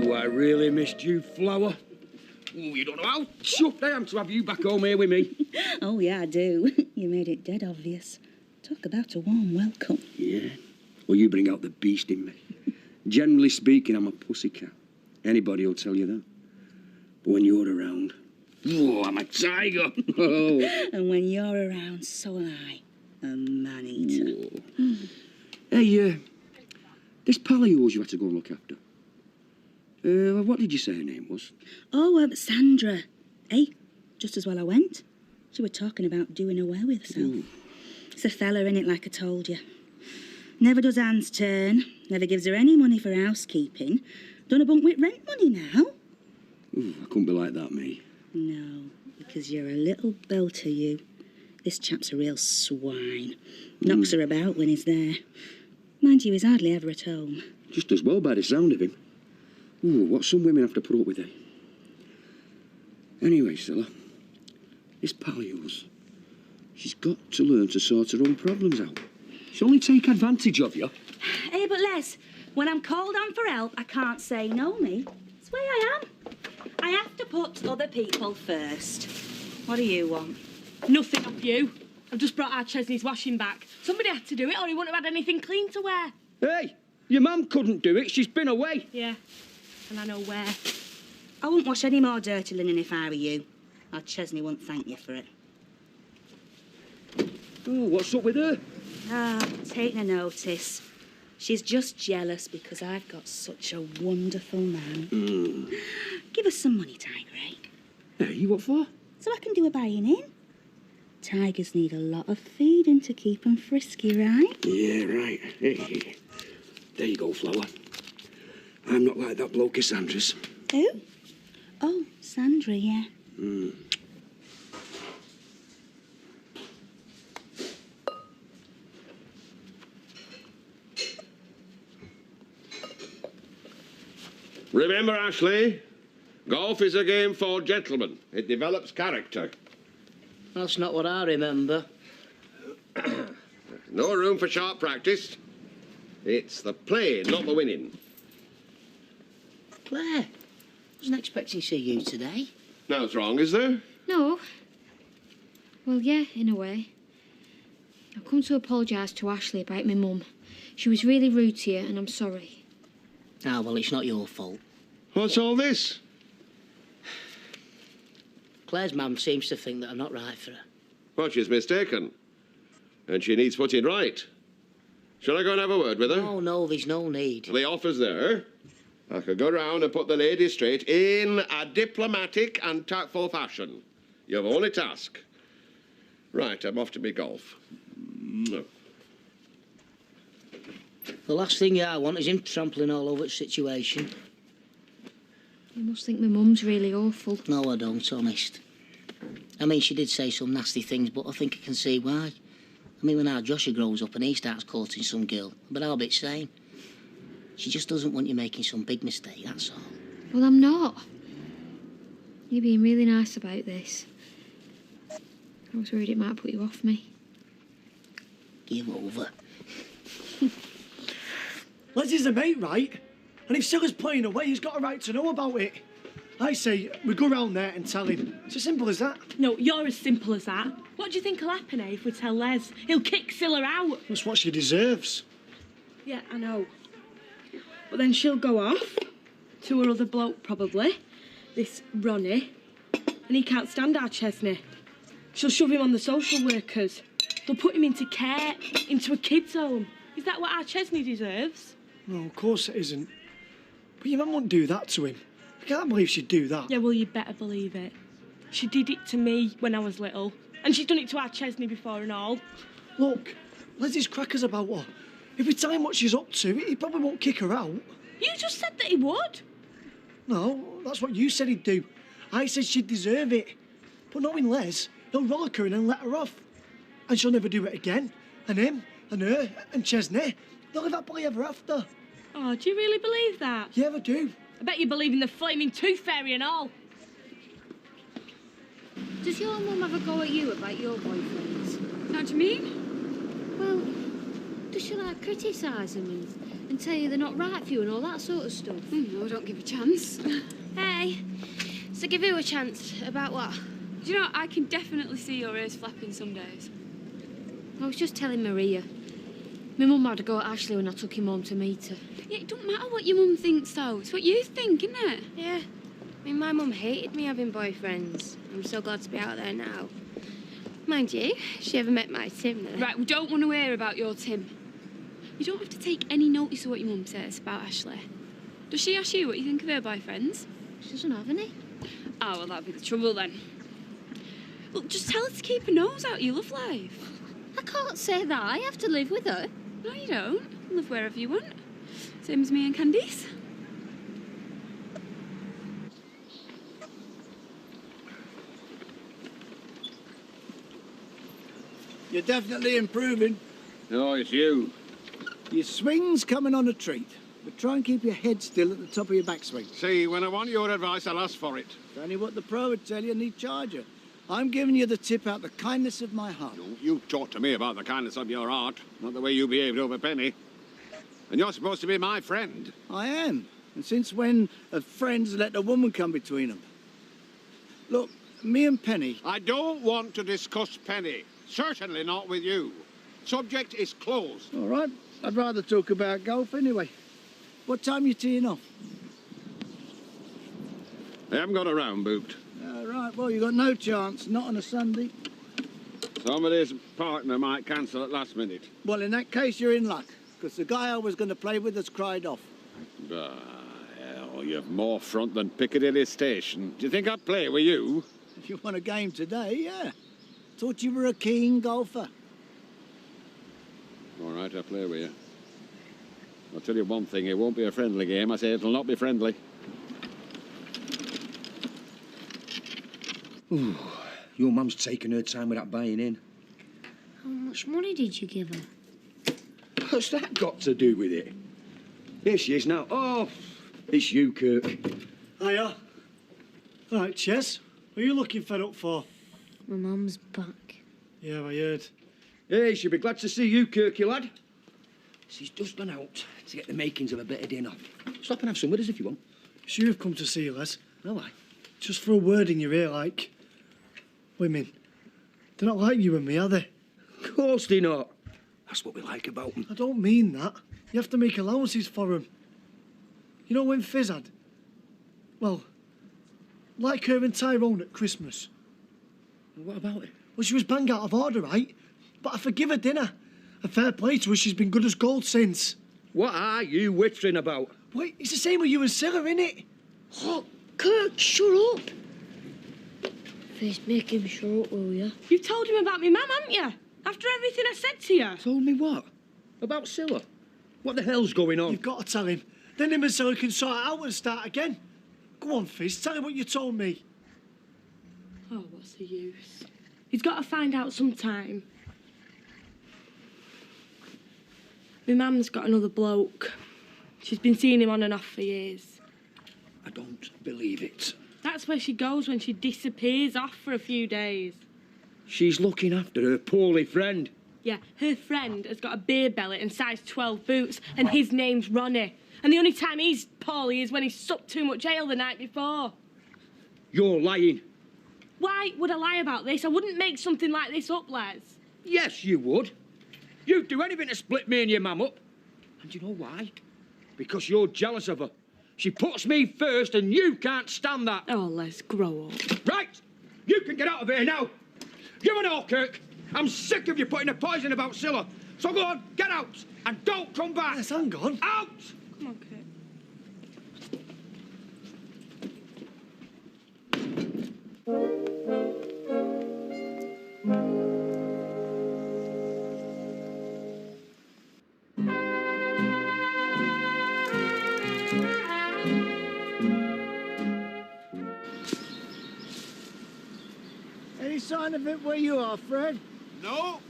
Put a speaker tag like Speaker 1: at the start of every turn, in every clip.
Speaker 1: Ooh, I really missed you, Flower. Ooh, you don't know how chuffed I am to have you back home here with me.
Speaker 2: Oh, yeah, I do. You made it dead obvious. Talk about a warm welcome.
Speaker 1: Yeah? Well, you bring out the beast in me. Generally speaking, I'm a pussycat. Anybody will tell you that. But when you're around, oh, I'm a tiger. Oh.
Speaker 2: And when you're around, so am I. A man-eater.
Speaker 1: Hey, this pal of yours you had to go and look after. What did you say her name was?
Speaker 2: Oh, Sandra. Hey, just as well I went. She were talking about doing away with herself. Ooh. It's a fella, innit, like I told you. Never does Anne's turn. Never gives her any money for housekeeping. Done a bunk with rent money now.
Speaker 1: Ooh, I couldn't be like that, me.
Speaker 2: No, because you're a little belter, you. This chap's a real swine. Knocks her about when he's there. Mind you, he's hardly ever at home.
Speaker 1: Just as well by the sound of him. Ooh, what some women have to put up with, eh? Anyway, Stella, this pal of yours, she's got to learn to sort her own problems out. She'll only take advantage of you.
Speaker 2: Hey, but Les, when I'm called on for help, I can't say no, me. It's the way I am. I have to put other people first. What do you want?
Speaker 3: Nothing off you. I've just brought our Chesney's washing back. Somebody had to do it or he wouldn't have had anything clean to wear.
Speaker 1: Hey, your mum couldn't do it. She's been away.
Speaker 3: Yeah, and I know where.
Speaker 2: I wouldn't wash any more dirty linen if I were you. Our Chesney wouldn't thank you for it.
Speaker 1: Oh, what's up with her?
Speaker 2: Ah, take no notice. She's just jealous because I've got such a wonderful man. Give us some money, Tiger, eh?
Speaker 1: Hey, what for?
Speaker 2: So I can do a buying in. Tigers need a lot of feeding to keep them frisky, right?
Speaker 1: Yeah, right. Hey. There you go, Flower. I'm not like that bloke, Sandra's.
Speaker 2: Who? Oh, Sandra, yeah.
Speaker 4: Remember, Ashley, golf is a game for gentlemen. It develops character.
Speaker 5: That's not what I remember.
Speaker 4: No room for sharp practice. It's the playing, not the winning.
Speaker 5: Claire, wasn't expecting to see you today.
Speaker 4: Nothing's wrong, is there?
Speaker 6: No. Well, yeah, in a way. I've come to apologise to Ashley about my mum. She was really rude to you, and I'm sorry.
Speaker 5: Ah, well, it's not your fault.
Speaker 4: What's all this?
Speaker 5: Claire's mum seems to think that I'm not right for her.
Speaker 4: Well, she's mistaken. And she needs putting right. Shall I go and have a word with her?
Speaker 5: Oh, no, there's no need.
Speaker 4: The offer's there. I could go round and put the lady straight in a diplomatic and tactful fashion. You've only task. Right, I'm off to me golf.
Speaker 5: The last thing I want is him trampling all over the situation.
Speaker 6: You must think my mum's really awful.
Speaker 5: No, I don't, honest. I mean, she did say some nasty things, but I think I can see why. I mean, when our Joshua grows up and he starts courting some girl, but I'll be the same. She just doesn't want you making some big mistake, that's all.
Speaker 6: Well, I'm not. You're being really nice about this. I was worried it might put you off me.
Speaker 5: Give over.
Speaker 7: Leslie's a mate, right? And if Silla's playing away, he's got a right to know about it. I say we go round there and tell him. It's as simple as that.
Speaker 3: No, you're as simple as that. What do you think will happen, eh, if we tell Les? He'll kick Scylla out.
Speaker 7: That's what she deserves.
Speaker 3: Yeah, I know. But then she'll go off to her other bloke, probably. This Ronnie. And he can't stand our Chesney. She'll shove him on the social workers. They'll put him into care, into a kid's home. Is that what our Chesney deserves?
Speaker 7: No, of course it isn't. But your mum wouldn't do that to him. I can't believe she'd do that.
Speaker 3: Yeah, well, you better believe it. She did it to me when I was little. And she's done it to our Chesney before and all.
Speaker 7: Look, Leslie's crackers about her. If we tell him what she's up to, he probably won't kick her out.
Speaker 3: You just said that he would.
Speaker 7: No, that's what you said he'd do. I said she'd deserve it. But knowing Les, he'll rollick her in and let her off. And she'll never do it again. And him, and her, and Chesney, they'll live happily ever after.
Speaker 3: Oh, do you really believe that?
Speaker 7: Yeah, I do.
Speaker 3: I bet you believe in the flaming tooth fairy and all.
Speaker 6: Does your mum have a go at you about your boyfriends?
Speaker 3: How do you mean?
Speaker 6: Well, does she like criticise them and and tell you they're not right for you and all that sort of stuff.
Speaker 8: No, don't give a chance.
Speaker 6: Hey, so give you a chance. About what?
Speaker 8: Do you know, I can definitely see your ears flapping some days.
Speaker 6: I was just telling Maria. My mum had to go at Ashley when I took him home to meet her.
Speaker 8: Yeah, it don't matter what your mum thinks, though. It's what you think, isn't it?
Speaker 9: Yeah. I mean, my mum hated me having boyfriends. I'm so glad to be out there now. Mind you, she ever met my Tim, then.
Speaker 8: Right, we don't want to hear about your Tim. You don't have to take any notice of what your mum says about Ashley. Does she ask you what you think of her boyfriends?
Speaker 6: She doesn't have any.
Speaker 8: Oh, well, that'd be the trouble then. Look, just tell her to keep her nose out of your love life.
Speaker 6: I can't say that. I have to live with her.
Speaker 8: No, you don't. Live wherever you want. Same as me and Candice.
Speaker 10: You're definitely improving.
Speaker 4: No, it's you.
Speaker 10: Your swing's coming on a treat. But try and keep your head still at the top of your backswing.
Speaker 4: See, when I want your advice, I'll ask for it.
Speaker 10: It's only what the pro would tell you, need charger. I'm giving you the tip out the kindness of my heart.
Speaker 4: Don't you talk to me about the kindness of your heart, not the way you behaved over Penny. And you're supposed to be my friend.
Speaker 10: I am. And since when have friends let a woman come between them? Look, me and Penny...
Speaker 4: I don't want to discuss Penny. Certainly not with you. Subject is closed.
Speaker 10: All right, I'd rather talk about golf anyway. What time are you teeing off?
Speaker 4: I haven't got a round booked.
Speaker 10: Right, well, you got no chance, not on a Sunday.
Speaker 4: Somebody's partner might cancel at last minute.
Speaker 10: Well, in that case, you're in luck, because the guy I was going to play with has cried off.
Speaker 4: Hell, you've more front than Piccadilly Station. Do you think I'd play with you?
Speaker 10: If you want a game today, yeah. Thought you were a keen golfer.
Speaker 4: All right, I'll play with you. I'll tell you one thing, it won't be a friendly game. I say it'll not be friendly.
Speaker 1: Ooh, your mum's taking her time without buying in.
Speaker 9: How much money did you give her?
Speaker 1: What's that got to do with it? Here she is now. Oh, it's you, Kirk.
Speaker 7: Hiya. All right, Ches, what are you looking fed up for?
Speaker 9: My mum's back.
Speaker 7: Yeah, I heard.
Speaker 1: Hey, she'll be glad to see you, Kirky lad. She's just gone out to get the makings of a bit of dinner. Stop and have some with us if you want.
Speaker 7: Sure you've come to see Les.
Speaker 1: No, I.
Speaker 7: Just for a word in your ear, like. Women. They're not like you and me, are they?
Speaker 1: Of course they're not. That's what we like about them.
Speaker 7: I don't mean that. You have to make allowances for them. You know when Fizz had? Well, like her and Tyrone at Christmas.
Speaker 1: What about it?
Speaker 7: Well, she was bang out of order, right? But I forgive her dinner. A fair play to her, she's been good as gold since.
Speaker 1: What are you whittering about?
Speaker 7: Wait, it's the same with you and Scylla, innit?
Speaker 9: Oh, Kirk, shut up. Please make him shut up, will you?
Speaker 3: You've told him about me mum, haven't you? After everything I said to you.
Speaker 1: Told me what? About Scylla? What the hell's going on?
Speaker 7: You've got to tell him. Then him and Scylla can sort it out and start again. Go on, Fizz, tell him what you told me.
Speaker 3: Oh, what's the use? He's got to find out sometime. My mum's got another bloke. She's been seeing him on and off for years.
Speaker 1: I don't believe it.
Speaker 3: That's where she goes when she disappears off for a few days.
Speaker 1: She's looking after her poorly friend.
Speaker 3: Yeah, her friend has got a beer belly and size 12 boots, and his name's Ronnie. And the only time he's poorly is when he supped too much ale the night before.
Speaker 1: You're lying.
Speaker 3: Why would I lie about this? I wouldn't make something like this up, Les.
Speaker 1: Yes, you would. You'd do anything to split me and your mum up. And you know why? Because you're jealous of her. She puts me first and you can't stand that.
Speaker 3: Oh, Les, grow up.
Speaker 1: Right! You can get out of here now. You and all, Kirk. I'm sick of you putting a poison about Scylla. So go on, get out and don't come back.
Speaker 7: Yes, hang on.
Speaker 1: Out!
Speaker 3: Come on, Kurt.
Speaker 10: Any sign of it where you are, Fred?
Speaker 4: No.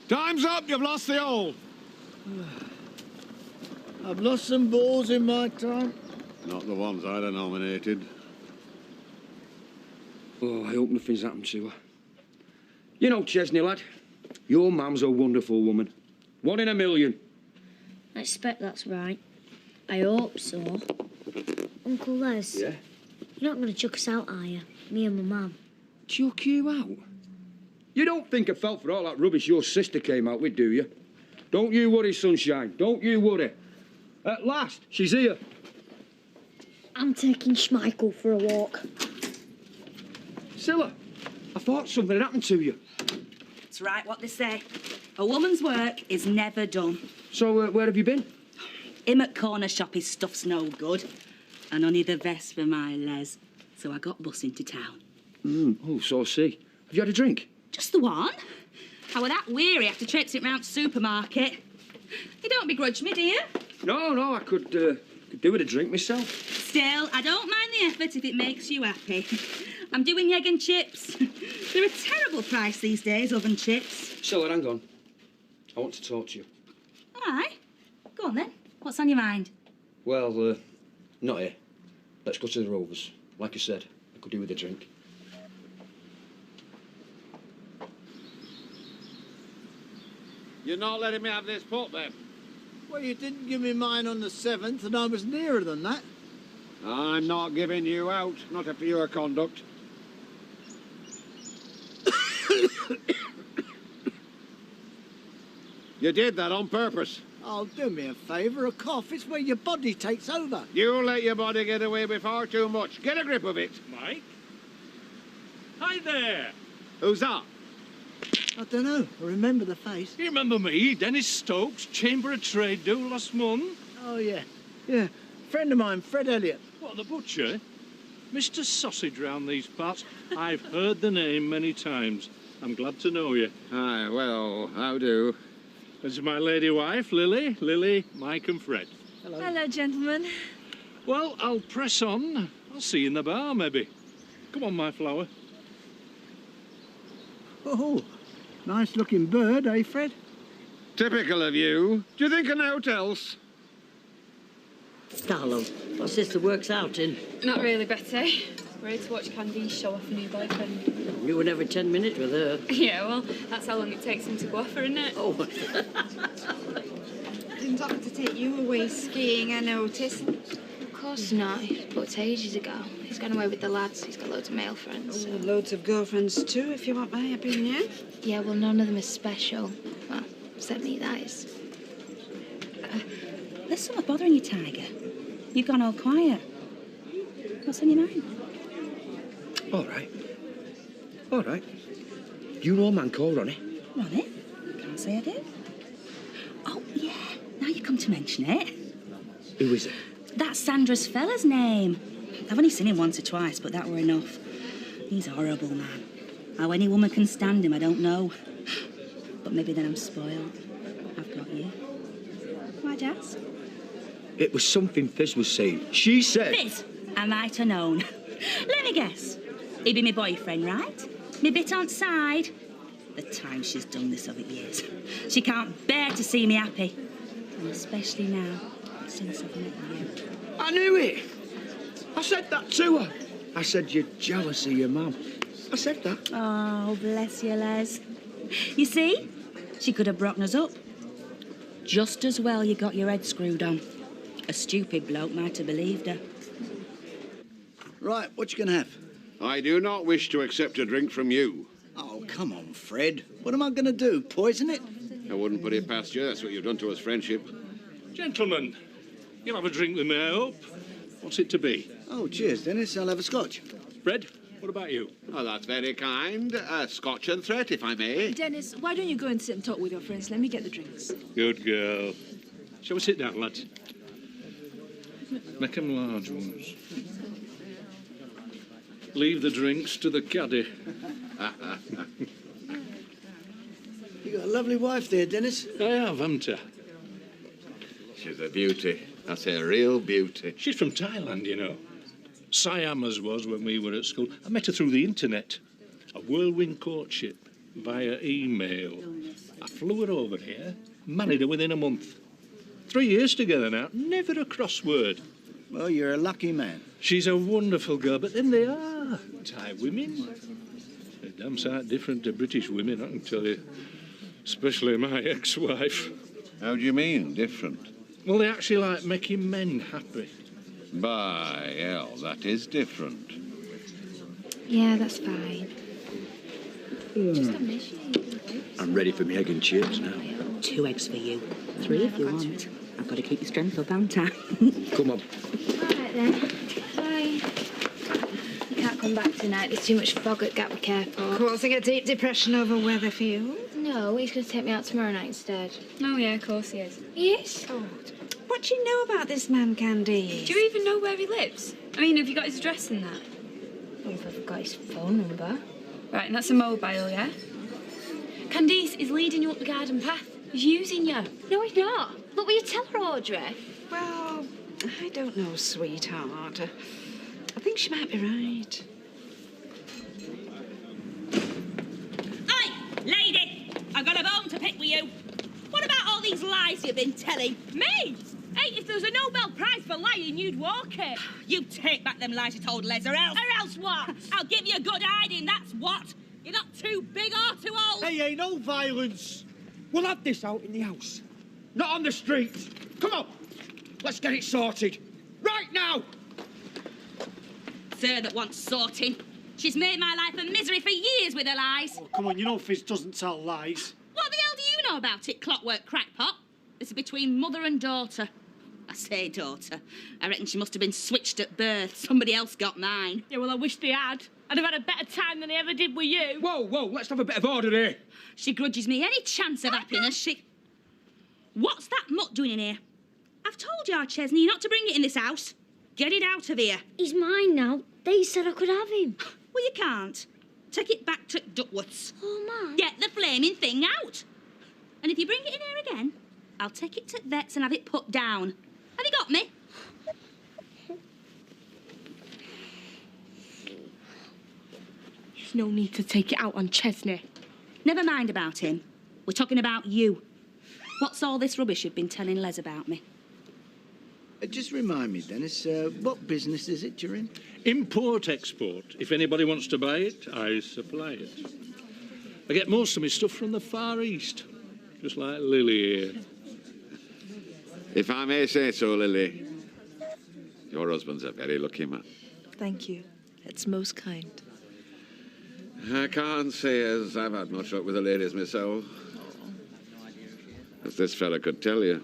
Speaker 4: Time's up. You've lost the hole.
Speaker 10: I've lost some balls in my time.
Speaker 4: Not the ones I'd have nominated.
Speaker 1: Oh, I hope nothing's happened to her. You know, Chesney, lad, your mum's a wonderful woman. 1 in a million.
Speaker 11: I expect that's right. I hope so. Uncle Les.
Speaker 1: Yeah?
Speaker 11: You're not going to chuck us out, are you? Me and my mum.
Speaker 1: Chuck you out? You don't think I fell for all that rubbish your sister came out with, do you? Don't you worry, sunshine. Don't you worry. At last, she's here.
Speaker 11: I'm taking Schmeichel for a walk.
Speaker 1: Scylla, I thought something had happened to you.
Speaker 2: It's right what they say. A woman's work is never done.
Speaker 1: So, where have you been?
Speaker 2: Him at corner shop, his stuff's no good. And only the best for my Les. So I got bus into town.
Speaker 1: Oh, so I see. Have you had a drink?
Speaker 2: Just the one. I were that weary after traipsing round the supermarket. You don't begrudge me, do you?
Speaker 1: No, I could do with a drink myself.
Speaker 2: Still, I don't mind the effort if it makes you happy. I'm doing egg and chips. They're a terrible price these days, oven chips.
Speaker 1: Scylla, hang on. I want to talk to you.
Speaker 2: All right. Go on then. What's on your mind?
Speaker 1: Well, not here. Let's go to the Rovers. Like I said, I could do with a drink.
Speaker 4: You're not letting me have this put, then?
Speaker 10: Well, you didn't give me mine on the 7th, and I was nearer than that.
Speaker 4: I'm not giving you out, not after your conduct. You did that on purpose.
Speaker 10: Oh, do me a favour, a cough. It's where your body takes over.
Speaker 4: You let your body get away with far too much. Get a grip of it.
Speaker 12: Mike? Hi there.
Speaker 4: Who's that?
Speaker 10: I don't know. I remember the face.
Speaker 12: You remember me, Dennis Stokes, Chamber of Trade do last month?
Speaker 10: Oh, yeah. Yeah. Friend of mine, Fred Elliott.
Speaker 12: What, the butcher? Mr. Sausage round these parts. I've heard the name many times. I'm glad to know you.
Speaker 4: Aye, well, how do?
Speaker 12: This is my lady wife, Lily. Lily, Mike and Fred.
Speaker 10: Hello.
Speaker 3: Hello, gentlemen.
Speaker 12: Well, I'll press on. I'll see you in the bar, maybe. Come on, my flower.
Speaker 10: Oh, nice looking bird, eh, Fred?
Speaker 4: Typical of you. Do you think of naught else?
Speaker 13: Darling, my sister works out in.
Speaker 8: Not really, Betty. We're here to watch Candy show off a new boyfriend.
Speaker 13: You were every 10 minutes with her.
Speaker 8: Yeah, well, that's how long it takes him to go off her, isn't it?
Speaker 13: Oh.
Speaker 14: Didn't offer to take you away skiing, I noticed.
Speaker 9: Of course not. He booked ages ago. He's gone away with the lads. He's got loads of male friends.
Speaker 14: Oh, loads of girlfriends too, if you want my opinion.
Speaker 9: Yeah, well, none of them are special. Well, except me, that is.
Speaker 2: There's something bothering you, Tiger. You've gone all quiet. What's on your mind?
Speaker 1: All right. You know a man called Ronnie?
Speaker 2: Ronnie? Can't say I do. Oh, yeah. Now you come to mention it.
Speaker 1: Who is it?
Speaker 2: That's Sandra's fella's name. I've only seen him once or twice, but that were enough. He's a horrible, man. How any woman can stand him, I don't know. But maybe then I'm spoiled. I've got you. Why'd you ask?
Speaker 1: It was something Fizz was saying. She said...
Speaker 2: Fizz? I might have known. Let me guess. He'd be my boyfriend, right? Me bit on side. The time she's done this over years. She can't bear to see me happy. And especially now, since I've met you.
Speaker 1: I knew it. I said that to her. I said you're jealous of your mum. I said that.
Speaker 2: Oh, bless you, Les. You see? She could have broken us up. Just as well you got your head screwed on. A stupid bloke might have believed her.
Speaker 10: Right, what you gonna have?
Speaker 4: I do not wish to accept a drink from you.
Speaker 10: Oh, come on, Fred. What am I gonna do, poison it?
Speaker 4: I wouldn't put it past you. That's what you've done to us, friendship.
Speaker 12: Gentlemen, you'll have a drink with me, I hope. What's it to be?
Speaker 10: Oh, cheers, Dennis. I'll have a scotch.
Speaker 12: Fred, what about you?
Speaker 4: Oh, that's very kind. Scotch and threat, if I may.
Speaker 14: Dennis, why don't you go and sit and talk with your friends? Let me get the drinks.
Speaker 12: Good girl. Shall we sit down, lads? Make them large ones. Leave the drinks to the caddie.
Speaker 10: You got a lovely wife there, Dennis.
Speaker 12: I have, haven't I?
Speaker 4: She's a beauty. That's a real beauty.
Speaker 12: She's from Thailand, you know. Siam as was when we were at school. I met her through the internet. A whirlwind courtship via email. I flew her over here, married her within a month. 3 years together now, never a crossword.
Speaker 10: Well, you're a lucky man.
Speaker 12: She's a wonderful girl, but then they are Thai women. They're damn sight different to British women, I can tell you. Especially my ex-wife.
Speaker 15: How do you mean, different?
Speaker 12: Well, they actually like making men happy.
Speaker 15: By hell, that is different.
Speaker 6: Yeah, that's fine. Just a mission.
Speaker 1: I'm ready for my egg and chips now.
Speaker 2: 2 eggs for you. 3 if you want. I've got to keep your strength up, haven't I?
Speaker 1: Come on.
Speaker 6: Alright then. Bye. You can't come back tonight. There's too much fog at Gatwick Airport.
Speaker 14: Causing a deep depression over Weatherfield.
Speaker 6: No, he's going to take me out tomorrow night instead.
Speaker 8: Oh, yeah, of course he is.
Speaker 6: He is?
Speaker 14: Oh, what do you know about this man, Candice?
Speaker 8: Do you even know where he lives? I mean, have you got his address and that?
Speaker 6: Well, I've got his phone number.
Speaker 8: Right, and that's a mobile, yeah? Candice is leading you up the garden path. He's using you.
Speaker 6: No, he's not. Look, will you tell her, Audrey?
Speaker 14: Well, I don't know, sweetheart. I think she might be right.
Speaker 2: Oi, lady! I've got a bone to pick with you. What about all these lies you've been telling? Me? Hey, if there was a Nobel Prize for lying, you'd walk it. You take back them lies you told Les, or else... Or else what? I'll give you a good hiding, that's what. You're not too big or too old.
Speaker 7: Hey, no violence. We'll have this out in the house, not on the street. Come on, let's get it sorted. Right now!
Speaker 2: It's her that wants sorting. She's made my life a misery for years with her lies.
Speaker 7: Oh, come on, you know Fizz doesn't tell lies.
Speaker 2: What the hell do you know about it, clockwork crackpot? This is between mother and daughter. I say daughter. I reckon she must have been switched at birth. Somebody else got mine.
Speaker 3: Yeah, well, I wish they had. I'd have had a better time than I ever did with you.
Speaker 7: Whoa, let's have a bit of order here.
Speaker 2: She grudges me any chance of happiness. What's that mutt doing in here? I've told you, Chesney, not to bring it in this house. Get it out of here.
Speaker 11: He's mine now. They said I could have him.
Speaker 2: Well, you can't. Take it back to Duckworth's.
Speaker 11: Oh, Mum.
Speaker 2: Get the flaming thing out. And if you bring it in here again, I'll take it to vet's and have it put down. Have you got me?
Speaker 3: There's no need to take it out on Chesney.
Speaker 2: Never mind about him. We're talking about you. What's all this rubbish you've been telling Les about me?
Speaker 10: Just remind me, Dennis, what business is it you're in?
Speaker 12: Import-export. If anybody wants to buy it, I supply it. I get most of my stuff from the Far East, just like Lily here.
Speaker 4: If I may say so, Lily, your husband's a very lucky man.
Speaker 14: Thank you. It's most kind.
Speaker 4: I can't say as I've had much luck with the ladies myself, as this fella could tell you.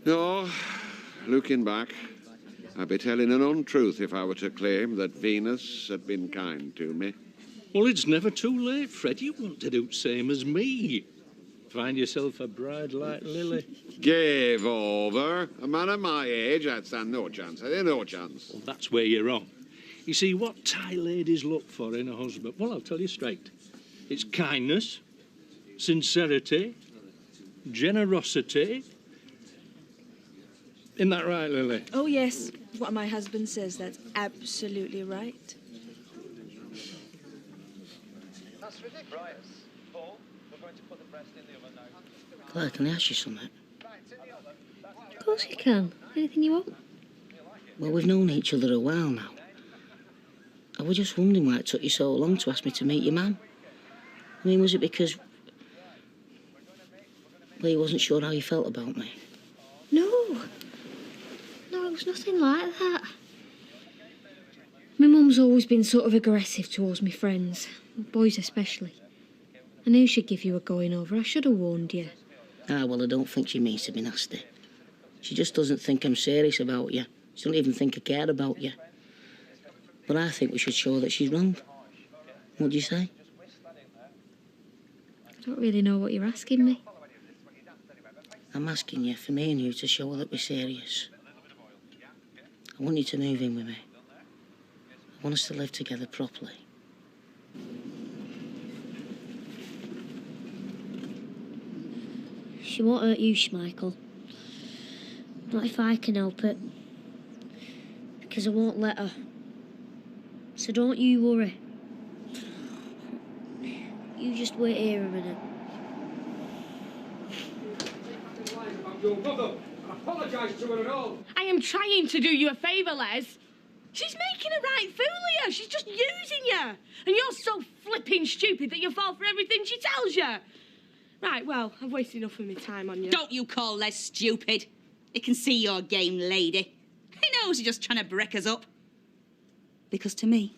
Speaker 4: No, looking back, I'd be telling an untruth if I were to claim that Venus had been kind to me.
Speaker 12: Well, it's never too late, Fred. You want to do the same as me. Find yourself a bride like Lily.
Speaker 4: Give over. A man of my age, I'd stand no chance. I'd no chance.
Speaker 12: Well, that's where you're wrong. You see, what Thai ladies look for in a husband, well, I'll tell you straight. It's kindness, sincerity, generosity. Isn't that right, Lily?
Speaker 14: Oh, yes. What my husband says, that's absolutely right.
Speaker 16: That's ridiculous. Paul, we're going to put the breast in the oven now.
Speaker 5: Claire, can I ask you something?
Speaker 6: Of course you can. Anything you want.
Speaker 5: Well, we've known each other a while now. I was just wondering why it took you so long to ask me to meet your man. I mean, was it because... well, you wasn't sure how you felt about me?
Speaker 6: No. No, it was nothing like that. My mum's always been sort of aggressive towards me friends, boys especially. I knew she'd give you a going over. I should have warned you.
Speaker 5: Ah, well, I don't think she means to be nasty. She just doesn't think I'm serious about you. She don't even think I care about you. But I think we should show her that she's wrong. What do you say?
Speaker 6: I don't really know what you're asking me.
Speaker 5: I'm asking you for me and you to show her that we're serious. I want you to move in with me. I want us to live together properly.
Speaker 11: She won't hurt you, Schmeichel. Not if I can help it. Because I won't let her. So don't you worry. You just wait here a minute.
Speaker 1: apologise to her at all.
Speaker 3: I am trying to do you a favour, Les. She's making a right fool of you. She's just using you. And you're so flipping stupid that you fall for everything she tells you. Right, well, I've wasted enough of my time on you.
Speaker 2: Don't you call Les stupid. He can see your game, lady. He knows you're just trying to break us up. Because to me,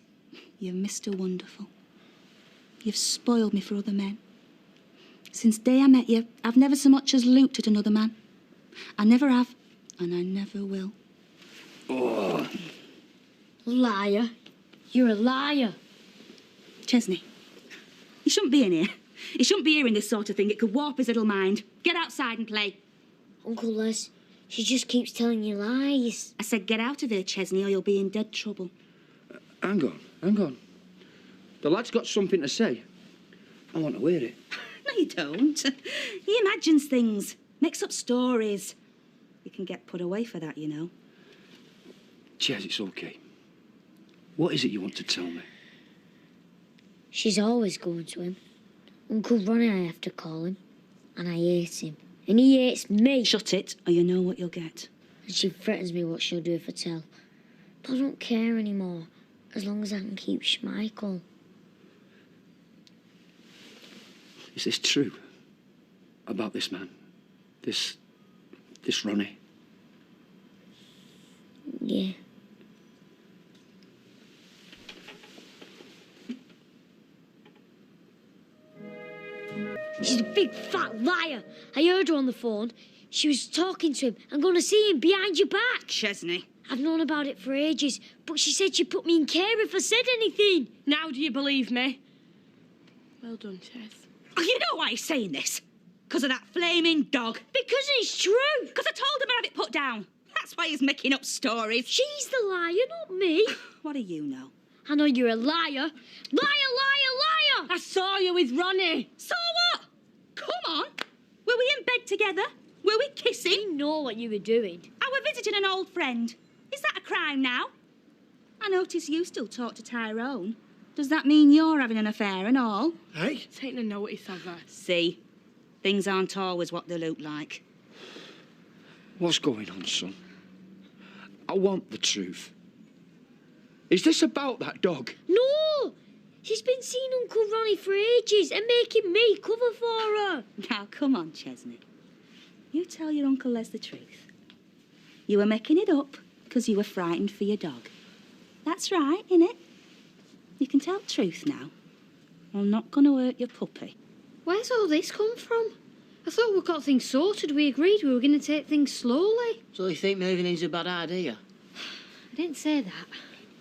Speaker 2: you're Mr. Wonderful. You've spoiled me for other men. Since the day I met you, I've never so much as looked at another man. I never have, and I never will.
Speaker 1: Oh.
Speaker 11: Liar. You're a liar.
Speaker 2: Chesney, you shouldn't be in here. You shouldn't be hearing this sort of thing. It could warp his little mind. Get outside and play.
Speaker 11: Uncle Les, she just keeps telling you lies.
Speaker 2: I said get out of here, Chesney, or you'll be in dead trouble.
Speaker 1: Hang on. The lad's got something to say. I want to hear it.
Speaker 2: No, you don't. He imagines things, makes up stories. You can get put away for that, you know.
Speaker 1: Ches, it's okay. What is it you want to tell me?
Speaker 11: She's always going to him. Uncle Ronnie, I have to call him. And I hate him. And he hates me.
Speaker 2: Shut it, or you know what you'll get.
Speaker 11: And she threatens me what she'll do if I tell. But I don't care anymore, as long as I can keep Schmeichel.
Speaker 1: Is this true? About this man? This Ronnie?
Speaker 11: Yeah. She's a big fat liar. I heard her on the phone. She was talking to him. I'm going to see him behind your back.
Speaker 2: Chesney.
Speaker 11: I've known about it for ages, but she said she'd put me in care if I said anything.
Speaker 3: Now do you believe me? Well done, Ches.
Speaker 2: Oh, you know why he's saying this? Because of that flaming dog.
Speaker 11: Because it's true.
Speaker 2: Because I told him I'd have it put down. That's why he's making up stories.
Speaker 11: She's the liar, not me.
Speaker 2: What do you know?
Speaker 11: I know you're a liar. Liar, liar, liar!
Speaker 3: I saw you with Ronnie.
Speaker 2: So what? Come on. Were we in bed together? Were we kissing?
Speaker 11: You know what you were doing.
Speaker 2: I were visiting an old friend. Is that a crime now? I notice you still talk to Tyrone. Does that mean you're having an affair and all?
Speaker 7: Hey?
Speaker 3: Take no notice of her.
Speaker 2: See, things aren't always what they look like.
Speaker 1: What's going on, son? I want the truth. Is this about that dog?
Speaker 11: No! She's been seeing Uncle Ronnie for ages and making me cover for her.
Speaker 2: Now, come on, Chesney. You tell your Uncle Les the truth. You were making it up because you were frightened for your dog. That's right, innit? You can tell the truth now. I'm not going to hurt your puppy.
Speaker 6: Where's all this come from? I thought we got things sorted. We agreed we were going to take things slowly.
Speaker 5: So you think moving in's a bad idea?
Speaker 6: I didn't say that.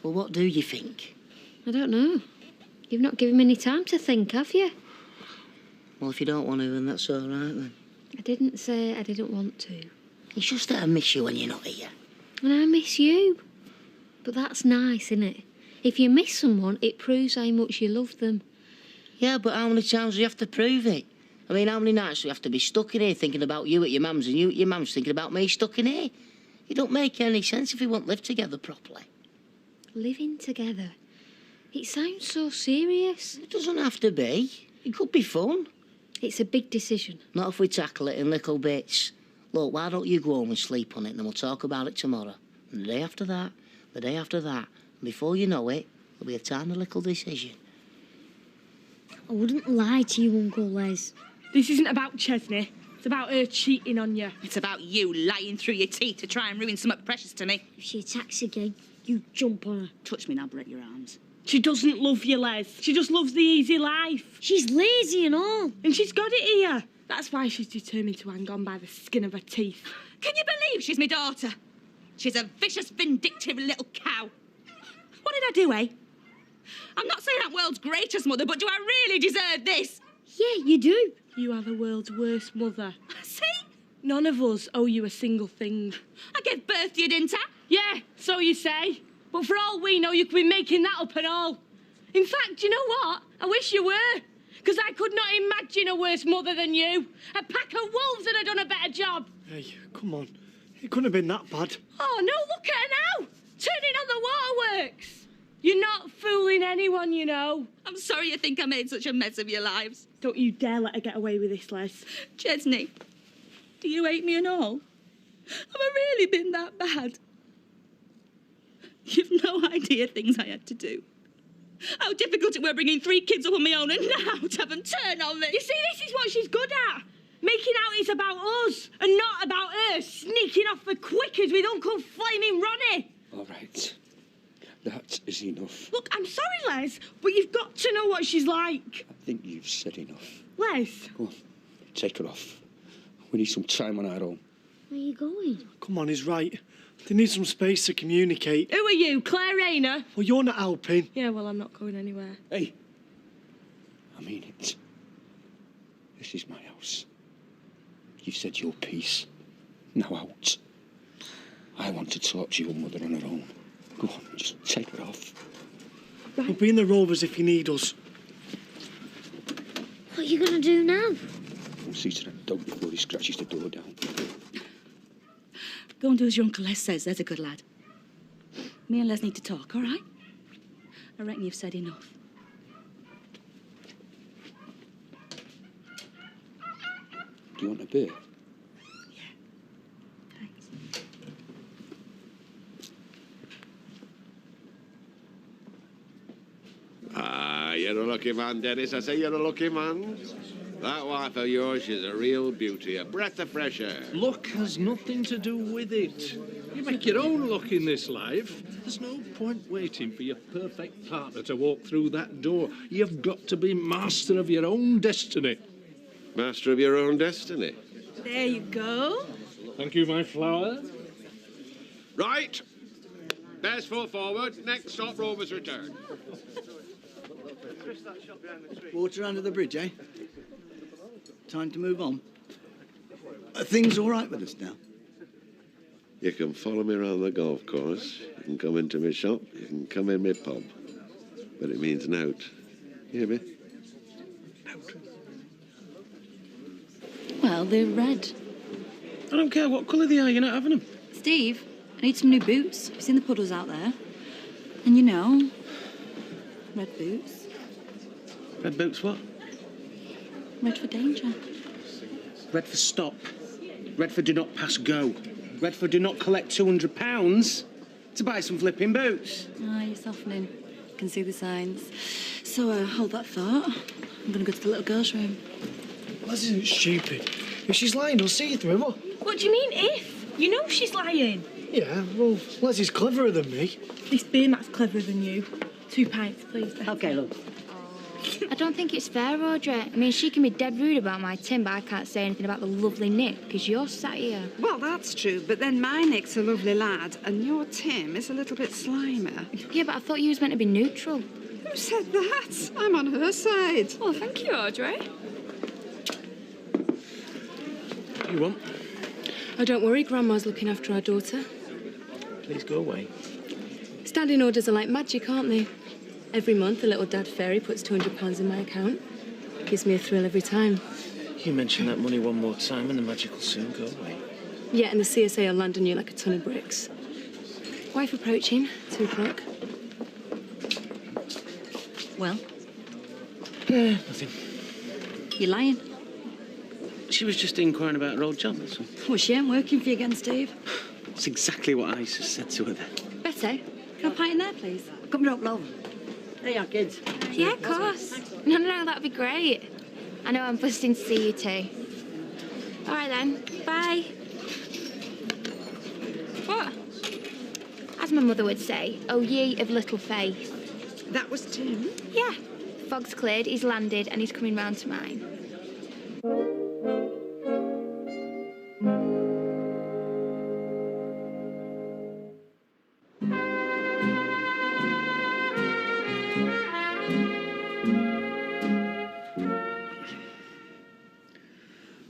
Speaker 5: Well, what do you think?
Speaker 6: I don't know. You've not given me any time to think, have you?
Speaker 5: Well, if you don't want to, then that's all right, then.
Speaker 6: I didn't say I didn't want to.
Speaker 5: It's just that I miss you when you're not here.
Speaker 6: And I miss you. But that's nice, isn't it? If you miss someone, it proves how much you love them.
Speaker 5: Yeah, but how many times do you have to prove it? I mean, how many nights do you have to be stuck in here thinking about you at your mum's and you at your mum's thinking about me stuck in here? It don't make any sense if we won't live together properly.
Speaker 6: Living together. It sounds so serious.
Speaker 5: It doesn't have to be. It could be fun.
Speaker 6: It's a big decision.
Speaker 5: Not if we tackle it in little bits. Look, why don't you go home and sleep on it and then we'll talk about it tomorrow. And the day after that, the day after that. And before you know it, there'll be a tiny little decision.
Speaker 11: I wouldn't lie to you, Uncle Les.
Speaker 3: This isn't about Chesney. It's about her cheating on you.
Speaker 2: It's about you lying through your teeth to try and ruin something precious to me.
Speaker 11: If she attacks again, you jump on her.
Speaker 2: Touch me and I'll break your arms.
Speaker 3: She doesn't love you, Les. She just loves the easy life.
Speaker 11: She's lazy and all.
Speaker 3: And she's got it here. That's why she's determined to hang on by the skin of her teeth.
Speaker 2: Can you believe she's my daughter? She's a vicious, vindictive little cow. What did I do, eh? I'm not saying I'm world's greatest mother, but do I really deserve this?
Speaker 11: Yeah, you do.
Speaker 3: You are the world's worst mother.
Speaker 2: See?
Speaker 3: None of us owe you a single thing.
Speaker 2: I gave birth to you, didn't I?
Speaker 3: Yeah, so you say. But for all we know, you could be making that up and all. In fact, you know what? I wish you were. Because I could not imagine a worse mother than you. A pack of wolves would have done a better job.
Speaker 7: Hey, come on. It couldn't have been that bad.
Speaker 3: Oh, no, look at her now. Turning on the waterworks. You're not fooling anyone, you know.
Speaker 2: I'm sorry you think I made such a mess of your lives.
Speaker 3: Don't you dare let her get away with this, Les.
Speaker 2: Chesney, do you hate me and all? Have I really been that bad? You've no idea things I had to do. How difficult it were bringing 3 kids up on my own, and now to have them turn on me.
Speaker 3: You see, this is what she's good at. Making out it's about us and not about her sneaking off the Quickers with Uncle Flaming Ronnie.
Speaker 1: All right. That is enough.
Speaker 3: Look, I'm sorry, Les, but you've got to know what she's like.
Speaker 1: I think you've said enough.
Speaker 3: Les.
Speaker 1: Go on, take her off. We need some time on our own.
Speaker 11: Where are you going?
Speaker 7: Come on, he's right. They need some space to communicate.
Speaker 3: Who are you, Claire Rayner?
Speaker 7: Well, you're not helping.
Speaker 3: Yeah, well, I'm not going anywhere.
Speaker 1: Hey, I mean it. This is my house. You've said your piece. Now out. I want to talk to your mother on her own. Go on, just take her off.
Speaker 7: Right. We'll be in the Rovers if you need us.
Speaker 11: What are you going to do now?
Speaker 1: We'll see to that dog before he scratches the door down.
Speaker 2: Go and do as your Uncle Les says, there's a good lad. Me and Les need to talk, all right? I reckon you've said enough.
Speaker 1: Do you want a beer?
Speaker 4: Ah, you're a lucky man, Dennis. I say you're a lucky man. That wife of yours is a real beauty, a breath of fresh air.
Speaker 12: Luck has nothing to do with it. You make your own luck in this life. There's no point waiting for your perfect partner to walk through that door. You've got to be master of your own destiny.
Speaker 4: Master of your own destiny.
Speaker 3: There you go.
Speaker 12: Thank you, my flower.
Speaker 4: Right. Best foot forward. Next stop, Rover's return.
Speaker 10: Water under the bridge, eh? Time to move on. Are things all right with us now?
Speaker 4: You can follow me around the golf course. You can come into my shop. You can come in my pub. But it means nout. You hear me?
Speaker 17: Well, they're red.
Speaker 18: I don't care what colour they are, you're not having them.
Speaker 17: Steve, I need some new boots. I've seen the puddles out there. And you know, red boots.
Speaker 18: Red boots what?
Speaker 17: Red for danger.
Speaker 18: Red for stop. Red for do not pass go. Red for do not collect £200 to buy some flipping boots.
Speaker 17: Ah, you're softening. I can see the signs. So, hold that thought. I'm going to go to the little girl's room.
Speaker 7: Les isn't stupid. If she's lying, he'll see through her.
Speaker 3: What do you mean, if? You know she's lying.
Speaker 7: Yeah, well, Les is cleverer than me.
Speaker 3: This beer mat's cleverer than you. 2 pints, please.
Speaker 13: OK, look.
Speaker 9: I don't think it's fair, Audrey. I mean, she can be dead rude about my Tim, but I can't say anything about the lovely Nick, because you're sat here.
Speaker 14: Well, that's true, but then my Nick's a lovely lad, and your Tim is a little bit slimer.
Speaker 9: Yeah, but I thought you was meant to be neutral.
Speaker 14: Who said that? I'm on her side.
Speaker 8: Well, thank you, Audrey.
Speaker 18: You want?
Speaker 8: Oh, don't worry, Grandma's looking after our daughter.
Speaker 18: Please go away.
Speaker 8: Standing orders are like magic, aren't they? Every month, the little dad fairy puts £200 in my account. Gives me a thrill every time.
Speaker 18: You mention that money one more time and the magic will soon go away.
Speaker 8: Yeah, and the CSA will land on you like a ton of bricks. Wife approaching, 2 o'clock.
Speaker 17: Well?
Speaker 18: Nothing.
Speaker 17: You're lying.
Speaker 18: She was just inquiring about her old job, that's all.
Speaker 17: Well, she ain't working for you again, Steve.
Speaker 18: That's exactly what I said to her then.
Speaker 17: Betty, can I pint in there, please?
Speaker 13: Come up, love. There you are, kids.
Speaker 9: Yeah, of course. No, that'd be great. I know I'm busting to see you too. All right, then. Bye. What? As my mother would say, oh, ye of little faith.
Speaker 14: That was Tim?
Speaker 9: Yeah. Fog's cleared, he's landed, and he's coming round to mine.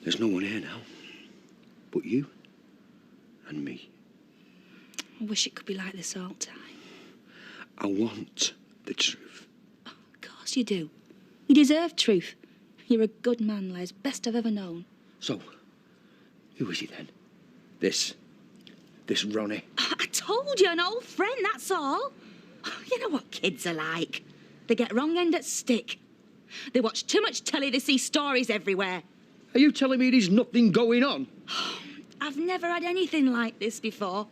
Speaker 1: There's no one here now. But you and me.
Speaker 2: I wish it could be like this all the time.
Speaker 1: I want the truth.
Speaker 2: Of course you do. You deserve truth. You're a good man, Les. Best I've ever known.
Speaker 1: So, who is he then? This Ronnie?
Speaker 2: I told you, an old friend, that's all. You know what kids are like. They get wrong end at stick. They watch too much telly, they see stories everywhere.
Speaker 1: Are you telling me there's nothing going on?
Speaker 2: I've never had anything like this before.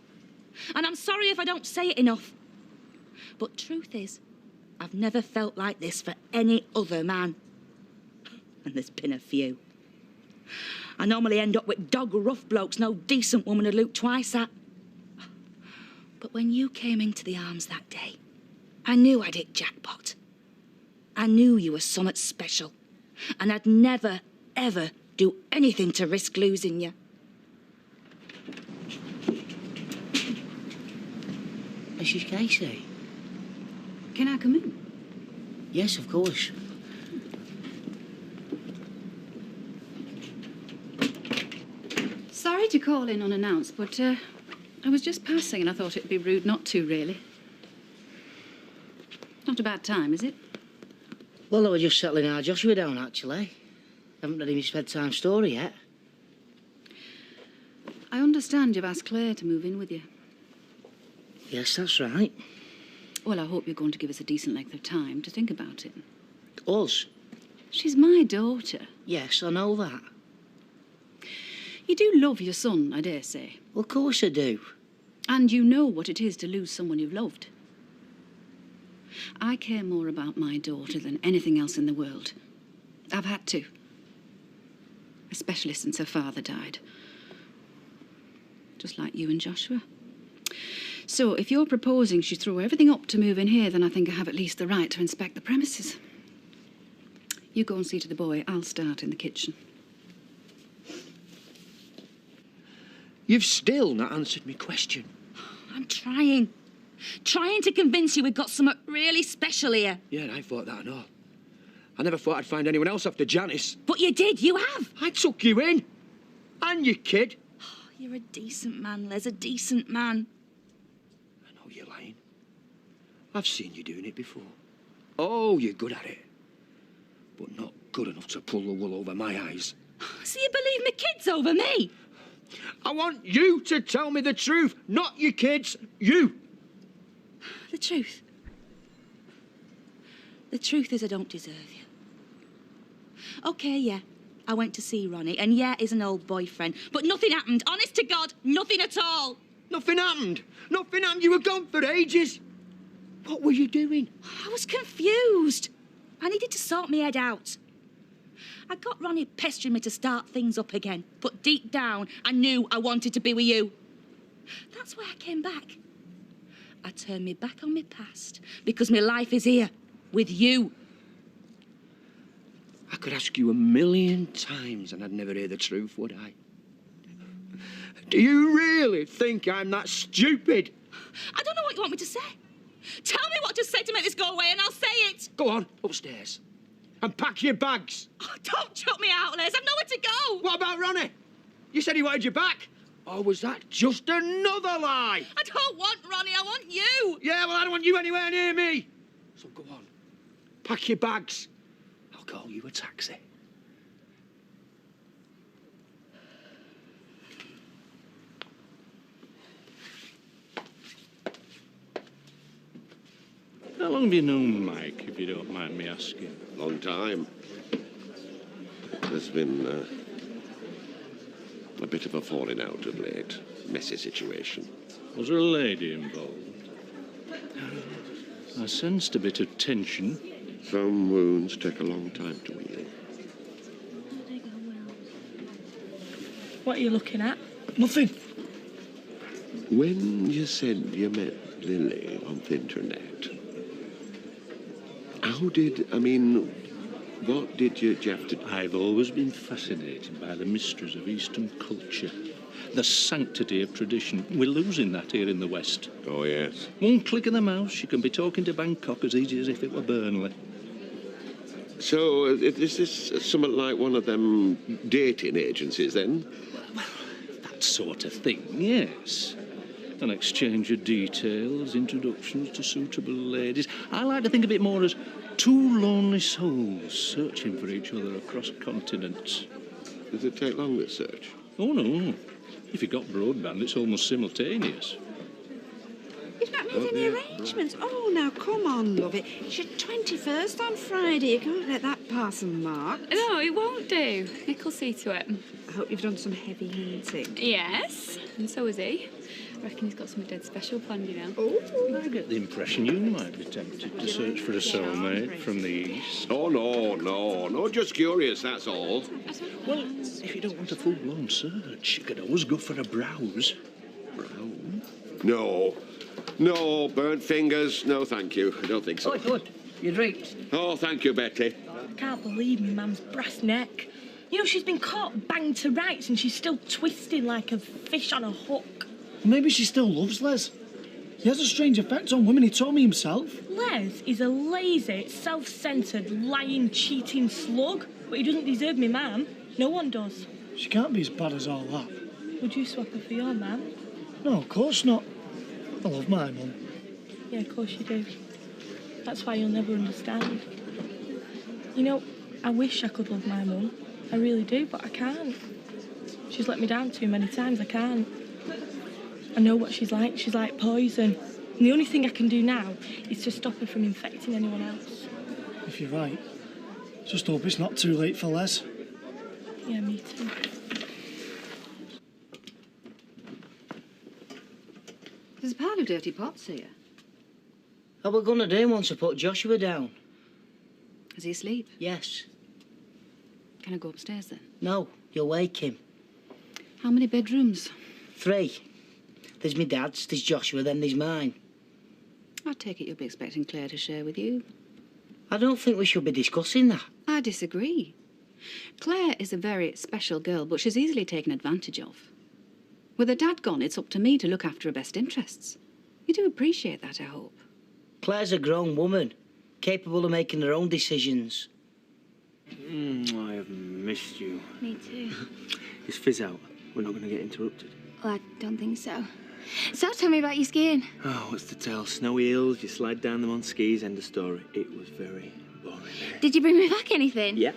Speaker 2: And I'm sorry if I don't say it enough. But truth is, I've never felt like this for any other man. And there's been a few. I normally end up with dog rough blokes no decent woman would look twice at. But when you came into the arms that day, I knew I'd hit jackpot. I knew you were something special. And I'd never, ever do anything to risk losing you.
Speaker 5: Mrs. Casey?
Speaker 17: Can I come in?
Speaker 5: Yes, of course.
Speaker 17: Sorry to call in unannounced, but I was just passing and I thought it'd be rude not to, really. Not a bad time, is it?
Speaker 5: Well, I was just settling our Joshua down, actually. Haven't read him his bedtime story yet.
Speaker 17: I understand you've asked Claire to move in with you.
Speaker 5: Yes, that's right.
Speaker 17: Well, I hope you're going to give us a decent length of time to think about it.
Speaker 5: Us?
Speaker 17: She's my daughter.
Speaker 5: Yes, I know that.
Speaker 17: You do love your son, I dare say.
Speaker 5: Well, of course I do.
Speaker 17: And you know what it is to lose someone you've loved. I care more about my daughter than anything else in the world. I've had to. Especially since her father died. Just like you and Joshua. So, if you're proposing she throw everything up to move in here, then I think I have at least the right to inspect the premises. You go and see to the boy. I'll start in the kitchen.
Speaker 1: You've still not answered me question.
Speaker 2: I'm trying. Trying to convince you we've got something really special here.
Speaker 1: Yeah, and I thought that and all. I never thought I'd find anyone else after Janice.
Speaker 2: But you did, you have.
Speaker 1: I took you in. And your kid.
Speaker 2: You're a decent man, Les, a decent man.
Speaker 1: I know you're lying. I've seen you doing it before. Oh, you're good at it. But not good enough to pull the wool over my eyes.
Speaker 2: So you believe my kids over me?
Speaker 1: I want you to tell me the truth, not your kids, you.
Speaker 2: The truth? The truth is I don't deserve you. OK, yeah, I went to see Ronnie, and yeah, he's an old boyfriend, but nothing happened. Honest to God, nothing at all.
Speaker 1: Nothing happened? Nothing happened? You were gone for ages. What were you doing?
Speaker 2: I was confused. I needed to sort my head out. I got Ronnie pestering me to start things up again, but deep down, I knew I wanted to be with you. That's why I came back. I turned me back on my past because my life is here with you.
Speaker 1: I could ask you 1,000,000 times and I'd never hear the truth, would I? Do you really think I'm that stupid?
Speaker 2: I don't know what you want me to say. Tell me what to say to make this go away and I'll say it.
Speaker 1: Go on, upstairs. And pack your bags.
Speaker 2: Oh, don't chuck me out, Les. I've nowhere to go.
Speaker 1: What about Ronnie? You said he wanted you back. Or was that just another lie?
Speaker 2: I don't want Ronnie, I want you.
Speaker 1: Yeah, well, I don't want you anywhere near me. So go on. Pack your bags. I'll call you a taxi.
Speaker 12: How long have you known Mike, if you don't mind me asking?
Speaker 4: Long time. There's been a bit of a falling out of late. Messy situation.
Speaker 12: Was there a lady involved? I sensed a bit of tension.
Speaker 4: Some wounds take a long time to heal.
Speaker 3: What are you looking at?
Speaker 7: Nothing.
Speaker 4: When you said you met Lily on the internet, what did you have to...
Speaker 12: I've always been fascinated by the mysteries of Eastern culture. The sanctity of tradition. We're losing that here in the West.
Speaker 4: Oh, yes.
Speaker 12: One click of the mouse, you can be talking to Bangkok as easy as if it were Burnley.
Speaker 4: So, is this something like one of them dating agencies, then?
Speaker 12: Well, that sort of thing, yes. An exchange of details, introductions to suitable ladies. I like to think of it more as two lonely souls searching for each other across continents.
Speaker 4: Does it take long, this search?
Speaker 12: Oh, no. If you've got broadband, it's almost simultaneous.
Speaker 2: Is that
Speaker 14: made any arrangements? Oh, now, come on, love it. It's your 21st on Friday. You can't let that pass unmarked.
Speaker 8: No, it won't do. Nick will see to it.
Speaker 14: I hope you've done some heavy hunting.
Speaker 8: Yes, and so is he. I reckon he's got something dead special planned, you know.
Speaker 12: I get the impression you might be tempted to search for a soulmate from the east.
Speaker 4: Oh, no, just curious, that's all.
Speaker 12: Well, if you don't want a full-blown search, you could always go for a browse.
Speaker 4: No, burnt fingers, no thank you. I don't think so.
Speaker 3: Oh, good. You drinks.
Speaker 4: Oh, thank you, Betty.
Speaker 3: I can't believe me mum's brass neck. You know, she's been caught banged to rights and she's still twisting like a fish on a hook.
Speaker 7: Maybe she still loves Les. He has a strange effect on women, he told me himself.
Speaker 3: Les is a lazy, self-centred, lying, cheating slug, but he doesn't deserve me, ma'am. No one does.
Speaker 7: She can't be as bad as all that.
Speaker 3: Would you swap her for your man?
Speaker 7: No, of course not. I love my mum.
Speaker 3: Yeah, of course you do. That's why you'll never understand. You know, I wish I could love my mum. I really do, but I can't. She's let me down too many times, I can't. I know what she's like. She's like poison. And the only thing I can do now is to stop her from infecting anyone else.
Speaker 7: If you're right, just hope it's not too late for Les.
Speaker 3: Yeah, me too.
Speaker 17: There's a pile of dirty pots here.
Speaker 5: How we gonna do once I put Joshua down?
Speaker 17: Is he asleep?
Speaker 5: Yes.
Speaker 17: Can I go upstairs then?
Speaker 5: No, you'll wake him.
Speaker 17: How many bedrooms?
Speaker 5: 3. There's my dad's, there's Joshua, then there's mine.
Speaker 17: I take it you'll be expecting Claire to share with you.
Speaker 5: I don't think we should be discussing that.
Speaker 17: I disagree. Claire is a very special girl, but she's easily taken advantage of. With her dad gone, it's up to me to look after her best interests. You do appreciate that, I hope.
Speaker 5: Claire's a grown woman, capable of making her own decisions.
Speaker 18: I have missed you.
Speaker 9: Me too.
Speaker 18: Is Fizz out? We're not going to get interrupted.
Speaker 9: Oh, I don't think so. So tell me about your skiing.
Speaker 18: Oh, what's the tell? Snowy hills, you slide down them on skis, end of story. It was very boring.
Speaker 9: Did you bring me back anything?
Speaker 18: Yeah.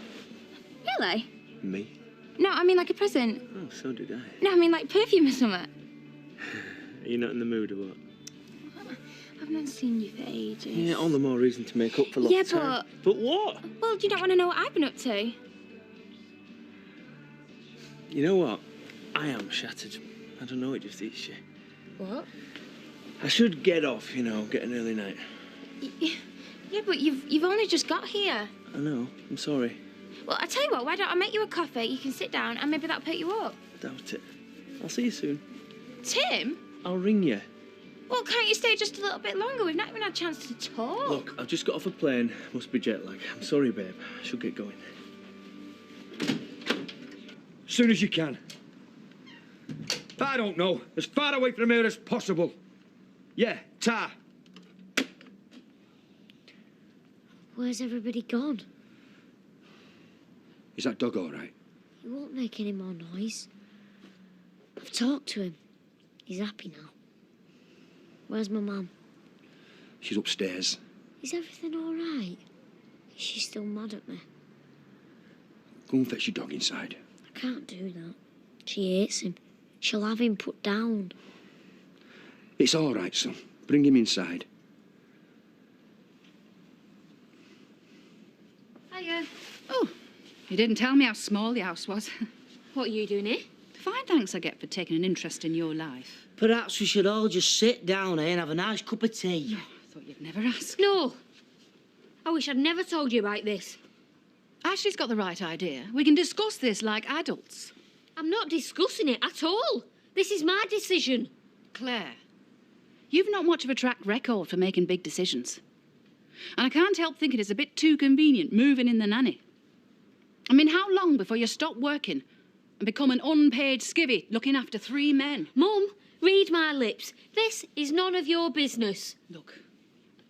Speaker 9: Really?
Speaker 18: Me?
Speaker 9: No, I mean like a present.
Speaker 18: Oh, so did I.
Speaker 9: No, I mean like perfume or something.
Speaker 18: Are you not in the mood or what?
Speaker 9: I've not seen you for ages.
Speaker 18: Yeah, all the more reason to make up for lost
Speaker 9: Yeah,
Speaker 18: time. But what?
Speaker 9: Well, do you not want to know what I've been up to?
Speaker 18: You know what? I am shattered. I don't know, it just eats you.
Speaker 9: What?
Speaker 18: I should get off, you know, get an early night.
Speaker 9: Yeah, but you've only just got here.
Speaker 18: I know, I'm sorry.
Speaker 9: Well, I tell you what, why don't I make you a coffee? You can sit down and maybe that'll pick you up.
Speaker 18: Doubt it. I'll see you soon.
Speaker 9: Tim?
Speaker 18: I'll ring you.
Speaker 9: Well, can't you stay just a little bit longer? We've not even had a chance to talk.
Speaker 18: Look, I've just got off a plane. Must be jet lag. I'm sorry, babe. I should get going.
Speaker 1: As soon as you can. I don't know. As far away from here as possible. Yeah, tar.
Speaker 11: Where's everybody gone?
Speaker 1: Is that dog all right?
Speaker 11: He won't make any more noise. I've talked to him. He's happy now. Where's my mum?
Speaker 1: She's upstairs.
Speaker 11: Is everything all right? Is she still mad at me?
Speaker 1: Go and fetch your dog inside.
Speaker 11: I can't do that. She hates him. She'll have him put down.
Speaker 1: It's all right, son. Bring him inside.
Speaker 17: Hiya. Oh, you didn't tell me how small the house was.
Speaker 9: What are you doing here?
Speaker 17: Fine thanks I get for taking an interest in your life.
Speaker 5: Perhaps we should all just sit down here and have a nice cup of tea.
Speaker 17: I thought you'd never ask.
Speaker 6: No. I wish I'd never told you about this.
Speaker 17: Ashley's got the right idea. We can discuss this like adults.
Speaker 6: I'm not discussing it at all. This is my decision.
Speaker 17: Claire, you've not much of a track record for making big decisions. And I can't help thinking it's a bit too convenient moving in the nanny. I mean, how long before you stop working and become an unpaid skivvy looking after 3 men?
Speaker 6: Mum, read my lips. This is none of your business.
Speaker 17: Look,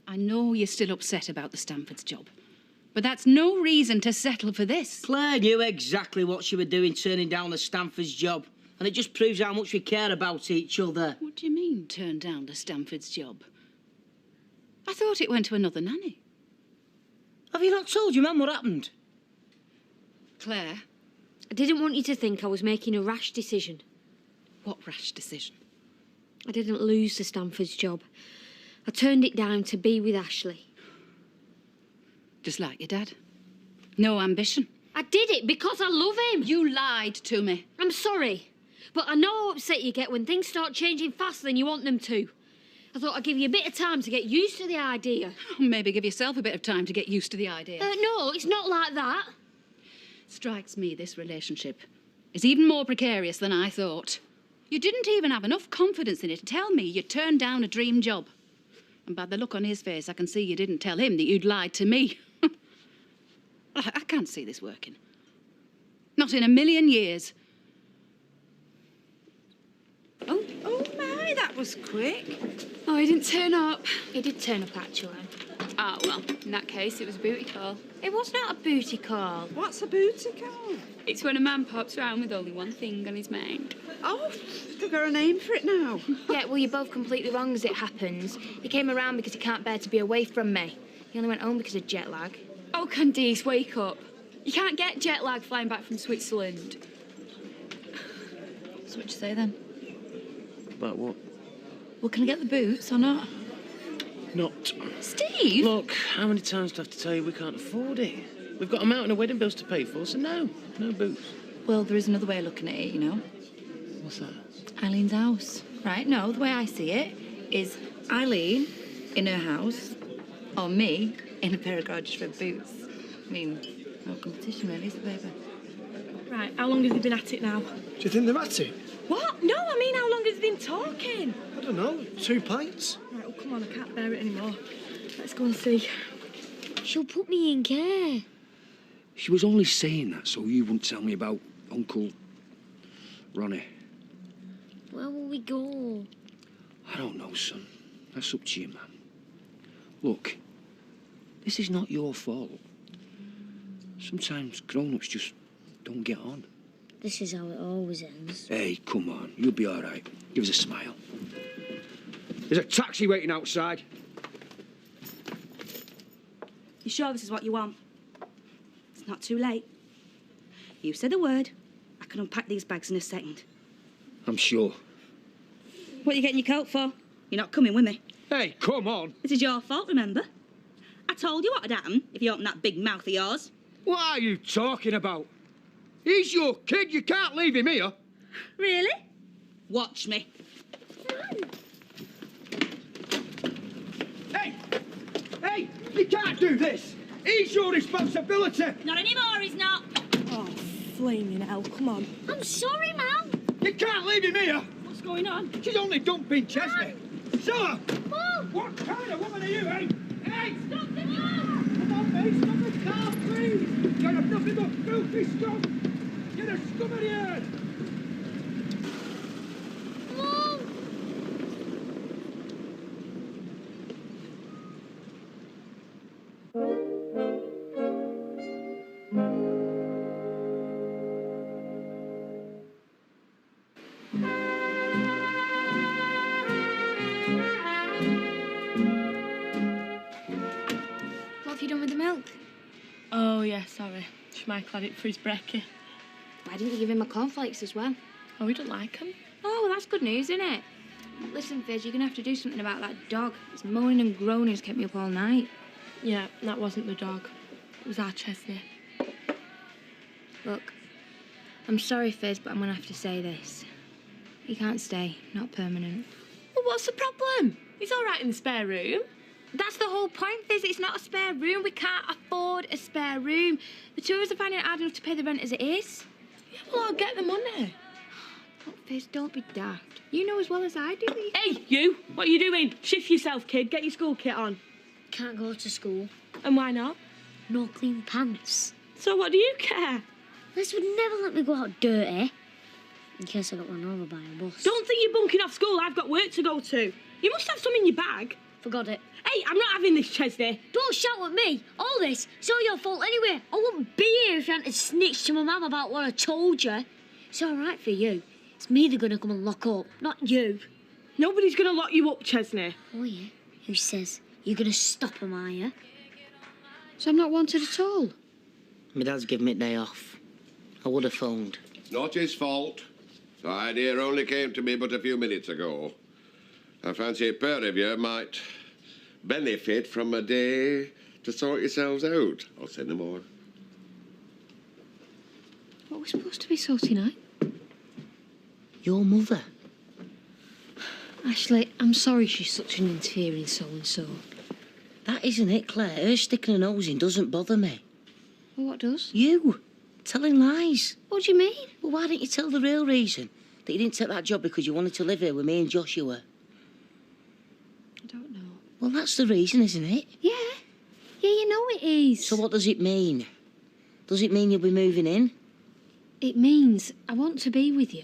Speaker 17: I know you're still upset about the Stanford's job, but that's no reason to settle for this.
Speaker 5: Claire knew exactly what she was doing turning down the Stanford's job, and it just proves how much we care about each other.
Speaker 17: What do you mean, turn down the Stanford's job? I thought it went to another nanny.
Speaker 5: Have you not told your mum what happened?
Speaker 17: Claire?
Speaker 6: I didn't want you to think I was making a rash decision.
Speaker 17: What rash decision?
Speaker 6: I didn't lose the Stanford's job. I turned it down to be with Ashley.
Speaker 17: Just like your dad. No ambition.
Speaker 6: I did it because I love him.
Speaker 17: You lied to me.
Speaker 6: I'm sorry, but I know how upset you get when things start changing faster than you want them to. I thought I'd give you a bit of time to get used to the idea.
Speaker 17: Maybe give yourself a bit of time to get used to the idea.
Speaker 6: No, it's not like that.
Speaker 17: Strikes me this relationship is even more precarious than I thought. You didn't even have enough confidence in it to tell me you turned down a dream job. And by the look on his face, I can see you didn't tell him that you'd lied to me. I can't see this working. Not in a million years.
Speaker 14: Oh my, that was quick.
Speaker 8: Oh, he didn't turn up.
Speaker 6: He did turn up, actually.
Speaker 8: Ah, well, in that case, it was a booty call.
Speaker 6: It was not a booty call.
Speaker 14: What's a booty call?
Speaker 8: It's when a man pops round with only one thing on his mind.
Speaker 14: Oh, they've got a name for it now.
Speaker 9: Yeah, well, you're both completely wrong as it happens. He came around because he can't bear to be away from me. He only went home because of jet lag.
Speaker 8: Oh, Candice, wake up. You can't get jet lag flying back from Switzerland.
Speaker 17: So what you say then?
Speaker 18: About what?
Speaker 17: Well, can I get the boots or not?
Speaker 18: Not.
Speaker 17: Steve!
Speaker 18: Look, how many times do I have to tell you we can't afford it? We've got a mountain of wedding bills to pay for, so no boots.
Speaker 17: Well, there is another way of looking at it, you know.
Speaker 18: What's that?
Speaker 17: Eileen's house. Right, no, the way I see it is Eileen in her house, or me in a pair of gorgeous red boots. I mean, no competition really, is it, baby?
Speaker 3: Right, how long have they been at it now?
Speaker 7: Do you think they're at it?
Speaker 3: What? No, I mean, how long have they been talking?
Speaker 7: I don't know, 2 pints?
Speaker 3: Right, well, come on, I can't bear it anymore. Let's go and see.
Speaker 6: She'll put me in care.
Speaker 1: She was only saying that so you wouldn't tell me about Uncle Ronnie.
Speaker 6: Where will we go?
Speaker 1: I don't know, son. That's up to you, man. Look, this is not your fault. Sometimes grown-ups just don't get on.
Speaker 11: This is how it always ends.
Speaker 1: Hey, come on. You'll be all right. Give us a smile. There's a taxi waiting outside.
Speaker 2: You sure this is what you want? It's not too late. You said the word. I can unpack these bags in a second.
Speaker 1: I'm sure.
Speaker 2: What are you getting your coat for? You're not coming with me.
Speaker 1: Hey, come on.
Speaker 2: This is your fault, remember? I told you what would happen if you opened that big mouth of yours.
Speaker 1: What are you talking about? He's your kid. You can't leave him here.
Speaker 2: Really? Watch me.
Speaker 1: Hey, you can't do this. He's your responsibility.
Speaker 2: Not anymore, he's not.
Speaker 3: Oh, flaming hell, come on.
Speaker 6: I'm sorry, Mum.
Speaker 1: You can't leave him here.
Speaker 3: What's going on?
Speaker 1: She's only dumping Chesney. Sir!
Speaker 6: Mum!
Speaker 1: What kind of woman are you, eh? Hey!
Speaker 6: Stop the car!
Speaker 1: Come on, mate, stop the car, please! You're nothing but filthy scum! Get a scum in here!
Speaker 6: Mum!
Speaker 9: What have you done with the milk?
Speaker 3: Oh, yeah, sorry. Schmeichel had it for his brekkie.
Speaker 9: Why didn't you give him my cornflakes as well?
Speaker 3: Oh, we don't like him.
Speaker 9: Oh, well, that's good news, isn't it? Listen, Fizz, you're going to have to do something about that dog. It's moaning and groaning. It's kept me up all night.
Speaker 3: Yeah, that wasn't the dog. It was our Chesney.
Speaker 9: Look, I'm sorry, Fizz, but I'm going to have to say this. He can't stay. Not permanent.
Speaker 3: Well, what's the problem? He's all right in the spare room.
Speaker 9: That's the whole point, Fizz. It's not a spare room. We can't afford a spare room. The two of us are finding it hard enough to pay the rent as it is.
Speaker 3: Yeah, well, I'll get the money.
Speaker 9: Look, Fizz, don't be daft. You know as well as I do that you...
Speaker 3: Hey, you! What are you doing? Shift yourself, kid. Get your school kit on.
Speaker 11: Can't go to school.
Speaker 3: And why not?
Speaker 11: No clean pants.
Speaker 3: So what do you care?
Speaker 11: Liz would never let me go out dirty. In case I got run over by a bus.
Speaker 3: Don't think you're bunking off school. I've got work to go to. You must have some in your bag.
Speaker 11: Forgot it.
Speaker 3: Hey, I'm not having this, Chesney.
Speaker 11: Don't shout at me. All this, it's all your fault anyway. I wouldn't be here if you hadn't snitched to my mum about what I told you. It's all right for you. It's me they're going to come and lock up, not you.
Speaker 3: Nobody's going to lock you up, Chesney.
Speaker 11: Oh, yeah? Who says? You're going to stop them, are you?
Speaker 6: So I'm not wanted at all?
Speaker 5: My dad's given me a day off. I would have phoned.
Speaker 4: It's not his fault. The idea only came to me but a few minutes ago. I fancy a pair of you might benefit from a day to sort yourselves out. I'll say no more.
Speaker 6: What are we supposed to be sorting out?
Speaker 5: Your mother.
Speaker 6: Ashley, I'm sorry she's such an interfering so-and-so.
Speaker 5: That isn't it, Claire. Her sticking her nose in doesn't bother me.
Speaker 6: Well, what does?
Speaker 5: You. Telling lies.
Speaker 6: What do you mean?
Speaker 5: Well, why didn't you tell the real reason? That you didn't take that job because you wanted to live here with me and Joshua?
Speaker 6: I don't know.
Speaker 5: Well, that's the reason, isn't it?
Speaker 6: Yeah. Yeah, you know it is.
Speaker 5: So what does it mean? Does it mean you'll be moving in?
Speaker 6: It means I want to be with you.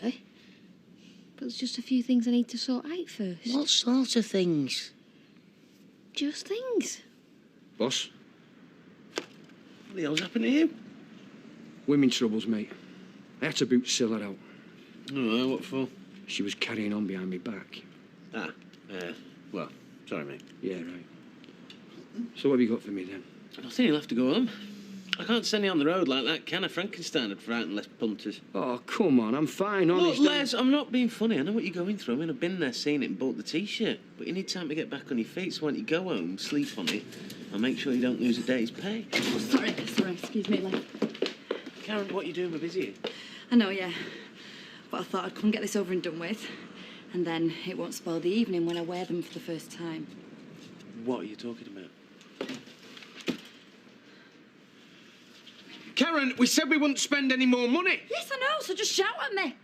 Speaker 6: But there's just a few things I need to sort out first.
Speaker 5: What sort of things?
Speaker 6: Just things.
Speaker 1: Boss,
Speaker 18: What the hell's happened to you?
Speaker 1: women troubles, mate. I had to boot Scylla out.
Speaker 18: Oh, what for?
Speaker 1: She was carrying on behind me back.
Speaker 18: Ah, well, sorry, mate.
Speaker 1: Yeah, right. So what have you got for me, then?
Speaker 18: I think you'll have to go home. I can't send you on the road like that, can I? Frankenstein would frighten less punters.
Speaker 1: Oh, come on, I'm fine,
Speaker 18: Look,
Speaker 1: honest.
Speaker 18: Les, I'm not being funny. I know what you're going through. I mean, I've been there, seen it, and bought the T-shirt. But you need time to get back on your feet, so why don't you go home, sleep on it, and make sure you don't lose a day's pay.
Speaker 17: Oh, sorry, excuse me, love.
Speaker 18: Karen, what are you doing? We're busy.
Speaker 17: I know, yeah. But I thought I'd come and get this over and done with. And then it won't spoil the evening when I wear them for the first time.
Speaker 18: What are you talking about? Karen, we said we wouldn't spend any more money.
Speaker 17: Yes, I know, so just shout at me.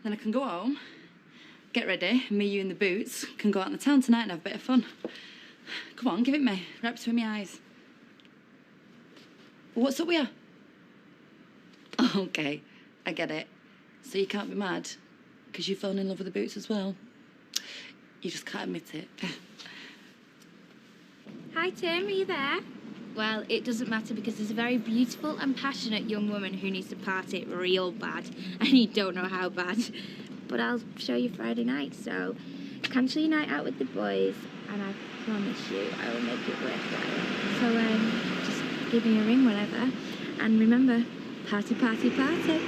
Speaker 17: Then I can go home, get ready, and me, you, and the boots can go out in the town tonight and have a bit of fun. Come on, give it me, right between my eyes. Well, what's up with you? Okay, I get it. So you can't be mad because you've fallen in love with the boots as well. You just can't admit it.
Speaker 9: Hi, Tim, are you there? Well, it doesn't matter because there's a very beautiful and passionate young woman who needs to party real bad, and you don't know how bad. But I'll show you Friday night, so cancel your night out with the boys, and I promise you I will make it worthwhile. So, just give me a ring whenever, and remember, party, party, party.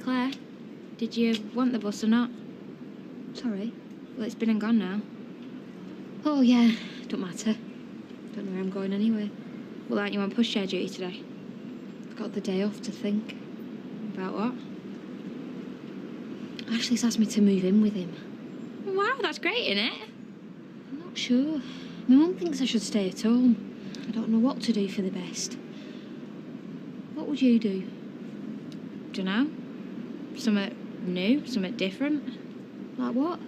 Speaker 9: Claire, did you want the bus or not? Sorry. Well, it's been and gone now. Oh, yeah. Don't matter. Don't know where I'm going anyway. Well, aren't you on pushchair duty today? I've got the day off to think. About what? Ashley's asked me to move in with him. Wow, that's great, isn't it? I'm not sure. My mum thinks I should stay at home. I don't know what to do for the best. What would you do? Dunno. Something new? Something different? Like what?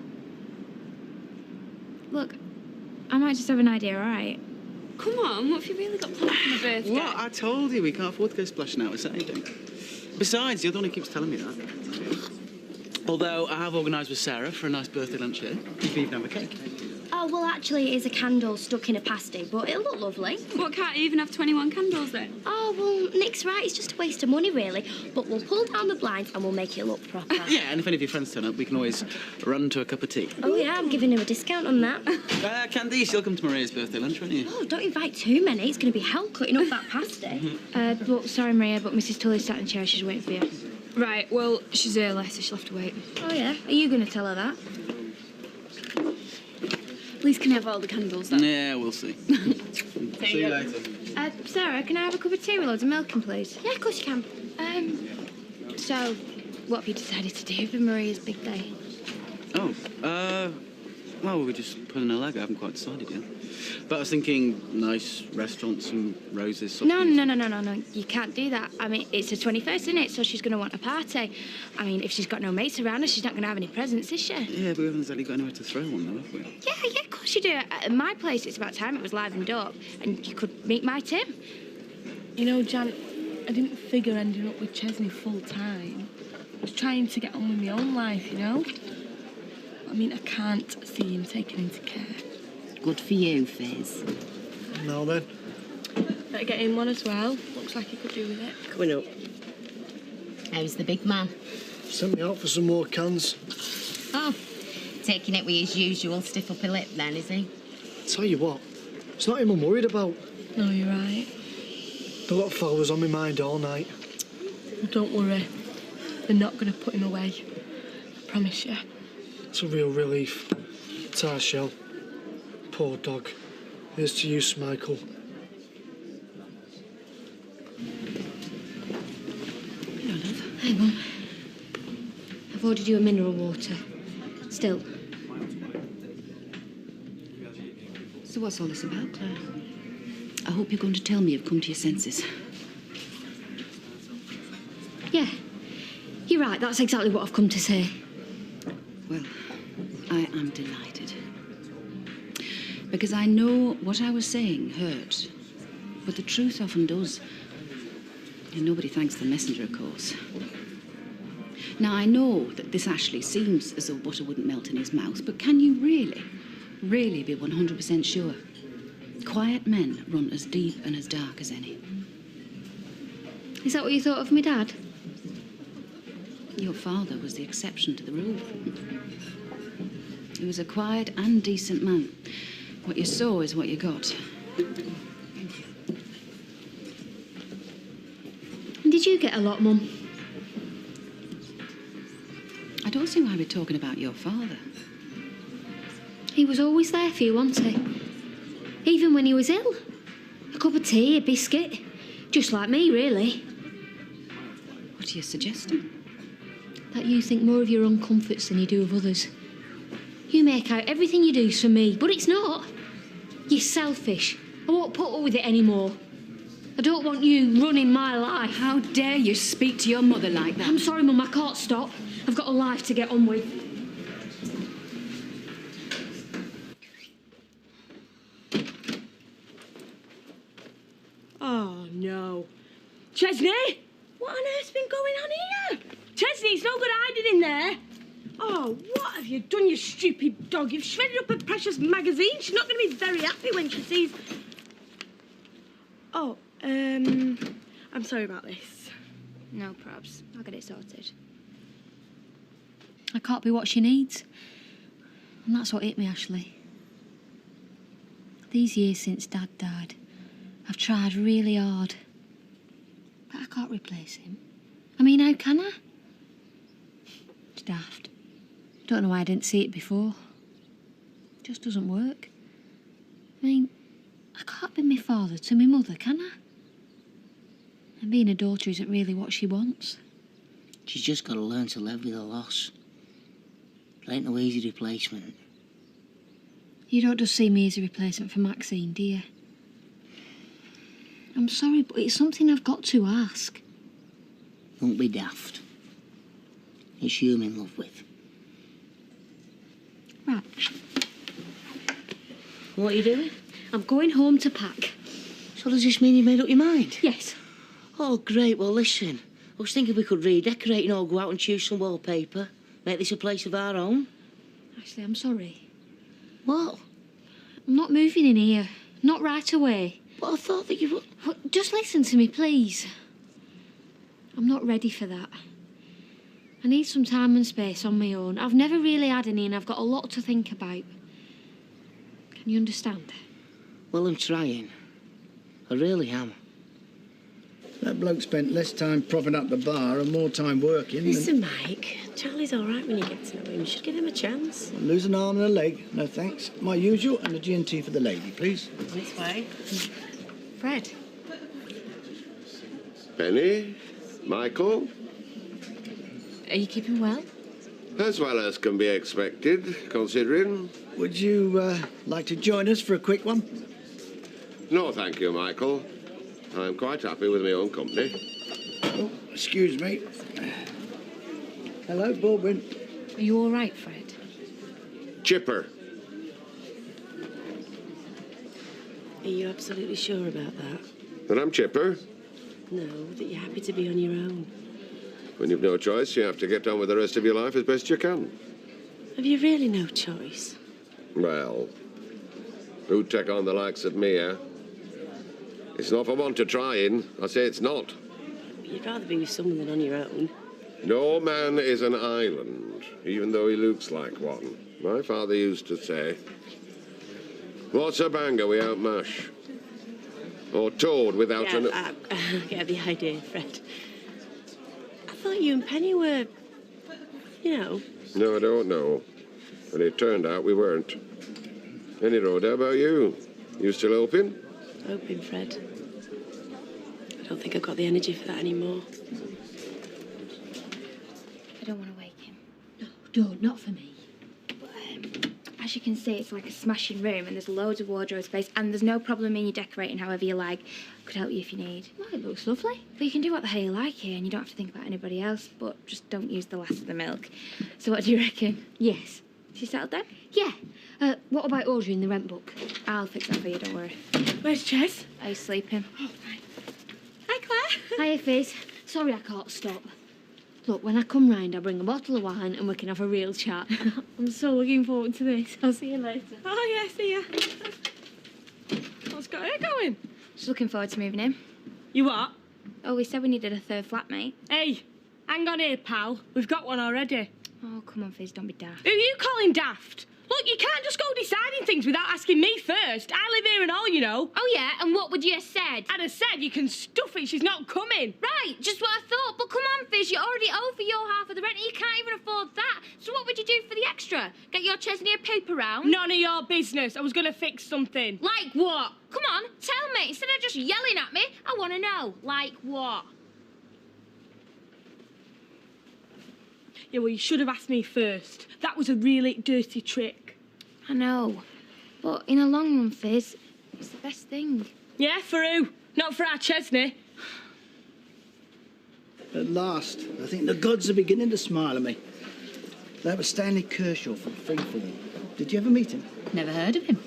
Speaker 9: Look, I might just have an idea, all right?
Speaker 8: Come on, what have you really got planned for my birthday?
Speaker 19: What? I told you we can't afford to go splashing out with Saturday. Besides, you're the one who keeps telling me that. Although I have organised with Sarah for a nice birthday lunch here. You can even have a cake.
Speaker 11: Oh, well, actually, it is a candle stuck in a pasty, but it'll look lovely.
Speaker 8: What, can't you even have 21 candles then?
Speaker 11: Oh, well, Nick's right. It's just a waste of money, really. But we'll pull down the blinds and we'll make it look proper.
Speaker 19: Yeah, and if any of your friends turn up, we can always run to a cup of tea.
Speaker 11: Oh, yeah, I'm giving him a discount on that.
Speaker 19: Candice, you'll come to Maria's birthday lunch, won't you?
Speaker 11: Oh, don't invite too many. It's going to be hell cutting up that pasty.
Speaker 9: But sorry, Maria, but Mrs. Tully's sat in the chair. She's waiting for you.
Speaker 8: Right, well, she's early, so she'll have to wait.
Speaker 9: Oh, yeah? Are you going to tell her that?
Speaker 8: At least can I have all the candles then?
Speaker 19: Yeah, we'll see. See you later.
Speaker 9: Sarah, can I have a cup of tea with loads of milk in, please?
Speaker 11: Yeah, of course you can.
Speaker 9: So, what have you decided to do for Maria's big day?
Speaker 19: Oh, well, we're just pulling a leg. I haven't quite decided yet. But I was thinking nice restaurants and roses.
Speaker 9: No. You can't do that. I mean, it's her 21st, isn't it? So she's going to want a party. I mean, if she's got no mates around her, she's not going to have any presents, is she?
Speaker 19: Yeah, but we haven't exactly got anywhere to throw one, though, have we?
Speaker 9: Yeah, of course you do. At my place, it's about time it was livened up. And you could meet my Tim.
Speaker 3: You know, Jan, I didn't figure ending up with Chesney full time. I was trying to get on with my own life, you know? I mean, I can't see him taken into care.
Speaker 14: Good for you, Fizz.
Speaker 7: Now then.
Speaker 3: Better get him one as well. Looks like he could do with it.
Speaker 13: Coming up.
Speaker 14: How's the big man?
Speaker 7: Sent me out for some more cans.
Speaker 14: Oh, taking it with his usual stiff upper lip then, is he?
Speaker 7: Tell you what, it's not him I'm worried about.
Speaker 3: No, you're right.
Speaker 7: The lot of fellas on my mind all night.
Speaker 3: Well, don't worry. They're not going to put him away. I promise you.
Speaker 7: It's a real relief. It's our Shell. Poor dog. Here's to you, Michael.
Speaker 6: Hello, love. Hey, Mum. I've ordered you a mineral water. Still.
Speaker 17: So what's all this about, Claire? I hope you're going to tell me you've come to your senses.
Speaker 6: Yeah. You're right, that's exactly what I've come to say.
Speaker 17: Well, I am delighted. Because I know what I was saying hurt. But the truth often does. And nobody thanks the messenger, of course. Now, I know that this Ashley seems as though butter wouldn't melt in his mouth, but can you really be 100% sure? Quiet men run as deep and as dark as any.
Speaker 6: Is that what you thought of me, Dad?
Speaker 17: Your father was the exception to the rule. He was a quiet and decent man. What you saw is what you got.
Speaker 6: And did you get a lot, Mum?
Speaker 17: I don't see why we're talking about your father.
Speaker 6: He was always there for you, wasn't he? Even when he was ill. A cup of tea, a biscuit. Just like me, really.
Speaker 17: What are you suggesting?
Speaker 6: That you think more of your own comforts than you do of others. You make out everything you do's for me, but it's not. You're selfish. I won't put up with it anymore. I don't want you running my life.
Speaker 17: How dare you speak to your mother like that?
Speaker 6: I'm sorry, Mum, I can't stop. I've got a life to get on with.
Speaker 3: Oh, no. Chesney! What on earth's been going on here? Chesney, it's no good hiding in there. Oh, what have you done, you stupid dog? You've shredded up her precious magazine. She's not going to be very happy when she sees... Oh, I'm sorry about this.
Speaker 9: No probs. I'll get it sorted.
Speaker 6: I can't be what she needs. And that's what hit me, Ashley. These years since Dad died, I've tried really hard. But I can't replace him. I mean, how can I? It's daft. Don't know why I didn't see it before. It just doesn't work. I mean, I can't be my father to my mother, can I? And being a daughter isn't really what she wants.
Speaker 5: She's just got to learn to live with the loss. It ain't no easy replacement.
Speaker 6: You don't just see me as a replacement for Maxine, do you? I'm sorry, but it's something I've got to ask.
Speaker 5: Don't be daft. It's you I'm in love with.
Speaker 6: Right.
Speaker 5: What are you doing?
Speaker 6: I'm going home to pack.
Speaker 5: So does this mean you've made up your mind?
Speaker 6: Yes.
Speaker 5: Oh, great. Well, listen. I was thinking we could redecorate and all go out and choose some wallpaper. Make this a place of our own.
Speaker 6: Actually, I'm sorry.
Speaker 5: What?
Speaker 6: I'm not moving in here. Not right away.
Speaker 5: But I thought that you would...
Speaker 6: Well, just listen to me, please. I'm not ready for that. I need some time and space on my own. I've never really had any and I've got a lot to think about. Can you understand?
Speaker 5: Well, I'm trying. I really am.
Speaker 10: That bloke spent less time propping up the bar and more time working.
Speaker 13: Listen, Mike, Charlie's all right when you get to know him. You should give him a chance.
Speaker 10: Lose an arm and a leg. No thanks. My usual and a G&T for the lady, please.
Speaker 13: This way.
Speaker 6: Fred.
Speaker 4: Penny? Michael?
Speaker 11: Are you keeping well?
Speaker 4: As well as can be expected, considering.
Speaker 10: Would you like to join us for a quick one?
Speaker 4: No, thank you, Michael. I'm quite happy with my own company.
Speaker 10: Oh, excuse me. Hello, Baldwin.
Speaker 11: Are you all right, Fred?
Speaker 4: Chipper.
Speaker 13: Are you absolutely sure about that?
Speaker 4: That I'm chipper?
Speaker 13: No, that you're happy to be on your own.
Speaker 4: When you've no choice, you have to get on with the rest of your life as best you can.
Speaker 13: Have you really no choice?
Speaker 4: Well, who'd take on the likes of me, eh? It's not for want of trying. I say it's not.
Speaker 13: But you'd rather be with someone than on your own.
Speaker 4: No man is an island, even though he looks like one. My father used to say, what's a banger without mash? Or toad without an...
Speaker 13: I get the idea, Fred. I thought you and Penny were, you know,
Speaker 4: No, I don't know. But it turned out we weren't. Any road, how about you? You still hoping?
Speaker 13: Hoping, Fred. I don't think I've got the energy for that anymore.
Speaker 9: I don't want to wake him.
Speaker 11: No, don't, not for me.
Speaker 9: But, as you can see, it's like a smashing room, and there's loads of wardrobe space, and there's no problem in you decorating however you like. Could help you if you need.
Speaker 11: Well, it looks lovely.
Speaker 9: But you can do what the hell you like here, and you don't have to think about anybody else, but just don't use the last of the milk. So what do you reckon?
Speaker 11: Yes.
Speaker 9: She settled then?
Speaker 11: Yeah. What about ordering the rent book?
Speaker 9: I'll fix that for you, don't worry.
Speaker 3: Where's Ches?
Speaker 9: Are you sleeping?
Speaker 3: Oh, fine. Hi, Claire.
Speaker 11: Hiya, Fizz. Sorry I can't stop. Look, when I come round, I'll bring a bottle of wine and we can have a real chat. I'm so looking forward to this. I'll see you later.
Speaker 3: Oh, yeah, see ya. What's got her going?
Speaker 9: Just looking forward to moving in.
Speaker 3: You what?
Speaker 9: Oh, we said we needed a third flatmate.
Speaker 3: Hey, hang on here, pal. We've got one already.
Speaker 9: Oh, come on, Fizz, don't be daft.
Speaker 3: Who are you calling daft? Look, you can't just go deciding things without asking me first. I live here and all, you know.
Speaker 9: Oh, yeah? And what would you have said?
Speaker 3: I'd have said you can stuff it, she's not coming.
Speaker 9: Right, just what I thought. But come on, Fizz, you already owe for your half of the rent and you can't even afford that. So what would you do for the extra? Get your Chesney a paper round?
Speaker 3: None of your business. I was going to fix something.
Speaker 9: Like what? Come on, tell me. Instead of just yelling at me, I want to know. Like what?
Speaker 3: Yeah, well, you should have asked me first. That was a really dirty trick.
Speaker 9: I know. But in the long run, Fizz, it's the best thing.
Speaker 3: Yeah, for who? Not for our Chesney.
Speaker 10: At last, I think the gods are beginning to smile at me. That was Stanley Kershaw from Freefall. Did you ever meet him?
Speaker 17: Never heard of him.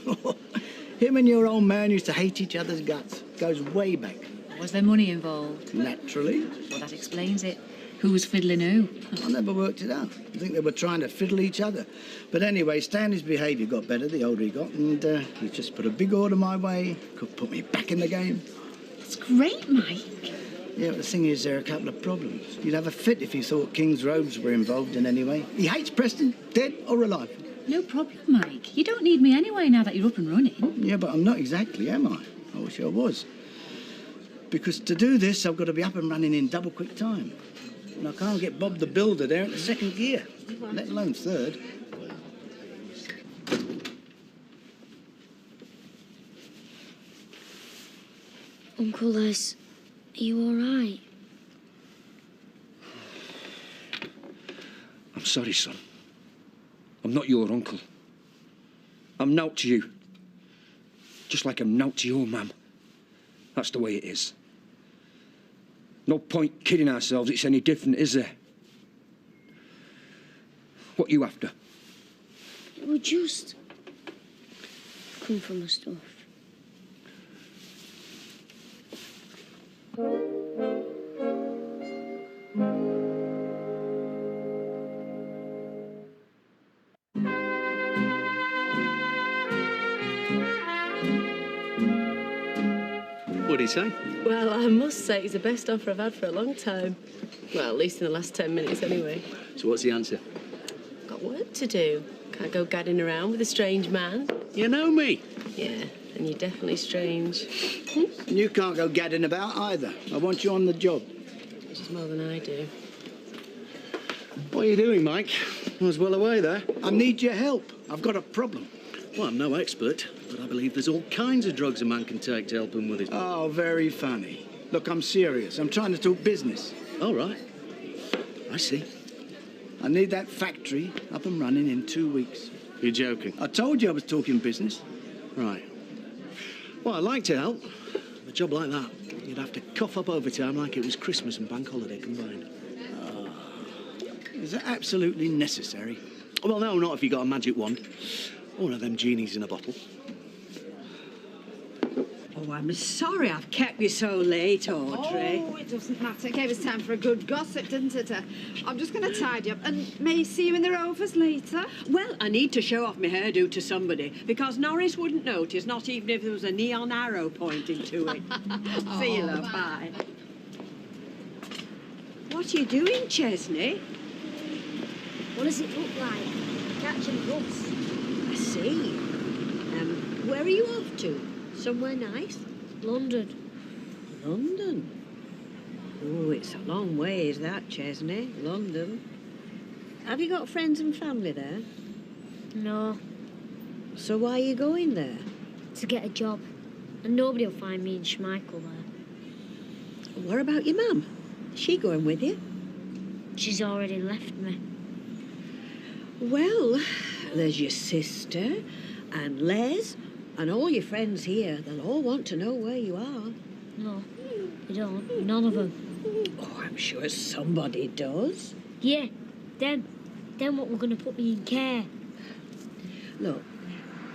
Speaker 10: Him and your old man used to hate each other's guts. Goes way back.
Speaker 17: Was there money involved?
Speaker 10: Naturally.
Speaker 17: Well, that explains it. Who was fiddling who?
Speaker 10: I never worked it out. I think they were trying to fiddle each other. But anyway, Stanley's behaviour got better the older he got, and he just put a big order my way. Could put me back in the game.
Speaker 17: That's great, Mike.
Speaker 10: Yeah, but the thing is, there are a couple of problems. You'd have a fit if you thought King's robes were involved in any way. He hates Preston, dead or alive.
Speaker 17: No problem, Mike. You don't need me anyway now that you're up and running.
Speaker 10: Yeah, but I'm not exactly, am I? I wish I was. Because to do this, I've got to be up and running in double quick time. And I can't get Bob the Builder there at the second gear, let alone third.
Speaker 11: Uncle Les, are you all right?
Speaker 1: I'm sorry, son. I'm not your uncle. I'm nought to you. Just like I'm nought to your mum. That's the way it is. No point kidding ourselves it's any different, is there? What you after?
Speaker 11: We just come from the stuff.
Speaker 19: What did he say?
Speaker 13: Well, I must say it's the best offer I've had for a long time. Well, at least in the last 10 minutes anyway.
Speaker 19: So what's the answer?
Speaker 13: Got work to do. Can't go gadding around with a strange man.
Speaker 19: You know me.
Speaker 13: Yeah, and you're definitely strange.
Speaker 10: And you can't go gadding about either. I want you on the job.
Speaker 13: Which is more than I do.
Speaker 19: What are you doing, Mike? I was well away there.
Speaker 10: I need your help. I've got a problem.
Speaker 19: Well, I'm no expert, but I believe there's all kinds of drugs a man can take to help him with his...
Speaker 10: Oh, very funny. Look, I'm serious. I'm trying to talk business.
Speaker 19: All right. I see.
Speaker 10: I need that factory up and running in 2 weeks.
Speaker 19: You're joking?
Speaker 10: I told you I was talking business.
Speaker 19: Right. Well, I'd like to help. A job like that, you'd have to cough up overtime like it was Christmas and bank holiday combined.
Speaker 10: Is that absolutely necessary?
Speaker 19: Well, no, not if you got a magic wand. One of them genies in a bottle.
Speaker 14: Oh, I'm sorry I've kept you so late, Audrey.
Speaker 20: Oh, it doesn't matter. It gave us time for a good gossip, didn't it? I'm just going to tidy up and may see you in the Rovers later.
Speaker 14: Well, I need to show off my hairdo to somebody because Norris wouldn't notice, not even if there was a neon arrow pointing to it. See you, love. Bye. What are you doing, Chesney?
Speaker 11: What does it look like? Catching a bus.
Speaker 14: I see. Where are you off to? Somewhere nice?
Speaker 11: London.
Speaker 14: London? Oh, it's a long way, is that, Chesney? London. Have you got friends and family there?
Speaker 11: No,
Speaker 14: So why are you going there?
Speaker 11: to get a job. And nobody will find me in Schmeichel there.
Speaker 14: What about your mum? Is she going with you?
Speaker 11: She's already left me.
Speaker 14: Well, there's your sister and Les and all your friends here. They'll all want to know where you are.
Speaker 11: No, they don't. None of them.
Speaker 14: Oh, I'm sure somebody does.
Speaker 11: Yeah, them. Them what were going to put me in care.
Speaker 14: Look,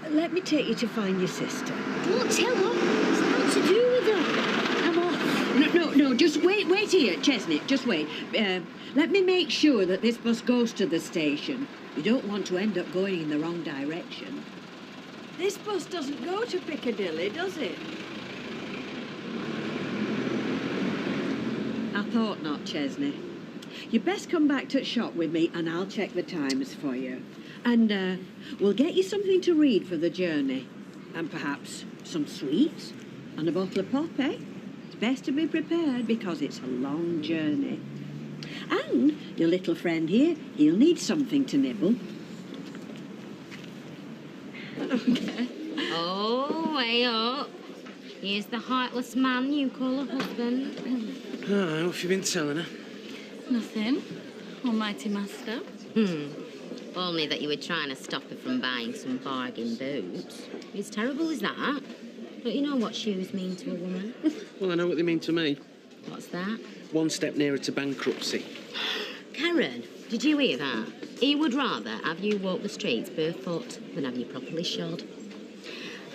Speaker 14: let me take you to find your sister.
Speaker 11: Don't tell her. It's nothing to do with her. I'm off.
Speaker 14: No, just wait here, Chesney, just wait. Let me make sure that this bus goes to the station. You don't want to end up going in the wrong direction. This bus doesn't go to Piccadilly, does it? I thought not, Chesney. You'd best come back to the shop with me and I'll check the times for you. And we'll get you something to read for the journey. And perhaps some sweets and a bottle of pop, eh? It's best to be prepared because it's a long journey. And your little friend here, he'll need something to nibble.
Speaker 9: Okay. Oh, way up. Here's the heartless man you call a husband.
Speaker 19: Oh, what have you been telling her?
Speaker 17: Nothing. Almighty master.
Speaker 9: Only that you were trying to stop her from buying some bargain boots. It's terrible as that. But you know what shoes mean to a woman?
Speaker 19: Well, I know what they mean to me.
Speaker 9: What's that?
Speaker 19: One step nearer to bankruptcy.
Speaker 9: Karen, did you hear that? He would rather have you walk the streets barefoot than have you properly shod.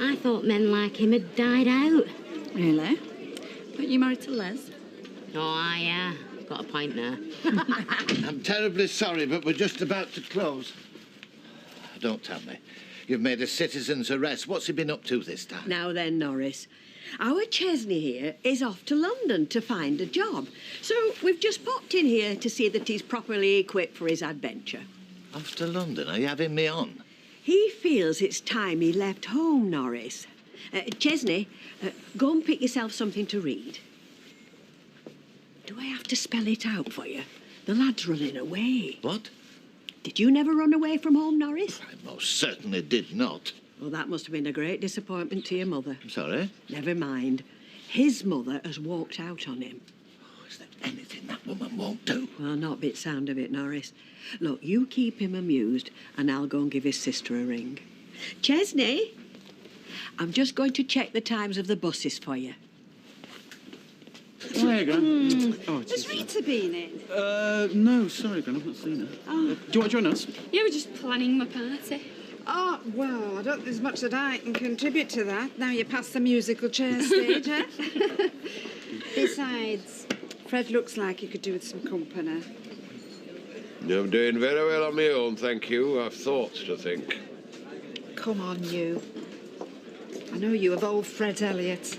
Speaker 9: I thought men like him had died out.
Speaker 17: Really? But you married to Les?
Speaker 9: Oh, yeah. Got a point there.
Speaker 21: I'm terribly sorry, but we're just about to close. Don't tell me. You've made a citizen's arrest. What's he been up to this time?
Speaker 14: Now then, Norris. Our Chesney here is off to London to find a job. So we've just popped in here to see that he's properly equipped for his adventure.
Speaker 21: Off to London? Are you having me on?
Speaker 14: He feels it's time he left home, Norris. Chesney, go and pick yourself something to read. Do I have to spell it out for you? The lad's running away.
Speaker 21: What?
Speaker 14: Did you never run away from home, Norris?
Speaker 21: I most certainly did not.
Speaker 14: Well, that must have been a great disappointment to your mother.
Speaker 21: I'm sorry?
Speaker 14: Never mind. His mother has walked out on him.
Speaker 21: Oh, is there anything that woman won't do?
Speaker 14: Well, not a bit sound of it, Norris. Look, you keep him amused and I'll go and give his sister a ring. Chesney, I'm just going to check the times of the buses for you.
Speaker 19: Oh, there you go. Oh,
Speaker 20: Has Rita been in?
Speaker 19: No, sorry, Gran, I've not seen her.
Speaker 20: Oh.
Speaker 19: Do you want to join us?
Speaker 8: Yeah, we're just planning my party.
Speaker 20: Oh, well, I don't think there's much that I can contribute to that. Now you're past the musical chair stage, eh? Besides, Fred looks like he could do with some company.
Speaker 4: I'm doing very well on my own, thank you. I've thoughts to think.
Speaker 20: Come on, you. I know you of old Fred Elliott.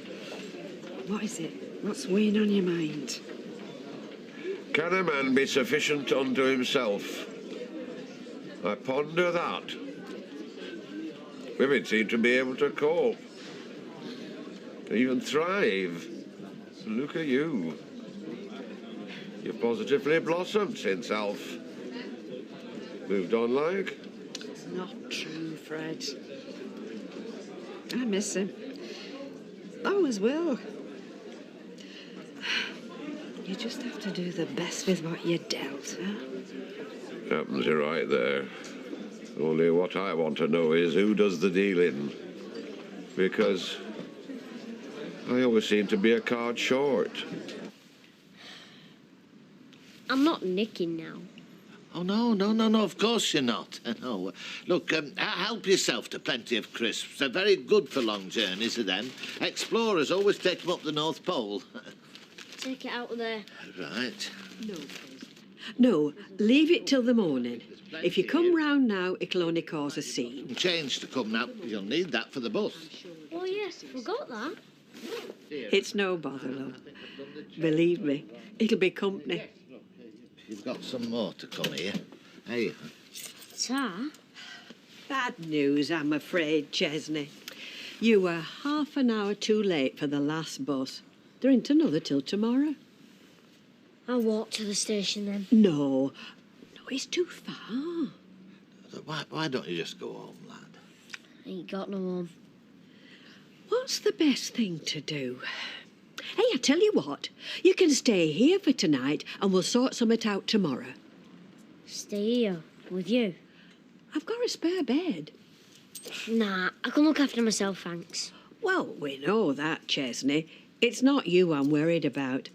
Speaker 20: What is it? What's weighing on your mind?
Speaker 4: Can a man be sufficient unto himself? I ponder that. Women seem to be able to cope, to even thrive. Look at you. You've positively blossomed since Alf moved on like.
Speaker 20: It's not true, Fred. I miss him. Always will. You just have to do the best with what you're dealt, huh?
Speaker 4: Happens you're right there. Only what I want to know is who does the dealing. Because I always seem to be a card short.
Speaker 11: I'm not nicking now.
Speaker 21: Oh, no, of course you're not. No. Look, help yourself to plenty of crisps. They're very good for long journeys, are them. Explorers always take them up the North Pole.
Speaker 11: Take it out of there.
Speaker 21: Right.
Speaker 14: No, please. No, leave it till the morning. If you come round now, it'll only cause a scene.
Speaker 21: Change to come now. You'll need that for the bus.
Speaker 11: Oh, yes, forgot that.
Speaker 14: It's no bother, love. Believe me, it'll be company.
Speaker 21: You've got some more to come here. Hey.
Speaker 11: Ta?
Speaker 14: Bad news, I'm afraid, Chesney. You were half an hour too late for the last bus. There ain't another till tomorrow.
Speaker 11: I'll walk to the station then.
Speaker 14: No, it's too far.
Speaker 21: Why don't you just go home, lad?
Speaker 11: Ain't got no home.
Speaker 14: What's the best thing to do? Hey, I tell you what, you can stay here for tonight and we'll sort something out tomorrow.
Speaker 11: Stay here with you?
Speaker 14: I've got a spare bed.
Speaker 11: Nah, I can look after myself, thanks.
Speaker 14: Well, we know that, Chesney. It's not you I'm worried about.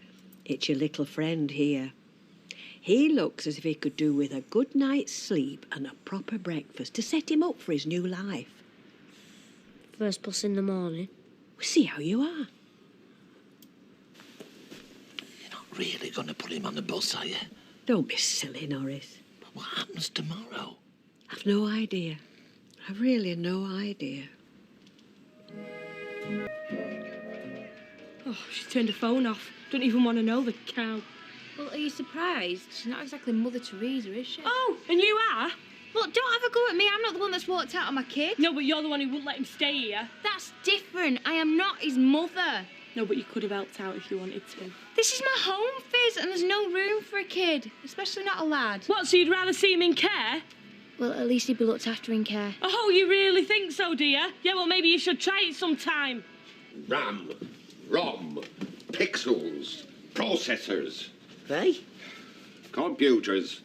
Speaker 14: It's your little friend here. He looks as if he could do with a good night's sleep and a proper breakfast to set him up for his new life.
Speaker 11: First bus in the morning.
Speaker 14: We'll see how you are.
Speaker 21: You're not really going to put him on the bus, are you?
Speaker 14: Don't be silly, Norris.
Speaker 21: But what happens tomorrow?
Speaker 14: I've no idea. I've really no idea.
Speaker 3: Oh, she turned her phone off. Don't even want to know the cow.
Speaker 9: Well, are you surprised? She's not exactly Mother Teresa, is she?
Speaker 3: Oh, and you are?
Speaker 9: Look, don't have a go at me. I'm not the one that's walked out on my kid.
Speaker 3: No, but you're the one who wouldn't let him stay here.
Speaker 9: That's different. I am not his mother.
Speaker 3: No, but you could have helped out if you wanted to.
Speaker 9: This is my home, Fizz, and there's no room for a kid, especially not a lad.
Speaker 3: What, so you'd rather see him in care?
Speaker 9: Well, at least he'd be looked after in care.
Speaker 3: Oh, you really think so, dear? Yeah, well, maybe you should try it sometime.
Speaker 4: RAM, ROM, pixels, processors.
Speaker 5: Hey?
Speaker 4: Computers,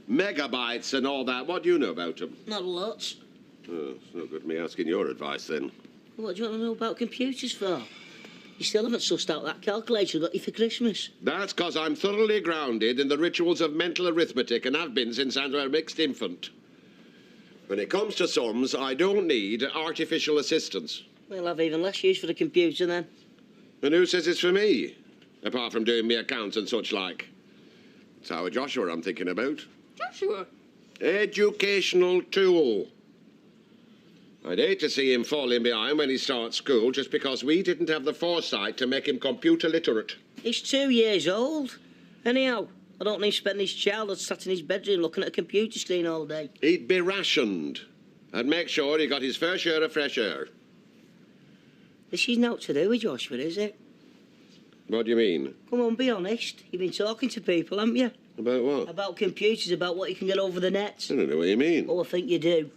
Speaker 4: megabytes and all that. What do you know about them?
Speaker 5: Not a lot.
Speaker 4: Oh, it's no good me asking your advice then.
Speaker 5: What do you want to know about computers for? You still haven't sussed out that calculator I got you for Christmas.
Speaker 4: That's because I'm thoroughly grounded in the rituals of mental arithmetic and have been since I was a mixed infant. When it comes to sums, I don't need artificial assistance.
Speaker 5: We'll have even less use for the computer then.
Speaker 4: And who says it's for me? Apart from doing me accounts and such like. It's our Joshua I'm thinking about.
Speaker 3: Joshua?
Speaker 4: Educational tool. I'd hate to see him falling behind when he starts school just because we didn't have the foresight to make him computer literate.
Speaker 5: He's 2 years old. Anyhow, I don't need to spend his childhood sat in his bedroom looking at a computer screen all day.
Speaker 4: He'd be rationed. I'd make sure he got his fair share of fresh air.
Speaker 5: This is not to do with Joshua, is it?
Speaker 4: What do you mean?
Speaker 5: Come on, be honest. You've been talking to people, haven't you?
Speaker 4: About what?
Speaker 5: About computers, about what you can get over the net.
Speaker 4: I don't know what you mean.
Speaker 5: Oh, I think you do.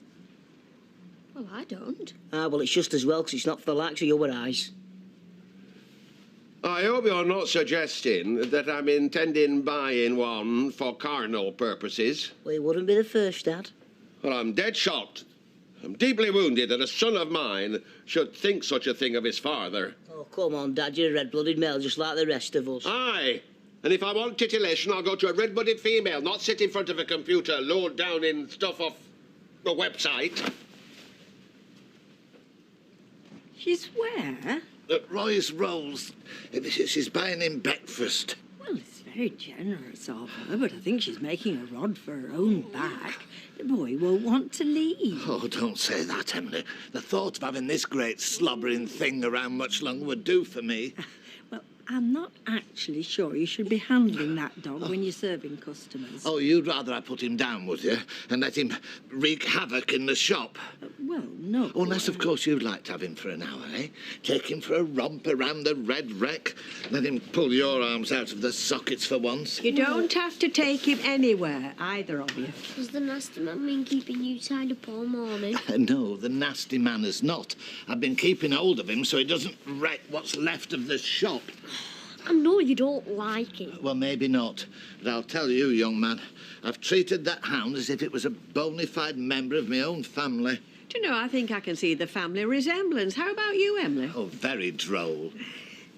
Speaker 11: Well, I don't.
Speaker 5: Ah, well, it's just as well, 'cause it's not for the likes of your eyes.
Speaker 4: I hope you're not suggesting that I'm intending buying one for carnal purposes.
Speaker 5: Well, you wouldn't be the first, Dad.
Speaker 4: Well, I'm dead shocked. I'm deeply wounded that a son of mine should think such a thing of his father.
Speaker 5: Oh, come on, Dad, you're a red-blooded male just like the rest of us.
Speaker 4: Aye. And if I want titillation, I'll go to a red-blooded female, not sit in front of a computer, load down in stuff off the website.
Speaker 14: She's where?
Speaker 21: At Roy's Rolls. She's buying him breakfast.
Speaker 14: Well, it's very generous of her, but I think she's making a rod for her own back. The boy won't want to leave.
Speaker 21: Oh, don't say that, Emily. The thought of having this great slobbering thing around much longer would do for me.
Speaker 14: Well, I'm not actually sure you should be handling that dog when you're serving customers.
Speaker 21: Oh, you'd rather I put him down, would you? And let him wreak havoc in the shop?
Speaker 14: Well, no.
Speaker 21: Unless, of course, you'd like to have him for an hour, eh? Take him for a romp around the red wreck. Let him pull your arms out of the sockets for once.
Speaker 14: You don't have to take him anywhere, either of you.
Speaker 11: Has the nasty man been keeping you tied up all morning?
Speaker 21: No, the nasty man has not. I've been keeping hold of him so he doesn't wreck what's left of the shop.
Speaker 11: I know you don't like it.
Speaker 21: Well, maybe not. But I'll tell you, young man, I've treated that hound as if it was a bona fide member of my own family.
Speaker 14: Do you know, I think I can see the family resemblance. How about you, Emily?
Speaker 21: Oh, very droll.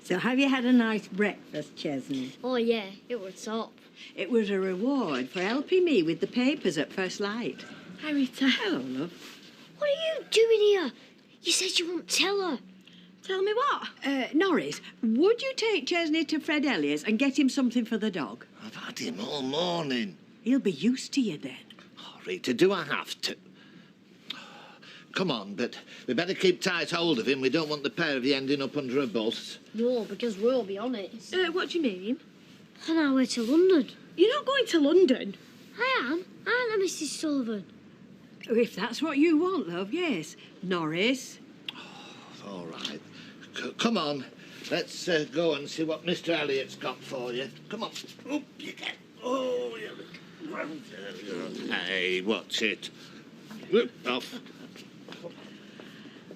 Speaker 14: So have you had a nice breakfast, Chesney?
Speaker 11: Oh, yeah, it was top.
Speaker 14: It was a reward for helping me with the papers at first light.
Speaker 11: Hi, Rita.
Speaker 14: Hello, love.
Speaker 11: What are you doing here? You said you wouldn't tell her.
Speaker 3: Tell me what?
Speaker 14: Norris, would you take Chesney to Fred Elliott's and get him something for the dog?
Speaker 21: I've had him all morning.
Speaker 14: He'll be used to you then.
Speaker 21: Oh, Rita, do I have to? Come on, but we better keep tight hold of him. We don't want the pair of you ending up under a bus.
Speaker 11: No, because we'll be on it.
Speaker 3: What do you mean?
Speaker 11: On our way to London.
Speaker 3: You're not going to London?
Speaker 11: I am. Aren't I, Mrs. Sullivan?
Speaker 14: If that's what you want, love, yes. Norris.
Speaker 21: Oh, all right. Come on. Let's go and see what Mr. Elliott's got for you. Come on. Up you get. Oh, you Hey, what's it? Off.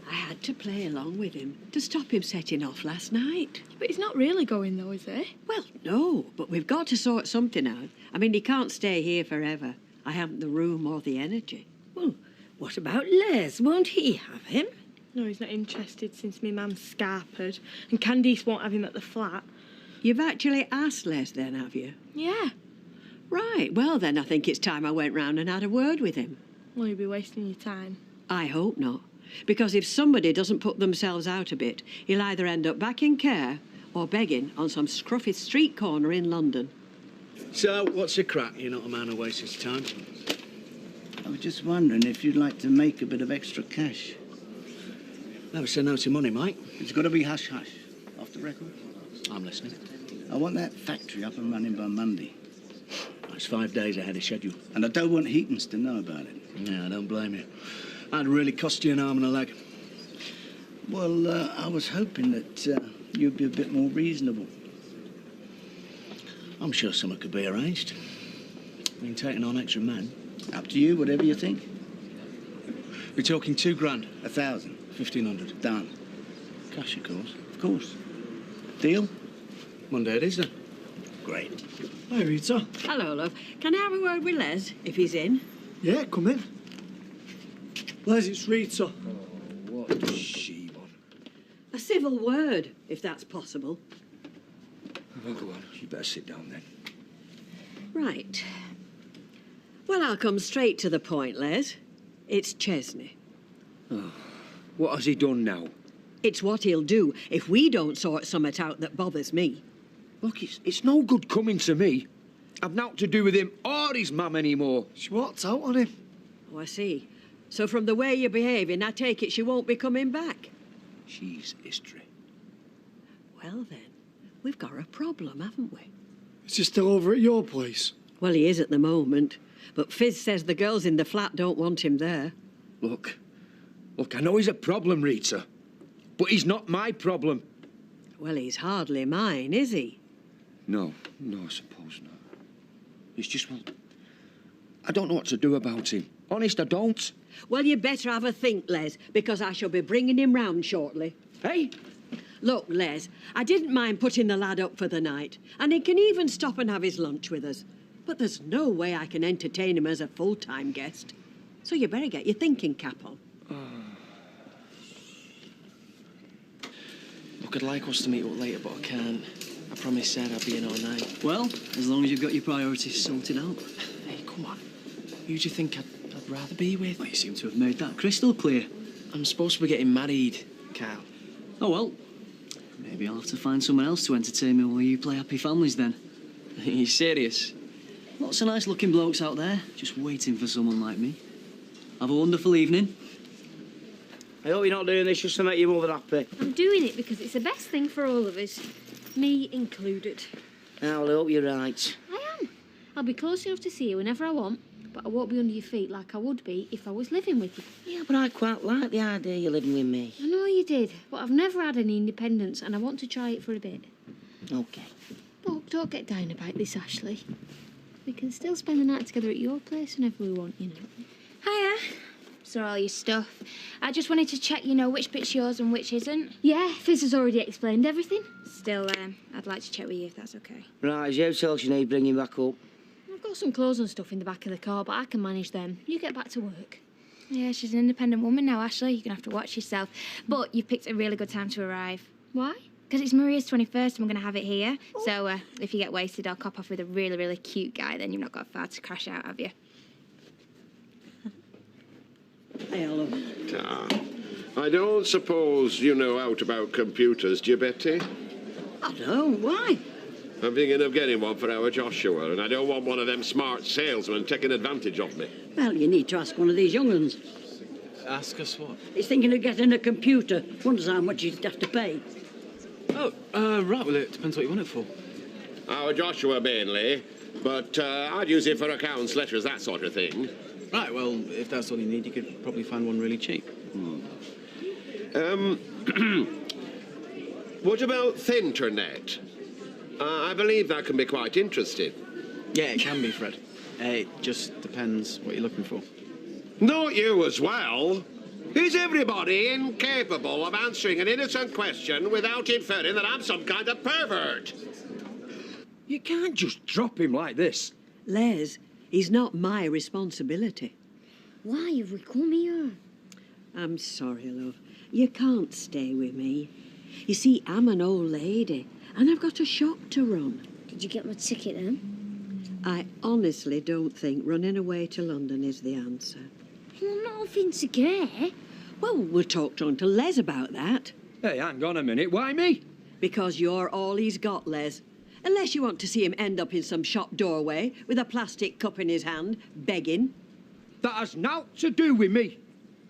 Speaker 14: I had to play along with him to stop him setting off last night.
Speaker 3: But he's not really going, though, is he?
Speaker 14: Well, no, but we've got to sort something out. I mean, he can't stay here forever. I haven't the room or the energy.
Speaker 11: Well, what about Les? Won't he have him?
Speaker 3: No, he's not interested since me mum scarpered. And Candice won't have him at the flat.
Speaker 14: You've actually asked Les then, have you?
Speaker 3: Yeah.
Speaker 14: Right, well then I think it's time I went round and had a word with him.
Speaker 3: Well, you'll be wasting your time.
Speaker 14: I hope not. Because if somebody doesn't put themselves out a bit, he'll either end up back in care or begging on some scruffy street corner in London.
Speaker 18: So, what's the crack? You're not a man who wastes his time.
Speaker 10: I was just wondering if you'd like to make a bit of extra cash.
Speaker 18: Never say no to money, Mike.
Speaker 10: It's got to be hush-hush. Off the record?
Speaker 18: I'm listening.
Speaker 10: I want that factory up and running by Monday.
Speaker 18: That's 5 days ahead of schedule.
Speaker 10: And I don't want Heatons to know about it.
Speaker 18: Yeah, I don't blame you. That'd really cost you an arm and a leg.
Speaker 10: Well, I was hoping that you'd be a bit more reasonable.
Speaker 18: I'm sure something could be arranged. I mean, taking on extra men.
Speaker 10: Up to you, whatever you think.
Speaker 18: We're talking $2 grand.
Speaker 10: 1,000.
Speaker 18: 1,500.
Speaker 10: Done.
Speaker 18: Cash, of course.
Speaker 10: Of course. Deal?
Speaker 18: Monday it is, then.
Speaker 10: Great.
Speaker 7: Hi, Rita.
Speaker 14: Hello, love. Can I have a word with Les, if he's in?
Speaker 7: Yeah, come in. Les, it's Rita.
Speaker 1: What does she want?
Speaker 14: A civil word, if that's possible.
Speaker 1: Well, go on. You better sit down then.
Speaker 14: Right. Well, I'll come straight to the point, Les. It's Chesney.
Speaker 1: Oh, what has he done now?
Speaker 14: It's what he'll do if we don't sort something out that bothers me.
Speaker 1: Look, it's no good coming to me. I've naught to do with him or his mum anymore.
Speaker 7: She walked out on him.
Speaker 14: Oh, I see. So from the way you're behaving, I take it she won't be coming back.
Speaker 1: She's history.
Speaker 14: Well, then, we've got a problem, haven't we?
Speaker 7: Is he still over at your place?
Speaker 14: Well, he is at the moment. But Fizz says the girls in the flat don't want him there.
Speaker 1: Look, I know he's a problem, Rita. But he's not my problem.
Speaker 14: Well, he's hardly mine, is he?
Speaker 1: No, I suppose not. It's just, well, I don't know what to do about him. Honest, I don't.
Speaker 14: Well, you better have a think, Les, because I shall be bringing him round shortly.
Speaker 1: Hey?
Speaker 14: Look, Les, I didn't mind putting the lad up for the night, and he can even stop and have his lunch with us. But there's no way I can entertain him as a full-time guest. So you better get your thinking cap on.
Speaker 15: Look, I'd like us to meet up later, but I can't. I promised Sarah I'd be in all night.
Speaker 22: Well, as long as you've got your priorities sorted out.
Speaker 15: Hey, come on. Who do you think I'd rather be with?
Speaker 22: Well, you seem to have made that crystal clear.
Speaker 15: I'm supposed to be getting married, Carl.
Speaker 22: Oh, well. Maybe I'll have to find someone else to entertain me while you play Happy Families then.
Speaker 15: Are you serious?
Speaker 22: Lots of nice-looking blokes out there, just waiting for someone like me. Have a wonderful evening.
Speaker 23: I hope you're not doing this just to make your mother happy.
Speaker 6: I'm doing it because it's the best thing for all of us, me included.
Speaker 23: Now, well, I hope you're right.
Speaker 6: I am. I'll be close enough to see you whenever I want, but I won't be under your feet like I would be if I was living with you.
Speaker 23: Yeah, but I quite like the idea you're living with me.
Speaker 6: I know you did, but I've never had any independence and I want to try it for a bit.
Speaker 23: OK.
Speaker 6: But don't get down about this, Ashley. We can still spend the night together at your place whenever we want, you know.
Speaker 9: Hiya. Saw all your stuff. I just wanted to check you know which bit's yours and which isn't.
Speaker 6: Yeah, Fizz has already explained everything.
Speaker 9: Still, I'd like to check with you if that's okay.
Speaker 23: Right, is your hotel you need bringing back up?
Speaker 6: I've got some clothes and stuff in the back of the car, but I can manage them. You get back to work.
Speaker 9: Yeah, she's an independent woman now, Ashley. You're going to have to watch yourself. But you've picked a really good time to arrive.
Speaker 6: Why?
Speaker 9: Because it's Maria's 21st and we're going to have it here. Oh. So if you get wasted or cop off with a really, really cute guy, then you've not got far to crash out, have you?
Speaker 14: Hello.
Speaker 4: I don't suppose you know out about computers, do you, Betty?
Speaker 14: I don't. Why?
Speaker 4: I'm thinking of getting one for our Joshua, and I don't want one of them smart salesmen taking advantage of me.
Speaker 24: Well, you need to ask one of these young uns.
Speaker 15: Ask us what?
Speaker 24: He's thinking of getting a computer. Wonders how much he'd have to pay.
Speaker 15: Oh, right, well, it depends what you want it for.
Speaker 4: Our Joshua mainly, but I'd use it for accounts, letters, that sort of thing.
Speaker 15: Right, well, if that's all you need, you could probably find one really cheap.
Speaker 4: What about Thinternet? I believe that can be quite interesting.
Speaker 15: Yeah, it can be, Fred.
Speaker 19: It just depends what you're looking for.
Speaker 4: Not you as well. Is everybody incapable of answering an innocent question without inferring that I'm some kind of pervert?
Speaker 1: You can't just drop him like this.
Speaker 14: Les, he's not my responsibility.
Speaker 11: Why have we come here?
Speaker 14: I'm sorry, love. You can't stay with me. You see, I'm an old lady, and I've got a shop to run.
Speaker 11: Did you get my ticket then?
Speaker 14: I honestly don't think running away to London is the answer.
Speaker 11: Well, nothing to get.
Speaker 14: Well, we'll talk to Uncle Les about that.
Speaker 1: Hey, hang on a minute. Why me?
Speaker 14: Because you're all he's got, Les. Unless you want to see him end up in some shop doorway with a plastic cup in his hand, begging.
Speaker 1: That has naught to do with me.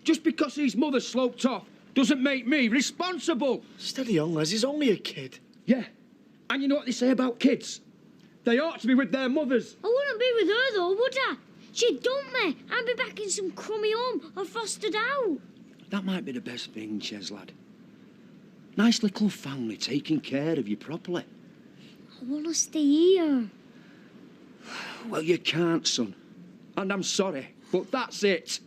Speaker 1: Just because his mother sloped off doesn't make me responsible.
Speaker 7: Steady on, Les. He's only a kid.
Speaker 1: Yeah. And you know what they say about kids? They ought to be with their mothers.
Speaker 11: I wouldn't be with her, though, would I? She'd dump me. I'd be back in some crummy home or fostered out.
Speaker 1: That might be the best thing, Ches, lad. Nice little family taking care of you properly.
Speaker 11: I want to stay here.
Speaker 1: Well, you can't, son. And I'm sorry, but that's it.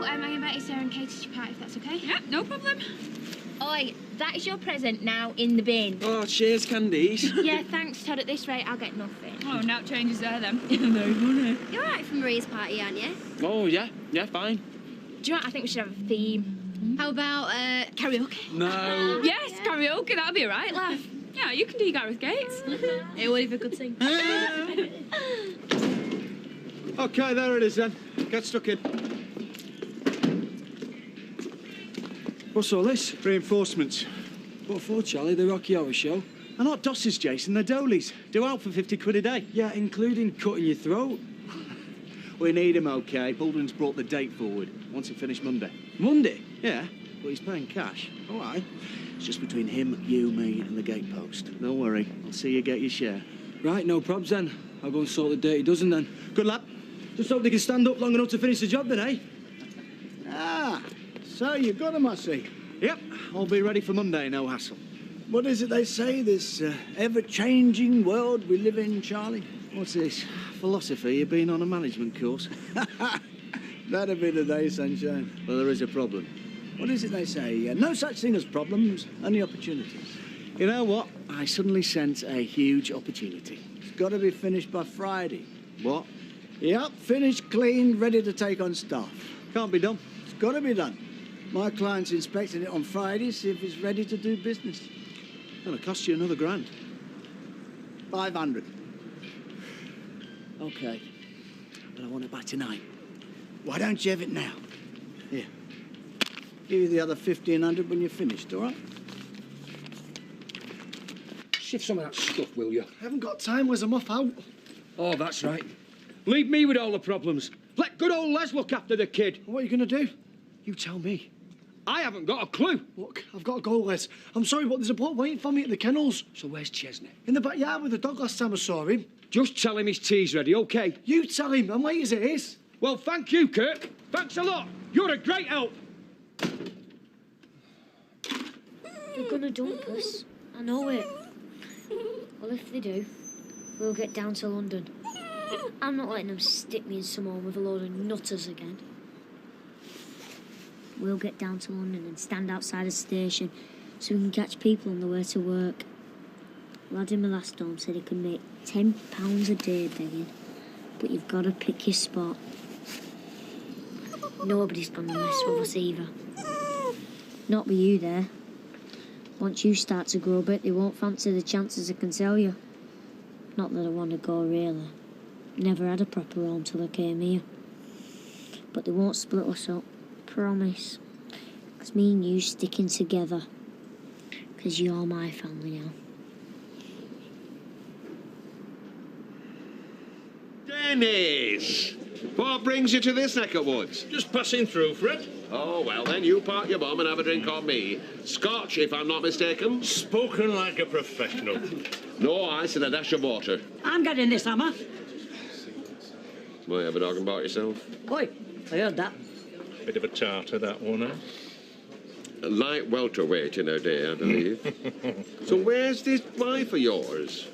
Speaker 9: I invited Sarah and Kate to your party, if that's okay?
Speaker 8: Yeah, no problem.
Speaker 9: Oi, that is your present now in the bin.
Speaker 19: Oh, cheers, Candice.
Speaker 9: Yeah, thanks, Todd. At this rate, I'll get nothing.
Speaker 8: Oh, now it changes there then.
Speaker 9: No money. You're all right for Maria's party, aren't you?
Speaker 19: Oh, yeah, fine.
Speaker 9: Do you know what? I think we should have a theme. How about karaoke?
Speaker 19: No.
Speaker 8: Yes, karaoke, that'll be all right, laugh. Yeah, you can do Gareth Gates.
Speaker 9: Hey, what if I could sing?
Speaker 18: OK, there it is then. Get stuck in.
Speaker 7: What's all this?
Speaker 18: Reinforcements.
Speaker 7: What for, Charlie? The Rocky Horror Show?
Speaker 18: They're not Dosses, Jason, they're Dolies. Due out for 50 quid a day.
Speaker 7: Yeah, including cutting your throat.
Speaker 18: We need him, OK. Baldwin's brought the date forward. Wants it finished Monday.
Speaker 7: Monday?
Speaker 18: Yeah, but he's paying cash. All right. It's just between him, you, me and the gatepost. Don't worry, I'll see you get your share.
Speaker 7: Right, no probs then. I'll go and sort the dirty dozen then.
Speaker 18: Good lad.
Speaker 7: Just hope they can stand up long enough to finish the job then, eh?
Speaker 10: Ah, so you got 'em, I see.
Speaker 18: Yep, I'll be ready for Monday, no hassle.
Speaker 10: What is it they say, this ever-changing world we live in, Charlie?
Speaker 18: What's this? Philosophy? You've been on a management course?
Speaker 10: That'll be the day, sunshine.
Speaker 18: Well, there is a problem.
Speaker 10: What is it they say? No such thing as problems, only opportunities.
Speaker 18: You know what? I suddenly sense a huge opportunity.
Speaker 10: It's got to be finished by Friday.
Speaker 18: What?
Speaker 10: Yep, finished, clean, ready to take on staff.
Speaker 18: Can't be done.
Speaker 10: It's got to be done. My client's inspecting it on Friday, see if it's ready to do business.
Speaker 18: It'll cost you another grand.
Speaker 10: 500.
Speaker 18: OK. But I want it by tonight.
Speaker 10: Why don't you have it now?
Speaker 18: Here.
Speaker 10: Give you the other 1,500 when you're finished, all right?
Speaker 1: Shift some of that stuff, will you?
Speaker 7: I haven't got time, Les. I'm off out.
Speaker 1: Oh, that's right. Leave me with all the problems. Let good old Les look after the kid.
Speaker 7: What are you going to do?
Speaker 1: You tell me. I haven't got a clue.
Speaker 7: Look, I've got to go, Les. I'm sorry, but there's a bloke waiting for me at the kennels.
Speaker 1: So where's Chesney?
Speaker 7: In the backyard with the dog last time I saw him.
Speaker 1: Just tell him his tea's ready, OK?
Speaker 7: You tell him. I'm late as it is.
Speaker 1: Well, thank you, Kirk. Thanks a lot. You're a great help.
Speaker 11: They're gonna dump us. I know it. Well, if they do, we'll get down to London. I'm not letting them stick me in some hole with a load of nutters again. We'll get down to London and stand outside a station so we can catch people on the way to work. A lad in my last home said he could make £10 a day begging, but you've got to pick your spot. Nobody's gonna mess with us either. Not with you there. Once you start to grow a bit, they won't fancy the chances I can tell you. Not that I want to go, really. Never had a proper home till I came here. But they won't split us up. Promise. It's me and you sticking together. Because you're my family now.
Speaker 4: Dennis! What brings you to this neck of woods?
Speaker 2: Just passing through, Fred.
Speaker 4: Oh, well, then you park your bum and have a drink on me. Scotch, if I'm not mistaken.
Speaker 2: Spoken like a professional.
Speaker 4: No ice and a dash of water.
Speaker 24: I'm getting this, Hammer.
Speaker 4: Might have a dog and bark yourself.
Speaker 24: Oi, I heard that.
Speaker 2: Bit of a tartar, that one, eh?
Speaker 4: A light welterweight in her day, I believe. So where's this wife of yours?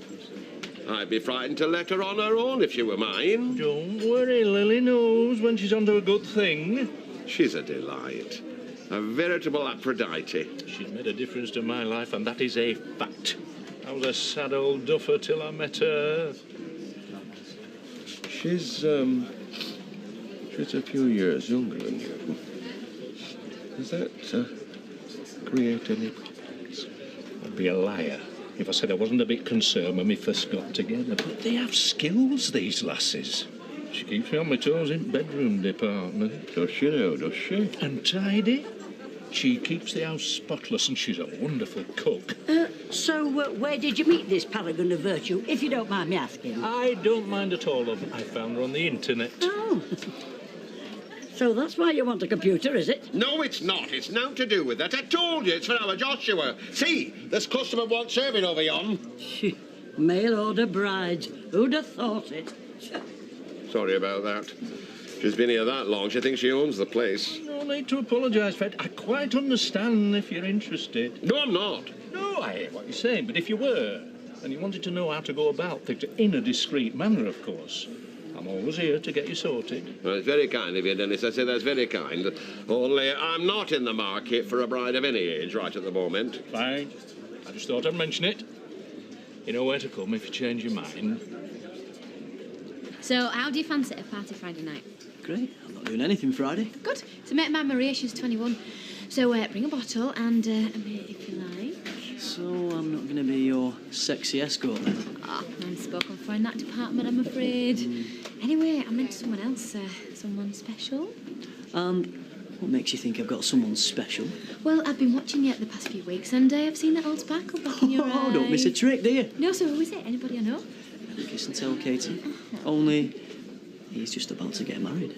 Speaker 4: I'd be frightened to let her on her own if she were mine.
Speaker 2: Don't worry, Lily knows when she's onto a good thing.
Speaker 4: She's a delight. A veritable Aphrodite.
Speaker 2: She's made a difference to my life, and that is a fact. I was a sad old duffer till I met her.
Speaker 4: She's a few years younger than you. Does that create any problems?
Speaker 2: I'd be a liar if I said I wasn't a bit concerned when we first got together. But they have skills, these lasses. She keeps me on my toes in bedroom department.
Speaker 4: Does she now, does she?
Speaker 2: And tidy. She keeps the house spotless, and she's a wonderful cook.
Speaker 24: So, where did you meet this paragon of virtue, if you don't mind me asking?
Speaker 2: I don't mind at all, love. I found her on the internet.
Speaker 24: Oh. So that's why you want a computer, is it?
Speaker 4: No, it's not. It's nothing to do with that. I told you, it's for our Joshua. See, this customer wants serving over yon.
Speaker 24: Mail order brides. Who'd have thought it?
Speaker 4: Sorry about that. She's been here that long, she thinks she owns the place.
Speaker 2: No need to apologise, Fred. I quite understand if you're interested.
Speaker 4: No, I'm not.
Speaker 2: No, I hear what you're saying, but if you were, and you wanted to know how to go about things in a discreet manner, of course, I'm always here to get you sorted.
Speaker 4: Well, it's very kind of you, Dennis. I say that's very kind. Only I'm not in the market for a bride of any age right at the moment.
Speaker 2: Fine. I just thought I'd mention it. You know where to come if you change your mind.
Speaker 8: So, how do you fancy a party Friday night?
Speaker 22: Great. I'm not doing anything Friday.
Speaker 8: Good. So, met my Maria, she's 21. So, bring a bottle and a mate if you like.
Speaker 22: So I'm not going to be your sexy escort then?
Speaker 8: Oh, I'm spoken for in that department, I'm afraid. Anyway, I meant someone else, someone special.
Speaker 22: And what makes you think I've got someone special?
Speaker 8: Well, I've been watching you the past few weeks, and I've seen that old sparkle back in your eye.
Speaker 22: Oh, don't miss a trick, do you?
Speaker 8: No, so who is it? Anybody I know?
Speaker 22: Kiss and tell, Katie. Only he's just about to get married.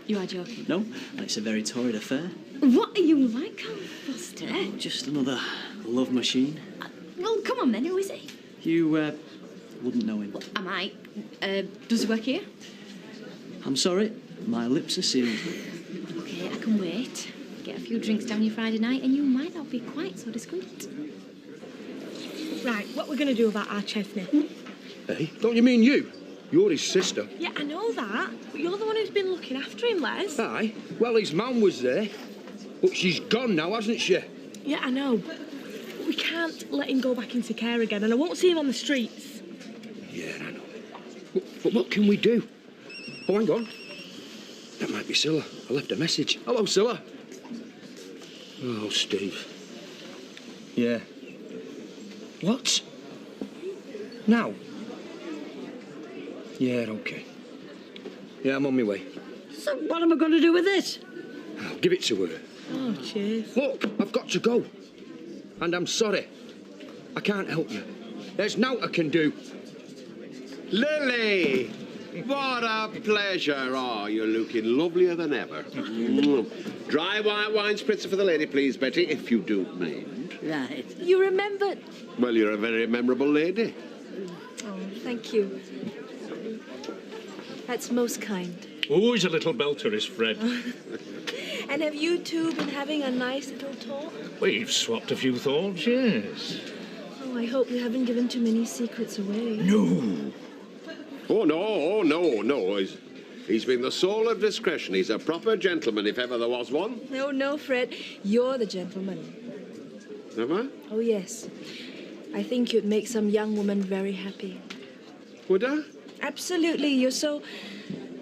Speaker 8: You are joking?
Speaker 22: No, and it's a very torrid affair.
Speaker 8: What are you like, Carl Foster?
Speaker 22: Oh, just another love machine.
Speaker 8: Well, come on then, who is he?
Speaker 22: You wouldn't know him.
Speaker 8: I might. Does he work here?
Speaker 22: I'm sorry, my lips are sealed.
Speaker 8: Okay, I can wait. Get a few drinks down your Friday night, and you might not be quite so discreet.
Speaker 3: Right, what we're going to do about our Chesney?
Speaker 1: Hey, don't you mean you? You're his sister.
Speaker 3: Yeah, I know that, but you're the one who's been looking after him, Les.
Speaker 1: Aye, well, his mum was there. But she's gone now, hasn't she?
Speaker 3: Yeah, I know. But we can't let him go back into care again, and I won't see him on the streets.
Speaker 1: Yeah, I know. But what can we do? Oh, hang on. That might be Scylla. I left a message. Hello, Scylla. Oh, Steve. Yeah. What? Now? Yeah, OK. Yeah, I'm on my way.
Speaker 24: So what am I going to do with this?
Speaker 1: I'll give it to her.
Speaker 3: Oh, cheers.
Speaker 1: Look, I've got to go. And I'm sorry. I can't help you. There's nought I can do.
Speaker 4: Lily! What a pleasure. Oh, you're looking lovelier than ever. Dry white wine spritzer for the lady, please, Betty, if you don't mind.
Speaker 24: Right.
Speaker 3: You remembered?
Speaker 4: Well, you're a very memorable lady.
Speaker 12: Oh, thank you. That's most kind.
Speaker 2: Oh, he's a little belter, is Fred.
Speaker 12: And have you two been having a nice little talk?
Speaker 2: We've swapped a few thoughts, yes.
Speaker 12: Oh, I hope you haven't given too many secrets away.
Speaker 2: No.
Speaker 4: Oh, no. He's been the soul of discretion. He's a proper gentleman, if ever there was one.
Speaker 12: No, Fred. You're the gentleman.
Speaker 4: Am I?
Speaker 12: Oh, yes. I think you'd make some young woman very happy.
Speaker 4: Would I?
Speaker 12: Absolutely. You're so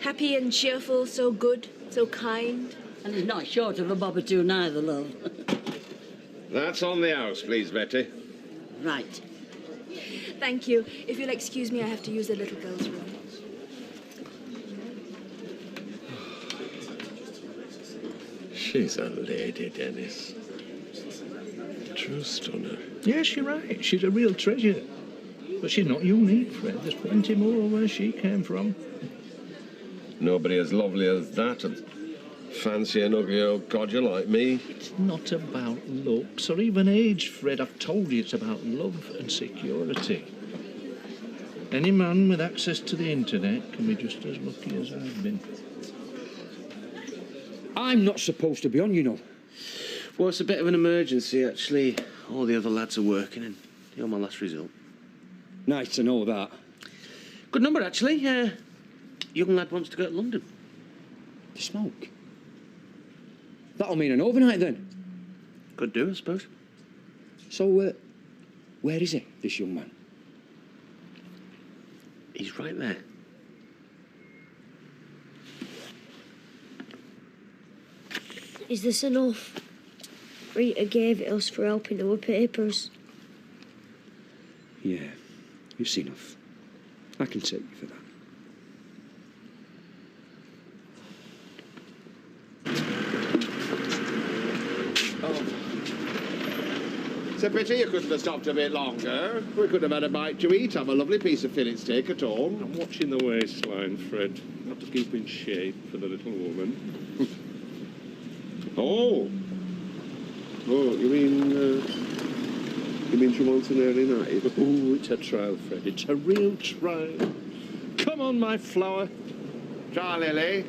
Speaker 12: happy and cheerful, so good, so kind.
Speaker 24: And he's not short of a bob or two neither, love.
Speaker 4: That's on the house, please, Betty.
Speaker 24: Right.
Speaker 12: Thank you. If you'll excuse me, I have to use the little girl's room.
Speaker 4: She's a lady, Dennis. True stunner.
Speaker 2: Yes, you're right. She's a real treasure. But she's not unique, Fred. There's plenty more where she came from.
Speaker 4: Nobody as lovely as that. And fancy an ugly old codger like me.
Speaker 2: It's not about looks or even age, Fred. I've told you it's about love and security. Any man with access to the internet can be just as lucky as I've been.
Speaker 1: I'm not supposed to be on, you know.
Speaker 18: Well, it's a bit of an emergency, actually. All the other lads are working, and you're my last result.
Speaker 1: Nice to know that.
Speaker 18: Good number, actually. Young lad wants to go to London.
Speaker 1: To smoke? That'll mean an overnight, then.
Speaker 18: Could do, I suppose.
Speaker 1: So, where is he, this young man?
Speaker 18: He's right there.
Speaker 11: Is this enough? Rita gave it us for helping her with papers.
Speaker 1: Yeah, it's enough. I can take you for that.
Speaker 4: It's a pity you couldn't have stopped a bit longer. We could have had a bite to eat, have a lovely piece of fillet steak at home.
Speaker 2: I'm watching the waistline, Fred. Not to keep in shape for the little woman.
Speaker 4: Oh, you mean she wants an early night?
Speaker 2: Oh, it's a trial, Fred. It's a real trial. Come on, my flower.
Speaker 4: Try, Lily.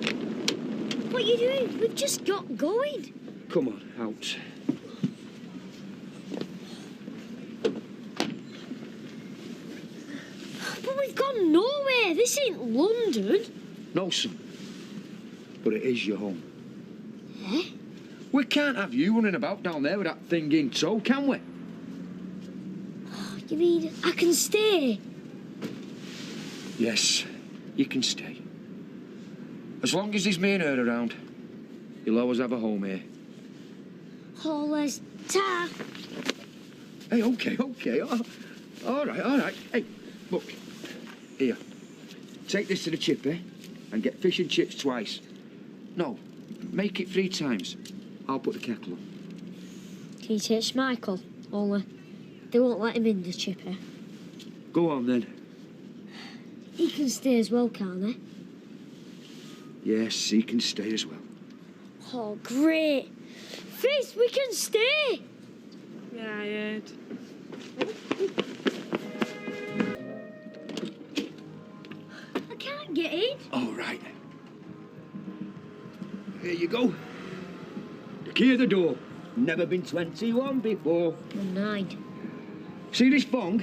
Speaker 11: What are you doing? We've just got going.
Speaker 1: Come on, out.
Speaker 11: But we've gone nowhere. This ain't London.
Speaker 1: No, son. But it is your home.
Speaker 11: Eh?
Speaker 1: We can't have you running about down there with that thing in tow, can we?
Speaker 11: You mean I can stay?
Speaker 1: Yes, you can stay. As long as there's me and her around, you'll always have a home here.
Speaker 11: Always ta.
Speaker 1: Hey, okay. All right. Hey, look. Here. Take this to the chippy and get fish and chips twice. No, make it 3 times. I'll put the kettle on.
Speaker 11: Can you teach Michael? Only they won't let him in the chipper.
Speaker 1: Go on, then.
Speaker 11: He can stay as well, can't he?
Speaker 1: Yes, he can stay as well.
Speaker 11: Oh, great. Fizz, we can stay.
Speaker 3: Yeah, I heard.
Speaker 11: I can't get in.
Speaker 1: All right. Here you go. The key of the door. Never been 21 before.
Speaker 11: I'm 9.
Speaker 1: See this thong?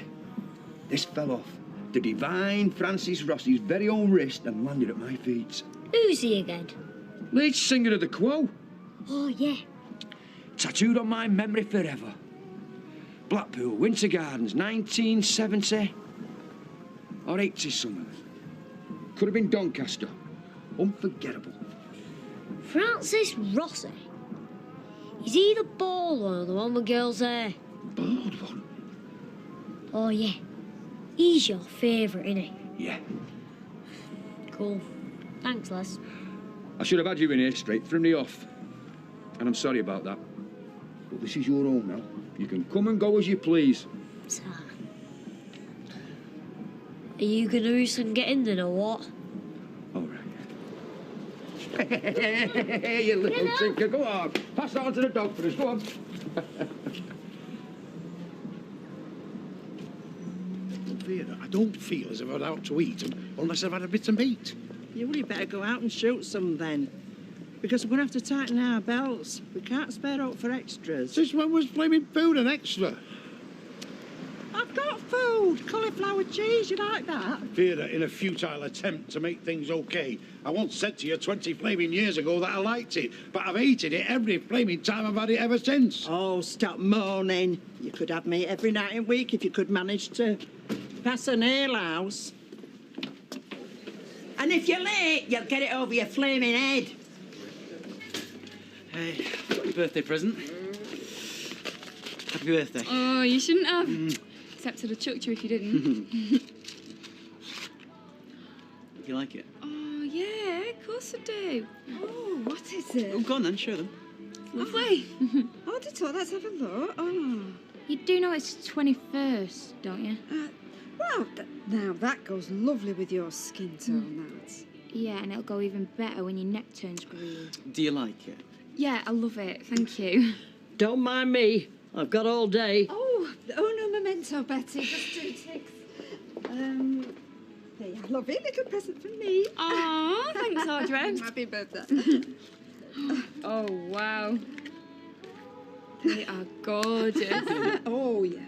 Speaker 1: This fell off the divine Francis Rossi's very own wrist and landed at my feet.
Speaker 11: Who's he again?
Speaker 1: Lead singer of the Quo.
Speaker 11: Oh, yeah.
Speaker 1: Tattooed on my memory forever. Blackpool, Winter Gardens, 1970 or 80 something. Could have been Doncaster. Unforgettable.
Speaker 11: Francis Rossi. Is he the bald one or the one with girls' hair?
Speaker 1: Bald one?
Speaker 11: Oh, yeah. He's your favourite, isn't he?
Speaker 1: Yeah.
Speaker 11: Cool. Thanks, Les.
Speaker 1: I should have had you in here straight from the off. And I'm sorry about that. But this is your home now. You can come and go as you please.
Speaker 11: So, are you going to do some getting then or what?
Speaker 1: All right. You little tinker. Go on. Pass that on to the dog for us. Go on.
Speaker 10: Vera, I don't feel as if I'm out to eat unless I've had a bit of meat.
Speaker 14: You really better go out and shoot some then. Because we're going to have to tighten our belts. We can't spare up for extras.
Speaker 10: Since when was flaming food an extra?
Speaker 14: I've got food. Cauliflower cheese, you like that?
Speaker 10: Vera, in a futile attempt to make things okay, I once said to you 20 flaming years ago that I liked it, but I've hated it every flaming time I've had it ever since.
Speaker 14: Oh, stop moaning. You could have me every night and week if you could manage to pass an alehouse. And if you're late, you'll get it over your flaming head.
Speaker 19: Hey, got your birthday present. Happy birthday.
Speaker 8: Oh, you shouldn't have. Except I'd have chucked you if you didn't.
Speaker 19: You like it?
Speaker 8: Oh, yeah, of course I do.
Speaker 12: Oh, what is it?
Speaker 19: Oh, go on then, show them.
Speaker 8: Lovely.
Speaker 12: Oh, let's have a look. Oh.
Speaker 9: You do know it's the 21st, don't you?
Speaker 12: Well, now that goes lovely with your skin tone, that.
Speaker 9: Yeah, and it'll go even better when your neck turns green.
Speaker 19: Do you like it?
Speaker 8: Yeah, I love it. Thank you.
Speaker 24: Don't mind me. I've got all day.
Speaker 12: Oh, no memento, Betty. Just 2 ticks.
Speaker 13: There you are, lovely little present from me.
Speaker 8: Oh, thanks, Audrey.
Speaker 13: Happy birthday.
Speaker 8: Oh, wow. They are gorgeous.
Speaker 13: Oh, yes.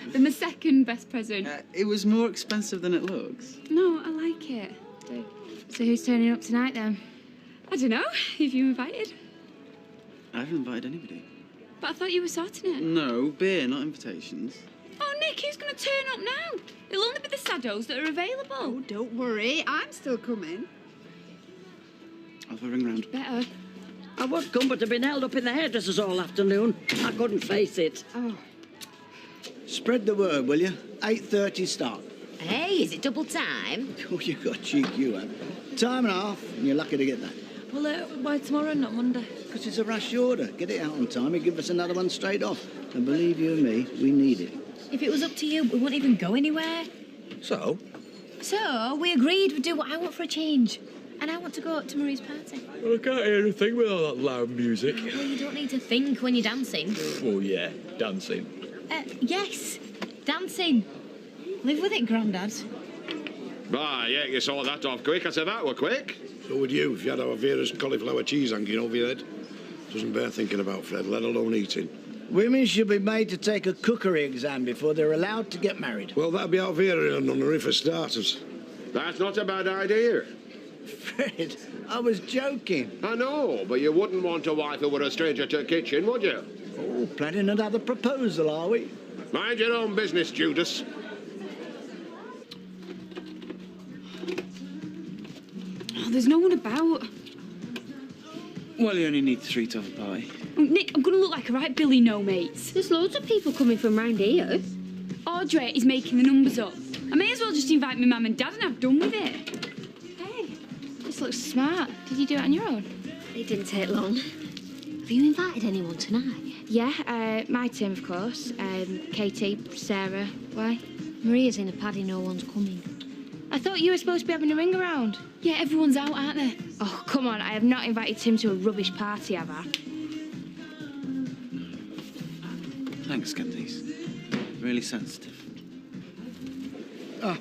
Speaker 8: They're my second best present.
Speaker 19: It was more expensive than it looks.
Speaker 8: No, I like it.
Speaker 9: So who's turning up tonight then?
Speaker 8: I don't know. Have you invited?
Speaker 19: I haven't invited anybody.
Speaker 8: But I thought you were sorting it.
Speaker 19: No, beer, not invitations.
Speaker 8: Oh, Nick, who's going to turn up now? It'll only be the saddos that are available.
Speaker 13: Oh, don't worry. I'm still coming.
Speaker 19: I'll have a ring round.
Speaker 8: Better.
Speaker 24: I would come, but I've been held up in the hairdressers all afternoon. I couldn't face it.
Speaker 8: Oh.
Speaker 10: Spread the word, will you? 8:30 start.
Speaker 16: Hey, is it double time?
Speaker 10: Oh, you got cheek, you have. Time and a half, and you're lucky to get that.
Speaker 3: Well, why tomorrow and not Monday?
Speaker 10: Because it's a rush order. Get it out on time and give us another one straight off. And believe you me, we need it.
Speaker 16: If it was up to you, we wouldn't even go anywhere.
Speaker 10: So?
Speaker 16: So, we agreed we'd do what I want for a change. And I want to go to Marie's party.
Speaker 17: Well, I can't hear anything with all that loud music.
Speaker 16: Well, you don't need to think when you're dancing.
Speaker 17: Oh, yeah, dancing.
Speaker 16: Yes, dancing. Live with it, Grandad.
Speaker 4: Ah, yeah, you saw that off quick. I said that were quick.
Speaker 20: So would you, if you had our Vera's cauliflower cheese hanging over your head. Doesn't bear thinking about, Fred, let alone eating.
Speaker 10: Women should be made to take a cookery exam before they're allowed to get married.
Speaker 20: Well, that'd be out Vera in a nunnery for starters.
Speaker 4: That's not a bad idea.
Speaker 10: Fred, I was joking.
Speaker 4: I know, but you wouldn't want a wife who were a stranger to a kitchen, would you?
Speaker 10: Oh, planning another proposal, are we?
Speaker 4: Mind your own business, Judas.
Speaker 8: Oh, there's no one about.
Speaker 19: Well, you only need 3 to have a party.
Speaker 8: Oh, Nick, I'm going to look like a right Billy No-Mates.
Speaker 6: There's loads of people coming from round here.
Speaker 8: Audrey is making the numbers up. I may as well just invite my mum and dad and have done with it.
Speaker 9: This looks smart. Did you do it on your own?
Speaker 6: It didn't take long. Have you invited anyone tonight?
Speaker 9: Yeah, my team, of course. Katie, Sarah. Why?
Speaker 6: Maria's in a paddy, no one's coming.
Speaker 9: I thought you were supposed to be having a ring around.
Speaker 8: Yeah, everyone's out, aren't they?
Speaker 9: Oh, come on. I have not invited Tim to a rubbish party, have I?
Speaker 19: Thanks, Candice. Really sensitive.
Speaker 10: Ah,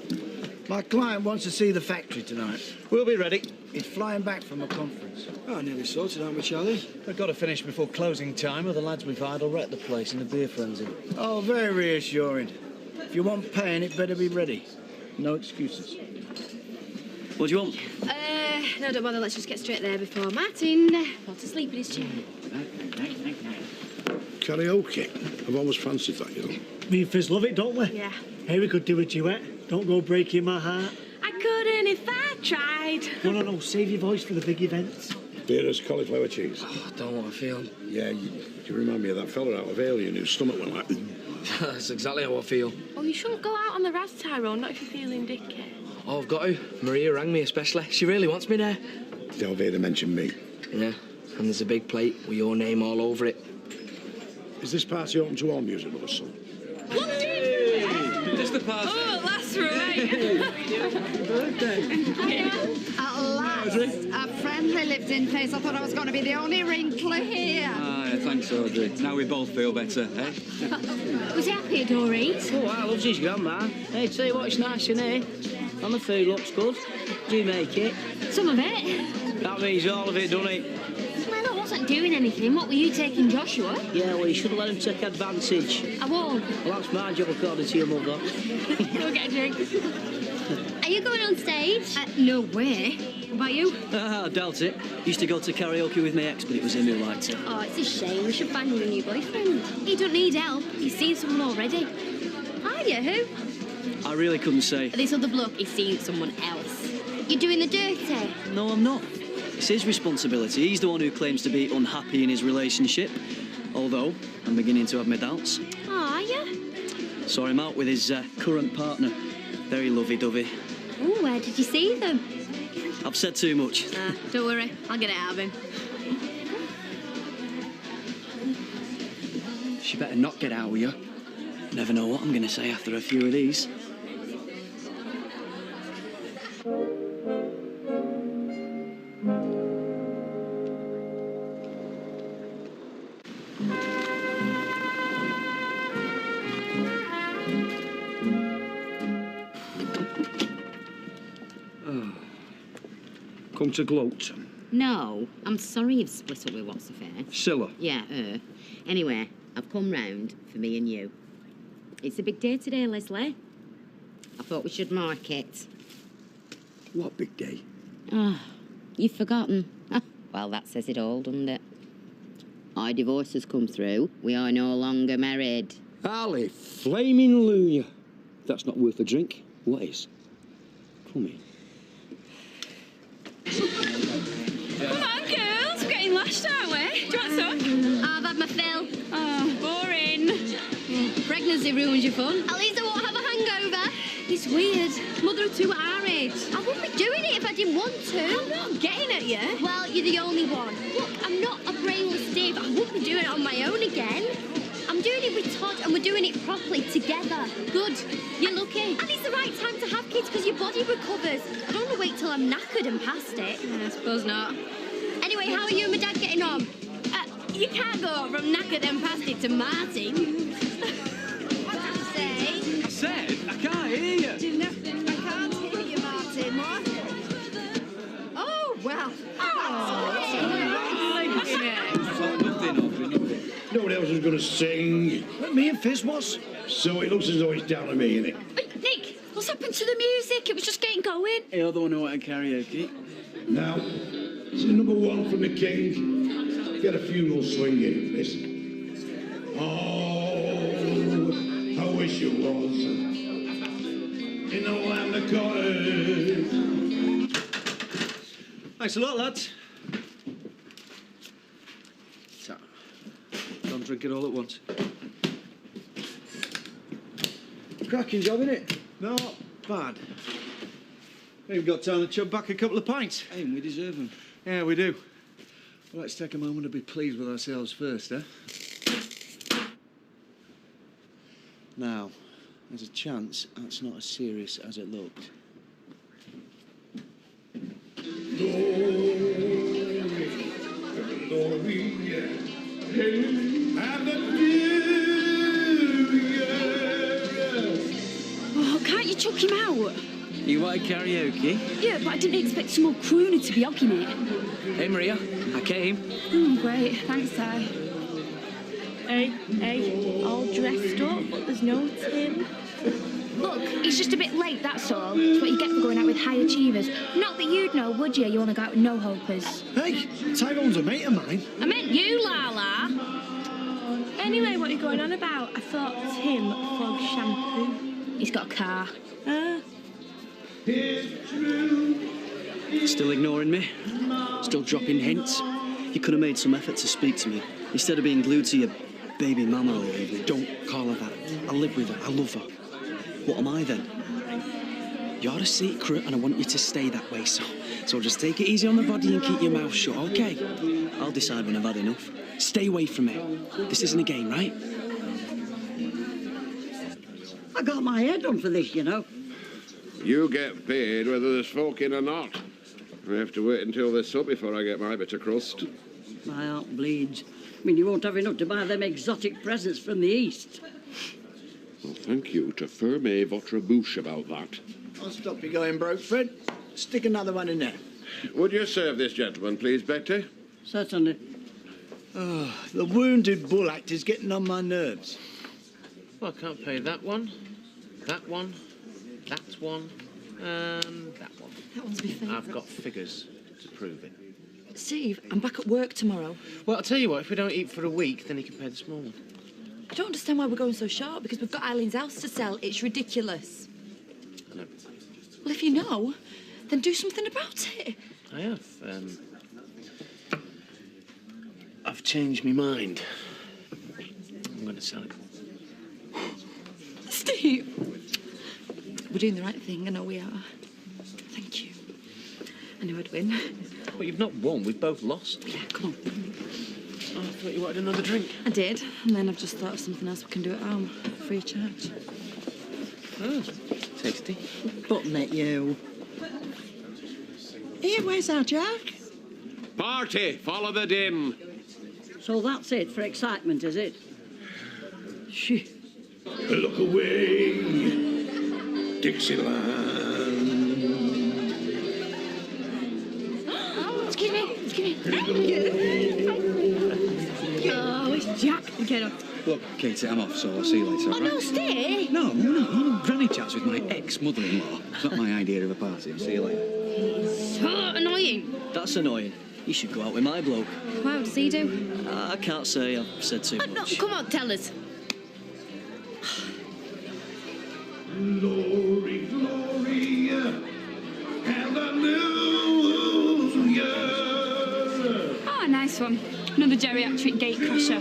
Speaker 10: my client wants to see the factory tonight.
Speaker 18: We'll be ready.
Speaker 10: He's flying back from a conference.
Speaker 18: Oh, nearly sorted, aren't we, Charlie? We've got to finish before closing time, or the lads we've hired will wreck the place in a beer frenzy.
Speaker 10: Oh, very reassuring. If you want paying, it better be ready. No excuses.
Speaker 19: What do you want?
Speaker 6: No, don't bother. Let's just get straight there before Martin falls to sleep in his chair.
Speaker 20: Karaoke. I've always fancied that, you know.
Speaker 7: Me and Fizz love it, don't we?
Speaker 6: Yeah.
Speaker 7: Hey, we could do a duet. Don't go breaking my heart.
Speaker 3: I couldn't if I tried.
Speaker 7: No. Save your voice for the big events.
Speaker 20: Vera's cauliflower cheese.
Speaker 18: Oh, I don't want to feel.
Speaker 20: Yeah, you remind me of that fella out of Alien whose stomach went like...
Speaker 18: That's exactly how I feel.
Speaker 3: Oh, you shouldn't go out on the Raz Tyrone, not if you're feeling dicky.
Speaker 18: Oh, I've got to. Maria rang me especially. She really wants me there.
Speaker 20: Tell Vera mention me.
Speaker 18: Yeah, and there's a big plate with your name all over it.
Speaker 20: Is this party open to all music lovers, son?
Speaker 18: Just the party.
Speaker 8: Oh, that's right.
Speaker 13: At last, a friendly lived-in face. I thought I was going to be the only wrinkler here.
Speaker 22: Ah, yeah, thanks, Audrey. Now we both feel better, eh?
Speaker 6: Was he happy at Dory's?
Speaker 23: Oh, I loves his grandma. Hey, tell you what, it's nice in here. And the food looks good. Do you make it?
Speaker 6: Some of it.
Speaker 23: That means all of it, doesn't it?
Speaker 6: Well, I wasn't doing anything. What were you taking, Joshua?
Speaker 23: Yeah, well, you shouldn't let him take advantage.
Speaker 6: I won't.
Speaker 23: Well, that's my job, according to your mother.
Speaker 6: Go get a drink. Are you going on stage? No way. What about you?
Speaker 22: I doubt it. Used to go to karaoke with my ex, but it was him who liked it.
Speaker 6: Oh, it's a shame. We should find you a new boyfriend. You don't need help. You've seen someone already. Are you? Who?
Speaker 22: I really couldn't say.
Speaker 6: This other bloke is seeing someone else. You're doing the dirty.
Speaker 22: No, I'm not. It's his responsibility. He's the one who claims to be unhappy in his relationship. Although, I'm beginning to have my doubts.
Speaker 6: Oh, are you?
Speaker 22: Saw him out with his current partner. Very lovey-dovey.
Speaker 6: Oh, where did you see them?
Speaker 22: I've said too much.
Speaker 6: Don't worry. I'll get it out of him.
Speaker 22: She better not get out with you. Never know what I'm going to say after a few of these.
Speaker 18: come to gloat?
Speaker 2: No, I'm sorry you've split up with what's the face.
Speaker 18: Scylla.
Speaker 2: Yeah, her. Anyway, I've come round for me and you. It's a big day today, Leslie. I thought we should mark it.
Speaker 18: What big day?
Speaker 2: Oh, you've forgotten. Well, that says it all, doesn't it? Our divorce has come through. We are no longer married.
Speaker 18: Ali, flaming Lunia. That's not worth a drink. What is? Come in.
Speaker 8: Come on, girls. We're getting lashed, aren't we? Do you want some?
Speaker 6: I've had my fill.
Speaker 8: Oh, boring.
Speaker 6: Pregnancy ruins your fun. At least I won't have a hangover. It's weird. Mother of two at our age. I wouldn't be doing it if I didn't want to. I'm not getting at you. Well, you're the only one. Look, I'm not a brainless Dave. I wouldn't be doing it on my own again. I'm doing it with Todd and we're doing it properly together. Good. You're lucky. And it's the right time to have kids because your body recovers. I don't want to wait till I'm knackered and past it. I suppose not. Anyway, how are you and my dad getting on? You can't go from knackered and past it to Martin. What did you say?
Speaker 19: I said, I can't hear you.
Speaker 13: I can't hear you, Martin. What? Oh, well.
Speaker 20: Nobody else was going to sing.
Speaker 7: But me and Fizz was.
Speaker 20: So it looks as though it's down to me, innit?
Speaker 6: Nick, what's happened to the music? It was just getting going.
Speaker 19: You're the one who wanted karaoke.
Speaker 20: Now, it's number one from the King. Get a funeral swinging. Listen. Oh, I wish you was in the land of cotton.
Speaker 18: Thanks a lot, lads. Don't drink it all at once. Cracking job, innit? Not bad. We've got time to chug back a couple of pints. Hey, we deserve them. Yeah, we do. Well, let's take a moment to be pleased with ourselves first, eh? Now, there's a chance that's not as serious as it looked.
Speaker 8: Oh, can't you chuck him out?
Speaker 22: You wanted karaoke?
Speaker 8: Yeah, but I didn't expect some old crooner to be hogging it.
Speaker 22: Hey, Maria, I came.
Speaker 8: Great. Thanks, Ty. Hey, all dressed up, but there's no Tim.
Speaker 6: Look, he's just a bit late, that's all. It's what you get for going out with high achievers. Not that you'd know, would you? You want to go out with no-hopers.
Speaker 7: Hey, Tyrone's a mate of mine.
Speaker 6: I meant you, Lala.
Speaker 3: Anyway, what are you going on about? I thought Tim fogged shampoo.
Speaker 6: He's got a car.
Speaker 22: Still ignoring me? Still dropping hints? You could have made some effort to speak to me, instead of being glued to your baby mama all evening. Don't call her that. I live with her. I love her. What am I then? You're a secret and I want you to stay that way, so just take it easy on the body and keep your mouth shut, okay? I'll decide when I've had enough. Stay away from me. This isn't a game, right?
Speaker 24: I got my head on for this, you know.
Speaker 4: You get paid whether there's folk in or not. I have to wait until they're up before I get my bit of crust.
Speaker 24: My heart bleeds. I mean, you won't have enough to buy them exotic presents from the East.
Speaker 4: Well, thank you to Ferme votre bouche about that.
Speaker 10: I'll stop you going broke, Fred. Stick another one in there.
Speaker 4: Would you serve this gentleman, please, Betty?
Speaker 24: Certainly.
Speaker 10: Oh, the wounded bull act is getting on my nerves.
Speaker 19: Well, I can't pay that one, that one, that one, and that one.
Speaker 12: That one's my favourite.
Speaker 19: I've got figures to prove it.
Speaker 12: Steve, I'm back at work tomorrow.
Speaker 19: Well, I'll tell you what, if we don't eat for a week, then you can pay the small one.
Speaker 12: I don't understand why we're going so short, because we've got Eileen's house to sell. It's ridiculous.
Speaker 19: I know.
Speaker 12: Well, if you know, then do something about it.
Speaker 19: I have. I've changed my mind. I'm going to sell it.
Speaker 12: Steve, we're doing the right thing. I know we are. Thank you. I knew I'd win.
Speaker 19: But you've not won. We've both lost.
Speaker 12: Yeah, come on.
Speaker 19: Oh, I thought you wanted another drink.
Speaker 12: I did, and then I've just thought of something else we can do at home, free of charge.
Speaker 19: Oh, tasty.
Speaker 24: Button it, you.
Speaker 13: Here, where's our Jack?
Speaker 4: Party, follow the din.
Speaker 24: So that's it for excitement, is it? Shh.
Speaker 20: Look away, Dixieland.
Speaker 14: Oh, it's Jack again.
Speaker 22: Look, Katie, I'm off, so I'll see you later.
Speaker 14: Oh, no, stay.
Speaker 22: No. Granny chats with my ex-mother-in-law. It's not my idea of a party. I'll see you later.
Speaker 2: So annoying.
Speaker 22: That's annoying. You should go out with my bloke.
Speaker 2: How does he do?
Speaker 22: I can't say. I've said too
Speaker 2: No,
Speaker 22: much.
Speaker 2: come on, tell us.
Speaker 20: Glory, glory, hallelujah.
Speaker 8: Oh, nice one. Another geriatric gate crusher.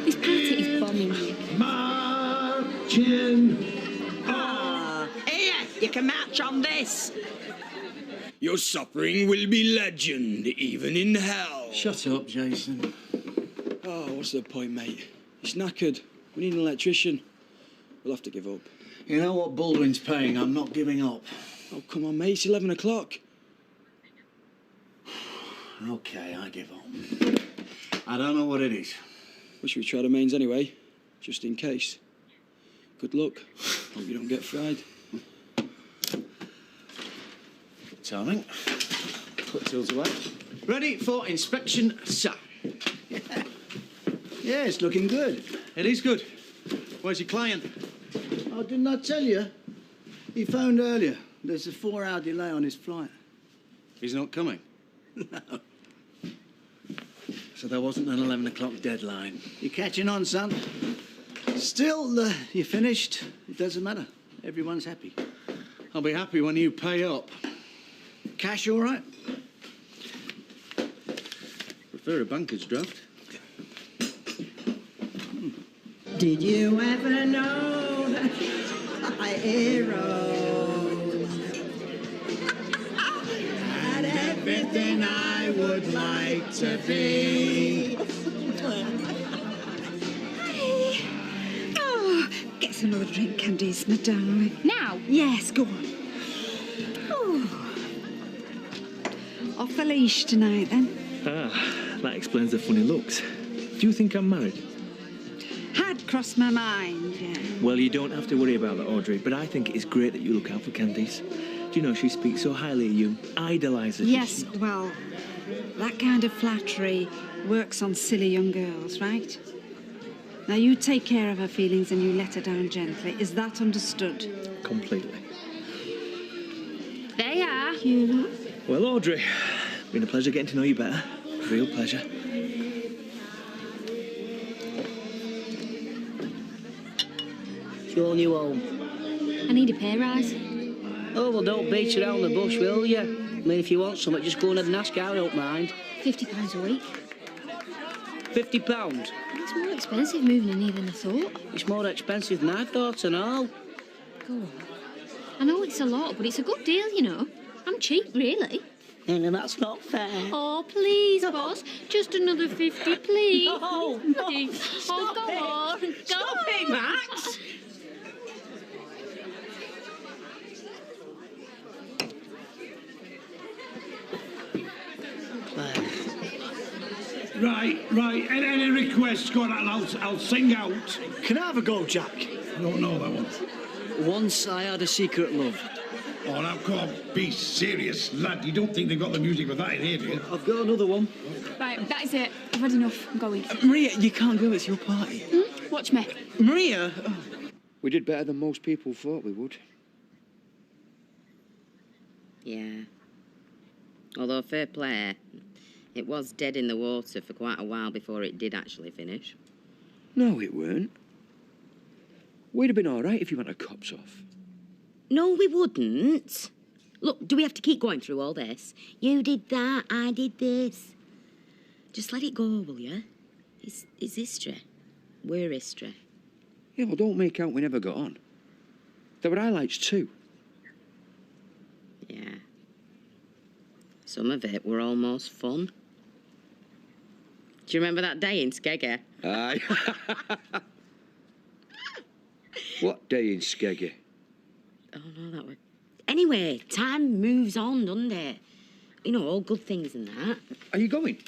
Speaker 8: This party is bombing.
Speaker 20: Marching.
Speaker 14: Here, you can march on this.
Speaker 5: Your suffering will be legend, even in hell.
Speaker 22: Shut up, Jason. Oh, what's the point, mate? He's knackered. We need an electrician. We'll have to give up.
Speaker 10: You know what Baldwin's paying? I'm not giving up.
Speaker 22: Oh, come on, mate. It's 11 o'clock.
Speaker 10: Okay, I give up. I don't know what it is.
Speaker 22: Well, should we try the mains anyway? Just in case. Good luck. Hope you don't get fried.
Speaker 10: Charming.
Speaker 22: Put tools away.
Speaker 10: Ready for inspection, sir. Yeah, it's looking good.
Speaker 18: It is good. Where's your client?
Speaker 10: Oh, didn't I tell you? He phoned earlier. There's a 4-hour delay on his flight.
Speaker 18: He's not coming.
Speaker 10: No.
Speaker 18: So there wasn't an 11 o'clock deadline.
Speaker 10: You catching on, son? Still, you finished. It doesn't matter. Everyone's happy.
Speaker 18: I'll be happy when you pay up.
Speaker 10: Cash all right?
Speaker 18: Prefer a banker's draft.
Speaker 14: Did you ever know my heroes had everything I would like to be?
Speaker 13: Oh, get us another drink, Candice, my darling.
Speaker 8: Now?
Speaker 13: Yes, go on. Oh. Off the leash tonight, then.
Speaker 17: Ah, that explains the funny looks. Do you think I'm married?
Speaker 13: Had crossed my mind, yeah.
Speaker 17: Well, you don't have to worry about that, Audrey, but I think it is great that you look out for Candice. Do you know, she speaks so highly of you, idolises you.
Speaker 13: Yes, well, that kind of flattery works on silly young girls, right? Now, you take care of her feelings and you let her down gently. Is that understood?
Speaker 17: Completely.
Speaker 8: There you are.
Speaker 13: You.
Speaker 17: Well, Audrey, been a pleasure getting to know you better. Real pleasure.
Speaker 23: It's your new home.
Speaker 2: I need a pay rise.
Speaker 23: Oh, well, don't beat around the bush, will you? I mean, if you want something, just go ahead and ask. I don't mind.
Speaker 2: £50 a week.
Speaker 23: £50?
Speaker 2: It's more expensive moving in here than I thought.
Speaker 23: It's more expensive than I thought, and all.
Speaker 2: Go on. I know it's a lot, but it's a good deal, you know. I'm cheap, really.
Speaker 23: And that's not fair.
Speaker 2: Oh, please, boss. Just another 50, please.
Speaker 23: No, no.
Speaker 2: Oh, go on. Go
Speaker 23: Stop it, Max.
Speaker 20: Right. Any requests? Go on, I'll sing out.
Speaker 7: Can I have a go, Jack?
Speaker 20: I don't know that one.
Speaker 22: Once I had a secret love.
Speaker 20: Oh, now come on, be serious, lad. You don't think they've got the music for that in here, do you?
Speaker 22: I've got another one.
Speaker 8: Right, that is it. I've had enough. I'm going.
Speaker 22: Maria, you can't go. It's your party.
Speaker 8: Watch me.
Speaker 22: Maria!
Speaker 1: We did better than most people thought we would.
Speaker 2: Yeah. Although, fair play, it was dead in the water for quite a while before it did actually finish.
Speaker 1: No, it weren't. We'd have been all right if you went the cops off.
Speaker 2: No, we wouldn't. Look, do we have to keep going through all this? You did that, I did this. Just let it go, will you? It's history. We're history.
Speaker 1: Yeah, well, don't make out we never got on. There were highlights too.
Speaker 2: Yeah. Some of it were almost fun. Do you remember that day in Skeggy?
Speaker 1: Aye. What day in Skeggy?
Speaker 2: Oh, no, that was... Anyway, time moves on, doesn't it? You know, all good things and that.
Speaker 1: Are you going?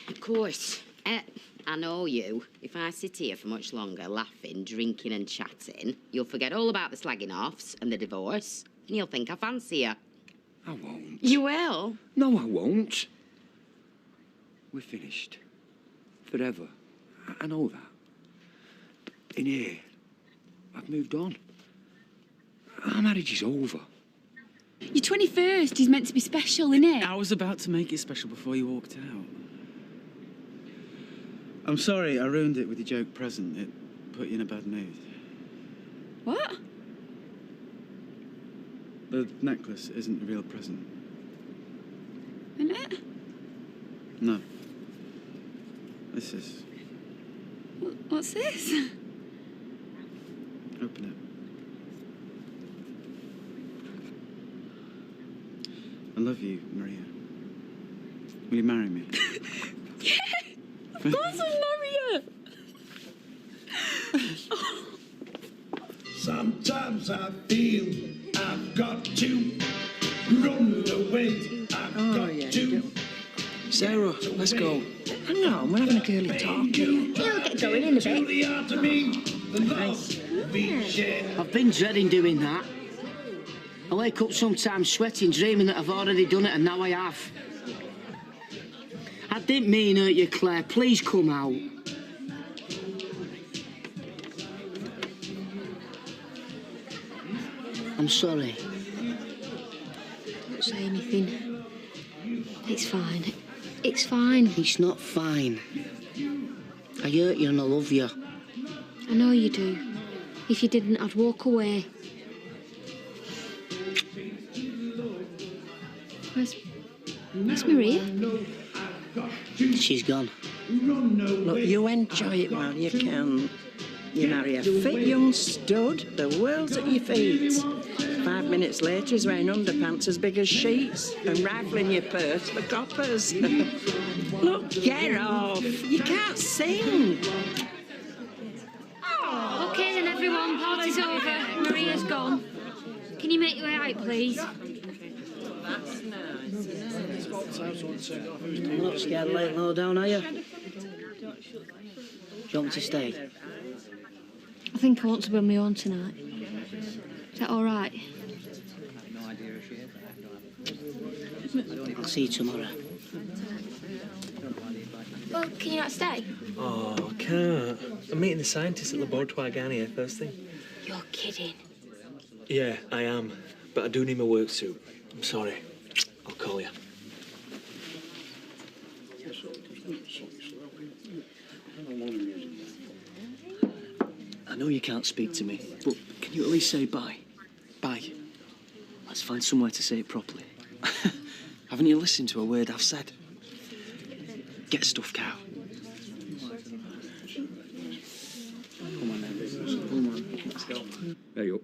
Speaker 2: Of course. I know you. If I sit here for much longer, laughing, drinking and chatting, you'll forget all about the slagging offs and the divorce, and you'll think I fancy you.
Speaker 1: I won't.
Speaker 2: You will?
Speaker 1: No, I won't. We're finished. Forever. I know that. In here, I've moved on. Our marriage is over.
Speaker 8: Your 21st is meant to be special, innit?
Speaker 19: I was about to make it special before you walked out. I'm sorry I ruined it with your joke present. It put you in a bad mood.
Speaker 8: What?
Speaker 19: The necklace isn't a real present.
Speaker 8: Isn't it?
Speaker 19: No. This is.
Speaker 8: What's this?
Speaker 19: Open it. I love you, Maria. Will you marry me?
Speaker 8: Yeah! Of course I'll marry you!
Speaker 20: Sometimes I feel I've got to run away. I've got to.
Speaker 22: Sarah, let's go. Hang on, we're having a girly talk here.
Speaker 24: You'll get going in a bit.
Speaker 22: I've been dreading doing that. I wake up sometimes sweating, dreaming that I've already done it, and now I have. I didn't mean hurt you, Claire. Please come out. I'm sorry.
Speaker 6: Don't say anything. It's fine. It's fine.
Speaker 22: It's not fine. I hurt you and I love you.
Speaker 6: I know you do. If you didn't, I'd walk away. Where's Maria?
Speaker 22: She's gone.
Speaker 24: Look, you enjoy it while you can. You marry a fit young stud, the world's at your feet. 5 minutes later, he's wearing underpants as big as sheets and rifling your purse for coppers. Look, get off. You can't sing.
Speaker 6: OK then, everyone. Party's over. Maria's gone. Can you make your way out, please?
Speaker 24: That's nice.
Speaker 22: You're not scared of laying low down, are you? Do you want me to stay?
Speaker 6: I think I want to be on my own tonight. Is that all right?
Speaker 22: I'll see you tomorrow.
Speaker 6: Well, can you not stay?
Speaker 17: Oh, I can't. I'm meeting the scientists at Laboratoire Garnier first thing.
Speaker 6: You're kidding.
Speaker 17: Yeah, I am. But I do need my work suit. I'm sorry. I'll call you.
Speaker 22: I know you can't speak to me, but can you at least say bye? Bye. Let's find somewhere to say it properly. Haven't you listened to a word I've said? Get stuffed, cow.
Speaker 1: Come on, then. Come on. Let's go. Hey, up.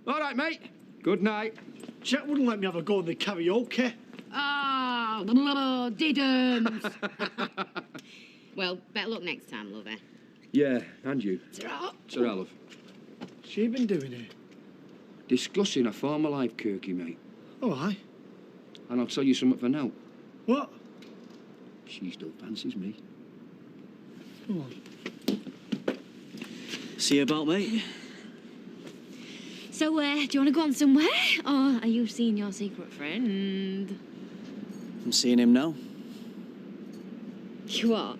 Speaker 1: All right, mate. Good night.
Speaker 7: Jack wouldn't let me have a go in the karaoke.
Speaker 2: Oh, didn't. Well, better luck next time, lover.
Speaker 1: Yeah, and you.
Speaker 2: Ta-ra.
Speaker 1: Ta-ra, love.
Speaker 7: She been doing it?
Speaker 1: Discussing a former life, Kirky, mate.
Speaker 7: Oh, aye.
Speaker 1: And I'll tell you something for now.
Speaker 7: What?
Speaker 1: She still fancies me.
Speaker 7: Come on.
Speaker 22: See you about, mate.
Speaker 2: So, do you want to go on somewhere? Or are you seeing your secret friend?
Speaker 22: I'm seeing him now.
Speaker 2: You are?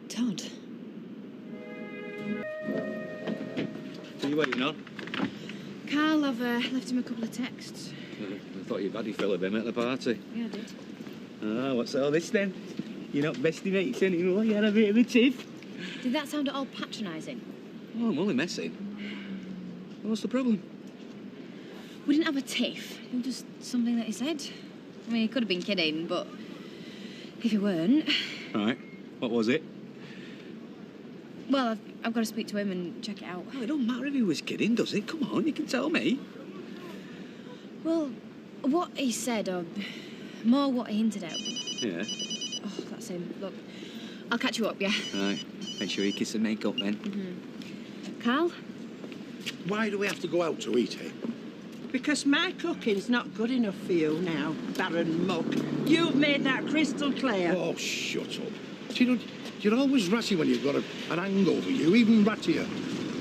Speaker 22: Todd.
Speaker 18: What are you waiting on?
Speaker 8: Carl, I've left him a couple of texts.
Speaker 18: I thought you'd had your fill of him at the party.
Speaker 8: Yeah, I did.
Speaker 17: Ah, what's all this then? You're not bestie mates anymore, you had a bit of a tiff.
Speaker 8: Did that sound at all patronising?
Speaker 18: Oh, I'm only messing. What's the problem?
Speaker 8: We didn't have a tiff. It was just something that he said. I mean, he could have been kidding, but if he weren't...
Speaker 18: Right. What was it?
Speaker 8: Well, I've got to speak to him and check it out.
Speaker 18: Oh, it don't matter if he was kidding, does it? Come on, you can tell me.
Speaker 8: Well, what he said, or more what he hinted at.
Speaker 18: Yeah.
Speaker 8: Oh, that's him. Look, I'll catch you up, yeah?
Speaker 18: Right. Make sure you kiss and make up then.
Speaker 8: Mm-hmm. Carl?
Speaker 20: Why do we have to go out to eat, eh?
Speaker 24: Because my cooking's not good enough for you now, Baron Muck. You've made that crystal clear.
Speaker 20: Oh, shut up. You know, you're always ratty when you've got an hangover. You even rattier.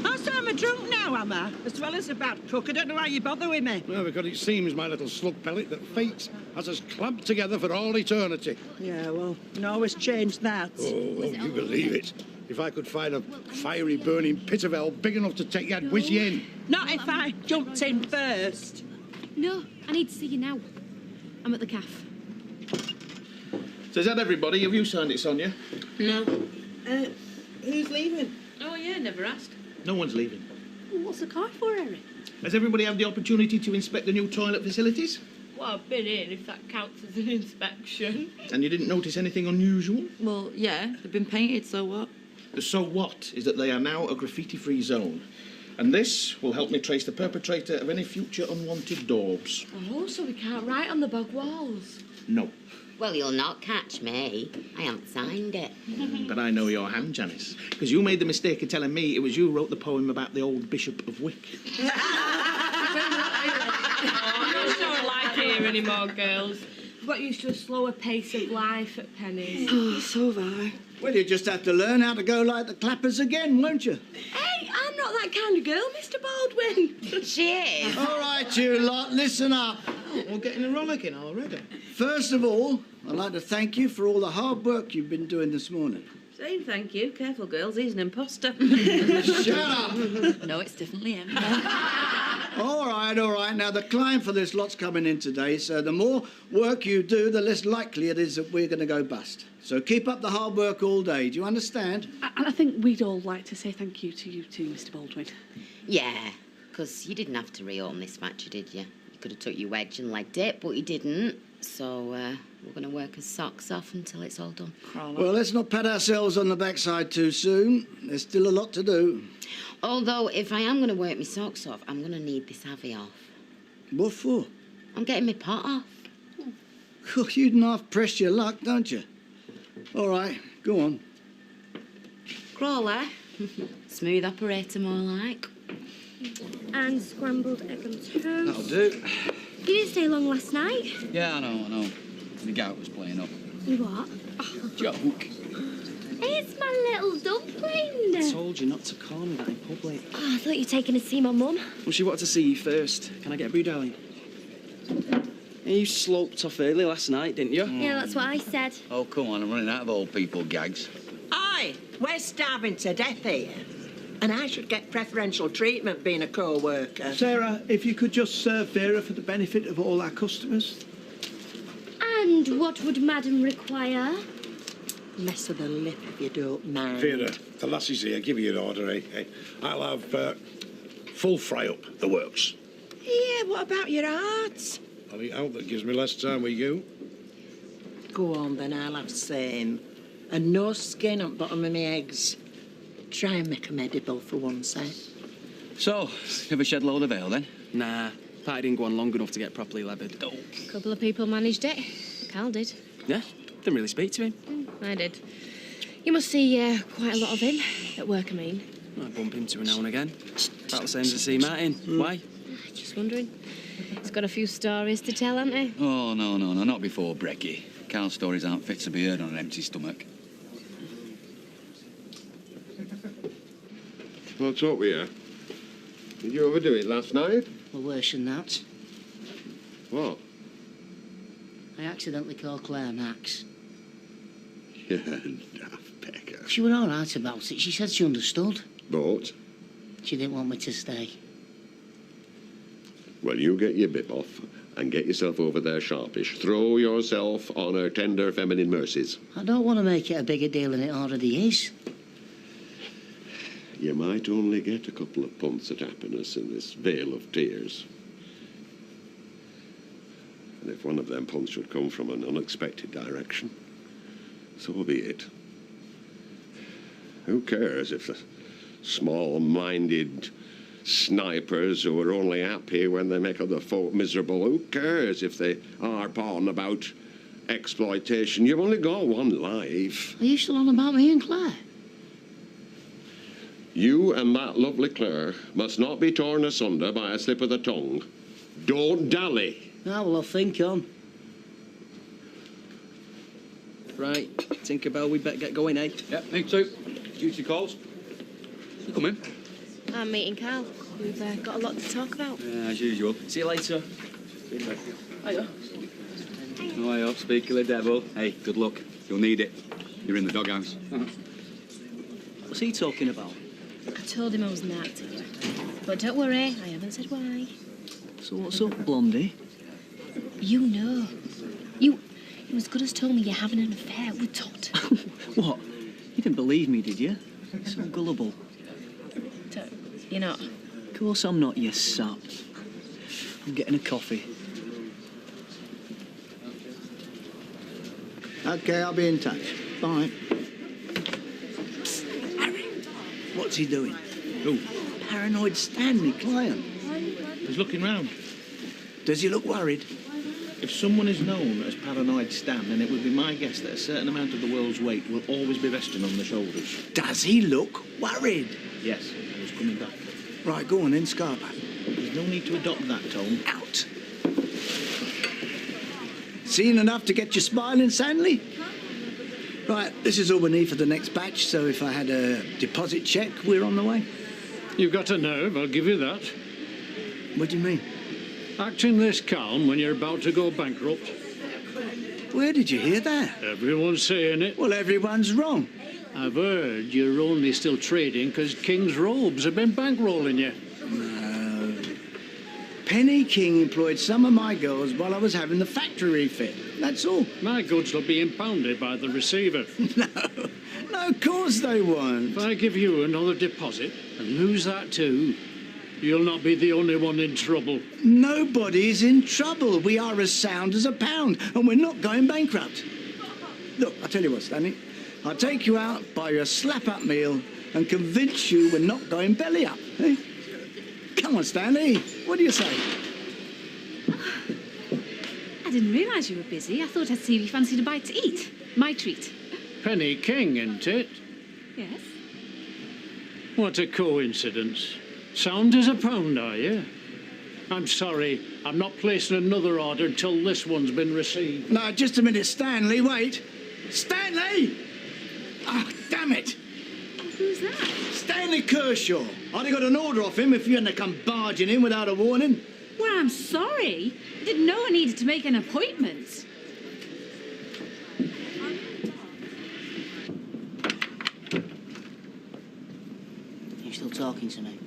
Speaker 24: Last time I
Speaker 14: a drunk now, am I? As well as a bad cook. I don't know how you bother with me.
Speaker 20: Well, because it seems, my little slug pellet, that fate has us clamped together for all eternity.
Speaker 14: Yeah, well, can always change that.
Speaker 20: Oh, well, you believe it. If I could find a fiery, burning pit of hell big enough to take you, I'd whiz you in.
Speaker 14: Not if I jumped in first.
Speaker 8: No, I need to see you now. I'm at the cafe.
Speaker 17: So is that everybody? Have you signed it, Sonia?
Speaker 14: No. Who's leaving?
Speaker 12: Oh, yeah, never asked.
Speaker 17: No one's leaving.
Speaker 12: What's the car for, Eric?
Speaker 17: Has everybody had the opportunity to inspect the new toilet facilities?
Speaker 12: Well, I've been in, if that counts as an inspection.
Speaker 17: And you didn't notice anything unusual?
Speaker 12: Well, yeah, they've been painted, so what?
Speaker 17: The so what is that they are now a graffiti-free zone. And this will help me trace the perpetrator of any future unwanted daubs.
Speaker 12: Oh, so we can't write on the bog walls?
Speaker 17: No.
Speaker 2: Well, you'll not catch me. I haven't signed it.
Speaker 17: But I know your hand, Janice. Because you made the mistake of telling me it was you who wrote the poem about the old Bishop of Wick.
Speaker 8: I don't like here anymore, girls. I've got used to a slower pace of life at Penny's.
Speaker 12: Oh, so have I.
Speaker 10: Well, you just have to learn how to go like the clappers again, won't you?
Speaker 8: Hey, I'm not that kind of girl, Mr. Baldwin.
Speaker 2: She is.
Speaker 10: All right, you lot, listen up.
Speaker 17: We're getting a rollicking already.
Speaker 10: First of all, I'd like to thank you for all the hard work you've been doing this morning.
Speaker 12: Saying thank you. Careful, girls, he's an imposter.
Speaker 10: Shut up!
Speaker 12: No, it's definitely him.
Speaker 10: All right, all right. Now, the client for this lot's coming in today, so the more work you do, the less likely it is that we're going to go bust. So keep up the hard work all day. Do you understand?
Speaker 11: And I think we'd all like to say thank you to you too, Mr. Baldwin.
Speaker 2: Yeah, because you didn't have to reopen this factory, did you? You could have took your wedge and legged it, but you didn't. So we're going to work our socks off until it's all done.
Speaker 10: Well, let's not pat ourselves on the backside too soon. There's still a lot to do.
Speaker 2: Although, if I am going to work my socks off, I'm going to need this Havy off.
Speaker 10: What for?
Speaker 2: I'm getting my pot off.
Speaker 10: Oh, you'd half press your luck, don't you? All right, go on.
Speaker 2: Crawler. Smooth operator, more like.
Speaker 15: And scrambled egg and toast.
Speaker 22: That'll do.
Speaker 15: You didn't stay long last night.
Speaker 22: Yeah, I know. The gout was playing up.
Speaker 15: You what?
Speaker 22: Joke.
Speaker 15: It's my little dumpling.
Speaker 22: I told you not to call me that in public.
Speaker 15: Oh, I thought you were taking to see my mum.
Speaker 22: Well, she wanted to see you first. Can I get a brew, darling? Yeah, you sloped off early last night, didn't you?
Speaker 15: Yeah, that's what I said.
Speaker 16: Oh, come on, I'm running out of old people gags.
Speaker 14: Aye, we're starving to death here. And I should get preferential treatment being a co-worker.
Speaker 7: Sarah, if you could just serve Vera for the benefit of all our customers.
Speaker 15: And what would Madam require?
Speaker 14: Mess of the lip if you don't mind.
Speaker 20: Vera, the lassie's here. Give you an order, eh? I'll have full fry up, the works.
Speaker 14: Yeah, what about your hearts?
Speaker 20: I'll eat out. That gives me less time with you.
Speaker 14: Go on then, I'll have same. And no skin on bottom of my eggs. Try and make 'em edible for once, eh?
Speaker 22: So, have a shed load of ale then? Nah, party didn't go on long enough to get properly levered. Oh.
Speaker 15: A couple of people managed it. Cal did.
Speaker 22: Yeah? Didn't really speak to him.
Speaker 15: I did. You must see quite a lot of him. At work, I mean.
Speaker 22: I bump into him now and again. About the same as I see Martin. Why?
Speaker 15: Just wondering. He's got a few stories to tell, hasn't he?
Speaker 16: Oh, no, not before brekkie. Carl's stories aren't fit to be heard on an empty stomach.
Speaker 4: What's up with you? Did you overdo it last night?
Speaker 23: Well, worse than that.
Speaker 4: What?
Speaker 23: I accidentally called Claire Max.
Speaker 4: Yeah, daft pecker.
Speaker 23: She was all right about it. She said she understood.
Speaker 4: But?
Speaker 23: She didn't want me to stay.
Speaker 4: Well, you get your bib off and get yourself over there sharpish. Throw yourself on her tender feminine mercies.
Speaker 23: I don't want to make it a bigger deal than it already is.
Speaker 4: You might only get a couple of punts at happiness in this vale of tears. And if one of them punts should come from an unexpected direction, so be it. Who cares if the small-minded snipers who are only happy when they make other folk miserable, who cares if they harp on about exploitation? You've only got one life.
Speaker 23: Are you still on about me and Claire?
Speaker 4: You and that lovely Claire must not be torn asunder by a slip of the tongue. Don't dally.
Speaker 23: Ah, well, I'll think on.
Speaker 22: Right, Tinkerbell, we better get going, eh?
Speaker 16: Yep, me too. Duty calls. You come in.
Speaker 15: I'm meeting Carl. We've got a lot to talk about.
Speaker 22: Yeah, as usual. See you later. Hiya. Oh, I hope, speak of the devil. Hey, good luck. You'll need it. You're in the doghouse. What's he talking about?
Speaker 15: I told him I was an actor. But don't worry, I haven't said why.
Speaker 22: So what's up, Blondie?
Speaker 15: You know. You as good as told me you're having an affair with Todd.
Speaker 22: What? You didn't believe me, did you? You're so gullible.
Speaker 15: Don't. You're not.
Speaker 22: Of course I'm not, you sap. I'm getting a coffee.
Speaker 10: OK, I'll be in touch. Bye. Psst, Harry. What's he doing?
Speaker 17: Who?
Speaker 10: Paranoid Stanley, client.
Speaker 17: He's looking round.
Speaker 10: Does he look worried?
Speaker 17: If someone is known as Paranoid Stan, then it would be my guess that a certain amount of the world's weight will always be resting on the shoulders.
Speaker 10: Does he look worried?
Speaker 17: Yes, I was coming back.
Speaker 10: Right, go on then, Scarback.
Speaker 17: There's no need to adopt that tone.
Speaker 10: Out. Seen enough to get you smiling, Stanley? Right, this is all we need for the next batch, so if I had a deposit check, we're on the way.
Speaker 3: You've got a nerve, I'll give you that.
Speaker 10: What do you mean?
Speaker 3: Acting this calm when you're about to go bankrupt.
Speaker 10: Where did you hear that?
Speaker 3: Everyone's saying it.
Speaker 10: Well, everyone's wrong.
Speaker 3: I've heard you're only still trading because King's robes have been bankrolling you.
Speaker 10: No. Penny King employed some of my girls while I was having the factory refit. That's all.
Speaker 3: My goods will be impounded by the receiver.
Speaker 10: No, of course they won't.
Speaker 3: If I give you another deposit and lose that too, you'll not be the only one in trouble.
Speaker 10: Nobody's in trouble. We are as sound as a pound, and we're not going bankrupt. Look, I'll tell you what, Stanley. I'll take you out, buy you a slap-up meal, and convince you we're not going belly up. Eh? Come on, Stanley. What do you say?
Speaker 8: I didn't realise you were busy. I thought I'd see if you fancied a bite to eat. My treat.
Speaker 3: Penny King, isn't it?
Speaker 8: Yes.
Speaker 3: What a coincidence. Sound as a pound, are you? I'm sorry, I'm not placing another order until this one's been received.
Speaker 10: No, just a minute, Stanley, wait. Stanley! Oh, damn it!
Speaker 8: Who's that?
Speaker 10: Stanley Kershaw. I'd have got an order off him if you hadn't come barging in without a warning.
Speaker 8: Well, I'm sorry. I didn't know I needed to make an appointment.
Speaker 5: You still talking to me?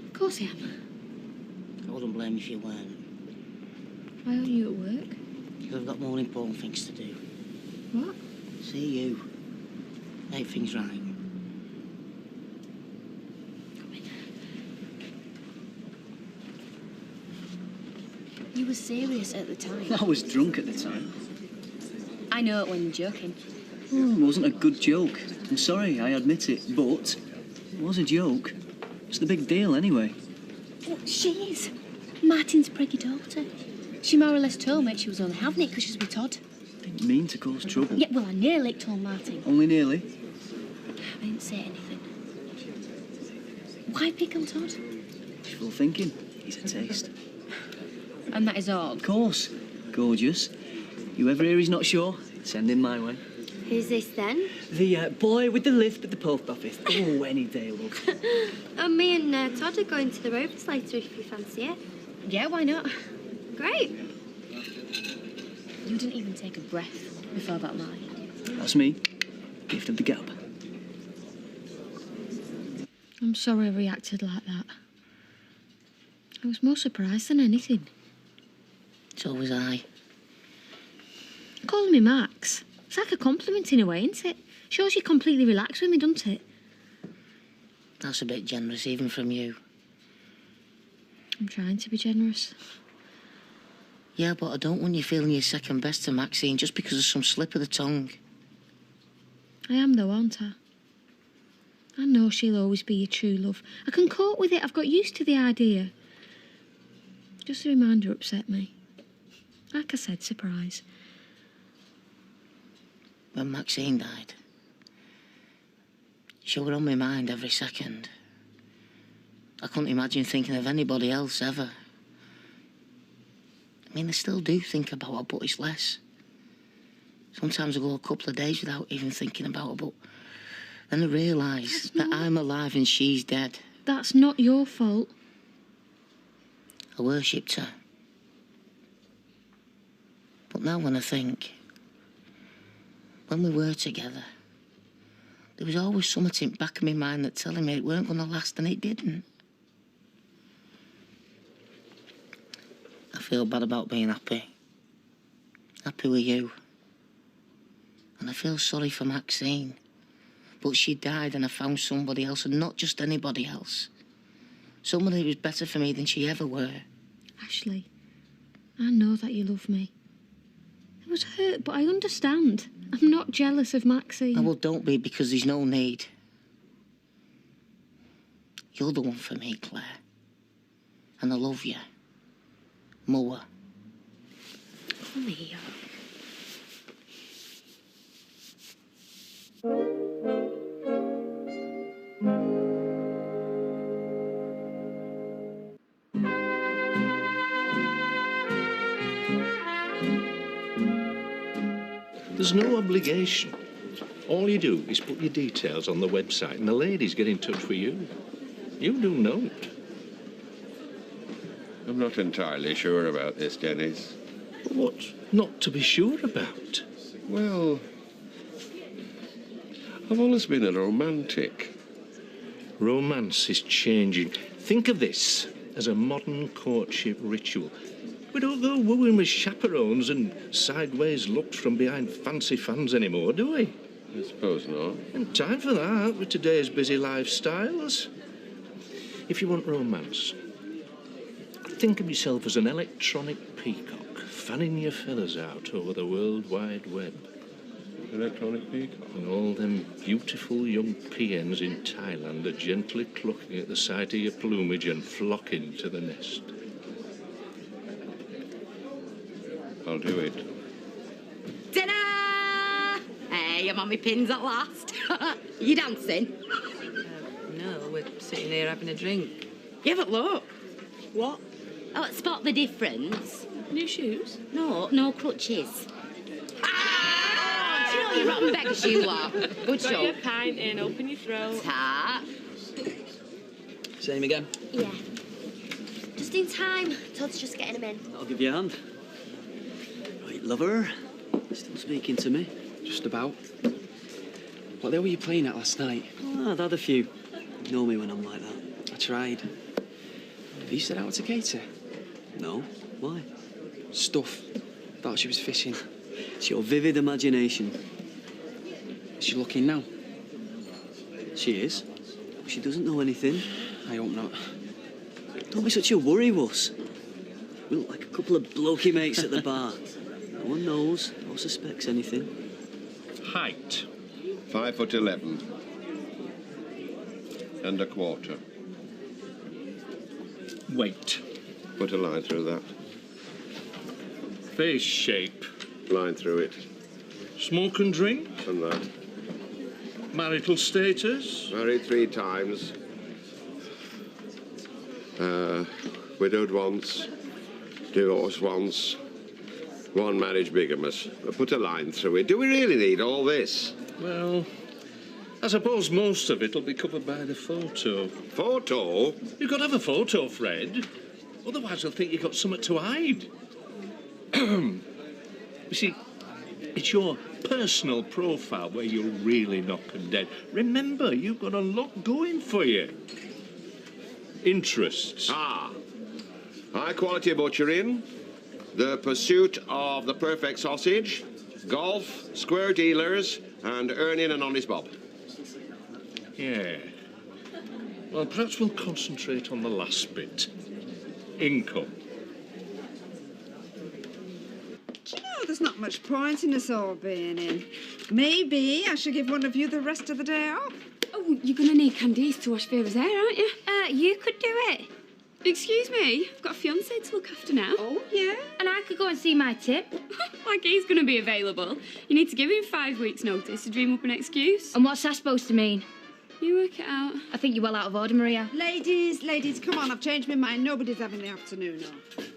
Speaker 15: Of course I am.
Speaker 5: I wouldn't blame you if you weren't.
Speaker 15: Why aren't you at work?
Speaker 5: Because I've got more important things to do.
Speaker 15: What?
Speaker 5: See you. Make things right.
Speaker 15: You were serious at the time.
Speaker 22: I was drunk at the time.
Speaker 15: I know it when you're joking.
Speaker 22: Oh, it wasn't a good joke. I'm sorry, I admit it, but it was a joke. It's the big deal, anyway.
Speaker 15: Well, she is. Martin's preggy daughter. She more or less told me she was only having it because she's with Todd.
Speaker 22: Didn't mean to cause trouble.
Speaker 15: Yeah, well, I nearly told Martin.
Speaker 22: Only nearly.
Speaker 15: I didn't say anything. Why pick on Todd?
Speaker 22: Wishful thinking. He's a taste.
Speaker 15: And that is all.
Speaker 22: Of course. Gorgeous. You ever hear he's not sure? Send him my way.
Speaker 15: Who's this then?
Speaker 22: The boy with the lisp at the post office. Oh, any day, love.
Speaker 15: Oh, me and Todd are going to the Rovers later if you fancy it. Yeah, why not? Great. You didn't even take a breath before that lie.
Speaker 22: That's me. Gift of the gab.
Speaker 6: I'm sorry I reacted like that. I was more surprised than anything.
Speaker 5: So was I.
Speaker 6: Calling me Max. It's like a compliment in a way, isn't it? Shows you're completely relaxed with me, doesn't it?
Speaker 5: That's a bit generous, even from you.
Speaker 6: I'm trying to be generous.
Speaker 5: Yeah, but I don't want you feeling your second best to Maxine just because of some slip of the tongue.
Speaker 6: I am, though, aren't I? I know she'll always be your true love. I can cope with it. I've got used to the idea. Just the reminder upset me. Like I said, surprise.
Speaker 5: When Maxine died, she were on my mind every second. I couldn't imagine thinking of anybody else ever. I mean, I still do think about her, but it's less. Sometimes I go a couple of days without even thinking about her, but then I realise that I'm alive and she's dead.
Speaker 6: That's not your fault.
Speaker 5: I worshipped her. But now when I think, when we were together, there was always something in the back of my mind that telling me it weren't going to last, and it didn't. I feel bad about being happy. Happy with you. And I feel sorry for Maxine. But she died and I found somebody else, and not just anybody else. Somebody who was better for me than she ever were.
Speaker 6: Ashley, I know that you love me. I was hurt, but I understand. I'm not jealous of Maxine.
Speaker 5: Oh, well, don't be, because there's no need. You're the one for me, Claire. And I love you. More.
Speaker 6: Leo.
Speaker 17: There's no obligation. All you do is put your details on the website and the ladies get in touch with you. You do note.
Speaker 4: I'm not entirely sure about this, Dennis.
Speaker 17: What not to be sure about?
Speaker 4: Well, I've always been a romantic.
Speaker 17: Romance is changing. Think of this as a modern courtship ritual. We don't go wooing with chaperones and sideways looks from behind fancy fans anymore, do we?
Speaker 4: I suppose not.
Speaker 17: And time for that with today's busy lifestyles. If you want romance, think of yourself as an electronic peacock fanning your feathers out over the World Wide Web.
Speaker 4: Electronic peacock?
Speaker 17: And all them beautiful young peahens in Thailand are gently clucking at the sight of your plumage and flocking to the nest.
Speaker 4: I'll do it.
Speaker 2: Dinner! Hey, I'm on my pins at last. You dancing?
Speaker 12: No, we're sitting here having a drink.
Speaker 2: You haven't looked.
Speaker 12: What?
Speaker 2: Oh, spot the difference.
Speaker 12: New shoes?
Speaker 2: No crutches. Ah! Do you know what you rotten beggars you are? Good
Speaker 12: Got
Speaker 2: show.
Speaker 12: your pint in, open your throat.
Speaker 2: Tart.
Speaker 22: Same again.
Speaker 15: Yeah. Just in time. Todd's just getting him in.
Speaker 22: I'll give you a hand. Right, lover. Still speaking to me? Just about. What day were you playing at last night? Oh, I've had a few. You know me when I'm like that. I tried. Have you set out to cater? No. Why? Stuff. Thought she was fishing. It's your vivid imagination. Is she looking now? She is. She doesn't know anything. I hope not. Don't be such a worry, wuss. We look like a couple of blokey mates at the bar. No one knows, no suspects anything.
Speaker 17: Height?
Speaker 4: 5'11". And a quarter.
Speaker 17: Weight?
Speaker 4: Put a line through that.
Speaker 17: Face shape?
Speaker 4: Line through it.
Speaker 17: Smoke and drink?
Speaker 4: And that.
Speaker 17: Marital status?
Speaker 4: Married 3 times. Widowed once. Divorced once. 1 marriage bigamous. Put a line through it. Do we really need all this?
Speaker 17: Well, I suppose most of it'll be covered by the photo.
Speaker 4: Photo?
Speaker 17: You've got to have a photo, Fred. Otherwise they'll think you've got something to hide. You see, it's your personal profile where you'll really knock them dead. Remember, you've got a lot going for you. Interests.
Speaker 4: High quality butchering, the pursuit of the perfect sausage, golf, square dealers, and earning an honest bob.
Speaker 17: Yeah. Well, perhaps we'll concentrate on the last bit. Income.
Speaker 9: Do you know, there's not much point in us all being in. Maybe I should give one of you the rest of the day off.
Speaker 8: Oh, you're going to need Candice to wash Vera's hair, aren't you?
Speaker 15: You could do it.
Speaker 8: Excuse me, I've got a fiancé to look after now.
Speaker 9: Oh, yeah?
Speaker 15: And I could go and see my tip.
Speaker 8: Like he's going to be available. You need to give him 5 weeks' notice to dream up an excuse.
Speaker 15: And what's that supposed to mean?
Speaker 8: You work it out.
Speaker 15: I think you're well out of order, Maria.
Speaker 9: Ladies, come on, I've changed my mind. Nobody's having the afternoon off.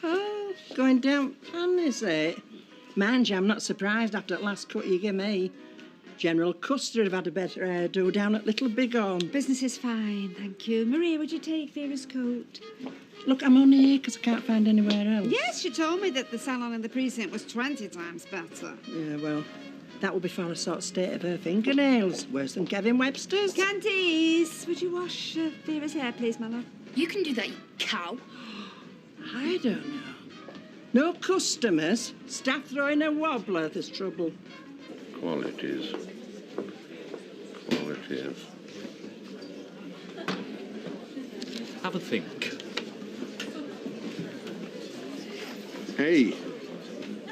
Speaker 24: Oh, going down pan, is it? Mind you, I'm not surprised after that last cut you gave me. General Custer have had a better hairdo down at Little Bighorn.
Speaker 9: Business is fine, thank you. Maria, would you take Vera's coat?
Speaker 24: Look, I'm only here because I can't find anywhere else.
Speaker 9: Yes, she told me that the salon in the precinct was 20 times better.
Speaker 24: Yeah, well, that will be for a sort of state of her fingernails. Worse than Kevin Webster's.
Speaker 9: Candice, would you wash Vera's hair, please, my love?
Speaker 15: You can do that, you cow.
Speaker 24: I don't know. No customers. Staff throwing a wobbler. There's trouble.
Speaker 4: Qualities. Qualities.
Speaker 17: Have a think.
Speaker 4: Hey,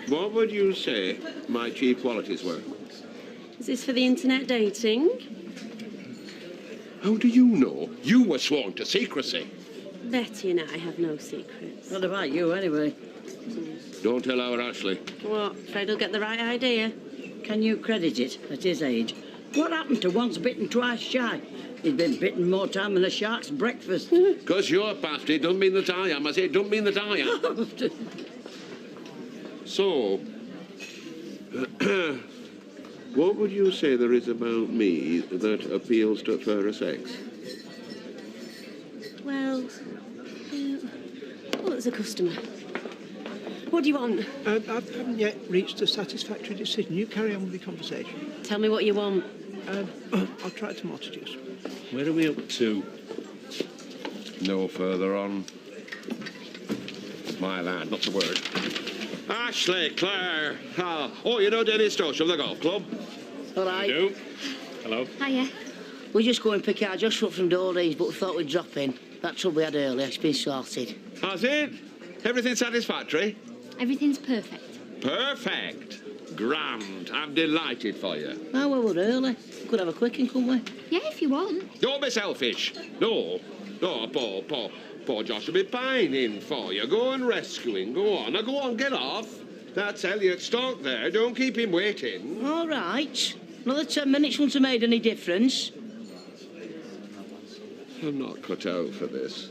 Speaker 4: what would you say my chief qualities were?
Speaker 11: Is this for the internet dating?
Speaker 4: How do you know? You were sworn to secrecy.
Speaker 11: Betty and I have no secrets.
Speaker 24: What about you, anyway?
Speaker 4: Don't tell our Ashley.
Speaker 11: What? Afraid he'll get the right idea?
Speaker 24: Can you credit it at his age? What happened to once bitten, twice shy? He's been bitten more time than a shark's breakfast.
Speaker 4: Because you're past it, don't mean that I am. I say, don't mean that I am. So, what would you say there is about me that appeals to fairer sex?
Speaker 11: Well, there's a customer. What do you want?
Speaker 18: I haven't yet reached a satisfactory decision. You carry on with the conversation.
Speaker 11: Tell me what you want.
Speaker 18: I'll try tomato juice.
Speaker 17: Where are we up to?
Speaker 4: No further on. My lad, not a word. Ashley, Claire. Oh, you know Dennis Stosh of the golf club?
Speaker 5: All right.
Speaker 17: You do? Hello.
Speaker 15: Hiya.
Speaker 5: We just go and pick our just up from Dory's, but we thought we'd drop in. That trouble we had earlier, it's been sorted.
Speaker 4: Has it? Everything satisfactory?
Speaker 15: Everything's perfect.
Speaker 4: Perfect. Grand. I'm delighted for you.
Speaker 5: Oh, well, we're early. Could have a quickie, couldn't we?
Speaker 15: Yeah, if you want.
Speaker 4: Don't be selfish. No. No, poor Josh will be pining for you. Go and rescue him. Go on. Now, go on, get off. That's Elliot Stock there. Don't keep him waiting.
Speaker 5: All right. Another 10 minutes wouldn't have made any difference.
Speaker 4: I'm not cut out for this.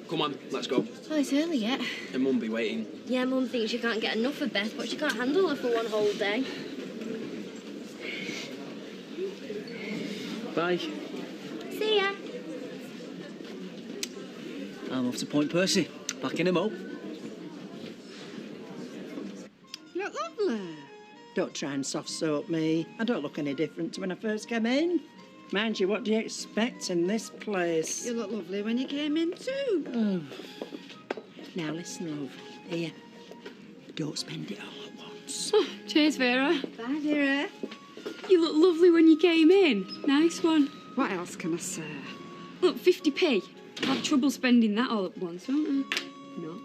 Speaker 22: Come on, let's go.
Speaker 15: Oh, it's early yet.
Speaker 22: And Mum be waiting.
Speaker 15: Yeah, Mum thinks you can't get enough of Beth, but she can't handle her for one whole day.
Speaker 22: Bye.
Speaker 15: See ya.
Speaker 22: I'm off to Point Percy. Back in a mo.
Speaker 24: You look lovely. Don't try and soft soap me. I don't look any different to when I first came in. Mind you, what do you expect in this place?
Speaker 9: You look lovely when you came in too.
Speaker 24: Oh. Now listen, love. Here. Don't spend it all at once.
Speaker 8: Oh, cheers, Vera.
Speaker 9: Bye, Vera.
Speaker 8: You look lovely when you came in. Nice one.
Speaker 9: What else can I say?
Speaker 8: Look, 50p. I'll have trouble spending that all at once, won't I? No.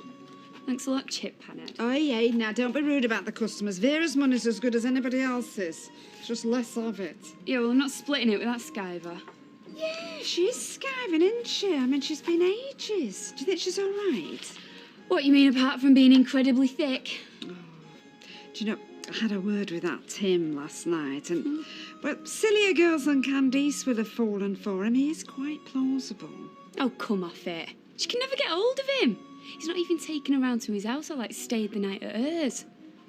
Speaker 8: Thanks a lot, Chip Panhead.
Speaker 9: Oh, yeah, now don't be rude about the customers. Vera's money's as good as anybody else's. It's just less of it.
Speaker 8: Yeah, well, I'm not splitting it with that skiver.
Speaker 9: Yeah, she's skiving, isn't she? I mean, she's been ages. Do you think she's all right?
Speaker 8: What, you mean apart from being incredibly thick?
Speaker 9: Oh. Do you know, I had a word with that Tim last night, and, well, sillier girls than Candice will have fallen for him. He is quite plausible.
Speaker 8: Oh, come off it. She can never get hold of him. He's not even taken her round to his house or, like, stayed the night at hers.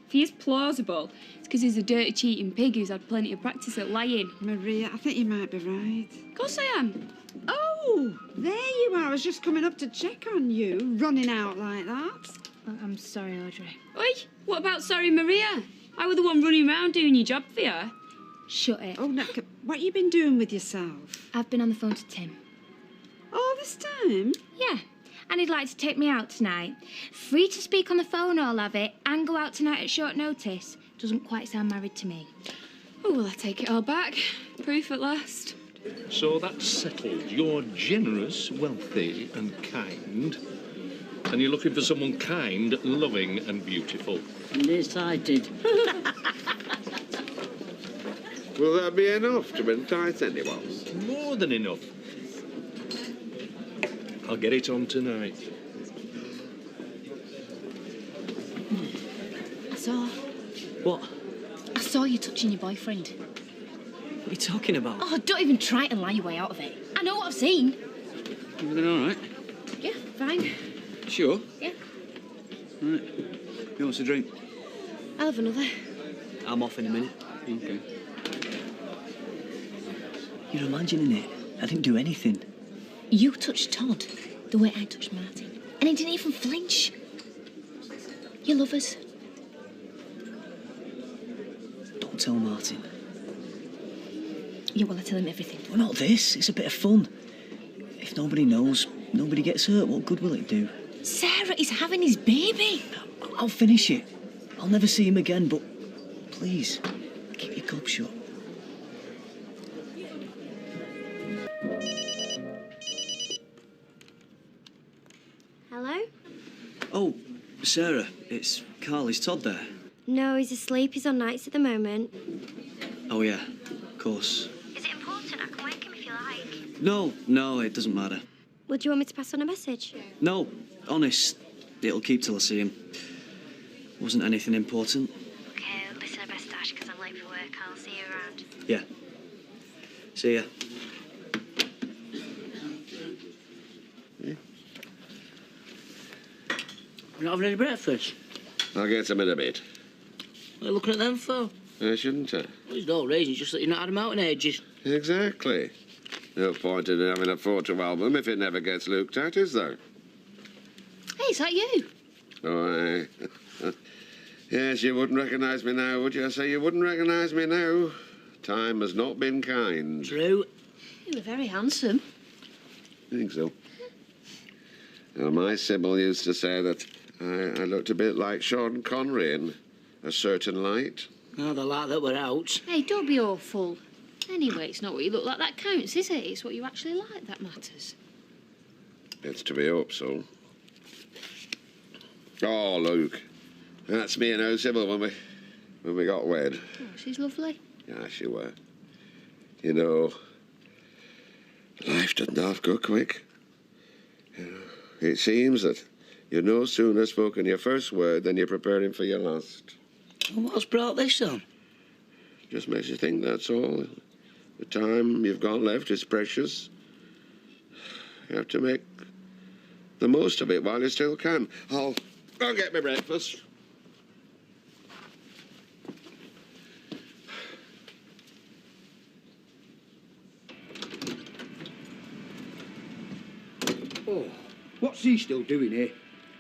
Speaker 8: If he is plausible, it's because he's a dirty, cheating pig who's had plenty of practice at lying.
Speaker 9: Maria, I think you might be right.
Speaker 8: Of course I am.
Speaker 9: Oh, there you are. I was just coming up to check on you, running out like that.
Speaker 15: I'm sorry, Audrey.
Speaker 8: Oi, what about sorry Maria? I was the one running around doing your job for you.
Speaker 15: Shut it.
Speaker 9: Oh, no, what you been doing with yourself?
Speaker 15: I've been on the phone to Tim.
Speaker 9: All this time?
Speaker 15: Yeah. And he'd like to take me out tonight. Free to speak on the phone, I'll have it, and go out tonight at short notice. Doesn't quite sound married to me.
Speaker 8: Oh, well, I take it all back. Proof at last.
Speaker 17: So that's settled. You're generous, wealthy and kind. And you're looking for someone kind, loving and beautiful.
Speaker 24: Nearsighted.
Speaker 4: Will that be enough to entice anyone?
Speaker 17: More than enough. I'll get it on tonight.
Speaker 15: I saw...
Speaker 22: What?
Speaker 15: I saw you touching your boyfriend.
Speaker 22: What are you talking about?
Speaker 15: Oh, don't even try and lie your way out of it. I know what I've seen.
Speaker 16: Everything all right?
Speaker 15: Yeah, fine.
Speaker 16: Sure?
Speaker 15: Yeah.
Speaker 16: Right. Who wants a drink?
Speaker 15: I'll have another.
Speaker 22: I'm off in a minute.
Speaker 16: Okay.
Speaker 22: You're imagining it. I didn't do anything.
Speaker 15: You touched Todd the way I touched Martin. And he didn't even flinch. You're lovers.
Speaker 22: Don't tell Martin.
Speaker 15: Yeah, well, I tell him everything.
Speaker 22: Well, not this. It's a bit of fun. If nobody knows, nobody gets hurt, what good will it do?
Speaker 15: Sarah is having his baby.
Speaker 22: I'll finish it. I'll never see him again, but please, keep your gob shut.
Speaker 1: Hello?
Speaker 22: Oh, Sarah, it's Carl. Is Todd there?
Speaker 1: No, he's asleep. He's on nights at the moment.
Speaker 22: Oh, yeah, of course.
Speaker 1: Is it important? I can wake him if you like.
Speaker 22: No, it doesn't matter.
Speaker 1: Would you want me to pass on a message?
Speaker 22: No, honest, it'll keep till I see him. Wasn't anything important.
Speaker 1: Okay, listen, I best dash because I'm late for work. I'll see you around.
Speaker 22: Yeah. See ya.
Speaker 23: You're not having any breakfast?
Speaker 4: I'll get some in a bit.
Speaker 23: What are you looking at them for?
Speaker 4: Shouldn't I?
Speaker 23: Well, there's no reason, just that you've not had them out in ages.
Speaker 4: Exactly. No point in having a photo album if it never gets looked at, is there?
Speaker 15: Hey, is that you?
Speaker 4: Oh, aye. Yes, you wouldn't recognise me now, would you? I say you wouldn't recognise me now. Time has not been kind.
Speaker 23: True.
Speaker 15: You were very handsome.
Speaker 4: I think so. Well, my Sybil used to say that I looked a bit like Sean Connery in A Certain Light.
Speaker 23: Oh, the light that we're out.
Speaker 15: Hey, don't be awful. Anyway, it's not what you look like that counts, is it? It's what you actually like that matters.
Speaker 4: It's to be hoped so. Oh, Luke. That's me and her Sybil when we got wed.
Speaker 15: Oh, she's lovely.
Speaker 4: Yeah, she were. You know, life doesn't half go quick. You know, it seems that you're no sooner spoken your first word than you're preparing for your last.
Speaker 23: Well, what's brought this on?
Speaker 4: Just makes you think, that's all. The time you've got left is precious. You have to make the most of it while you still can. I'll go get my breakfast.
Speaker 18: Oh, what's he still doing here?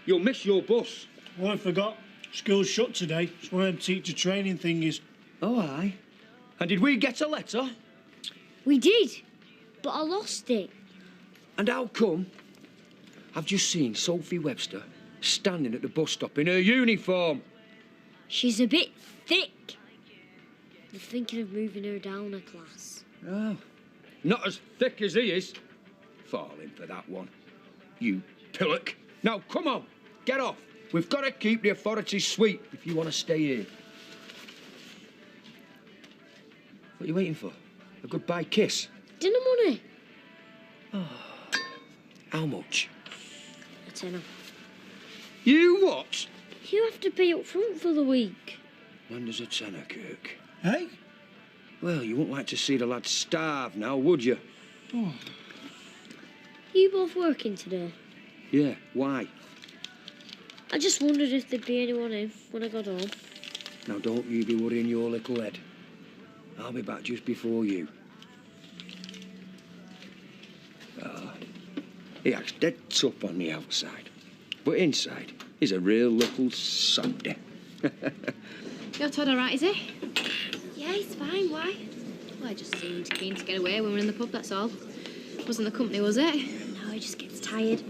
Speaker 18: You'll miss your bus.
Speaker 7: Oh, I forgot. School's shut today. It's one of them teacher training thingies.
Speaker 18: Oh, aye. And did we get a letter?
Speaker 1: We did, but I lost it.
Speaker 18: And how come? I've just seen Sophie Webster standing at the bus stop in her uniform.
Speaker 1: She's a bit thick. I'm thinking of moving her down a class.
Speaker 18: Oh, not as thick as he is. Falling for that one. You pillock. Now, come on, get off. We've got to keep the authorities sweet if you want to stay here. What are you waiting for? A goodbye kiss?
Speaker 1: Dinner money.
Speaker 18: How much?
Speaker 1: A tenner.
Speaker 18: You what?
Speaker 1: You have to pay up front for the week.
Speaker 18: When does a tenner, Kirk?
Speaker 7: Hey?
Speaker 18: Well, you wouldn't like to see the lad starve now, would you?
Speaker 7: Oh.
Speaker 1: You both working today?
Speaker 18: Yeah, why?
Speaker 1: I just wondered if there'd be anyone in when I got home.
Speaker 18: Now, don't you be worrying your little head. I'll be back just before you. He acts dead tough on the outside, but inside, he's a real little softy.
Speaker 8: You're Todd all right, is he?
Speaker 1: Yeah, he's fine. Why?
Speaker 8: Well, I just seemed keen to get away when we were in the pub, that's all. Wasn't the company, was it?
Speaker 1: No, he just gets tired.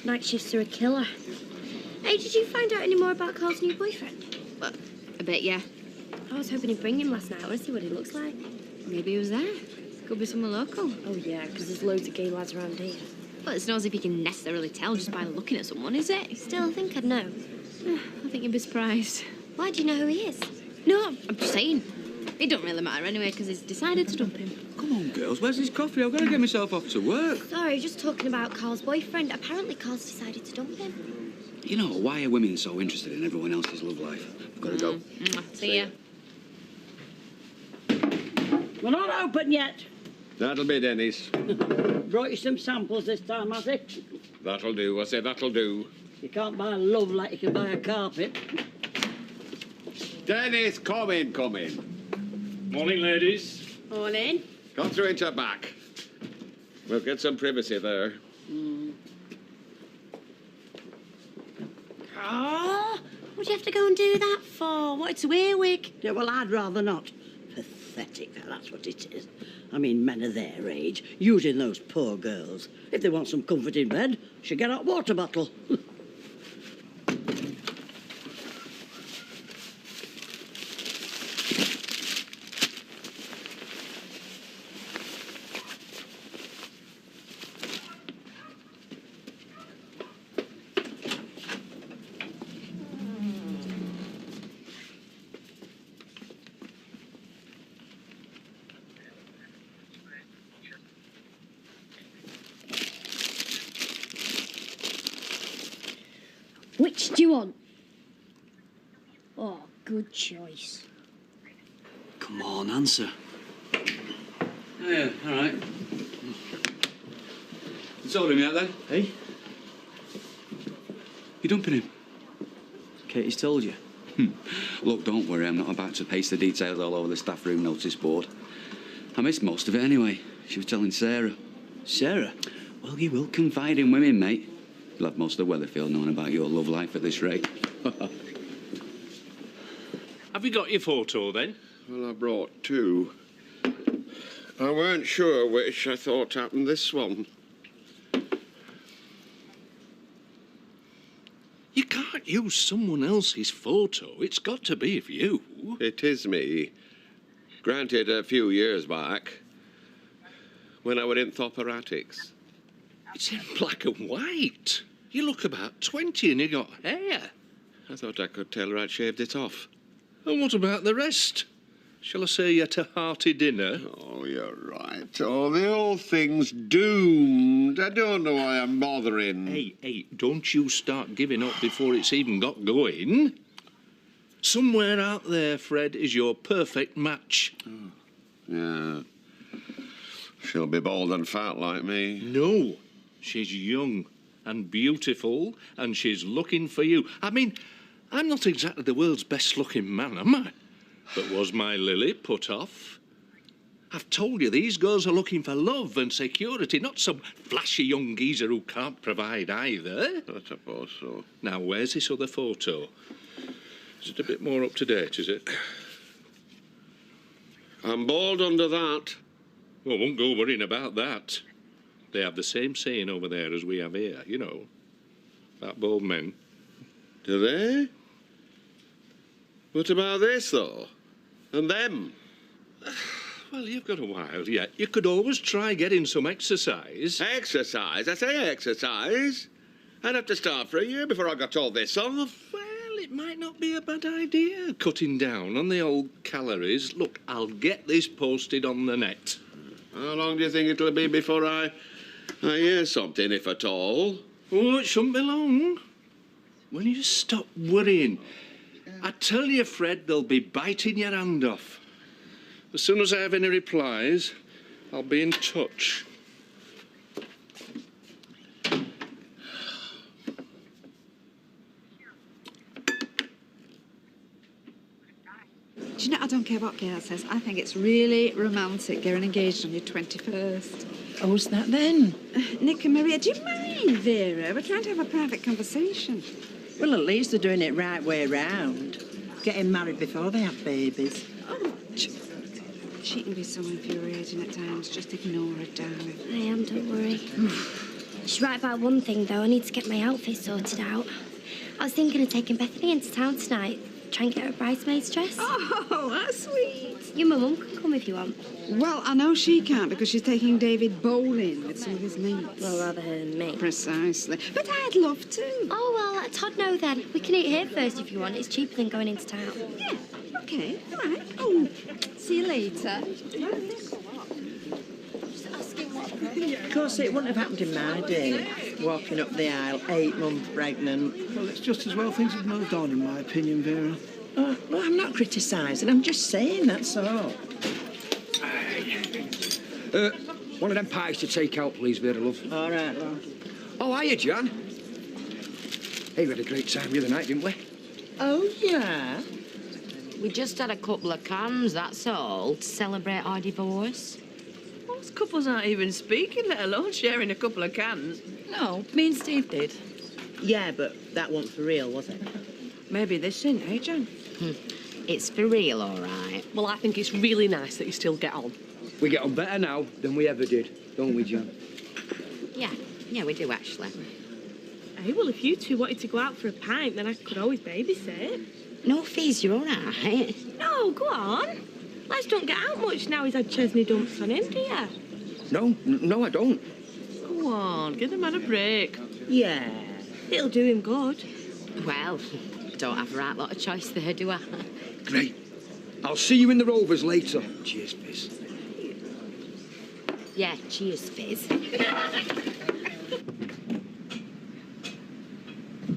Speaker 1: Night shifts are a killer. Hey, did you find out any more about Carl's new boyfriend?
Speaker 8: Well, a bit, yeah.
Speaker 1: I was hoping he'd bring him last night. I want to see what he looks like.
Speaker 8: Maybe he was there. Could be someone local.
Speaker 1: Oh, yeah, because there's loads of gay lads around here.
Speaker 8: Well, it's not as if you can necessarily tell just by looking at someone, is it?
Speaker 1: Still, I think I'd know.
Speaker 8: I think you'd be surprised.
Speaker 1: Why do you know who he is?
Speaker 8: No, I'm just saying. It don't really matter anyway, because he's decided to dump him.
Speaker 16: Come on, girls, where's this coffee? I've got to get myself off to work.
Speaker 1: Sorry, just talking about Carl's boyfriend. Apparently, Carl's decided to dump him.
Speaker 16: You know, why are women so interested in everyone else's love life? I've got to go.
Speaker 8: See ya.
Speaker 13: We're not open yet.
Speaker 4: That'll be Dennis.
Speaker 13: Brought you some samples this time, has it?
Speaker 4: That'll do. I say that'll do.
Speaker 13: You can't buy love like you can buy a carpet.
Speaker 4: Dennis, come in, come in.
Speaker 3: Morning, ladies.
Speaker 13: Morning.
Speaker 4: Come through into back. We'll get some privacy there.
Speaker 1: Oh, what do you have to go and do that for? What, it's Weirwig?
Speaker 13: Yeah, well, I'd rather not. Pathetic, that's what it is. I mean, men of their age, using those poor girls. If they want some comfort in bed, should get a hot water bottle.
Speaker 6: Which do you want? Oh, good choice.
Speaker 22: Come on, answer.
Speaker 16: Yeah, all right. You told him yet, then?
Speaker 22: Hey? You dumping him? Katie's told you.
Speaker 16: Look, don't worry, I'm not about to paste the details all over the staff room notice board. I missed most of it anyway. She was telling Sarah.
Speaker 22: Sarah?
Speaker 16: Well, you will confide in women, mate. You'll have most of Weatherfield knowing about your love life at this rate.
Speaker 17: Have you got your photo, then?
Speaker 4: Well, I brought two. I weren't sure which I thought happened this one.
Speaker 17: You can't use someone else's photo. It's got to be of you.
Speaker 4: It is me. Granted, a few years back, when I were in Thopperatics.
Speaker 17: It's in black and white. You look about 20 and you got hair.
Speaker 4: I thought I could tell her I'd shaved it off.
Speaker 17: And what about the rest? Shall I say you had a hearty dinner?
Speaker 4: Oh, you're right. Oh, the whole thing's doomed. I don't know why I'm bothering.
Speaker 17: Hey, don't you start giving up before it's even got going. Somewhere out there, Fred, is your perfect match.
Speaker 4: Oh, yeah. She'll be bald and fat like me.
Speaker 17: No, she's young and beautiful, and she's looking for you. I mean, I'm not exactly the world's best-looking man, am I? But was my Lily put off? I've told you, these girls are looking for love and security, not some flashy young geezer who can't provide either.
Speaker 4: I suppose so.
Speaker 17: Now, where's this other photo? Is it a bit more up to date, is it?
Speaker 4: I'm bald under that.
Speaker 17: Well, won't go worrying about that. They have the same saying over there as we have here, you know. About bald men.
Speaker 4: Do they? What about this, though? And them?
Speaker 17: Well, you've got a while yet. You could always try getting some exercise.
Speaker 4: Exercise? I say exercise. I'd have to start for a year before I got all this off.
Speaker 17: Well, it might not be a bad idea, cutting down on the old calories. Look, I'll get this posted on the net.
Speaker 4: How long do you think it'll be before I hear something, if at all?
Speaker 17: Oh, it shouldn't be long. When you stop worrying, I tell you, Fred, they'll be biting your hand off. As soon as I have any replies, I'll be in touch.
Speaker 9: Do you know, I don't care what Gail says. I think it's really romantic getting engaged on your 21st.
Speaker 24: Oh, was that then?
Speaker 9: Nick and Maria, do you mind, Vera? We're trying to have a private conversation.
Speaker 24: Well, at least they're doing it right way round. Getting married before they have babies.
Speaker 9: Oh, she can be so infuriating at times. Just ignore her, darling.
Speaker 1: I am, don't worry. She's right about one thing, though. I need to get my outfit sorted out. I was thinking of taking Bethany into town tonight. Try and get her a bridesmaid's dress.
Speaker 9: Oh, that's sweet.
Speaker 1: You and my mum can come if you want.
Speaker 9: Well, I know she can't because she's taking David bowling with some of his mates.
Speaker 1: Well, rather her than me.
Speaker 9: Precisely. But I'd love to.
Speaker 1: Oh, well, let Todd know then. We can eat here first if you want. It's cheaper than going into town.
Speaker 9: Yeah, OK, all right. Oh, see you later.
Speaker 24: Of course, it wouldn't have happened in my day. Walking up the aisle, 8 months pregnant.
Speaker 18: Well, it's just as well things have moved on, in my opinion, Vera.
Speaker 24: Well, I'm not criticising. I'm just saying, that's all.
Speaker 14: One of them pies to take out, please, Vera, love.
Speaker 24: All right, love.
Speaker 14: Oh, hiya, Jan. Hey, we had a great time the other night, didn't we?
Speaker 24: Oh, yeah?
Speaker 2: We just had a couple of cans, that's all, to celebrate our divorce.
Speaker 12: Most couples aren't even speaking, let alone sharing a couple of cans.
Speaker 23: No, me and Steve did.
Speaker 24: Yeah, but that wasn't for real, was it?
Speaker 12: Maybe this ain't, eh, Jan?
Speaker 2: It's for real, all right.
Speaker 11: Well, I think it's really nice that you still get on.
Speaker 14: We get on better now than we ever did, don't we, John?
Speaker 2: Yeah, we do actually.
Speaker 11: Hey, well, if you two wanted to go out for a pint, then I could always babysit.
Speaker 2: No fees, you're all right.
Speaker 11: No, go on. Lads don't get out much now he's had Chesney dumps on him, do you?
Speaker 14: No, I don't.
Speaker 11: Go on, give the man a break.
Speaker 24: Yeah.
Speaker 11: It'll do him good.
Speaker 2: Well, don't have a right lot of choice there, do I?
Speaker 14: Great. I'll see you in the Rovers later. Cheers, Fizz.
Speaker 2: Yeah, cheers, Fizz.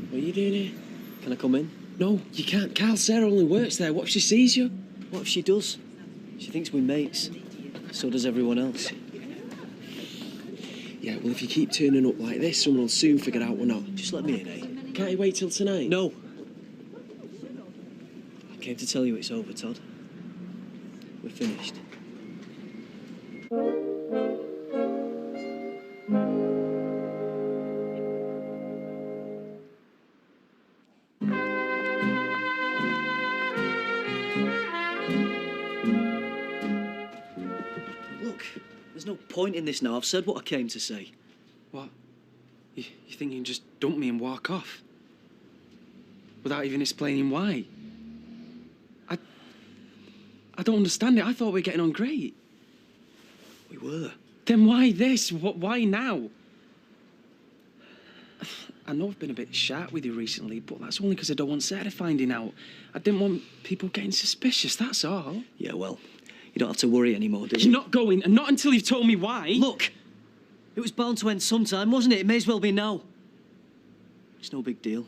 Speaker 22: What are you doing here? Can I come in? No, you can't. Carl, Sarah only works there. What if she sees you? What if she does? She thinks we're mates. So does everyone else. Yeah, well, if you keep turning up like this, someone will soon figure out we're not. Just let me in, eh? Can't you wait till tonight? No. I came to tell you it's over, Todd. We're finished. Look, there's no point in this now. I've said what I came to say. What? You think you can just dump me and walk off? Without even explaining why? I don't understand it. I thought we were getting on great. We were. Then why this? Why now? I know I've been a bit sharp with you recently, but that's only because I don't want Sarah finding out. I didn't want people getting suspicious, that's all. Yeah, well, you don't have to worry anymore, do you? You're not going, and not until you've told me why. Look, it was bound to end sometime, wasn't it? It may as well be now. It's no big deal.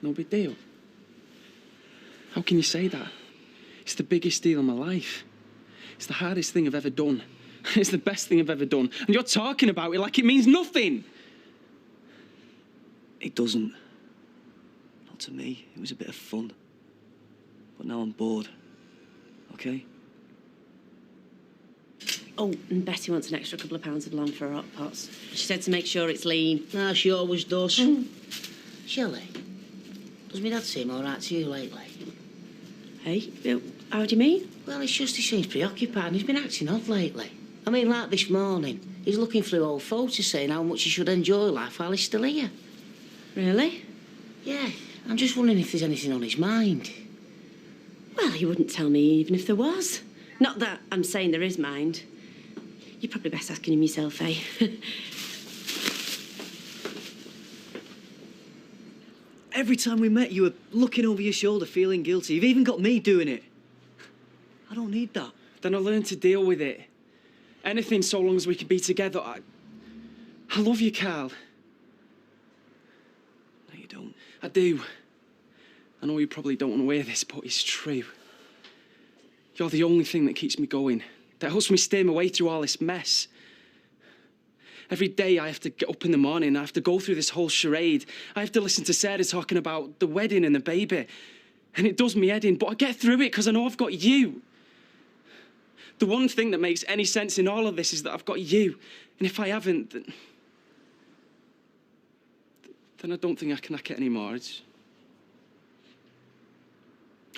Speaker 22: No big deal? How can you say that? It's the biggest deal of my life. It's the hardest thing I've ever done. It's the best thing I've ever done. And you're talking about it like it means nothing. It doesn't. Not to me. It was a bit of fun. But now I'm bored. Okay?
Speaker 11: Oh, and Betty wants an extra couple of pounds of lamb for her hot pots. She said to make sure it's lean.
Speaker 24: Ah, she always does. Shelley, does my dad seem all right to you lately?
Speaker 11: Hey, how do you mean?
Speaker 24: Well, it's just he seems preoccupied and he's been acting odd lately. I mean, like this morning, he's looking through old photos saying how much he should enjoy life while he's still here.
Speaker 11: Really?
Speaker 24: Yeah, I'm just wondering if there's anything on his mind.
Speaker 11: Well, he wouldn't tell me even if there was. Not that I'm saying there is mind. You're probably best asking him yourself, eh?
Speaker 22: Every time we met, you were looking over your shoulder, feeling guilty. You've even got me doing it. I don't need that. Then I learned to deal with it. Anything so long as we can be together. I love you, Carl. No, you don't. I do. I know you probably don't want to hear this, but it's true. You're the only thing that keeps me going, that helps me steer my way through all this mess. Every day I have to get up in the morning, I have to go through this whole charade. I have to listen to Sarah talking about the wedding and the baby. And it does me head in, but I get through it because I know I've got you. The one thing that makes any sense in all of this is that I've got you. And if I haven't, then I don't think I can hack it anymore.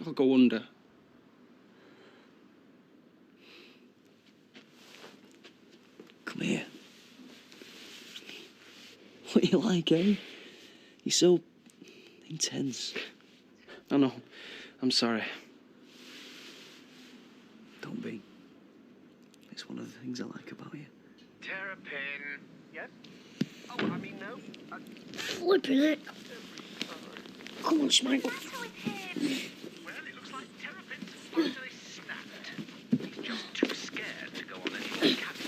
Speaker 22: I'll go under. Come here. What are you like, eh? You're so intense. I know. I'm sorry. Don't be. It's one of the things I like about you.
Speaker 10: Terrapin. Yes? Oh, I mean, no.
Speaker 1: Flipping it. Come on, Schmeichel.
Speaker 10: Well, it looks like Terrapin's finally snapped. He's just too scared to go on any more cabin.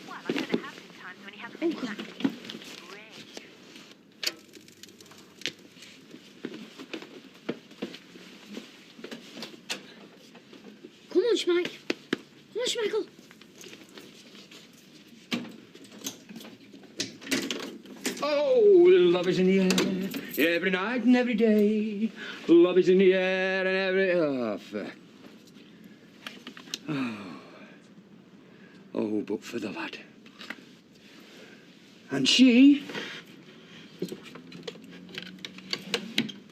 Speaker 10: Well, I've heard it happen times when he hasn't been exactly brave.
Speaker 1: Come on, Schmeich. Come on, Schmeichel.
Speaker 14: Oh, love is in the air, every night and every day. Love is in the air and every... Oh, fuck. Oh. Oh, but for the lad. And she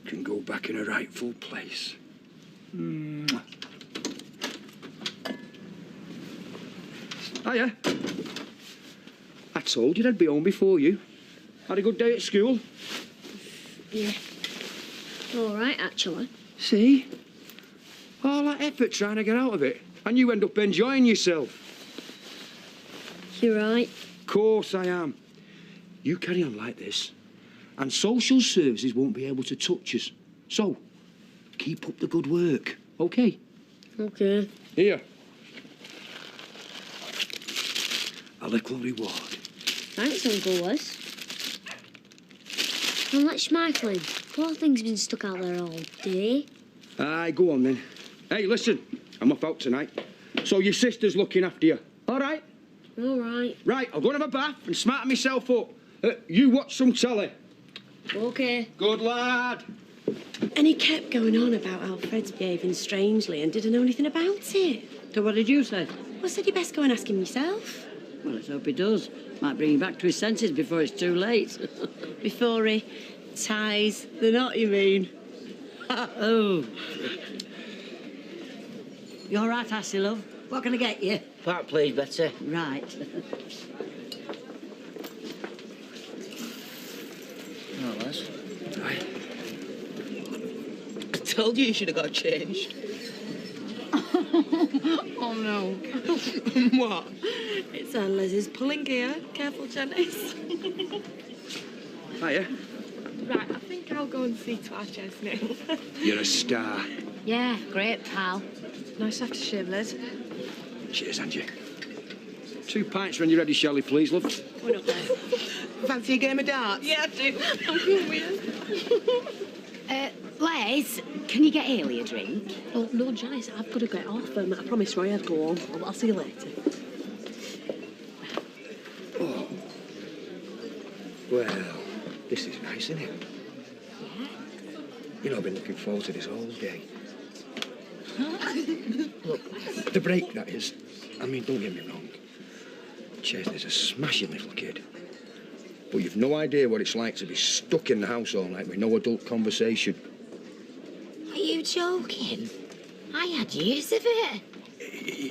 Speaker 14: can go back in her rightful place. Mwah. Hiya. I told you I'd be home before you. Had a good day at school?
Speaker 6: Yeah. All right, actually.
Speaker 14: See? All that effort trying to get out of it, and you end up enjoying yourself.
Speaker 6: You're right.
Speaker 14: Of course I am. You carry on like this, and social services won't be able to touch us. So, keep up the good work, OK?
Speaker 6: OK.
Speaker 14: Here. A little reward.
Speaker 6: Thanks, Uncle Wes. Well, let Schmeichel in. Poor thing's been stuck out there all day.
Speaker 14: Aye, go on then. Hey, listen, I'm off out tonight, so your sister's looking after you. All right?
Speaker 6: All right.
Speaker 14: Right, I'll go and have a bath and smarten myself up. You watch some telly.
Speaker 6: OK.
Speaker 14: Good lad.
Speaker 11: And he kept going on about how Fred's behaving strangely and didn't know anything about it.
Speaker 13: So what did you say?
Speaker 11: Well, I said you best go and ask him yourself.
Speaker 13: Well, let's hope he does. Might bring him back to his senses before it's too late.
Speaker 11: Before he ties the knot, you mean?
Speaker 13: Oh. You all right, Assie, love? What can I get you?
Speaker 23: Part, please, Betty.
Speaker 13: Right.
Speaker 23: Oh, Les.
Speaker 14: Aye.
Speaker 23: I told you should have got changed.
Speaker 12: Oh, no.
Speaker 23: What?
Speaker 12: It's Les's pulling gear. Careful, Janice.
Speaker 14: Hiya.
Speaker 12: Right, I think I'll go and see to our Chesney.
Speaker 14: You're a star.
Speaker 15: Yeah, great, pal.
Speaker 12: Nice aftershave, Liz.
Speaker 14: Cheers, Angie. 2 pints when you're ready, Shelley, please, love.
Speaker 12: Coming up there.
Speaker 23: Fancy a game of darts?
Speaker 12: Yeah, I do. I'm coming with you.
Speaker 2: Les, can you get Haley a drink?
Speaker 12: Oh, no, Janice, I've got to get off. I promised Roy I'd go home. I'll see you later.
Speaker 14: Oh. Well, this is nice, isn't it?
Speaker 12: Yeah.
Speaker 14: You know, I've been looking forward to this all day. Look, the break, that is. I mean, don't get me wrong. Chesney's a smashing little kid. But you've no idea what it's like to be stuck in the house all night with no adult conversation.
Speaker 2: Are you joking? I had years of it.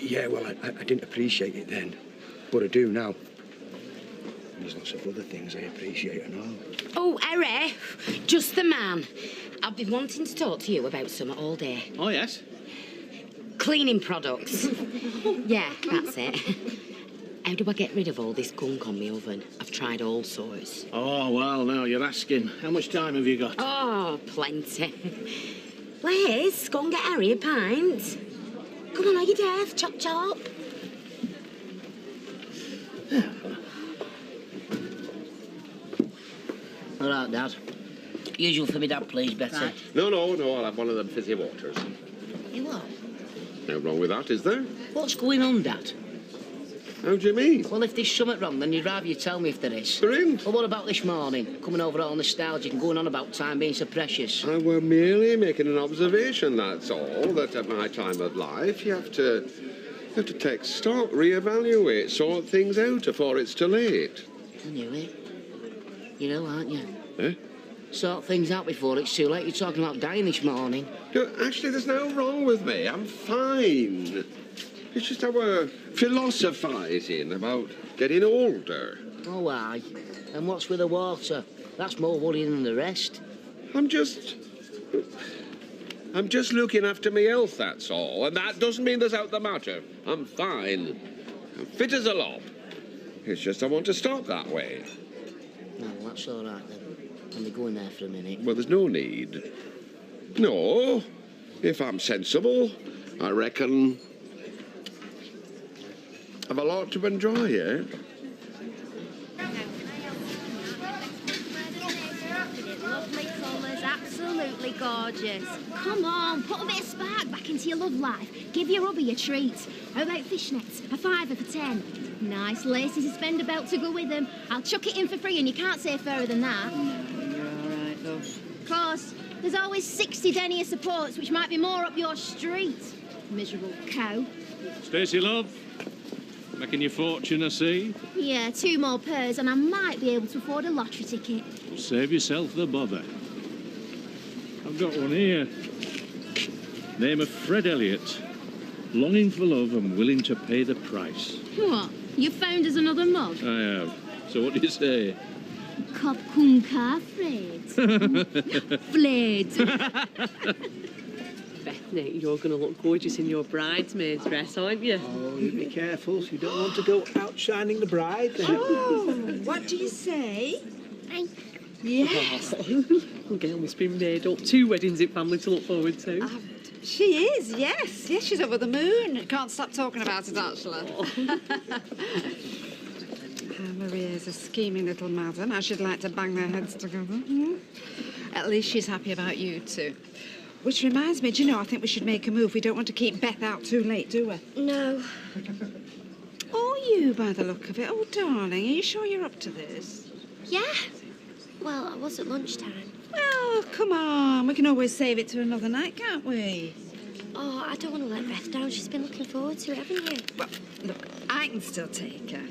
Speaker 14: Yeah, well, I didn't appreciate it then, but I do now. And there's lots of other things I appreciate and all.
Speaker 2: Oh, Harry, just the man. I've been wanting to talk to you about something all day.
Speaker 3: Oh, yes?
Speaker 2: Cleaning products. Yeah, that's it. How do I get rid of all this gunk on my oven? I've tried all sorts.
Speaker 3: Oh, well, now you're asking. How much time have you got?
Speaker 2: Oh, plenty. Liz, go and get Harry a pint. Come on, are you deaf? Chop, chop.
Speaker 23: All right, Dad. Usual for me, Dad, please, Betty.
Speaker 2: Right.
Speaker 4: No, I'll have one of them fizzy waters.
Speaker 2: You what?
Speaker 4: No wrong with that, is there?
Speaker 23: What's going on, Dad?
Speaker 4: How do you mean?
Speaker 23: Well, if there's something wrong, then you'd rather you tell me if there is.
Speaker 4: There isn't.
Speaker 23: Well, what about this morning? Coming over all nostalgic and going on about time being so precious.
Speaker 4: I were merely making an observation, that's all, that at my time of life you have to take stock, reevaluate, sort things out before it's too late.
Speaker 23: I knew it. You know, aren't you?
Speaker 4: Eh?
Speaker 23: Sort things out before it's too late. You're talking about dying this morning.
Speaker 4: No, actually, there's no wrong with me. I'm fine. It's just our philosophising about getting older.
Speaker 23: Oh, aye. And what's with the water? That's more worrying than the rest.
Speaker 4: I'm just looking after my health, that's all. And that doesn't mean there's out the matter. I'm fine. I'm fit as a lob. It's just I want to stop that way.
Speaker 23: No, well, that's all right, then. Let me go in there for a minute.
Speaker 4: Well, there's no need. No. If I'm sensible, I reckon I've a lot to enjoy, eh?
Speaker 1: Lovely colours, absolutely gorgeous. Come on, put a bit of spark back into your love life. Give your hubby a treat. How about fishnets? A £5 for 10. Nice lacy suspender belt to go with them. I'll chuck it in for free and you can't say fairer than that.
Speaker 13: You're all right, love.
Speaker 1: Of course, there's always 60 denier supports, which might be more up your street. Miserable cow.
Speaker 3: Stacey, love.
Speaker 17: Making your fortune, I see.
Speaker 1: Yeah, 2 more pairs and I might be able to afford a lottery ticket.
Speaker 17: Save yourself the bother. I've got one here. Name of Fred Elliott. Longing for love and willing to pay the price.
Speaker 1: What? You found us another mug?
Speaker 17: I have. So what do you say?
Speaker 1: Cop Kunka Fred. Fred.
Speaker 5: Bethany, you're going to look gorgeous in your bridesmaid's dress, aren't you?
Speaker 19: Oh, you be careful. You don't want to go outshining the bride.
Speaker 9: Oh, what do you say? Yes.
Speaker 5: The girl must be made up. 2 weddings in family to look forward to.
Speaker 9: She is, yes. Yes, she's over the moon. Can't stop talking about it, actually. Maria's a scheming little madam. I should like to bang their heads together. At least she's happy about you two. Which reminds me, do you know, I think we should make a move. We don't want to keep Beth out too late, do we?
Speaker 1: No.
Speaker 9: Or you, by the look of it. Oh, darling, are you sure you're up to this?
Speaker 1: Yeah. Well, I was at lunchtime.
Speaker 9: Well, come on. We can always save it to another night, can't we?
Speaker 1: Oh, I don't want to let Beth down. She's been looking forward to it, haven't you?
Speaker 9: Well, look, I can still take her.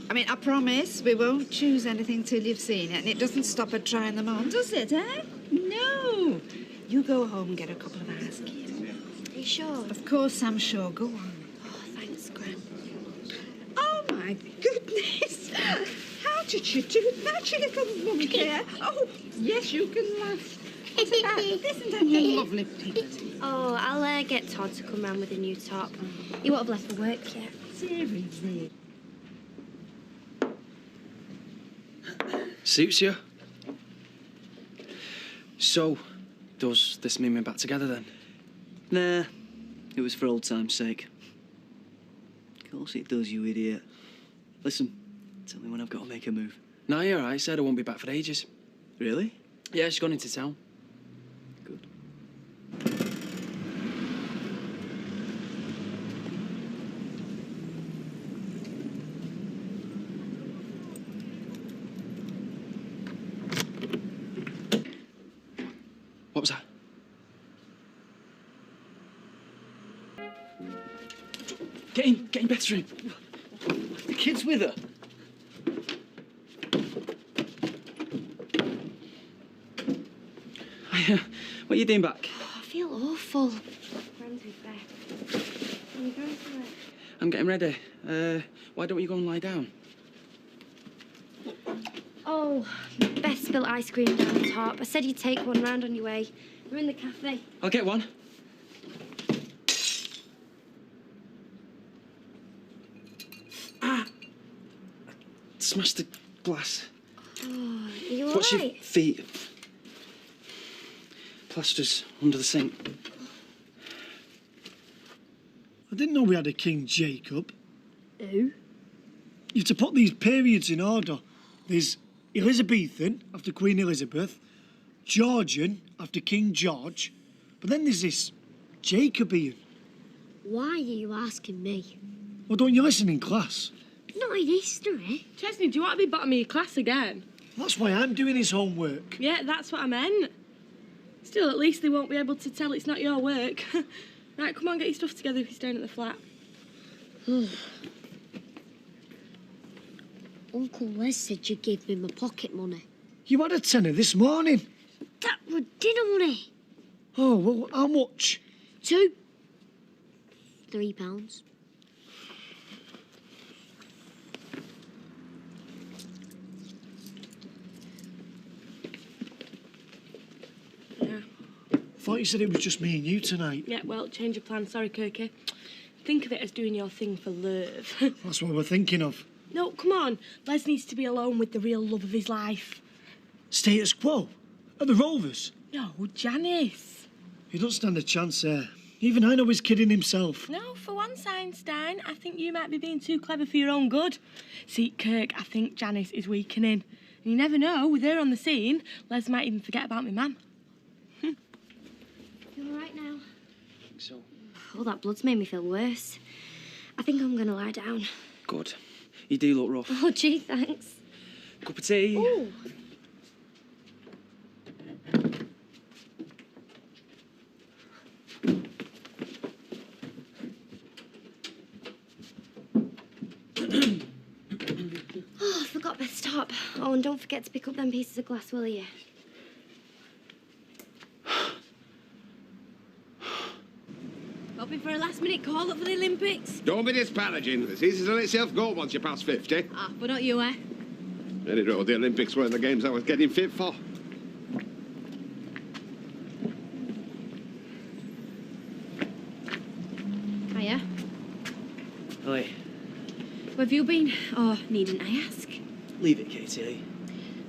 Speaker 9: I mean, I promise we won't choose anything till you've seen it, and it doesn't stop her trying them on, does it, eh? No. You go home and get a couple of hours, kid.
Speaker 1: Are you sure?
Speaker 9: Of course I'm sure. Go on.
Speaker 1: Oh, thanks, Gran.
Speaker 9: Oh, my goodness. How did you do that, you little monkey? Oh, yes, you can laugh. Isn't that a lovely pig?
Speaker 1: Oh, I'll get Todd to come round with a new top. You won't have left for work yet.
Speaker 9: Seriously.
Speaker 22: Suits you. So, does this mean we're back together then? Nah, it was for old time's sake. Of course it does, you idiot. Listen, tell me when I've got to make a move. No, you're all right. Said I won't be back for ages. Really? Yeah, she's gone into town. Good. What was that? Get in Beth's room. The kid's with her. What are you doing back?
Speaker 1: Oh, I feel awful. Gran's with Beth. Are you going to it?
Speaker 22: I'm getting ready. Why don't you go and lie down?
Speaker 1: Oh, Beth spilled ice cream down the top. I said you'd take one round on your way. We're in the cafe.
Speaker 22: I'll get one. Ah! I smashed the glass.
Speaker 1: Oh, are you all
Speaker 22: What's your
Speaker 1: right?
Speaker 22: feet? Plaster's under the sink.
Speaker 7: I didn't know we had a King Jacob.
Speaker 1: Who?
Speaker 7: You have to put these periods in order. There's Elizabethan, after Queen Elizabeth, Georgian, after King George, but then there's this Jacobean.
Speaker 1: Why are you asking me?
Speaker 7: Well, don't you listen in class?
Speaker 1: Not in history.
Speaker 20: Chesney, do you want to be bottom of your class again?
Speaker 7: That's why I'm doing his homework.
Speaker 20: Yeah, that's what I meant. Still, at least they won't be able to tell it's not your work. Right, come on, get your stuff together if you're staying at the flat.
Speaker 1: Uncle Les said you gave me my pocket money.
Speaker 7: You had a tenner this morning.
Speaker 1: That was dinner money.
Speaker 7: Oh, well, how much?
Speaker 1: 2. £3.
Speaker 20: Yeah.
Speaker 7: Thought you said it was just me and you tonight.
Speaker 20: Yeah, well, change of plan. Sorry, Kirky. Think of it as doing your thing for love.
Speaker 7: That's what we're thinking of.
Speaker 20: No, come on. Les needs to be alone with the real love of his life.
Speaker 7: Status quo? At the Rovers?
Speaker 20: No, Janice.
Speaker 7: He don't stand a chance there. Even I know he's kidding himself.
Speaker 20: No, for once, Einstein, I think you might be being too clever for your own good. See, Kirk, I think Janice is weakening. And you never know, with her on the scene, Les might even forget about me man.
Speaker 1: You all right now?
Speaker 22: I think so.
Speaker 1: Oh, that blood's made me feel worse. I think I'm going to lie down.
Speaker 22: Good. You do look rough.
Speaker 1: Oh, gee, thanks.
Speaker 22: Cup of tea?
Speaker 1: Ooh. Oh, I forgot Beth's top. Oh, and don't forget to pick up them pieces of glass, will you?
Speaker 2: Hoping for a last-minute call-up for the Olympics?
Speaker 4: Don't be disparaging. It's easy to let yourself go once you pass 50.
Speaker 2: Ah, but not you, eh?
Speaker 4: I didn't know the Olympics were the games I was getting fit for.
Speaker 1: Hiya.
Speaker 22: Oi,
Speaker 1: Where have you been? Oh, needn't I ask?
Speaker 22: leave it, Katie.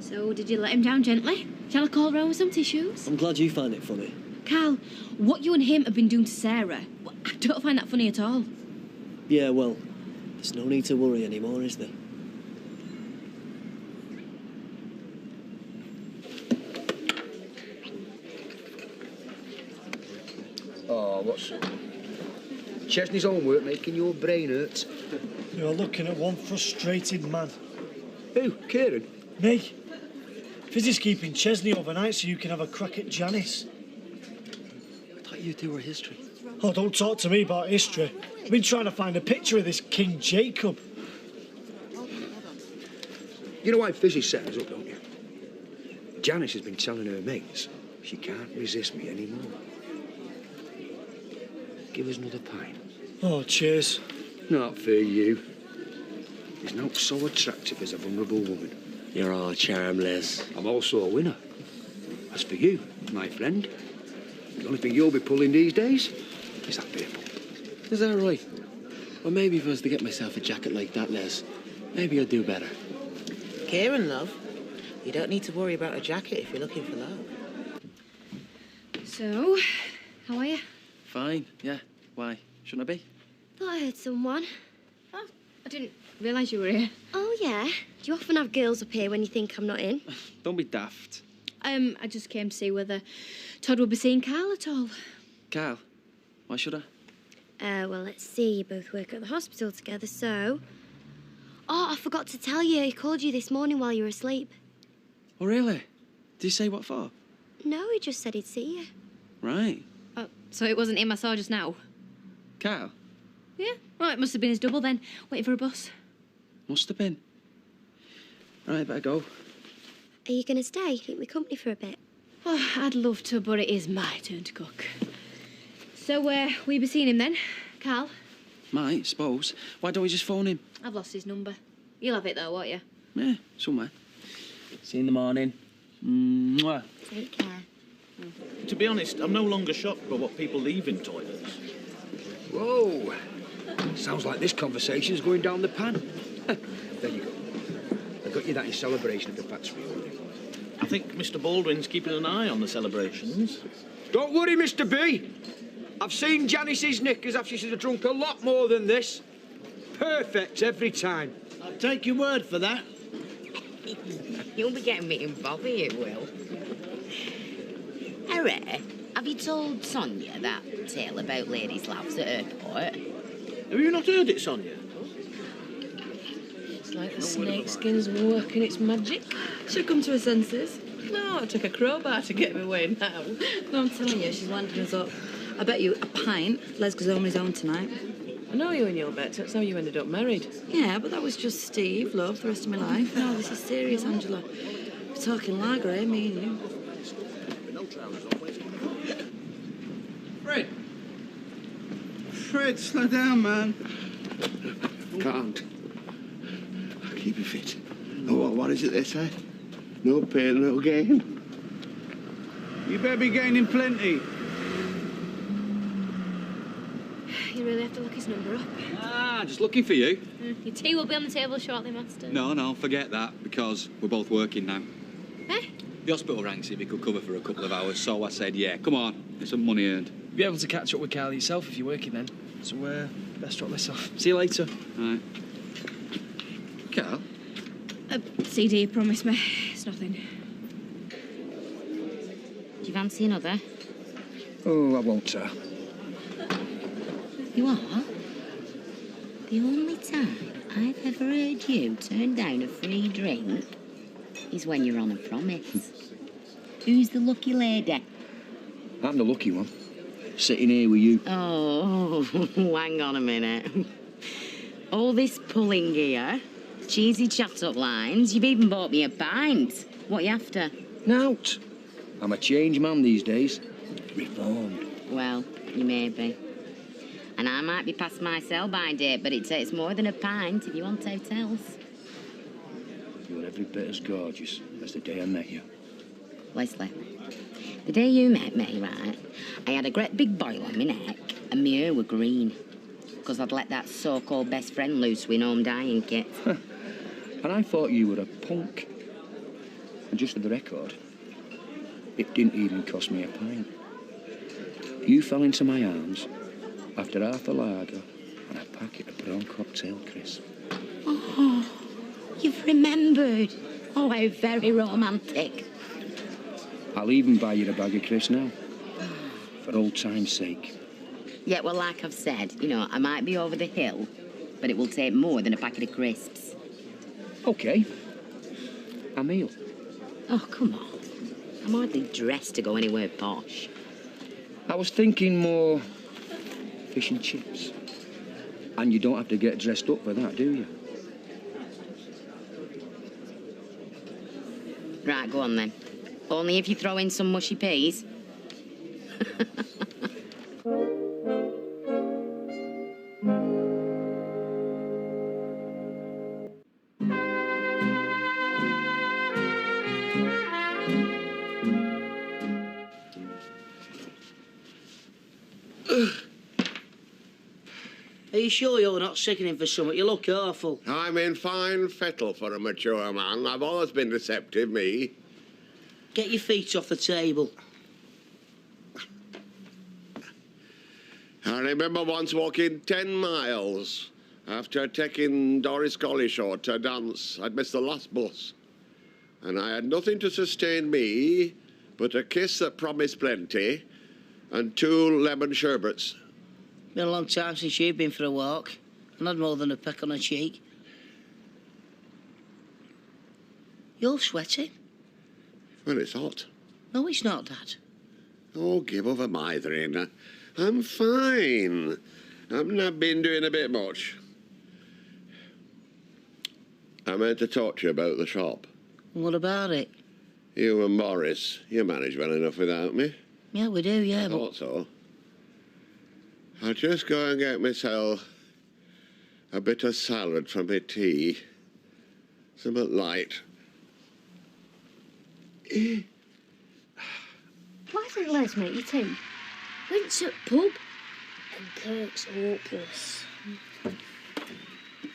Speaker 1: So, did you let him down gently? Shall I call round with some tissues?
Speaker 22: I'm glad you find it funny.
Speaker 1: Carl, what you and him have been doing to Sarah, I don't find that funny at all.
Speaker 22: Yeah, well, there's no need to worry anymore, is there?
Speaker 14: Oh, what's... Chesney's homework making your brain hurt.
Speaker 7: You're looking at one frustrated man.
Speaker 14: Who? Kieran?
Speaker 7: Me. Fizzy's keeping Chesney overnight so you can have a crack at Janice.
Speaker 22: I thought you two were history.
Speaker 7: Oh, don't talk to me about history. I've been trying to find a picture of this King Jacob.
Speaker 14: You know why Fizzy set us up, don't you? Janice has been telling her mates she can't resist me anymore. Give us another pint.
Speaker 7: Oh, cheers.
Speaker 14: Not for you. There's not so attractive as a vulnerable woman.
Speaker 22: You're all charm, Les.
Speaker 14: I'm also a winner. As for you, my friend, the only thing you'll be pulling these days is that beer pump.
Speaker 22: Is that right? Well, maybe if I was to get myself a jacket like that, Les, maybe I'd do better.
Speaker 8: Kieran, love, you don't need to worry about a jacket if you're looking for love.
Speaker 1: So, how are you?
Speaker 22: Fine, yeah. Why? Shouldn't I be?
Speaker 1: Thought I heard someone. Oh, I didn't realise you were here. Oh, yeah? Do you often have girls up here when you think I'm not in?
Speaker 22: Don't be daft.
Speaker 1: I just came to see whether Todd would be seeing Carl at all.
Speaker 22: Carl, why should I?
Speaker 1: Well, let's see. You both work at the hospital together, so... Oh, I forgot to tell you. He called you this morning while you were asleep.
Speaker 22: Oh, really? Did he say what for?
Speaker 1: No, he just said he'd see you.
Speaker 22: Right.
Speaker 1: Oh, so it wasn't him I saw just now?
Speaker 22: Carl?
Speaker 1: Yeah. Well, it must have been his double then, waiting for a bus.
Speaker 22: Must have been. Right, better go.
Speaker 1: Are you going to stay? Keep me company for a bit? Oh, I'd love to, but it is my turn to cook. So, will you be seeing him then, Carl?
Speaker 22: Might, suppose. Why don't we just phone him?
Speaker 1: I've lost his number. You'll have it though, won't you?
Speaker 22: Yeah, somewhere. See you in the morning. Mwah.
Speaker 1: Take care.
Speaker 16: To be honest, I'm no longer shocked by what people leave in toilets.
Speaker 14: Whoa. Sounds like this conversation's going down the pan. There you go. I got you that in celebration of the factory order.
Speaker 16: I think Mr. Baldwin's keeping an eye on the celebrations.
Speaker 14: Don't worry, Mr. B. I've seen Janice's knickers after she's drunk a lot more than this. Perfect every time.
Speaker 19: I'll take your word for that.
Speaker 2: You'll be getting me in Bobby, you will. Harry, have you told Sonia that tale about ladies' laughs at airport?
Speaker 16: Have you not heard it, Sonia?
Speaker 5: It's like the snakeskin's working its magic. She'll come to her senses. No, it took a crowbar to get me away now.
Speaker 12: No, I'm telling you, she's winding us up. I bet you a pint. Les goes home on his own tonight.
Speaker 5: I know you and your bet. That's how you ended up married.
Speaker 12: Yeah, but that was just Steve, love, the rest of my life. No, this is serious, Angela. We're talking lager, eh, me and you.
Speaker 19: Fred! Fred, slow down, man.
Speaker 4: Can't. Keep it fit. Oh, what is it they say? No pain, no gain.
Speaker 19: You better be gaining plenty.
Speaker 1: You really have to look his number up.
Speaker 18: Ah, just looking for you.
Speaker 1: Your tea will be on the table shortly, Master.
Speaker 18: No, forget that, because we're both working now.
Speaker 1: Eh?
Speaker 18: The hospital rang to see if he could cover for a couple of hours, so I said, yeah, come on, get some money earned.
Speaker 22: You'll be able to catch up with Carl yourself if you're working then. So, best drop this off. See you later.
Speaker 18: Right. Carl?
Speaker 1: A CD, promise me. It's nothing.
Speaker 2: Do you fancy another?
Speaker 14: Oh, I won't, sir.
Speaker 2: You are? The only time I've ever heard you turn down a free drink is when you're on a promise. Who's the lucky lady?
Speaker 14: I'm the lucky one. Sitting here with you.
Speaker 2: Oh, hang on a minute. All this pulling gear, cheesy chat-up lines. You've even bought me a pint. What are you after?
Speaker 14: Nout. I'm a changed man these days. Reformed.
Speaker 2: Well, you may be. And I might be past my sell-by date, but it takes more than a pint if you want hotels.
Speaker 14: You're every bit as gorgeous as the day I met you.
Speaker 2: Leslie, the day you met me, right, I had a great big boil on my neck and my hair were green. Because I'd let that so-called best friend loose with home dyeing kit.
Speaker 14: And I thought you were a punk. And just for the record, it didn't even cost me a pint. You fell into my arms after half a lager and a packet of prawn cocktail crisps.
Speaker 2: Oh, you've remembered. Oh, how very romantic.
Speaker 14: I'll even buy you a bag of crisps now. For old time's sake.
Speaker 2: Yeah, well, like I've said, you know, I might be over the hill, but it will take more than a packet of crisps.
Speaker 14: OK. A meal.
Speaker 2: Oh, come on. I'm hardly dressed to go anywhere posh.
Speaker 14: I was thinking more fish and chips. And you don't have to get dressed up for that, do you?
Speaker 2: Right, go on then. Only if you throw in some mushy peas.
Speaker 23: Are you sure you're not sickening for something? You look awful.
Speaker 4: I'm in fine fettle for a mature man. I've always been receptive, me.
Speaker 23: Get your feet off the table.
Speaker 4: I remember once walking 10 miles after taking Doris Collishaw to dance. I'd missed the last bus. And I had nothing to sustain me but a kiss that promised plenty and 2 lemon sherbets.
Speaker 23: Been a long time since you've been for a walk. I've had more than a peck on a cheek. You're sweating.
Speaker 4: Well, it's hot.
Speaker 23: No, it's not, Dad.
Speaker 4: Oh, give over mithering. I'm fine. I've not been doing a bit much. I meant to talk to you about the shop.
Speaker 23: What about it?
Speaker 4: You and Morris, you manage well enough without me.
Speaker 23: Yeah, we do, yeah,
Speaker 4: I thought so. I'll just go and get myself a bit of salad for my tea. Something light.
Speaker 1: Why didn't Les make you tea? Went to pub and Kirk's hopeless.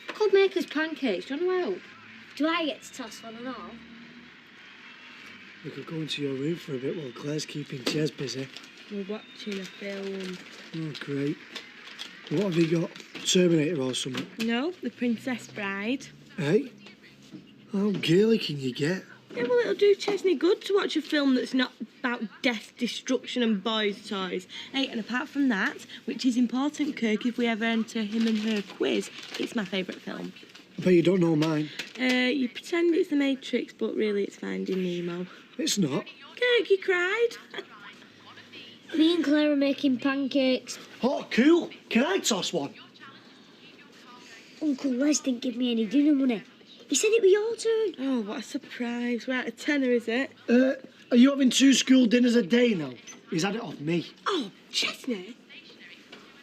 Speaker 15: Could make us pancakes. Do you want to help?
Speaker 1: Do I get to toss one and all?
Speaker 7: We could go into your room for a bit while Claire's keeping Jez busy.
Speaker 20: We're watching a film.
Speaker 7: Oh, great. What have you got? Terminator or something?
Speaker 20: No, The Princess Bride.
Speaker 7: Hey? How girly can you get?
Speaker 20: Yeah, well, it'll do Chesney good to watch a film that's not about death, destruction and boys' toys. Hey, and apart from that, which is important, Kirk, if we ever enter him and her quiz, it's my favourite film.
Speaker 7: I bet you don't know mine.
Speaker 20: You pretend it's The Matrix, but really it's Finding Nemo.
Speaker 7: It's not.
Speaker 20: Kirk, you cried.
Speaker 1: Me and Claire are making pancakes.
Speaker 7: Oh, cool. Can I toss one?
Speaker 1: Uncle Les didn't give me any dinner money. He said it was your turn.
Speaker 20: Oh, what a surprise. We're at a tenner, is it?
Speaker 7: Are you having 2 school dinners a day now? He's had it off me.
Speaker 20: Oh, Chesney.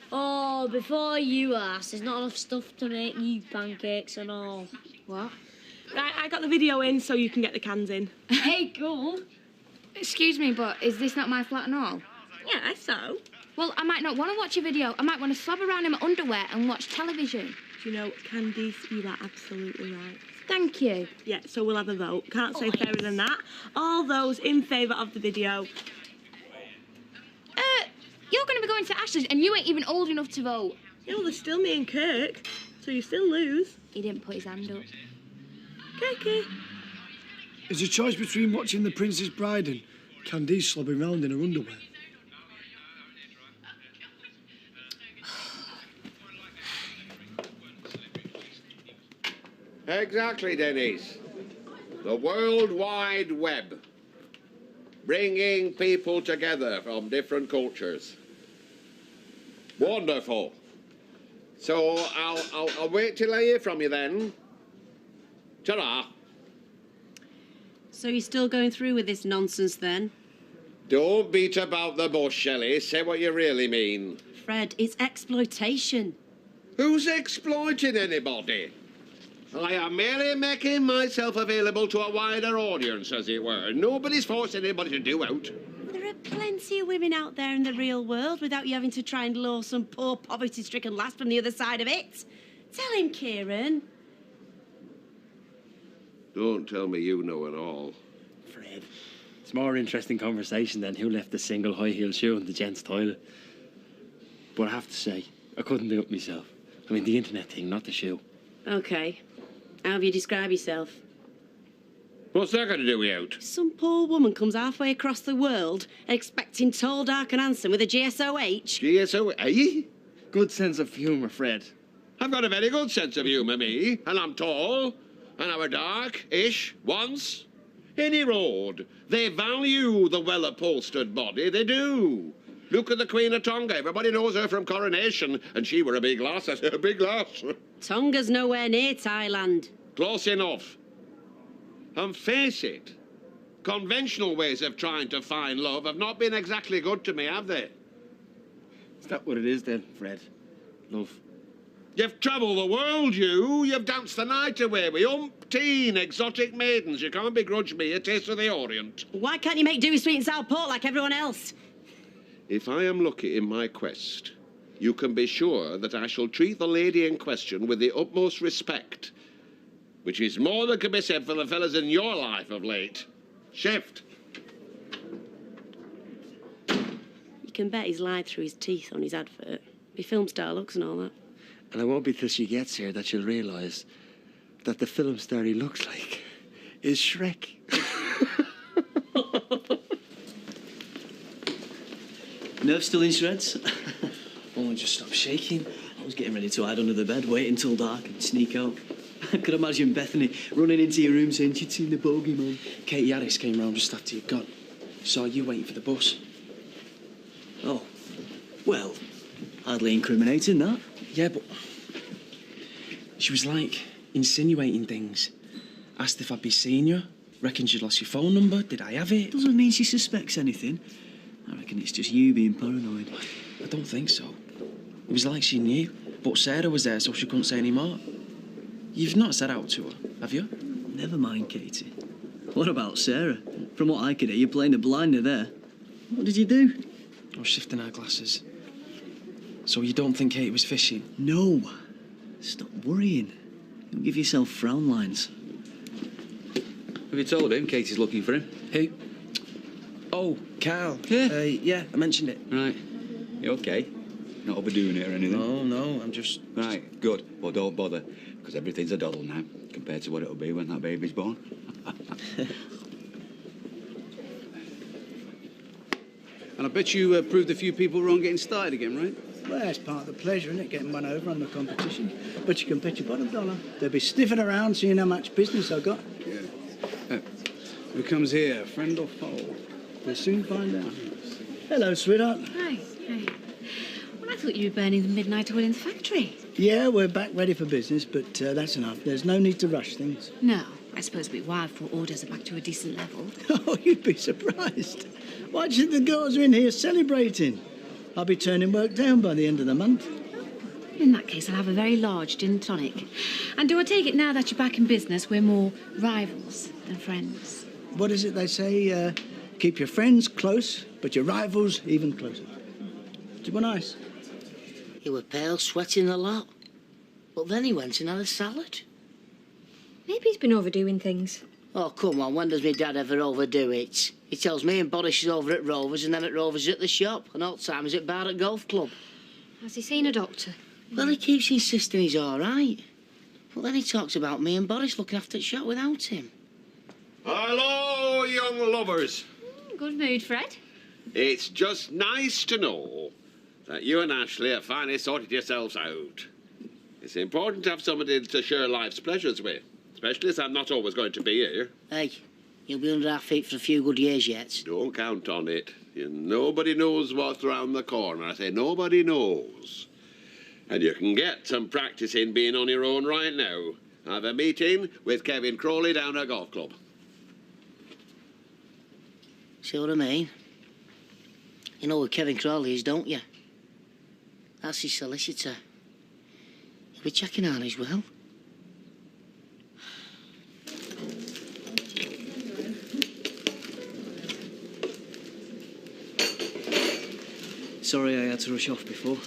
Speaker 1: Oh, before you ask, there's not enough stuff to make you pancakes and all.
Speaker 20: What? Right, I got the video in so you can get the cans in.
Speaker 15: Hey, cool. Excuse me, but is this not my flat and all?
Speaker 20: Yeah, so.
Speaker 15: Well, I might not want to watch a video. I might want to slob around in my underwear and watch television.
Speaker 20: Do you know, Candice, you are absolutely right.
Speaker 15: Thank you.
Speaker 20: Yeah, so we'll have a vote. Can't say fairer than that. All those in favour of the video.
Speaker 15: You're going to be going to Ashley's and you ain't even old enough to vote.
Speaker 20: Yeah, well, there's still me and Kirk, so you still lose.
Speaker 15: He didn't put his hand up.
Speaker 20: Kirky.
Speaker 7: Is a choice between watching The Princess Bride and Candice slobbing round in her underwear.
Speaker 4: Exactly, Dennis. The World Wide Web. Bringing people together from different cultures. Wonderful. So I'll wait till I hear from you then. Ta-ra.
Speaker 11: So you're still going through with this nonsense then?
Speaker 4: Don't beat about the bush, Shelley. Say what you really mean.
Speaker 11: Fred, it's exploitation.
Speaker 4: Who's exploiting anybody? I am merely making myself available to a wider audience, as it were. Nobody's forcing anybody to do out.
Speaker 11: There are plenty of women out there in the real world without you having to try and lure some poor poverty-stricken lass from the other side of it. Tell him, Kieran.
Speaker 4: Don't tell me you know it all.
Speaker 22: Fred, it's more interesting conversation than who left the single high-heel shoe in the gents' toilet. But I have to say, I couldn't do it myself. I mean, the internet thing, not the shoe.
Speaker 11: OK. How have you described yourself?
Speaker 4: What's that got to do with out?
Speaker 11: Some poor woman comes halfway across the world expecting tall, dark and handsome with a GSOH.
Speaker 4: GSOH?
Speaker 22: Good sense of humour, Fred.
Speaker 4: I've got a very good sense of humour, me. And I'm tall. And I'm a dark-ish once. Any road. They value the well-upholstered body. They do. Look at the Queen of Tonga. Everybody knows her from Coronation. And she were a big lass. That's a big lass.
Speaker 11: Tonga's nowhere near Thailand.
Speaker 4: Close enough. And face it, conventional ways of trying to find love have not been exactly good to me, have they?
Speaker 22: Is that what it is then, Fred? Love?
Speaker 4: You've travelled the world, you. You've danced the night away with umpteen exotic maidens. You can't begrudge me a taste of the Orient.
Speaker 11: Why can't you make do with sweet and sour pork like everyone else?
Speaker 4: If I am lucky in my quest, you can be sure that I shall treat the lady in question with the utmost respect, which is more than can be said for the fellas in your life of late. Shift.
Speaker 11: You can bet he's lied through his teeth on his advert. Be film star looks and all that.
Speaker 22: And it won't be till she gets here that she'll realise that the film star he looks like is Shrek. Nerves still in shreds? Only just stopped shaking. I was getting ready to hide under the bed, wait until dark and sneak out. I could imagine Bethany running into your room saying she'd seen the bogeyman. Katie Harris came round just after you'd gone. Saw you waiting for the bus. Oh, well, hardly incriminating, that. Yeah, but she was, like, insinuating things. Asked if I'd be seeing you. Reckoned you'd lost your phone number. Did I have it? Doesn't mean she suspects anything. I reckon it's just you being paranoid. I don't think so. It was like she knew, but Sarah was there, so she couldn't say any more. You've not said out to her, have you? Never mind, Katie. What about Sarah? From what I could hear, you're playing the blinder there. What did you do? I was shifting our glasses. So you don't think Katie was fishing? No. Stop worrying. Don't give yourself frown lines.
Speaker 18: Have you told him Katie's looking for him?
Speaker 22: Who? Oh, Carl.
Speaker 18: Yeah?
Speaker 22: Yeah, I mentioned it.
Speaker 18: Right. You okay? Not overdoing it or anything?
Speaker 22: No, I'm just...
Speaker 18: Right, good. Well, don't bother, because everything's a doddle now, compared to what it'll be when that baby's born.
Speaker 6: And I bet you proved a few people wrong getting started again, right?
Speaker 19: Well, that's part of the pleasure, isn't it, getting one over on the competition? But you can bet your bottom dollar they'll be sniffing around seeing how much business I've got.
Speaker 6: Yeah. Who comes here, friend or foe?
Speaker 19: We'll soon find out. Hello, sweetheart.
Speaker 10: Hi. Well, I thought you were burning the midnight oil in the factory.
Speaker 19: Yeah, we're back ready for business, but that's enough. There's no need to rush things.
Speaker 10: No, I suppose it'll be wild before orders are back to a decent level.
Speaker 19: Oh, you'd be surprised. Why do you think the girls are in here celebrating? I'll be turning work down by the end of the month.
Speaker 10: In that case, I'll have a very large gin tonic. And do I take it now that you're back in business, we're more rivals than friends?
Speaker 19: What is it they say? Keep your friends close, but your rivals even closer. Do you want ice?
Speaker 21: He were pale, sweating a lot. But then he went and had a salad.
Speaker 10: Maybe he's been overdoing things.
Speaker 21: Oh, come on, when does my dad ever overdo it? He tells me and Boris is over at Rovers and then at Rovers at the shop, and all the time he's at bar at golf club.
Speaker 10: Has he seen a doctor?
Speaker 21: Well, he keeps insisting he's all right. But then he talks about me and Boris looking after the shop without him.
Speaker 4: Hello, young lovers.
Speaker 10: Good mood, Fred.
Speaker 4: It's just nice to know that you and Ashley have finally sorted yourselves out. It's important to have somebody to share life's pleasures with, especially as I'm not always going to be here.
Speaker 21: Hey, you'll be under our feet for a few good years yet.
Speaker 4: Don't count on it. Nobody knows what's round the corner. I say nobody knows. And you can get some practice in being on your own right now. I have a meeting with Kevin Crawley down at golf club.
Speaker 21: See what I mean? You know who Kevin Crawley is, don't you? That's his solicitor. He'll be checking on as well.
Speaker 22: Sorry I had to rush off before.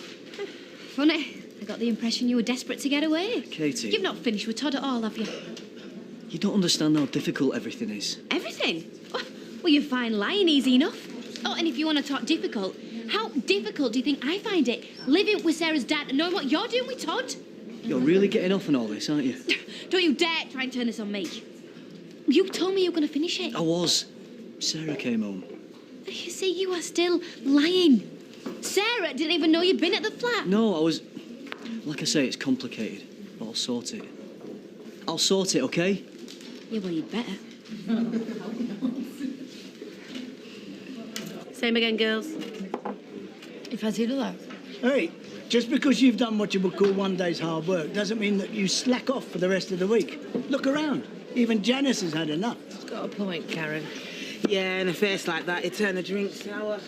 Speaker 10: Funny. I got the impression you were desperate to get away.
Speaker 22: Katie.
Speaker 10: You've not finished with Todd at all, have you?
Speaker 22: You don't understand how difficult everything is.
Speaker 10: Everything? Oh, well, you find lying easy enough. Oh, and if you want to talk difficult, how difficult do you think I find it? Living with Sarah's dad and knowing what you're doing with Todd?
Speaker 22: You're really getting off on all this, aren't you?
Speaker 10: Don't you dare try and turn this on me. You told me you were going to finish it.
Speaker 22: I was. Sarah came home.
Speaker 10: You see, you are still lying. Sarah didn't even know you'd been at the flat.
Speaker 22: No, I was... Like I say, it's complicated, but I'll sort it. I'll sort it, OK?
Speaker 10: Yeah, well, you'd better.
Speaker 11: Same again, girls.
Speaker 12: You fancy another?
Speaker 19: Hey, just because you've done what you would call one day's hard work doesn't mean that you slack off for the rest of the week. Look around. Even Janice has had enough.
Speaker 8: She's got a point, Karen. Yeah, in a face like that, you turn the drink sour.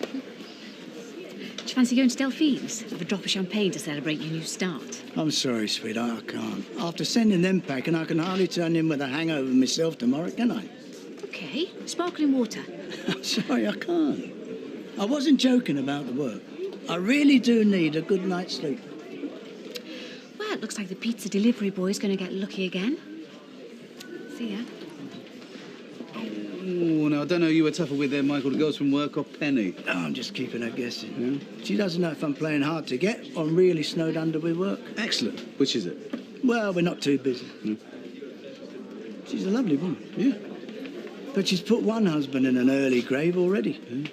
Speaker 10: Do you fancy going to Delphine's? Have a drop of champagne to celebrate your new start?
Speaker 19: I'm sorry, sweetheart, I can't. After sending them packing, I can hardly turn in with a hangover myself tomorrow, can I?
Speaker 10: OK. Sparkling water.
Speaker 19: I'm sorry, I can't. I wasn't joking about the work. I really do need a good night's sleep.
Speaker 10: Well, it looks like the pizza delivery boy's going to get lucky again. See ya.
Speaker 6: Oh, now, I don't know you were tougher with Michael that goes from work or Penny.
Speaker 19: No, I'm just keeping her guessing. Yeah? She doesn't know if I'm playing hard to get or I'm really snowed under with work.
Speaker 6: Excellent. Which is it?
Speaker 19: Well, we're not too busy. She's a lovely woman.
Speaker 6: Yeah.
Speaker 19: But she's put one husband in an early grave already.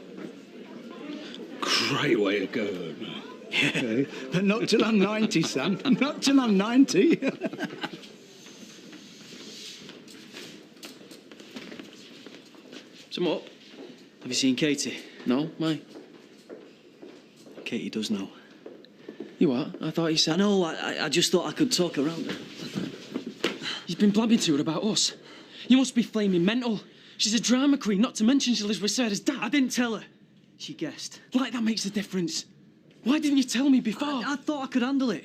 Speaker 6: Great way to go, man.
Speaker 19: Yeah, but not till I'm 90, son. Not till I'm 90.
Speaker 22: Some up? Have you seen Katie?
Speaker 3: No, why?
Speaker 22: Katie does know.
Speaker 3: You what? I thought you said...
Speaker 22: I know, I just thought I could talk around her.
Speaker 3: You've been blabbing to her about us. You must be flaming mental. She's a drama queen, not to mention she lives with Sarah's dad.
Speaker 22: I didn't tell her. She guessed.
Speaker 3: Like that makes a difference. Why didn't you tell me before?
Speaker 22: I thought I could handle it.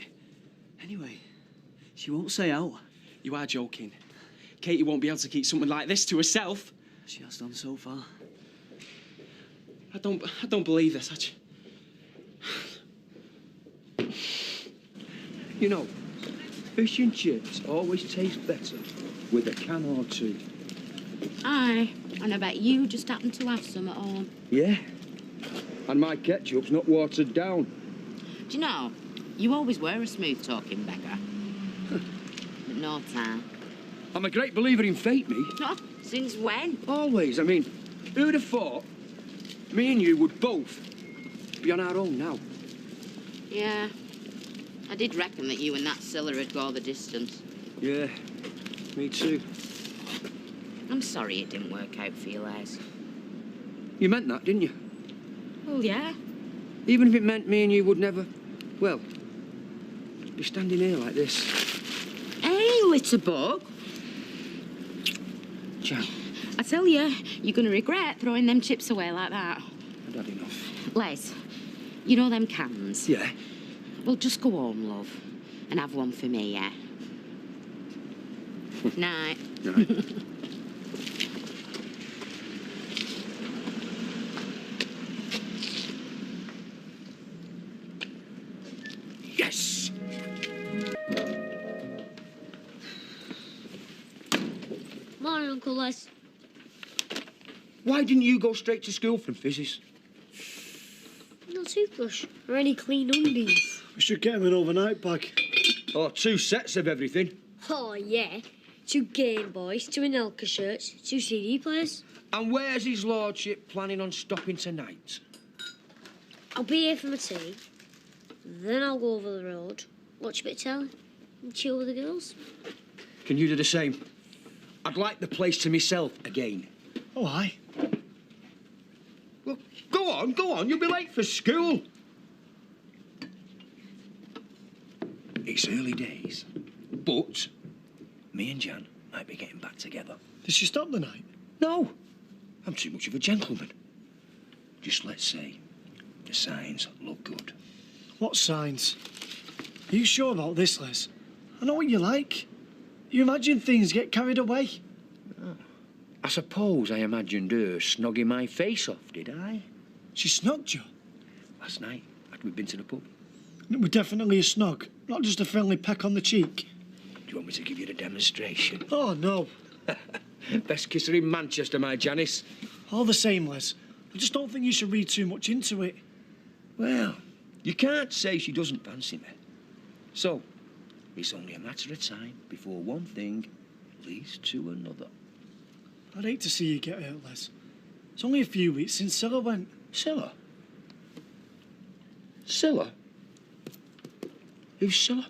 Speaker 22: Anyway, she won't say out.
Speaker 3: You are joking. Katie won't be able to keep something like this to herself.
Speaker 22: She has done so far.
Speaker 3: I don't believe this.
Speaker 14: You know, fish and chips always taste better with a can or two.
Speaker 1: Aye, and I bet you just happen to have some at home.
Speaker 14: Yeah. And my ketchup's not watered down.
Speaker 2: Do you know, you always were a smooth-talking beggar. But no time.
Speaker 14: I'm a great believer in fate, me.
Speaker 2: Oh, since when?
Speaker 14: Always. I mean, who'd have thought me and you would both be on our own now?
Speaker 2: Yeah. I did reckon that you and that Scylla would go the distance.
Speaker 14: Yeah, me too.
Speaker 2: I'm sorry it didn't work out for you, Les.
Speaker 14: You meant that, didn't you?
Speaker 2: Well, yeah.
Speaker 14: Even if it meant me and you would never, well, be standing here like this.
Speaker 2: Hey, Litterbug.
Speaker 14: Jack.
Speaker 2: I tell you, you're going to regret throwing them chips away like that.
Speaker 14: I'd had enough.
Speaker 2: Les, you know them cans?
Speaker 14: Yeah.
Speaker 2: Well, just go home, love, and have one for me, yeah? Night.
Speaker 14: Night. Yes!
Speaker 1: Morning, Uncle Les.
Speaker 14: Why didn't you go straight to school from physics?
Speaker 1: No toothbrush or any clean undies.
Speaker 7: We should get him an overnight pack.
Speaker 14: Oh, 2 sets of everything.
Speaker 1: Oh, yeah. 2 Game Boys, 2 Anelka shirts, 2 CD players.
Speaker 14: And where's his lordship planning on stopping tonight?
Speaker 1: I'll be here for my tea. Then I'll go over the road, watch a bit of telly, and chill with the girls.
Speaker 14: Can you do the same? I'd like the place to myself again.
Speaker 7: Oh, aye.
Speaker 14: Well, go on, you'll be late for school. It's early days. But me and Jan might be getting back together.
Speaker 7: Did she stop the night?
Speaker 14: No. I'm too much of a gentleman. Just let's say the signs look good.
Speaker 7: What signs? Are you sure about this, Les? I know what you like. You imagine things, get carried away.
Speaker 14: I suppose I imagined her snogging my face off, did I?
Speaker 7: She snogged you?
Speaker 14: Last night, after we'd been to the pub.
Speaker 7: It was definitely a snog, not just a friendly peck on the cheek.
Speaker 14: Do you want me to give you the demonstration?
Speaker 7: Oh, no.
Speaker 14: Best kisser in Manchester, my Janice.
Speaker 7: All the same, Les. I just don't think you should read too much into it.
Speaker 14: Well, you can't say she doesn't fancy me. So, it's only a matter of time before one thing leads to another.
Speaker 7: I'd hate to see you get hurt, Les. It's only a few weeks since Scylla went.
Speaker 14: Scylla? Scylla? Who's Scylla?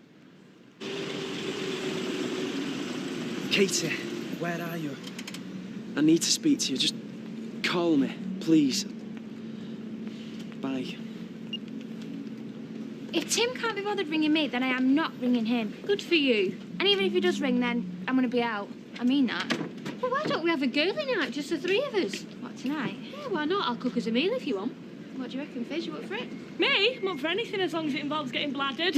Speaker 3: Katie, where are you? I need to speak to you. Just call me, please. Bye.
Speaker 15: If Tim can't be bothered ringing me, then I am not ringing him.
Speaker 10: Good for you.
Speaker 15: And even if he does ring, then I'm going to be out. I mean that.
Speaker 10: Well, why don't we have a girly night, just the three of us?
Speaker 15: What, tonight?
Speaker 10: Yeah, why not? I'll cook us a meal if you want.
Speaker 15: What do you reckon, Fizz? You up for it?
Speaker 20: Me? I'm up for anything as long as it involves getting bladdered.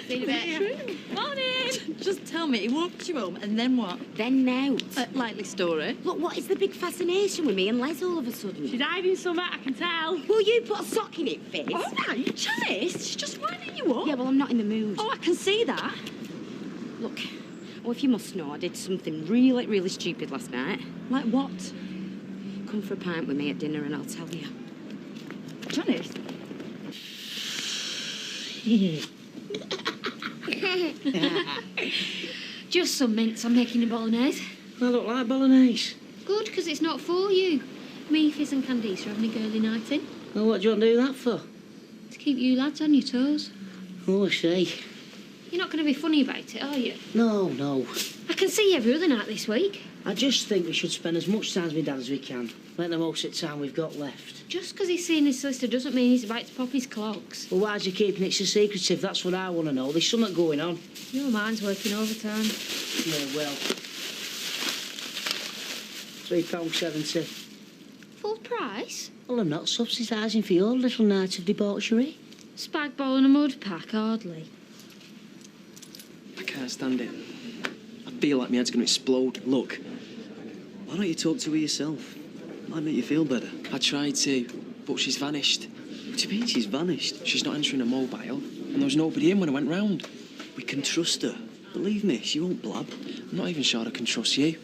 Speaker 15: See you in a bit.
Speaker 20: Morning!
Speaker 12: Just tell me, he walked you home, and then what?
Speaker 2: Then now.
Speaker 12: Likely story.
Speaker 2: Look, what is the big fascination with me and Les all of a sudden?
Speaker 20: She's hiding something, I can tell.
Speaker 2: Will you put a sock in it, Fizz?
Speaker 12: All right, Janice, she's just winding you up.
Speaker 2: Yeah, well, I'm not in the mood.
Speaker 12: Oh, I can see that.
Speaker 2: Look, if you must know, I did something really, really stupid last night.
Speaker 12: Like what?
Speaker 2: Come for a pint with me at dinner and I'll tell you.
Speaker 12: Janice?
Speaker 10: Just some mince. I'm making a bolognese.
Speaker 23: I look like bolognese.
Speaker 10: Good, because it's not for you. Me, Fizz and Candice are having a girly night in.
Speaker 23: Well, what do you want to do that for?
Speaker 10: To keep you lads on your toes.
Speaker 23: Oh, I see.
Speaker 10: You're not going to be funny about it, are you?
Speaker 23: No, no.
Speaker 10: I can see you every other night this week.
Speaker 23: I just think we should spend as much time with Dad as we can. Make the most of the time we've got left.
Speaker 10: Just because he's seeing his sister doesn't mean he's about to pop his clogs.
Speaker 23: Well, why's he keeping it so secretive? That's what I want to know. There's something going on.
Speaker 10: Your mind's working overtime.
Speaker 23: Yeah, well. £3.70.
Speaker 10: Full price?
Speaker 23: Well, I'm not subsidising for your little night of debauchery.
Speaker 10: Spag bol and a mud pack, hardly.
Speaker 3: I can't stand it. I feel like my head's going to explode.
Speaker 22: Look, why don't you talk to her yourself? Might make you feel better.
Speaker 3: I tried to, but she's vanished.
Speaker 22: What do you mean she's vanished?
Speaker 3: She's not answering a mobile, and there was nobody in when I went round.
Speaker 22: We can trust her. Believe me, she won't blab.
Speaker 3: I'm not even sure I can trust you.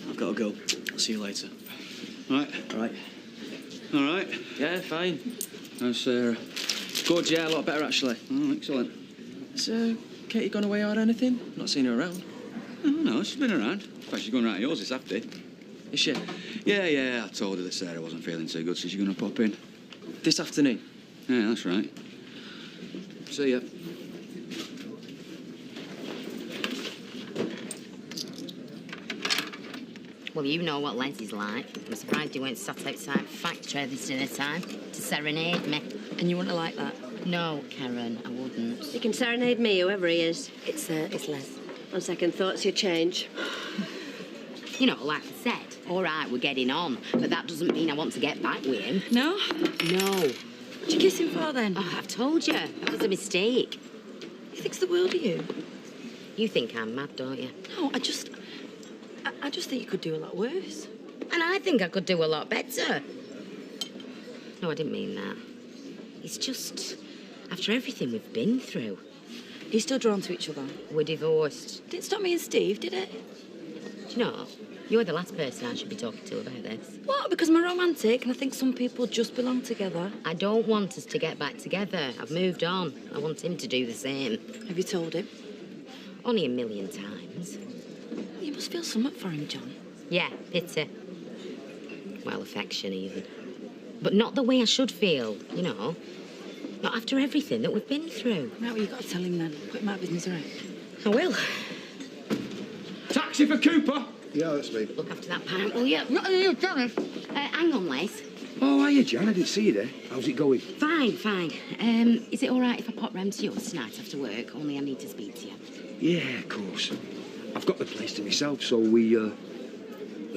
Speaker 22: I've got to go. I'll see you later.
Speaker 18: All right.
Speaker 22: All right.
Speaker 18: All right.
Speaker 3: Yeah, fine.
Speaker 18: How's Sarah?
Speaker 3: Good, yeah, a lot better, actually.
Speaker 18: Oh, excellent.
Speaker 3: Has Katie gone away or anything? Not seen her around.
Speaker 18: Oh, no, she's been around. In fact, she's going round yours this afternoon.
Speaker 3: Is she?
Speaker 18: Yeah, I told her that Sarah wasn't feeling too good, so she's going to pop in.
Speaker 3: This afternoon?
Speaker 18: Yeah, that's right.
Speaker 3: See ya.
Speaker 2: Well, you know what Les is like. I'm surprised he went sat outside factory this dinner time to serenade me.
Speaker 12: And you wouldn't like that?
Speaker 2: No, Karen, I wouldn't.
Speaker 5: You can serenade me, whoever he is.
Speaker 2: It's Les.
Speaker 5: On second thoughts, you change.
Speaker 2: You know, like I said, all right, we're getting on, but that doesn't mean I want to get back with him.
Speaker 12: No?
Speaker 2: No.
Speaker 12: What'd you kiss him for then?
Speaker 2: Oh, I've told you. That was a mistake.
Speaker 12: He thinks the world of you.
Speaker 2: You think I'm mad, don't you?
Speaker 12: No, I just think you could do a lot worse.
Speaker 2: And I think I could do a lot better. No, I didn't mean that. It's just, after everything we've been through.
Speaker 12: You're still drawn to each other?
Speaker 2: We're divorced.
Speaker 12: Didn't stop me and Steve, did it?
Speaker 2: Do you know, you're the last person I should be talking to about this.
Speaker 12: What? Because I'm a romantic and I think some people just belong together.
Speaker 2: I don't want us to get back together. I've moved on. I want him to do the same.
Speaker 12: Have you told him?
Speaker 2: Only a million times.
Speaker 12: You must feel something for him, John.
Speaker 2: Yeah, pity. Well, affection even. But not the way I should feel, you know. Not after everything that we've been through.
Speaker 12: Right, well, you've got to tell him then. Put him out of his misery.
Speaker 2: I will.
Speaker 14: Taxi for Cooper!
Speaker 4: Yeah, that's me.
Speaker 2: Look after that parent, will you? Not you, Johnny. Hang on, Les.
Speaker 14: Oh, hiya, Jan. I didn't see you there. How's it going?
Speaker 2: Fine, fine. Is it all right if I pop round to yours tonight after work? Only I need to speak to you.
Speaker 14: Yeah, of course. I've got the place to myself, so we will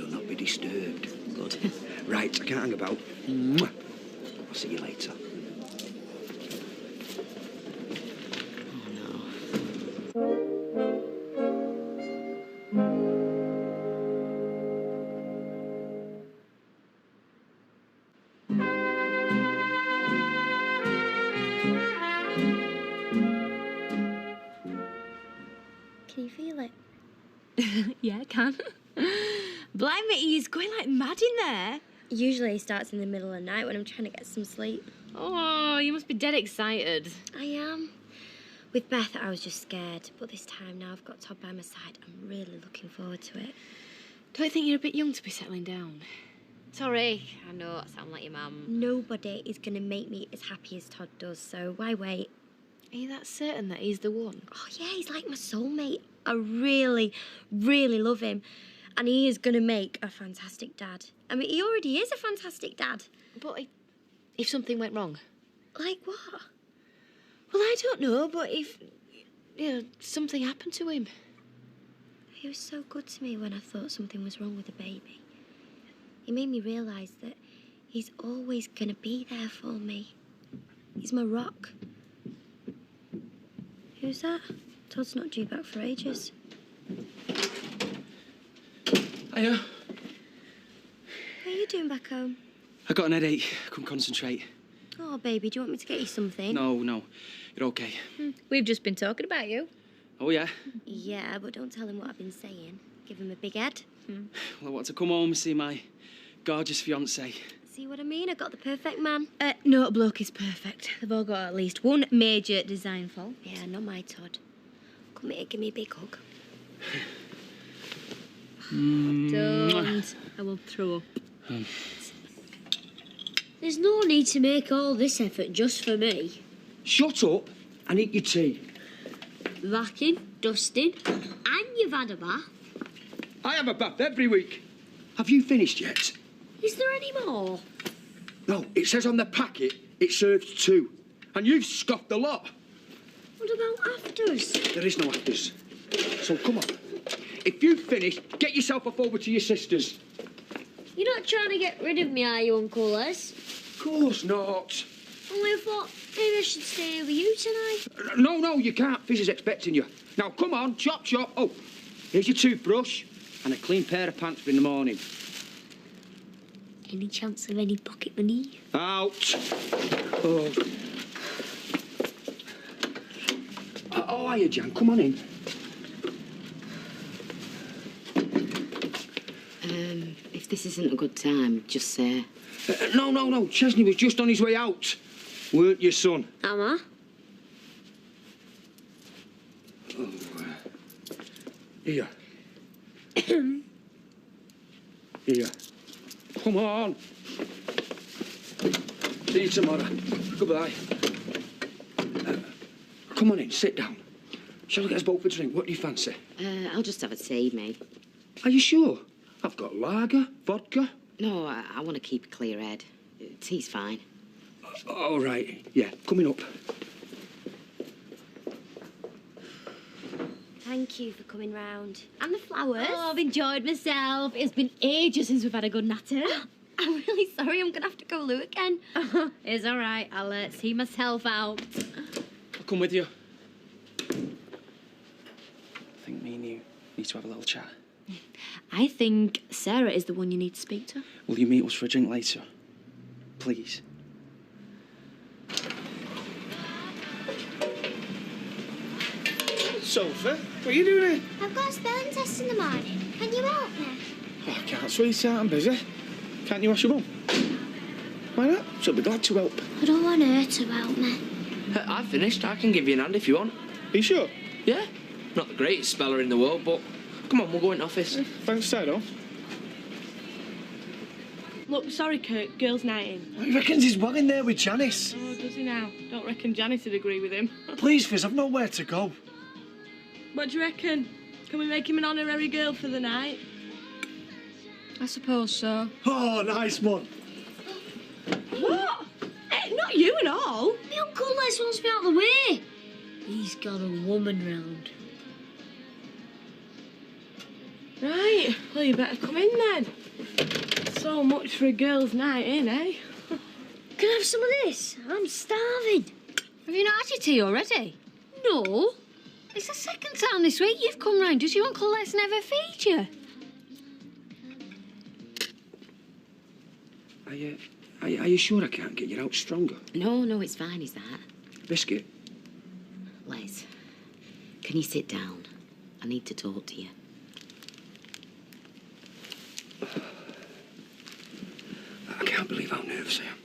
Speaker 14: not be disturbed.
Speaker 2: Good.
Speaker 14: Right, I can't hang about. Mwah. I'll see you later.
Speaker 1: Can you feel it?
Speaker 10: Yeah, I can. Blimey, he's going like mad in there.
Speaker 1: Usually it starts in the middle of the night when I'm trying to get some sleep.
Speaker 10: Oh, you must be dead excited.
Speaker 1: I am. With Beth, I was just scared, but this time now I've got Todd by my side. I'm really looking forward to it.
Speaker 10: Don't you think you're a bit young to be settling down? Sorry, I know I sound like your mum.
Speaker 1: Nobody is going to make me as happy as Todd does, so why wait?
Speaker 10: Are you that certain that he's the one?
Speaker 1: Oh, yeah, he's like my soulmate. I really, really love him. And he is going to make a fantastic dad. I mean, he already is a fantastic dad.
Speaker 10: But if something went wrong?
Speaker 1: Like what?
Speaker 10: Well, I don't know, but if, something happened to him.
Speaker 1: He was so good to me when I thought something was wrong with the baby. He made me realise that he's always going to be there for me. He's my rock. Who's that? Todd's not due back for ages.
Speaker 3: Hiya.
Speaker 1: What are you doing back home?
Speaker 3: I got an headache. Couldn't concentrate.
Speaker 1: Oh, baby, do you want me to get you something?
Speaker 3: No. You're okay.
Speaker 10: We've just been talking about you.
Speaker 3: Oh, yeah?
Speaker 1: Yeah, but don't tell him what I've been saying. Give him a big head.
Speaker 3: Well, I want to come home and see my gorgeous fiancé.
Speaker 1: See what I mean? I got the perfect man.
Speaker 10: No bloke is perfect. They've all got at least one major design fault.
Speaker 1: Yeah, not my Todd. Come here, give me a big hug.
Speaker 10: Don't. I will throw up.
Speaker 1: There's no need to make all this effort just for me.
Speaker 14: Shut up and eat your tea.
Speaker 1: Vacuum, dusting, and you've had a bath.
Speaker 14: I have a bath every week. Have you finished yet?
Speaker 1: Is there any more?
Speaker 14: No, it says on the packet it serves 2. And you've scoffed a lot.
Speaker 1: What about afters?
Speaker 14: There is no afters. So come on. If you've finished, get yourself off over to your sister's.
Speaker 1: You're not trying to get rid of me, are you, Uncle Les?
Speaker 14: Of course not.
Speaker 1: Only I thought maybe I should stay with you tonight.
Speaker 14: No, you can't. Fizz is expecting you. Now, come on, chop. Oh, here's your toothbrush and a clean pair of pants for in the morning.
Speaker 1: Any chance of any pocket money?
Speaker 14: Out. Oh. Oh, hiya, Jan. Come on in.
Speaker 2: If this isn't a good time, just say.
Speaker 14: No. Chesney was just on his way out. Weren't you, son?
Speaker 1: Am I?
Speaker 14: Oh, here. Here. Come on. See you tomorrow. Goodbye. Come on in, sit down. Shall I get us both a drink? What do you fancy?
Speaker 2: I'll just have a tea, mate.
Speaker 14: Are you sure? I've got lager, vodka.
Speaker 2: No, I want to keep a clear head. Tea's fine.
Speaker 14: All right. Yeah, coming up.
Speaker 1: Thank you for coming round. And the flowers.
Speaker 10: Oh, I've enjoyed myself. It's been ages since we've had a good natter.
Speaker 1: I'm really sorry. I'm going to have to go loo again.
Speaker 10: It's all right. I'll see myself out.
Speaker 3: I'll come with you. I think me and you need to have a little chat.
Speaker 10: I think Sarah is the one you need to speak to.
Speaker 3: Will you meet us for a drink later? Please.
Speaker 9: Sophie, what are you doing here?
Speaker 1: I've got a spelling test in the morning. Can you help me?
Speaker 9: Oh, I can't, sweetheart. I'm busy. Can't you ask your mum? Why not? She'll be glad to help.
Speaker 1: I don't want her to help me.
Speaker 13: I finished. I can give you an hand if you want.
Speaker 9: Are you sure?
Speaker 13: Yeah. Not the greatest speller in the world, but come on, we'll go in the office.
Speaker 9: Thanks, Tado.
Speaker 20: Look, sorry, Kurt. Girls' night in.
Speaker 7: He reckons he's well in there with Janice.
Speaker 20: Oh, does he now? Don't reckon Janice would agree with him.
Speaker 7: Please, Fizz, I've nowhere to go.
Speaker 20: What do you reckon? Can we make him an honorary girl for the night?
Speaker 12: I suppose so.
Speaker 7: Oh, nice one.
Speaker 20: What? Not you and all.
Speaker 1: My Uncle Les wants me out of the way. He's got a woman round.
Speaker 20: Right, well, you better come in then. So much for a girls' night in, eh?
Speaker 1: Can I have some of this? I'm starving.
Speaker 10: Have you not had your tea already?
Speaker 1: No.
Speaker 10: It's the second time this week you've come round. Does your Uncle Les never feed you?
Speaker 14: Are you sure I can't get you out stronger?
Speaker 2: No, it's fine, is that?
Speaker 14: Biscuit?
Speaker 2: Les, can you sit down? I need to talk to you.
Speaker 14: I can't believe how nervous I am.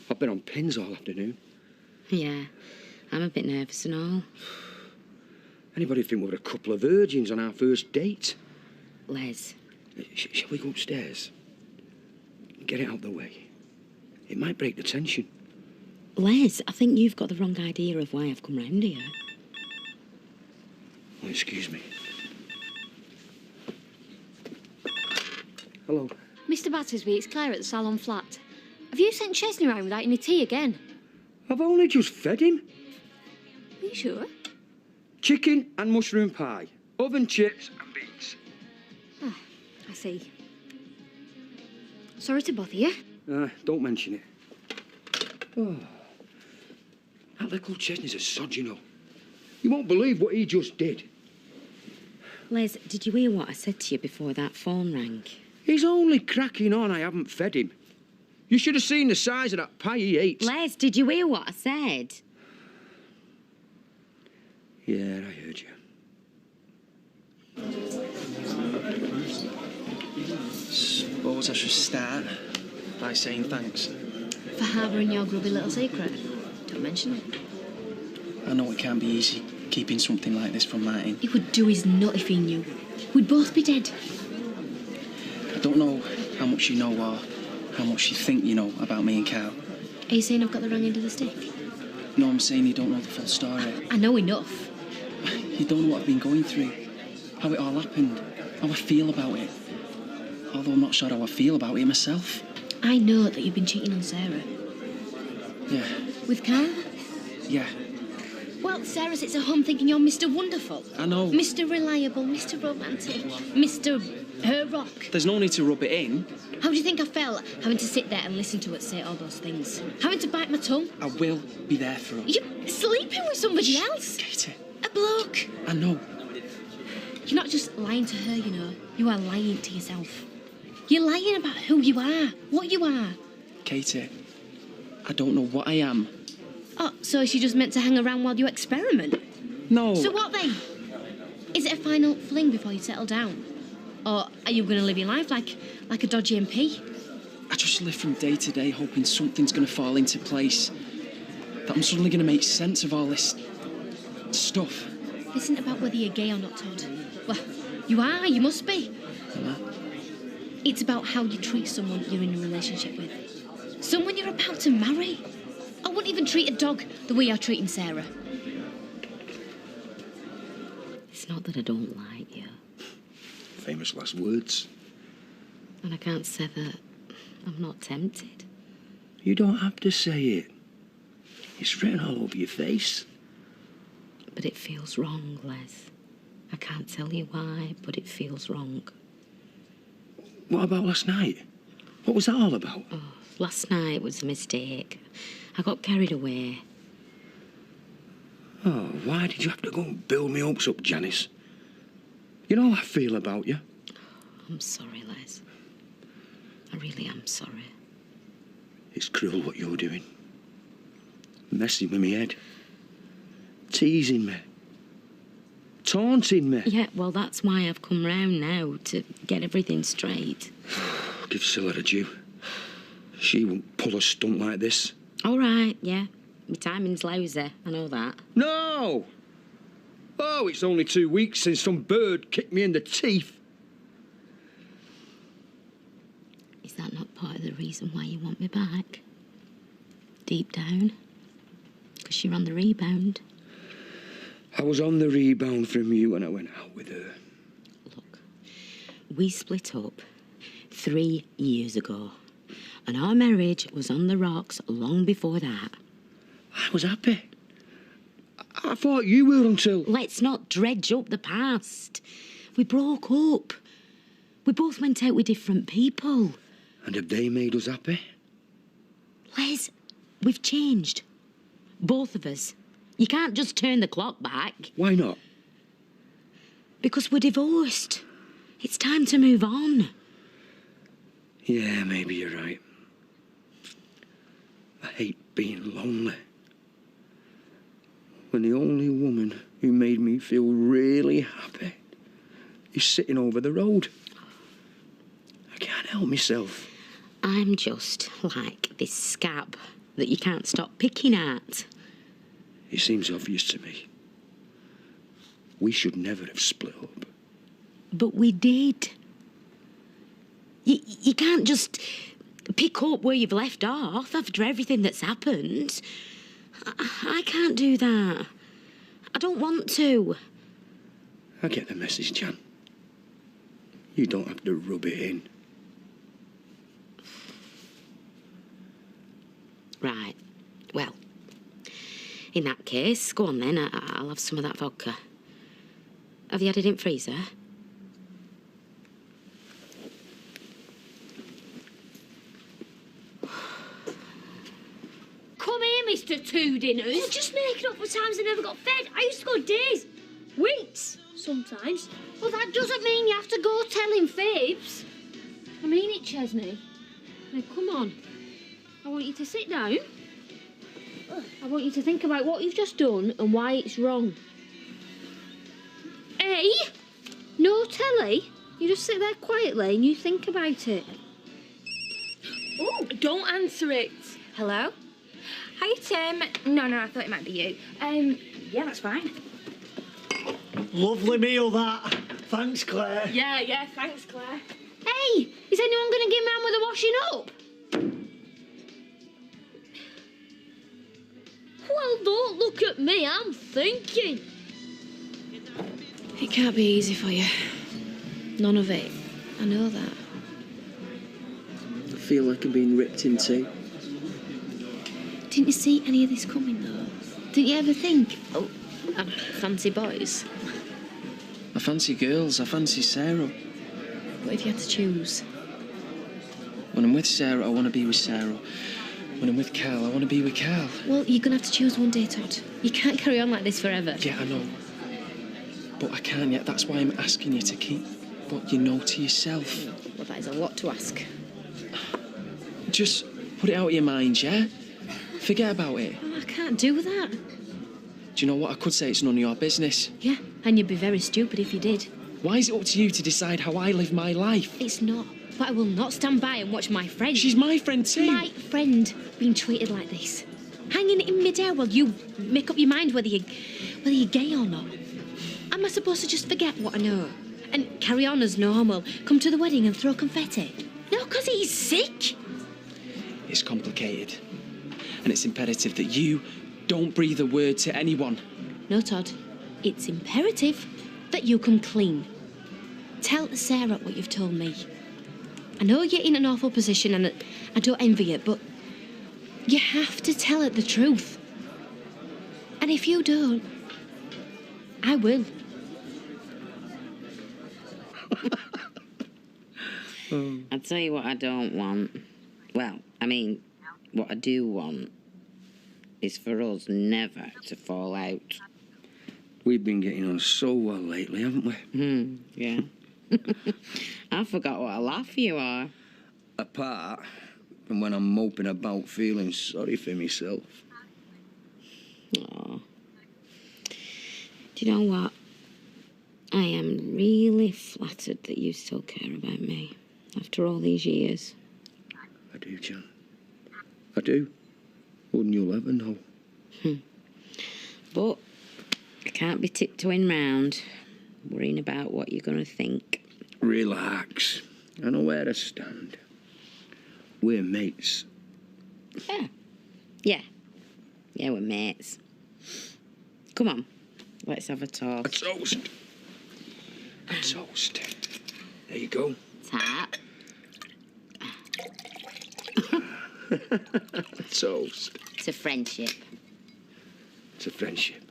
Speaker 14: I've been on pins all afternoon.
Speaker 2: Yeah, I'm a bit nervous and all.
Speaker 14: Anybody think we were a couple of virgins on our first date?
Speaker 2: Les.
Speaker 14: Shall we go upstairs? Get it out of the way. It might break the tension.
Speaker 2: Les, I think you've got the wrong idea of why I've come round here.
Speaker 14: Oh, excuse me. Hello.
Speaker 10: Mr. Battersby, it's Claire at the salon flat. Have you sent Chesney round without any tea again?
Speaker 14: I've only just fed him.
Speaker 10: Are you sure?
Speaker 14: Chicken and mushroom pie. Oven chips and beans.
Speaker 10: Ah, I see. Sorry to bother you.
Speaker 14: Don't mention it. Oh. That little Chesney's a sod, you know. You won't believe what he just did.
Speaker 2: Les, did you hear what I said to you before that phone rang?
Speaker 14: He's only cracking on I haven't fed him. You should have seen the size of that pie he ate.
Speaker 2: Les, did you hear what I said?
Speaker 14: Yeah, I heard you.
Speaker 3: Suppose I should start by saying thanks.
Speaker 10: For harbouring your grubby little secret. Don't mention it.
Speaker 3: I know it can't be easy keeping something like this from Martin.
Speaker 10: He would do his nut if he knew. We'd both be dead.
Speaker 3: I don't know how much you know or how much you think you know about me and Carl.
Speaker 10: Are you saying I've got the wrong end of the stick?
Speaker 3: No, I'm saying you don't know the full story.
Speaker 10: I know enough.
Speaker 3: You don't know what I've been going through, how it all happened, how I feel about it. Although I'm not sure how I feel about it myself.
Speaker 10: I know that you've been cheating on Sarah.
Speaker 3: Yeah.
Speaker 10: With Carl?
Speaker 3: Yeah.
Speaker 10: Well, Sarah sits at home thinking you're Mr. Wonderful.
Speaker 3: I know.
Speaker 10: Mr. Reliable, Mr. Romantic, Mr. Her Rock.
Speaker 3: There's no need to rub it in.
Speaker 10: How do you think I felt having to sit there and listen to her say all those things? Having to bite my tongue?
Speaker 3: I will be there for her.
Speaker 10: You're sleeping with somebody else.
Speaker 3: Katie.
Speaker 10: A bloke.
Speaker 3: I know.
Speaker 10: You're not just lying to her, you know. You are lying to yourself. You're lying about who you are, what you are.
Speaker 3: Katie, I don't know what I am.
Speaker 10: Oh, so she just meant to hang around while you experiment?
Speaker 3: No.
Speaker 10: So what then? Is it a final fling before you settle down? Or are you going to live your life like a dodgy MP?
Speaker 3: I just live from day to day hoping something's going to fall into place. That I'm suddenly going to make sense of all this stuff.
Speaker 10: This isn't about whether you're gay or not, Todd. Well, you are, you must be.
Speaker 3: Am I?
Speaker 10: It's about how you treat someone you're in a relationship with. Someone you're about to marry. I wouldn't even treat a dog the way you're treating Sarah.
Speaker 2: It's not that I don't like you.
Speaker 14: Famous last words.
Speaker 2: And I can't say that I'm not tempted.
Speaker 14: You don't have to say it. It's written all over your face.
Speaker 2: But it feels wrong, Les. I can't tell you why, but it feels wrong.
Speaker 14: What about last night? What was that all about?
Speaker 2: Oh, last night was a mistake. I got carried away.
Speaker 14: Oh, why did you have to go and build me hopes up, Janice? You know how I feel about you.
Speaker 2: I'm sorry, Les. I really am sorry.
Speaker 14: It's cruel what you're doing. Messing with me head. Teasing me. Taunting me.
Speaker 2: Yeah, well, that's why I've come round now, to get everything straight.
Speaker 14: Give Scylla a due. She won't pull a stunt like this.
Speaker 2: All right, yeah. My timing's lousy, I know that.
Speaker 14: No! Oh, it's only 2 weeks since some bird kicked me in the teeth.
Speaker 2: Is that not part of the reason why you want me back? Deep down? Because you're on the rebound.
Speaker 14: I was on the rebound from you when I went out with her.
Speaker 2: Look, we split up 3 years ago. And our marriage was on the rocks long before that.
Speaker 14: I was happy. I thought you were until...
Speaker 2: Let's not dredge up the past. We broke up. We both went out with different people.
Speaker 14: And have they made us happy?
Speaker 2: Les, we've changed. Both of us. You can't just turn the clock back.
Speaker 14: Why not?
Speaker 2: Because we're divorced. It's time to move on.
Speaker 14: Yeah, maybe you're right. I hate being lonely. When the only woman who made me feel really happy is sitting over the road. I can't help myself.
Speaker 2: I'm just like this scab that you can't stop picking at.
Speaker 14: It seems obvious to me. We should never have split up.
Speaker 2: But we did. You can't just pick up where you've left off after everything that's happened. I can't do that. I don't want to.
Speaker 14: I get the message, Jan. You don't have to rub it in.
Speaker 2: Right. Well, in that case, go on then. I'll have some of that vodka. Have you had it in freezer?
Speaker 1: Come here, Mr. Two Dinners. You're just making up for times I never got fed. I used to go days, weeks, sometimes. Well, that doesn't mean you have to go telling fibs. I mean it, Chesney. Now, come on. I want you to sit down. I want you to think about what you've just done and why it's wrong. Hey, no telly. You just sit there quietly and you think about it.
Speaker 20: Oh, don't answer it.
Speaker 15: Hello? Hi, Tim. No, I thought it might be you. Yeah, that's fine.
Speaker 7: Lovely meal, that. Thanks, Claire.
Speaker 20: Yeah, thanks, Claire.
Speaker 1: Hey, is anyone going to get man with the washing up? Well, don't look at me, I'm thinking.
Speaker 5: It can't be easy for you. None of it. I know that.
Speaker 3: I feel like I'm being ripped in two.
Speaker 10: Didn't you see any of this coming, though? Didn't you ever think, oh, I fancy boys?
Speaker 3: I fancy girls, I fancy Sarah.
Speaker 10: What if you had to choose?
Speaker 3: When I'm with Sarah, I want to be with Sarah. When I'm with Carl, I want to be with Carl.
Speaker 10: Well, you're going to have to choose one day, Todd. You can't carry on like this forever.
Speaker 3: Yeah, I know. But I can't yet. That's why I'm asking you to keep what you know to yourself.
Speaker 10: Well, that is a lot to ask.
Speaker 3: Just put it out of your mind, yeah? Forget about it.
Speaker 10: Well, I can't do that.
Speaker 3: Do you know what? I could say it's none of your business.
Speaker 10: Yeah, and you'd be very stupid if you did.
Speaker 3: Why is it up to you to decide how I live my life?
Speaker 10: It's not. But I will not stand by and watch my friend...
Speaker 3: She's my friend too.
Speaker 10: My friend being treated like this. Hanging in midair while you make up your mind whether you're gay or not. Am I supposed to just forget what I know and carry on as normal, come to the wedding and throw confetti? No, because he's sick.
Speaker 3: It's complicated. And it's imperative that you don't breathe a word to anyone.
Speaker 10: No, Todd. It's imperative that you come clean. Tell Sarah what you've told me. I know you're in an awful position and I don't envy it, but you have to tell her the truth. And if you don't, I will.
Speaker 2: I'll tell you what I don't want. Well, I mean, what I do want is for us never to fall out.
Speaker 14: We've been getting on so well lately, haven't we?
Speaker 2: Yeah. I forgot what a laugh you are.
Speaker 14: Apart from when I'm moping about feeling sorry for myself.
Speaker 2: Oh. Do you know what? I am really flattered that you still care about me after all these years.
Speaker 14: I do, Jan. I do. More than you'll ever know.
Speaker 2: But I can't be tiptoeing round, worrying about what you're going to think.
Speaker 14: Relax. I know where to stand. We're mates.
Speaker 2: Yeah. Yeah, we're mates. Come on, let's have a toast.
Speaker 14: A toast. A toast. There you go.
Speaker 2: Tap.
Speaker 14: Toast.
Speaker 2: It's a friendship.
Speaker 14: It's a friendship.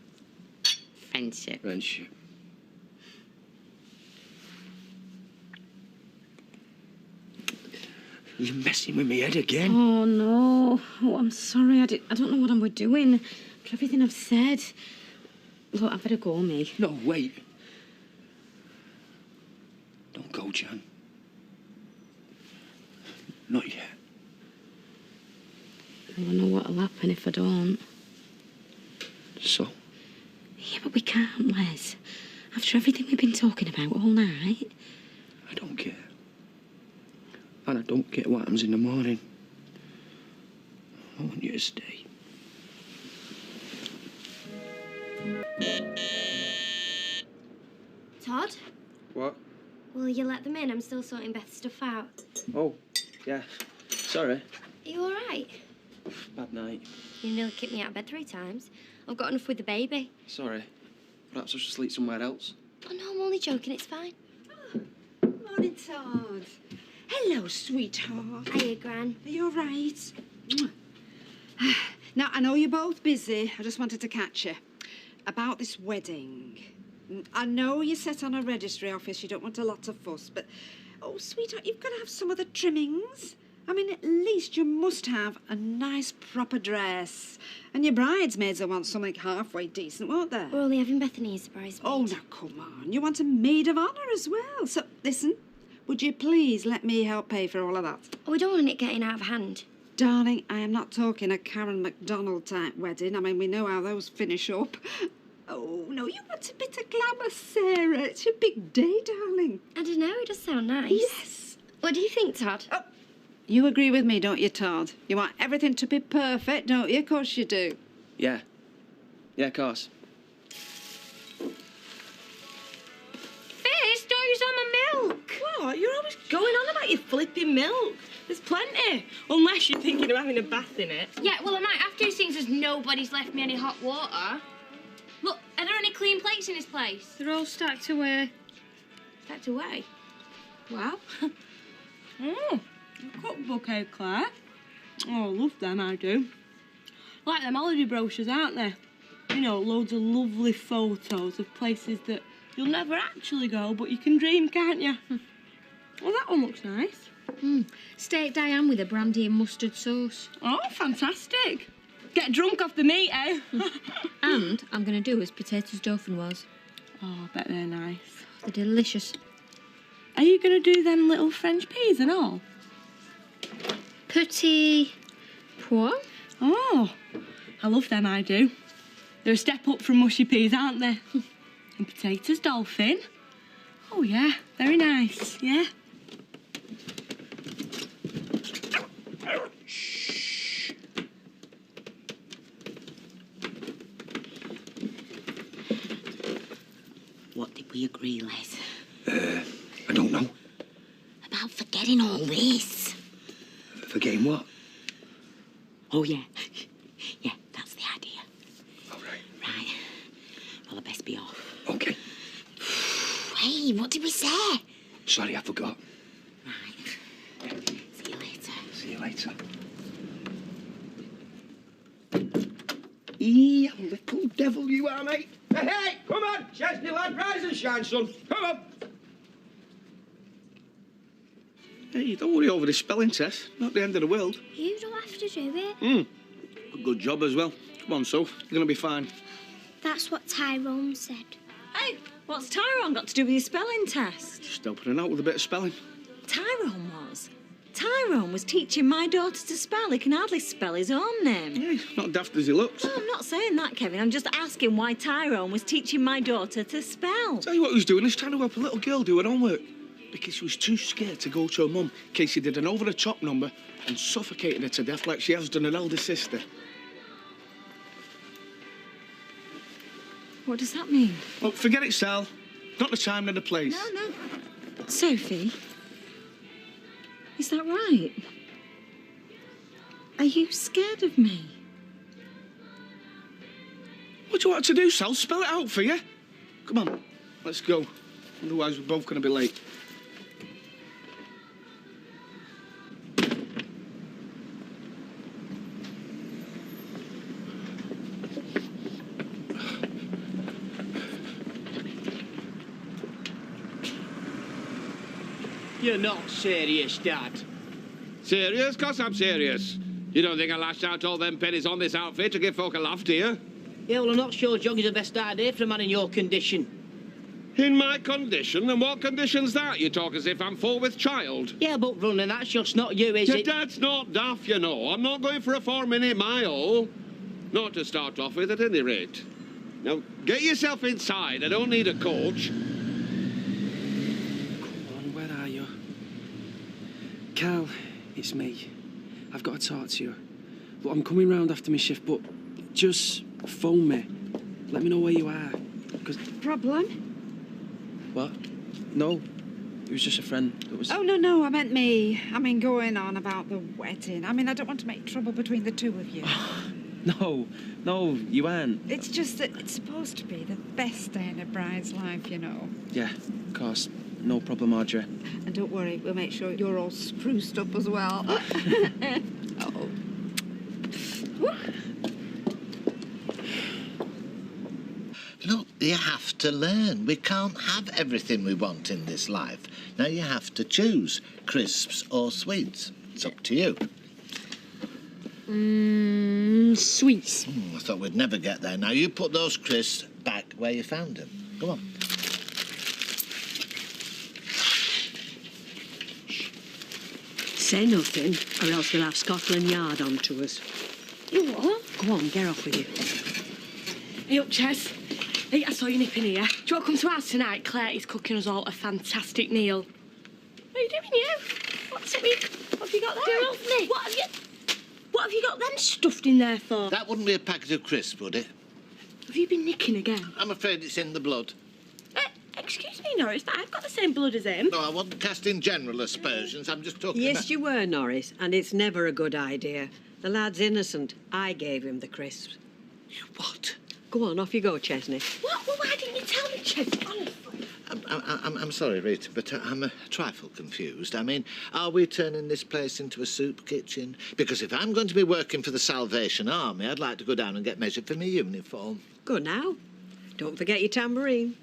Speaker 2: Friendship.
Speaker 14: Friendship. You're messing with me head again.
Speaker 10: Oh, no. Oh, I'm sorry. I don't know what I'm doing. For everything I've said. Look, I better go, me.
Speaker 14: No, wait. Don't go, Jan. Not yet.
Speaker 10: I don't know what'll happen if I don't.
Speaker 14: So?
Speaker 10: Yeah, but we can't, Les. After everything we've been talking about all night.
Speaker 14: I don't care. And I don't care what happens in the morning. I want you to stay.
Speaker 1: Todd,
Speaker 22: What?
Speaker 1: will you let them in? I'm still sorting Beth's stuff out.
Speaker 22: Oh, yeah. Sorry.
Speaker 1: Are you all right?
Speaker 22: Bad night.
Speaker 1: You nearly kicked me out of bed 3 times. I've got enough with the baby.
Speaker 22: Sorry. Perhaps I should sleep somewhere else.
Speaker 1: Oh, no, I'm only joking. It's fine.
Speaker 12: Morning, Todd. Hello, sweetheart.
Speaker 1: Hiya, Gran.
Speaker 12: Are you all right? Now, I know you're both busy. I just wanted to catch you. About this wedding. I know you're set on a registry office. You don't want a lot of fuss, but... Oh, sweetheart, you've got to have some of the trimmings. I mean, at least you must have a nice, proper dress. And your bridesmaids will want something halfway decent, won't they?
Speaker 1: We're only having Bethany as a bridesmaid.
Speaker 12: Oh, now, come on. You want a maid of honour as well. So, listen, would you please let me help pay for all of that?
Speaker 1: Oh, we don't want it getting out of hand.
Speaker 12: Darling, I am not talking a Karen MacDonald-type wedding. I mean, we know how those finish up. Oh, no, you want a bit of glamour, Sarah. It's your big day, darling.
Speaker 1: I don't know. It does sound nice.
Speaker 12: Yes.
Speaker 1: What do you think, Todd?
Speaker 12: Oh, you agree with me, don't you, Todd? You want everything to be perfect, don't you? Of course you do.
Speaker 22: Yeah. Yeah, of course.
Speaker 10: Fizz, don't use all my milk.
Speaker 20: What? You're always going on about your flipping milk. There's plenty. Unless you're thinking of having a bath in it.
Speaker 15: Yeah, well, I might have to since there's nobody's left me any hot water. Look, are there any clean plates in this place?
Speaker 10: They're all stacked away.
Speaker 15: Stacked away?
Speaker 10: Wow.
Speaker 20: Oh, a cookbook, eh, Claire? Oh, I love them, I do. Like them holiday brochures, aren't they? You know, loads of lovely photos of places that you'll never actually go, but you can dream, can't you? Well, that one looks nice.
Speaker 10: Steak Diane with a brandy and mustard sauce.
Speaker 20: Oh, fantastic. Get drunk off the meat, eh?
Speaker 10: And I'm going to do as potatoes dauphinoise.
Speaker 20: Oh, I bet they're nice.
Speaker 10: They're delicious.
Speaker 20: Are you going to do them little French peas and all?
Speaker 10: Petit pois?
Speaker 20: Oh, I love them, I do. They're a step up from mushy peas, aren't they? And potatoes dolphin. Oh, yeah, very nice, yeah.
Speaker 2: What did we agree, Les?
Speaker 14: I don't know.
Speaker 2: About forgetting all this.
Speaker 14: Forgetting what?
Speaker 2: Oh, yeah. Yeah, that's the idea.
Speaker 14: All right.
Speaker 2: Right. Well, I best be off.
Speaker 14: Okay.
Speaker 2: Hey, what did we say?
Speaker 14: Sorry, I forgot.
Speaker 2: Right. See you later.
Speaker 14: See you later. You little devil you are, mate.
Speaker 9: Hey, hey, come on! Chesney lad, rise and shine, son. Come on!
Speaker 6: Hey, don't worry over the spelling test. Not the end of the world.
Speaker 1: You don't have to do it.
Speaker 6: Good job as well. Come on, Soph. You're going to be fine.
Speaker 1: That's what Tyrone said.
Speaker 10: Hey, what's Tyrone got to do with your spelling test?
Speaker 6: Just helping her out with a bit of spelling.
Speaker 10: Tyrone was? Tyrone was teaching my daughter to spell. He can hardly spell his own name.
Speaker 6: Yeah, he's not daft as he looks.
Speaker 10: No, I'm not saying that, Kevin. I'm just asking why Tyrone was teaching my daughter to spell.
Speaker 6: Tell you what he was doing. He's trying to help a little girl do her homework. Because she was too scared to go to her mum in case he did an over-the-top number and suffocated her to death like she has done her elder sister.
Speaker 10: What does that mean?
Speaker 6: Look, forget it, Sal. Not the time nor the place.
Speaker 10: No. Sophie, is that right? Are you scared of me?
Speaker 6: What do you want to do, Sal? Spell it out for you. Come on, let's go. Otherwise, we're both going to be late.
Speaker 9: You're not serious, Dad.
Speaker 4: Serious? 'Course I'm serious. You don't think I lashed out all them pennies on this outfit to give folk a laugh, do you?
Speaker 23: Yeah, well, I'm not sure jogging's the best idea for a man in your condition.
Speaker 4: In my condition? And what condition's that? You talk as if I'm full with child.
Speaker 23: Yeah, but running, that's just not you, is
Speaker 4: Your
Speaker 23: it?
Speaker 4: dad's not daft, you know. I'm not going for a 4-minute mile. Not to start off with, at any rate. Now, get yourself inside. I don't need a coach.
Speaker 3: Come on, where are you? Carl, it's me. I've got to talk to you. Look, I'm coming round after my shift, but just phone me. Let me know where you are. Because...
Speaker 12: Problem?
Speaker 3: What? No. It was just a friend that was...
Speaker 12: Oh, no, I meant me. I mean, going on about the wedding. I mean, I don't want to make trouble between the two of you.
Speaker 3: No, you aren't.
Speaker 12: It's just that it's supposed to be the best day in a bride's life, you know.
Speaker 3: Yeah, of course. No problem, Audrey.
Speaker 12: And don't worry, we'll make sure you're all spruced up as well. Oh.
Speaker 16: Look, you have to learn. We can't have everything we want in this life. Now you have to choose crisps or sweets. It's up to you.
Speaker 10: Sweets.
Speaker 16: I thought we'd never get there. Now you put those crisps back where you found them. Go on.
Speaker 17: Say nothing, or else we'll have Scotland Yard on to us.
Speaker 10: You what?
Speaker 17: Go on, get off with you.
Speaker 20: Hey up, Ches. Hey, I saw you nipping here. Do you want to come to ours tonight? Claire is cooking us all a fantastic meal. What are you doing, you? What's it? What have you got there?
Speaker 10: Get off me.
Speaker 20: What have you got them stuffed in there for?
Speaker 16: That wouldn't be a packet of crisps, would it?
Speaker 20: Have you been nicking again?
Speaker 16: I'm afraid it's in the blood.
Speaker 20: Excuse me, Norris, but I've got the same blood as him.
Speaker 16: No, I wasn't casting general aspersions. I'm just talking
Speaker 17: Yes,
Speaker 16: about...
Speaker 17: you were, Norris, and it's never a good idea. The lad's innocent. I gave him the crisps.
Speaker 16: You what?
Speaker 17: Go on, off you go, Chesney.
Speaker 20: What? Well, why didn't you tell me, Chesney? Honestly.
Speaker 16: I'm sorry, Rita, but I'm a trifle confused. I mean, are we turning this place into a soup kitchen? Because if I'm going to be working for the Salvation Army, I'd like to go down and get measured for my uniform.
Speaker 17: Go now. Don't forget your tambourine.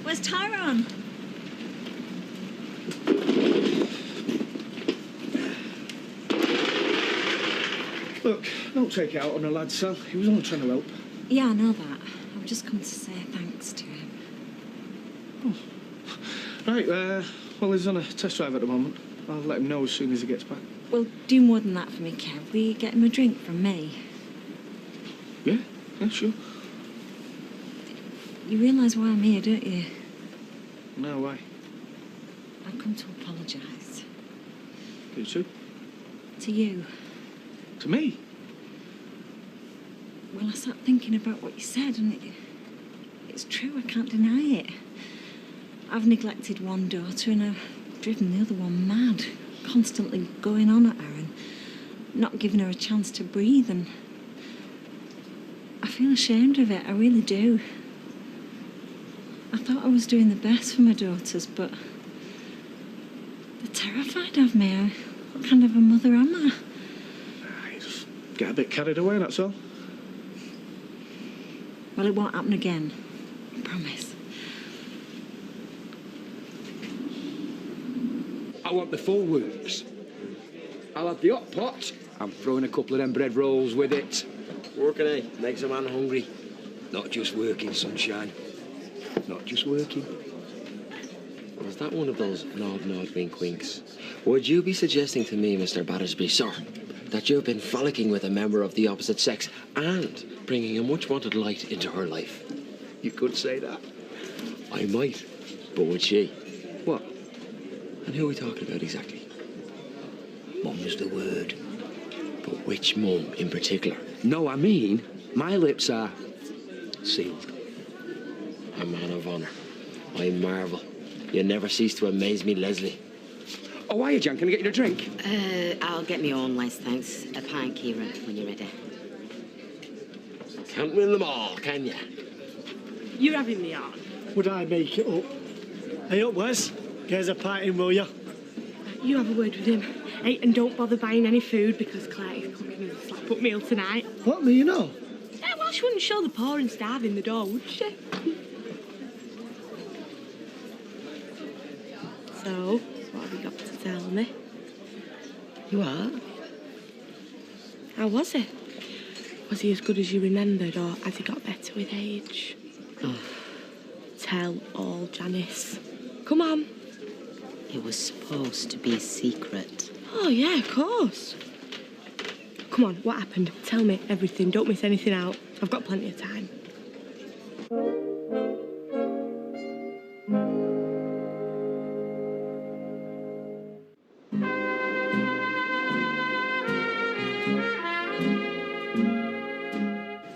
Speaker 21: Where's Tyrone?
Speaker 6: Look, don't take it out on a lad, Sal. He was only trying to help.
Speaker 21: Yeah, I know that. I've just come to say thanks to him.
Speaker 6: Right, well, he's on a test drive at the moment. I'll let him know as soon as he gets back.
Speaker 21: Well, do more than that for me, Kev. Will you get him a drink from me?
Speaker 6: Yeah, sure.
Speaker 21: You realise why I'm here, don't you?
Speaker 6: No, why?
Speaker 21: I've come to apologise.
Speaker 6: You too?
Speaker 21: To you.
Speaker 6: To me?
Speaker 21: Well, I sat thinking about what you said, and it's true. I can't deny it. I've neglected one daughter, and I've driven the other one mad, constantly going on at her and not giving her a chance to breathe, and I feel ashamed of it. I really do. I thought I was doing the best for my daughters, but they're terrified of me. What kind of a mother am I?
Speaker 6: I just get a bit carried away, that's all.
Speaker 21: Well, it won't happen again. I promise.
Speaker 14: I want the full works. I'll have the hot pot. I'm throwing a couple of them bread rolls with it.
Speaker 24: Working, eh? Makes a man hungry.
Speaker 14: Not just working, sunshine. Not just working.
Speaker 24: Was that one of those nod, wink, winks? Would you be suggesting to me, Mr. Battersby, sir, that you've been frolicking with a member of the opposite sex and bringing a much-wanted light into her life?
Speaker 14: You could say that.
Speaker 24: I might, but would she?
Speaker 14: What?
Speaker 24: And who are we talking about exactly?
Speaker 14: Mum's the word.
Speaker 24: But which mum in particular?
Speaker 14: No, I mean, my lips are sealed.
Speaker 24: A man of honour. I marvel. You never cease to amaze me, Leslie.
Speaker 14: Oh, are you, Jan? Can I get you a drink?
Speaker 2: I'll get me own, Les, thanks. A pint, Kieran, when you're ready.
Speaker 24: Can't win them all, can you?
Speaker 20: You're having me on.
Speaker 7: Would I make it up? Hey, up, Wes. Get us a pint in, will you?
Speaker 20: You have a word with him. Hey, and don't bother buying any food because Claire is cooking us a slap-up meal tonight.
Speaker 7: What, me, you know?
Speaker 20: Yeah, well, she wouldn't show the poor and starving the door, would she? So, what have you got to tell me?
Speaker 2: You are?
Speaker 20: How was he? Was he as good as you remembered, or has he got better with age?
Speaker 2: Oh.
Speaker 20: Tell all, Janice. Come on.
Speaker 2: It was supposed to be a secret.
Speaker 20: Oh, yeah, of course. Come on, what happened? Tell me everything. Don't miss anything out. I've got plenty of time.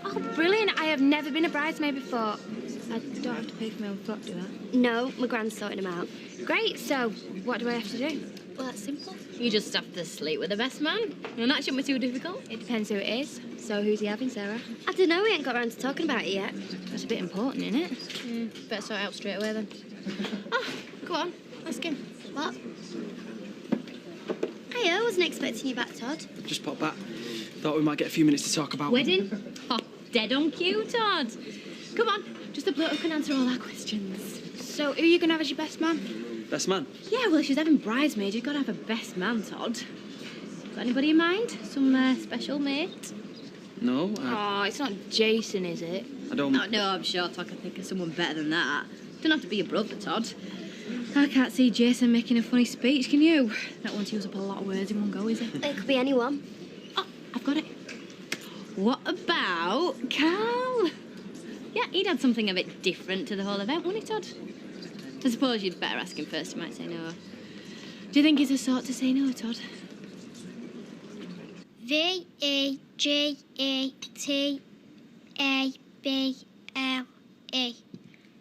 Speaker 15: Oh, brilliant. I have never been a bridesmaid before. I don't have to pay for my own frock, do I?
Speaker 1: No, my grand's sorting them out.
Speaker 15: Great, so what do I have to do?
Speaker 10: Well, that's simple. You just have to sleep with the best man. And that shouldn't be too difficult.
Speaker 15: It depends who it is. So who's he having, Sarah?
Speaker 1: I don't know, we ain't got around to talking about it yet.
Speaker 15: That's a bit important, isn't it?
Speaker 10: Better sort it out straight away then.
Speaker 1: Oh,
Speaker 10: Go on, ask him.
Speaker 1: what? Hey, I wasn't expecting you back, Todd.
Speaker 3: Just pop back. Thought we might get a few minutes to talk about...
Speaker 10: Wedding? Oh, dead on cue, Todd. Come on, just a bloke who can answer all our questions.
Speaker 15: So who are you going to have as your best man?
Speaker 3: Best man?
Speaker 10: Yeah, well, if she's having bridesmaids, you've got to have a best man, Todd. Got anybody in mind? Some special mate?
Speaker 3: No,
Speaker 15: Oh, it's not Jason, is it?
Speaker 3: I don't...
Speaker 10: Oh, no, I'm sure Todd can think of someone better than that. Don't have to be your brother, Todd. I can't see Jason making a funny speech, can you? Not want to use up a lot of words in one go, is it?
Speaker 1: It could be anyone.
Speaker 10: Oh, I've got it. What about Carl? Yeah, he'd had something a bit different to the whole event, wouldn't he, Todd? I suppose you'd better ask him first, he might say no. Do you think he's the sort to say no, Todd?
Speaker 1: V-E-G-E-T-A-B-L-E.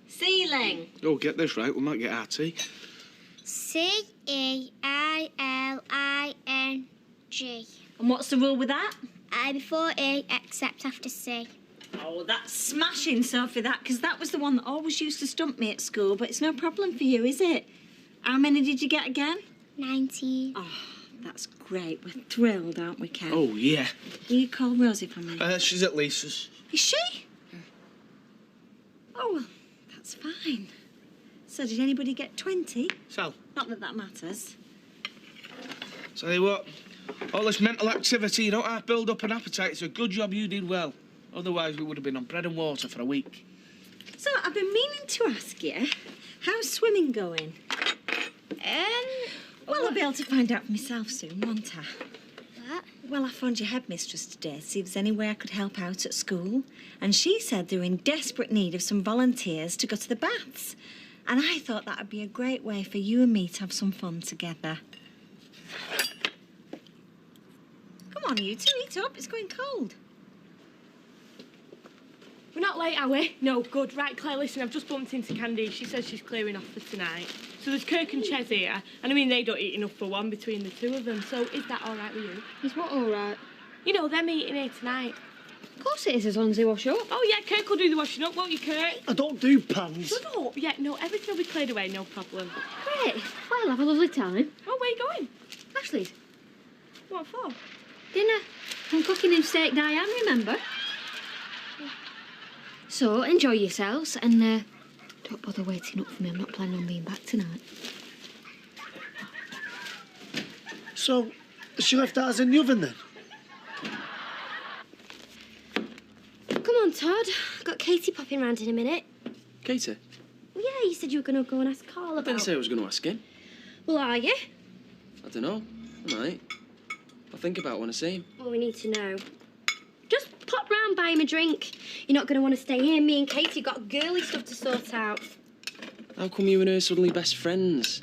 Speaker 10: Ceiling.
Speaker 6: Oh, get this right, we might get our tea.
Speaker 1: C-E-I-L-I-N-G.
Speaker 21: And what's the rule with that?
Speaker 1: I before E, except after C.
Speaker 21: Oh, that's smashing, Sophie, that, because that was the one that always used to stump me at school, but it's no problem for you, is it? How many did you get again?
Speaker 1: 90.
Speaker 21: Oh, that's great. We're thrilled, aren't we, Ken?
Speaker 6: Oh, yeah.
Speaker 21: Will you call Rosie for me?
Speaker 6: She's at Lisa's.
Speaker 21: Is she? Oh, well, that's fine. So, did anybody get 20?
Speaker 6: Sal.
Speaker 21: Not that that matters.
Speaker 6: Tell you what, all this mental activity, you don't have to build up an appetite. It's a good job you did well. Otherwise, we would have been on bread and water for a week.
Speaker 21: So, I've been meaning to ask you, how's swimming going? Well, I'll be able to find out for myself soon, won't I?
Speaker 1: What?
Speaker 21: Well, I phoned your headmistress today to see if there's any way I could help out at school. And she said they were in desperate need of some volunteers to go to the baths. And I thought that would be a great way for you and me to have some fun together. Come on, you two, eat up. It's going cold.
Speaker 20: We're not late, are we? No, good. Right, Claire, listen, I've just bumped into Candy. She says she's clearing off for tonight. So there's Kirk and Ches here, and I mean, they don't eat enough for one between the two of them. So is that all right with you?
Speaker 15: Is what all right?
Speaker 20: You know, they're meeting here tonight.
Speaker 15: Of course it is, as long as they wash up.
Speaker 20: Oh, yeah, Kirk will do the washing up, won't you, Kirk?
Speaker 7: I don't do pans.
Speaker 20: Shut up. Yeah, no, everything will be cleared away, no problem.
Speaker 15: Great. Well, have a lovely time.
Speaker 20: Oh, where are you going?
Speaker 15: Ashley's.
Speaker 20: What for?
Speaker 15: Dinner. I'm cooking him steak Diane, remember? So, enjoy yourselves and don't bother waiting up for me. I'm not planning on being back tonight.
Speaker 7: So, she left ours in the oven then?
Speaker 1: Come on, Todd. Got Katie popping round in a minute.
Speaker 3: Katie?
Speaker 1: Well, yeah, you said you were going to go and ask Carl
Speaker 3: I
Speaker 1: about...
Speaker 3: didn't say I was going to ask him.
Speaker 1: Well, are you?
Speaker 3: I don't know. I might. I'll think about it when I see him.
Speaker 1: Well, we need to know. Just pop round, buy him a drink. You're not going to want to stay here. Me and Katie got girly stuff to sort out.
Speaker 3: How come you and her are suddenly best friends?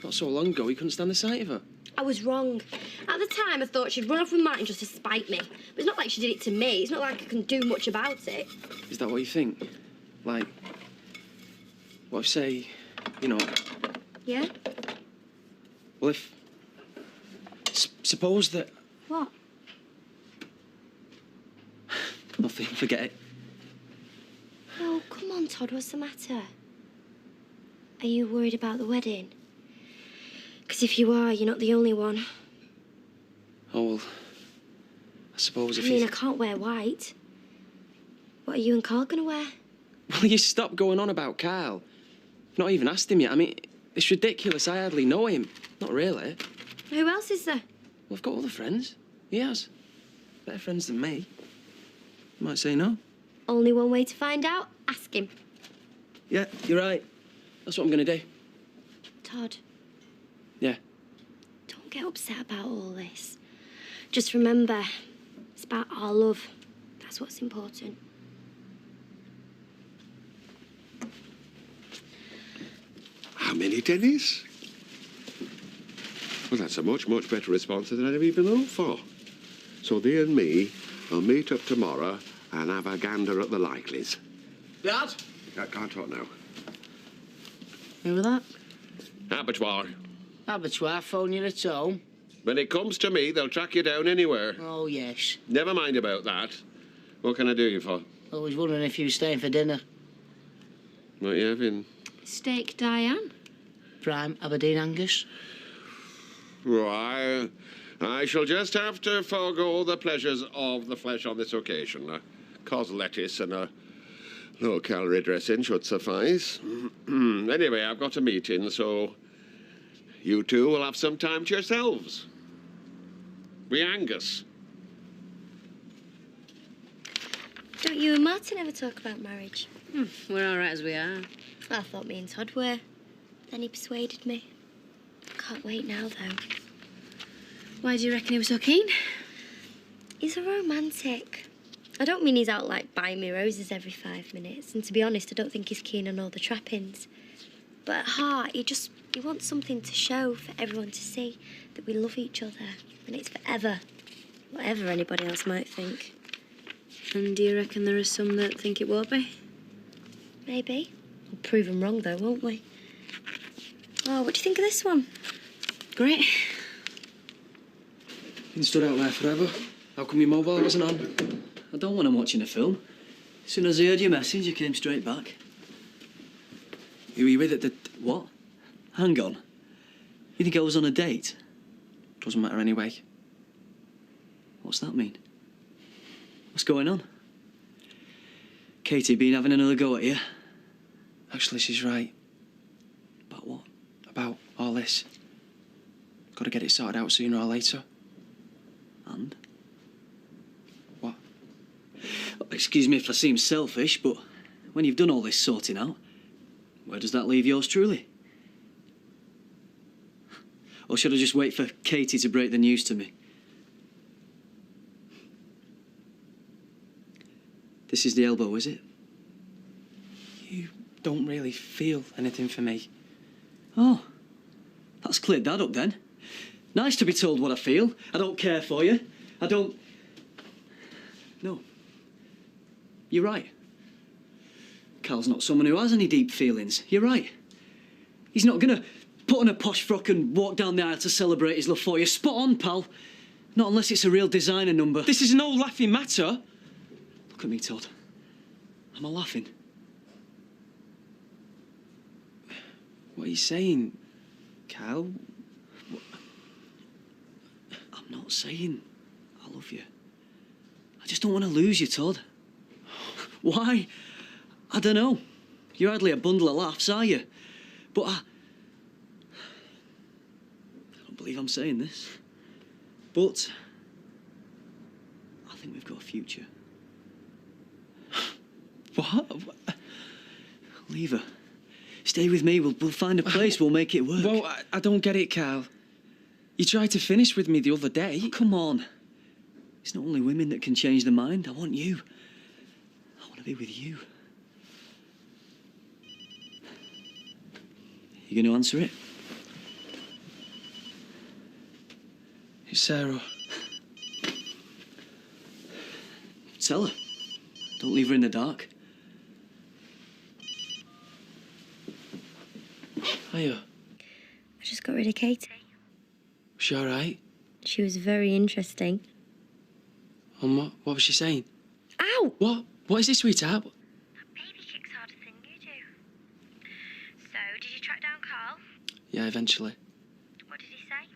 Speaker 3: Not so long ago, you couldn't stand the sight of her.
Speaker 1: I was wrong. At the time, I thought she'd run off with Martin just to spite me. But it's not like she did it to me. It's not like I can do much about it.
Speaker 3: Is that what you think? Like, what if, say, you know...
Speaker 1: Yeah?
Speaker 3: Well, if... suppose that...
Speaker 1: What?
Speaker 3: Nothing, forget it.
Speaker 1: Oh, come on, Todd, what's the matter? Are you worried about the wedding? Because if you are, you're not the only one.
Speaker 3: Oh, well, I suppose if
Speaker 1: I mean,
Speaker 3: you...
Speaker 1: I can't wear white.
Speaker 10: What are you and Carl going to wear?
Speaker 3: Will you stop going on about Carl? I've not even asked him yet. I mean, it's ridiculous. I hardly know him. Not really.
Speaker 10: Who else is there?
Speaker 3: Well, I've got other friends. He has. Better friends than me. He might say no.
Speaker 10: Only one way to find out. Ask him.
Speaker 3: Yeah, you're right. That's what I'm going to do.
Speaker 10: Todd.
Speaker 3: Yeah.
Speaker 10: Don't get upset about all this. Just remember, it's about our love. That's what's important.
Speaker 4: How many, Dennis? Well, that's a much, much better response than I'd have even hoped for. So thee and me will meet up tomorrow and have a gander at the Likeleys.
Speaker 23: Dad?
Speaker 4: I can't talk now.
Speaker 23: Who was that?
Speaker 4: Abattoir.
Speaker 23: Abattoir, phone you at home.
Speaker 4: When it comes to me, they'll track you down anywhere.
Speaker 23: Oh, yes.
Speaker 4: Never mind about that. What can I do you for?
Speaker 23: I was wondering if you were staying for dinner.
Speaker 4: What are you having?
Speaker 10: Steak Diane.
Speaker 23: Prime Aberdeen Angus.
Speaker 4: Right. I shall just have to forego the pleasures of the flesh on this occasion. Cos lettuce and a low-calorie dressing should suffice. Anyway, I've got a meeting, so you two will have some time to yourselves. We Angus.
Speaker 10: Don't you and Martin ever talk about marriage?
Speaker 2: We're all right as we are.
Speaker 10: I thought me and Todd were. Then he persuaded me. Can't wait now, though.
Speaker 2: Why do you reckon he was so keen?
Speaker 10: He's a romantic. I don't mean he's out like buying me roses every 5 minutes. And to be honest, I don't think he's keen on all the trappings. But at heart, he wants something to show for everyone to see that we love each other. And it's forever. Whatever anybody else might think.
Speaker 2: And do you reckon there are some that think it won't be?
Speaker 10: Maybe. We'll prove them wrong, though, won't we? Oh, what do you think of this one?
Speaker 2: Great.
Speaker 22: Been stood out there forever. How come your mobile wasn't on? I don't want him watching a film. As soon as I heard your message, I came straight back. Who were you with at the... What? Hang on. You think I was on a date?
Speaker 3: Doesn't matter anyway.
Speaker 22: What's that mean? What's going on? Katie been having another go at you?
Speaker 3: Actually, she's right.
Speaker 22: About what?
Speaker 3: About all this. Got to get it sorted out sooner or later.
Speaker 22: And?
Speaker 3: What?
Speaker 22: Excuse me if I seem selfish, but when you've done all this sorting out, where does that leave yours truly? Or should I just wait for Katie to break the news to me? This is the elbow, is it?
Speaker 3: You don't really feel anything for me.
Speaker 22: Oh, that's cleared that up then. Nice to be told what I feel. I don't care for you. I don't... No. You're right. Carl's not someone who has any deep feelings. You're right. He's not gonna put on a posh frock and walk down the aisle to celebrate his love for you. Spot on, pal. Not unless it's a real designer number.
Speaker 3: This is no laughing matter.
Speaker 22: Look at me, Todd. Am I laughing?
Speaker 3: What are you saying, Carl?
Speaker 22: I'm not saying I love you. I just don't want to lose you, Todd. Why? I don't know. You're hardly a bundle of laughs, are you? But I don't believe I'm saying this. But I think we've got a future.
Speaker 3: What?
Speaker 22: Leave her. Stay with me. We'll find a place. We'll make it work.
Speaker 3: Well, I don't get it, Carl. You tried to finish with me the other day.
Speaker 22: Oh, come on. It's not only women that can change their mind. I want you. I want to be with you. You going to answer it?
Speaker 3: It's Sarah.
Speaker 22: Tell her. Don't leave her in the dark.
Speaker 3: Hiya.
Speaker 10: I just got rid of Katie.
Speaker 3: Was she all right?
Speaker 10: She was very interesting.
Speaker 3: And what was she saying?
Speaker 10: Ow!
Speaker 3: What? What is this, sweetheart?
Speaker 15: Baby kicks harder than you do. So, did you track down Carl?
Speaker 3: Yeah, eventually.
Speaker 15: What did he say?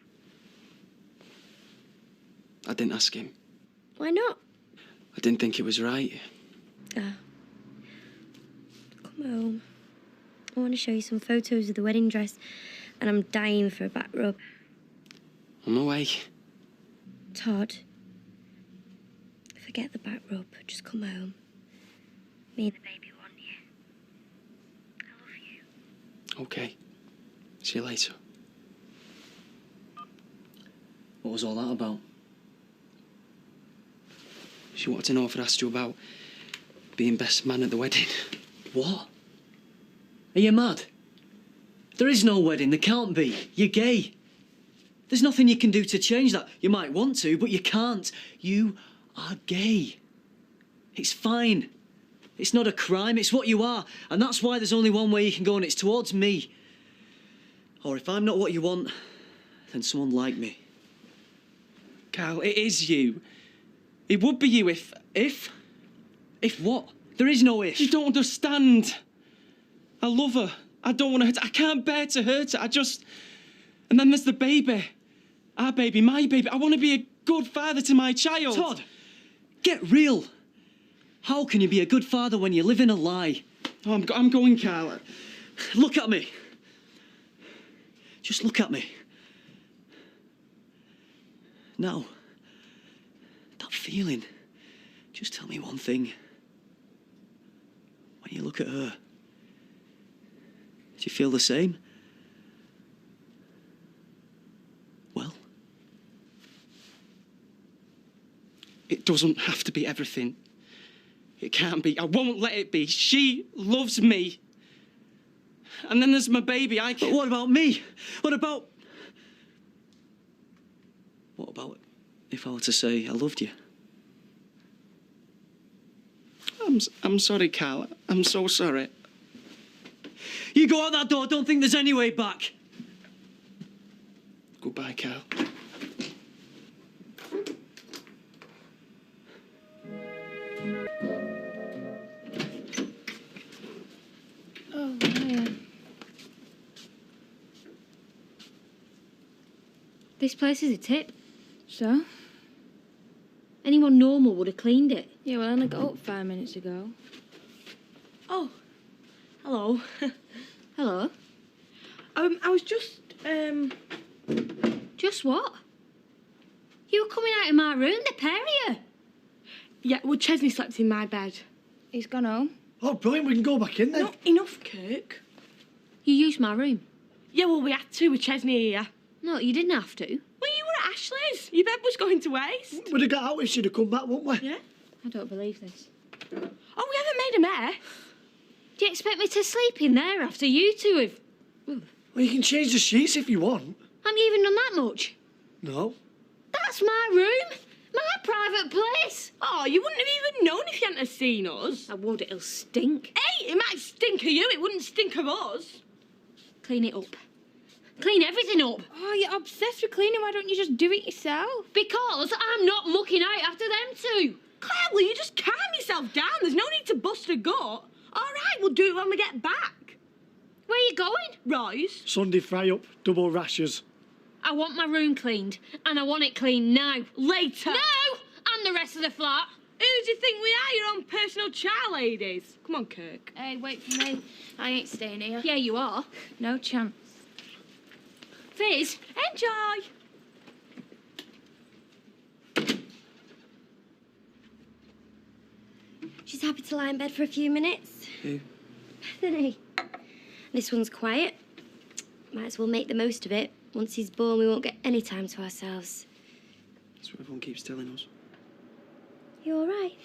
Speaker 3: I didn't ask him.
Speaker 10: Why not?
Speaker 3: I didn't think it was right.
Speaker 8: Come home. I want to show you some photos of the wedding dress, and I'm dying for a back rub.
Speaker 3: On my way.
Speaker 8: Todd, forget the back rub. Just come home. Me and the baby want you. I love you.
Speaker 3: Okay. See you later.
Speaker 22: What was all that about?
Speaker 3: She wanted to know if I'd asked you about being best man at the wedding.
Speaker 22: What? Are you mad? There is no wedding, there can't be. You're gay. There's nothing you can do to change that. You might want to, but you can't. You are gay. It's fine. It's not a crime, it's what you are. And that's why there's only one way you can go, and it's towards me. Or if I'm not what you want, then someone like me.
Speaker 3: Carl, it is you. It would be you if...
Speaker 22: If what? There is no if.
Speaker 3: You don't understand. I love her. I don't want to hurt her. I can't bear to hurt her. I just... And then there's the baby. Our baby, my baby. I want to be a good father to my child.
Speaker 22: Todd, get real. How can you be a good father when you live in a lie?
Speaker 3: Oh, I'm going, Carl.
Speaker 22: Look at me. Just look at me. Now, that feeling, just tell me one thing. When you look at her, do you feel the same? Well?
Speaker 3: It doesn't have to be everything. It can't be. I won't let it be. She loves me. And then there's my baby.
Speaker 22: But what about me? What about if I were to say I loved you?
Speaker 3: I'm sorry, Carl. I'm so sorry.
Speaker 22: You go out that door, don't think there's any way back.
Speaker 3: Goodbye, Carl.
Speaker 15: Oh, yeah. This place is a tip. So?
Speaker 1: Anyone normal would have cleaned it.
Speaker 15: Yeah, well, I only got up 5 minutes ago.
Speaker 20: Oh, hello.
Speaker 1: Hello?
Speaker 20: I was just,
Speaker 1: Just what? You were coming out of my room, the pair of you.
Speaker 20: Yeah, well, Chesney slept in my bed.
Speaker 15: He's gone home.
Speaker 7: Oh, brilliant, we can go back in then.
Speaker 20: Not enough, Kirk.
Speaker 1: You used my room.
Speaker 20: Yeah, well, we had to with Chesney here.
Speaker 1: No, you didn't have to.
Speaker 20: Well, you were at Ashley's. Your bed was going to waste.
Speaker 7: We'd have got out if she'd have come back, wouldn't we?
Speaker 20: Yeah.
Speaker 1: I don't believe this.
Speaker 20: Oh, we haven't made a mess.
Speaker 1: Do you expect me to sleep in there after you two have...
Speaker 7: Well, you can change the sheets if you want.
Speaker 1: Haven't you even done that much?
Speaker 7: No.
Speaker 1: That's my room. My private place.
Speaker 20: Oh, you wouldn't have even known if you hadn't have seen us.
Speaker 1: I would, it'll stink.
Speaker 20: Hey, it might stink of you, it wouldn't stink of us.
Speaker 1: Clean it up. Clean everything up.
Speaker 15: Oh, you're obsessed with cleaning. Why don't you just do it yourself?
Speaker 1: Because I'm not mucking out after them two.
Speaker 20: Claire, will you just calm yourself down? There's no need to bust a gut. All right, we'll do it when we get back.
Speaker 1: Where are you going?
Speaker 20: Rise.
Speaker 7: Sunday fry up, double rashers.
Speaker 1: I want my room cleaned, and I want it cleaned now.
Speaker 20: Later.
Speaker 1: No! And the rest of the flat.
Speaker 20: Who do you think we are, your own personal child ladies? Come on, Kirk.
Speaker 15: Hey, wait for me. I ain't staying here.
Speaker 1: Yeah, you are.
Speaker 15: No chance.
Speaker 1: Fizz,
Speaker 20: Enjoy.
Speaker 8: She's happy to lie in bed for a few minutes.
Speaker 3: Who?
Speaker 8: Bethany. This one's quiet. Might as well make the most of it. Once he's born, we won't get any time to ourselves.
Speaker 3: That's what everyone keeps telling us.
Speaker 8: You all right?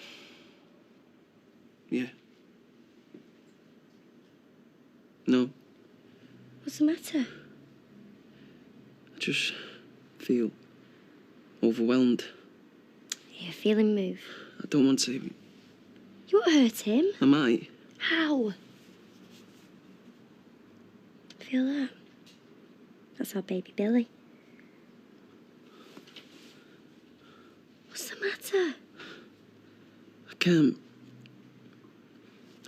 Speaker 3: Yeah. No,
Speaker 8: What's the matter?
Speaker 3: I just feel overwhelmed.
Speaker 8: Yeah, feel him move.
Speaker 3: I don't want to.
Speaker 8: You won't hurt him.
Speaker 3: I might.
Speaker 8: How? Feel that? That's our baby Billy. What's the matter?
Speaker 3: I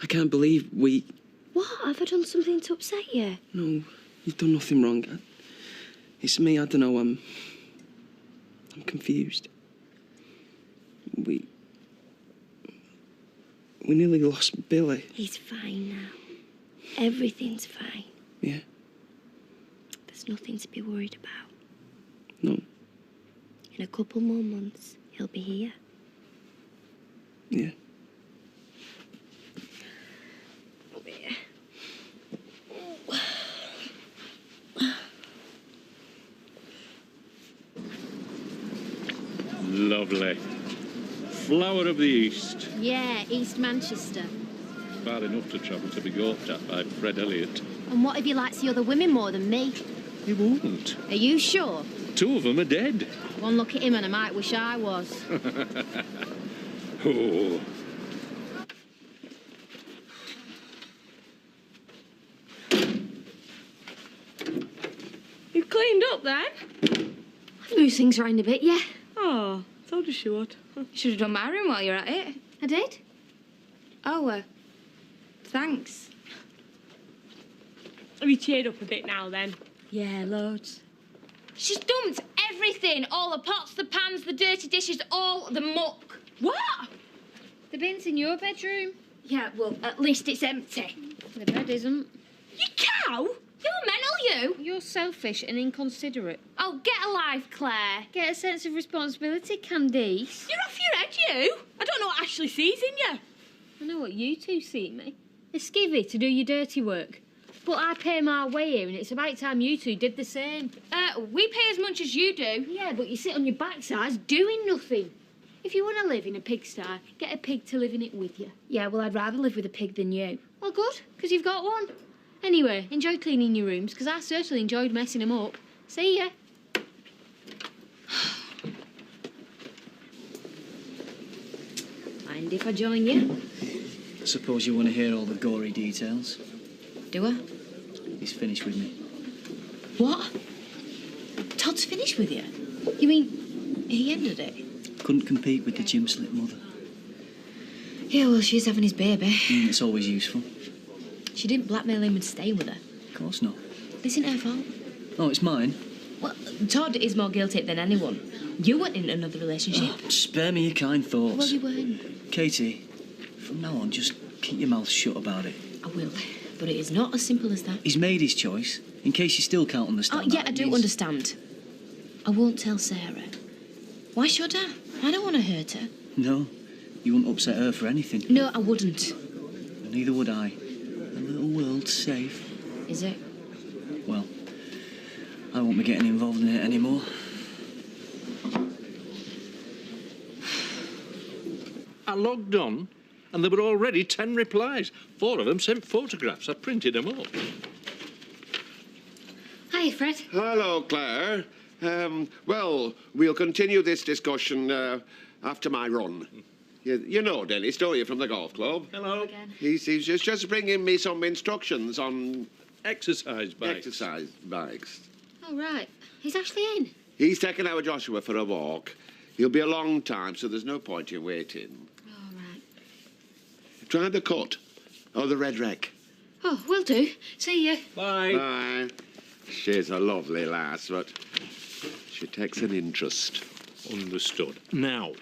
Speaker 3: can't believe we...
Speaker 8: What? Have I done something to upset you?
Speaker 3: No, you've done nothing wrong. It's me, I don't know, I'm We nearly lost Billy.
Speaker 8: He's fine now. Everything's fine.
Speaker 3: Yeah?
Speaker 8: There's nothing to be worried about.
Speaker 3: No.
Speaker 8: In a couple more months, he'll be here.
Speaker 3: Yeah.
Speaker 11: Lovely. Flower of the East.
Speaker 1: Yeah, East Manchester.
Speaker 11: Far enough to travel to be gawped at by Fred Elliott.
Speaker 1: And what if he likes the other women more than me?
Speaker 11: He won't.
Speaker 1: Are you sure?
Speaker 11: 2 of them are dead.
Speaker 1: One look at him and I might wish I was.
Speaker 11: Oh.
Speaker 20: You've cleaned up then?
Speaker 1: I've moved things around a bit, yeah.
Speaker 20: Oh, told you she would.
Speaker 15: Should have done my room while you're at it.
Speaker 1: I did.
Speaker 15: Oh, thanks.
Speaker 20: Have you cheered up a bit now then?
Speaker 15: Yeah, loads. She's dumped everything. All the pots, the pans, the dirty dishes, all the muck.
Speaker 20: What?
Speaker 15: The bin's in your bedroom. Yeah, well, at least it's empty. The bed isn't.
Speaker 20: You cow!
Speaker 15: You're mental, you. You're selfish and inconsiderate. Oh, get a life, Claire. Get a sense of responsibility, Candice.
Speaker 20: You're off your head, you. I don't know what Ashley sees in you.
Speaker 15: I know what you two see in me. A skivvy to do your dirty work. But I pay my way here and it's about time you two did the same. We pay as much as you do. Yeah, but you sit on your backsides doing nothing. If you want to live in a pigsty, get a pig to live in it with you. Yeah, well, I'd rather live with a pig than you. Well, good, because you've got one. Anyway, enjoy cleaning your rooms, because I certainly enjoyed messing them up. See ya. Mind if I join you?
Speaker 22: I suppose you want to hear all the gory details.
Speaker 15: Do I?
Speaker 22: He's finished with me.
Speaker 15: What? Todd's finished with you? You mean he ended it?
Speaker 22: Couldn't compete with the gym slit mother.
Speaker 15: Yeah, well, she's having his baby.
Speaker 22: It's always useful.
Speaker 15: She didn't blackmail him into staying with her.
Speaker 22: Of course not.
Speaker 15: This isn't her fault.
Speaker 22: Oh, it's mine.
Speaker 15: Well, Todd is more guilty than anyone. You weren't in another relationship.
Speaker 22: Oh, spare me your kind thoughts.
Speaker 15: Well, you weren't.
Speaker 22: Katie, from now on, just keep your mouth shut about it.
Speaker 15: I will, but it is not as simple as that.
Speaker 22: He's made his choice. In case you still can't understand that,
Speaker 15: yeah, I do understand. I won't tell Sarah. Why should I? I don't want to hurt her.
Speaker 22: No, you wouldn't upset her for anything.
Speaker 15: No, I wouldn't.
Speaker 22: And neither would I. The little world's safe.
Speaker 15: Is it?
Speaker 22: Well, I won't be getting involved in it anymore.
Speaker 11: I logged on, and there were already 10 replies. 4 of them sent photographs. I printed them up.
Speaker 15: Hi, Fred.
Speaker 4: Hello, Claire. Well, we'll continue this discussion after my run. You know Dennis, don't you, from the golf club?
Speaker 11: Hello.
Speaker 15: Again.
Speaker 4: He's just bringing me some instructions on...
Speaker 11: Exercise bikes.
Speaker 4: Exercise bikes.
Speaker 1: Oh, right. He's actually in.
Speaker 4: He's taking our Joshua for a walk. He'll be a long time, so there's no point in waiting.
Speaker 1: All right.
Speaker 4: Try the cut. Or the red wreck.
Speaker 1: Oh, will do. See you.
Speaker 11: Bye.
Speaker 4: Bye. She's a lovely lass, but she takes an interest.
Speaker 11: Understood. Now,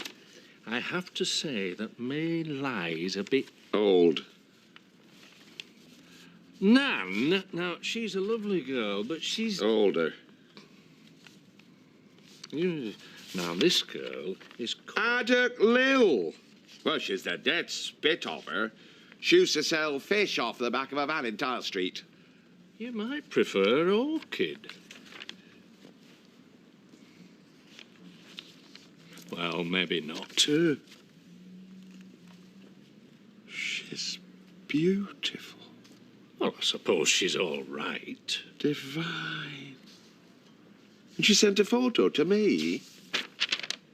Speaker 11: I have to say that May lies a bit...
Speaker 4: Old.
Speaker 11: Nan, now, she's a lovely girl, but she's...
Speaker 4: Older.
Speaker 11: Now, this girl is...
Speaker 4: Addock Lil. Well, she's the dead spit of her. She used to sell fish off the back of a van in Tile Street.
Speaker 11: You might prefer Orchid. Well, maybe not.
Speaker 4: She's beautiful.
Speaker 11: Well, I suppose she's all right.
Speaker 4: Divine. And she sent a photo to me.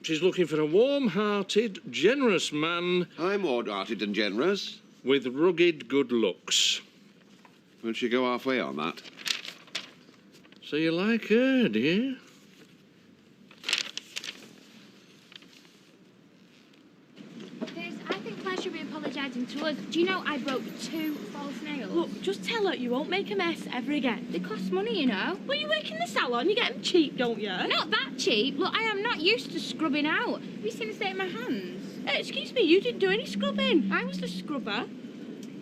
Speaker 11: She's looking for a warm-hearted, generous man...
Speaker 4: I'm warm-hearted and generous.
Speaker 11: ...with rugged good looks.
Speaker 4: Won't she go halfway on that?
Speaker 11: So you like her, do you?
Speaker 1: I think Claire should be apologising
Speaker 15: confiding to us. Do you know I broke 2 false nails?
Speaker 20: Look, just tell her you won't make a mess ever again.
Speaker 15: They cost money, you know.
Speaker 20: Well, you work in the salon, you get them cheap, don't you?
Speaker 15: Not that cheap. Look, I am not used to scrubbing out. Have you seen the state of my hands?
Speaker 20: Excuse me, you didn't do any scrubbing.
Speaker 15: I was the scrubber.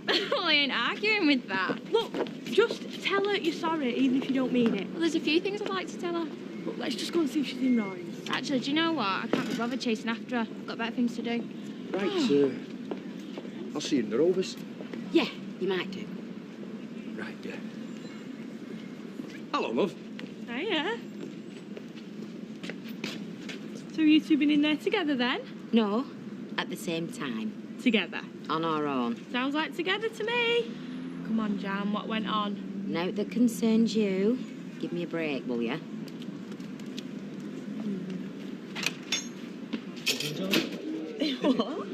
Speaker 15: Well, I ain't arguing with that.
Speaker 20: Look, just tell her you're sorry, even if you don't mean it.
Speaker 15: Well, there's a few things I'd like to tell her.
Speaker 20: Look, let's just go and see if she's in noise.
Speaker 15: Actually, do you know what? I can't be bothered chasing after her. I've got better things to do.
Speaker 14: Right, I'll see you in the Rovers.
Speaker 2: Yeah, you might do.
Speaker 14: Right, yeah. Hello, love.
Speaker 20: Hiya. So you two been in there together then?
Speaker 2: No, at the same time.
Speaker 20: Together?
Speaker 2: On our own.
Speaker 20: Sounds like together to me. Come on, Jan, what went on?
Speaker 2: Now that concerns you, give me a break, will you?
Speaker 20: What?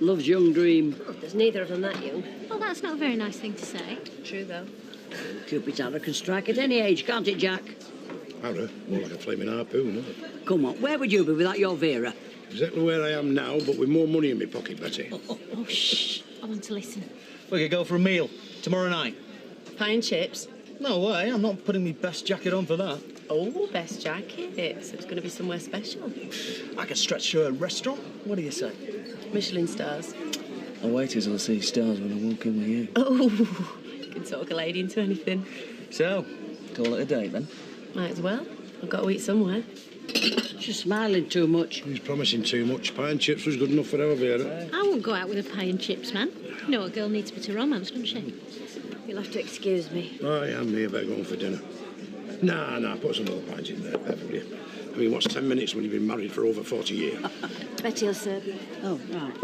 Speaker 23: Love's young dream.
Speaker 5: There's neither of them that young.
Speaker 1: Well, that's not a very nice thing to say.
Speaker 5: True, though.
Speaker 23: Cupid's arrow can strike at any age, can't it, Jack?
Speaker 13: Arrow? More like a flaming harpoon, isn't it?
Speaker 23: Come on, where would you be without your Vera?
Speaker 13: Exactly where I am now, but with more money in my pocket, Betty.
Speaker 1: Oh, shh. I want to listen.
Speaker 18: We could go for a meal tomorrow night.
Speaker 5: Pie and chips.
Speaker 18: No way, I'm not putting my best jacket on for that.
Speaker 5: Oh, best jacket. So it's going to be somewhere special.
Speaker 18: I could stretch to a restaurant. What do you say?
Speaker 5: Michelin stars.
Speaker 18: I'll wait till I see stars when I walk in with you.
Speaker 5: Oh, you can talk a lady into anything.
Speaker 18: So, call it a date then?
Speaker 5: Might as well. I've got to eat somewhere.
Speaker 23: She's smiling too much.
Speaker 13: He's promising too much. Pie and chips was good enough for our Vera.
Speaker 1: I won't go out with a pie and chips, man. You know, a girl needs a bit of romance, doesn't she?
Speaker 5: You'll have to excuse me.
Speaker 13: Oh, I am here, better going for dinner. Nah, put some more pies in there, Bev, will you? I mean, what's 10 minutes when you've been married for over 40 years?
Speaker 5: Betty will serve you.
Speaker 23: Oh, right.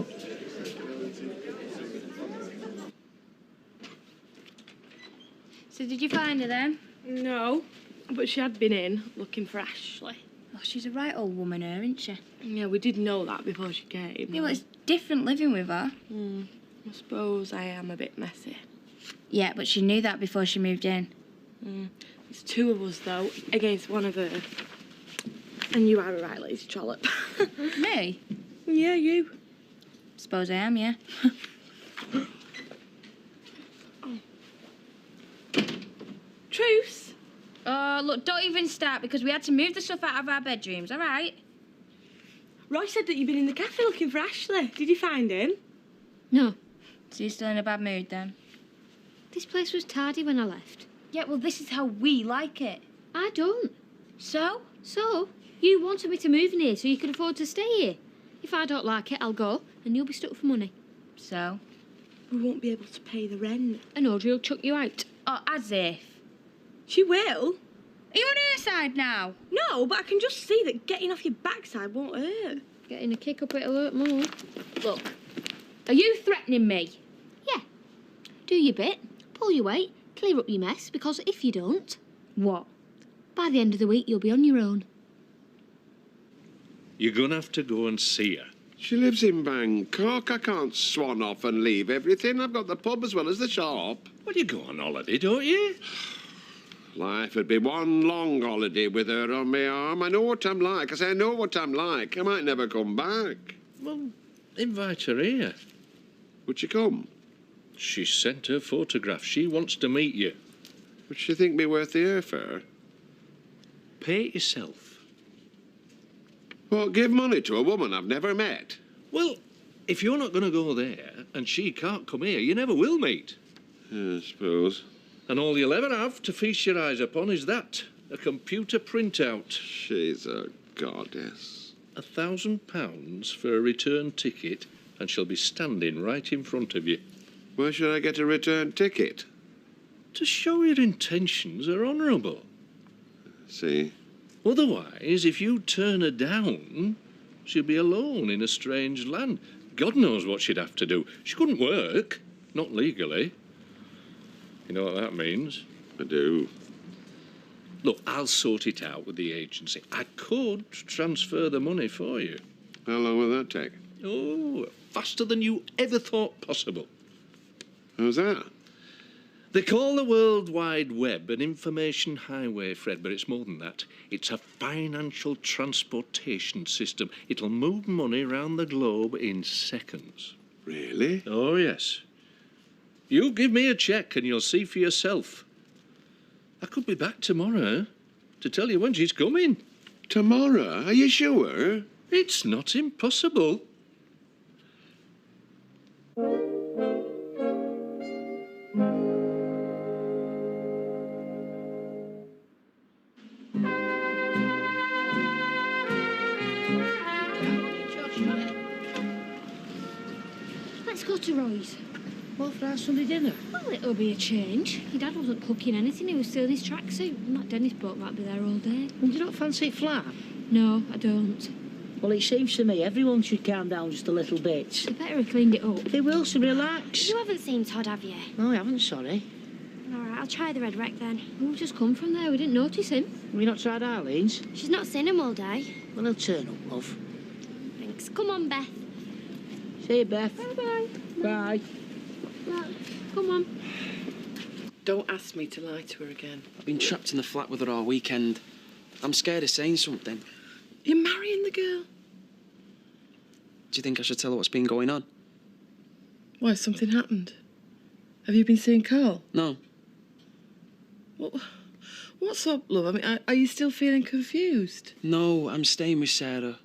Speaker 15: So did you find her then?
Speaker 20: No, but she had been in looking for Ashley.
Speaker 15: Oh, she's a right old woman, her, isn't she?
Speaker 20: Yeah, we did know that before she came.
Speaker 15: Yeah, well, it's different living with her.
Speaker 20: I suppose I am a bit messy.
Speaker 15: Yeah, but she knew that before she moved in.
Speaker 20: It's 2 of us, though, against 1 of her. And you are a right lazy trollop.
Speaker 15: Me?
Speaker 20: Yeah, you.
Speaker 15: Suppose I am, yeah.
Speaker 20: Truce?
Speaker 15: Oh, look, don't even start because we had to move the stuff out of our bedrooms, all right?
Speaker 20: Roy said that you've been in the cafe looking for Ashley. Did you find him?
Speaker 1: No.
Speaker 15: So you're still in a bad mood then?
Speaker 1: This place was tidy when I left.
Speaker 15: Yeah, well, this is how we like it.
Speaker 1: I don't.
Speaker 15: So?
Speaker 1: So, you wanted me to move in here so you could afford to stay here. If I don't like it, I'll go, and you'll be stuck for money.
Speaker 15: So?
Speaker 20: We won't be able to pay the rent.
Speaker 1: And Audrey will chuck you out.
Speaker 15: Oh, as if.
Speaker 20: She will.
Speaker 15: Are you on her side now?
Speaker 20: No, but I can just see that getting off your backside won't hurt.
Speaker 1: Getting a kick up it'll hurt more.
Speaker 15: Look, are you threatening me?
Speaker 1: Yeah. Do your bit, pull your weight, clear up your mess, because if you don't...
Speaker 15: What?
Speaker 1: By the end of the week, you'll be on your own.
Speaker 11: You're going to have to go and see her.
Speaker 4: She lives in Bangkok. I can't swan off and leave everything. I've got the pub as well as the shop.
Speaker 11: Well, you go on holiday, don't you?
Speaker 4: Life would be one long holiday with her on my arm. I know what I'm like. I say I know what I'm like. I might never come back.
Speaker 11: Well, invite her here.
Speaker 4: Would she come?
Speaker 11: She sent her photograph. She wants to meet you.
Speaker 4: Would she think me worth the airfare?
Speaker 11: Pay it yourself.
Speaker 4: What, give money to a woman I've never met?
Speaker 11: Well, if you're not going to go there and she can't come here, you never will meet.
Speaker 4: I suppose.
Speaker 11: And all you'll ever have to feast your eyes upon is that, a computer printout.
Speaker 4: She's a goddess.
Speaker 11: £1,000 for a return ticket, and she'll be standing right in front of you.
Speaker 4: Where should I get a return ticket?
Speaker 11: To show your intentions are honourable.
Speaker 4: See?
Speaker 11: Otherwise, if you turn her down, she'll be alone in a strange land. God knows what she'd have to do. She couldn't work, not legally. You know what that means?
Speaker 4: I do.
Speaker 11: Look, I'll sort it out with the agency. I could transfer the money for you.
Speaker 4: How long will that take?
Speaker 11: Oh, faster than you ever thought possible.
Speaker 4: How's that?
Speaker 11: They call the World Wide Web an information highway, Fred, but it's more than that. It's a financial transportation system. It'll move money around the globe in seconds.
Speaker 4: Really?
Speaker 11: Oh, yes. You give me a cheque and you'll see for yourself. I could be back tomorrow to tell you when she's coming.
Speaker 4: Tomorrow? Are you sure?
Speaker 11: It's not impossible.
Speaker 15: Let's go to Roy's.
Speaker 23: What, for our Sunday dinner?
Speaker 15: Well, it'll be a change. Your dad wasn't cooking anything, he was still in his tracksuit. And that Dennis boat might be there all day.
Speaker 23: Well, do you not fancy it flat?
Speaker 15: No, I don't.
Speaker 23: Well, it seems to me everyone should calm down just a little bit.
Speaker 15: They better have cleaned it up.
Speaker 23: They will, so relax.
Speaker 8: You haven't seen Todd, have you?
Speaker 23: No, I haven't, sorry.
Speaker 8: All right, I'll try the Red Wreck then.
Speaker 15: We've just come from there, we didn't notice him.
Speaker 23: Have you not tried Arlene's?
Speaker 8: She's not seen him all day.
Speaker 23: Well, he'll turn up, love.
Speaker 8: Thanks. Come on, Beth.
Speaker 23: See you, Beth.
Speaker 15: Bye-bye.
Speaker 23: Bye.
Speaker 15: Right, come on.
Speaker 5: Don't ask me to lie to her again.
Speaker 3: I've been trapped in the flat with her all weekend. I'm scared of saying something.
Speaker 5: You're marrying the girl?
Speaker 3: Do you think I should tell her what's been going on?
Speaker 5: Why, has something happened? Have you been seeing Carl?
Speaker 3: No.
Speaker 5: What's up, love? I mean, are you still feeling confused?
Speaker 3: No, I'm staying with Sarah.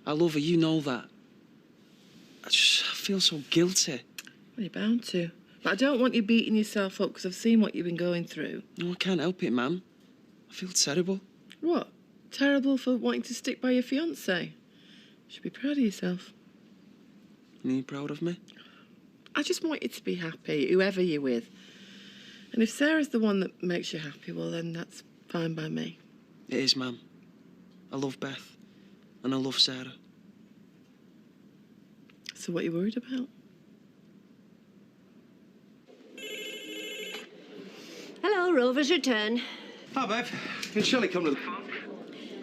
Speaker 3: I love her, you know that. I feel so guilty.
Speaker 5: Well, you're bound to. But I don't want you beating yourself up because I've seen what you've been going through.
Speaker 3: No, I can't help it, Mum. I feel terrible.
Speaker 5: What? Terrible for wanting to stick by your fiancé? You should be proud of yourself.
Speaker 3: Are you proud of me?
Speaker 5: I just want you to be happy, whoever you're with. And if Sarah's the one that makes you happy, well, then that's fine by me.
Speaker 3: It is, Mum. I love Beth. And I love Sarah.
Speaker 5: So what are you worried about?
Speaker 9: Hello, Rover's return.
Speaker 6: Hi, Bev. Can Shelley come to the phone?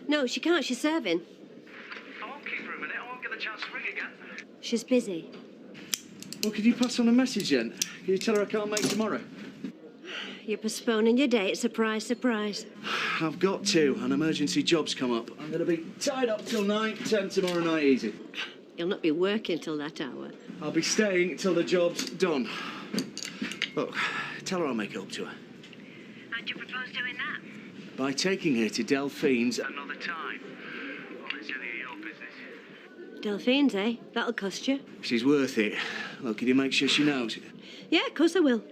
Speaker 9: No, she can't. She's serving.
Speaker 6: I won't keep her a minute. I won't get the chance to ring again.
Speaker 9: She's busy.
Speaker 18: Well, could you pass on a message then? Can you tell her I can't make tomorrow?
Speaker 9: You're postponing your date. Surprise, surprise.
Speaker 18: I've got to. An emergency job's come up. I'm going to be tied up till 9:10 tomorrow night, easy.
Speaker 9: You'll not be working till that hour.
Speaker 18: I'll be staying till the job's done. Look, tell her I'll make it up to her.
Speaker 9: How do you propose doing that?
Speaker 18: By taking her to Delphine's another time. Well, it's any of your business.
Speaker 9: Delphines, eh? That'll cost you.
Speaker 18: She's worth it. Look, can you make sure she knows?
Speaker 9: Yeah, of course I will.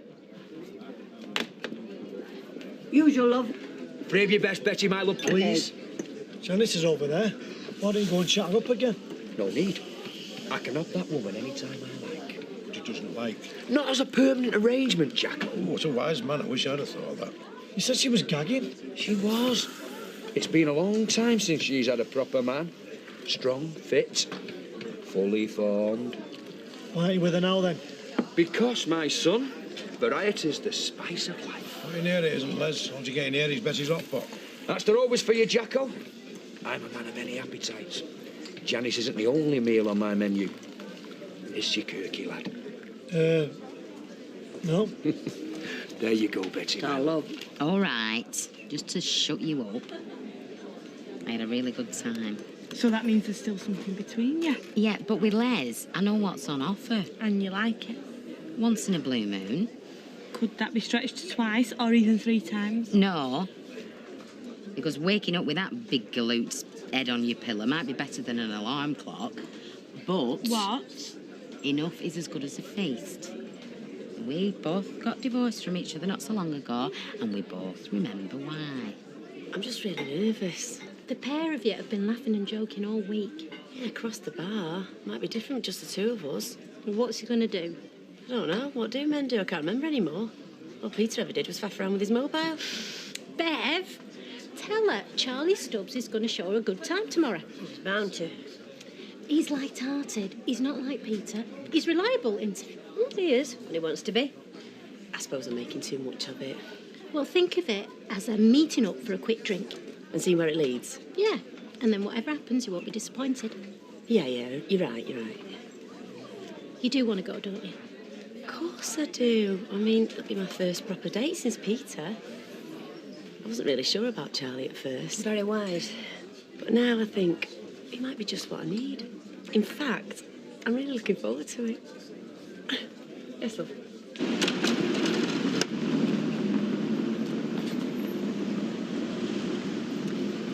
Speaker 9: Usual, love.
Speaker 14: Brave your best, Betty, my love, please.
Speaker 7: Janice is over there. Why don't you go and chat her up again?
Speaker 14: No need. I can have that woman any time I like.
Speaker 13: But he doesn't like.
Speaker 14: Not as a permanent arrangement, Jacko.
Speaker 13: Oh, what a wise man. I wish I'd have thought of that.
Speaker 7: You said she was gagging.
Speaker 14: She was. It's been a long time since she's had a proper man. Strong, fit, fully formed.
Speaker 7: Why are you with her now, then?
Speaker 14: Because, my son, variety's the spice of life.
Speaker 13: What in here it isn't, Les? Once you get in here, he's Betty's hot pot.
Speaker 14: That's there always for you, Jacko. I'm a man of many appetites. Janice isn't the only meal on my menu. Is she quirky, lad?
Speaker 7: No.
Speaker 14: There you go, Betty.
Speaker 2: Oh, love. All right. Just to shut you up. I had a really good time.
Speaker 20: So that means there's still something between you?
Speaker 2: Yeah, but with Les, I know what's on offer.
Speaker 20: And you like it?
Speaker 2: Once in a blue moon.
Speaker 20: Could that be stretched to twice or even 3 times?
Speaker 2: No. Because waking up with that big galoot's head on your pillow might be better than an alarm clock. But...
Speaker 20: What?
Speaker 2: Enough is as good as a feast. We both got divorced from each other not so long ago, and we both remember why.
Speaker 5: I'm just really nervous.
Speaker 8: The pair of you have been laughing and joking all week.
Speaker 5: Yeah, across the bar. Might be different with just the two of us.
Speaker 8: Well, what's he going to do?
Speaker 5: I don't know. What do men do? I can't remember anymore. All Peter ever did was faff around with his mobile.
Speaker 8: Bev, tell her Charlie Stubbs is going to show her a good time tomorrow.
Speaker 9: He's bound to.
Speaker 8: He's light-hearted. He's not like Peter. He's reliable, isn't he?
Speaker 9: He is, when he wants to be.
Speaker 5: I suppose I'm making too much of it.
Speaker 8: Well, think of it as a meeting up for a quick drink.
Speaker 5: And see where it leads.
Speaker 8: Yeah, and then whatever happens, you won't be disappointed.
Speaker 5: Yeah, you're right.
Speaker 8: You do want to go, don't you?
Speaker 5: Of course I do. I mean, it'll be my first proper date since Peter. I wasn't really sure about Charlie at first.
Speaker 9: Very wise.
Speaker 5: But now I think he might be just what I need. In fact, I'm really looking forward to it. Yes, love.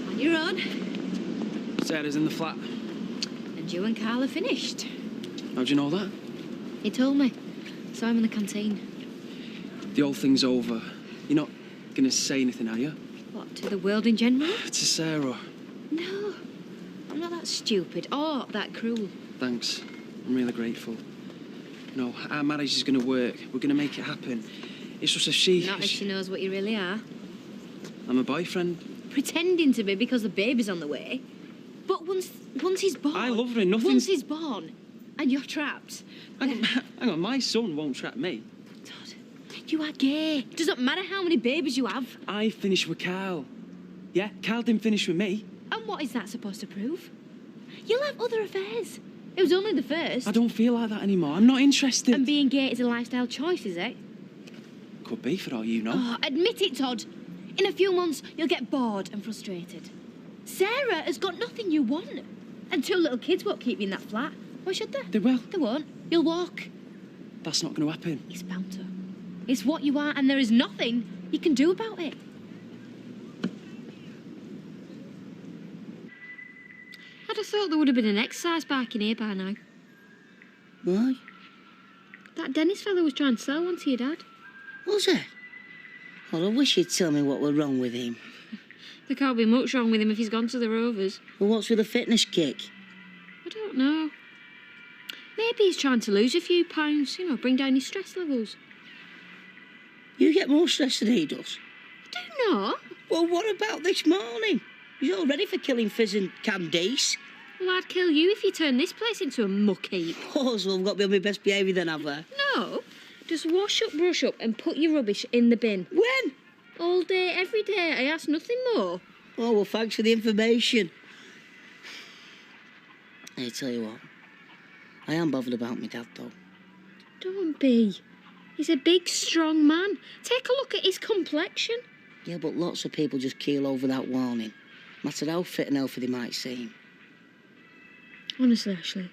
Speaker 10: On your own.
Speaker 3: Sarah's in the flat.
Speaker 10: And you and Carl are finished.
Speaker 3: How'd you know that?
Speaker 10: He told me. Saw him in the canteen.
Speaker 3: The whole thing's over. You're not going to say anything, are you?
Speaker 10: What, to the world in general?
Speaker 3: To Sarah.
Speaker 10: No. I'm not that stupid or that cruel.
Speaker 3: Thanks. I'm really grateful. No, our marriage is going to work. We're going to make it happen. It's just if she...
Speaker 10: Not if she knows what you really are.
Speaker 3: I'm a boyfriend.
Speaker 10: Pretending to be because the baby's on the way. But once he's born...
Speaker 3: I love her, nothing...
Speaker 10: Once he's born and you're trapped...
Speaker 3: Hang on, my son won't trap me.
Speaker 10: Todd, you are gay. Doesn't matter how many babies you have.
Speaker 3: I finished with Carl. Yeah, Carl didn't finish with me.
Speaker 10: And what is that supposed to prove? You'll have other affairs. It was only the first.
Speaker 3: I don't feel like that anymore. I'm not interested.
Speaker 10: And being gay is a lifestyle choice, is it?
Speaker 3: Could be, for all you know.
Speaker 10: Oh, admit it, Todd. In a few months, you'll get bored and frustrated. Sarah has got nothing you want. And 2 little kids won't keep you in that flat. Why should they?
Speaker 3: They will.
Speaker 10: They won't. You'll walk.
Speaker 3: That's not going to happen.
Speaker 10: It's bound to. It's what you are, and there is nothing you can do about it. I'd have thought there would have been an exercise bike in here by now.
Speaker 12: Why?
Speaker 10: That Dennis fellow was trying to sell one to your dad.
Speaker 12: Was it? Well, I wish you'd tell me what were wrong with him.
Speaker 10: There can't be much wrong with him if he's gone to the Rovers.
Speaker 12: Well, what's with the fitness kick?
Speaker 10: I don't know. Maybe he's trying to lose a few pounds, bring down his stress levels.
Speaker 12: You get more stress than he does.
Speaker 10: I do not.
Speaker 12: Well, what about this morning? He's all ready for killing Fizz and Candice.
Speaker 10: Well, I'd kill you if you turned this place into a muck heap.
Speaker 12: Oh, so I've got to be on my best behaviour then, have I?
Speaker 10: No. Just wash up, brush up and put your rubbish in the bin.
Speaker 12: When?
Speaker 10: All day, every day. I ask nothing more.
Speaker 12: Oh, well, thanks for the information. Hey, tell you what. I am bothered about my dad, though.
Speaker 10: Don't be. He's a big, strong man. Take a look at his complexion.
Speaker 12: Yeah, but lots of people just keel over that warning. No matter how fit and healthy they might seem.
Speaker 10: Honestly, Ashley,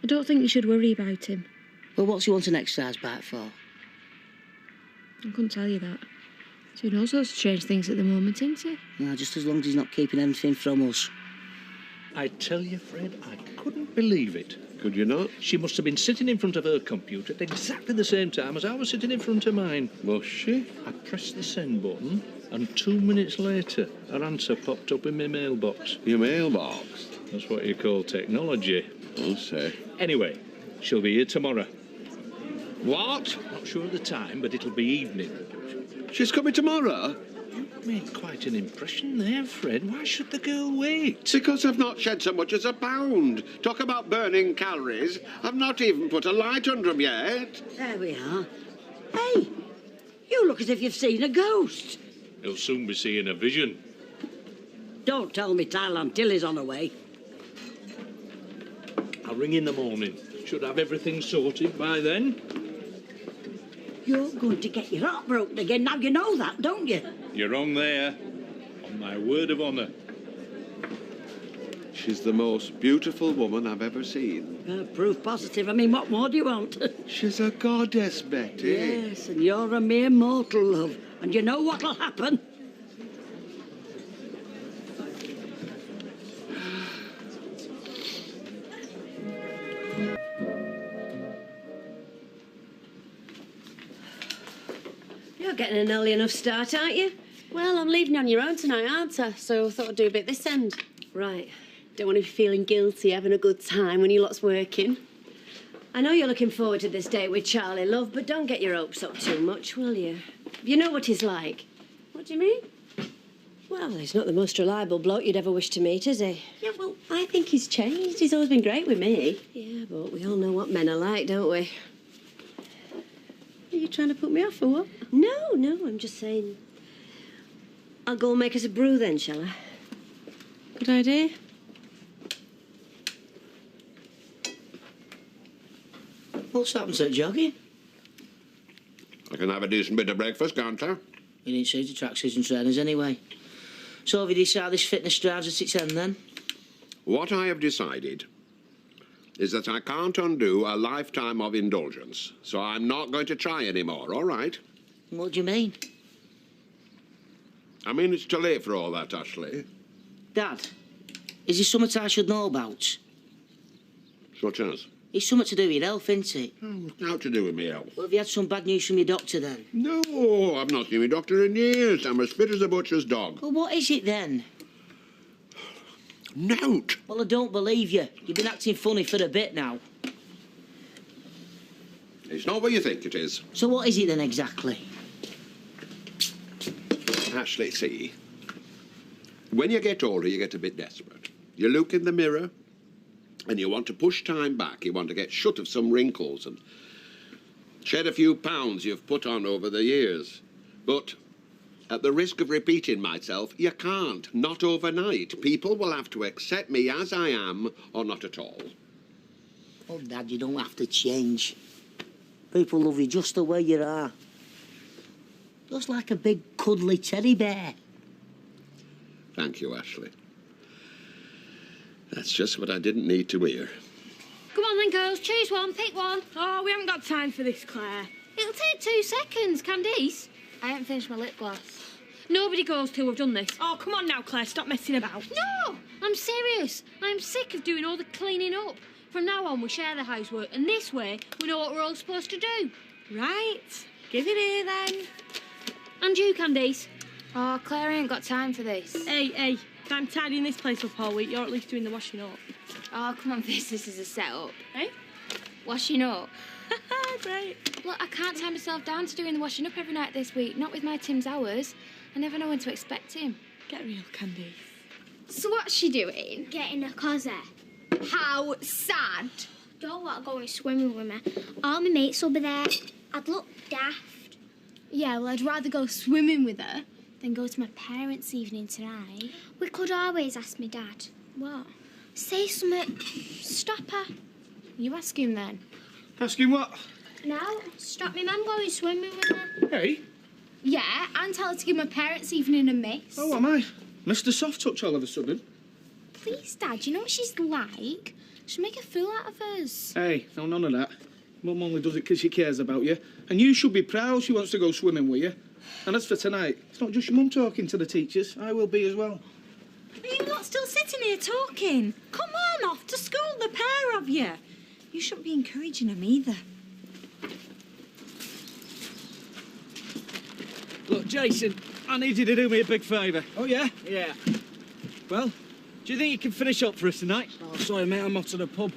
Speaker 10: I don't think you should worry about him.
Speaker 12: Well, what's he want an exercise bike for?
Speaker 10: I couldn't tell you that. He's doing all sorts of strange things at the moment, isn't he?
Speaker 12: No, just as long as he's not keeping anything from us.
Speaker 11: I tell you, Fred, I couldn't believe it.
Speaker 4: Could you not?
Speaker 11: She must have been sitting in front of her computer at exactly the same time as I was sitting in front of mine.
Speaker 4: Was she?
Speaker 11: I pressed the send button, and 2 minutes later, her answer popped up in my mailbox.
Speaker 4: Your mailbox?
Speaker 11: That's what you call technology.
Speaker 4: I'll say.
Speaker 11: Anyway, she'll be here tomorrow.
Speaker 4: What?
Speaker 11: Not sure of the time, but it'll be evening.
Speaker 4: She's coming tomorrow?
Speaker 11: You made quite an impression there, Fred. Why should the girl wait?
Speaker 4: Because I've not shed so much as a pound. Talk about burning calories. I've not even put a light under 'em yet.
Speaker 12: There we are. Hey, you look as if you've seen a ghost.
Speaker 11: He'll soon be seeing a vision.
Speaker 12: Don't tell me Thailand Tilly's on her way.
Speaker 11: I'll ring in the morning. Should have everything sorted by then.
Speaker 12: You're going to get your heart broken again. Now you know that, don't you?
Speaker 11: You're wrong there. On my word of honour.
Speaker 4: She's the most beautiful woman I've ever seen.
Speaker 12: Proof positive. I mean, what more do you want?
Speaker 4: She's a goddess, Betty.
Speaker 12: Yes, and you're a mere mortal, love. And you know what'll happen?
Speaker 9: You're getting an early enough start, aren't you? Well, I'm leaving you on your own tonight, aren't I? So I thought I'd do a bit this end. Right. Don't want to be feeling guilty having a good time when you lot's working. I know you're looking forward to this date with Charlie, love, but don't get your hopes up too much, will you? You know what he's like. What do you mean? Well, he's not the most reliable bloke you'd ever wish to meet, is he? Yeah, well, I think he's changed. He's always been great with me. Yeah, but we all know what men are like, don't we? Are you trying to put me off or what? No, I'm just saying. I'll go and make us a brew then, shall I? Good idea.
Speaker 12: What's happened to jogging?
Speaker 4: I can have a decent bit of breakfast, can't I?
Speaker 12: You didn't see the tracksuits and trainers anyway. So have you decided this fitness drives at its end then?
Speaker 4: What I have decided is that I can't undo a lifetime of indulgence, so I'm not going to try anymore, all right?
Speaker 12: What do you mean?
Speaker 4: I mean, it's too late for all that, Ashley.
Speaker 12: Dad, is there something I should know about?
Speaker 4: Such as?
Speaker 12: It's something to do with your health, isn't it?
Speaker 4: How to do with me health?
Speaker 12: Well, have you had some bad news from your doctor then?
Speaker 4: No, I've not seen my doctor in years. I'm as fit as a butcher's dog.
Speaker 12: Well, what is it then?
Speaker 4: Note.
Speaker 12: Well, I don't believe you. You've been acting funny for a bit now.
Speaker 4: It's not what you think it is.
Speaker 12: So what is it then exactly?
Speaker 4: Ashley, see, when you get older, you get a bit desperate. You look in the mirror and you want to push time back. You want to get shut of some wrinkles and shed a few pounds you've put on over the years. But at the risk of repeating myself, you can't. Not overnight. People will have to accept me as I am or not at all.
Speaker 12: Oh, Dad, you don't have to change. People love you just the way you are. Just like a big, cuddly teddy bear.
Speaker 4: Thank you, Ashley. That's just what I didn't need to hear.
Speaker 15: Come on then, girls. Choose one. Pick one.
Speaker 20: Oh, we haven't got time for this, Claire.
Speaker 15: It'll take 2 seconds, Candice. I haven't finished my lip gloss. Nobody goes till we've done this.
Speaker 20: Oh, come on now, Claire. Stop messing about.
Speaker 15: No, I'm serious. I'm sick of doing all the cleaning up. From now on, we share the housework, and this way, we know what we're all supposed to do.
Speaker 20: Right. Give it here, then.
Speaker 15: And you, Candice? Oh, Claire ain't got time for this.
Speaker 20: Hey, I'm tidying this place up all week. You're at least doing the washing up.
Speaker 1: Oh, come on, this is a setup.
Speaker 20: Hey?
Speaker 1: Washing up.
Speaker 20: Great.
Speaker 1: Look, I can't tie myself down to doing the washing up every night this week. Not with my Tim's hours. I never know when to expect him.
Speaker 20: Get real, Candice.
Speaker 1: So what's she doing?
Speaker 8: Getting a cosy.
Speaker 1: How sad.
Speaker 8: Don't want to go swimming with me. All my mates will be there. I'd look daft.
Speaker 1: Yeah, well, I'd rather go swimming with her than go to my parents' evening tonight.
Speaker 8: We could always ask my dad.
Speaker 1: What?
Speaker 8: Say something. Stop her.
Speaker 1: You ask him then.
Speaker 6: Ask him what?
Speaker 8: No, stop me mum going swimming with me.
Speaker 6: Hey?
Speaker 1: Yeah, and tell her to give my parents' evening a miss.
Speaker 6: Oh, am I? Mr. Soft Touch all of a sudden.
Speaker 1: Please, Dad, you know what she's like? She'll make a fool out of us.
Speaker 6: Hey, no, none of that. Mum only does it because she cares about you. And you should be proud she wants to go swimming with you. And as for tonight, it's not just your mum talking to the teachers. I will be as well.
Speaker 21: Are you not still sitting here talking? Come on, off to school, the pair of you. You shouldn't be encouraging them either.
Speaker 18: Look, Jason, I need you to do me a big favour.
Speaker 6: Oh, yeah?
Speaker 18: Yeah. Well, do you think you can finish up for us tonight?
Speaker 6: Oh, sorry, mate, I'm off to the pub.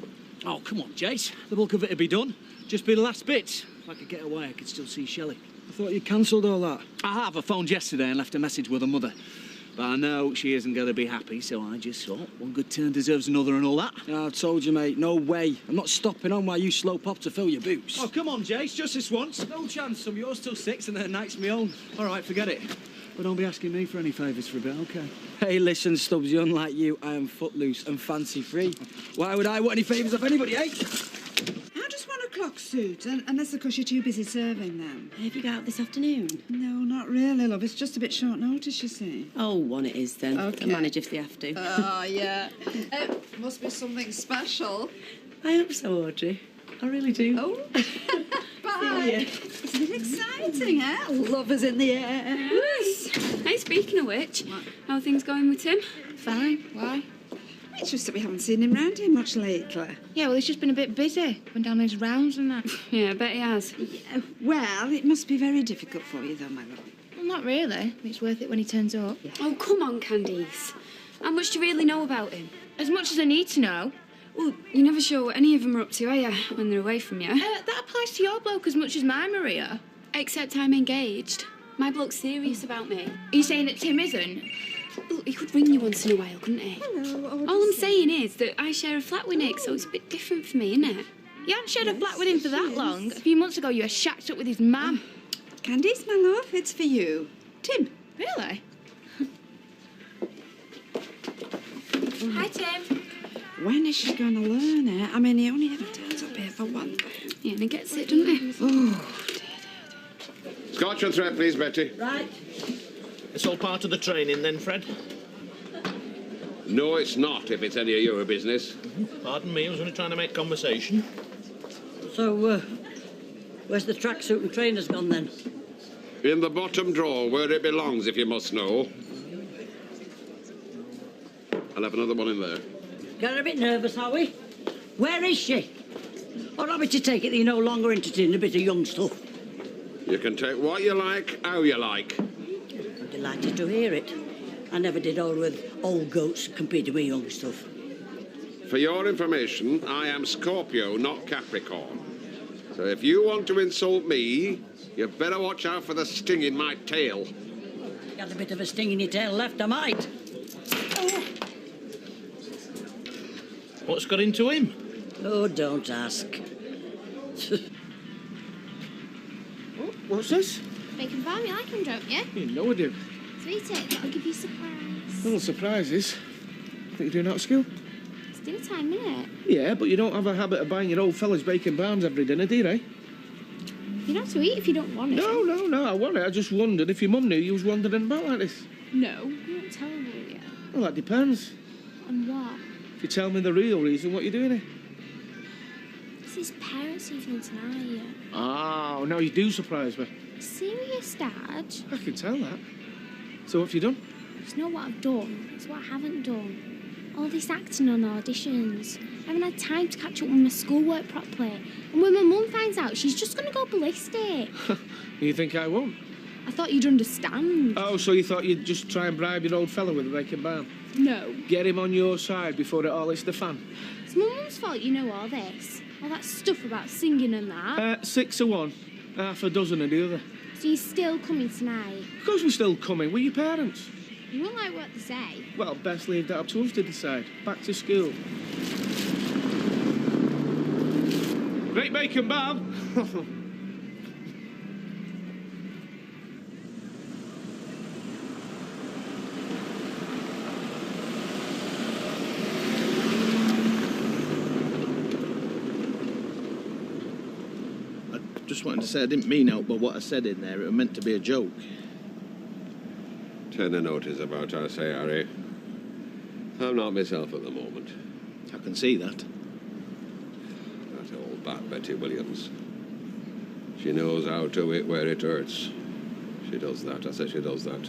Speaker 18: Oh, come on, Jace. The bulk of it'll be done. Just be the last bits. If I could get away, I could still see Shelley.
Speaker 6: I thought you cancelled all that.
Speaker 18: I have. I phoned yesterday and left a message with her mother. But I know she isn't going to be happy, so I just thought one good turn deserves another and all that.
Speaker 6: Yeah, I told you, mate, no way. I'm not stopping on while you slope up to fill your boots.
Speaker 18: Oh, come on, Jace, just this once. No chance. Some yours till 6 and then night's my own. All right, forget it. But don't be asking me for any favours for a bit, OK?
Speaker 6: Hey, listen, Stubbs, unlike you, I am footloose and fancy-free. Why would I want any favours off anybody, eh?
Speaker 16: How does 1 o'clock suit? Unless, of course, you're too busy serving them.
Speaker 9: Have you got out this afternoon?
Speaker 16: No, not really, love. It's just a bit short notice, you see.
Speaker 9: Oh, one it is then.
Speaker 16: Okay.
Speaker 9: I'll manage if they have to.
Speaker 16: Oh, yeah. Must be something special.
Speaker 9: I hope so, Audrey. I really do.
Speaker 16: Oh. Bye. Isn't it exciting, eh? Love is in the air.
Speaker 17: Yes. Hey, speaking of which, how are things going with Tim?
Speaker 16: Fine. Why? It's just that we haven't seen him round here much lately.
Speaker 1: Yeah, well, he's just been a bit busy. Went down his rounds and that.
Speaker 17: Yeah, I bet he has.
Speaker 16: Yeah, well, it must be very difficult for you, though, my love.
Speaker 1: Well, not really. It's worth it when he turns up.
Speaker 17: Oh, come on, Candice. How much do you really know about him?
Speaker 1: As much as I need to know.
Speaker 17: Well, you're never sure what any of them are up to, are you, when they're away from you?
Speaker 1: That applies to your bloke as much as mine, Maria.
Speaker 17: Except I'm engaged. My bloke's serious about me.
Speaker 1: Are you saying that Tim isn't?
Speaker 17: Well, he could ring you once in a while, couldn't he?
Speaker 16: Hello.
Speaker 17: All I'm saying is that I share a flat with Nick, so it's a bit different for me, isn't it?
Speaker 1: You haven't shared a flat with him for that long. A few months ago, you were shacked up with his mum.
Speaker 16: Candice, my love, it's for you. Tim.
Speaker 1: Really?
Speaker 17: Hi, Tim.
Speaker 16: When is she going to learn it? I mean, he only ever turns up here for one thing.
Speaker 17: Yeah, and he gets it, doesn't he?
Speaker 16: Oh,
Speaker 4: Scotch and threat, please, Betty.
Speaker 12: Right.
Speaker 18: It's all part of the training then, Fred?
Speaker 4: No, it's not, if it's any of your business.
Speaker 11: Pardon me, I was only trying to make conversation.
Speaker 19: So, where's the tracksuit and trainers gone then?
Speaker 4: In the bottom drawer, where it belongs, if you must know. I'll have another one in there.
Speaker 19: Getting a bit nervous, are we? Where is she? Or am I to take it that you're no longer interested in a bit of young stuff?
Speaker 4: You can take what you like, how you like.
Speaker 19: I'm delighted to hear it. I never did all with old goats competing with young stuff.
Speaker 4: For your information, I am Scorpio, not Capricorn. So if you want to insult me, you better watch out for the sting in my tail.
Speaker 19: Got a bit of a sting in your tail left, I might. Oh.
Speaker 11: What's got into him?
Speaker 19: Oh, don't ask.
Speaker 6: What's this?
Speaker 1: Bacon farm, you like him, don't you?
Speaker 6: You know I do.
Speaker 1: Sweetie, I'll give you a surprise.
Speaker 6: Little surprises. What are you doing out of school?
Speaker 1: It's dinner time, innit?
Speaker 6: Yeah, but you don't have a habit of buying your old fellas bacon barns every dinner, do you, eh?
Speaker 1: You don't have to eat if you don't want it.
Speaker 6: No, I want it. I just wondered if your mum knew you was wandering about like this.
Speaker 1: No, you won't tell her, will you?
Speaker 6: Well, that depends.
Speaker 1: On what?
Speaker 6: If you tell me the real reason what you're doing here.
Speaker 1: It's his parents' evening tonight.
Speaker 6: Oh, now you do surprise me.
Speaker 1: Serious, Dad?
Speaker 6: I can tell that. So what have you done?
Speaker 1: It's not what I've done, it's what I haven't done. All this acting on auditions. I haven't had time to catch up with my schoolwork properly. And when my mum finds out, she's just going to go ballistic.
Speaker 6: You think I won't?
Speaker 1: I thought you'd understand.
Speaker 6: Oh, so you thought you'd just try and bribe your old fella with a bacon barn?
Speaker 1: No.
Speaker 6: Get him on your side before it all hits the fan?
Speaker 1: It's my mum's fault you know all this. All that stuff about singing and that.
Speaker 6: 6 of one, half a dozen of the other.
Speaker 1: So you're still coming tonight?
Speaker 6: Of course we're still coming. We're your parents.
Speaker 1: You won't like what they say.
Speaker 6: Well, best leave that up to us to decide. Back to school. Great bacon barn.
Speaker 18: Just wanted to say I didn't mean out, but what I said in there, it was meant to be a joke.
Speaker 4: Turn a notice about I say, Harry. I'm not myself at the moment.
Speaker 18: I can see that.
Speaker 4: That old bat Betty Williams. She knows how to hit where it hurts. She does that. I say she does that.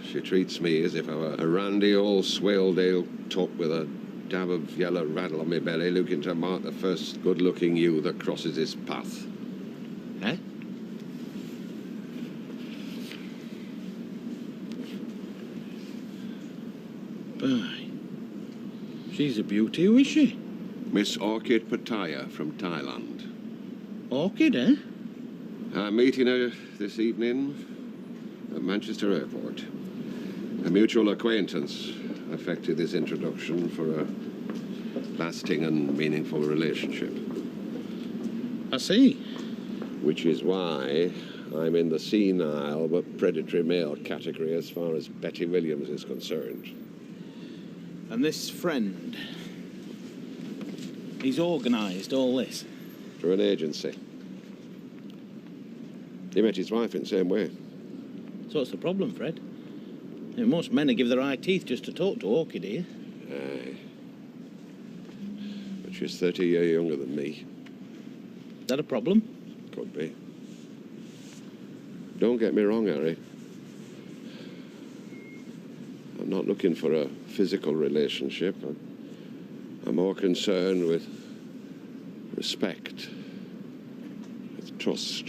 Speaker 4: She treats me as if I were a randy old Swaledale tuck with a dab of yellow rattle on my belly, looking to mark the first good-looking ewe that crosses his path.
Speaker 18: Eh? Aye. She's a beauty, who is she?
Speaker 4: Miss Orchid Pattaya from Thailand.
Speaker 18: Orchid, eh?
Speaker 4: I'm meeting her this evening at Manchester Airport. A mutual acquaintance effected this introduction for a lasting and meaningful relationship.
Speaker 18: I see.
Speaker 4: Which is why I'm in the senile but predatory male category as far as Betty Williams is concerned.
Speaker 18: And this friend, he's organised all this?
Speaker 4: Through an agency. He met his wife in the same way.
Speaker 18: So what's the problem, Fred? Most men give their eye teeth just to talk to Orchid here.
Speaker 4: Aye. But she's 30 years younger than me.
Speaker 18: Is that a problem?
Speaker 4: Could be. Don't get me wrong, Harry. I'm not looking for a physical relationship. I'm more concerned with respect, with trust,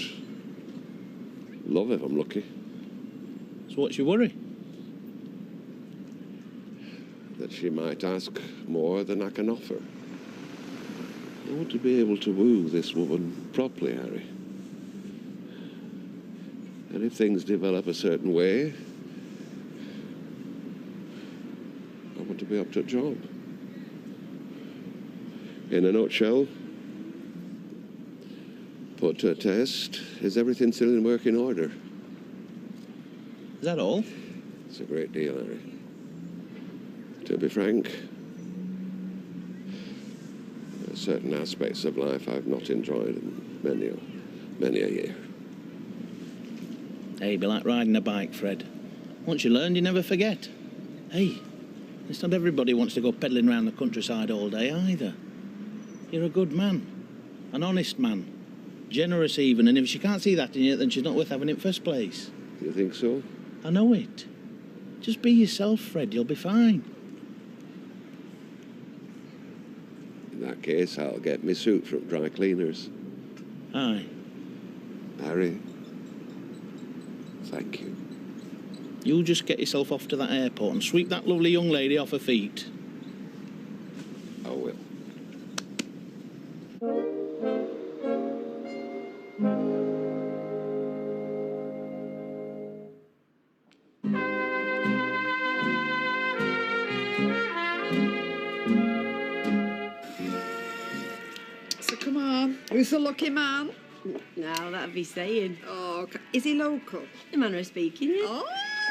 Speaker 4: love if I'm lucky.
Speaker 18: So what's your worry?
Speaker 4: That she might ask more than I can offer. I want to be able to woo this woman properly, Harry. And if things develop a certain way, I want to be up to a job. In a nutshell, put to a test, is everything still in working order?
Speaker 18: Is that all?
Speaker 4: It's a great deal, Harry. To be frank, there are certain aspects of life I've not enjoyed in many a year.
Speaker 18: Hey, be like riding a bike, Fred. Once you learn, you never forget. Hey,
Speaker 13: It's not everybody wants to go peddling around the countryside all day either. You're a good man, an honest man, generous even, and if she can't see that in you, then she's not worth having in first place.
Speaker 4: You think so?
Speaker 13: I know it. Just be yourself, Fred, you'll be fine.
Speaker 4: In that case, I'll get my suit from dry cleaners.
Speaker 13: Aye.
Speaker 4: Harry, thank you.
Speaker 13: You just get yourself off to that airport and sweep that lovely young lady off her feet.
Speaker 4: I will.
Speaker 16: So come on, who's the lucky man?
Speaker 9: Now, that'd be saying.
Speaker 16: Oh, is he local?
Speaker 9: The manner of speaking, yeah.
Speaker 16: Oh!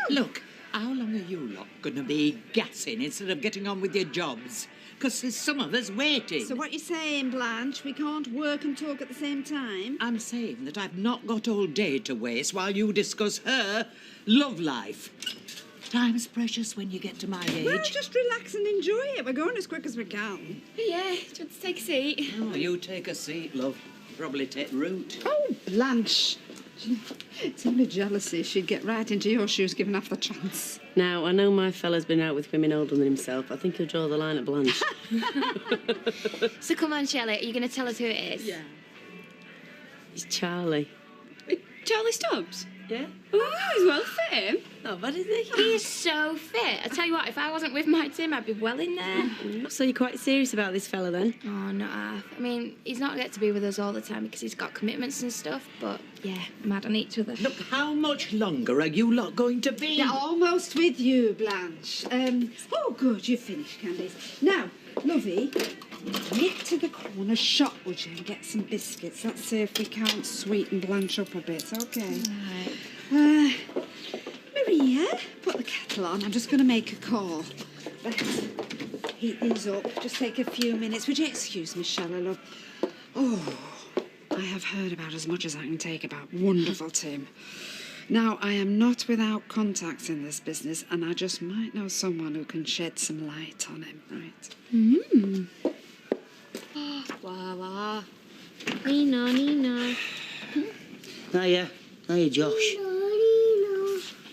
Speaker 22: Look, how long are you lot going to be gassing instead of getting on with your jobs? Because there's some of us waiting.
Speaker 16: So what you saying, Blanche? We can't work and talk at the same time?
Speaker 22: I'm saying that I've not got all day to waste while you discuss her love life. Time's precious when you get to my age.
Speaker 16: Well, just relax and enjoy it. We're going as quick as we can.
Speaker 17: Yeah, do you want to take a seat?
Speaker 22: Oh, you take a seat, love. Probably take root.
Speaker 16: Oh, Blanche. It's only jealousy. She'd get right into your shoes given half the chance.
Speaker 9: Now, I know my fella's been out with women older than himself. I think he'll draw the line at Blanche.
Speaker 17: So come on, Shelley, are you going to tell us who it is?
Speaker 16: Yeah.
Speaker 9: It's Charlie.
Speaker 17: Charlie Stubbs?
Speaker 9: Yeah?
Speaker 17: Oh, he's well fit, him.
Speaker 9: Not bad, is he?
Speaker 17: He is so fit. I tell you what, if I wasn't with my Tim, I'd be well in there.
Speaker 9: So you're quite serious about this fella, then?
Speaker 17: Oh, not half. I mean, he's not get to be with us all the time because he's got commitments and stuff, but yeah, mad on each other.
Speaker 22: Look, how much longer are you lot going to be?
Speaker 16: Yeah, almost with you, Blanche. Oh, good, you've finished, Candice. Now, lovey, nip to the corner shop, would you, and get some biscuits. Let's see if we can't sweeten Blanche up a bit, OK? Right. Maria, put the kettle on. I'm just going to make a call. Let's heat these up. Just take a few minutes. Would you excuse me, Shelley, love? Oh, I have heard about as much as I can take about wonderful Tim. Now, I am not without contacts in this business, and I just might know someone who can shed some light on him, right?
Speaker 1: Wah, wah. Nina, Nina.
Speaker 12: Hiya, Josh.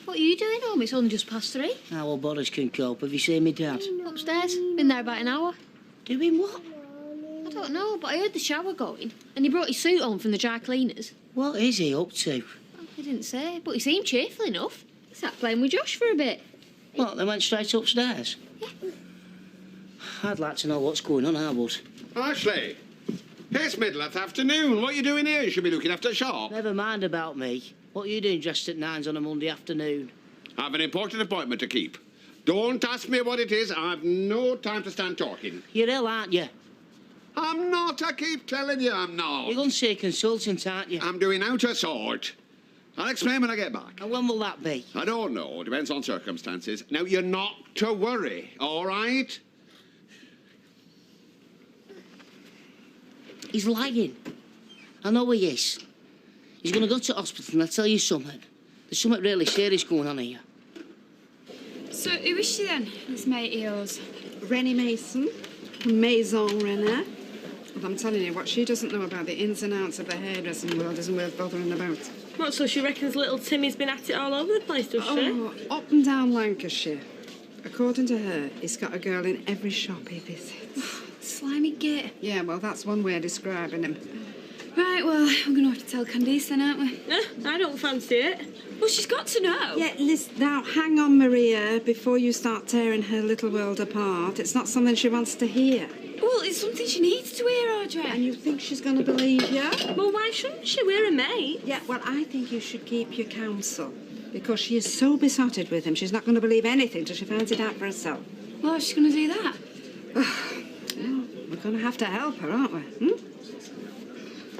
Speaker 1: What are you doing home? It's only just past 3.
Speaker 12: How old bothers can cope. Have you seen me dad?
Speaker 1: Upstairs. Been there about an hour.
Speaker 12: Doing what?
Speaker 1: I don't know, but I heard the shower going, and he brought his suit on from the dry cleaners.
Speaker 12: What is he up to?
Speaker 1: He didn't say, but he seemed cheerful enough. He sat playing with Josh for a bit.
Speaker 12: What, they went straight upstairs?
Speaker 1: Yeah.
Speaker 12: I'd like to know what's going on, I would.
Speaker 4: Ashley, it's middle of the afternoon. What are you doing here? You should be looking after the shop.
Speaker 12: Never mind about me. What are you doing dressed at 9s on a Monday afternoon?
Speaker 4: I have an important appointment to keep. Don't ask me what it is. I've no time to stand talking.
Speaker 12: You're ill, aren't you?
Speaker 4: I'm not. I keep telling you I'm not.
Speaker 12: You're going to see a consultant, aren't you?
Speaker 4: I'm doing out of sort. I'll explain when I get back.
Speaker 12: And when will that be?
Speaker 4: I don't know. Depends on circumstances. Now, you're not to worry, all right?
Speaker 12: He's lying. I know he is. He's going to go to hospital, and I'll tell you something. There's something really serious going on here.
Speaker 17: So who is she then, this mate of yours?
Speaker 16: Rennie Mason, Maison Renner. And I'm telling you, what she doesn't know about the ins and outs of the hairdressing world isn't worth bothering about.
Speaker 20: What, so she reckons little Timmy's been at it all over the place, does she?
Speaker 16: Oh, up and down Lancashire. According to her, he's got a girl in every shop he visits.
Speaker 17: Slimy git.
Speaker 16: Yeah, well, that's one way of describing him.
Speaker 17: Right, well, we're going to have to tell Candice then, aren't we?
Speaker 20: I don't fancy it.
Speaker 17: Well, she's got to know.
Speaker 16: Yeah, listen, now, hang on, Maria, before you start tearing her little world apart. It's not something she wants to hear.
Speaker 17: Well, it's something she needs to hear, Audrey.
Speaker 16: And you think she's going to believe you?
Speaker 20: Well, why shouldn't she? We're a mate.
Speaker 16: Yeah, well, I think you should keep your counsel. Because she is so besotted with him, she's not going to believe anything till she finds it out for herself.
Speaker 17: Well, how's she going to do that?
Speaker 16: Well, we're going to have to help her, aren't we?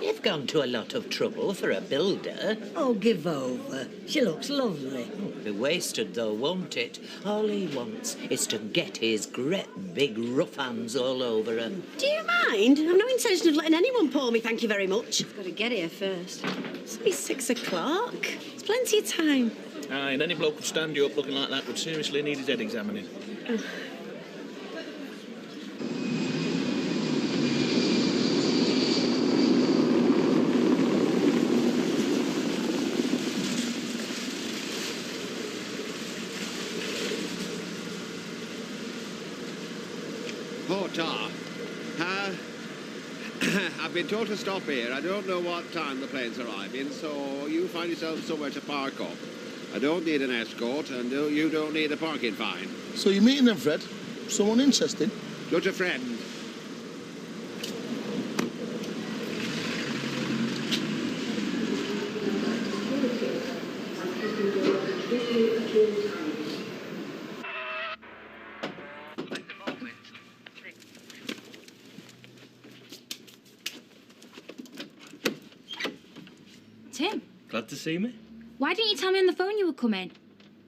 Speaker 22: You've gone to a lot of trouble for a builder.
Speaker 19: Oh, give over. She looks lovely.
Speaker 22: Oh, it'll be wasted, though, won't it? All he wants is to get his great big rough hands all over her.
Speaker 9: Do you mind? I've no intention of letting anyone pour me, thank you very much.
Speaker 1: Got to get here first.
Speaker 9: It's only 6 o'clock. There's plenty of time.
Speaker 13: Aye, and any bloke who'd stand you up looking like that would seriously need his head examining.
Speaker 7: I've been told to stop here. I don't know what time the plane's arriving, so you find yourself somewhere to park up. I don't need an escort, and you don't need a parking fine.
Speaker 14: So you're meeting them, Fred? Someone interested?
Speaker 7: Not a friend.
Speaker 17: Tim,
Speaker 3: Glad to see me?
Speaker 17: why didn't you tell me on the phone you were coming?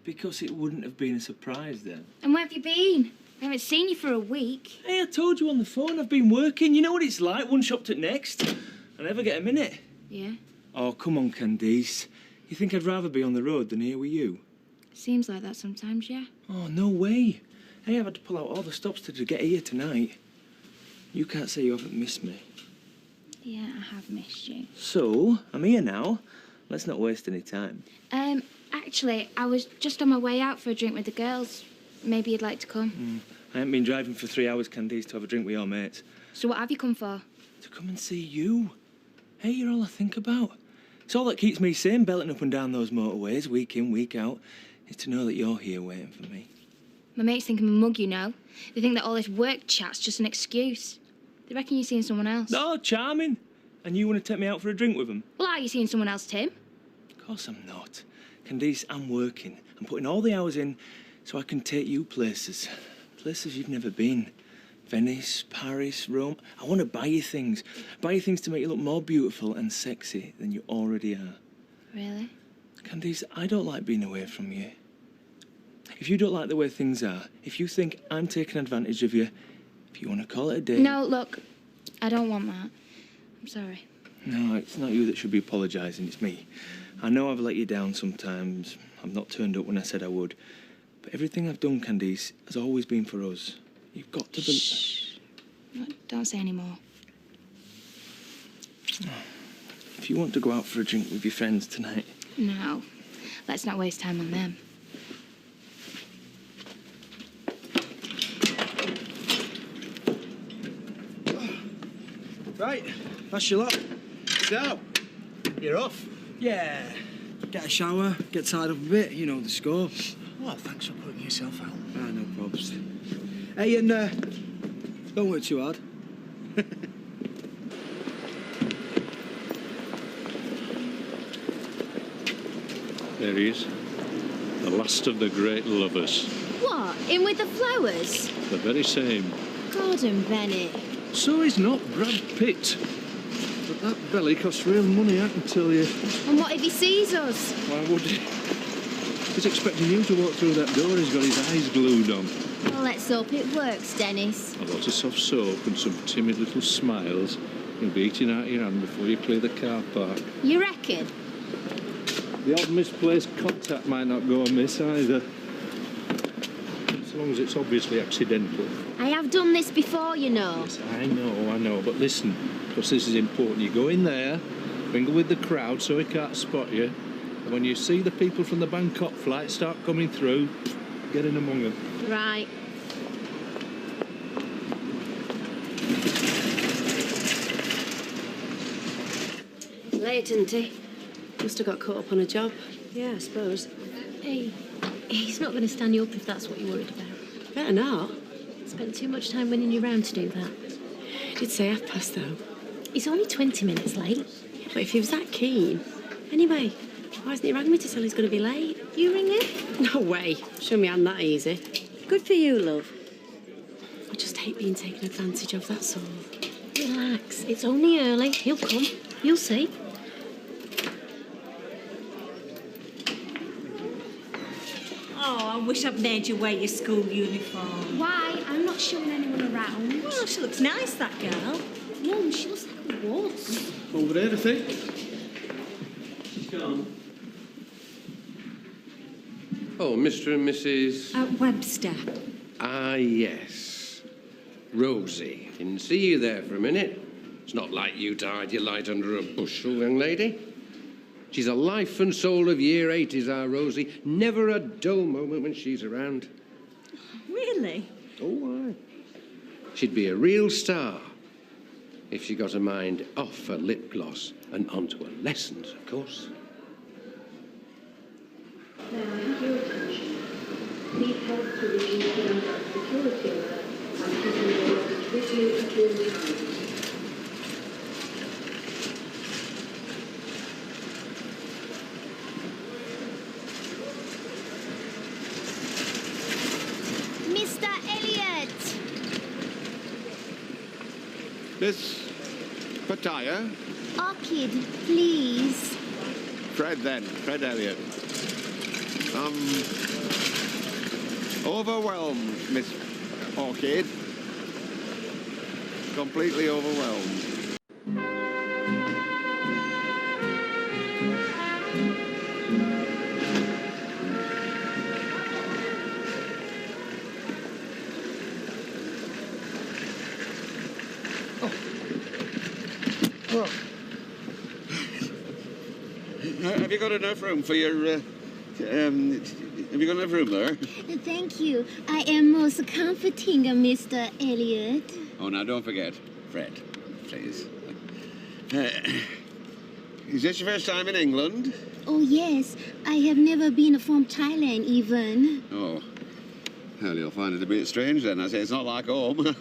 Speaker 3: Because it wouldn't have been a surprise then.
Speaker 17: And where have you been? I haven't seen you for a week.
Speaker 3: Hey, I told you on the phone I've been working. You know what it's like, one shop to the next. I never get a minute.
Speaker 17: Yeah,
Speaker 3: Oh, come on, Candice. You think I'd rather be on the road than here with you?
Speaker 17: seems like that sometimes, yeah.
Speaker 3: Oh, no way. Hey, I've had to pull out all the stops to get here tonight. You can't say you haven't missed me.
Speaker 17: Yeah, I have missed you.
Speaker 3: So, I'm here now. Let's not waste any time.
Speaker 17: Actually, I was just on my way out for a drink with the girls. Maybe you'd like to come.
Speaker 3: I haven't been driving for 3 hours, Candice, to have a drink with your mates.
Speaker 17: So what have you come for?
Speaker 3: To come and see you. Hey, you're all I think about. It's all that keeps me sane, belting up and down those motorways, week in, week out, is to know that you're here waiting for me.
Speaker 17: My mates think I'm a mug, you know. They think that all this work chat's just an excuse. They reckon you're seeing someone else.
Speaker 3: Oh, charming. And you want to take me out for a drink with them?
Speaker 17: Well, are you seeing someone else, Tim?
Speaker 3: Of course I'm not. Candice, I'm working. I'm putting all the hours in so I can take you places. Places you've never been. Venice, Paris, Rome. I want to buy you things. Buy you things to make you look more beautiful and sexy than you already are.
Speaker 17: Really?
Speaker 3: Candice, I don't like being away from you. If you don't like the way things are, if you think I'm taking advantage of you, if you want to call it a day...
Speaker 17: No, look, I don't want that. I'm sorry.
Speaker 3: No, it's not you that should be apologising, it's me. I know I've let you down sometimes. I've not turned up when I said I would. But everything I've done, Candice, has always been for us. You've got to...
Speaker 17: Shh. No, don't say any more.
Speaker 3: If you want to go out for a drink with your friends tonight...
Speaker 17: No. Let's not waste time on them.
Speaker 18: Right, that's your lot. So, you're off.
Speaker 3: Yeah.
Speaker 18: Get a shower, get tied up a bit, you know the score.
Speaker 6: Well, thanks for putting yourself out.
Speaker 18: Ah, no probs. Hey, and don't work too hard.
Speaker 11: There he is. The last of the great lovers.
Speaker 1: What? In with the flowers?
Speaker 11: The very same.
Speaker 1: Gordon Bennett.
Speaker 11: So he's not Brad Pitt. But that belly costs real money, I can tell you.
Speaker 1: And what if he sees us?
Speaker 11: Why would he? He's expecting you to walk through that door. He's got his eyes glued on.
Speaker 1: Well, let's hope it works, Dennis.
Speaker 11: A lot of soft soap and some timid little smiles. You'll be eating out your hand before you clear the car park.
Speaker 1: You reckon?
Speaker 11: The odd misplaced contact might not go amiss either. As long as it's obviously accidental.
Speaker 1: I have done this before, you know.
Speaker 11: Yes, I know. But listen, because this is important. You go in there, mingle with the crowd so he can't spot you. And when you see the people from the Bangkok flight start coming through, get in among them.
Speaker 1: Right.
Speaker 9: Late, isn't he? Must have got caught up on a job. Yeah, I suppose.
Speaker 10: Hey, he's not going to stand you up if that's what you're worried about.
Speaker 9: Better not.
Speaker 10: Spent too much time winning you round to do that.
Speaker 9: He did say 1:30, though.
Speaker 10: He's only 20 minutes late.
Speaker 9: Yeah, but if he was that keen... Anyway, why hasn't he rang me to tell he's going to be late?
Speaker 10: You ring him?
Speaker 9: No way. Show me hand that easy.
Speaker 2: Good for you, love.
Speaker 9: I just hate being taken advantage of, that's all.
Speaker 10: Relax. It's only early. He'll come. You'll see.
Speaker 21: Oh, I wish I'd made you wear your school uniform.
Speaker 1: Why? I'm not showing anyone around.
Speaker 21: Oh, she looks nice, that girl.
Speaker 1: Mum, she looks like a wuss.
Speaker 18: Over there, I think. Come.
Speaker 4: Oh, Mr. and Mrs...
Speaker 21: Webster.
Speaker 4: Ah, yes. Rosie. Didn't see you there for a minute. It's not like you to hide your light under a bushel, young lady. She's a life and soul of year 80s, our Rosie. Never a dull moment when she's around.
Speaker 21: Really?
Speaker 4: Oh, aye. She'd be a real star
Speaker 5: If she got her mind off her lip gloss and onto her lessons, of course.
Speaker 15: Now I have your attention. Please help to reduce the number of security alerts and keeping your luggage with you at all times.
Speaker 1: Mr. Elliot!
Speaker 7: Miss Pattaya?
Speaker 1: Orchid, please.
Speaker 7: Fred then, Fred Elliot. Overwhelmed, Miss Orchid. Completely overwhelmed. Have you got enough room for your, have you got enough room there?
Speaker 1: Thank you. I am most comforting, Mr. Elliot.
Speaker 7: Oh, now don't forget, Fred, please. Is this your first time in England?
Speaker 1: Oh, yes. I have never been from Thailand, even.
Speaker 7: Oh, well, you'll find it a bit strange then. I say it's not like home.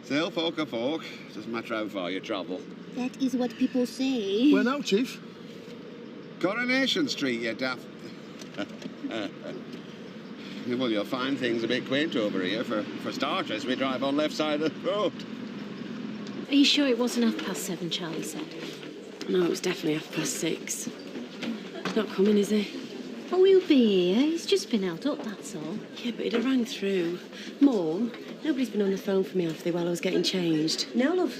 Speaker 7: Still, folk are folk. Doesn't matter how far you travel.
Speaker 1: That is what people say.
Speaker 14: Where now, Chief?
Speaker 7: Coronation Street, you daft. Well, you'll find things a bit quaint over here. For starters, we drive on left side of the road.
Speaker 10: Are you sure it wasn't 7:30, Charlie said?
Speaker 9: No, it was definitely 6:30. He's not coming, is he?
Speaker 10: Oh, he'll be here. He's just been held up, that's all.
Speaker 9: Yeah, but he'd have rang through. Mum, nobody's been on the phone for me after while I was getting changed. No, love.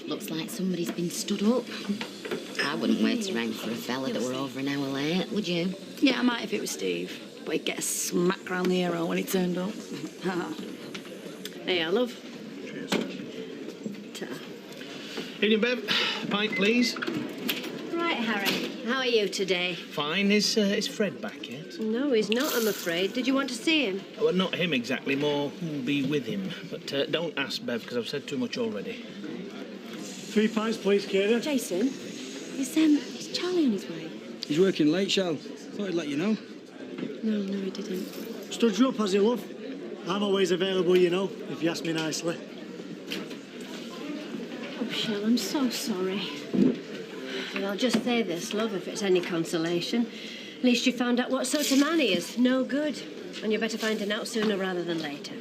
Speaker 2: Looks like somebody's been stood up. I wouldn't wait around for a fella that were over an hour late, would you?
Speaker 9: Yeah, I might if it was Steve. But he'd get a smack round the arrow when he turned up. Hey, love.
Speaker 13: Cheers.
Speaker 9: Ta.
Speaker 13: Evening, Bev. A pint, please.
Speaker 8: Right, Harry. How are you today?
Speaker 13: Fine. Is Fred back yet?
Speaker 8: No, he's not, I'm afraid. Did you want to see him?
Speaker 13: Well, not him exactly, more who'll be with him. But don't ask Bev, because I've said too much already.
Speaker 18: 3 pints, please, Kira.
Speaker 9: Jason, is Charlie on his way?
Speaker 18: He's working late, Shell. Thought he'd let you know.
Speaker 9: No, he didn't.
Speaker 18: Stood you up, has he, love? I'm always available, you know, if you ask me nicely.
Speaker 8: Oh, Shell, I'm so sorry. Well, I'll just say this, love, if it's any consolation. At least you found out what sort of man he is. No good. And you better find him out sooner rather than later.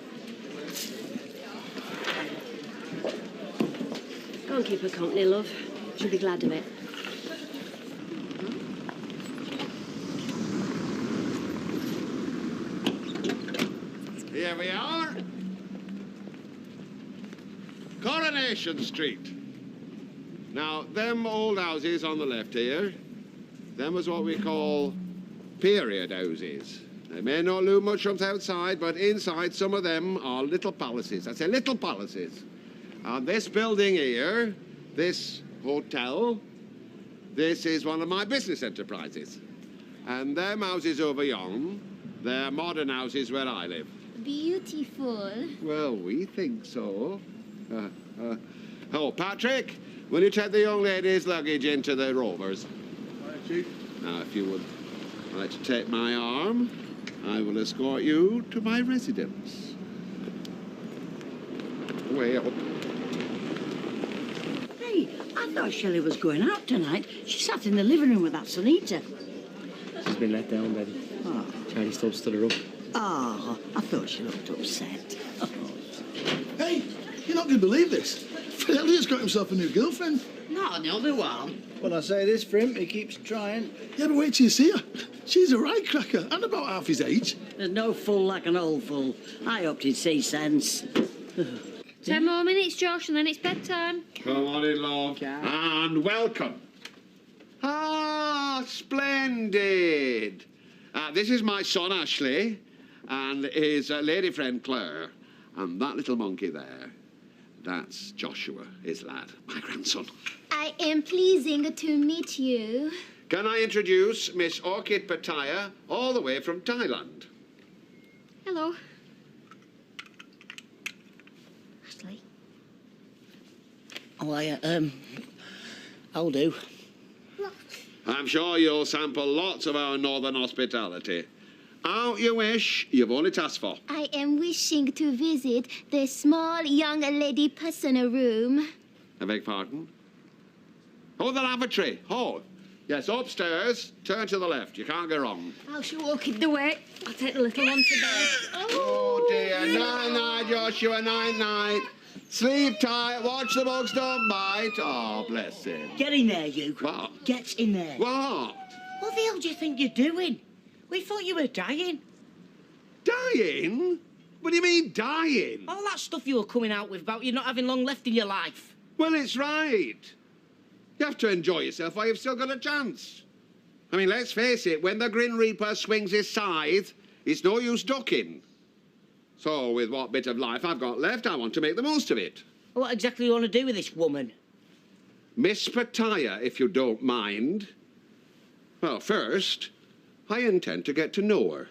Speaker 8: Go and keep her company, love. She'll be glad of it.
Speaker 7: Here we are. Coronation Street. Now, them old houses on the left here, them is what we call period houses. They may not look much from the outside, but inside some of them are little palaces. I say little palaces. And this building here, this hotel, this is one of my business enterprises. And them houses over yon, they're modern houses where I live.
Speaker 1: Beautiful.
Speaker 7: Well, we think so. Oh, Patrick, will you take the young lady's luggage into the Rovers?
Speaker 14: Right, Chief.
Speaker 7: Now, if you would like to take my arm, I will escort you to my residence. Way up.
Speaker 19: Hey, I thought Shelley was going out tonight. She sat in the living room with that Sunita.
Speaker 3: She's been let down, Betty.
Speaker 19: Oh.
Speaker 3: Charlie still stood her up.
Speaker 19: Oh, I thought she looked upset. Oh.
Speaker 14: Hey, you're not going to believe this. Fred Elliot's got himself a new girlfriend.
Speaker 19: Not another one.
Speaker 13: Well, I say this for him. He keeps trying.
Speaker 14: Yeah, but wait till you see her. She's a right cracker and about half his age.
Speaker 19: There's no fool like an old fool. I hoped he'd see sense.
Speaker 10: 10 more minutes, Josh, and then it's bedtime.
Speaker 7: Come on in, love. And welcome. Ah, splendid. This is my son, Ashley, and his lady friend, Claire. And that little monkey there, that's Joshua, his lad, my grandson.
Speaker 1: I am pleasing to meet you.
Speaker 7: Can I introduce Miss Orchid Pattaya, all the way from Thailand?
Speaker 10: Hello.
Speaker 1: Ashley,
Speaker 13: Oh, I'll do.
Speaker 7: I'm sure you'll sample lots of our northern hospitality. Out you wish, you've only to ask for.
Speaker 1: I am wishing to visit the small young lady personal room.
Speaker 7: I beg pardon? Oh, the lavatory. Oh, yes, upstairs. Turn to the left. You can't go wrong.
Speaker 8: I'll show Orchid the way. I'll take the little one to bed.
Speaker 7: Oh, dear. Night-night, Joshua. Night-night. Sleep tight. Watch the bugs don't bite. Oh, bless him.
Speaker 19: Get in there, you.
Speaker 7: What?
Speaker 19: Get in there.
Speaker 7: What?
Speaker 19: What the hell do you think you're doing? We thought you were dying.
Speaker 7: Dying? What do you mean, dying?
Speaker 19: All that stuff you were coming out with about you not having long left in your life.
Speaker 7: Well, it's right. You have to enjoy yourself while you've still got a chance. I mean, let's face it, when the Grim Reaper swings his scythe, it's no use ducking. So, with what bit of life I've got left, I want to make the most of it.
Speaker 19: What exactly do you want to do with this woman?
Speaker 7: Miss Pataya, if you don't mind. Well, first, I intend to get to know her.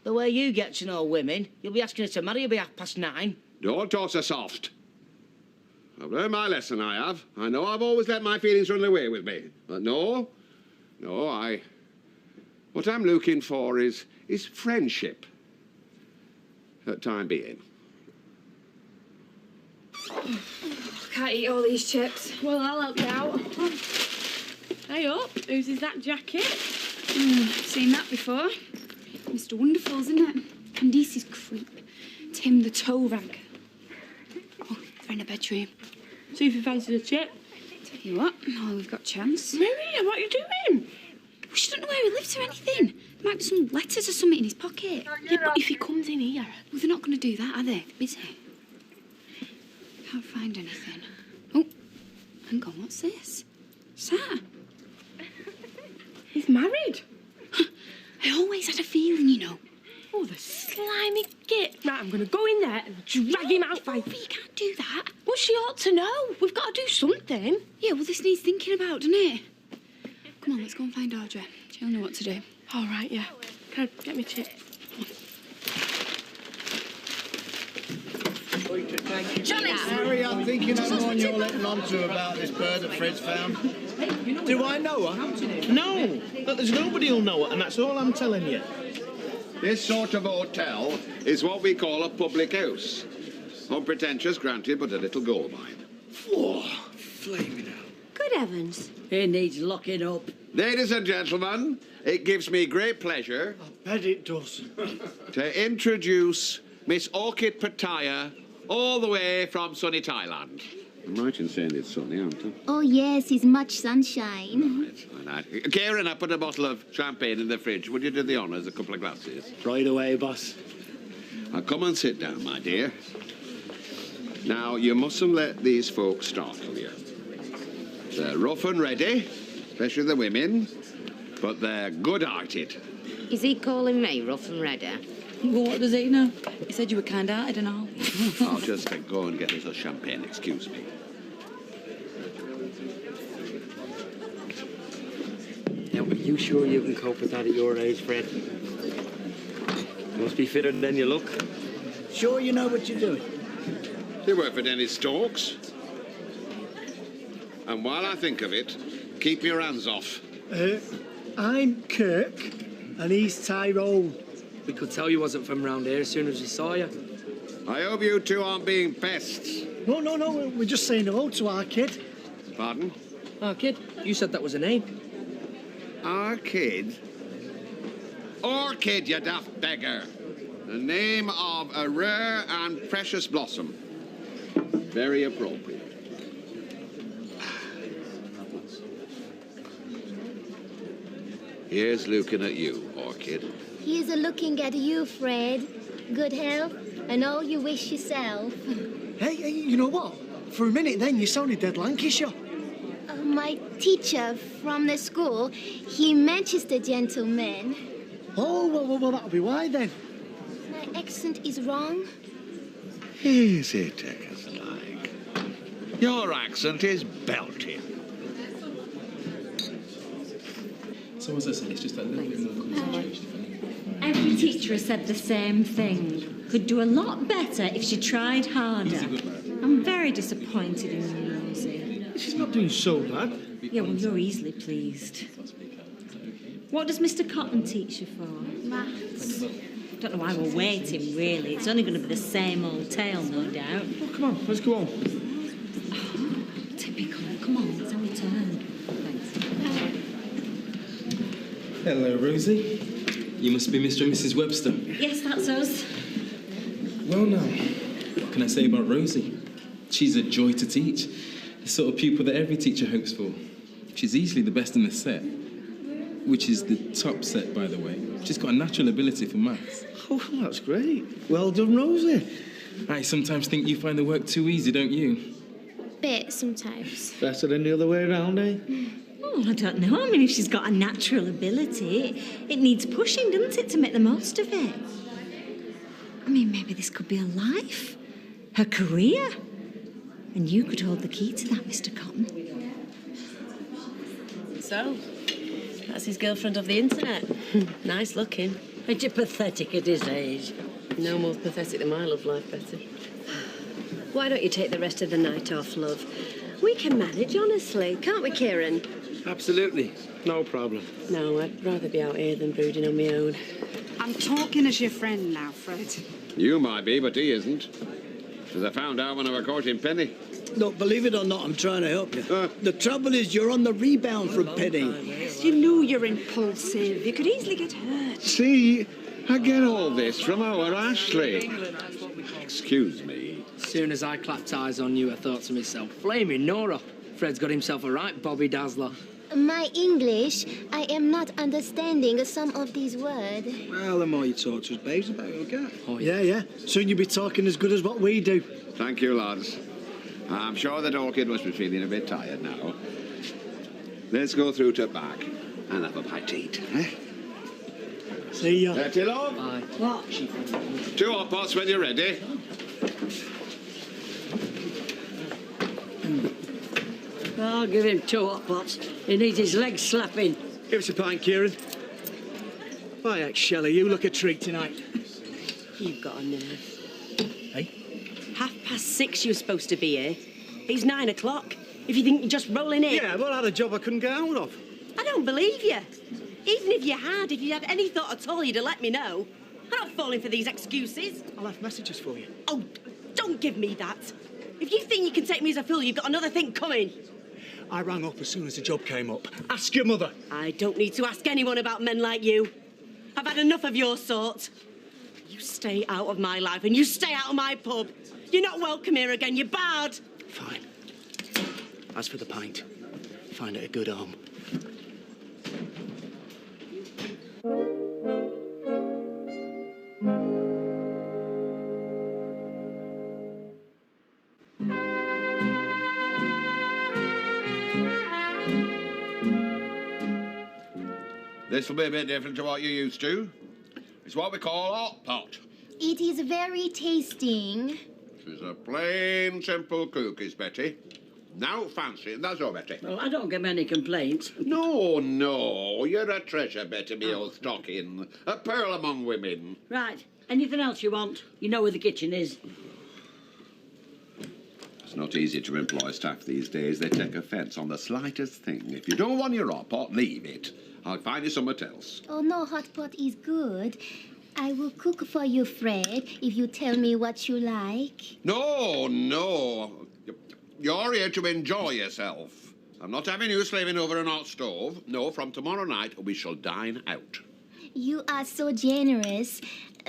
Speaker 19: The way you get to know women, you'll be asking her to marry you by 9:30.
Speaker 7: Don't talk so soft. I've learned my lesson, I have. I know I've always let my feelings run away with me. But no, what I'm looking for is friendship. At time being.
Speaker 17: Can't eat all these chips. Well, I'll help you out.
Speaker 9: Hey up, whose is that jacket?
Speaker 17: Seen that before. Mr. Wonderful's, isn't it? Candice's creep. Tim the toe rag. Oh, they're in the bedroom.
Speaker 9: See if you fancy a chip.
Speaker 17: Tell you what, now we've got a chance.
Speaker 9: Maria, what are you doing?
Speaker 17: We don't know where he lives or anything. There might be some letters or something in his pocket.
Speaker 9: Yeah, but if he comes in here...
Speaker 17: Well, they're not going to do that, are they? They're busy. Can't find anything. Oh, hang on, what's this? What's that?
Speaker 9: He's married.
Speaker 17: I always had a feeling, you know.
Speaker 9: Oh, the slimy git. Right, I'm going to go in there and drag him out by...
Speaker 17: But you can't do that.
Speaker 9: Well, she ought to know. We've got to do something.
Speaker 17: Yeah, well, this needs thinking about, doesn't it? Come on, let's go and find Audrey. She'll know what to do.
Speaker 9: All right, yeah. Can I get me chip?
Speaker 17: Johnny!
Speaker 14: Harry, I'm thinking I'm the one you're letting on to about this bird that Fred's found. Do I know her?
Speaker 13: No, but there's nobody who'll know it, and that's all I'm telling you.
Speaker 7: This sort of hotel is what we call a public house. Unpretentious, granted, but a little gold mine.
Speaker 14: Whoa, flaming out.
Speaker 8: Good heavens.
Speaker 19: He needs locking up.
Speaker 7: Ladies and gentlemen, it gives me great pleasure
Speaker 14: I bet it does.
Speaker 7: to introduce Miss Orchid Pataya, all the way from sunny Thailand. I'm right in saying it's sunny, aren't I?
Speaker 1: Oh, yes, it's much sunshine.
Speaker 7: Right. Kieran, I put a bottle of champagne in the fridge. Would you do the honours, a couple of glasses?
Speaker 14: Right away, boss.
Speaker 7: Now, come and sit down, my dear. Now, you mustn't let these folks startle you. They're rough and ready, especially the women, but they're good-hearted.
Speaker 2: Is he calling me rough and ready?
Speaker 17: Well, what does he know? He said you were kind-hearted and all.
Speaker 7: I'll just go and get us a champagne, excuse me.
Speaker 12: Now, are you sure you can cope with that at your age, Fred? Must be fitter than you look.
Speaker 14: Sure you know what you're doing?
Speaker 7: They work for Dennis Stokes. And while I think of it, keep your hands off.
Speaker 14: I'm Kirk, and he's Tyrone.
Speaker 12: We could tell you wasn't from round here as soon as we saw you.
Speaker 7: I hope you two aren't being pests.
Speaker 14: No, we're just saying hello to our kid.
Speaker 7: Pardon?
Speaker 12: Our kid? You said that was a name.
Speaker 7: Our kid? Orchid, you daft beggar. The name of a rare and precious blossom. Very appropriate. Here's looking at you, Orchid.
Speaker 1: Here's a looking at you, Fred. Good health and all you wish yourself.
Speaker 14: Hey, you know what? For a minute then, you sounded dead Lancashire.
Speaker 1: My teacher from the school, he Manchester gentleman.
Speaker 14: Oh, well, that'll be why then.
Speaker 1: My accent is wrong.
Speaker 7: Easy, take us like. Your accent is belting.
Speaker 3: So as I said, it's just a little bit more concentration.
Speaker 20: Every teacher has said the same thing. Could do a lot better if she tried harder.
Speaker 3: He's a good man.
Speaker 20: I'm
Speaker 21: very disappointed in you, Rosie.
Speaker 6: She's not doing so bad.
Speaker 21: Yeah, well, you're easily pleased. What does Mr. Cotton teach you for?
Speaker 1: Maths.
Speaker 21: Don't know why we're waiting, really. It's only going to be the same old tale, no doubt.
Speaker 6: Oh, come on, let's go on.
Speaker 21: Typical. Come on, it's our turn. Thanks.
Speaker 16: Hello, Rosie. You must be Mr. and Mrs. Webster.
Speaker 21: Yes, that's us.
Speaker 16: Well, now, what can I say about Rosie? She's a joy to teach. The sort of pupil that every teacher hopes for. She's easily the best in the set, which is the top set, by the way. She's got a natural ability for maths.
Speaker 6: Oh, that's great. Well done, Rosie.
Speaker 16: I sometimes think you find the work too easy, don't you?
Speaker 1: Bit sometimes.
Speaker 6: Better than the other way around, eh?
Speaker 21: Oh, I don't know. I mean, if she's got a natural ability, it needs pushing, doesn't it, to make the most of it? I mean, maybe this could be her life, her career. And you could hold the key to that, Mr. Cotton.
Speaker 8: So, that's his girlfriend of the internet. Nice looking.
Speaker 19: Ain't you pathetic at his age?
Speaker 8: No more pathetic than my love life, Betty. Why don't you take the rest of the night off, love? We can manage, honestly, can't we, Kieran?
Speaker 3: Absolutely. No problem.
Speaker 8: No, I'd rather be out here than brooding on my own.
Speaker 17: I'm talking as your friend now, Fred.
Speaker 7: You might be, but he isn't. As I found out when I was courting Penny.
Speaker 14: Look, believe it or not, I'm trying to help you. The trouble is you're on the rebound from Penny.
Speaker 17: Yes, you know you're impulsive. You could easily get hurt.
Speaker 7: See, I get all this from our Ashley. Excuse me.
Speaker 12: As soon as I clapped eyes on you, I thought to myself, flaming Nora. Fred's got himself a right Bobby Dazzler.
Speaker 1: My English, I am not understanding some of these words.
Speaker 6: Well, the more you talk to us, babes, the better you'll get.
Speaker 14: Oh, yeah. Soon you'll be talking as good as what we do.
Speaker 7: Thank you, lads. I'm sure that old kid must be feeling a bit tired now. Let's go through to back and have a bite to eat, eh?
Speaker 14: See ya.
Speaker 7: Betty, love.
Speaker 12: Bye.
Speaker 19: What?
Speaker 7: 2 hot pots when you're ready.
Speaker 19: I'll give him 2 hot pots. He needs his legs slapping.
Speaker 6: Give us a pint, Kieran. By heck, Shelley, you look a treat tonight.
Speaker 8: You've got a nerve.
Speaker 6: Hey?
Speaker 8: 6:30 you were supposed to be here. It's 9 o'clock. If you think you're just rolling in...
Speaker 6: Yeah, well, I had a job I couldn't get out of.
Speaker 8: I don't believe you. Even if you had any thought at all, you'd have let me know. I'm not falling for these excuses.
Speaker 6: I left messages for you.
Speaker 8: Oh, don't give me that. If you think you can take me as a fool, you've got another thing coming.
Speaker 6: I rang up as soon as the job came up. Ask your mother.
Speaker 8: I don't need to ask anyone about men like you. I've had enough of your sort. You stay out of my life and you stay out of my pub. You're not welcome here again. You're bad.
Speaker 6: Fine. As for the pint, find it a good home.
Speaker 7: This will be a bit different to what you're used to. It's what we call hot pot.
Speaker 1: It is very tasting.
Speaker 7: It's a plain, simple cookies, Betty. No fancy, that's all, Betty.
Speaker 19: Well, I don't get many complaints.
Speaker 7: No, you're a treasure, Betty, me old stocking. A pearl among women.
Speaker 19: Right. Anything else you want? You know where the kitchen is.
Speaker 7: It's not easy to employ staff these days. They take offence on the slightest thing. If you don't want your hot pot, leave it. I'll find you somewhere else.
Speaker 1: Oh, no, hot pot is good. I will cook for you, Fred, if you tell me what you like.
Speaker 7: No. You're here to enjoy yourself. I'm not having you slaving over an hot stove. No, from tomorrow night, we shall dine out.
Speaker 1: You are so generous.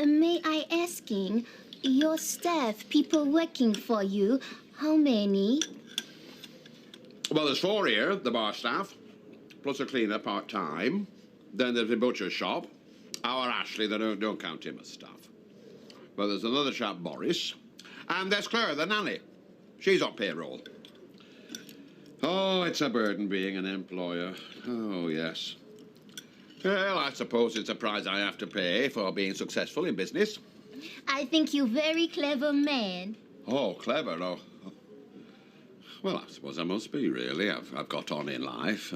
Speaker 1: May I asking, your staff, people working for you, how many?
Speaker 7: Well, there's 4 here, the bar staff, plus a cleaner part-time. Then there's the butcher's shop. Our Ashley, they don't count him as staff. Well, there's another chap, Boris. And there's Claire, the nanny. She's on payroll. Oh, it's a burden being an employer. Oh, yes. Well, I suppose it's a price I have to pay for being successful in business.
Speaker 1: I think you very clever man.
Speaker 7: Oh, clever, oh. Well, I suppose I must be, really. I've got on in life.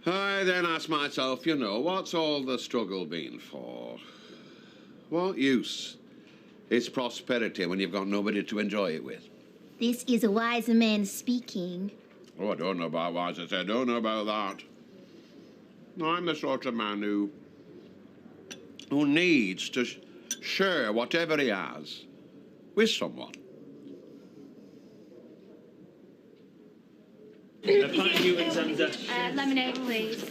Speaker 7: I then ask myself, what's all the struggle been for? What use It's prosperity when you've got nobody to enjoy it with.
Speaker 1: This is a wise man speaking.
Speaker 7: Oh, I don't know about wise. I don't know about that. No, I'm the sort of man who needs to share whatever he has with someone.
Speaker 17: Lemonade, please.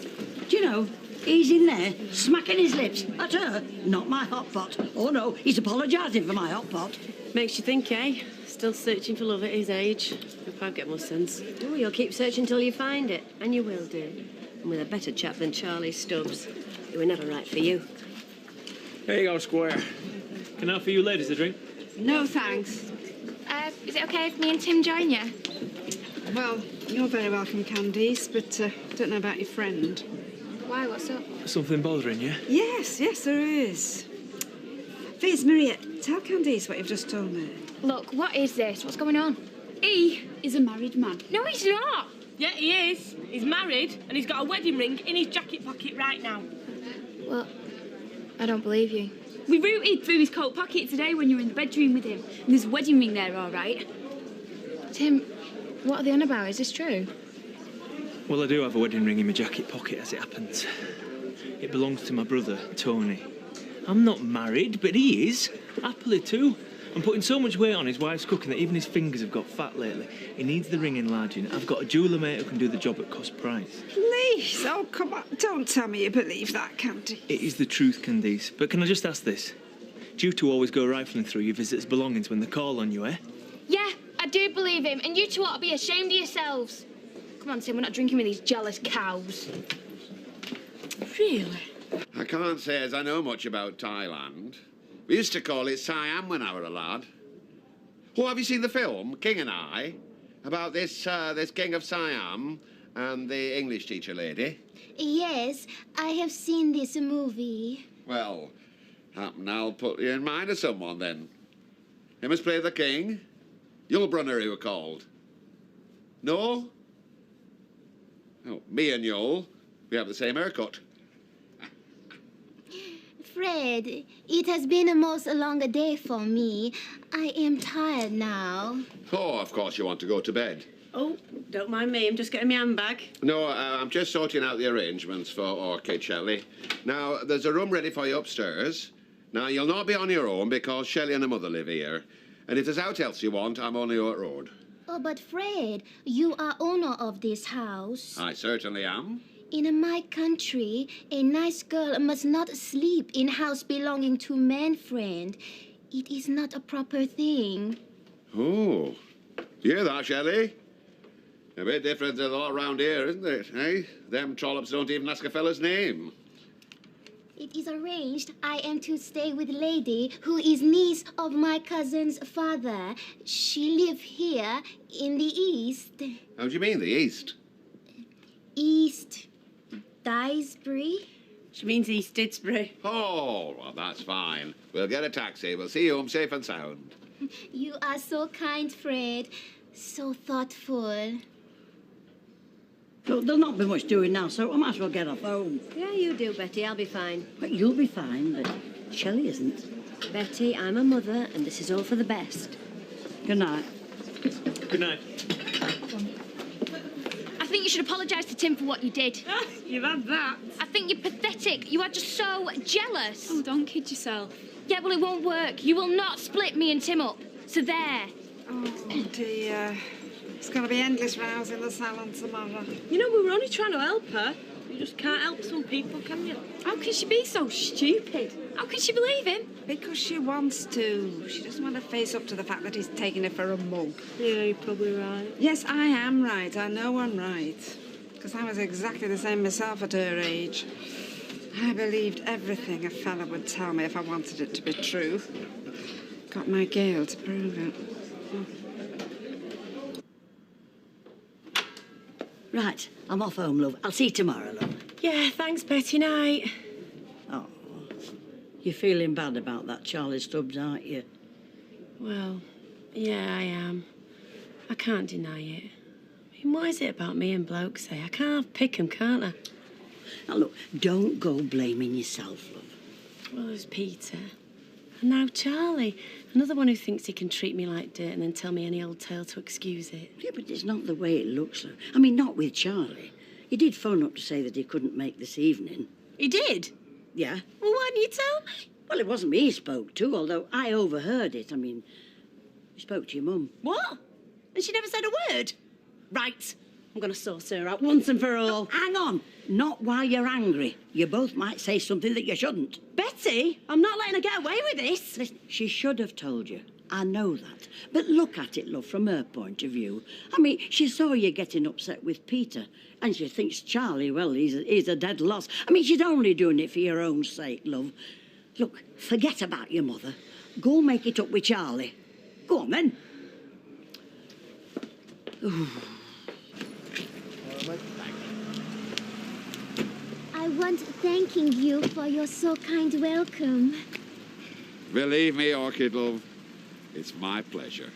Speaker 19: Do you know, he's in there, smacking his lips at her, not my hot pot. Oh, no, he's apologising for my hot pot.
Speaker 9: Makes you think, eh? Still searching for love at his age. Hope I get more sense.
Speaker 8: Oh, you'll keep searching till you find it, and you will do. And with a better chap than Charlie Stubbs. It were never right for you.
Speaker 18: There you go, Squire. Can I offer you ladies a drink?
Speaker 17: No, thanks. Is it okay if me and Tim join you?
Speaker 20: Well, you're very welcome, Candice, but I don't know about your friend.
Speaker 17: Why? What's up?
Speaker 18: Something bothering you?
Speaker 20: Yes, there is. Please, Maria, tell Candice what you've just told me.
Speaker 17: Look, what is this? What's going on? He is a married man. No, he's not.
Speaker 22: Yeah, he is. He's married and he's got a wedding ring in his jacket pocket right now.
Speaker 17: Well, I don't believe you. We rooted through his coat pocket today when you were in the bedroom with him. And there's a wedding ring there, all right. Tim, what are they on about? Is this true?
Speaker 18: Well, I do have a wedding ring in my jacket pocket, as it happens. It belongs to my brother, Tony. I'm not married, but he is. Happily, too. I'm putting so much weight on his wife's cooking that even his fingers have got fat lately. He needs the ring enlarging. I've got a jeweller mate who can do the job at cost price.
Speaker 20: Please, oh, come on. Don't tell me you believe that, Candice.
Speaker 18: It is the truth, Candice. But can I just ask this? Do you two always go rifling through your visitors' belongings when they call on you, eh?
Speaker 17: Yeah, I do believe him. And you two ought to be ashamed of yourselves. Come on, Tim, we're not drinking with these jealous cows.
Speaker 22: Really?
Speaker 7: I can't say as I know much about Thailand. We used to call it Siam when I were a lad. Oh, have you seen the film, King and I, about this king of Siam and the English teacher lady?
Speaker 1: Yes, I have seen this movie.
Speaker 7: Well, happen I'll put you in mind of someone then. He must play the king. Yul Brynner, he were called. No? Oh, me and Yul, we have the same haircut.
Speaker 1: Fred, it has been a most long day for me. I am tired now.
Speaker 7: Oh, of course you want to go to bed.
Speaker 9: Oh, don't mind me. I'm just getting my handbag.
Speaker 7: No, I'm just sorting out the arrangements for Orchid, Shelley. Now, there's a room ready for you upstairs. Now, you'll not be on your own because Shelley and her mother live here. And if there's aught else you want, I'm only out road.
Speaker 1: Oh, but Fred, you are owner of this house.
Speaker 7: I certainly am.
Speaker 1: In my country, a nice girl must not sleep in house belonging to man friend. It is not a proper thing.
Speaker 7: Oh, you hear that, Shelley? A bit different than a lot around here, isn't it, eh? Them trollops don't even ask a fella's name.
Speaker 1: It is arranged I am to stay with lady who is niece of my cousin's father. She live here in the east.
Speaker 7: How do you mean, the east?
Speaker 1: East Didsbury?
Speaker 9: She means East Didsbury.
Speaker 7: Oh, well, that's fine. We'll get a taxi. We'll see you home safe and sound.
Speaker 1: You are so kind, Fred. So thoughtful.
Speaker 19: Look, there'll not be much doing now, so I might as well get off home.
Speaker 8: Yeah, you do, Betty. I'll be fine.
Speaker 19: But you'll be fine, but Shelley isn't.
Speaker 8: Betty, I'm a mother, and this is all for the best.
Speaker 19: Good night.
Speaker 18: Good night.
Speaker 17: I think you should apologise to Tim for what you did.
Speaker 22: You've had that.
Speaker 17: I think you're pathetic. You are just so jealous.
Speaker 22: Oh, don't kid yourself.
Speaker 17: Yeah, well, it won't work. You will not split me and Tim up. So there.
Speaker 20: Oh, dear. It's going to be endless rows in the salon tomorrow.
Speaker 22: You know, we were only trying to help her. You just can't help some people, can you? How can she be so stupid? How can she believe him?
Speaker 20: Because she wants to. She doesn't want to face up to the fact that he's taking her for a mug.
Speaker 22: Yeah, you're probably right.
Speaker 20: Yes, I am right. I know I'm right. Because I was exactly the same myself at her age. I believed everything a fella would tell me if I wanted it to be true. Got my Gail to prove it.
Speaker 19: Right, I'm off home, love. I'll see you tomorrow, love.
Speaker 9: Yeah, thanks, Betty. Night.
Speaker 19: Oh, you're feeling bad about that Charlie Stubbs, aren't you?
Speaker 9: Well, yeah, I am. I can't deny it. I mean, what is it about me and blokes, say? I can't pick 'em, can't I?
Speaker 19: Now, look, don't go blaming yourself, love.
Speaker 9: Well, there's Peter. And now Charlie, another one who thinks he can treat me like dirt and then tell me any old tale to excuse it.
Speaker 19: Yeah, but it's not the way it looks. I mean, not with Charlie. He did phone up to say that he couldn't make this evening.
Speaker 9: He did?
Speaker 19: Yeah.
Speaker 9: Well, why didn't you tell me?
Speaker 19: Well, it wasn't me he spoke to, although I overheard it. I mean, he spoke to your mum.
Speaker 9: What? And she never said a word? Right. I'm going to sort her out once and for all.
Speaker 19: Hang on. Not while you're angry. You both might say something that you shouldn't.
Speaker 9: Betty, I'm not letting her get away with this.
Speaker 19: Listen, she should have told you. I know that. But look at it, love, from her point of view. I mean, she saw you getting upset with Peter, and she thinks Charlie, well, he's a dead loss. I mean, she's only doing it for your own sake, love. Look, forget about your mother. Go make it up with Charlie. Go on, then. Ooh.
Speaker 1: I want thanking you for your so kind welcome.
Speaker 7: Believe me, Orchid, love, it's my pleasure.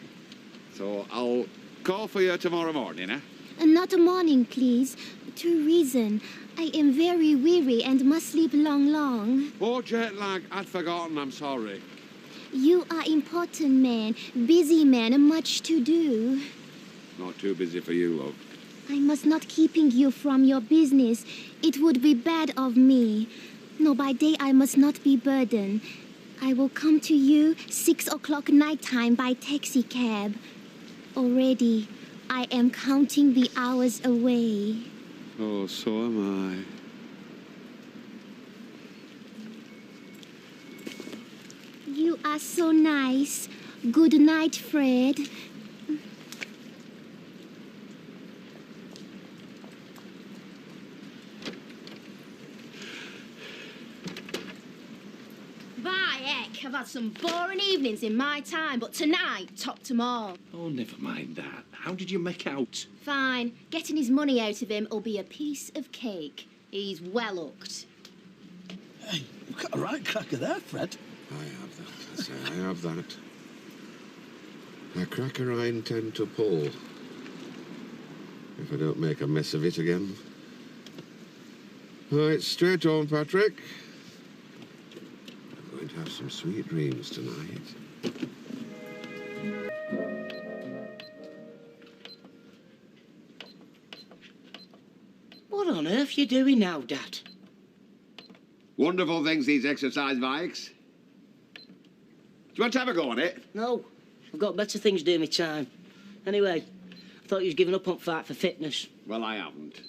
Speaker 7: So I'll call for you tomorrow morning, eh?
Speaker 1: Not a morning, please. 2 reasons. I am very weary and must sleep long.
Speaker 7: Oh, jet lag, I'd forgotten, I'm sorry.
Speaker 1: You are important man, busy man, much to do.
Speaker 7: Not too busy for you, love.
Speaker 1: I must not keeping you from your business. It would be bad of me. No, by day I must not be burdened. I will come to you 6 o'clock night time by taxi cab. Already, I am counting the hours away.
Speaker 7: Oh, so am I.
Speaker 1: You are so nice. Good night, Fred. I've had some boring evenings in my time, but tonight topped them all.
Speaker 5: Oh, never mind that. How did you make out?
Speaker 1: Fine. Getting his money out of him will be a piece of cake. He's well hooked.
Speaker 4: Hey, you've got a right cracker there, Fred.
Speaker 7: I have that. I say, I have that. A cracker I intend to pull. If I don't make a mess of it again. Right, straight on, Patrick. I'm going to have some sweet dreams tonight.
Speaker 11: What on earth you doing now, Dad?
Speaker 7: Wonderful things, these exercise bikes. Do you want to have a go on it?
Speaker 11: No, I've got better things to do my time. Anyway, I thought you was giving up on fight for fitness.
Speaker 7: Well, I haven't.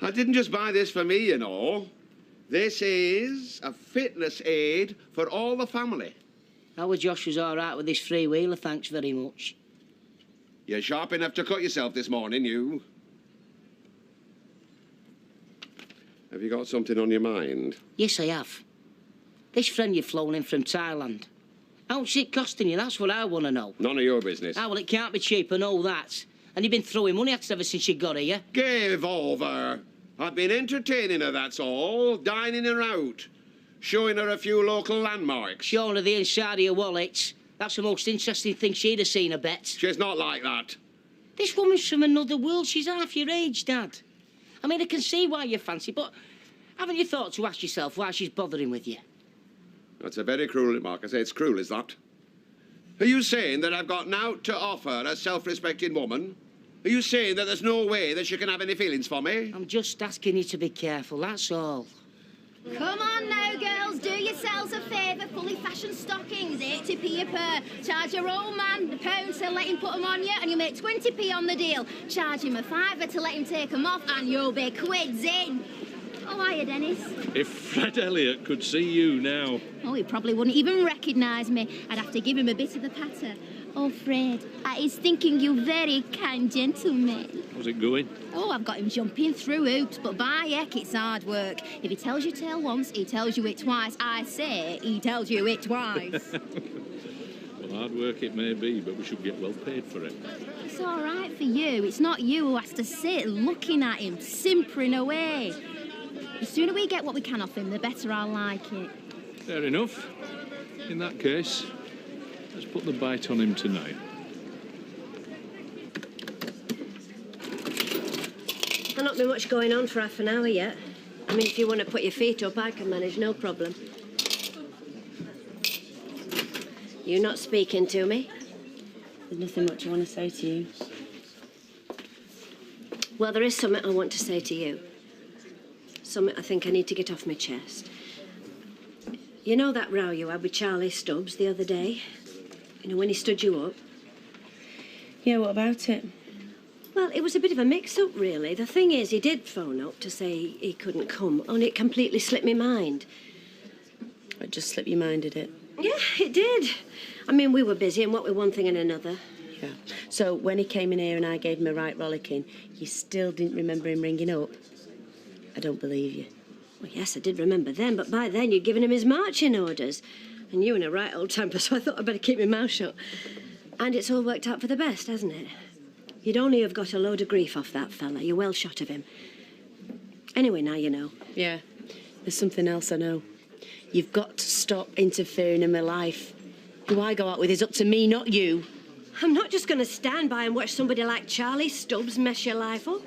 Speaker 7: I didn't just buy this for me, you know. This is a fitness aid for all the family.
Speaker 11: Our Josh was all right with this free-wheeler, thanks very much.
Speaker 7: You're sharp enough to cut yourself this morning, you. Have you got something on your mind?
Speaker 11: Yes, I have. This friend you've flown in from Thailand. How's it costing you? That's what I want to know.
Speaker 7: None of your business.
Speaker 11: Ah, well, it can't be cheap, I know that. And you've been throwing money at us ever since you got here.
Speaker 7: Give over. I've been entertaining her, that's all. Dining her out. Showing her a few local landmarks.
Speaker 11: Showing her the inside of your wallet. That's the most interesting thing she'd have seen, I bet.
Speaker 7: She's not like that.
Speaker 11: This woman's from another world. She's half your age, Dad. I mean, I can see why you fancy, but haven't you thought to ask yourself why she's bothering with you?
Speaker 7: That's a very cruel remark. I say it's cruel, is that? Are you saying that I've got naught to offer a self-respecting woman? Are you saying that there's no way that she can have any feelings for me?
Speaker 11: I'm just asking you to be careful, that's all.
Speaker 1: Come on now, girls, do yourselves a favour. Fully fashioned stockings, 80p a pair. Charge your old man the pound to let him put them on you, and you make 20p on the deal. Charge him a fiver to let him take them off, and you'll be quids in. Oh, hiya, Dennis.
Speaker 23: If Fred Elliott could see you now.
Speaker 1: Oh, he probably wouldn't even recognise me. I'd have to give him a bit of the patter. Oh, Fred, I is thinking you very kind gentleman.
Speaker 23: How's it going?
Speaker 1: Oh, I've got him jumping through hoops, but by heck, it's hard work. If he tells you tale once, he tells you it twice. I say he tells you it twice.
Speaker 23: Well, hard work it may be, but we should get well paid for it.
Speaker 1: It's all right for you. It's not you who has to sit looking at him, simpering away. The sooner we get what we can off him, the better I'll like it.
Speaker 23: Fair enough. In that case, let's put the bite on him tonight.
Speaker 8: There'll not be much going on for half an hour yet. I mean, if you want to put your feet up, I can manage, no problem. You not speaking to me?
Speaker 9: There's nothing much I want to say to you.
Speaker 8: Well, there is something I want to say to you. Something I think I need to get off my chest. You know that row you had with Charlie Stubbs the other day? You know, when he stood you up?
Speaker 9: Yeah, what about it?
Speaker 8: Well, it was a bit of a mix-up, really. The thing is, he did phone up to say he couldn't come, only it completely slipped my mind.
Speaker 9: It just slipped your mind, did it?
Speaker 8: Yeah, it did. I mean, we were busy, and what with one thing and another.
Speaker 9: Yeah. So when he came in here and I gave him a right rollicking, you still didn't remember him ringing up? I don't believe you.
Speaker 8: Well, yes, I did remember then, but by then you'd given him his marching orders. And you in a right old temper, so I thought I'd better keep my mouth shut. And it's all worked out for the best, hasn't it? You'd only have got a load of grief off that fella. You're well shot of him. Anyway, now you know.
Speaker 9: Yeah. There's something else I know. You've got to stop interfering in my life. Who I go out with is up to me, not you.
Speaker 8: I'm not just going to stand by and watch somebody like Charlie Stubbs mess your life up.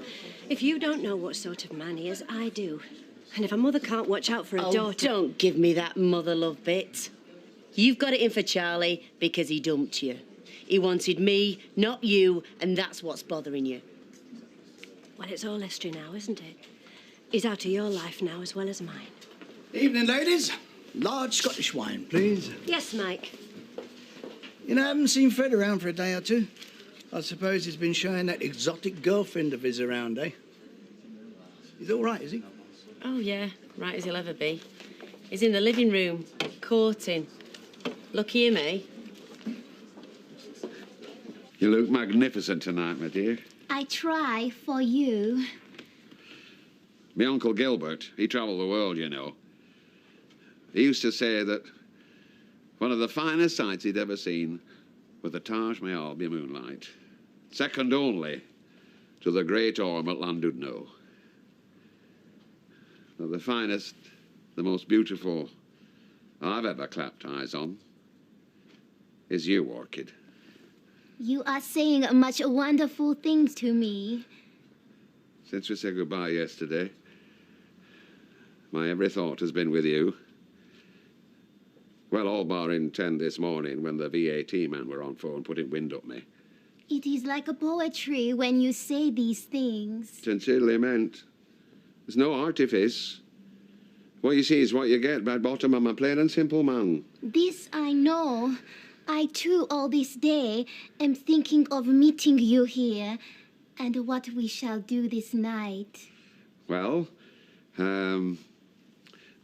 Speaker 8: If you don't know what sort of man he is, I do. And if a mother can't watch out for a daughter...
Speaker 9: Don't give me that mother love bit. You've got it in for Charlie because he dumped you. He wanted me, not you, and that's what's bothering you.
Speaker 8: Well, it's all history now, isn't it? He's out of your life now as well as mine.
Speaker 4: Evening, ladies. Large Scottish wine, please.
Speaker 8: Yes, Mike.
Speaker 4: You know, I haven't seen Fred around for a day or two. I suppose he's been showing that exotic girlfriend of his around, eh? He's all right, is he?
Speaker 9: Oh, yeah, right as he'll ever be. He's in the living room, courting. Lucky him, eh?
Speaker 7: You look magnificent tonight, my dear.
Speaker 1: I try for you.
Speaker 7: My Uncle Gilbert, he travelled the world, you know. He used to say that one of the finest sights he'd ever seen was the Taj Mahal by moonlight, second only to the Great Orme at Llandudno. But the finest, the most beautiful I've ever clapped eyes on is you, Orchid.
Speaker 1: You are saying much wonderful things to me.
Speaker 7: Since we said goodbye yesterday, my every thought has been with you. Well, all barring 10 this morning when the VAT man were on phone putting wind up me.
Speaker 1: It is like a poetry when you say these things.
Speaker 7: Sincerely meant. There's no artifice. What you see is what you get. By bottom, I'm a plain and simple man.
Speaker 1: This I know. I, too, all this day, am thinking of meeting you here and what we shall do this night.
Speaker 7: Well,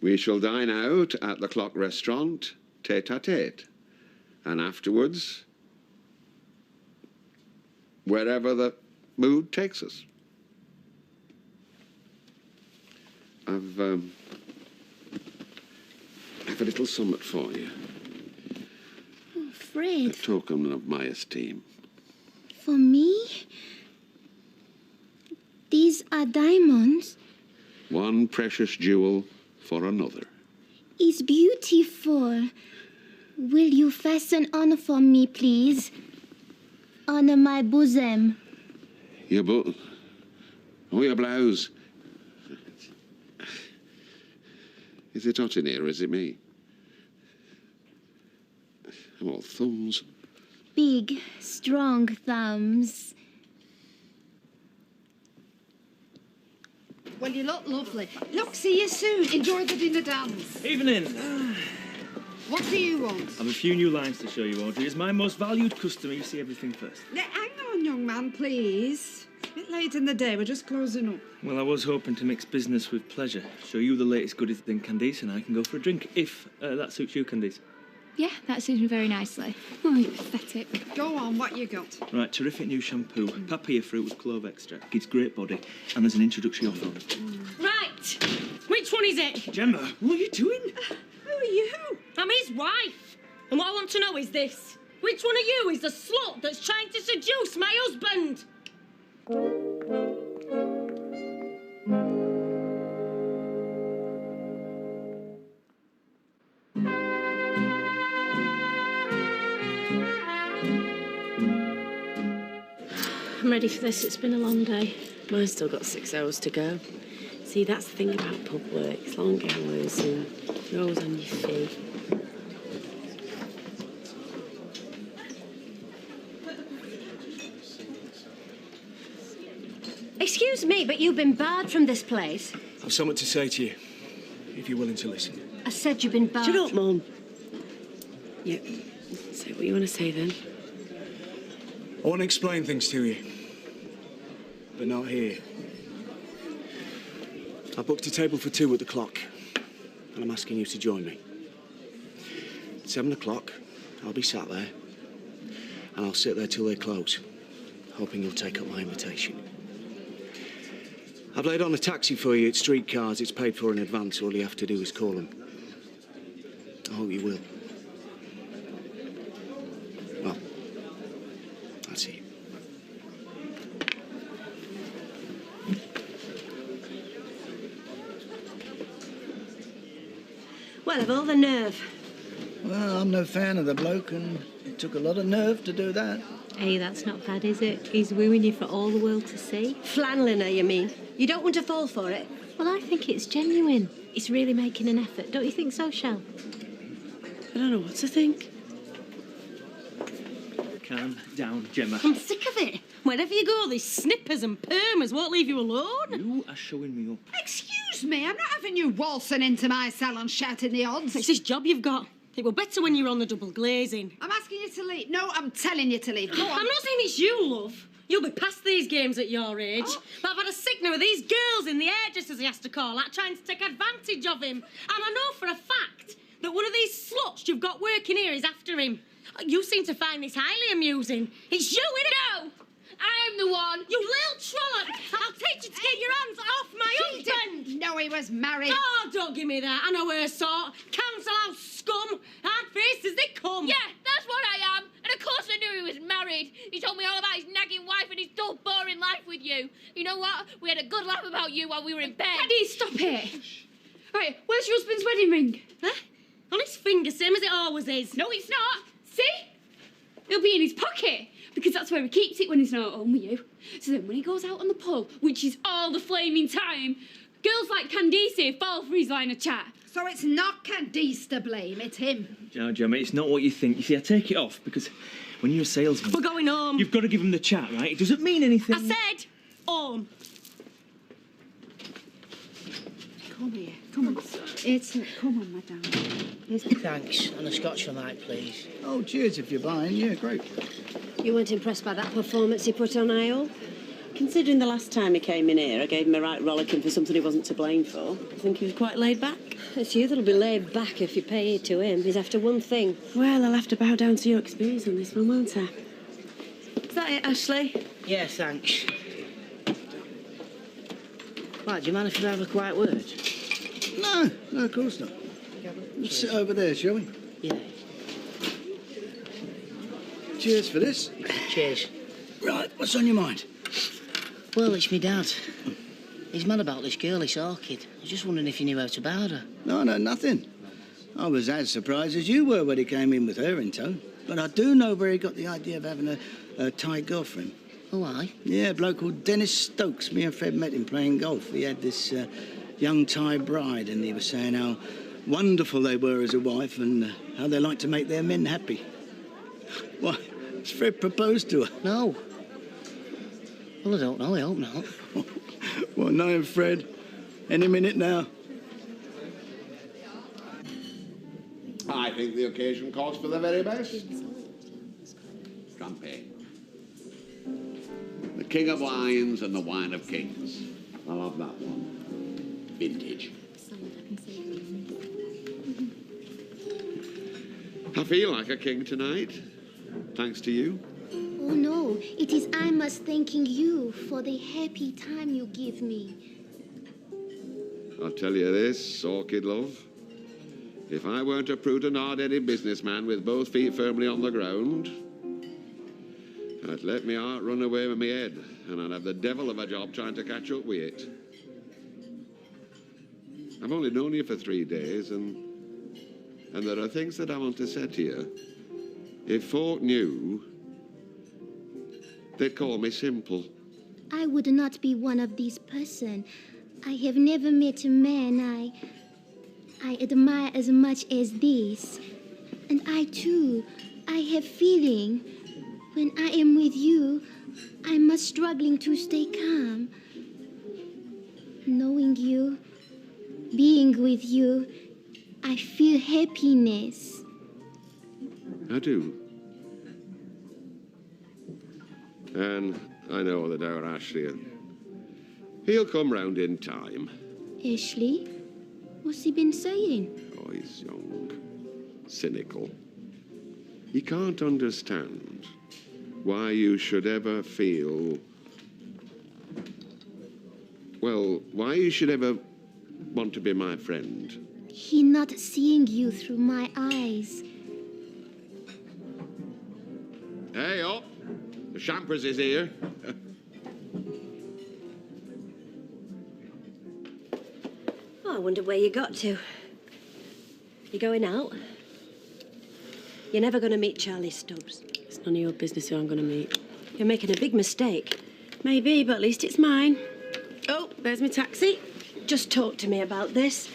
Speaker 7: we shall dine out at the Clock Restaurant, tete-a-tete. And afterwards, wherever the mood takes us. I've a little something for you.
Speaker 1: Oh, Fred.
Speaker 7: A token of my esteem.
Speaker 1: For me? These are diamonds.
Speaker 7: One precious jewel for another.
Speaker 1: It's beautiful. Will you fasten on for me, please? On my bosom.
Speaker 7: Your your blouse. Is it hot in here, or is it me? I'm all thumbs.
Speaker 1: Big, strong thumbs.
Speaker 20: Well, you look lovely. Look, see you soon. Enjoy the dinner dance.
Speaker 18: Evening.
Speaker 20: What do you want?
Speaker 18: I've a few new lines to show you, Audrey. As my most valued customer, you see everything first.
Speaker 20: Now, hang on, young man, please. It's a bit late in the day. We're just closing up.
Speaker 18: Well, I was hoping to mix business with pleasure. Show you the latest goodies in Candice, and I can go for a drink, if that suits you, Candice.
Speaker 17: Yeah, that suits me very nicely. Oh, you're pathetic.
Speaker 20: Go on, what you got?
Speaker 18: Right, terrific new shampoo. Papaya fruit with clove extract. Gives great body. And there's an introductory offer on it.
Speaker 22: Right. Which one is it?
Speaker 18: Gemma, what are you doing?
Speaker 22: Who are you? I'm his wife. And what I want to know is this. Which one of you is the slut that's trying to seduce my husband?
Speaker 9: I'm ready for this. It's been a long day. Mine's still got 6 hours to go. See, that's the thing about pub work. It's long hours and you're always on your feet.
Speaker 8: Excuse me, but you've been barred from this place.
Speaker 6: I've something to say to you, if you're willing to listen.
Speaker 8: I said you've been barred.
Speaker 9: Shut up, Mum. Yeah, say what you want to say then.
Speaker 6: I want to explain things to you, but not here. I booked a table for 2 at the Clock, and I'm asking you to join me. At 7 o'clock, I'll be sat there, and I'll sit there till they close, hoping you'll take up my invitation. I've laid on a taxi for you at Streetcars. It's paid for in advance. All you have to do is call them. I hope you will. Well, that's it.
Speaker 8: Well, of all the nerve.
Speaker 4: Well, I'm no fan of the bloke, and it took a lot of nerve to do that.
Speaker 10: Hey, that's not bad, is it? He's wooing you for all the world to see.
Speaker 8: Flanliner, you mean? You don't want to fall for it?
Speaker 10: Well, I think it's genuine. He's really making an effort. Don't you think so, Shell?
Speaker 9: I don't know what to think.
Speaker 18: Calm down, Gemma.
Speaker 22: I'm sick of it. Wherever you go, these snippers and permers won't leave you alone.
Speaker 18: You are showing me up.
Speaker 20: Excuse me, I'm not having you waltzing into my salon shouting the odds.
Speaker 22: It's this job you've got. It were better when you were on the double glazing.
Speaker 20: I'm asking you to leave. No, I'm telling you to leave. Go on.
Speaker 22: I'm not saying it's you, love. You'll be past these games at your age.
Speaker 20: Oh.
Speaker 22: But I've had a sickener of these girls in the hairdressers he has to call out, trying to take advantage of him. And I know for a fact that one of these sluts you've got working here is after him. You seem to find this highly amusing. It's you, innit? No! I'm the one. You little trollop! I'll teach you to get your hands off my husband!
Speaker 20: No, he was married.
Speaker 22: Oh, don't give me that. I know her sort. Council house scum. Hard-faced as they come.
Speaker 13: Yeah, that's what I am. And of course I knew he was married. He told me all about his nagging wife and his dull, boring life with you. You know what? We had a good laugh about you while we were in bed.
Speaker 17: Daddy, stop it. Right, where's your husband's wedding ring?
Speaker 22: Huh? On his finger, same as it always is.
Speaker 17: No, it's not. See? It'll be in his pocket, because that's where he keeps it when he's not at home with you. So then when he goes out on the pub, which is all the flaming time, girls like Candice fall for his line of chat.
Speaker 20: So it's not Candice to blame, it's him.
Speaker 18: No, Gemma, it's not what you think. You see, I take it off because when you're a salesman...
Speaker 22: We're going home.
Speaker 18: You've got to give him the chat, right? It doesn't mean anything.
Speaker 22: I said home.
Speaker 20: Come here. Come on. It's it. Come on, madame.
Speaker 11: Thanks. And a Scotch for Mike, please.
Speaker 4: Oh, cheers if you're buying. Yeah, great.
Speaker 8: You weren't impressed by that performance he put on, Ayol?
Speaker 9: Considering the last time he came in here, I gave him a right rollicking for something he wasn't to blame for. I think he was quite laid back.
Speaker 8: It's you that'll be laid back if you pay it to him. He's after one thing.
Speaker 9: Well, I'll have to bow down to your experience on this one, won't I? Is that it, Ashley?
Speaker 11: Yeah, thanks. Right, do you mind if we have a quiet word?
Speaker 4: No, of course not. Let's sit over there, shall we?
Speaker 11: Yeah.
Speaker 4: Cheers for this.
Speaker 11: Cheers.
Speaker 4: Right, what's on your mind?
Speaker 11: Well, it's me dad. He's mad about this girl, this orchid. I was just wondering if you knew out about her.
Speaker 4: No, nothing. I was as surprised as you were when he came in with her in tow. But I do know where he got the idea of having a Thai girlfriend.
Speaker 11: Oh, aye?
Speaker 4: Yeah, a bloke called Dennis Stokes. Me and Fred met him playing golf. He had this young Thai bride, and he was saying how wonderful they were as a wife and how they like to make their men happy. Why, has Fred proposed to her?
Speaker 11: No. Well, I don't know. I hope not.
Speaker 4: Well, knowing Fred, any minute now.
Speaker 7: I think the occasion calls for the very best. Champagne. The king of wines and the wine of kings. I love that one. Vintage. I feel like a king tonight, thanks to you.
Speaker 1: Oh no, it is I must thanking you for the happy time you give me.
Speaker 7: I'll tell you this, orchid love. If I weren't a prudent, hard-headed businessman with both feet firmly on the ground, I'd let my heart run away with my head, and I'd have the devil of a job trying to catch up with it. I've only known you for 3 days, and there are things that I want to say to you. If folk knew, they'd call me simple.
Speaker 1: I would not be one of these person. I have never met a man I admire as much as this. And I too have feeling. When I am with you, I must struggling to stay calm. Knowing you, being with you, I feel happiness.
Speaker 7: I do. And I know that our Ashley, he'll come round in time.
Speaker 1: Ashley? What's he been saying?
Speaker 7: Oh, he's young, cynical. He can't understand why you should ever feel... Well, why you should ever want to be my friend.
Speaker 1: He not seeing you through my eyes.
Speaker 7: Hey, up! The Champers is here.
Speaker 8: Oh, I wonder where you got to. You going out? You're never going to meet Charlie Stubbs.
Speaker 9: It's none of your business who I'm going to meet.
Speaker 8: You're making a big mistake. Maybe, but at least it's mine. Oh, there's my taxi. Just talk to me about this.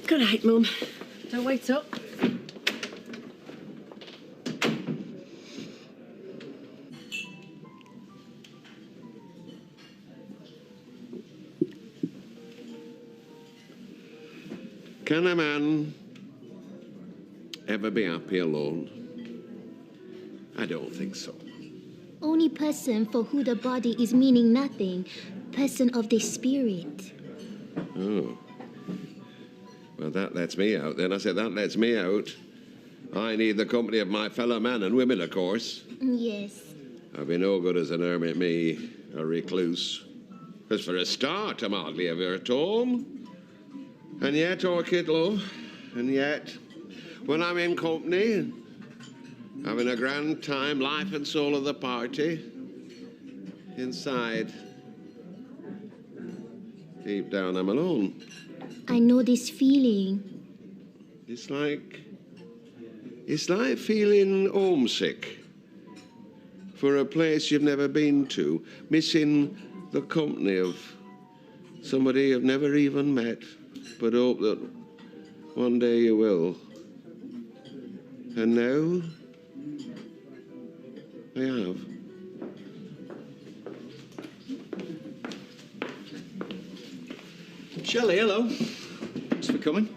Speaker 8: Good night, Mum. Don't wait up.
Speaker 7: Can a man ever be happy alone? I don't think so.
Speaker 1: Only person for who the body is meaning nothing. Person of the spirit.
Speaker 7: Oh. Well, that lets me out then. I said, that lets me out. I need the company of my fellow men and women, of course.
Speaker 1: Yes.
Speaker 7: I'll be no good as an hermit, me, a recluse. Because for a start, I'm hardly ever at home. And yet, Orchid, love, and yet, when I'm in company, having a grand time, life and soul of the party, inside, deep down, I'm alone.
Speaker 1: I know this feeling.
Speaker 7: It's like feeling homesick for a place you've never been to, missing the company of somebody you've never even met, but hope that one day you will. And now, I have.
Speaker 6: Shelley, hello. Thanks for coming.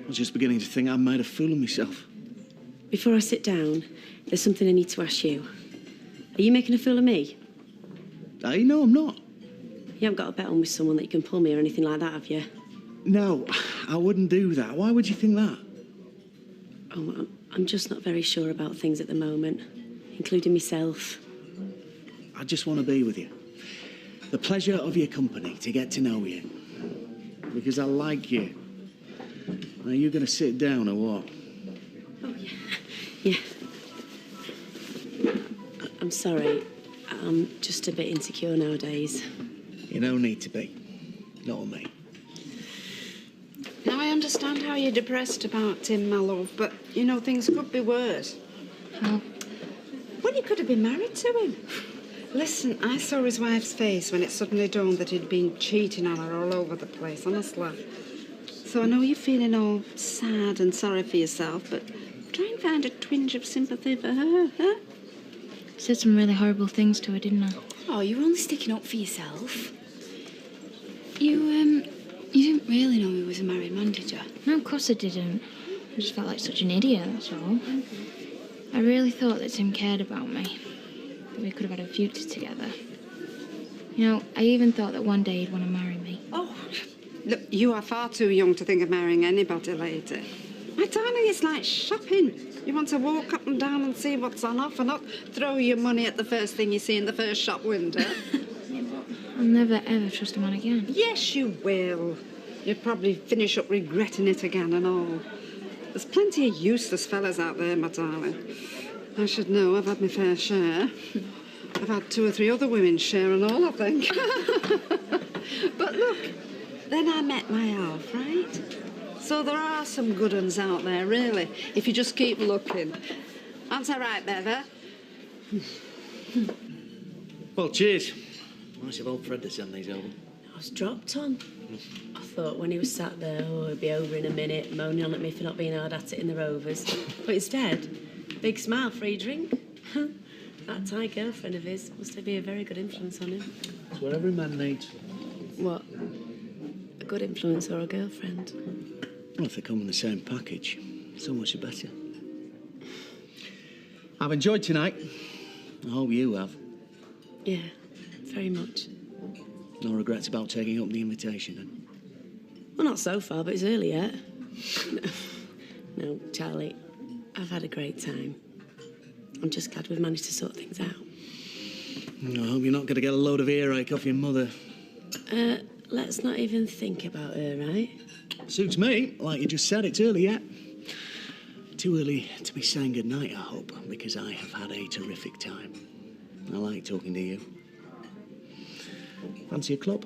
Speaker 6: I was just beginning to think I'd made a fool of myself.
Speaker 9: Before I sit down, there's something I need to ask you. Are you making a fool of me?
Speaker 6: Hey, no, I'm not.
Speaker 9: You haven't got a bet on with someone that you can pull me or anything like that, have you?
Speaker 6: No, I wouldn't do that. Why would you think that?
Speaker 9: Oh, I'm just not very sure about things at the moment, including myself.
Speaker 6: I just want to be with you. The pleasure of your company, to get to know you. Because I like you. Are you going to sit down or what?
Speaker 9: Oh, yeah. I'm sorry. I'm just a bit insecure nowadays.
Speaker 6: You don't need to be. Not on me.
Speaker 20: Now, I understand how you're depressed about Tim, my love, but, you know, things could be worse.
Speaker 21: How?
Speaker 20: Well, you could have been married to him. Listen, I saw his wife's face when it suddenly dawned that he'd been cheating on her all over the place, honestly. So I know you're feeling all sad and sorry for yourself, but try and find a twinge of sympathy for her, huh?
Speaker 10: Said some really horrible things to her, didn't I?
Speaker 17: Oh, you were only sticking up for yourself. You didn't really know he was a married man, did you?
Speaker 10: No, of course I didn't. I just felt like such an idiot, that's all. I really thought that Tim cared about me. That we could have had a future together. You know, I even thought that one day he'd want to marry me.
Speaker 20: Oh, look, you are far too young to think of marrying anybody later. My darling, it's like shopping. You want to walk up and down and see what's on offer, not throw your money at the first thing you see in the first shop window.
Speaker 10: I'll never, ever trust a man again.
Speaker 20: Yes, you will. You'll probably finish up regretting it again and all. There's plenty of useless fellas out there, my darling. I should know. I've had my fair share. I've had 2 or 3 other women's share and all, I think. But look, then I met my half, right? So there are some good uns out there, really, if you just keep looking. Aren't I right, Bever?
Speaker 6: Well, cheers. Nice of old Fred to send these over.
Speaker 9: I was dropped on. I thought when he was sat there, oh, he'd be over in a minute, moaning on at me for not being hard at it in the Rovers. But instead, big smile, free drink. That Thai girlfriend of his must be a very good influence on him.
Speaker 6: It's what every man needs.
Speaker 9: What? A good influence or a girlfriend?
Speaker 6: Well, if they come in the same package, so much the better. I've enjoyed tonight. I hope you have.
Speaker 9: Yeah, very much.
Speaker 6: No regrets about taking up the invitation, then?
Speaker 9: Well, not so far, but it's early yet. No, Charlie, I've had a great time. I'm just glad we've managed to sort things out.
Speaker 6: I hope you're not going to get a load of earache off your mother.
Speaker 9: Let's not even think about her, right?
Speaker 6: Suits me. Like you just said, it's early yet. Too early to be saying goodnight, I hope, because I have had a terrific time. I like talking to you. Fancy a club?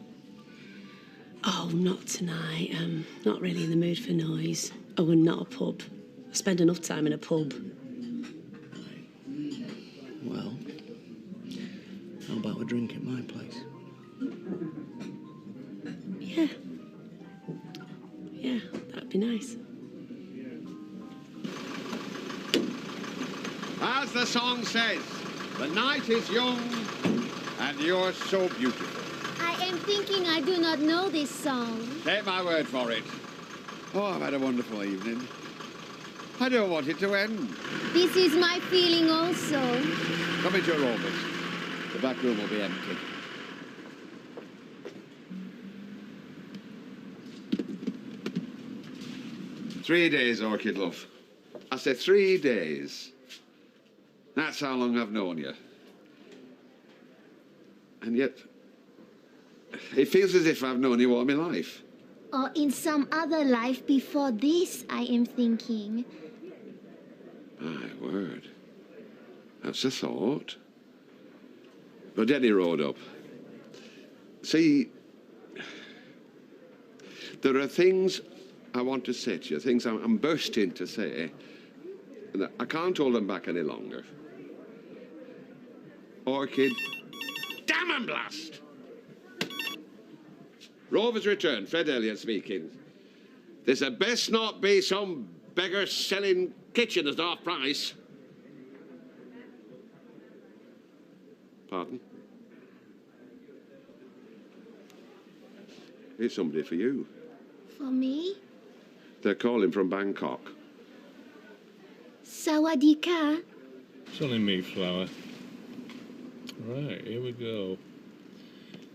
Speaker 9: Oh, not tonight. I'm not really in the mood for noise. Oh, and not a pub. I spend enough time in a pub.
Speaker 6: Well, how about a drink at my place?
Speaker 9: Yeah. Yeah, that'd be nice.
Speaker 7: As the song says, the night is young and you're so beautiful.
Speaker 1: I am thinking I do not know this song.
Speaker 7: Take my word for it. Oh, I've had a wonderful evening. I don't want it to end.
Speaker 1: This is my feeling also.
Speaker 7: Come into your office. The back room will be empty. Three days, Orchid Love. I said 3 days. That's how long I've known you. And yet, it feels as if I've known you all my life.
Speaker 1: Or in some other life before this, I am thinking.
Speaker 7: My word. That's a thought. But Denny rode up. See, there are things I want to say to you, things I'm bursting to say, and I can't hold them back any longer. Orchid, damn and blast! Rover's returned, Fred Elliott speaking. This had best not be some beggar selling kitchen at half price. Pardon? Here's somebody for you.
Speaker 1: For me?
Speaker 7: They're calling from Bangkok.
Speaker 1: Sawadika.
Speaker 23: It's only me, Flower. Right, here we go.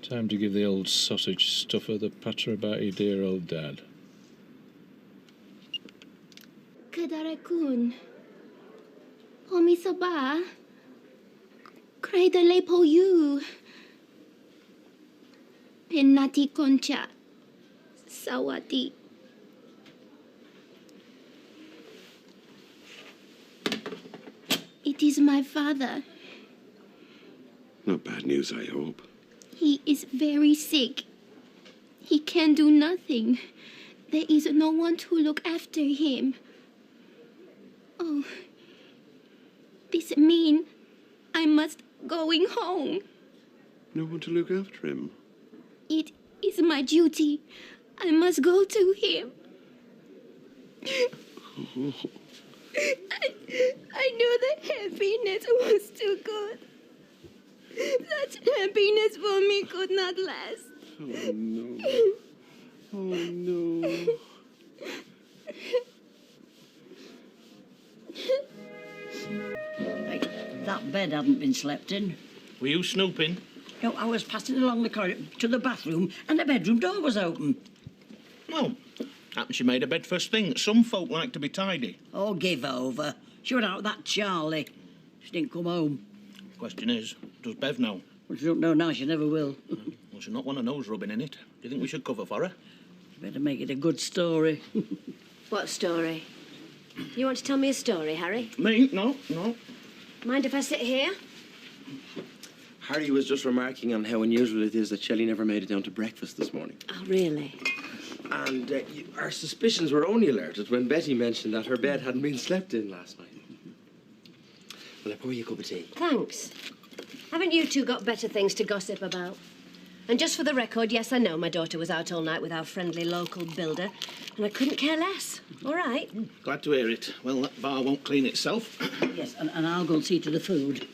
Speaker 23: Time to give the old sausage stuffer the patter about your dear old dad.
Speaker 1: Kedare-kun. Homi-soba. Cradle po you. Penati koncha. Sawati. It is my father.
Speaker 7: Not bad news, I hope.
Speaker 1: He is very sick. He can do nothing. There is no one to look after him. Oh, this means I must going home.
Speaker 7: No one to look after him?
Speaker 1: It is my duty. I must go to him. I knew that happiness was too good. Such happiness for me could not last.
Speaker 7: Oh, no. Oh, no.
Speaker 19: Hey, that bed hadn't been slept in.
Speaker 14: Were you snooping?
Speaker 19: No, I was passing along the corridor to the bathroom and the bedroom door was open.
Speaker 14: Well, happens she made a bed first thing. Some folk like to be tidy.
Speaker 19: Oh, give over. She went out with that Charlie. She didn't come home.
Speaker 14: Question is, does Bev know?
Speaker 19: Well, she don't know now, she never will.
Speaker 14: Well, she's not one of nose rubbing in it. Do you think we should cover for her?
Speaker 19: You better make it a good story.
Speaker 8: What story? You want to tell me a story, Harry?
Speaker 14: Me? No.
Speaker 8: Mind if I sit here?
Speaker 3: Harry was just remarking on how unusual it is that Shelley never made it down to breakfast this morning.
Speaker 8: Oh, really?
Speaker 3: And our suspicions were only alerted when Betty mentioned that her bed hadn't been slept in last night. Will I pour you a cup of tea?
Speaker 8: Thanks. Haven't you two got better things to gossip about? And just for the record, yes, I know my daughter was out all night with our friendly local builder, and I couldn't care less. All right?
Speaker 14: Glad to hear it. Well, that bar won't clean itself.
Speaker 19: Yes, and I'll go and see to the food.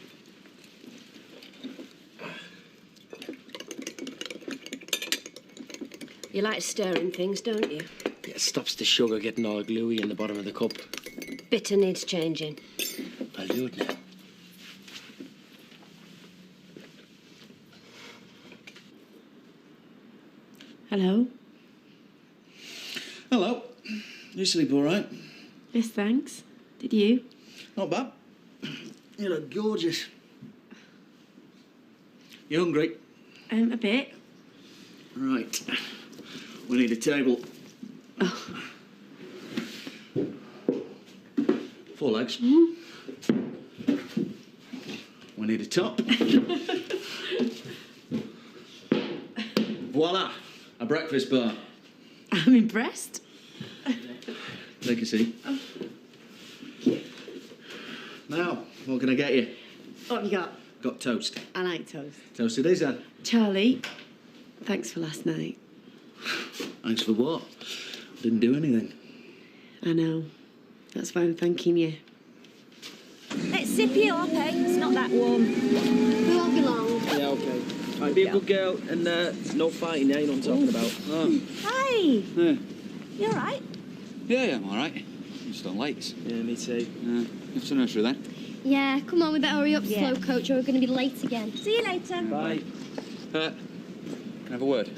Speaker 8: You like stirring things, don't you?
Speaker 12: It stops the sugar getting all gluey in the bottom of the cup.
Speaker 8: Bitter needs changing.
Speaker 12: I'll do it now.
Speaker 9: Hello?
Speaker 4: Hello. You sleep all right?
Speaker 9: Yes, thanks. Did you?
Speaker 4: Not bad. You look gorgeous. You hungry?
Speaker 9: A bit.
Speaker 4: Right. We need a table.
Speaker 9: Oh.
Speaker 4: 4 legs. We need a top. Voila! A breakfast bar.
Speaker 9: I'm impressed.
Speaker 4: Take a seat. Now, what can I get you?
Speaker 9: What have you got?
Speaker 4: Got toast.
Speaker 9: I like toast.
Speaker 4: Toast it is then.
Speaker 9: Charlie, thanks for last night.
Speaker 4: Thanks for what? Didn't do anything.
Speaker 9: I know. That's why I'm thanking you.
Speaker 1: Let's sip you up, eh? It's not that warm. We won't be long.
Speaker 3: Yeah, okay. Right, be a good girl and no fighting, yeah? You know what I'm talking about.
Speaker 2: Oh.
Speaker 1: Hi.
Speaker 2: Yeah.
Speaker 1: You all right?
Speaker 2: Yeah, I'm all right. Just on lakes.
Speaker 3: Yeah, me too.
Speaker 2: You have to nursery then?
Speaker 1: Yeah, come on, we better hurry up, slow coach, or we're going to be late again. See you later.
Speaker 3: Bye.
Speaker 2: Can I have a word?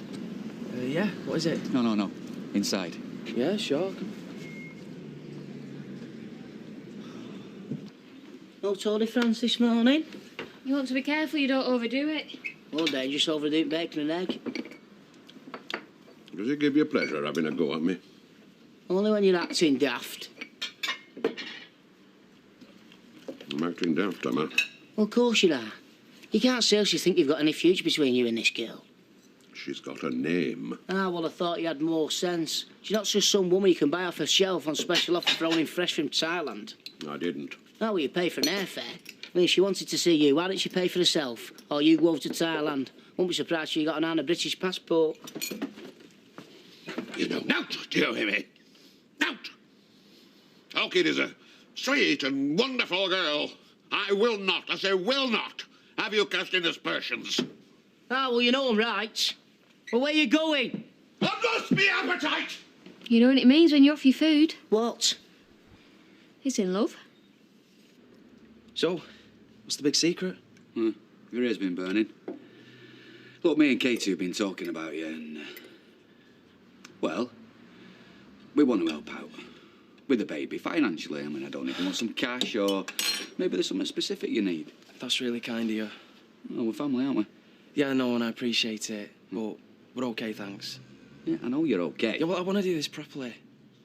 Speaker 3: Yeah, what is it?
Speaker 2: No. Inside.
Speaker 3: Yeah, sure.
Speaker 11: No Tour de France this morning?
Speaker 13: You want to be careful you don't overdo it.
Speaker 11: All day, just overdo bacon and egg.
Speaker 7: Does it give you pleasure having a go at me?
Speaker 11: Only when you're acting daft.
Speaker 7: I'm acting daft, am I?
Speaker 11: Well, of course you are. You can't seriously think you've got any future between you and this girl.
Speaker 7: She's got a name.
Speaker 11: Ah, well, I thought you had more sense. She's not just some woman you can buy off a shelf on special offer thrown in fresh from Thailand.
Speaker 7: I didn't.
Speaker 11: Oh, well, you pay for an airfare. I mean, if she wanted to see you, why didn't she pay for herself? Or you go over to Thailand? Won't be surprised she got an British passport.
Speaker 7: You know, Nout, do you hear me? Nout! Orchid is a sweet and wonderful girl. I will not, I say will not, have you cast in aspersions.
Speaker 11: Ah, well, you know I'm right. Well, where you going?
Speaker 7: I've lost me appetite!
Speaker 1: You know what it means when you're off your food?
Speaker 11: What?
Speaker 1: He's in love.
Speaker 3: So, what's the big secret?
Speaker 2: Your ear's been burning. Look, me and Katie have been talking about you and... well, we want to help out. With the baby, financially. I mean, I don't even want some cash or maybe there's something specific you need.
Speaker 3: That's really kind of you.
Speaker 2: Oh, we're family, aren't we?
Speaker 3: Yeah, I know, and I appreciate it, but we're okay, thanks.
Speaker 2: Yeah, I know you're okay.
Speaker 3: Yeah, well, I want to do this properly.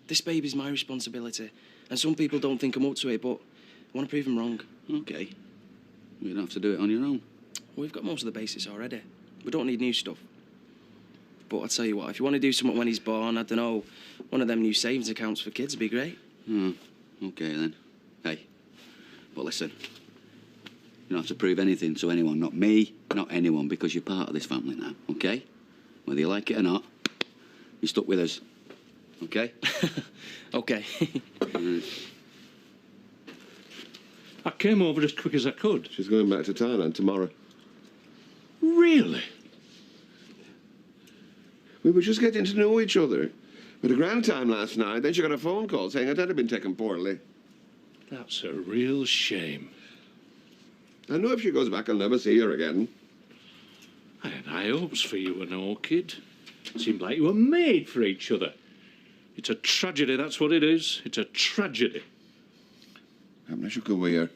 Speaker 3: This baby's my responsibility, and some people don't think I'm up to it, but I want to prove them wrong.
Speaker 2: Okay. You don't have to do it on your own.
Speaker 3: We've got most of the basics already. We don't need new stuff. But I tell you what, if you want to do something when he's born, I don't know, one of them new savings accounts for kids would be great.
Speaker 2: Okay then. Hey, but listen, you don't have to prove anything to anyone, not me, not anyone, because you're part of this family now, okay? Whether you like it or not, you're stuck with us, okay?
Speaker 3: Okay.
Speaker 2: Right.
Speaker 23: I came over as quick as I could.
Speaker 7: She's going back to Thailand tomorrow.
Speaker 23: Really?
Speaker 7: We were just getting to know each other. We had a grand time last night, then she got a phone call saying her dad had been taken poorly.
Speaker 23: That's a real shame.
Speaker 7: I know if she goes back, I'll never see her again.
Speaker 23: I had high hopes for you and Orchid. Seemed like you were made for each other. It's a tragedy, that's what it is. It's a tragedy.
Speaker 7: Haven't I shook her with her?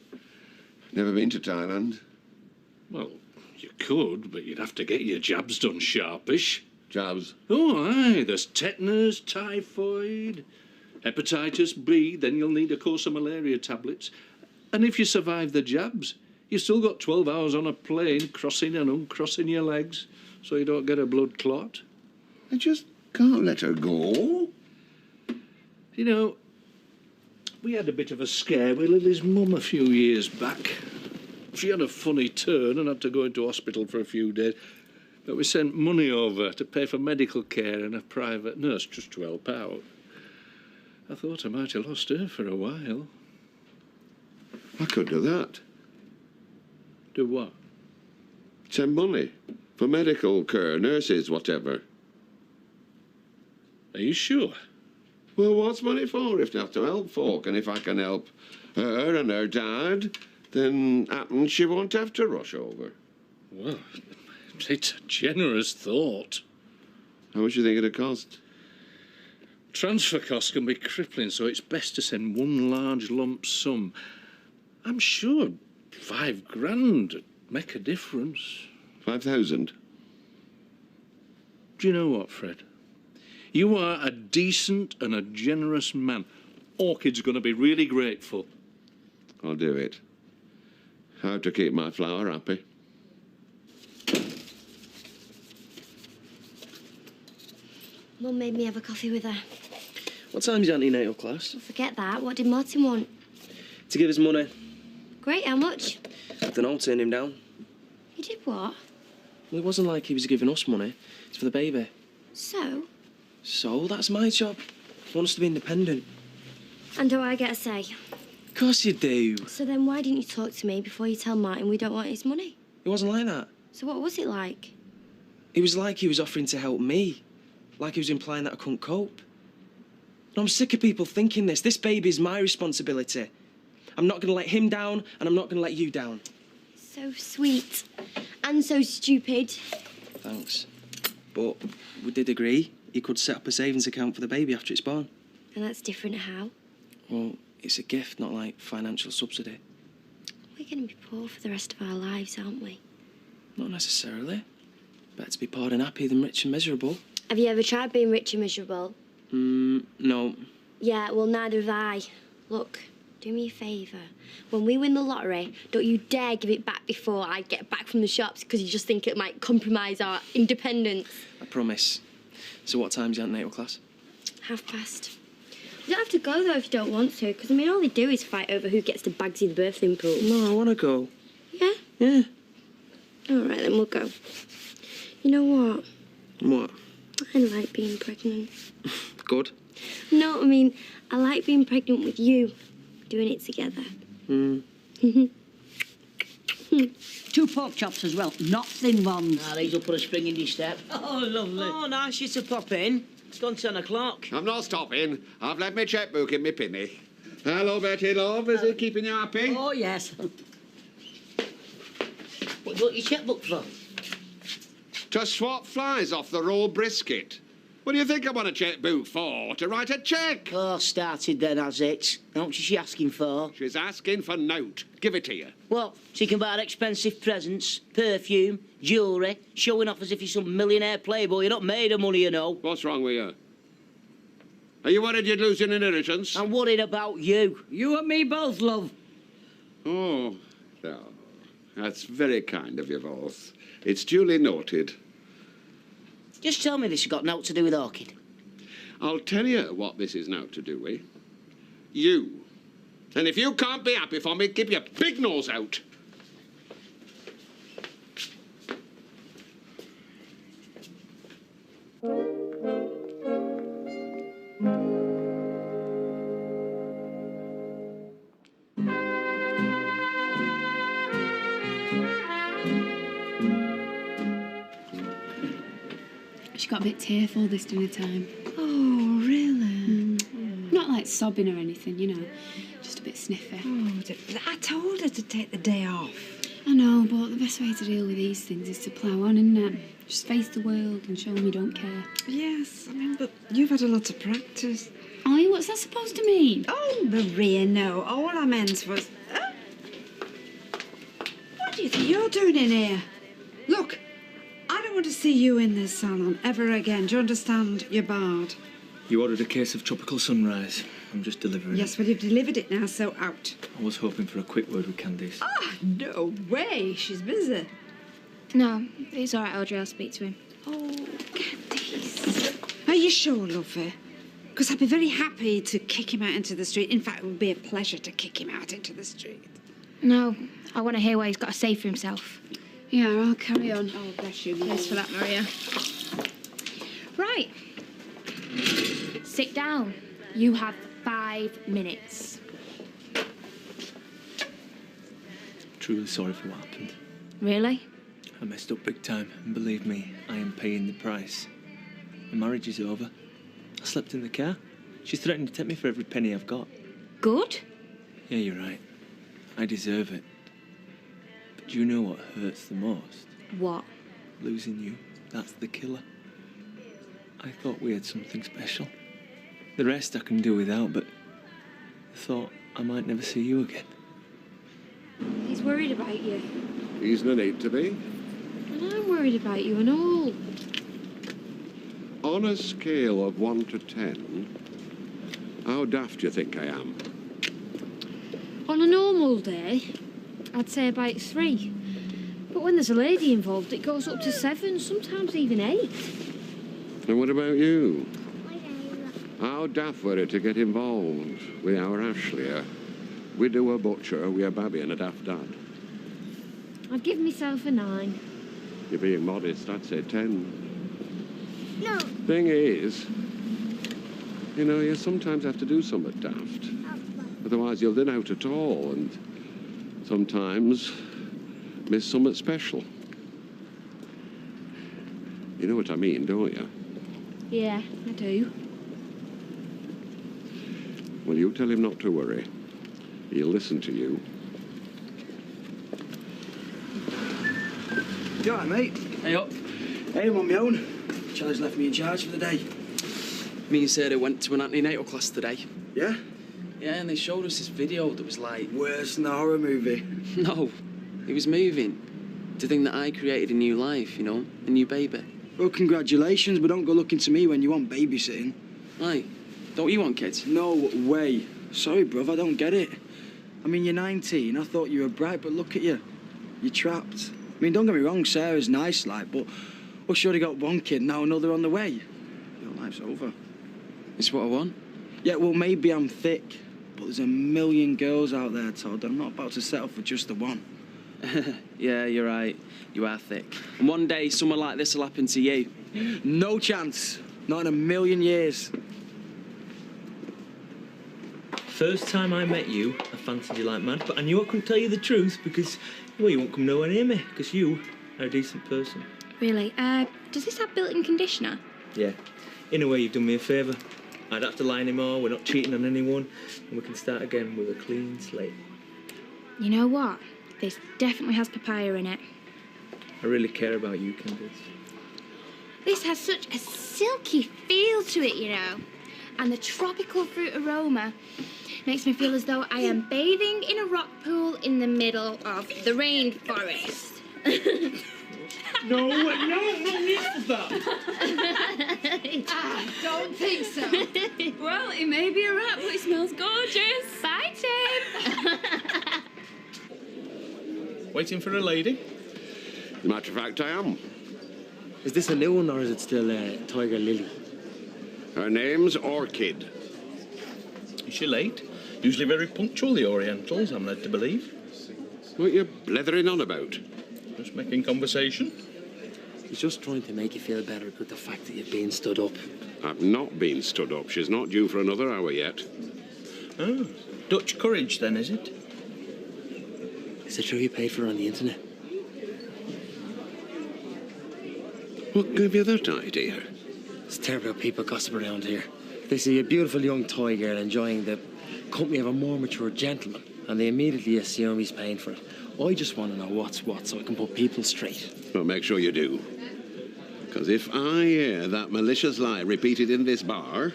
Speaker 7: Never been to Thailand.
Speaker 23: Well, you could, but you'd have to get your jabs done sharpish.
Speaker 7: Jabs?
Speaker 23: Oh, aye. There's tetanus, typhoid, hepatitis B. Then you'll need a course of malaria tablets. And if you survive the jabs, you've still got 12 hours on a plane crossing and uncrossing your legs so you don't get a blood clot.
Speaker 7: I just can't let her go.
Speaker 23: You know, we had a bit of a scare with Lily's mum a few years back. She had a funny turn and had to go into hospital for a few days. But we sent money over to pay for medical care and a private nurse just to help out. I thought I might have lost her for a while.
Speaker 7: I could do that.
Speaker 23: Do what?
Speaker 7: Send money for medical care, nurses, whatever.
Speaker 23: Are you sure?
Speaker 7: Well, what's money for if not to help folk? And if I can help her and her dad, then happen she won't have to rush over.
Speaker 23: Well, it's a generous thought.
Speaker 7: How much do you think it'd cost?
Speaker 23: Transfer costs can be crippling, so it's best to send one large lump sum. I'm sure 5 grand would make a difference.
Speaker 7: 5,000?
Speaker 23: Do you know what, Fred? You are a decent and a generous man. Orchid's going to be really grateful.
Speaker 7: I'll do it. How to keep my flower happy.
Speaker 1: Mum made me have a coffee with her.
Speaker 3: What time's your antenatal class?
Speaker 1: Forget that. What did Martin want?
Speaker 3: To give us money.
Speaker 1: Great, how much?
Speaker 3: I don't know, turn him down.
Speaker 1: He did what?
Speaker 3: Well, it wasn't like he was giving us money. It's for the baby.
Speaker 1: So?
Speaker 3: So, that's my job. I want us to be independent.
Speaker 1: And do I get a say?
Speaker 3: Of course you do.
Speaker 1: So then why didn't you talk to me before you tell Martin we don't want his money?
Speaker 3: It wasn't like that.
Speaker 1: So what was it like?
Speaker 3: It was like he was offering to help me. Like he was implying that I couldn't cope. And I'm sick of people thinking this. This baby's my responsibility. I'm not going to let him down, and I'm not going to let you down.
Speaker 1: So sweet. And so stupid.
Speaker 3: Thanks. But we did agree he could set up a savings account for the baby after it's born.
Speaker 1: And that's different how?
Speaker 3: Well, it's a gift, not like financial subsidy.
Speaker 1: We're going to be poor for the rest of our lives, aren't we?
Speaker 3: Not necessarily. Better to be poor and happy than rich and miserable.
Speaker 1: Have you ever tried being rich and miserable?
Speaker 3: No.
Speaker 1: Yeah, well, neither have I. Look, do me a favour. When we win the lottery, don't you dare give it back before I get back from the shops because you just think it might compromise our independence.
Speaker 3: I promise. So what time's your antenatal class?
Speaker 1: past. You don't have to go, though, if you don't want to, because, I mean, all they do is fight over who gets to Bagsy the birthing pool.
Speaker 3: No, I want to go.
Speaker 1: Yeah?
Speaker 3: Yeah.
Speaker 1: All right, then we'll go. You know what?
Speaker 3: What?
Speaker 1: I like being pregnant.
Speaker 3: Good.
Speaker 1: No, I mean, I like being pregnant with you, doing it together.
Speaker 19: 2 pork chops as well, not thin ones.
Speaker 11: Ah, these will put a spring in your step. Oh, lovely. Oh, nice you to pop in. It's gone 10 o'clock.
Speaker 7: I'm not stopping. I've left my checkbook in my pinny. Hello, Betty, love. Is it keeping you happy?
Speaker 19: Oh, yes.
Speaker 11: What do you want your checkbook for?
Speaker 7: To swap flies off the raw brisket. What do you think I want a checkbook for? To write a cheque?
Speaker 11: Oh, started then, has it? How much is she asking for?
Speaker 7: She's asking for note. Give it to you.
Speaker 11: What? So you can buy her expensive presents, perfume, jewellery, showing off as if you're some millionaire playboy. You're not made of money, you know.
Speaker 7: What's wrong with you? Are you worried you'd lose your inheritance?
Speaker 11: I'm worried about you.
Speaker 19: You and me both, love.
Speaker 7: Oh, no. That's very kind of you both. It's duly noted.
Speaker 11: Just tell me this has got naught to do with Orchid.
Speaker 7: I'll tell you what this is now to do with. You. And if you can't be happy for me, keep your big nose out.
Speaker 17: She got a bit tearful this dinner time.
Speaker 21: Oh, really?
Speaker 17: Not like sobbing or anything, you know. Just a bit sniffy.
Speaker 21: Oh, I told her to take the day off.
Speaker 17: I know, but the best way to deal with these things is to plough on, isn't it? Just face the world and show them you don't care.
Speaker 21: Yes, I mean, but you've had a lot of practice.
Speaker 17: Oh, what's that supposed to mean?
Speaker 21: Oh, Maria, no. All I meant was... What do you think you're doing in here? Look, I don't want to see you in this salon ever again. Do you understand? You're barred.
Speaker 18: You ordered a case of tropical sunrise. I'm just delivering
Speaker 21: Yes,
Speaker 18: it.
Speaker 21: well, you've delivered it now, so out.
Speaker 18: I was hoping for a quick word with Candice.
Speaker 21: Ah, no way. She's busy.
Speaker 10: No, it's all right, Audrey. I'll speak to him.
Speaker 21: Oh, Candice. Are you sure, lovey? Because I'd be very happy to kick him out into the street. In fact, it would be a pleasure to kick him out into the street.
Speaker 10: No, I want to hear what he's got to say for himself.
Speaker 17: Yeah, I'll carry on.
Speaker 21: Oh, bless you.
Speaker 17: Thanks for that, Maria.
Speaker 10: Right. Sit down. You have 5 minutes.
Speaker 18: Truly sorry for what happened.
Speaker 10: Really?
Speaker 18: I messed up big time, and believe me, I am paying the price. The marriage is over. I slept in the car. She's threatened to take me for every penny I've got.
Speaker 21: Good.
Speaker 18: Yeah, you're right. I deserve it. But do you know what hurts the most?
Speaker 21: What?
Speaker 18: Losing you. That's the killer. I thought we had something special. The rest I can do without, but I thought I might never see you again.
Speaker 1: He's worried about you.
Speaker 7: He's no need to be.
Speaker 1: And I'm worried about you and all.
Speaker 7: On a scale of 1 to 10, how daft do you think I am?
Speaker 1: On a normal day, I'd say about 3. But when there's a lady involved, it goes up to 7, sometimes even 8.
Speaker 7: And what about you? How daft were it to get involved with our Ashley, a widower butcher with a babby and a daft dad?
Speaker 1: I'd give myself a 9.
Speaker 7: You're being modest, I'd say 10.
Speaker 1: No.
Speaker 7: Thing is, you know, you sometimes have to do something daft. Otherwise you'll thin out at all and sometimes miss something special. You know what I mean, don't you?
Speaker 1: Yeah, I do.
Speaker 7: Well, you tell him not to worry. He'll listen to you.
Speaker 3: You all right, mate?
Speaker 12: Hey up.
Speaker 3: Hey, I'm on my own. Charlie's left me in charge for the day.
Speaker 12: Me and Sarah went to an antenatal class today.
Speaker 3: Yeah?
Speaker 12: Yeah, and they showed us this video that was like...
Speaker 3: Worse than a horror movie.
Speaker 12: No, it was moving. To think that I created a new life, you know, a new baby.
Speaker 3: Well, congratulations, but don't go looking to me when you want babysitting.
Speaker 12: Aye, don't you want kids?
Speaker 3: No way. Sorry, bruv, I don't get it. I mean, you're 19, I thought you were bright, but look at you. You're trapped. I mean, don't get me wrong, Sarah's nice, like, but we should have got one kid, now another on the way. Your life's over.
Speaker 12: It's what I want.
Speaker 3: Yeah, well, maybe I'm thick, but there's a million girls out there, Todd. I'm not about to settle for just the one.
Speaker 12: Yeah, you're right. You are thick. And one day, something like this will happen to you.
Speaker 3: No chance. Not in a million years.
Speaker 18: First time I met you, I fancied you like mad, but I knew I couldn't tell you the truth because, well, you won't come nowhere near me because you are a decent person.
Speaker 10: Really? Does this have built-in conditioner?
Speaker 18: Yeah. In a way, you've done me a favour. I don't have to lie anymore, we're not cheating on anyone, and we can start again with a clean slate.
Speaker 10: You know what? This definitely has papaya in it.
Speaker 18: I really care about you, Candice.
Speaker 10: This has such a silky feel to it, you know. And the tropical fruit aroma makes me feel as though I am bathing in a rock pool in the middle of the rainforest.
Speaker 18: No, no need for that.
Speaker 17: I don't think so. Well, it may be a rat, but it smells gorgeous.
Speaker 10: Bye, Tim.
Speaker 23: Waiting for a lady?
Speaker 7: As a matter of fact, I am.
Speaker 6: Is this a new one, or is it still Tiger Lily?
Speaker 7: Her name's Orchid.
Speaker 23: Is she late? Usually very punctual, the Orientals, I'm led to believe.
Speaker 7: What are you blethering on about?
Speaker 23: Just making conversation.
Speaker 6: He's just trying to make you feel better about the fact that you've been stood up.
Speaker 7: I've not been stood up. She's not due for another hour yet.
Speaker 23: Oh, Dutch courage, then, is it?
Speaker 6: Is it true you paid for her on the internet?
Speaker 7: What gave you that idea?
Speaker 6: It's terrible how people gossip around here. They see a beautiful young toy girl enjoying the company of a more mature gentleman, and they immediately assume he's paying for it. I just want to know what's what so I can put people straight.
Speaker 7: Well, make sure you do. Because if I hear that malicious lie repeated in this bar,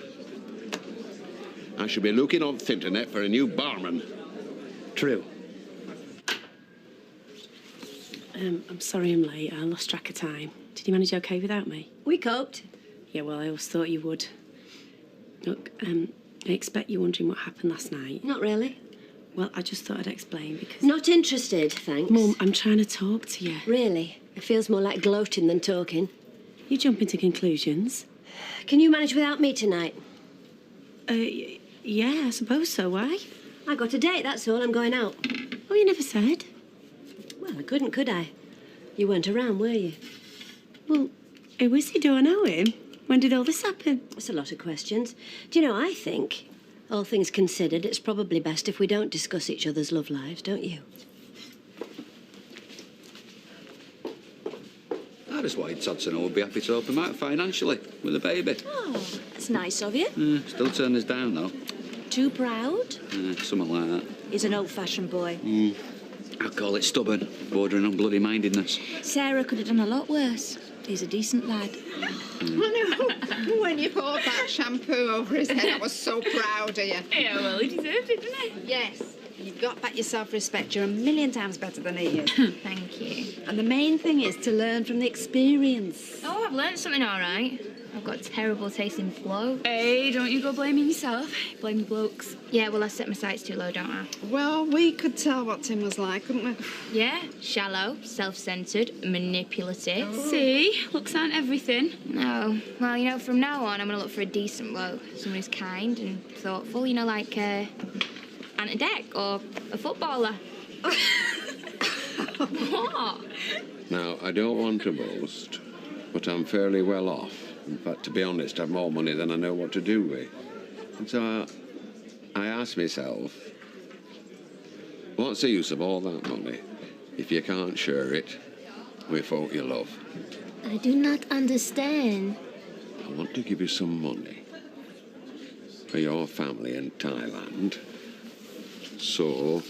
Speaker 7: I should be looking on the internet for a new barman.
Speaker 6: True.
Speaker 9: I'm sorry I'm late. I lost track of time. Did you manage okay without me?
Speaker 8: We coped.
Speaker 9: Yeah, well, I always thought you would. Look, I expect you're wondering what happened last night.
Speaker 8: Not really.
Speaker 9: Well, I just thought I'd explain because...
Speaker 8: Not interested, thanks.
Speaker 9: Mum, I'm trying to talk to you.
Speaker 8: Really? It feels more like gloating than talking.
Speaker 9: You jump into conclusions.
Speaker 8: Can you manage without me tonight?
Speaker 9: Yeah, I suppose so. Why?
Speaker 8: I got a date, that's all. I'm going out.
Speaker 9: Oh, you never said.
Speaker 8: Well, I couldn't, could I? You weren't around, were you?
Speaker 9: Well, who is he? Do I know him? When did all this happen?
Speaker 8: That's a lot of questions. Do you know, I think, all things considered, it's probably best if we don't discuss each other's love lives, don't you?
Speaker 2: I just wanted Todd to know we'd be happy to help him out financially with a baby.
Speaker 10: Oh, that's nice of you.
Speaker 2: Still turn us down, though.
Speaker 10: Too proud?
Speaker 2: Something like that.
Speaker 10: He's an old-fashioned boy.
Speaker 2: I'd call it stubborn, bordering on bloody mindedness.
Speaker 10: Sarah could have done a lot worse. He's a decent lad.
Speaker 20: I know. When you poured that shampoo over his head, I was so proud of you.
Speaker 17: Yeah, well, he deserved it, didn't he?
Speaker 20: Yes. You've got back your self-respect. You're a million times better than he is.
Speaker 10: Thank you.
Speaker 20: And the main thing is to learn from the experience.
Speaker 10: Oh, I've learnt something all right. I've got terrible taste in blow.
Speaker 17: Hey, don't you go blaming yourself. Blame the blokes.
Speaker 10: Yeah, well, I set my sights too low, don't I?
Speaker 20: Well, we could tell what Tim was like, couldn't we?
Speaker 10: Yeah, shallow, self-centred, manipulative.
Speaker 17: See? Looks aren't everything.
Speaker 10: No. Well, you know, from now on, I'm going to look for a decent bloke. Someone who's kind and thoughtful, you know, like Ant Deck or a footballer. What?
Speaker 7: Now, I don't want to boast, but I'm fairly well off. In fact, to be honest, I've more money than I know what to do with. And so I asked myself, what's the use of all that money if you can't share it with folk you love?
Speaker 1: I do not understand.
Speaker 7: I want to give you some money for your family in Thailand so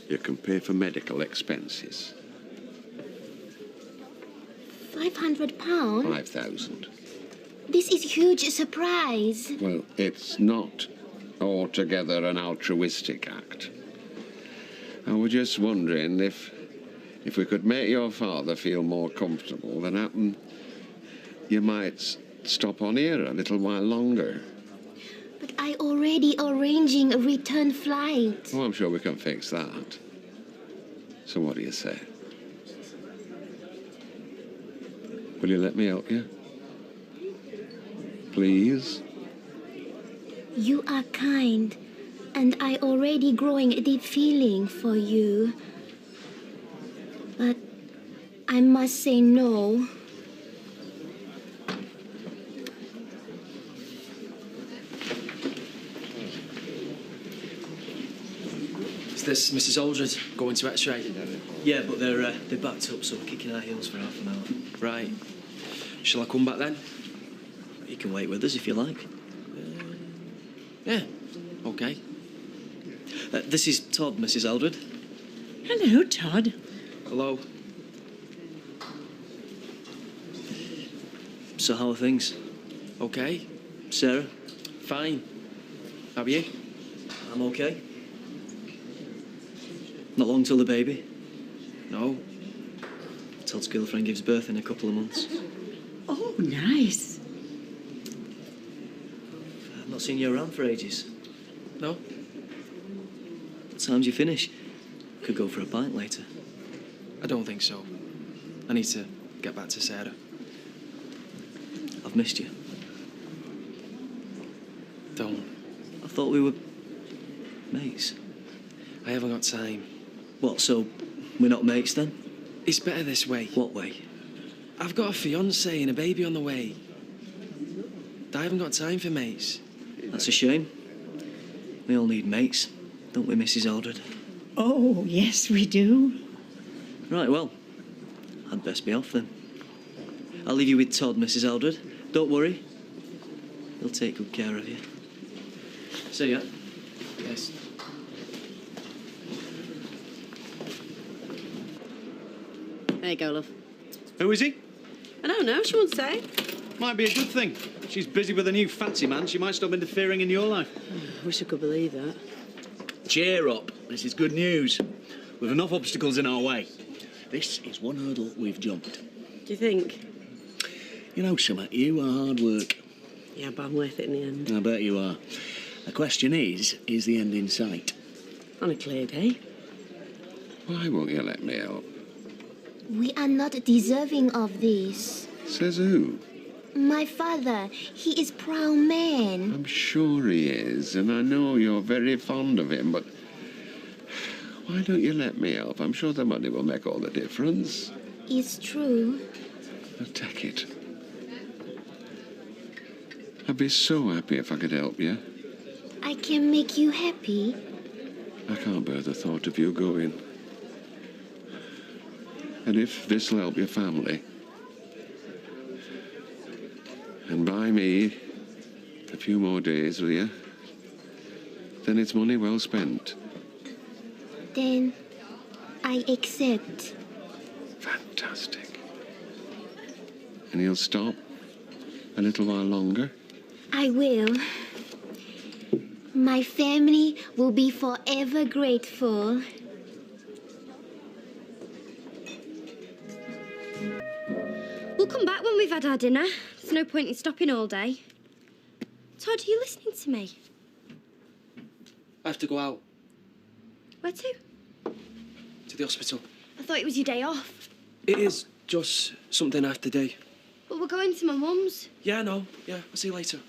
Speaker 7: you can pay for medical expenses.
Speaker 1: £500?
Speaker 7: 5,000.
Speaker 1: This is a huge surprise.
Speaker 7: Well, it's not altogether an altruistic act. I was just wondering if we could make your father feel more comfortable, then you might stop on here a little while longer.
Speaker 1: But I already arranging a return flight.
Speaker 7: Oh, I'm sure we can fix that. So what do you say? Will you let me help you? Please?
Speaker 1: You are kind, and I already growing a deep feeling for you. But I must say no.
Speaker 3: Is this Mrs. Aldred going to X-ray? Yeah, but they're backed up, so we're kicking our heels for half an hour. Right. Shall I come back then? You can wait with us if you like. Yeah, OK. This is Todd, Mrs. Aldred.
Speaker 21: Hello, Todd.
Speaker 3: Hello. So how are things? OK. Sarah? Fine. How are you? I'm OK. Not long till the baby. No. Todd's girlfriend gives birth in a couple of months.
Speaker 21: Oh, nice.
Speaker 3: I've not seen you around for ages. No? What time do you finish? Could go for a pint later.
Speaker 5: I don't think so. I need to get back to Sarah.
Speaker 3: I've missed you.
Speaker 5: Don't.
Speaker 3: I thought we were mates.
Speaker 5: I haven't got time.
Speaker 3: What, so we're not mates then?
Speaker 5: It's better this way.
Speaker 3: What way?
Speaker 5: I've got a fiancée and a baby on the way. I haven't got time for mates.
Speaker 3: That's a shame. We all need mates, don't we, Mrs. Aldred?
Speaker 21: Oh, yes, we do.
Speaker 3: Right, well, I'd best be off then. I'll leave you with Todd, Mrs. Aldred. Don't worry. He'll take good care of you. See ya.
Speaker 5: Yes.
Speaker 9: There you go, love.
Speaker 6: Who is he?
Speaker 9: I don't know, she won't say.
Speaker 6: Might be a good thing. She's busy with a new fancy man. She might stop interfering in your life.
Speaker 9: I wish I could believe that.
Speaker 6: Cheer up. This is good news. We've enough obstacles in our way. This is one hurdle we've jumped.
Speaker 9: Do you think?
Speaker 6: You know, Summer, you are hard work.
Speaker 9: Yeah, but I'm worth it in the end.
Speaker 6: I bet you are. The question is the end in sight?
Speaker 9: On a clear day.
Speaker 7: Why won't you let me help?
Speaker 1: We are not deserving of this.
Speaker 7: Says who?
Speaker 1: My father, he is proud man.
Speaker 7: I'm sure he is, and I know you're very fond of him, but why don't you let me help? I'm sure the money will make all the difference.
Speaker 1: It's true.
Speaker 7: I'll take it. I'd be so happy if I could help you.
Speaker 1: I can make you happy.
Speaker 7: I can't bear the thought of you going. And if this'll help your family, And buy me a few more days, will you? Then it's money well spent.
Speaker 1: Then I accept.
Speaker 7: Fantastic. And you'll stop a little while longer?
Speaker 1: I will. My family will be forever grateful.
Speaker 8: We'll come back when we've had our dinner. There's no point in stopping all day. Todd, are you listening to me?
Speaker 3: I have to go out
Speaker 8: Where to?
Speaker 3: to the hospital.
Speaker 8: I thought it was your day off.
Speaker 3: It is just something I have to do.
Speaker 8: But we're going to my mum's.
Speaker 3: Yeah, I know. Yeah, I'll see you later.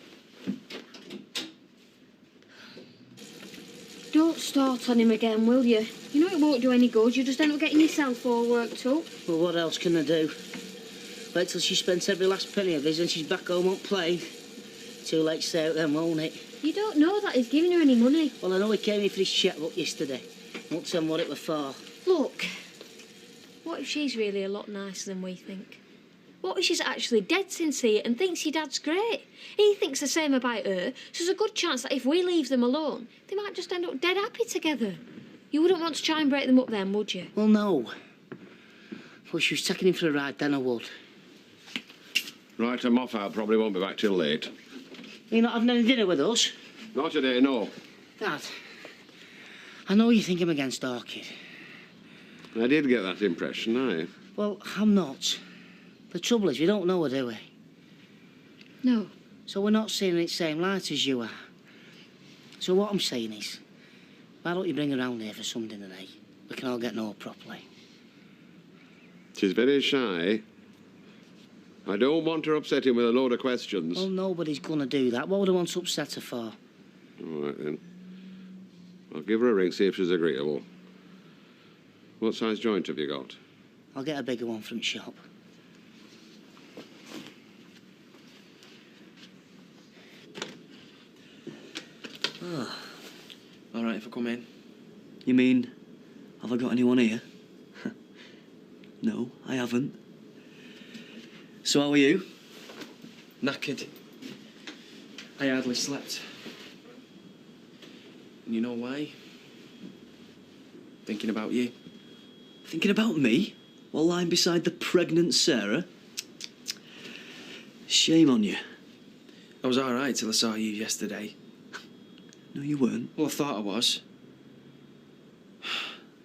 Speaker 8: Don't start on him again, will you? You know it won't do any good. You'll just end up getting yourself all worked up.
Speaker 11: Well, what else can I do? Wait till she spends every last penny of his and she's back home on plane. Too late to say it then, won't it?
Speaker 8: You don't know that he's giving her any money.
Speaker 11: Well, I know he came in for his cheque-book yesterday. Won't tell me what it was for.
Speaker 10: Look, what if she's really a lot nicer than we think? What if she's actually dead sincere and thinks your dad's great? He thinks the same about her, so there's a good chance that if we leave them alone, they might just end up dead happy together. You wouldn't want to try and break them up then, would you?
Speaker 11: Well, no. Well, she was taking him for a ride, then I would.
Speaker 7: Right, I'm off out. Probably won't be back till late.
Speaker 11: You're not having any dinner with us?
Speaker 7: Not today, no.
Speaker 11: Dad, I know you think I'm against Orchid.
Speaker 7: I did get that impression, aye.
Speaker 11: Well, I'm not. The trouble is, we don't know her, do we?
Speaker 10: No.
Speaker 11: So we're not seeing it the same light as you are. So what I'm saying is, why don't you bring her round here for some dinner, eh? We can all get to know her properly.
Speaker 7: She's very shy. I don't want her upsetting with a load of questions.
Speaker 11: Well, nobody's going to do that. What would I want to upset her for?
Speaker 7: All right, then. I'll give her a ring, see if she's agreeable. What size joint have you got?
Speaker 11: I'll get a bigger one from the shop.
Speaker 3: Oh. All right, if I come in.
Speaker 15: You mean, have I got anyone here? No, I haven't. So how are you?
Speaker 3: Knackered. I hardly slept. And you know why? Thinking about you.
Speaker 15: Thinking about me? While lying beside the pregnant Sarah? Shame on you.
Speaker 3: I was all right till I saw you yesterday.
Speaker 15: No, you weren't.
Speaker 3: Well, I thought I was.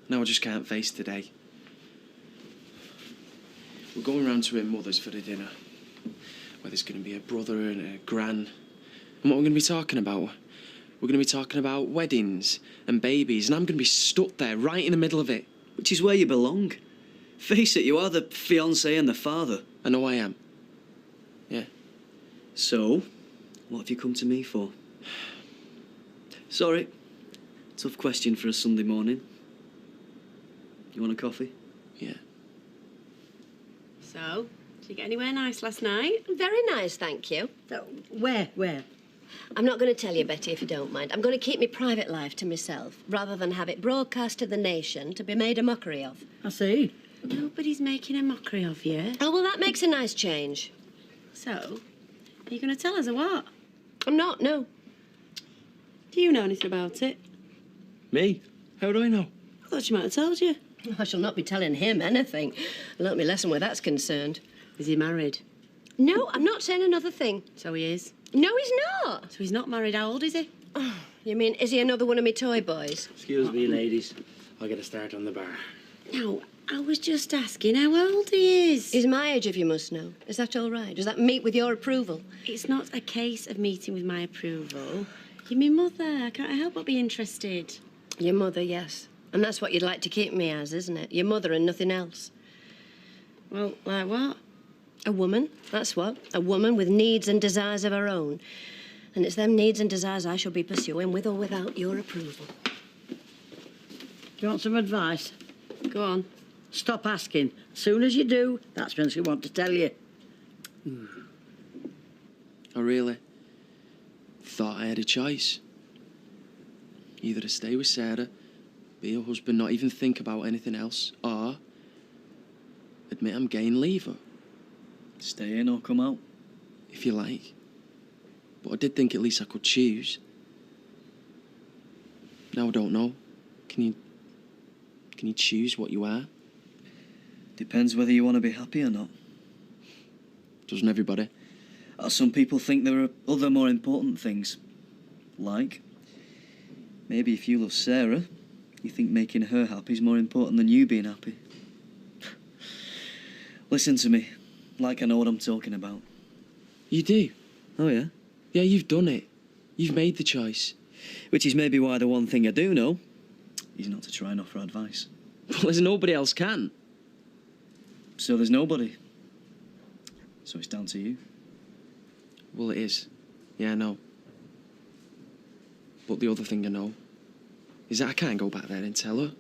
Speaker 3: No, I just can't face today. We're going round to her mother's for the dinner, where there's going to be a brother and a gran. And what we're going to be talking about? We're going to be talking about weddings and babies, and I'm going to be stuck there right in the middle of it.
Speaker 15: Which is where you belong. Face it, you are the fiancé and the father.
Speaker 3: I know I am. Yeah.
Speaker 15: So, what have you come to me for? Sorry. Tough question for a Sunday morning. You want a coffee?
Speaker 3: Yeah.
Speaker 9: So, did you get anywhere nice last night?
Speaker 8: Very nice, thank you.
Speaker 19: Where?
Speaker 8: I'm not going to tell you, Betty, if you don't mind. I'm going to keep my private life to myself, rather than have it broadcast to the nation to be made a mockery of.
Speaker 19: I see.
Speaker 9: Nobody's making a mockery of you.
Speaker 8: Oh, well, that makes a nice change.
Speaker 9: So, are you going to tell us or what?
Speaker 8: I'm not, no.
Speaker 9: Do you know anything about it?
Speaker 3: Me? How do I know?
Speaker 9: I thought you might have told you.
Speaker 8: I shall not be telling him anything. I learnt my lesson where that's concerned.
Speaker 9: Is he married?
Speaker 8: No, I'm not saying another thing.
Speaker 9: So he is?
Speaker 8: No, he's not.
Speaker 9: So he's not married. How old is he?
Speaker 8: Oh, you mean, is he another one of me toy boys?
Speaker 6: Excuse me, ladies. I'll get a start on the bar.
Speaker 9: No, I was just asking how old he is.
Speaker 8: He's my age, if you must know. Is that all right? Does that meet with your approval?
Speaker 9: It's not a case of meeting with my approval. You're my mother. I can't help but be interested.
Speaker 8: Your mother, yes. And that's what you'd like to keep me as, isn't it? Your mother and nothing else.
Speaker 9: Well, like what?
Speaker 8: A woman, that's what. A woman with needs and desires of her own. And it's them needs and desires I shall be pursuing, with or without your approval.
Speaker 19: Do you want some advice?
Speaker 9: Go on.
Speaker 19: Stop asking. As soon as you do, that's when she want to tell you.
Speaker 3: I really thought I had a choice. Either to stay with Sarah, be her husband, not even think about anything else, or admit I'm gay and leave her.
Speaker 15: Stay in or come out?
Speaker 3: if you like. But I did think at least I could choose. Now I don't know. Can you choose what you are?
Speaker 15: Depends whether you want to be happy or not.
Speaker 3: Doesn't everybody?
Speaker 15: Some people think there are other more important things. Like, maybe if you love Sarah, you think making her happy is more important than you being happy. Listen to me, like I know what I'm talking about.
Speaker 3: You do?
Speaker 15: Oh, yeah?
Speaker 3: Yeah, you've done it. You've made the choice.
Speaker 15: Which is maybe why the one thing I do know is not to try and offer advice.
Speaker 3: Well, there's nobody else can.
Speaker 15: So there's nobody. So it's down to you.
Speaker 3: Well, it is. Yeah, I know. But the other thing I know is that I can't go back there and tell her.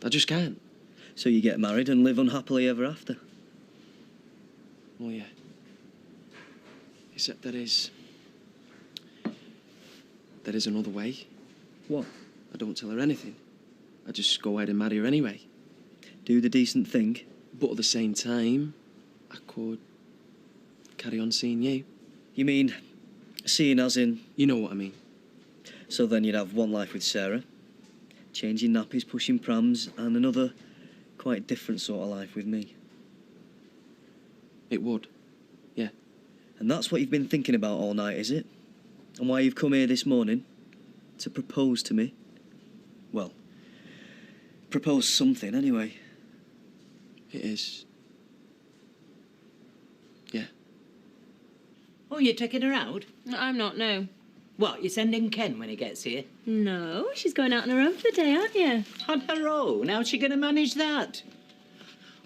Speaker 3: I just can't.
Speaker 15: So you get married and live unhappily ever after?
Speaker 3: Well, yeah. Except there is another way.
Speaker 15: What?
Speaker 3: I don't tell her anything. I just go ahead and marry her anyway.
Speaker 15: Do the decent thing.
Speaker 3: But at the same time, I could carry on seeing you.
Speaker 15: You mean, seeing as in?
Speaker 3: You know what I mean.
Speaker 15: So then you'd have one life with Sarah, changing nappies, pushing prams, and another quite different sort of life with me.
Speaker 3: It would, yeah.
Speaker 15: And that's what you've been thinking about all night, is it? And why you've come here this morning? To propose to me? Well, propose something anyway.
Speaker 3: It is. Yeah.
Speaker 14: Oh, you're taking her out?
Speaker 9: I'm not, no.
Speaker 14: What, you're sending Ken when he gets here?
Speaker 9: No, she's going out on her own for the day, aren't you?
Speaker 14: On her own? How's she going to manage that?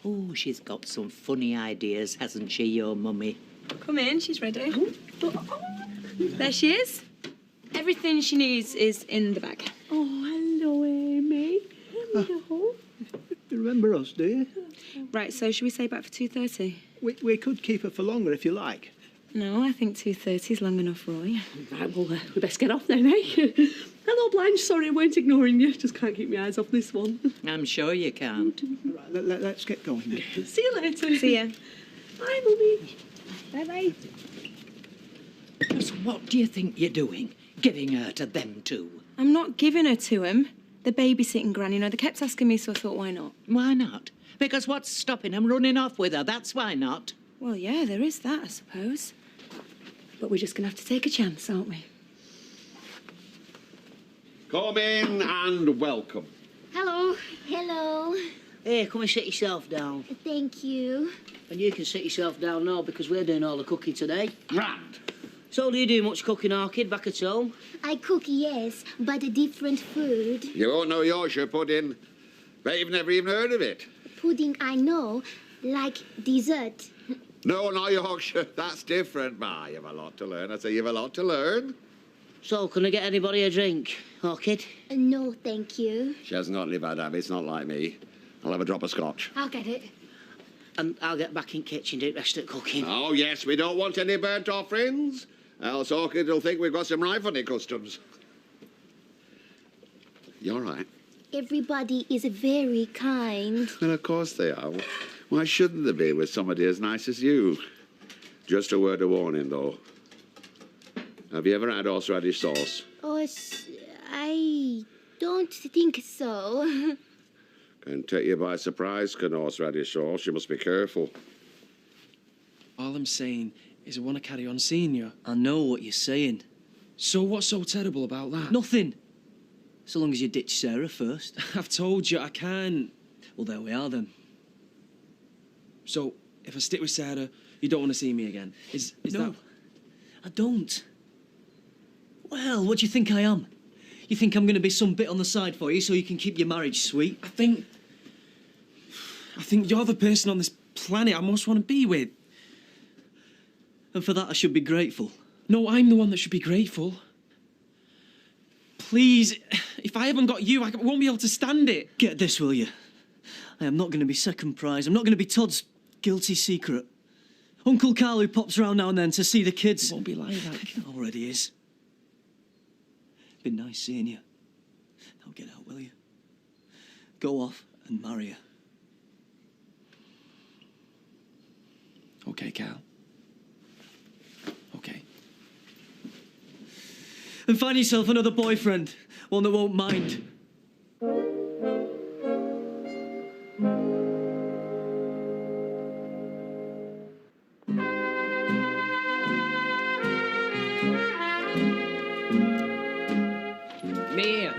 Speaker 14: Oh, she's got some funny ideas, hasn't she, your mummy?
Speaker 10: Come in, she's ready. There she is. Everything she needs is in the bag.
Speaker 9: Oh, hello, Amy. Hello.
Speaker 16: You remember us, do you?
Speaker 10: Right, so should we say back for 2:30?
Speaker 16: We could keep her for longer if you like.
Speaker 10: No, I think 2:30 is long enough, Roy.
Speaker 9: Right, well, we best get off then, eh? Hello, Blanche. Sorry, I weren't ignoring you. Just can't keep my eyes off this one.
Speaker 14: I'm sure you can't.
Speaker 16: Right, let's get going then.
Speaker 9: See you later.
Speaker 10: See ya.
Speaker 9: Bye, Mummy. Bye-bye.
Speaker 14: So what do you think you're doing? Giving her to them two?
Speaker 10: I'm not giving her to him. They're babysitting Granny. You know, they kept asking me, so I thought, why not?
Speaker 14: Why not? Because what's stopping them running off with her? That's why not.
Speaker 10: Well, yeah, there is that, I suppose. But we're just going to have to take a chance, aren't we?
Speaker 7: Come in and welcome.
Speaker 1: Hello. Hello.
Speaker 11: Hey, come and sit yourself down.
Speaker 1: Thank you.
Speaker 11: And you can sit yourself down now because we're doing all the cooking today.
Speaker 7: Grand.
Speaker 11: So, do you do much cooking, Orchid, back at home?
Speaker 1: I cook, yes, but a different food.
Speaker 7: You won't know Yorkshire pudding. Bet you've never even heard of it.
Speaker 1: Pudding I know, like dessert.
Speaker 7: No, not Yorkshire. That's different. Ma, you've a lot to learn. I say you've a lot to learn.
Speaker 11: So, can I get anybody a drink, Orchid?
Speaker 1: No, thank you.
Speaker 7: She hasn't got any bad habits, not like me. I'll have a drop of scotch.
Speaker 1: I'll get it.
Speaker 11: And I'll get back in kitchen, do the rest of the cooking.
Speaker 7: Oh, yes, we don't want any burnt offerings. Else Orchid will think we've got some right funny customs. You all right?
Speaker 1: Everybody is very kind.
Speaker 7: Well, of course they are. Why shouldn't they be with somebody as nice as you? Just a word of warning, though. Have you ever had horseradish sauce?
Speaker 1: Oh, I don't think so.
Speaker 7: Can take you by surprise, can horseradish sauce. You must be careful.
Speaker 3: All I'm saying is I want to carry on seeing you.
Speaker 15: I know what you're saying.
Speaker 3: So what's so terrible about that?
Speaker 15: Nothing. So long as you ditch Sarah first.
Speaker 3: I've told you, I can't.
Speaker 15: Well, there we are then.
Speaker 3: So, if I stick with Sarah, you don't want to see me again? Is
Speaker 15: No,
Speaker 3: that...
Speaker 15: I don't. Well, what do you think I am? You think I'm going to be some bit on the side for you so you can keep your marriage sweet?
Speaker 3: I think you're the person on this planet I most want to be with.
Speaker 15: And for that I should be grateful.
Speaker 3: No, I'm the one that should be grateful. Please, if I haven't got you, I won't be able to stand it.
Speaker 15: Get this, will you? I am not going to be second prize. I'm not going to be Todd's guilty secret. Uncle Carl who pops round now and then to see the kids.
Speaker 3: It won't be like that.
Speaker 15: It already is. Been nice seeing you. Now get out, will you? Go off and marry her.
Speaker 3: Okay, Carl.
Speaker 15: and find yourself another boyfriend, one that won't mind.
Speaker 12: Mia.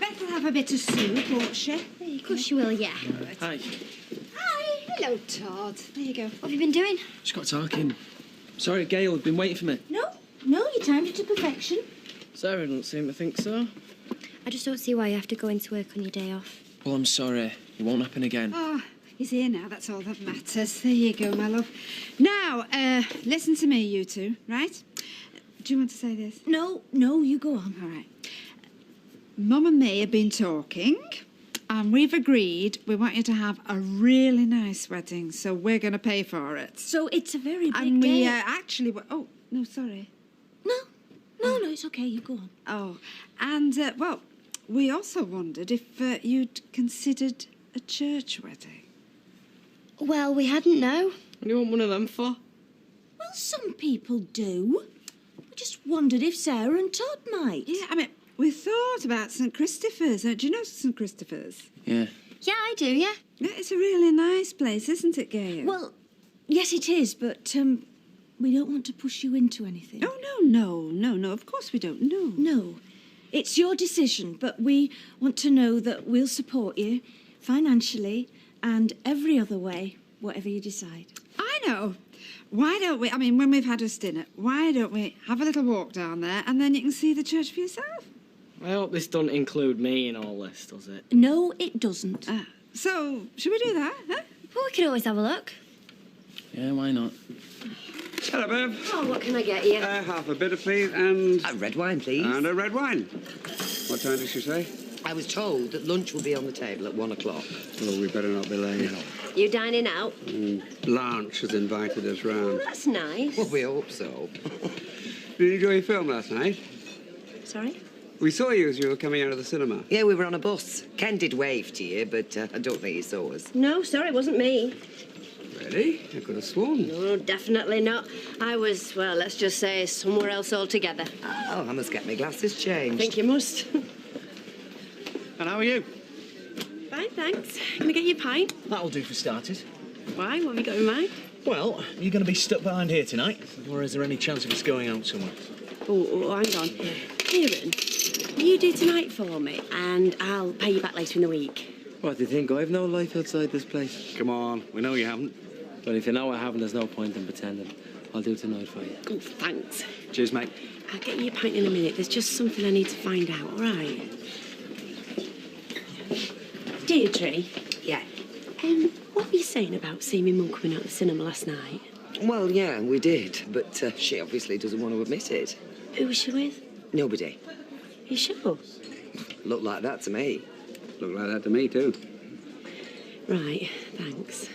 Speaker 21: Beth will have a bit of soup, won't she?
Speaker 1: Of course she will, yeah.
Speaker 3: Hi.
Speaker 21: Hi. Hello, Todd. There you go.
Speaker 1: What have you been doing?
Speaker 3: Just got talking. Sorry, Gail, been waiting for me.
Speaker 21: No, you timed it to perfection.
Speaker 3: Sarah doesn't seem to think so.
Speaker 1: I just don't see why you have to go into work on your day off.
Speaker 3: Well, I'm sorry. It won't happen again.
Speaker 20: Oh, he's here now. That's all that matters. There you go, my love. Now, listen to me, you two, right? Do you want to say this?
Speaker 21: No, you go on.
Speaker 20: All right. Mum and me have been talking, and we've agreed we want you to have a really nice wedding, so we're going to pay for it.
Speaker 21: So it's a very big
Speaker 20: and we
Speaker 21: day.
Speaker 20: actually... Oh, no, sorry.
Speaker 21: No, it's okay. You go on.
Speaker 20: Oh, and, well, we also wondered if you'd considered a church wedding.
Speaker 1: Well, we hadn't, no.
Speaker 3: What do you want one of them for?
Speaker 21: Well, some people do. We just wondered if Sarah and Todd might.
Speaker 20: Yeah, I mean, we thought about St Christopher's. Do you know St Christopher's?
Speaker 3: Yeah.
Speaker 1: Yeah, I do, yeah.
Speaker 20: Yeah, it's a really nice place, isn't it, Gail?
Speaker 21: Well, yes, it is, but we don't want to push you into anything.
Speaker 20: Oh, no, of course we don't. No.
Speaker 21: No. It's your decision, but we want to know that we'll support you financially and every other way, whatever you decide.
Speaker 20: I know. Why don't we, I mean, when we've had us dinner, why don't we have a little walk down there and then you can see the church for yourself?
Speaker 12: I hope this doesn't include me in all this, does it?
Speaker 21: No, it doesn't.
Speaker 20: So, should we do that, huh?
Speaker 1: Well, we could always have a look.
Speaker 3: Yeah, why not?
Speaker 4: Hello, Bev.
Speaker 1: Oh, what can I get you?
Speaker 4: Half a bitter, please, and...
Speaker 13: A red wine, please.
Speaker 4: And a red wine. What time did she say?
Speaker 13: I was told that lunch will be on the table at 1 o'clock.
Speaker 4: Oh, we better not be late.
Speaker 1: You dining out?
Speaker 4: Blanche has invited us round.
Speaker 1: That's nice.
Speaker 13: Well, we hope so.
Speaker 4: Did you enjoy your film last night?
Speaker 1: Sorry?
Speaker 4: We saw you as you were coming out of the cinema.
Speaker 13: Yeah, we were on a bus. Ken did wave to you, but I don't think he saw us.
Speaker 1: No, sorry, it wasn't me.
Speaker 4: Really? I could have sworn.
Speaker 1: No, definitely not. I was, well, let's just say somewhere else altogether.
Speaker 13: Oh, I must get my glasses changed.
Speaker 1: I think you must.
Speaker 6: And how are you?
Speaker 9: Fine, thanks. Can I get you a pint?
Speaker 6: That'll do for starters.
Speaker 9: Why? What have you got in mind?
Speaker 6: Well, you're going to be stuck behind here tonight, or is there any chance of us going out somewhere?
Speaker 9: Oh, hang on. Kieran, will you do tonight for me? And I'll pay you back later in the week.
Speaker 5: What do you think? I have no life outside this place.
Speaker 6: Come on, we know you haven't.
Speaker 5: But if you know I haven't, there's no point in pretending. I'll do tonight for you.
Speaker 9: Oh, thanks.
Speaker 6: Cheers, mate.
Speaker 9: I'll get you a pint in a minute. There's just something I need to find out, all right? Deirdre?
Speaker 13: Yeah?
Speaker 9: What were you saying about seeing me mum coming out of the cinema last night?
Speaker 13: Well, yeah, we did, but she obviously doesn't want to admit it.
Speaker 9: Who was she with?
Speaker 13: Nobody.
Speaker 9: You sure?
Speaker 13: Looked like that to me.
Speaker 4: Looked like that to me, too.
Speaker 9: Right, thanks.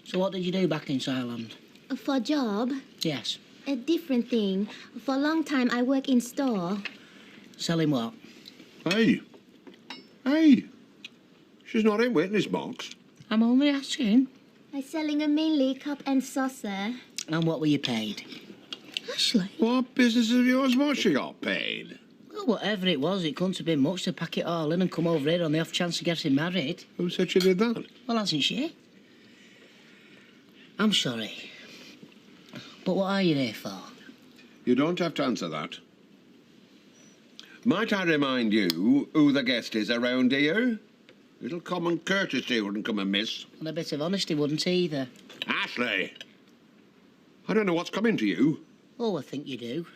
Speaker 11: So what did you do back in Thailand?
Speaker 1: For a job?
Speaker 11: Yes.
Speaker 1: A different thing. For a long time, I work in store.
Speaker 11: Selling what?
Speaker 7: Hey, she's not in witness box.
Speaker 11: I'm only asking.
Speaker 1: I'm selling a mainly cup and saucer.
Speaker 11: And what were you paid?
Speaker 1: Ashley?
Speaker 7: What business of yours what she got paid?
Speaker 11: Well, whatever it was, it couldn't have been much to pack it all in and come over here on the off chance of getting married.
Speaker 7: Who said she did that?
Speaker 11: Well, hasn't she? I'm sorry. But what are you here for?
Speaker 7: You don't have to answer that. Might I remind you who the guest is around here? Little common courtesy wouldn't come amiss.
Speaker 11: And a bit of honesty wouldn't either.
Speaker 7: Ashley! I don't know what's coming to you.
Speaker 11: Oh, I think you do.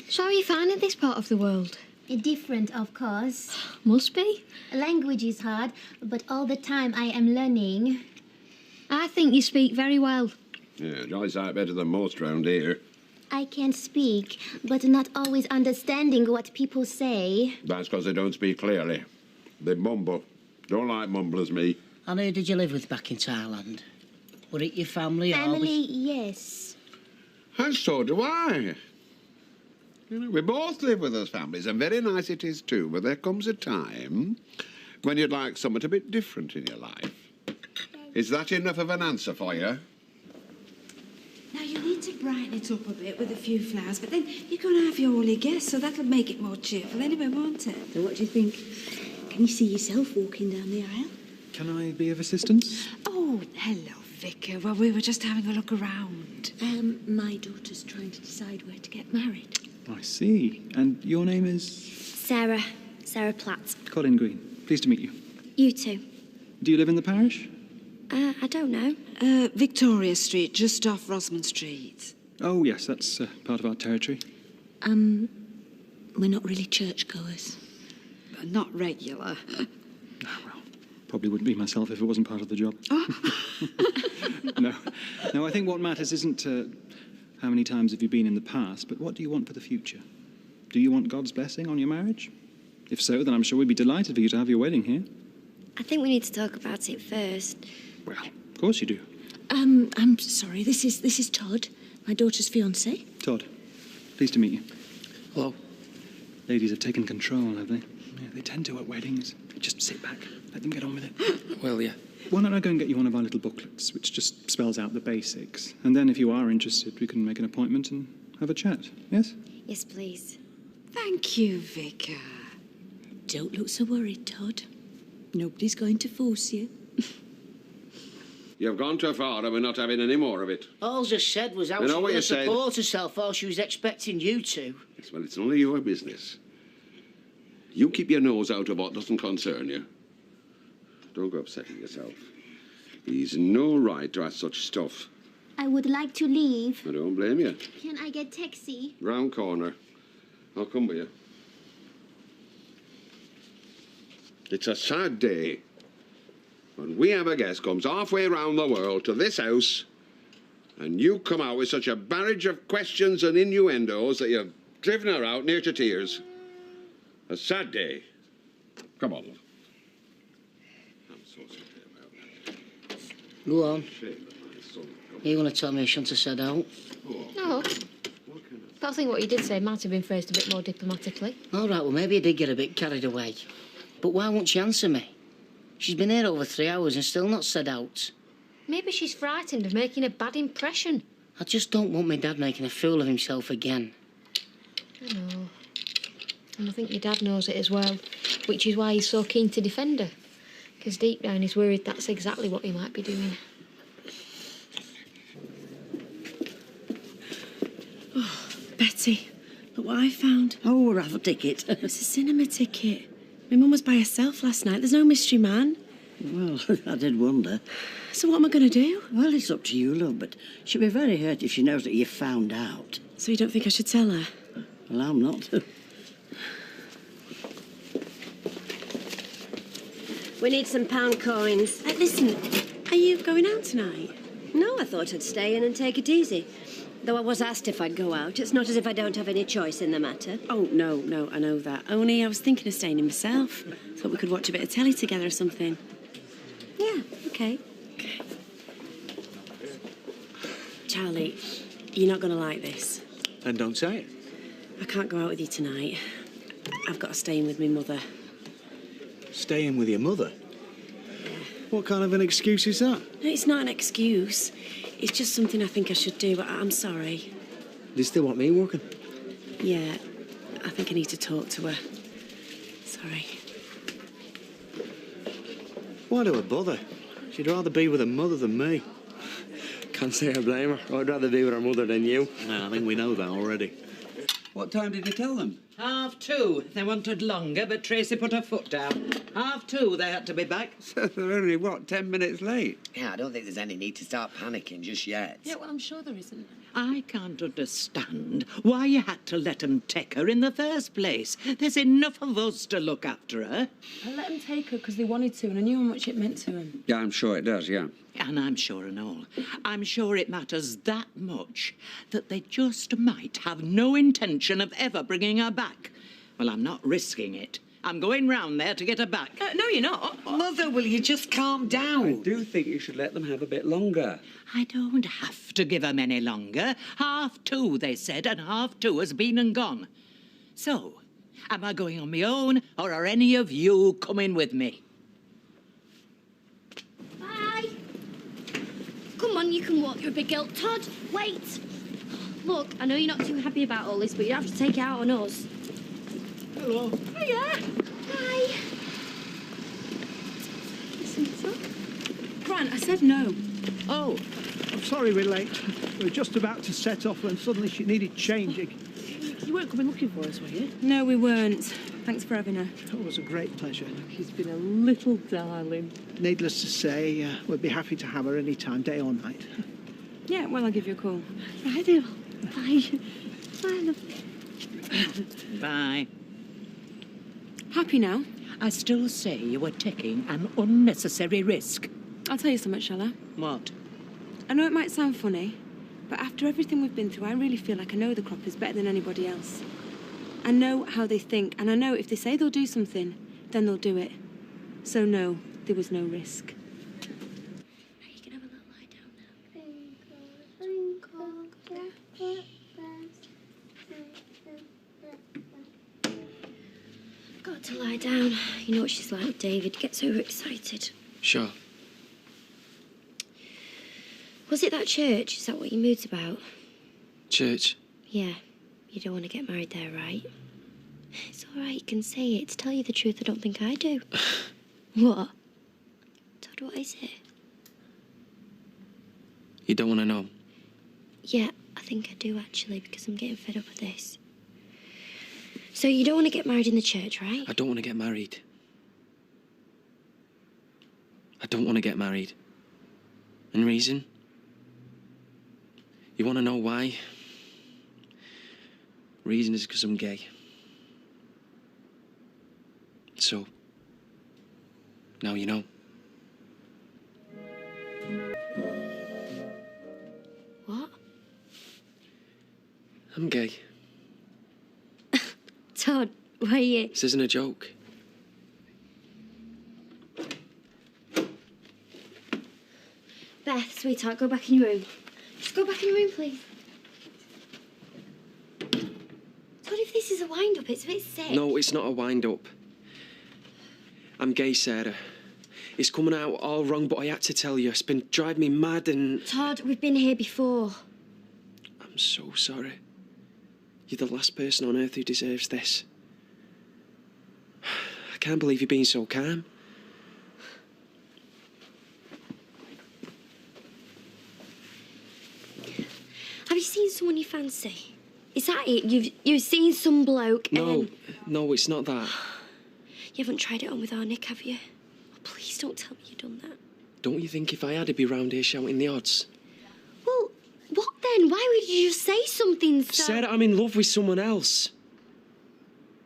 Speaker 1: So how are you finding this part of the world? Different, of course. Must be. Language is hard, but all the time I am learning. I think you speak very well.
Speaker 7: Yeah, jolly sight better than most round here.
Speaker 1: I can speak, but not always understanding what people say.
Speaker 7: That's because they don't speak clearly. They mumble. Don't like mumblers, me.
Speaker 11: And who did you live with back in Thailand? Were it your family or...
Speaker 1: Family, yes.
Speaker 7: And so do I. You know, we both live with those families, and very nice it is too, but there comes a time when you'd like something a bit different in your life. Is that enough of an answer for you?
Speaker 21: Now, you need to brighten it up a bit with a few flowers, but then you're going to have your holy guest, so that'll make it more cheerful anyway, won't it?
Speaker 18: So what do you think? Can you see yourself walking down the aisle?
Speaker 22: Can I be of assistance?
Speaker 21: Oh, hello, Vicar. Well, we were just having a look around.
Speaker 18: My daughter's trying to decide where to get married.
Speaker 22: I see. And your name is?
Speaker 1: Sarah Platt.
Speaker 22: Colin Green. Pleased to meet you.
Speaker 1: You too.
Speaker 22: Do you live in the parish?
Speaker 1: I don't know.
Speaker 21: Victoria Street, just off Rosamond Street.
Speaker 22: Oh, yes, that's part of our territory.
Speaker 18: We're not really churchgoers.
Speaker 21: Not regular.
Speaker 22: Probably wouldn't be myself if it wasn't part of the job. No, I think what matters isn't how many times have you been in the past, but what do you want for the future? Do you want God's blessing on your marriage? If so, then I'm sure we'd be delighted for you to have your wedding here.
Speaker 1: I think we need to talk about it first.
Speaker 22: Well, of course you do.
Speaker 18: I'm sorry, this is Todd, my daughter's fiancé.
Speaker 22: Todd, pleased to meet you.
Speaker 3: Hello.
Speaker 22: Ladies have taken control, have they? Yeah, they tend to at weddings. Just sit back, let them get on with it.
Speaker 3: Well, yeah.
Speaker 22: Why don't I go and get you one of our little booklets, which just spells out the basics. And then if you are interested, we can make an appointment and have a chat, yes?
Speaker 1: Yes, please.
Speaker 21: Thank you, Vicar.
Speaker 18: Don't look so worried, Todd. Nobody's going to force you.
Speaker 7: You've gone too far and we're not having any more of it.
Speaker 11: All I said was how
Speaker 7: You know
Speaker 11: she
Speaker 7: what you
Speaker 11: was
Speaker 7: said?
Speaker 11: support herself, all she was expecting you to.
Speaker 7: Yes, well, it's none of your business. You keep your nose out of what doesn't concern you. Don't go upsetting yourself. He's no right to ask such stuff.
Speaker 1: I would like to leave.
Speaker 7: I don't blame you.
Speaker 1: Can I get taxi?
Speaker 7: Round corner. I'll come with you. It's a sad day when we have a guest comes halfway round the world to this house and you come out with such a barrage of questions and innuendos that you've driven her out near to tears. A sad day. Come on, love. I'm so sorry about that.
Speaker 11: Go on.
Speaker 7: Shame that my son...
Speaker 11: You going to tell me I shouldn't have said out?
Speaker 10: No. But I think what you did say might have been phrased a bit more diplomatically.
Speaker 11: All right, well, maybe I did get a bit carried away. But why won't she answer me? She's been here over 3 hours and still not said out.
Speaker 10: Maybe she's frightened of making a bad impression.
Speaker 11: I just don't want my dad making a fool of himself again.
Speaker 10: I know. And I think your dad knows it as well, which is why he's so keen to defend her. Because deep down he's worried that's exactly what he might be doing.
Speaker 21: Oh, Betty, look what I found.
Speaker 19: Oh, we'll have a ticket.
Speaker 21: It's a cinema ticket. My mum was by herself last night. There's no mystery man.
Speaker 19: Well, I did wonder.
Speaker 21: So what am I going to do?
Speaker 19: Well, it's up to you, love, but she'll be very hurt if she knows that you found out.
Speaker 21: So you don't think I should tell her?
Speaker 19: Well, I'm not.
Speaker 8: We need some pound coins.
Speaker 21: Listen, are you going out tonight?
Speaker 8: No, I thought I'd stay in and take it easy. Though I was asked if I'd go out. It's not as if I don't have any choice in the matter.
Speaker 21: Oh, no, I know that. Only I was thinking of staying in myself. Thought we could watch a bit of telly together or something.
Speaker 8: Yeah, OK.
Speaker 21: Charlie, you're not going to like this.
Speaker 6: Then don't say it.
Speaker 21: I can't go out with you tonight. I've got to stay in with my mother.
Speaker 6: Staying with your mother? What kind of an excuse is that?
Speaker 21: No, it's not an excuse. It's just something I think I should do, but I'm sorry.
Speaker 6: Do you still want me working?
Speaker 21: Yeah, I think I need to talk to her. Sorry.
Speaker 6: Why do I bother? She'd rather be with her mother than me.
Speaker 3: Can't say I blame her. I'd rather be with her mother than you.
Speaker 6: I think we know that already.
Speaker 2: What time did you tell them?
Speaker 14: 2:30. They wanted longer, but Tracy put her foot down. 2:30 they had to be back.
Speaker 4: So they're only, what, 10 minutes late?
Speaker 13: Yeah, I don't think there's any need to start panicking just yet.
Speaker 21: Yeah, well, I'm sure there isn't.
Speaker 14: I can't understand why you had to let them take her in the first place. There's enough of us to look after her.
Speaker 21: I let them take her because they wanted to, and I knew how much it meant to them.
Speaker 4: Yeah, I'm sure it does, yeah.
Speaker 14: And I'm sure and all. I'm sure it matters that much that they just might have no intention of ever bringing her back. Well, I'm not risking it. I'm going round there to get her back.
Speaker 21: No, you're not.
Speaker 13: Mother, will you just calm down?
Speaker 4: I do think you should let them have a bit longer.
Speaker 14: I don't have to give them any longer. 2:30, they said, and 2:30 has been and gone. So, am I going on my own, or are any of you coming with me?
Speaker 1: Bye. Come on, on, you can walk. You're a big girl. Todd, wait. Look, I know you're not too happy about all this, but you have to take it out on us.
Speaker 16: Hello.
Speaker 1: Hiya. Hi.
Speaker 21: Grant, I said no.
Speaker 16: Oh, I'm sorry we're late. We were just about to set off when suddenly she needed changing.
Speaker 21: You weren't coming looking for us, were you? No, we weren't. Thanks for having her.
Speaker 16: It was a great pleasure.
Speaker 21: She's been a little darling.
Speaker 16: Needless to say, we'd be happy to have her any time, day or night.
Speaker 21: Yeah, well, I'll give you a call.
Speaker 1: Right, dear. Bye. Bye, love.
Speaker 14: Bye.
Speaker 21: Happy now?
Speaker 14: I still say you were taking an unnecessary risk.
Speaker 21: I'll tell you something, shall I?
Speaker 14: What?
Speaker 21: I know it might sound funny, but after everything we've been through, I really feel like I know the Croppers better than anybody else. I know how they think, and I know if they say they'll do something, then they'll do it. So no, there was no risk.
Speaker 1: You can have a little lie down now. Got to lie down. You know what she's like, David. Gets overexcited.
Speaker 3: Sure.
Speaker 1: Was it that church? Is that what your mood's about?
Speaker 3: Church?
Speaker 1: Yeah. You don't want to get married there, right? It's all right, you can say it. To tell you the truth, I don't think I do. What? Todd, what is it?
Speaker 3: You don't want to know?
Speaker 1: Yeah, I think I do, actually, because I'm getting fed up with this. So you don't want to get married in the church, right?
Speaker 3: I don't want to get married. I don't want to get married. And reason? You want to know why? Reason is because I'm gay. So, now you know.
Speaker 1: What?
Speaker 3: I'm gay.
Speaker 1: Todd, why are you...
Speaker 3: This isn't a joke.
Speaker 1: Beth, sweetheart, go back in your room. Just go back in your room, please. Todd, if this is a wind-up, it's a bit sick.
Speaker 3: No, it's not a wind-up. I'm gay, Sarah. It's coming out all wrong, but I had to tell you. It's been driving me mad and...
Speaker 1: Todd, we've been here before.
Speaker 3: I'm so sorry. You're the last person on earth who deserves this. I can't believe you're being so calm.
Speaker 1: Have you seen someone you fancy? Is that it? You've seen some bloke and...
Speaker 3: No, it's not that.
Speaker 1: You haven't tried it on with our Nick, have you? Oh, please don't tell me you've done that.
Speaker 3: Don't you think if I had, he'd be round here shouting the odds?
Speaker 1: Well, what then? Why would you just say something so...
Speaker 3: Sarah, I'm in love with someone else.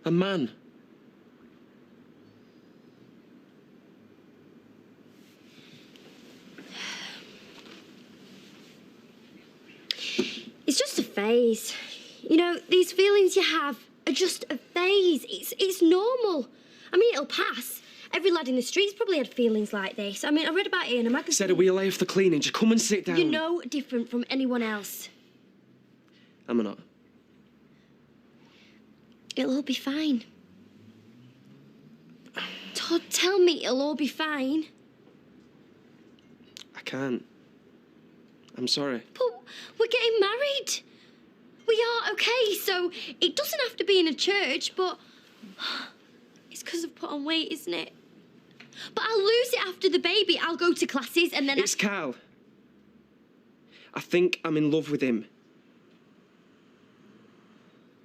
Speaker 3: A man.
Speaker 1: It's just a phase. You know, these feelings you have are just a phase. It's normal. I mean, it'll pass. Every lad in the street's probably had feelings like this. I mean, I read about it in a magazine.
Speaker 3: Sarah, will you lay off the cleaning? Just come and sit down.
Speaker 1: You're no different from anyone else.
Speaker 3: Am I not?
Speaker 1: It'll all be fine. Todd, tell me it'll all be fine.
Speaker 3: I can't. I'm sorry.
Speaker 1: But we're getting married. We are, okay, so it doesn't have to be in a church, but it's because I've put on weight, isn't it? But I'll lose it after the baby. I'll go to classes and then
Speaker 3: It's Carl. I think I'm in love with him.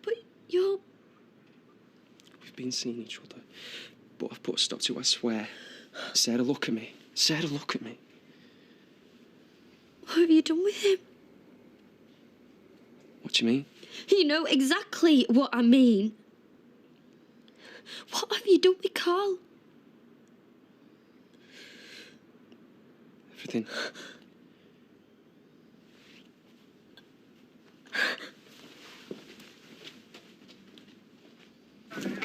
Speaker 1: But you're...
Speaker 3: We've been seeing each other, but I've put a stop to it, I swear. Sarah, look at me. Sarah, look at me.
Speaker 1: What have you done with him?
Speaker 3: What do you mean?
Speaker 1: You know exactly what I mean. What have you done with Carl?
Speaker 3: Everything.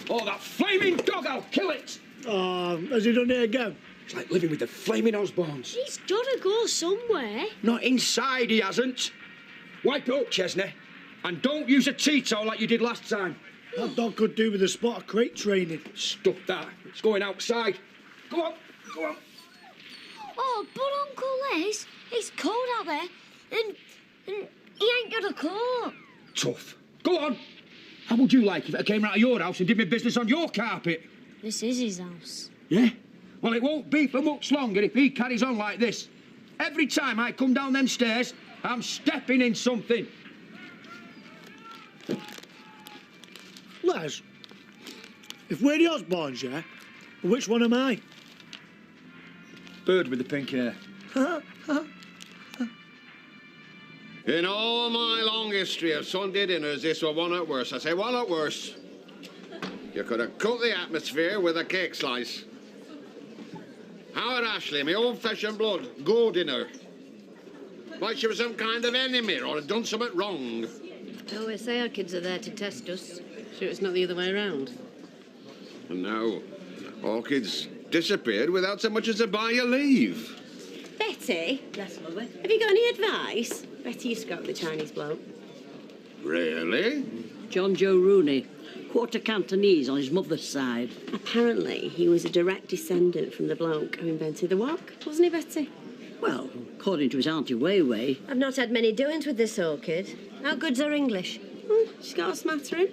Speaker 17: Oh, that flaming dog, I'll kill it!
Speaker 16: Oh, has he done it again?
Speaker 17: It's like living with the flaming Osborns.
Speaker 1: He's gotta go somewhere.
Speaker 17: Not inside, he hasn't. Wipe it up, Chesney. And don't use a Tito like you did last time.
Speaker 16: That dog could do with a spot of crate training.
Speaker 17: Stuff that. It's going outside. Go on, go on.
Speaker 1: Oh, but Uncle Les, It's cold out there, and he ain't got a coat.
Speaker 17: Tough. Go on. How would you like if I came round to your house and did my business on your carpet?
Speaker 1: This is his house.
Speaker 17: Yeah? Well, it won't be for much longer if he carries on like this. Every time I come down them stairs, I'm stepping in something.
Speaker 6: Les, if we're the Osborns, yeah, which one am I?
Speaker 17: Bird with the pink hair.
Speaker 7: In all my long history of Sunday dinners, this was one at worst. I say one at worst. You could have cut the atmosphere with a cake slice. Howard Ashley, my old flesh and blood, goading her. Like she was some kind of enemy or had done something wrong.
Speaker 8: I always say our kids are there to test us. Sure it's not the other way around.
Speaker 7: And now, all kids disappeared without so much as a buy a leave.
Speaker 9: Betty?
Speaker 8: Yes, lovely.
Speaker 9: Have you got any advice? Betty used to go with the Chinese bloke.
Speaker 7: Really?
Speaker 19: John Joe Rooney, quarter Cantonese on his mother's side.
Speaker 9: Apparently, he was a direct descendant from the bloke who invented the wok, wasn't he, Betty?
Speaker 19: Well, according to his Auntie Weiwei.
Speaker 8: I've not had many doings with this orchid. How good's her English?
Speaker 9: She's got a smattering.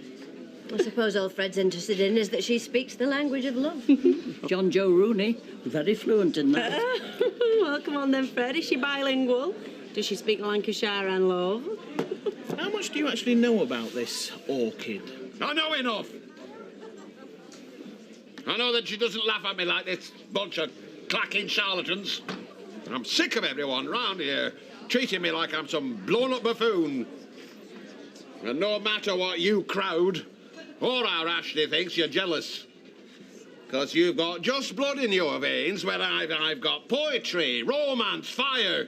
Speaker 8: I suppose all Fred's interested in is that she speaks the language of love.
Speaker 19: John Joe Rooney, very fluent in that.
Speaker 9: Well, come on then, Fred. Is she bilingual? Does she speak Lancashire and love?
Speaker 6: How much do you actually know about this orchid?
Speaker 7: I know enough. I know that she doesn't laugh at me like this bunch of clacking charlatans. I'm sick of everyone round here treating me like I'm some blown-up buffoon. And no matter what you crowd or our Ashley thinks, you're jealous. Because you've got just blood in your veins, where I've got poetry, romance, fire.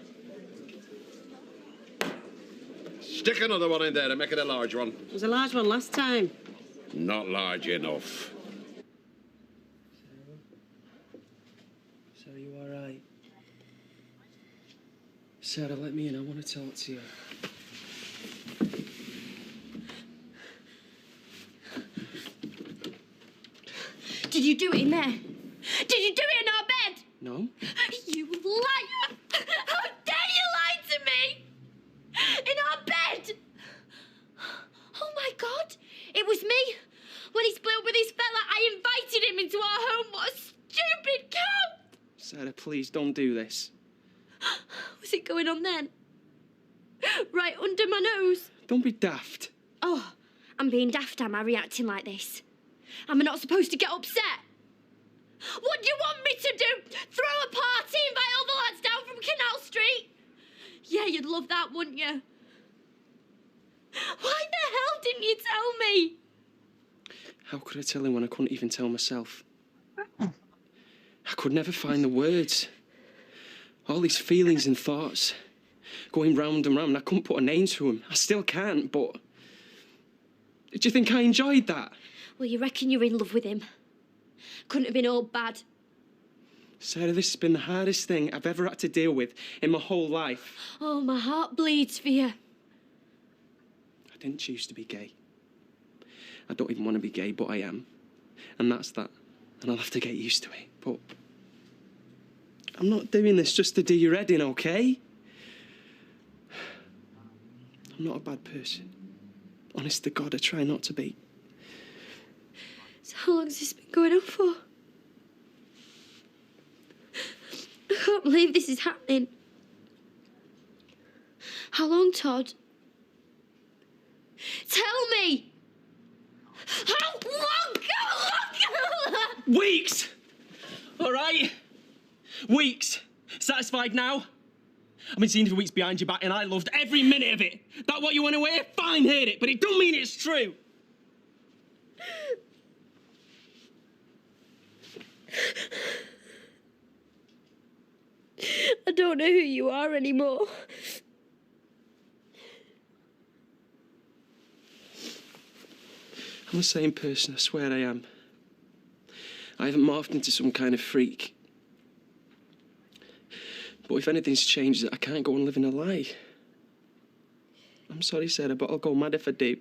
Speaker 7: Stick another one in there and make it a large one.
Speaker 9: It was a large one last time.
Speaker 7: Not large enough.
Speaker 3: Sarah, you all right? Sarah, let me in. I want to talk to you.
Speaker 1: Did you do it in there? Did you do it in our bed?
Speaker 3: No?
Speaker 1: You liar! How dare you lie to me? In our bed! Oh my God! It was me! When he split up with his fella, I invited him into our home. What a stupid cow!
Speaker 3: Sarah, please don't do this.
Speaker 1: Was it going on then? Right under my nose?
Speaker 3: Don't be daft.
Speaker 1: Oh, I'm being daft, am I, reacting like this? Am I not supposed to get upset? What do you want me to do? Throw a party, invite all the lads down from Canal Street? Yeah, you'd love that, wouldn't you? Why the hell didn't you tell me?
Speaker 3: How could I tell him when I couldn't even tell myself? I could never find the words. All these feelings and thoughts going round and round. I couldn't put a name to them. I still can't, but... Did you think I enjoyed that?
Speaker 1: Well, you reckon you're in love with him? Couldn't have been all bad.
Speaker 3: Sarah, this has been the hardest thing I've ever had to deal with in my whole life.
Speaker 1: Oh, my heart bleeds for you.
Speaker 3: I didn't choose to be gay. I don't even want to be gay, but I am. And that's that. And I'll have to get used to it. But I'm not doing this just to do your head in, okay? I'm not a bad person. Honest to God, I try not to be.
Speaker 1: So how long has this been going on for? I can't believe this is happening. How long, Todd? Tell me! How long? How long?
Speaker 3: Weeks! All right? Weeks. Satisfied now? I've been seeing you for weeks behind your back and I loved every minute of it. That what you want to hear? Fine, hear it, but it don't mean it's true.
Speaker 1: I don't know who you are anymore.
Speaker 3: I'm the same person, I swear I am. I haven't morphed into some kind of freak. But if anything's changed, I can't go on living a lie. I'm sorry, Sarah, but I'll go mad if I do.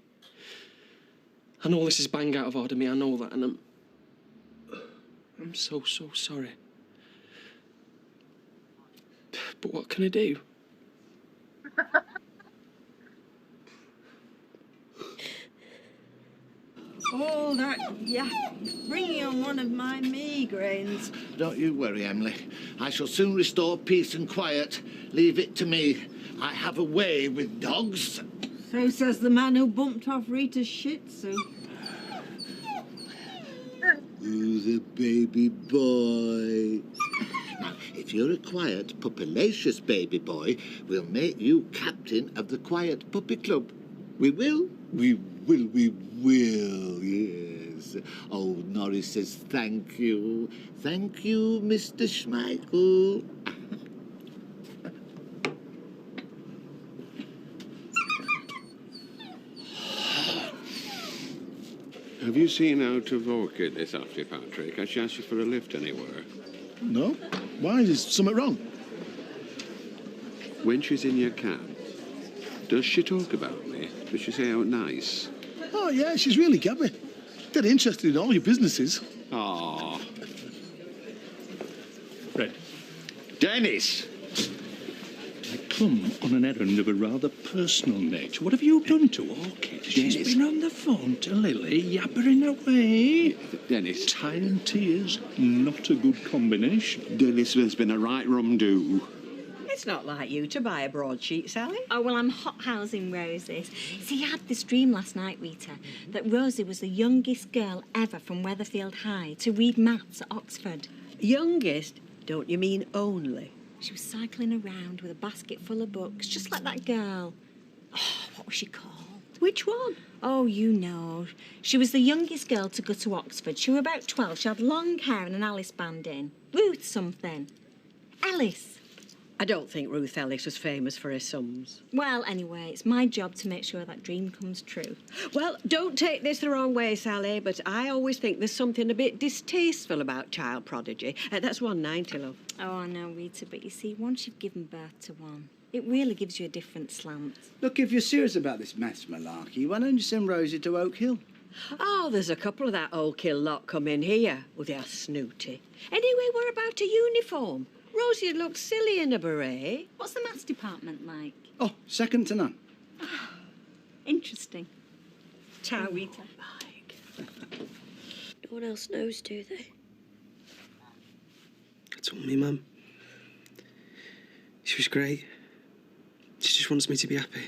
Speaker 3: I know this is bang out of order, me, I know that, and I'm so sorry. But what can I do?
Speaker 21: Yeah, bringing on one of my migraines.
Speaker 12: Don't you worry, Emily. I shall soon restore peace and quiet. Leave it to me. I have a way with dogs.
Speaker 21: So says the man who bumped off Rita's Shih Tzu.
Speaker 12: Who's a baby boy? Now, if you're a quiet, pupilacious baby boy, we'll make you captain of the Quiet Puppy Club. We will? We will, yes. Old Norris says thank you. Thank you, Mr. Schmeichel.
Speaker 7: Have you seen out of Orchid this afternoon, Patrick? Has she asked you for a lift anywhere?
Speaker 6: No? Why? Is something wrong?
Speaker 7: When she's in your cab, does she talk about me? Does she say how nice?
Speaker 6: Oh, yeah, she's really gabby. Dead interested in all your businesses.
Speaker 7: Ah.
Speaker 15: Fred,
Speaker 7: Dennis!
Speaker 15: I come on an errand of a rather personal nature. What have you done to Orchid? She's
Speaker 7: Dennis.
Speaker 15: been on the phone to Lily, yabbering away.
Speaker 7: Dennis.
Speaker 15: Tie and tears, not a good combination.
Speaker 7: Dennis, there's been a right rum do.
Speaker 23: It's not like you to buy a broadsheet, Sally.
Speaker 21: Oh, well, I'm hothousing Rosie's. See, I had this dream last night, Rita, that Rosie was the youngest girl ever from Weatherfield High to read maths at Oxford.
Speaker 23: Youngest? Don't you mean only?
Speaker 21: She was cycling around with a basket full of books, just like that girl. Oh, what was she called?
Speaker 23: Which one?
Speaker 21: Oh, you know. She was the youngest girl to go to Oxford. She was about 12. She had long hair and an Alice band in. Ruth something. Alice.
Speaker 23: I don't think Ruth Ellis was famous for her sums.
Speaker 21: Well, anyway, it's my job to make sure that dream comes true.
Speaker 23: Well, don't take this the wrong way, Sally, but I always think there's something a bit distasteful about child prodigy. That's 190, love.
Speaker 21: Oh, I know, Rita, but you see, once you've given birth to one, it really gives you a different slant.
Speaker 24: Look, if you're serious about this maths malarkey, why don't you send Rosie to Oak Hill?
Speaker 23: Oh, there's a couple of that Oak Hill lot come in here. Oh, they're snooty. Anyway, we're about a uniform. Rosie looks silly in a beret.
Speaker 21: What's the maths department like?
Speaker 24: Oh, second to none.
Speaker 21: Interesting. Ciao, Rita.
Speaker 8: No one else knows, do they?
Speaker 3: I told me, Mum. She was great. She just wants me to be happy.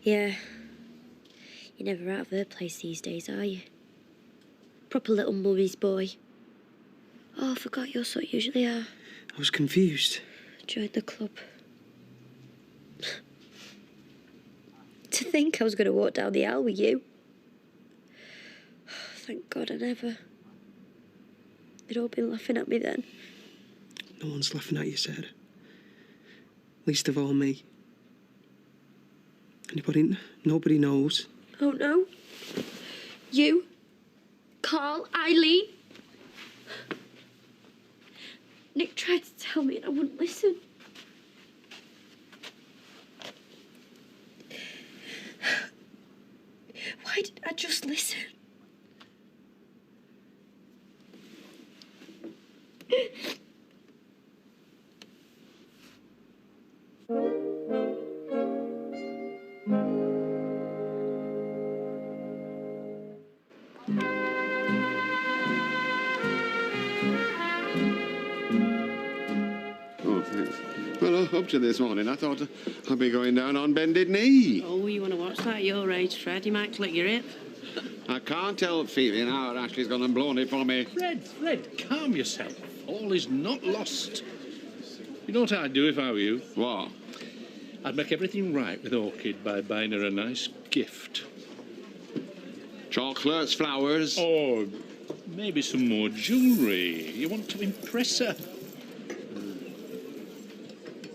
Speaker 8: Yeah. You're never out of her place these days, are you? Proper little mummy's boy. Oh, I forgot you're so usually are.
Speaker 3: I was confused.
Speaker 8: Joined the club. To think I was going to walk down the aisle with you. Thank God I never. They'd all been laughing at me then.
Speaker 3: No one's laughing at you, Sarah. Least of all me. Nobody knows.
Speaker 8: Oh, no. You, Carl, Eileen. Nick tried to tell me and I wouldn't listen. Why did I just listen?
Speaker 7: Oh, thanks. Well, up to this morning, I thought I'd be going down on bended knee.
Speaker 9: Oh, you want to watch that at your age, Fred? You might click your hip.
Speaker 7: I can't help feeling how Ashley's gone and blown it for me.
Speaker 15: Fred, calm yourself. All is not lost. You know what I'd do if I were you?
Speaker 7: What?
Speaker 15: I'd make everything right with Orchid by buying her a nice gift.
Speaker 7: Chocolates, flowers.
Speaker 15: Or maybe some more jewellery. You want to impress her.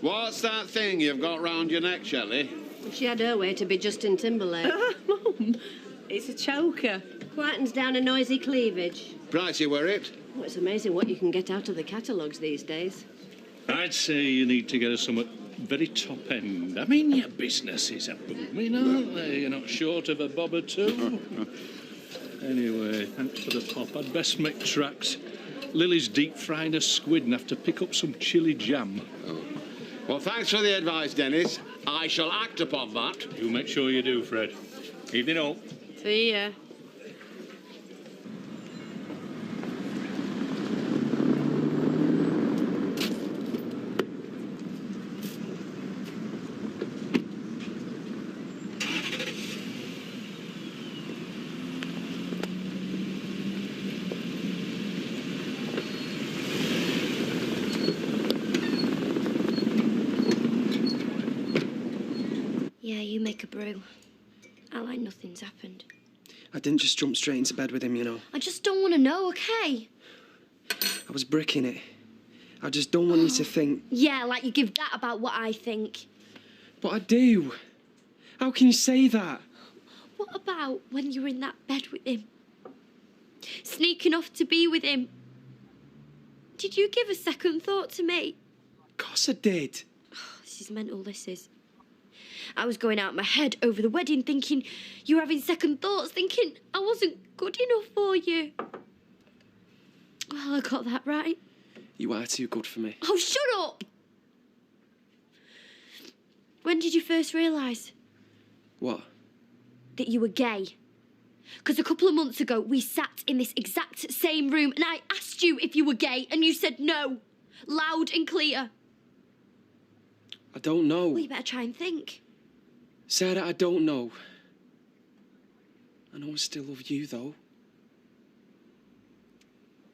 Speaker 7: What's that thing you've got round your neck, Shelley?
Speaker 8: If she had her way, to be Justin Timberlake.
Speaker 9: Mum, it's a choker.
Speaker 8: Quietens down a noisy cleavage.
Speaker 7: Pricey, were it?
Speaker 8: Oh, it's amazing what you can get out of the catalogues these days.
Speaker 15: I'd say you need to get her somewhat very top end. I mean, your businesses are booming, aren't they? You're not short of a bob or two. Anyway, thanks for the pop. I'd best make tracks. Lily's deep frying a squid and have to pick up some chili jam.
Speaker 7: Oh. Well, thanks for the advice, Dennis. I shall act upon that.
Speaker 15: You make sure you do, Fred. Evening all.
Speaker 9: See ya.
Speaker 1: make a brew. I like nothing's happened.
Speaker 3: I didn't just jump straight into bed with him, you know.
Speaker 1: I just don't want to know, okay?
Speaker 3: I was bricking it. I just don't want you to think...
Speaker 1: Yeah, like you give that about what I think.
Speaker 3: But I do. How can you say that?
Speaker 1: What about when you were in that bed with him? Sneaking off to be with him? Did you give a second thought to me?
Speaker 3: Of course I did.
Speaker 1: This is mental, this is. I was going out my head over the wedding thinking you were having second thoughts, thinking I wasn't good enough for you. Well, I got that right.
Speaker 3: You are too good for me.
Speaker 1: Oh, shut up! When did you first realise
Speaker 3: What?
Speaker 1: that you were gay? Because a couple of months ago, we sat in this exact same room and I asked you if you were gay and you said no. Loud and clear.
Speaker 3: I don't know.
Speaker 1: Well, you better try and think.
Speaker 3: Sarah, I don't know. I know I still love you, though.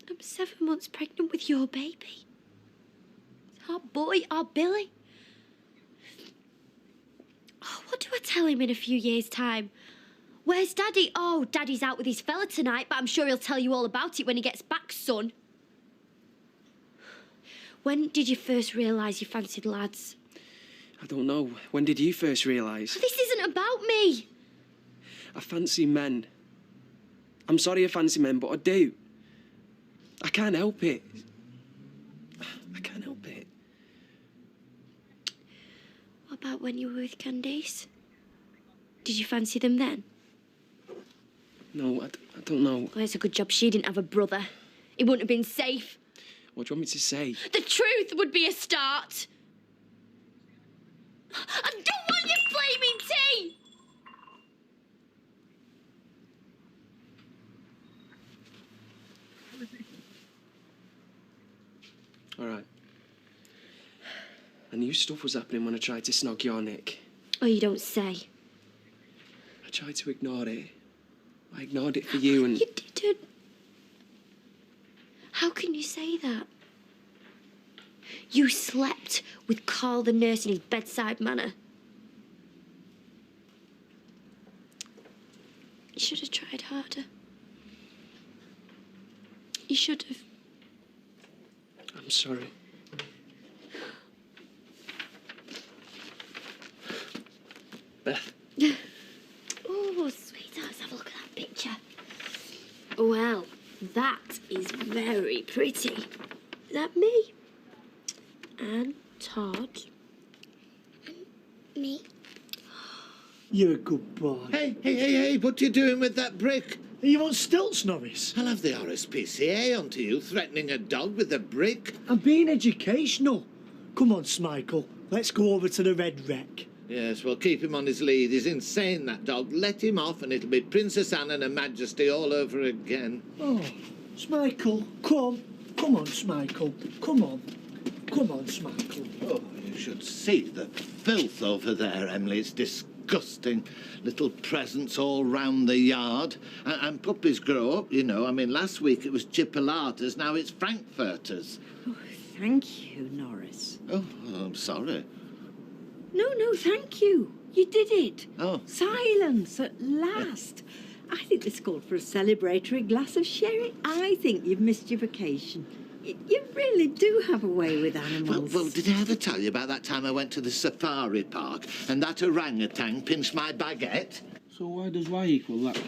Speaker 1: I'm 7 months pregnant with your baby. Our boy, our Billy. Oh, what do I tell him in a few years' time? Where's Daddy? Oh, Daddy's out with his fella tonight, but I'm sure he'll tell you all about it when he gets back, son. When did you first realise you fancied lads?
Speaker 3: I don't know. When did you first realise?
Speaker 1: This isn't about me.
Speaker 3: I fancy men. I'm sorry I fancy men, but I do. I can't help it. I can't help it.
Speaker 1: What about when you were with Candice? Did you fancy them then?
Speaker 3: No, I don't know.
Speaker 1: Well, it's a good job she didn't have a brother. It wouldn't have been safe.
Speaker 3: What do you want me to say?
Speaker 1: The truth would be a start. I don't want your flaming tea!
Speaker 3: All right. I knew stuff was happening when I tried to snog your Nick.
Speaker 1: Oh, you don't say.
Speaker 3: I tried to ignore it. I ignored it for you and...
Speaker 1: You didn't. How can you say that? You slept with Carl the nurse in his bedside manner. You should have tried harder. You should have.
Speaker 3: I'm sorry. Beth.
Speaker 1: Oh, sweetheart, let's have a look at that picture. Well, that is very pretty. Is that me? And Todd. And me.
Speaker 5: You're a good boy.
Speaker 12: Hey, what are you doing with that brick?
Speaker 5: You want stilts, Norris?
Speaker 12: I'll have the RSPCA onto you, threatening a dog with a brick.
Speaker 5: I'm being educational. Come on, Smichael. Let's go over to the Red Wreck.
Speaker 12: Yes, well, keep him on his lead. He's insane, that dog. Let him off and it'll be Princess Anne and Her Majesty all over again.
Speaker 5: Oh, Smichael, come. Come on, Smichael. Come on. Come on, Smichael.
Speaker 12: Oh, you should see the filth over there, Emily. It's disgusting. Little presents all round the yard. And puppies grow up, you know. I mean, last week it was chipolatas, now it's frankfurters.
Speaker 19: Oh, thank you, Norris.
Speaker 12: Oh, I'm sorry.
Speaker 19: No, thank you. You did it.
Speaker 12: Oh.
Speaker 19: Silence at last. I think this called for a celebratory glass of sherry. I think you've missed your vacation. You really do have a way with animals.
Speaker 12: Well, did I ever tell you about that time I went to the safari park and that orangutan pinched my baguette?
Speaker 3: So why does Y equal that?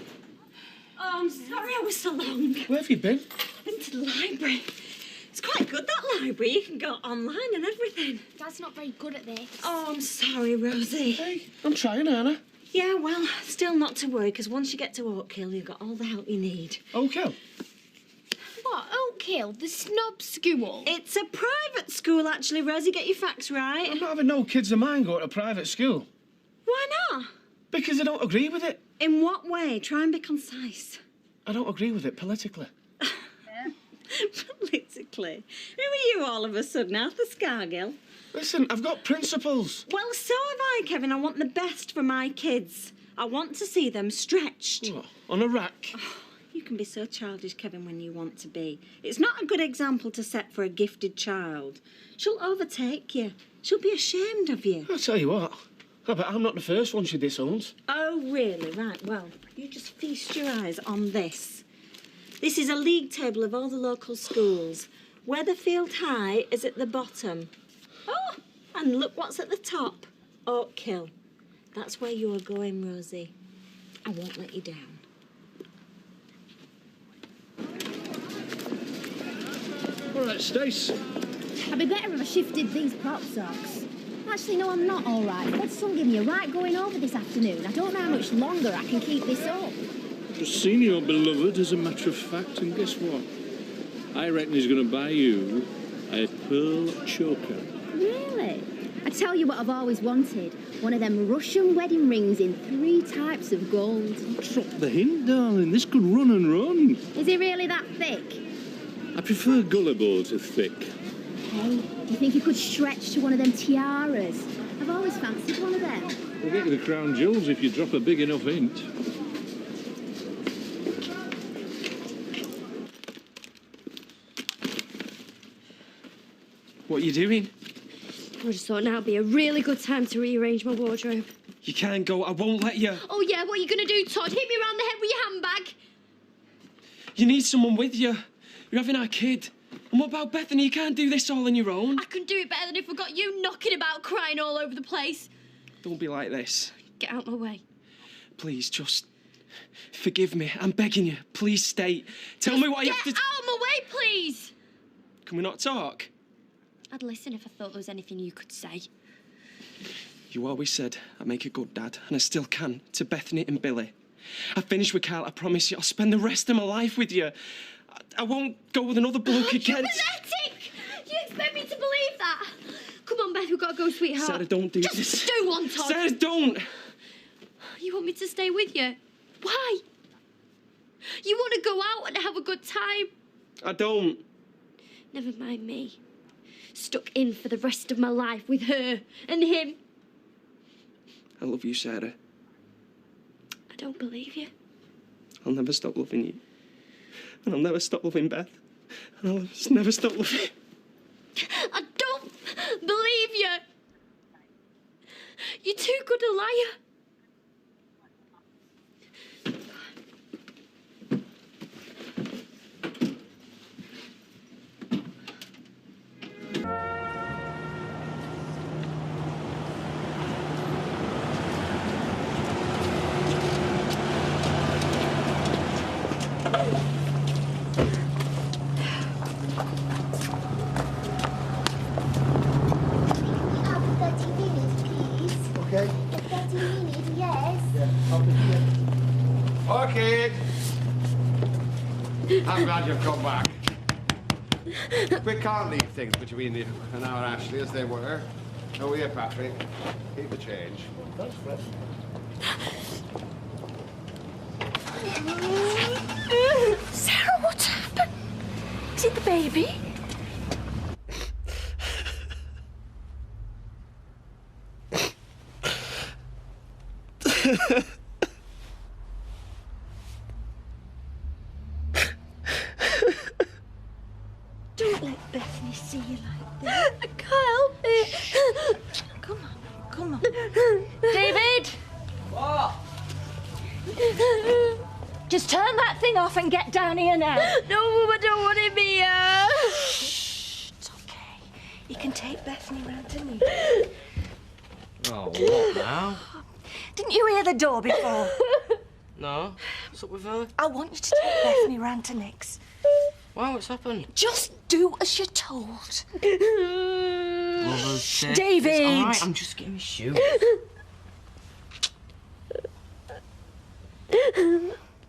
Speaker 21: Oh, I'm sorry I was so long.
Speaker 3: Where have you been?
Speaker 21: Been to the library. It's quite good, that library. You can go online and everything.
Speaker 1: Dad's not very good at this.
Speaker 21: Oh, I'm sorry, Rosie.
Speaker 3: Hey, I'm trying, Anna.
Speaker 21: Yeah, well, still not to worry, because once you get to Oak Hill, you've got all the help you need.
Speaker 3: Oak Hill?
Speaker 1: What, Oak Hill? The snob school?
Speaker 21: It's a private school, actually, Rosie. Get your facts right.
Speaker 3: I'm not having no kids of mine go to a private school.
Speaker 21: Why not?
Speaker 3: Because I don't agree with it.
Speaker 21: In what way? Try and be concise.
Speaker 3: I don't agree with it politically.
Speaker 21: Politically? Who are you all of a sudden, Arthur Scargill?
Speaker 3: Listen, I've got principles.
Speaker 21: Well, so have I, Kevin. I want the best for my kids. I want to see them stretched.
Speaker 3: What, on a rack?
Speaker 21: Oh, you can be so childish, Kevin, when you want to be. It's not a good example to set for a gifted child. She'll overtake you. She'll be ashamed of you.
Speaker 3: I'll tell you what, Oh, but I'm not the first one she disowns.
Speaker 21: Oh, really? Right, well, you just feast your eyes on this. This is a league table of all the local schools. Weatherfield High is at the bottom. Oh, and look what's at the top. Oak Hill. That's where you're going, Rosie. I won't let you down.
Speaker 15: All right, Stace.
Speaker 1: I'd be better if I shifted these prop socks. Actually, no, I'm not all right. God's son gave me a right going over this afternoon. I don't know how much longer I can keep this up.
Speaker 15: Just seen your beloved, as a matter of fact, and guess what? I reckon he's going to buy you a pearl choker.
Speaker 1: Really? I tell you what I've always wanted. One of them Russian wedding rings in 3 types of gold.
Speaker 15: Drop the hint, darling. This could run and run.
Speaker 1: Is it really that thick?
Speaker 15: I prefer gullible to thick.
Speaker 1: Hey, do you think you could stretch to one of them tiaras? I've always fancied one of them.
Speaker 15: We'll get you the crown jewels if you drop a big enough hint.
Speaker 3: What are you doing?
Speaker 8: I just thought now would be a really good time to rearrange my wardrobe.
Speaker 3: You can't go. I won't let you.
Speaker 8: Oh, yeah, what are you going to do, Todd? Hit me around the head with your handbag?
Speaker 3: You need someone with you. You're having our kid. And what about Bethany? You can't do this all on your own.
Speaker 8: I can do it better than if I got you knocking about, crying all over the place.
Speaker 3: Don't be like this.
Speaker 8: Get out my way.
Speaker 3: Please, just forgive me. I'm begging you. Please stay. Tell me what you have to...
Speaker 8: Get out of my way, please!
Speaker 3: Can we not talk?
Speaker 8: I'd listen if I thought there was anything you could say.
Speaker 3: You always said I'd make a good dad, and I still can, to Bethany and Billy. I finished with Carl, I promise you. I'll spend the rest of my life with you. I won't go with another bloke again.
Speaker 8: You're pathetic! Do you expect me to believe that? Come on, Beth, we've got to go, sweetheart.
Speaker 3: Sarah, don't do
Speaker 8: Just
Speaker 3: this.
Speaker 8: Just do one, Todd.
Speaker 3: Sarah, don't!
Speaker 8: You want me to stay with you? Why? You want to go out and have a good time?
Speaker 3: I don't.
Speaker 8: Never mind me. Stuck in for the rest of my life with her and him.
Speaker 3: I love you, Sarah.
Speaker 8: I don't believe you.
Speaker 3: I'll never stop loving you. And I'll never stop loving Beth. And I'll never stop loving you.
Speaker 8: I don't believe you. You're too good a liar.
Speaker 7: Okay. I'm glad you've come back. We can't leave things between you and our Ashley as they were. Oh, here, Patrick. Keep the change.
Speaker 5: Thanks, Fred.
Speaker 21: Sarah, what's happened? Is it the baby? Don't let Bethany see you like that. I can't help it. Come on, come on. David!
Speaker 11: What?
Speaker 21: Just turn that thing off and get down here now.
Speaker 8: No, Mum, I don't want him here.
Speaker 21: Shh, it's okay. You can take Bethany round to me.
Speaker 11: Oh, what now?
Speaker 21: Didn't you hear the door before?
Speaker 11: No? What's up with her?
Speaker 21: I want you to take Bethany round to Nick's.
Speaker 11: Why, what's happened?
Speaker 21: Just do as you're told.
Speaker 11: Mother's sick.
Speaker 21: David!
Speaker 11: It's all right, I'm just getting my shoes.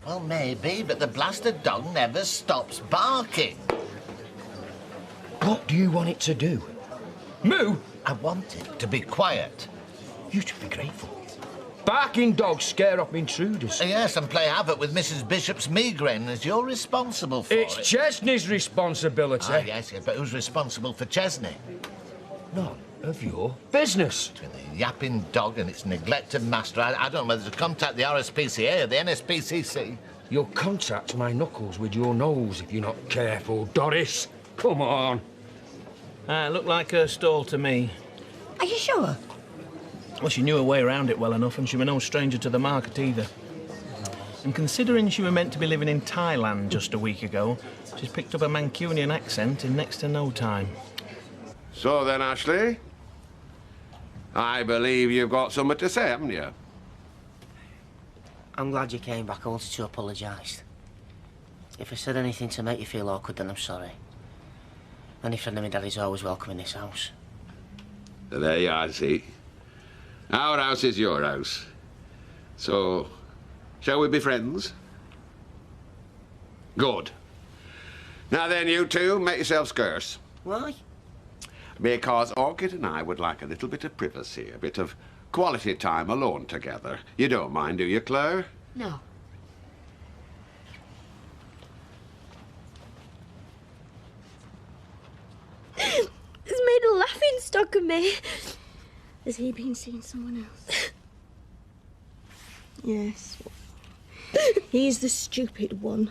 Speaker 12: Well, maybe, but the blasted dog never stops barking.
Speaker 17: What do you want it to do? Moo?
Speaker 12: I want it to be quiet.
Speaker 17: You should be grateful. Barking dogs scare off intruders.
Speaker 12: Yes, and play havoc with Mrs. Bishop's migraine as you're responsible for
Speaker 17: It's
Speaker 12: it.
Speaker 17: Chesney's responsibility.
Speaker 12: Ah, yes, but who's responsible for Chesney?
Speaker 17: None of your business.
Speaker 12: Between the yapping dog and its neglected master, I don't know whether to contact the RSPCA or the NSPCC.
Speaker 17: You'll contact my knuckles with your nose if you're not careful, Doris. Come on.
Speaker 11: Looked like her stall to me.
Speaker 21: Are you sure?
Speaker 10: Well, she knew her way around it well enough, and she were no stranger to the market either. And considering she were meant to be living in Thailand just a week ago, she's picked up a Mancunian accent in next to no time.
Speaker 7: So then, Ashley, I believe you've got something to say, haven't you?
Speaker 11: I'm glad you came back. I wanted to apologise. If I said anything to make you feel awkward, then I'm sorry. Any friend of my daddy's always welcome in this house.
Speaker 7: There you are, see. Our house is your house. So, shall we be friends? Good. Now then, you two, make yourselves scarce.
Speaker 11: Why?
Speaker 7: Because Orchid and I would like a little bit of privacy, a bit of quality time alone together. You don't mind, do you, Claire?
Speaker 11: No.
Speaker 1: He's made a laughing stock of me. Has he been seeing someone else?
Speaker 21: Yes. He's the stupid one.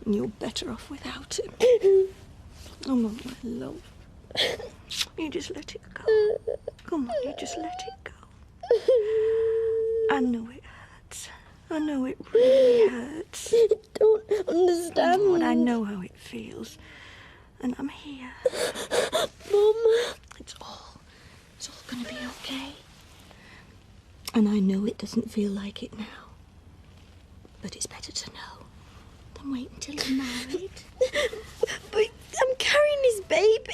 Speaker 21: And you're better off without him. Oh, my love. You just let it go. Come on, you just let it go. I know it hurts. I know it really hurts.
Speaker 1: I don't understand.
Speaker 21: Oh, and I know how it feels. And I'm here.
Speaker 1: Mum.
Speaker 21: It's all gonna be okay. And I know it doesn't feel like it now. But it's better to know than wait until you're married.
Speaker 1: But I'm carrying his baby.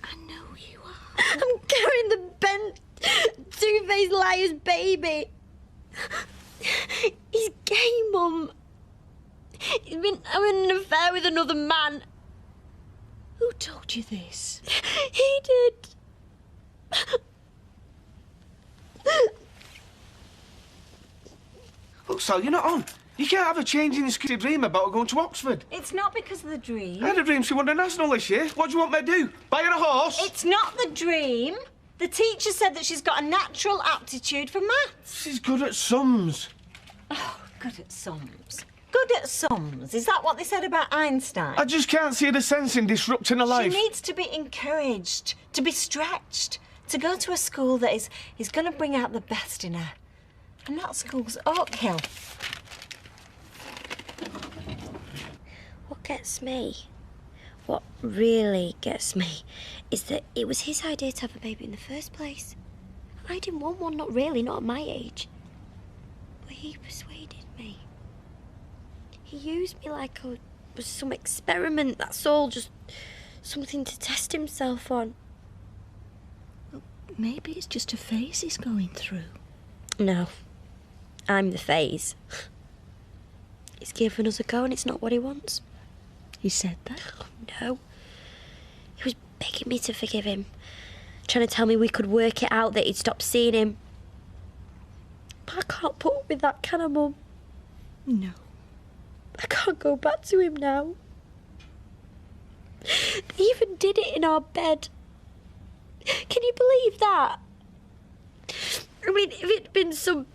Speaker 21: I know you are.
Speaker 1: I'm carrying the bent, two-faced liar's baby. He's gay, Mum. He's been having an affair with another man.
Speaker 21: Who told you this?
Speaker 1: He did.
Speaker 6: Look, Sal, you're not on. You can't have a change in this dream about her going to Oxford.
Speaker 21: It's not because of the dream.
Speaker 6: I had a dream she won the National this year. What do you want me to do? Buy her a horse?
Speaker 21: It's not the dream. The teacher said that she's got a natural aptitude for maths.
Speaker 6: She's good at sums.
Speaker 21: Oh, good at sums. Good at sums. Is that what they said about Einstein?
Speaker 6: I just can't see the sense in disrupting her life.
Speaker 21: She needs to be encouraged, to be stretched, to go to a school that is going to bring out the best in her. And that school's Oak Hill.
Speaker 1: What gets me, what really gets me, is that it was his idea to have a baby in the first place. I didn't want one, not really, not at my age. But he persuaded me. He used me like I was some experiment, that's all, just something to test himself on.
Speaker 21: Well, maybe it's just a phase he's going through.
Speaker 1: No, I'm the phase. He's given us a go and it's not what he wants.
Speaker 21: He said that?
Speaker 1: No. He was begging me to forgive him. Trying to tell me we could work it out, that he'd stop seeing him. But I can't put up with that, can I, Mum?
Speaker 21: No.
Speaker 1: I can't go back to him now. They even did it in our bed. Can you believe that? I mean, if it'd been some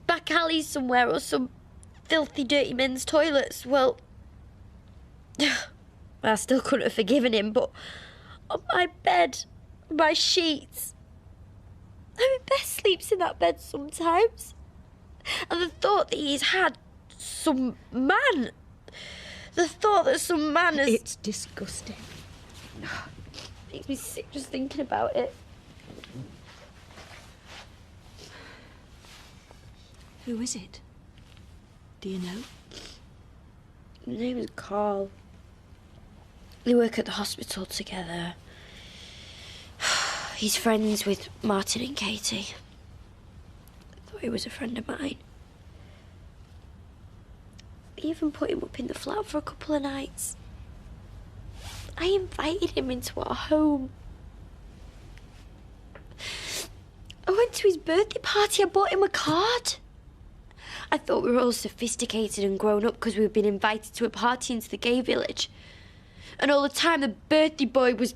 Speaker 1: back alley somewhere or some filthy, dirty men's toilets, well, I still couldn't have forgiven him, but on my bed, my sheets, I mean, Beth sleeps in that bed sometimes. And the thought that he's had some man, the thought that some man has...
Speaker 21: It's disgusting.
Speaker 1: Makes me sick just thinking about it.
Speaker 21: Who is it? Do you know?
Speaker 1: His name is Carl. They work at the hospital together. He's friends with Martin and Katie. I thought he was a friend of mine. I even put him up in the flat for a couple of nights. I invited him into our home. I went to his birthday party. I bought him a card. I thought we were all sophisticated and grown up because we'd been invited to a party into the gay village. And all the time the birthday boy was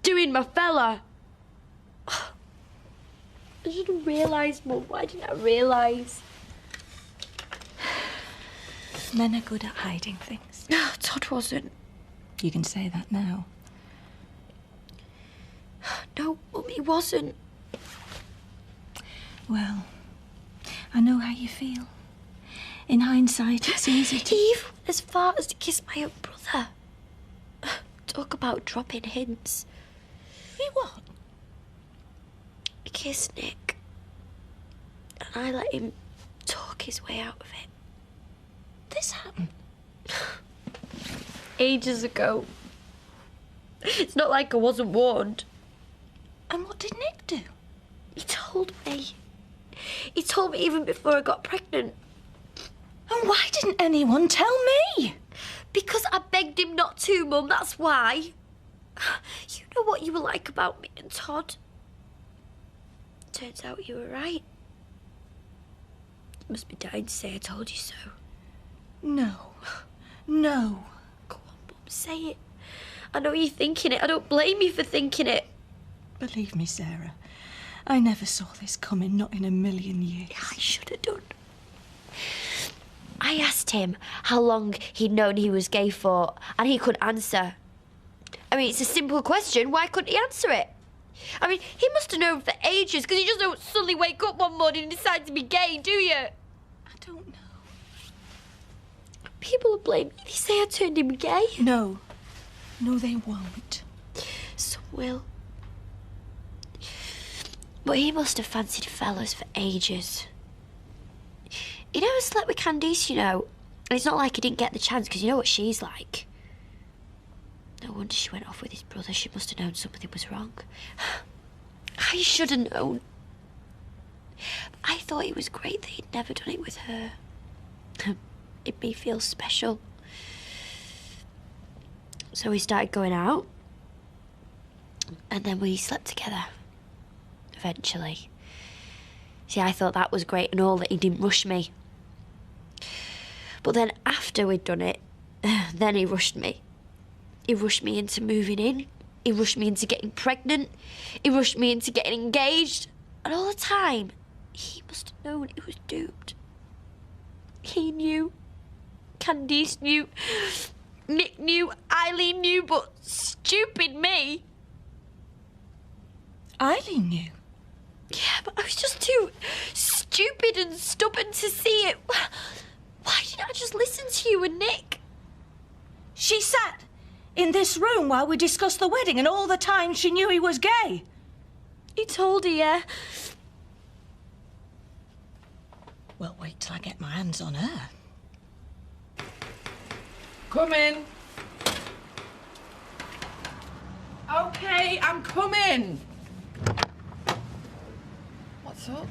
Speaker 1: doing my fella. I should have realised, Mum. Why didn't I realise?
Speaker 21: Men are good at hiding things.
Speaker 1: No, Todd wasn't.
Speaker 21: You can say that now.
Speaker 1: No, Mum, he wasn't.
Speaker 21: Well, I know how you feel. In hindsight, it's easy to...
Speaker 2: Eve, as far as to kiss my own brother. Talk about dropping hints.
Speaker 21: You what?
Speaker 2: Kiss Nick. And I let him talk his way out of it.
Speaker 21: This happened?
Speaker 2: Ages ago. It's not like I wasn't warned.
Speaker 21: And what did Nick do?
Speaker 2: He told me. He told me even before I got pregnant.
Speaker 21: And why didn't anyone tell me?
Speaker 2: Because I begged him not to, Mum, that's why. You know what you were like about me and Todd. Turns out you were right. You must be dying to say I told you so.
Speaker 21: No. No.
Speaker 2: Go on, Mum, say it. I know you're thinking it. I don't blame you for thinking it.
Speaker 21: Believe me, Sarah, I never saw this coming, not in a million years.
Speaker 2: Yeah, I should have done. I asked him how long he'd known he was gay for, and he couldn't answer. I mean, it's a simple question. Why couldn't he answer it? I mean, he must have known for ages, because you just don't suddenly wake up one morning and decide to be gay, do you?
Speaker 21: I don't know.
Speaker 2: People will blame me. They say I turned him gay.
Speaker 21: No. No, they won't.
Speaker 2: Some will. But he must have fancied fellas for ages. He never slept with Candice, you know. And it's not like he didn't get the chance, because you know what she's like. No wonder she went off with his brother. She must have known something was wrong. I should have known. I thought it was great that he'd never done it with her. It made me feel special. So we started going out. And then we slept together. Eventually. See, I thought that was great and all, that he didn't rush me. But then after we'd done it, then he rushed me. He rushed me into moving in. He rushed me into getting pregnant. He rushed me into getting engaged. And all the time, he must have known he was doomed. He knew. Candice knew. Nick knew. Eileen knew. But stupid me.
Speaker 21: Eileen knew?
Speaker 2: Yeah, but I was just too stupid and stubborn to see it. Why didn't I just listen to you and Nick?
Speaker 21: She sat in this room while we discussed the wedding, and all the time she knew he was gay.
Speaker 2: He told her, yeah.
Speaker 21: Well, wait till I get my hands on her.
Speaker 18: Come in. OK, I'm coming. What's up?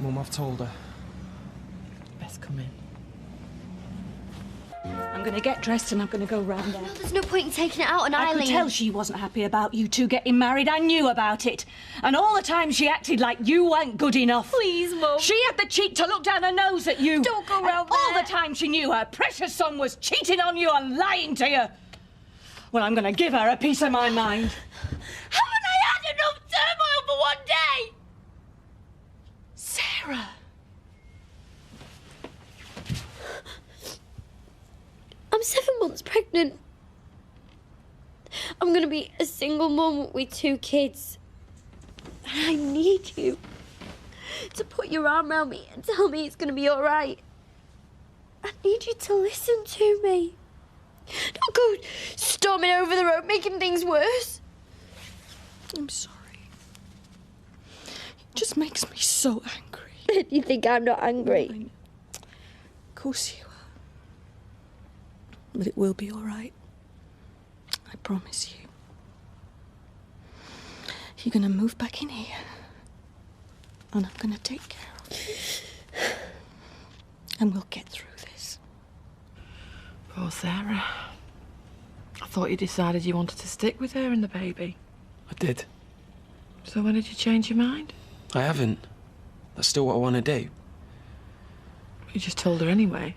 Speaker 3: Mum, I've told her.
Speaker 18: Best come in.
Speaker 21: I'm going to get dressed and I'm going to go round there.
Speaker 2: No, there's no point in taking it out on
Speaker 21: I
Speaker 2: Eileen.
Speaker 21: could tell she wasn't happy about you two getting married. I knew about it. And all the time she acted like you weren't good enough.
Speaker 2: Please, Mum.
Speaker 21: She had the cheek to look down her nose at you.
Speaker 2: Don't go round
Speaker 21: there. All
Speaker 2: there.
Speaker 21: the time she knew her precious son was cheating on you and lying to you. Well, I'm going to give her a piece of my mind.
Speaker 2: Haven't I had enough turmoil for one day?
Speaker 21: Sarah.
Speaker 2: I'm 7 months pregnant. I'm gonna be a single mum with 2 kids. And I need you to put your arm around me and tell me it's gonna be all right. I need you to listen to me. Don't go storming over the road, making things worse.
Speaker 21: I'm sorry. It just makes me so angry.
Speaker 2: You think I'm not angry?
Speaker 21: Of course you are. But it will be all right. I promise you. You're going to move back in here. And I'm going to take care of you. And we'll get through this.
Speaker 18: Poor Sarah. I thought you decided you wanted to stick with her and the baby.
Speaker 3: I did.
Speaker 18: So when did you change your mind?
Speaker 3: I haven't. That's still what I want to do.
Speaker 18: You just told her anyway.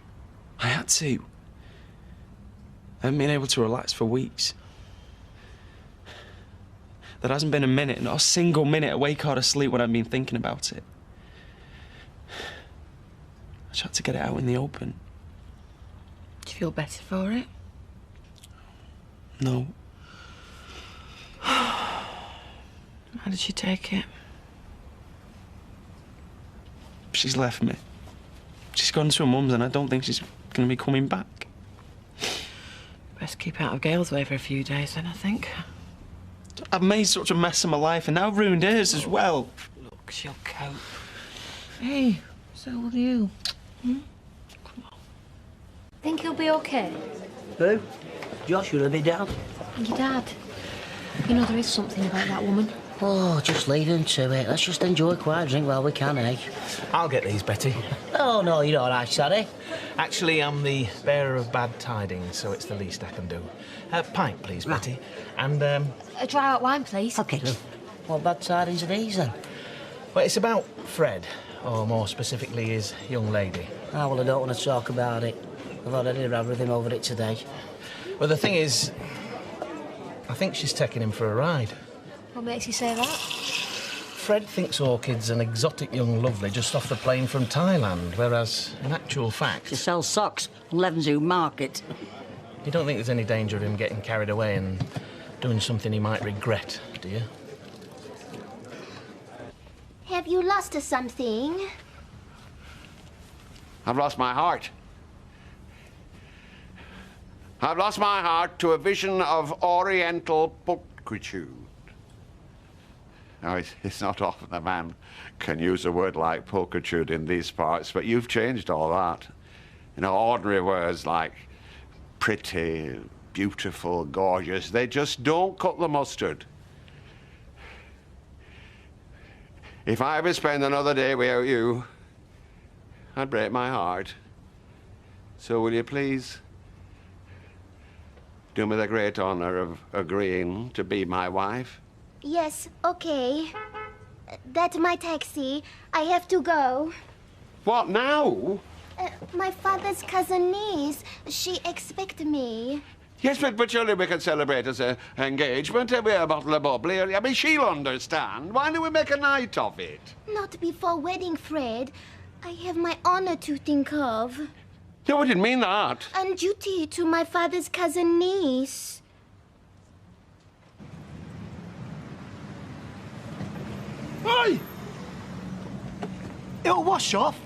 Speaker 3: I had to. I haven't been able to relax for weeks. There hasn't been a minute, not a single minute awake or asleep when I've been thinking about it. I just had to get it out in the open.
Speaker 18: Do you feel better for it?
Speaker 3: No.
Speaker 18: How did she take it?
Speaker 3: She's left me. She's gone to her mum's and I don't think she's going to be coming back.
Speaker 18: Best keep out of Gail's way for a few days then, I think.
Speaker 3: I've made such a mess of my life and now I've ruined hers as well.
Speaker 18: Look, she'll cope. Hey, so will you. Hmm?
Speaker 2: Think he'll be okay?
Speaker 11: Who? Josh, you're a bit down.
Speaker 2: Your dad. You know, there is something about that woman.
Speaker 11: Oh, just leave him to it. Let's just enjoy a quiet drink while we can, eh?
Speaker 10: I'll get these, Betty.
Speaker 11: Oh, no, you're all right, sorry.
Speaker 10: Actually, I'm the bearer of bad tidings, so it's the least I can do. Pint, please, Betty. And,
Speaker 2: A dry hot wine, please.
Speaker 11: OK, love. What bad tidings are these, then?
Speaker 10: Well, it's about Fred, or more specifically, his young lady.
Speaker 11: Ah, well, I don't want to talk about it. I've already had with him over it today.
Speaker 10: Well, the thing is, I think she's taking him for a ride.
Speaker 2: What makes you say that?
Speaker 10: Fred thinks Orchid's an exotic young lovely just off the plane from Thailand, whereas, in actual fact...
Speaker 19: She sells socks on Levenshulme Market.
Speaker 10: You don't think there's any danger of him getting carried away and doing something he might regret, do you?
Speaker 1: Have you lost something?
Speaker 7: I've lost my heart. I've lost my heart to a vision of oriental pulchritude. Now, it's not often a man can use a word like pulchritude in these parts, but you've changed all that. You know, ordinary words like pretty, beautiful, gorgeous, they just don't cut the mustard. If I ever spend another day without you, I'd break my heart. So will you please do me the great honor of agreeing to be my wife?
Speaker 1: Yes, okay. That's my taxi. I have to go.
Speaker 7: What, now?
Speaker 1: My father's cousin niece. She expects me.
Speaker 7: Yes, but surely we can celebrate as an engagement with a bottle of bubbly. I mean, she'll understand. Why don't we make a night of it?
Speaker 1: Not before wedding, Fred. I have my honor to think of.
Speaker 7: No, I didn't mean that.
Speaker 1: And duty to my father's cousin niece.
Speaker 5: Hey! It'll wash off.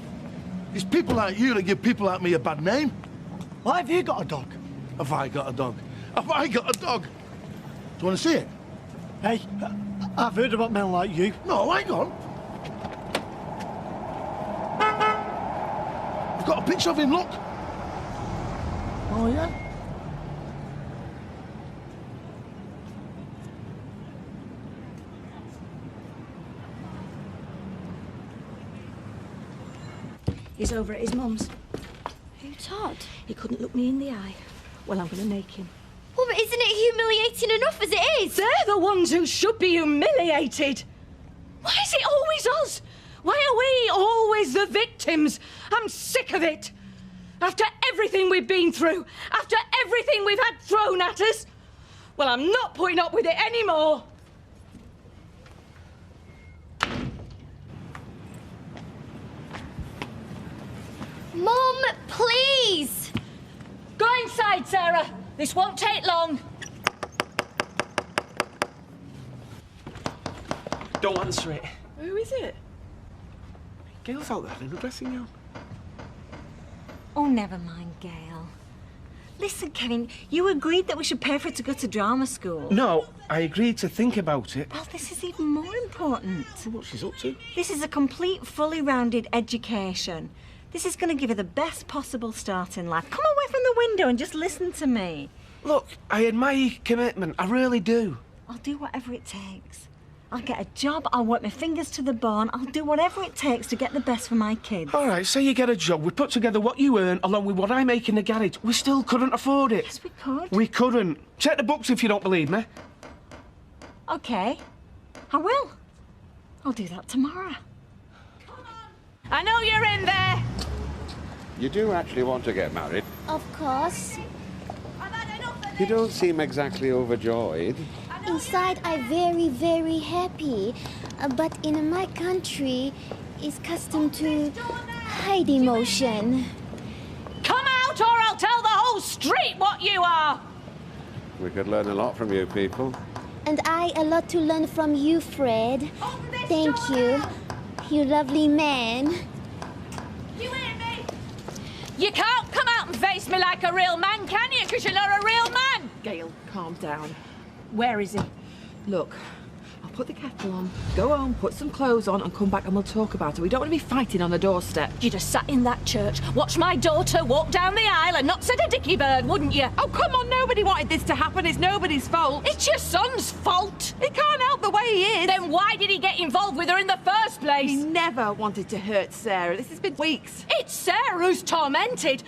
Speaker 5: It's people like you that give people like me a bad name. Why have you got a dog? Have I got a dog? Have I got a dog? Do you want to see it? Hey, I've heard about men like you. No, hang on. I've got a picture of him, look. Oh, yeah?
Speaker 21: He's over at his mum's.
Speaker 2: Who, Todd?
Speaker 21: He couldn't look me in the eye. Well, I'm going to make him.
Speaker 2: Well, but isn't it humiliating enough as it is?
Speaker 21: They're the ones who should be humiliated. Why is it always us? Why are we always the victims? I'm sick of it. After everything we've been through, after everything we've had thrown at us, well, I'm not putting up with it anymore.
Speaker 2: Mum, please!
Speaker 21: Go inside, Sarah. This won't take long.
Speaker 3: Don't answer it.
Speaker 18: Who is it?
Speaker 3: Gail's out there in the dressing gown.
Speaker 21: Oh, never mind, Gail. Listen, Kevin, you agreed that we should pay for it to go to drama school.
Speaker 3: No, I agreed to think about it.
Speaker 21: Well, this is even more important.
Speaker 3: What she's up to?
Speaker 21: This is a complete, fully rounded education. This is going to give her the best possible start in life. Come away from the window and just listen to me.
Speaker 3: Look, I admire your commitment. I really do.
Speaker 21: I'll do whatever it takes. I'll get a job, I'll work my fingers to the bone, I'll do whatever it takes to get the best for my kids.
Speaker 3: All right, say you get a job. We put together what you earn along with what I make in the garage. We still couldn't afford it.
Speaker 21: Yes, we could.
Speaker 3: We couldn't. Check the books if you don't believe me.
Speaker 21: OK. I will. I'll do that tomorrow. I know you're in there.
Speaker 7: You do actually want to get married.
Speaker 1: Of course.
Speaker 7: You don't seem exactly overjoyed.
Speaker 1: Inside, I'm very, very happy. But in my country, it's custom to hide emotion.
Speaker 21: Come out or I'll tell the whole street what you are.
Speaker 7: We could learn a lot from you people.
Speaker 1: And I a lot to learn from you, Fred. Thank you. You lovely man.
Speaker 4: You can't come out and face me like a real man, can you? Because you're not a real man.
Speaker 18: Gail, calm down.
Speaker 4: Where is he?
Speaker 18: Look, I'll put the kettle on, go home, put some clothes on and come back and we'll talk about it. We don't want to be fighting on the doorstep.
Speaker 4: You'd have sat in that church, watched my daughter walk down the aisle and not said a dicky bird, wouldn't you?
Speaker 18: Oh, come on, nobody wanted this to happen. It's nobody's fault.
Speaker 4: It's your son's fault.
Speaker 18: He can't help the way he is.
Speaker 4: Then why did he get involved with her in the first place?
Speaker 18: He never wanted to hurt Sarah. This has been weeks.
Speaker 4: It's Sarah who's tormented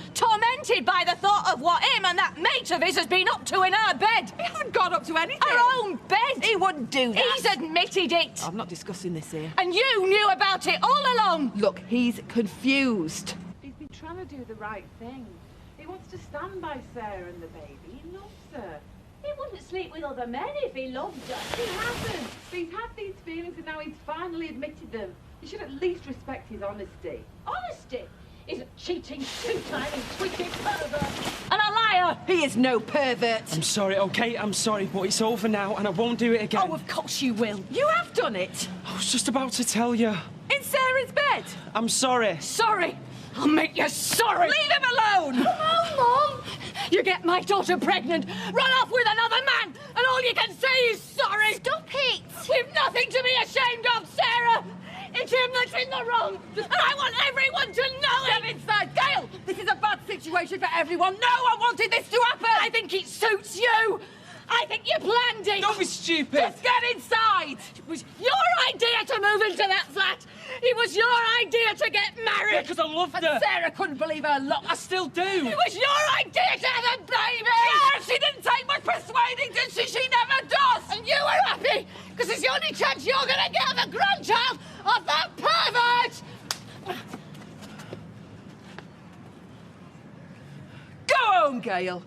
Speaker 4: by the thought of what him and that mate of his has been up to in her bed.
Speaker 18: He hasn't got up to anything.
Speaker 4: Her own bed.
Speaker 18: He wouldn't do that.
Speaker 4: He's admitted it.
Speaker 18: I'm not discussing this here.
Speaker 4: And you knew about it all along.
Speaker 18: Look, he's confused. He's been trying to do the right thing. He wants to stand by Sarah and the baby. He loves her.
Speaker 4: He wouldn't sleep with other men if he loved her.
Speaker 18: He hasn't. But he's had these feelings and now he's finally admitted them. You should at least respect his honesty.
Speaker 4: Honesty? He's a cheating, two-time, twisted pervert and a liar.
Speaker 18: He is no pervert.
Speaker 3: I'm sorry, okay? I'm sorry, but it's over now and I won't do it again.
Speaker 4: Oh, of course you will.
Speaker 18: You have done it.
Speaker 3: I was just about to tell you.
Speaker 18: In Sarah's bed.
Speaker 3: I'm sorry.
Speaker 4: Sorry? I'll make you sorry.
Speaker 18: Leave him alone.
Speaker 4: Oh, Mum. You get my daughter pregnant, run off with another man, and all you can say is sorry.
Speaker 1: Stop it.
Speaker 4: We've nothing to be ashamed of, Sarah. It's him that's in the wrong, and I want everyone to know it.
Speaker 18: Get inside. Gail, this is a bad situation for everyone. No one wanted this to happen.
Speaker 4: I think it suits you. I think you planned it.
Speaker 3: Don't be stupid.
Speaker 18: Just get inside.
Speaker 4: It was your idea to move into that flat. It was your idea to get married.
Speaker 3: Yeah, because I loved her.
Speaker 18: And Sarah couldn't believe her luck.
Speaker 3: I still do.
Speaker 4: It was your idea to have a baby.
Speaker 18: Yeah, she didn't take much persuading, did she? She never does.
Speaker 4: And you were happy because it's the only chance you're going to get of a grandchild of that pervert.
Speaker 18: Go home, Gail.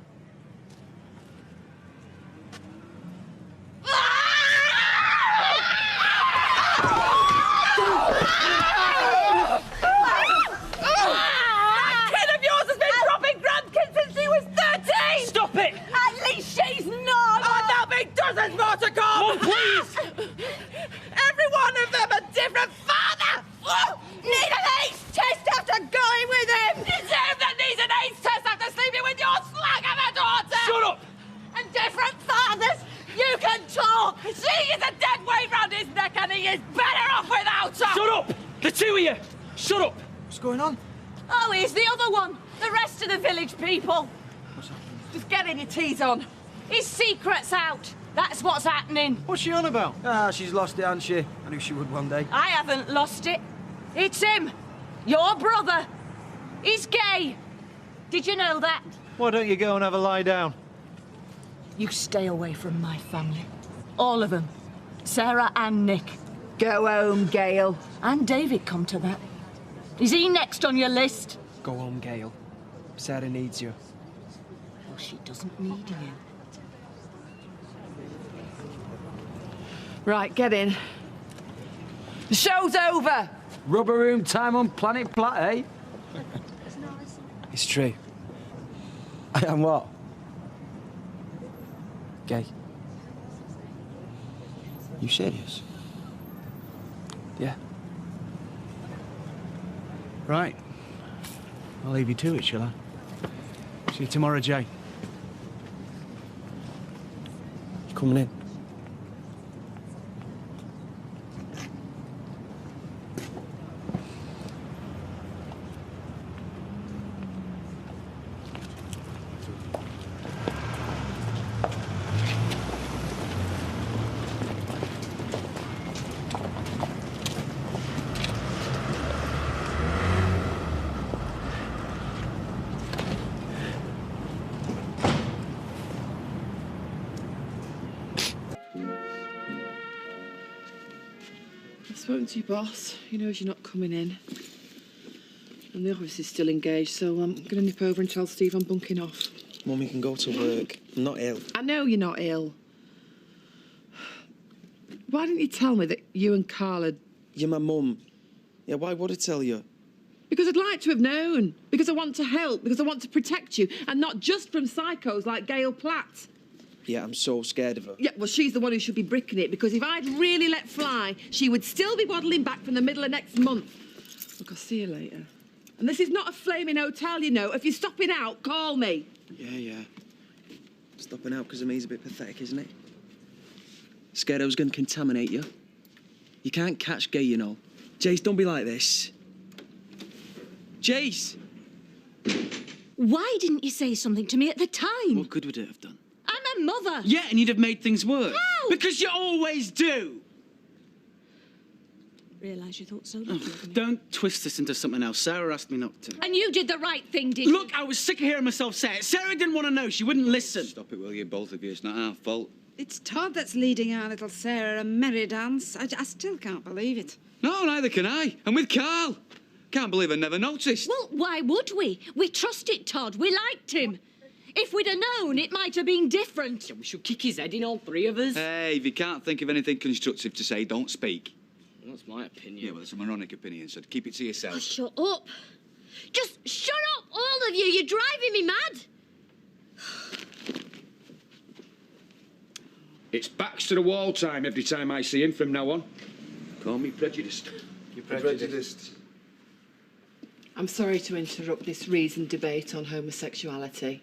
Speaker 18: That kid of yours has been dropping grandkids since he was 13!
Speaker 3: Stop it!
Speaker 4: At least she's not.
Speaker 18: Oh, there'll be dozens more to come!
Speaker 3: Mum, please!
Speaker 18: Every one of them a different father! Oh, need an AIDS test after going with him! It's him that needs an AIDS test after sleeping with your slag of a daughter!
Speaker 3: Shut up!
Speaker 18: And different fathers! You can talk! She is a dead weight round his neck and he is better off without her!
Speaker 3: Shut up! The two of you! Shut up!
Speaker 13: What's going on?
Speaker 4: Oh, he's the other one. The rest of the village people.
Speaker 18: Just getting your teas on.
Speaker 4: His secret's out. That's what's happening.
Speaker 13: What's she on about? Ah, she's lost it, hasn't she? I knew she would one day.
Speaker 4: I haven't lost it. It's him. Your brother. He's gay. Did you know that?
Speaker 13: Why don't you go and have a lie down?
Speaker 4: You stay away from my family. All of them. Sarah and Nick.
Speaker 18: Go home, Gail.
Speaker 4: And David come to that. Is he next on your list?
Speaker 3: Go home, Gail. Sarah needs you.
Speaker 4: Well, she doesn't need you.
Speaker 18: Right, get in. The show's over.
Speaker 13: Rubber room time on Planet Plat, eh?
Speaker 3: It's true.
Speaker 13: And what?
Speaker 3: Gay. You serious? Yeah.
Speaker 13: Right. I'll leave you to it, shall I? See you tomorrow, Jay.
Speaker 3: You coming in?
Speaker 18: I've spoken to your boss. He knows you're not coming in. And the office is still engaged, so I'm going to nip over and tell Steve I'm bunking off.
Speaker 3: Mum, you can go to work. I'm not ill.
Speaker 18: I know you're not ill. Why didn't you tell me that you and Carla...
Speaker 3: You're my mum. Yeah, why would I tell you?
Speaker 18: Because I'd like to have known. Because I want to help. Because I want to protect you. And not just from psychos like Gail Platt.
Speaker 3: Yeah, I'm so scared of her.
Speaker 18: Yeah, well, she's the one who should be bricking it. Because if I'd really let fly, she would still be waddling back from the middle of next month. Look, I'll see you later. And this is not a flaming hotel, you know. If you're stopping out, call me.
Speaker 3: Yeah. Stopping out because of me is a bit pathetic, isn't it? Scared I was going to contaminate you. You can't catch gay, you know. Jace, don't be like this. Jace!
Speaker 21: Why didn't you say something to me at the time?
Speaker 3: What good would it have done?
Speaker 21: I'm a mother.
Speaker 13: Yeah, and you'd have made things worse.
Speaker 21: How?
Speaker 13: Because you always do.
Speaker 21: Realise you thought so little of me.
Speaker 13: Don't twist this into something else. Sarah asked me not to.
Speaker 21: And you did the right thing, didn't you?
Speaker 13: Look, I was sick of hearing myself say it. Sarah didn't want to know. She wouldn't listen.
Speaker 14: Stop it, will you, both of you? It's not our fault.
Speaker 16: It's Todd that's leading our little Sarah a merry dance. I still can't believe it.
Speaker 14: No, neither can I. And with Carl. Can't believe I never noticed.
Speaker 21: Well, why would we? We trusted Todd. We liked him. If we'd have known, it might have been different.
Speaker 20: We should kick his head in, all three of us.
Speaker 14: Hey, if you can't think of anything constructive to say, don't speak.
Speaker 20: That's my opinion.
Speaker 14: Yeah, well, it's a moronic opinion, so keep it to yourself.
Speaker 21: Oh, shut up. Just shut up, all of you. You're driving me mad.
Speaker 17: It's backs to the wall time every time I see him from now on. Call me prejudiced.
Speaker 6: You're prejudiced.
Speaker 22: I'm sorry to interrupt this reasoned debate on homosexuality,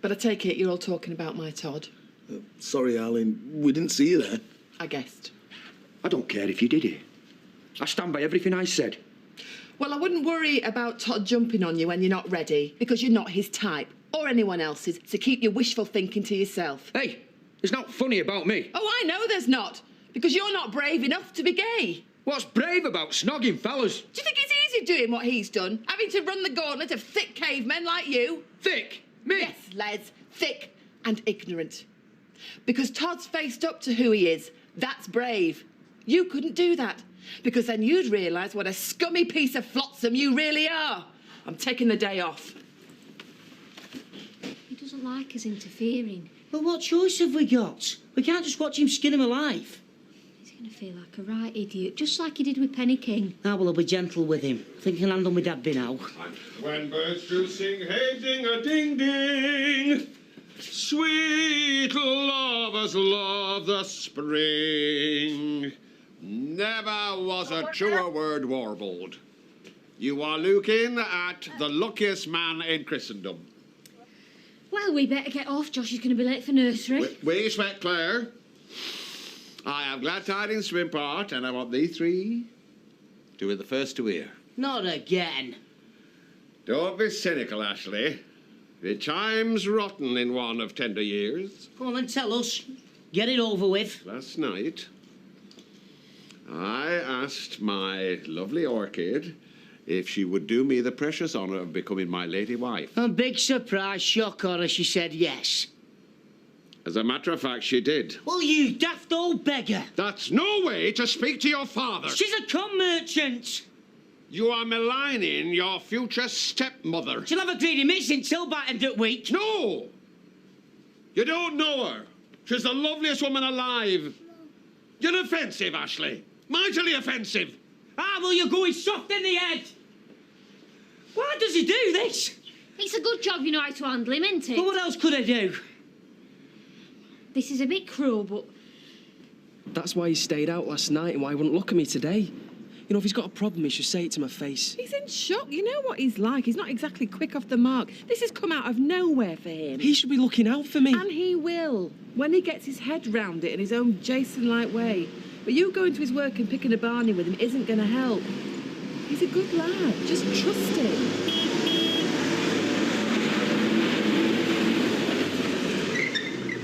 Speaker 22: but I take it you're all talking about my Todd.
Speaker 5: Sorry, Arlene. We didn't see you there.
Speaker 22: I guessed.
Speaker 17: I don't care if you did it. I stand by everything I said.
Speaker 22: Well, I wouldn't worry about Todd jumping on you when you're not ready, because you're not his type, or anyone else's, so keep your wishful thinking to yourself.
Speaker 17: Hey, it's not funny about me.
Speaker 22: Oh, I know there's not, because you're not brave enough to be gay.
Speaker 17: What's brave about snogging fellas?
Speaker 22: Do you think it's easy doing what he's done? Having to run the gauntlet of thick cavemen like you?
Speaker 17: Thick? Me?
Speaker 22: Yes, Les. Thick and ignorant. Because Todd's faced up to who he is. That's brave. You couldn't do that. Because then you'd realise what a scummy piece of flotsam you really are. I'm taking the day off.
Speaker 1: He doesn't like us interfering.
Speaker 11: Well, what choice have we got? We can't just watch him skin him alive.
Speaker 1: He's going to feel like a right idiot, just like he did with Penny King.
Speaker 11: Now we'll be gentle with him. Think he'll handle my dad by now.
Speaker 7: When birds do sing, hey, ding-a-ding-ding, sweet lovers love the spring. Never was a truer word warbled. You are looking at the luckiest man in Christendom.
Speaker 1: Well, we better get off. Josh is going to be late for nursery.
Speaker 7: Wait, sweat, Claire. I have glad tidings to impart, and I want these three to be the first to hear.
Speaker 11: Not again.
Speaker 7: Don't be cynical, Ashley. The time's rotten in one of tender years.
Speaker 11: Go on then, tell us. Get it over with.
Speaker 7: Last night, I asked my lovely orchid if she would do me the precious honour of becoming my lady wife.
Speaker 11: A big surprise, shock horror, she said yes.
Speaker 7: As a matter of fact, she did.
Speaker 11: Well, you daft old beggar.
Speaker 7: That's no way to speak to your father.
Speaker 11: She's a con merchant.
Speaker 7: You are maligning your future stepmother.
Speaker 11: She'll have a greedy miss until by end of week.
Speaker 7: No! You don't know her. She's the loveliest woman alive. You're offensive, Ashley. Mightily offensive.
Speaker 11: Ah, well, you're going soft in the head. Why does he do this?
Speaker 1: It's a good job you know how to handle him, isn't it?
Speaker 11: But what else could I do?
Speaker 1: This is a bit cruel, but...
Speaker 3: That's why he stayed out last night and why he wouldn't look at me today. You know, if he's got a problem, he should say it to my face.
Speaker 18: He's in shock. You know what he's like. He's not exactly quick off the mark. This has come out of nowhere for him.
Speaker 3: He should be looking out for me.
Speaker 18: And he will, when he gets his head round it in his own Jason-like way. But you going to his work and picking a barney with him isn't going to help. He's a good lad. Just trust him.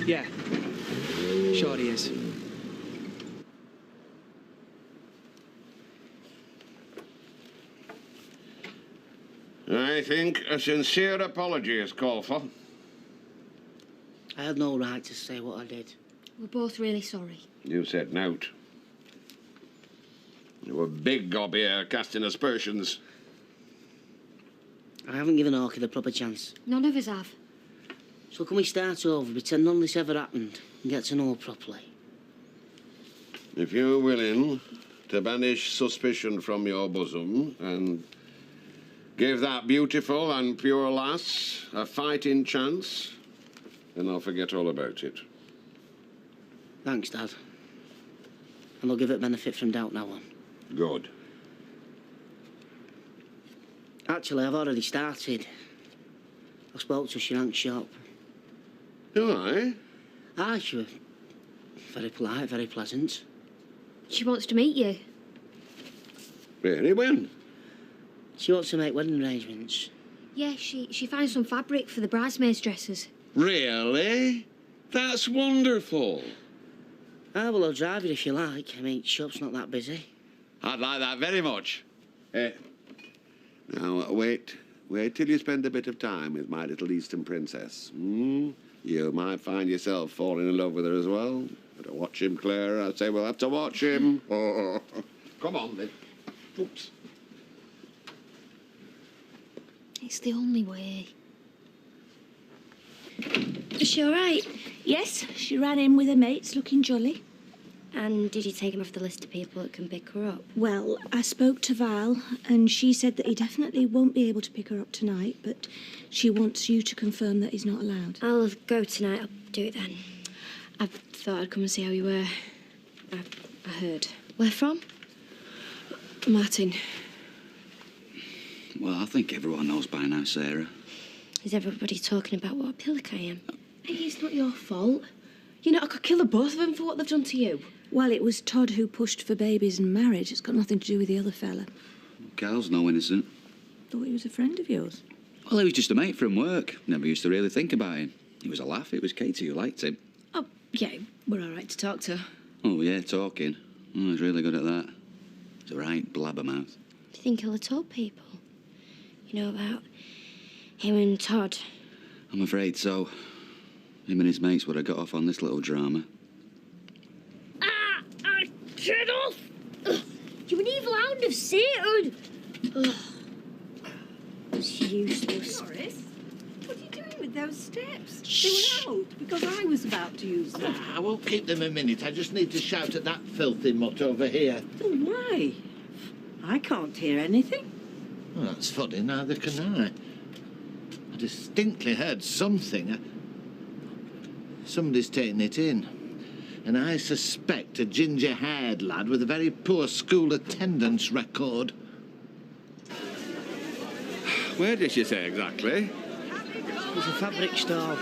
Speaker 3: Yeah. Sure he is.
Speaker 7: I think a sincere apology is called for.
Speaker 11: I had no right to say what I did.
Speaker 1: We're both really sorry.
Speaker 7: You said nout. You were big gob here, casting aspersions.
Speaker 11: I haven't given Orchid a proper chance.
Speaker 1: None of us have.
Speaker 11: So can we start over, pretend none of this ever happened, and get to know her properly?
Speaker 7: If you're willing to banish suspicion from your bosom and give that beautiful and pure lass a fighting chance, then I'll forget all about it.
Speaker 11: Thanks, Dad. And I'll give it benefit from doubt now on.
Speaker 7: Good.
Speaker 11: Actually, I've already started. I spoke to Shank's shop.
Speaker 7: Do I?
Speaker 11: Aye, she was very polite, very pleasant.
Speaker 1: She wants to meet you.
Speaker 7: Really? When?
Speaker 11: She wants to make wedding arrangements.
Speaker 1: Yeah, she found some fabric for the bridesmaids' dresses.
Speaker 7: Really? That's wonderful.
Speaker 11: Ah, well, I'll drive you if you like. I mean, shop's not that busy.
Speaker 7: I'd like that very much. Now, wait till you spend a bit of time with my little Eastern princess. You might find yourself falling in love with her as well. Better watch him, Claire. I say we'll have to watch him. Oh. Come on, then. Oops.
Speaker 1: It's the only way.
Speaker 21: Is she all right? Yes, she ran in with her mates looking jolly.
Speaker 2: And did you take him off the list of people that can pick her up?
Speaker 21: Well, I spoke to Val, and she said that he definitely won't be able to pick her up tonight, but she wants you to confirm that he's not allowed.
Speaker 2: I'll go tonight. I'll do it then.
Speaker 1: I thought I'd come and see how you were. I heard.
Speaker 2: Where from?
Speaker 1: Martin.
Speaker 14: Well, I think everyone knows by now, Sarah.
Speaker 2: Is everybody talking about what a pillock I am?
Speaker 1: Hey, it's not your fault. You know, I could kill the both of them for what they've done to you.
Speaker 21: Well, it was Todd who pushed for babies and marriage. It's got nothing to do with the other fella.
Speaker 14: Carl's no innocent.
Speaker 21: Thought he was a friend of yours.
Speaker 14: Well, he was just a mate from work. Never used to really think about him. He was a laugh. It was Katie who liked him.
Speaker 1: Oh, yeah, we're all right to talk to.
Speaker 14: Oh, yeah, talking. Oh, he's really good at that. He's a right blabbermouth.
Speaker 2: Do you think he'll have told people? You know, about him and Todd?
Speaker 14: I'm afraid so. Him and his mates would have got off on this little drama.
Speaker 1: Get off! Ugh. You're an evil hound of Satan! Ugh. It's useless.
Speaker 16: Boris, what are you doing with those steps? They were out because I was about to use them.
Speaker 12: I won't keep them a minute. I just need to shout at that filthy mutt over here.
Speaker 19: Oh, why? I can't hear anything.
Speaker 12: Well, that's funny. Neither can I. I distinctly heard something. Somebody's taking it in. And I suspect a ginger-haired lad with a very poor school attendance record.
Speaker 7: Where did she say exactly?
Speaker 11: There's a fabric store.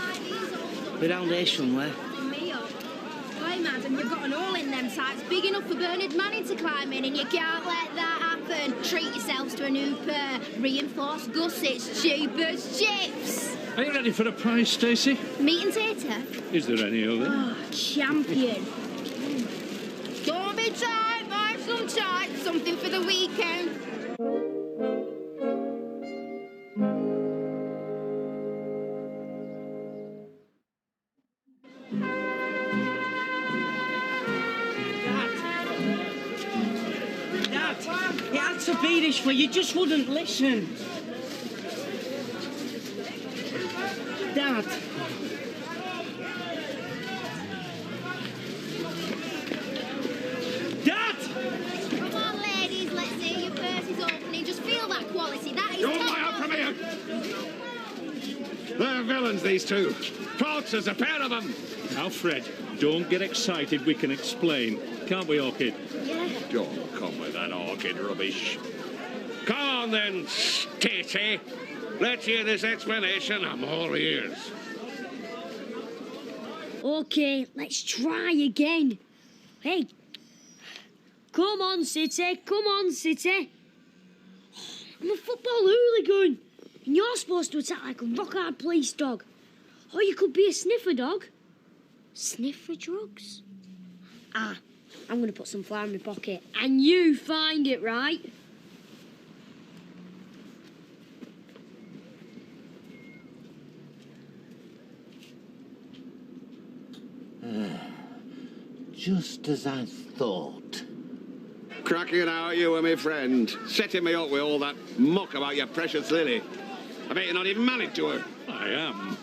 Speaker 11: Around here somewhere.
Speaker 1: Hey, madam, you've got an hole in them sides big enough for Bernard Manning to climb in, and you can't let that happen. Treat yourselves to a new pair. Reinforced gussets, cheap as chips.
Speaker 9: Are you ready for a prize, Stacey?
Speaker 1: Meat and tater?
Speaker 9: Is there any other?
Speaker 1: Oh, champion. Don't be tight, buy some tight. Something for the weekend.
Speaker 15: Dad, it had to be this way. You just wouldn't listen. Dad. Dad!
Speaker 1: Come on, ladies, let's see your purse is opening. Just feel that quality. That is
Speaker 7: You're
Speaker 1: top
Speaker 7: my out from
Speaker 1: quality.
Speaker 7: here! They're villains, these two. Tortures, a pair of them.
Speaker 9: Alfred, don't get excited. We can explain. Can't we, Orchid?
Speaker 1: Yeah.
Speaker 7: Don't come with that orchid rubbish. Come on, then, Stacey. Let's hear this explanation. I'm all ears.
Speaker 1: Okay, let's try again. Hey. Come on, City. Come on, City. I'm a football hooligan. And you're supposed to attack like a rock-hard police dog. Or you could be a sniffer dog. Sniff for drugs? Ah, I'm going to put some flour in my pocket. And you find it, right?
Speaker 12: Just as I thought.
Speaker 7: Cracking out you and my friend. Setting me up with all that muck about your precious Lily. I bet you're not even married to her.
Speaker 9: I am.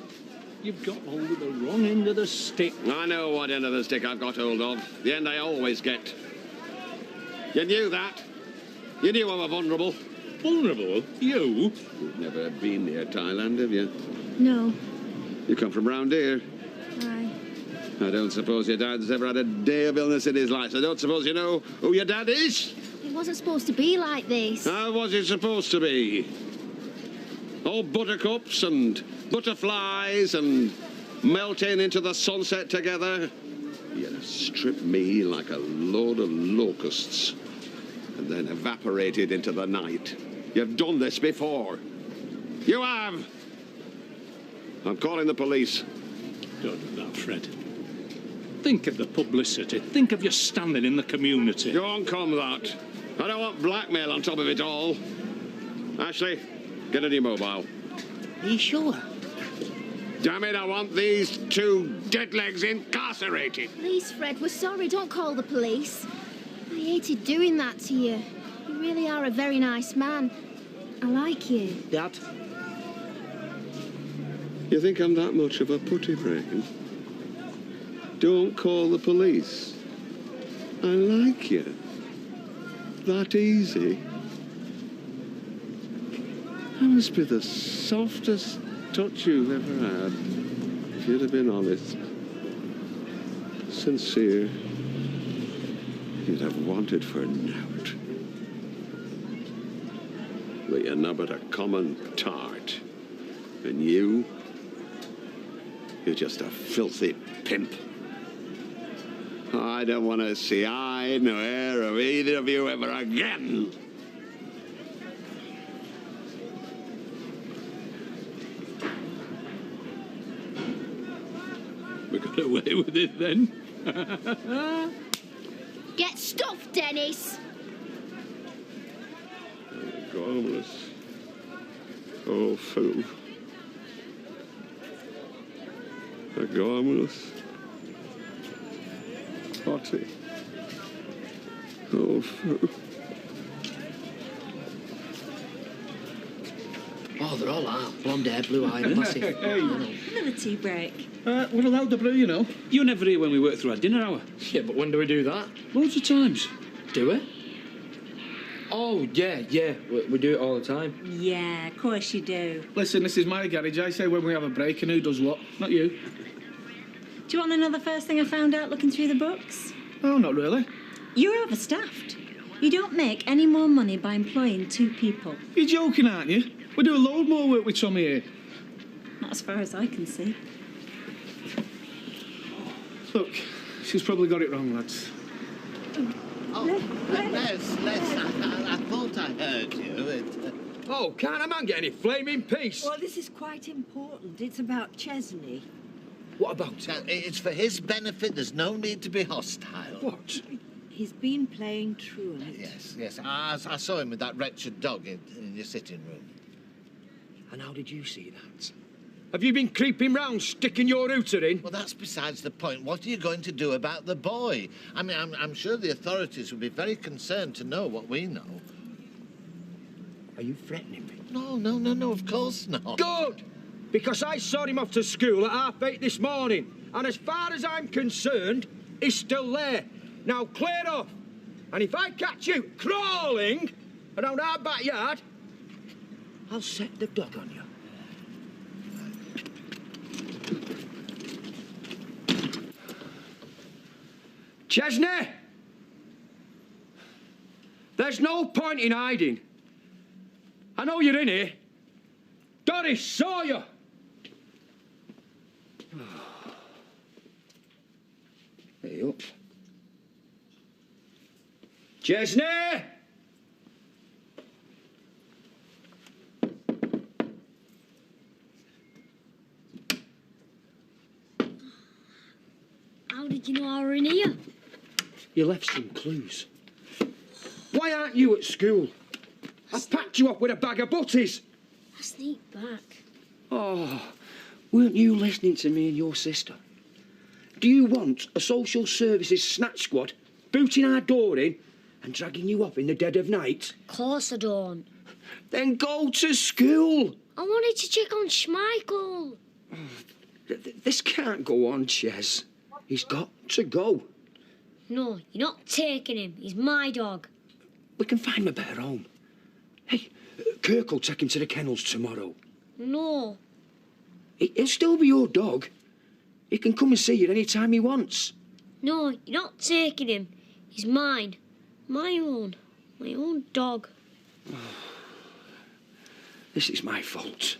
Speaker 9: You've got hold of the wrong end of the stick.
Speaker 7: I know what end of the stick I've got hold of. The end I always get. You knew that. You knew I was vulnerable.
Speaker 9: Vulnerable? You?
Speaker 7: You've never been near Thailand, have you?
Speaker 1: No.
Speaker 7: You come from round here.
Speaker 1: Aye.
Speaker 7: I don't suppose your dad's ever had a day of illness in his life. I don't suppose you know who your dad is?
Speaker 1: It wasn't supposed to be like this.
Speaker 7: How was it supposed to be? All buttercups and butterflies and melting into the sunset together. You strip me like a load of locusts and then evaporated into the night. You've done this before. You have. I'm calling the police.
Speaker 9: Don't do that, Fred. Think of the publicity. Think of your standing in the community.
Speaker 7: Don't come that. I don't want blackmail on top of it all. Ashley, get a new mobile.
Speaker 11: Are you sure?
Speaker 7: Damn it, I want these two dead legs incarcerated.
Speaker 1: Please, Fred, we're sorry. Don't call the police. I hated doing that to you. You really are a very nice man. I like you.
Speaker 11: Dad?
Speaker 7: You think I'm that much of a putty brain? Don't call the police. I like you. That easy. That must be the softest touch you've ever had. If you'd have been honest, sincere, you'd have wanted for nought. But you're nobbut a common tart. And you're just a filthy pimp. I don't want to see eye nor hair of either of you ever again.
Speaker 9: We got away with it then.
Speaker 1: Get stuffed, Dennis.
Speaker 7: Harmless. Oh, fool. A harmless. Potty. Oh, fool.
Speaker 11: Oh, they're all out. Blonde hair, blue eye, massive.
Speaker 15: Hey.
Speaker 21: Another tea break.
Speaker 15: We're allowed the brew, you know.
Speaker 9: You're never here when we work through our dinner hour.
Speaker 20: Yeah, but when do we do that?
Speaker 9: Loads of times.
Speaker 20: Do we? Oh, yeah. We do it all the time.
Speaker 21: Yeah, of course you do.
Speaker 15: Listen, this is my garage. I say when we have a break and who does what, not you.
Speaker 21: Do you want to know the first thing I found out looking through the books?
Speaker 15: Oh, not really.
Speaker 21: You're overstaffed. You don't make any more money by employing 2 people.
Speaker 15: You're joking, aren't you? We do a load more work with Tommy here.
Speaker 21: Not as far as I can see.
Speaker 15: Look, she's probably got it wrong, lads.
Speaker 12: Les, I thought I heard you.
Speaker 17: Oh, can't a man get any flaming peace?
Speaker 16: Well, this is quite important. It's about Chesney.
Speaker 17: What about
Speaker 12: it? It's for his benefit. There's no need to be hostile.
Speaker 17: What?
Speaker 16: He's been playing truant.
Speaker 12: Yes. I saw him with that wretched dog in your sitting room.
Speaker 17: And how did you see that? Have you been creeping round, sticking your hooter in?
Speaker 12: Well, that's besides the point. What are you going to do about the boy? I mean, I'm sure the authorities would be very concerned to know what we know.
Speaker 17: Are you threatening me?
Speaker 12: No, of course not.
Speaker 17: Good! Because I saw him off to school at 8:30 this morning. And as far as I'm concerned, he's still there. Now clear off. And if I catch you crawling around our backyard, I'll set the dog on you. Chesney! There's no point in hiding. I know you're in here. Doris saw you. Hey, up. Chesney!
Speaker 1: How did you know I were in here?
Speaker 17: You left some clues. Why aren't you at school? I packed you up with a bag of butties.
Speaker 1: I sneaked back.
Speaker 17: Oh, weren't you listening to me and your sister? Do you want a social services snatch squad booting our door in and dragging you up in the dead of night?
Speaker 1: Of course I don't.
Speaker 17: Then go to school.
Speaker 1: I wanted to check on Schmeichel.
Speaker 17: This can't go on, Ches. He's got to go.
Speaker 1: No, you're not taking him. He's my dog.
Speaker 17: We can find him a better home. Hey, Kirk will take him to the kennels tomorrow.
Speaker 1: No.
Speaker 17: He'll still be your dog. He can come and see you any time he wants.
Speaker 1: No, you're not taking him. He's mine. My own dog.
Speaker 17: This is my fault.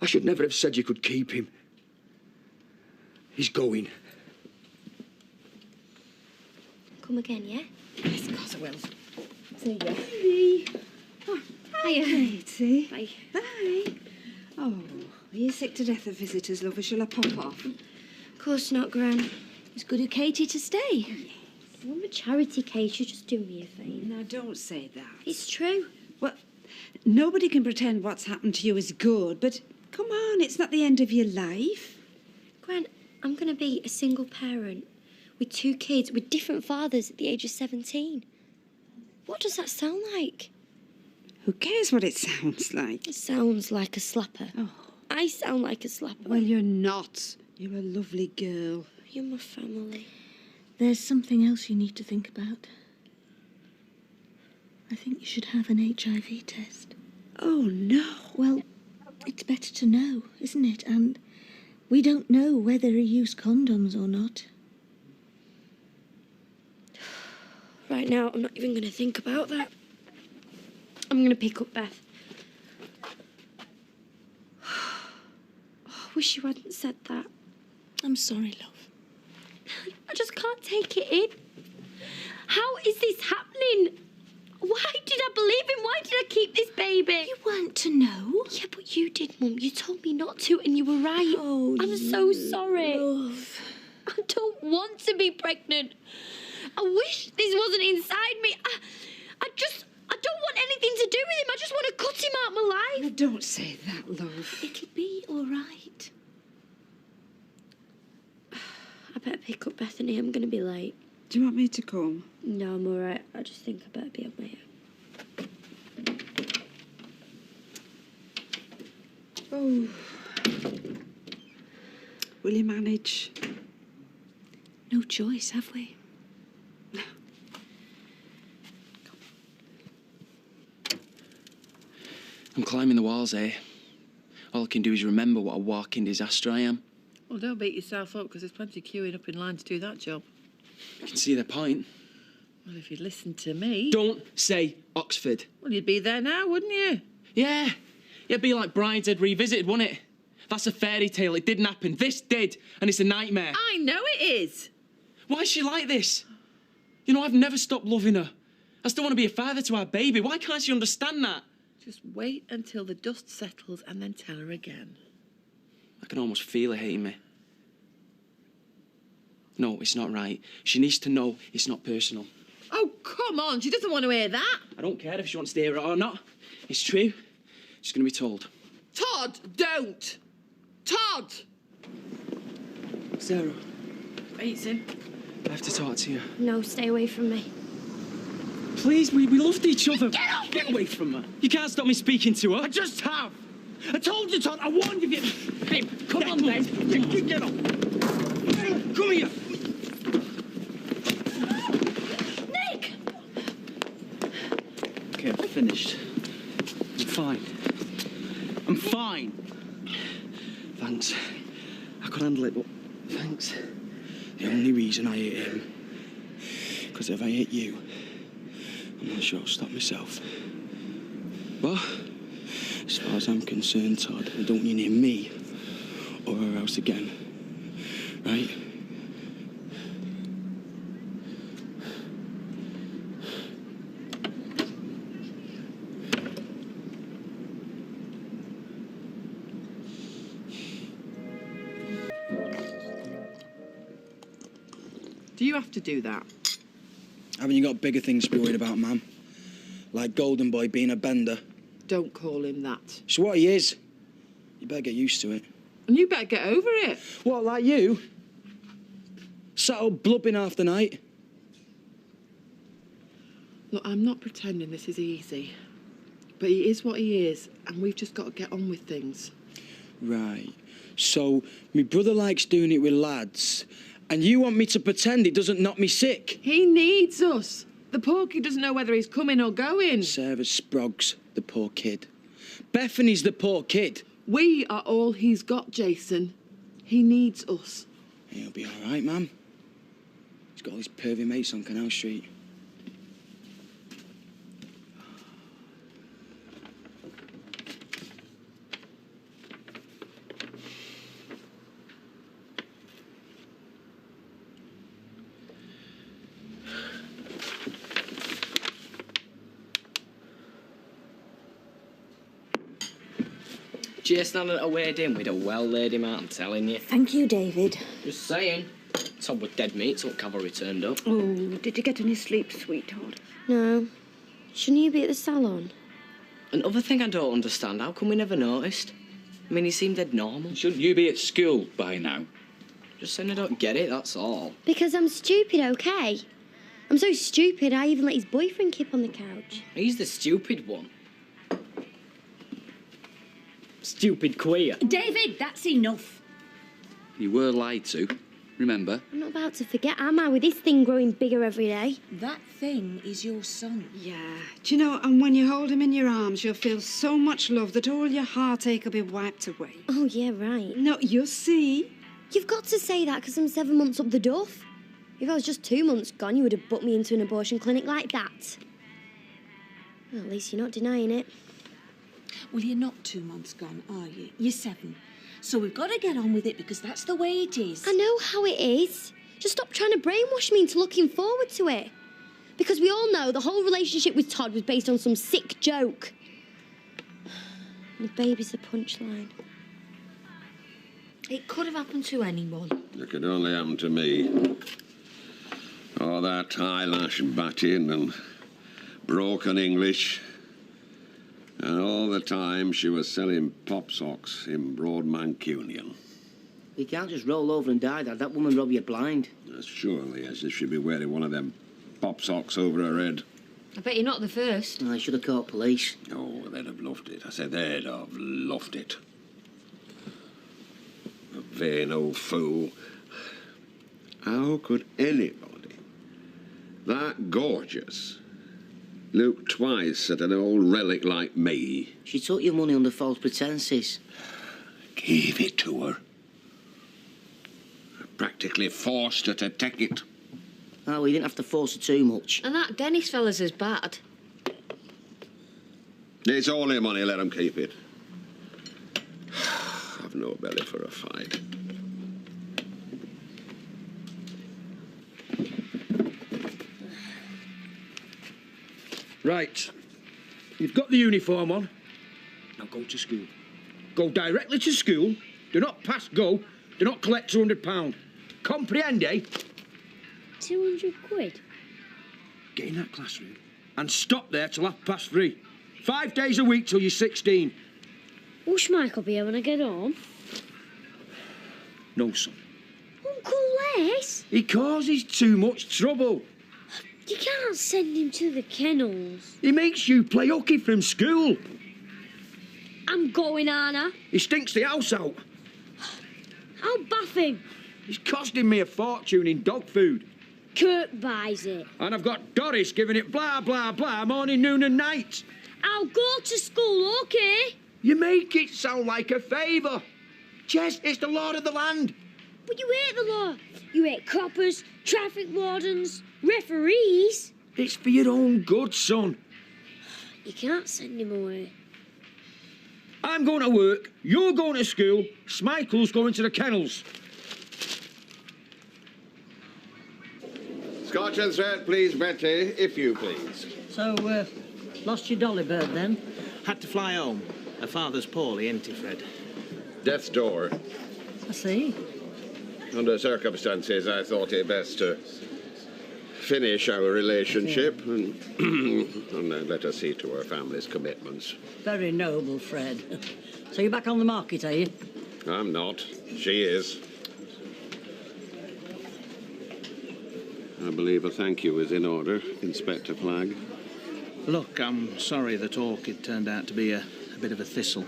Speaker 17: I should never have said you could keep him. He's going.
Speaker 2: Come again, yeah?
Speaker 22: Yes, of course I will.
Speaker 21: See ya. Hey. Oh, hiya. Katie.
Speaker 2: Bye.
Speaker 21: Bye. Oh, are you sick to death of visitors, love, or shall I pop off?
Speaker 2: Of course not, Gran. It's good of Katie to stay. I'm a charity case, you just do me a favour.
Speaker 21: Now, don't say that.
Speaker 2: It's true.
Speaker 21: Well, nobody can pretend what's happened to you is good, but come on, it's not the end of your life.
Speaker 2: Gran, I'm going to be a single parent with 2 kids with different fathers at the age of 17. What does that sound like?
Speaker 21: Who cares what it sounds like?
Speaker 2: It sounds like a slapper.
Speaker 21: Oh.
Speaker 2: I sound like a slapper.
Speaker 21: Well, you're not. You're a lovely girl.
Speaker 2: You're my family.
Speaker 21: There's something else you need to think about. I think you should have an HIV test. Oh, no. Well, it's better to know, isn't it? And we don't know whether he used condoms or not.
Speaker 2: Right now, I'm not even going to think about that. I'm going to pick up Beth. Oh, I wish you hadn't said that.
Speaker 21: I'm sorry, love.
Speaker 2: I just can't take it in. How is this happening? Why did I believe him? Why did I keep this baby?
Speaker 21: You weren't to know.
Speaker 2: Yeah, but you did, Mum. You told me not to, and you were right.
Speaker 21: Oh,
Speaker 2: I'm so sorry.
Speaker 21: Love.
Speaker 2: I don't want to be pregnant. I wish this wasn't inside me. I don't want anything to do with him. I just want to cut him out of my life.
Speaker 21: No, don't say that, love.
Speaker 2: It'll be all right. I better pick up Bethany. I'm going to be late.
Speaker 21: Do you want me to come?
Speaker 2: No, I'm all right. I just think I better be on my own.
Speaker 21: Oh. Will you manage? No choice, have we?
Speaker 3: I'm climbing the walls, eh? All I can do is remember what a walking disaster I am.
Speaker 22: Well, don't beat yourself up, because there's plenty queuing up in line to do that job.
Speaker 3: You can see the point.
Speaker 22: Well, if you'd listened to me...
Speaker 3: Don't say Oxford.
Speaker 22: Well, you'd be there now, wouldn't you?
Speaker 3: Yeah. It'd be like Brideshead Revisited, wouldn't it? That's a fairy tale. It didn't happen. This did, and it's a nightmare.
Speaker 22: I know it is.
Speaker 3: Why is she like this? You know, I've never stopped loving her. I still want to be a father to our baby. Why can't she understand that?
Speaker 22: Just wait until the dust settles and then tell her again.
Speaker 3: I can almost feel her hating me. No, it's not right. She needs to know it's not personal.
Speaker 22: Oh, come on. She doesn't want to hear that.
Speaker 3: I don't care if she wants to hear it or not. It's true. She's going to be told.
Speaker 22: Todd, don't. Todd!
Speaker 3: Sarah.
Speaker 22: It's him.
Speaker 3: I have to talk to you.
Speaker 2: No, stay away from me.
Speaker 3: Please, we loved each other. Get away from her. You can't stop me speaking to her.
Speaker 17: I just have. I told you, Todd. I warned you.
Speaker 22: Babe, come on, then.
Speaker 17: Get up. Come here.
Speaker 2: Nick!
Speaker 13: Okay, I'm finished. I'm fine. I'm fine.
Speaker 3: Thanks. I could handle it, but thanks. The only reason I hit him, because if I hit you, I'm not sure I'll stop myself. But as far as I'm concerned, Todd, I don't need near me or her house again. Right?
Speaker 22: Do you have to do that?
Speaker 13: Haven't you got bigger things to be worried about, Mum? Like Golden Boy being a bender.
Speaker 22: Don't call him that.
Speaker 13: It's what he is. You better get used to it.
Speaker 22: And you better get over it.
Speaker 13: What, like you? Sat up blubbing half the night?
Speaker 22: Look, I'm not pretending this is easy. But he is what he is, and we've just got to get on with things.
Speaker 13: Right. So, my brother likes doing it with lads, and you want me to pretend it doesn't knock me sick?
Speaker 22: He needs us. The poor kid doesn't know whether he's coming or going.
Speaker 13: Sarah Sproggs, the poor kid. Bethany's the poor kid.
Speaker 22: We are all he's got, Jason. He needs us.
Speaker 13: He'll be all right, Ma'am. He's got all his pervy mates on Canal Street.
Speaker 8: Jason had a wade in, we'd have well laid him out, I'm telling you.
Speaker 21: Thank you, David.
Speaker 8: Just saying. Todd was dead meat till cavalry turned up.
Speaker 21: Oh, did you get any sleep, sweetheart?
Speaker 2: No. Shouldn't you be at the salon?
Speaker 8: Another thing I don't understand, how come we never noticed? I mean, he seemed dead normal.
Speaker 9: Shouldn't you be at school by now?
Speaker 8: Just saying I don't get it, that's all.
Speaker 2: Because I'm stupid, okay? I'm so stupid I even let his boyfriend keep on the couch.
Speaker 8: He's the stupid one. Stupid queer.
Speaker 21: David, that's enough.
Speaker 14: You were lied to, remember?
Speaker 2: I'm not about to forget, am I, with this thing growing bigger every day?
Speaker 21: That thing is your son.
Speaker 16: Yeah. Do you know, and when you hold him in your arms, you'll feel so much love that all your heartache will be wiped away.
Speaker 2: Oh, yeah, right.
Speaker 16: No, you'll see.
Speaker 2: You've got to say that because I'm 7 months up the duff. If I was just 2 months gone, you would have booked me into an abortion clinic like that. Well, at least you're not denying it.
Speaker 21: Well, you're not 2 months gone, are you? You're 7. So we've got to get on with it because that's the way it is.
Speaker 2: I know how it is. Just stop trying to brainwash me into looking forward to it. Because we all know the whole relationship with Todd was based on some sick joke. And the baby's the punchline.
Speaker 21: It could have happened to anyone.
Speaker 7: It could only happen to me. All that eyelash batting and broken English. And all the time she was selling pop socks in Broad Mancunian.
Speaker 11: You can't just roll over and die, Dad. That woman rob you blind.
Speaker 7: Surely, as if she'd be wearing one of them pop socks over her head.
Speaker 21: I bet you're not the first.
Speaker 11: I should have caught police.
Speaker 7: Oh, they'd have loved it. I said they'd have loved it. A vain old fool. How could anybody that gorgeous look twice at an old relic like me?
Speaker 11: She took your money under false pretences.
Speaker 7: Gave it to her. I practically forced her to take it.
Speaker 11: Oh, well, you didn't have to force her too much.
Speaker 21: And that Dennis fella's as bad.
Speaker 7: It's all their money, let them keep it. I've no belly for a fight.
Speaker 17: Right. You've got the uniform on. Now go to school. Go directly to school. Do not pass go. Do not collect £200. Comprehende?
Speaker 2: 200 quid?
Speaker 17: Get in that classroom and stop there till 3:30. 5 days a week till you're 16.
Speaker 2: Will Schmeichel be here when I get home?
Speaker 17: No, son.
Speaker 2: Uncle Les?
Speaker 17: He causes too much trouble.
Speaker 2: You can't send him to the kennels.
Speaker 17: He makes you play hooky from school.
Speaker 2: I'm going, Anna.
Speaker 17: He stinks the house out.
Speaker 2: I'll bath him.
Speaker 17: He's costing me a fortune in dog food.
Speaker 2: Kirk buys it.
Speaker 17: And I've got Doris giving it blah, blah, blah, morning, noon and night.
Speaker 2: I'll go to school, OK?
Speaker 17: You make it sound like a favour. Jess, it's the law of the land.
Speaker 2: But you hate the law. You hate coppers, traffic wardens, referees.
Speaker 17: It's for your own good, son.
Speaker 2: You can't send him away.
Speaker 17: I'm going to work, you're going to school, Schmeichel's going to the kennels.
Speaker 7: Scotch and thread, please, Betty, if you please.
Speaker 10: So, lost your dolly bird then?
Speaker 23: Had to fly home. Her father's poorly, ain't he, Fred?
Speaker 7: Death's door.
Speaker 10: I see.
Speaker 7: Under circumstances, I thought it best to finish our relationship and, and then let her see to her family's commitments.
Speaker 10: Very noble, Fred. So you're back on the market, are you?
Speaker 7: I'm not. She is. I believe a thank you is in order, Inspector Flagg.
Speaker 23: Look, I'm sorry that Orchid turned out to be a bit of a thistle.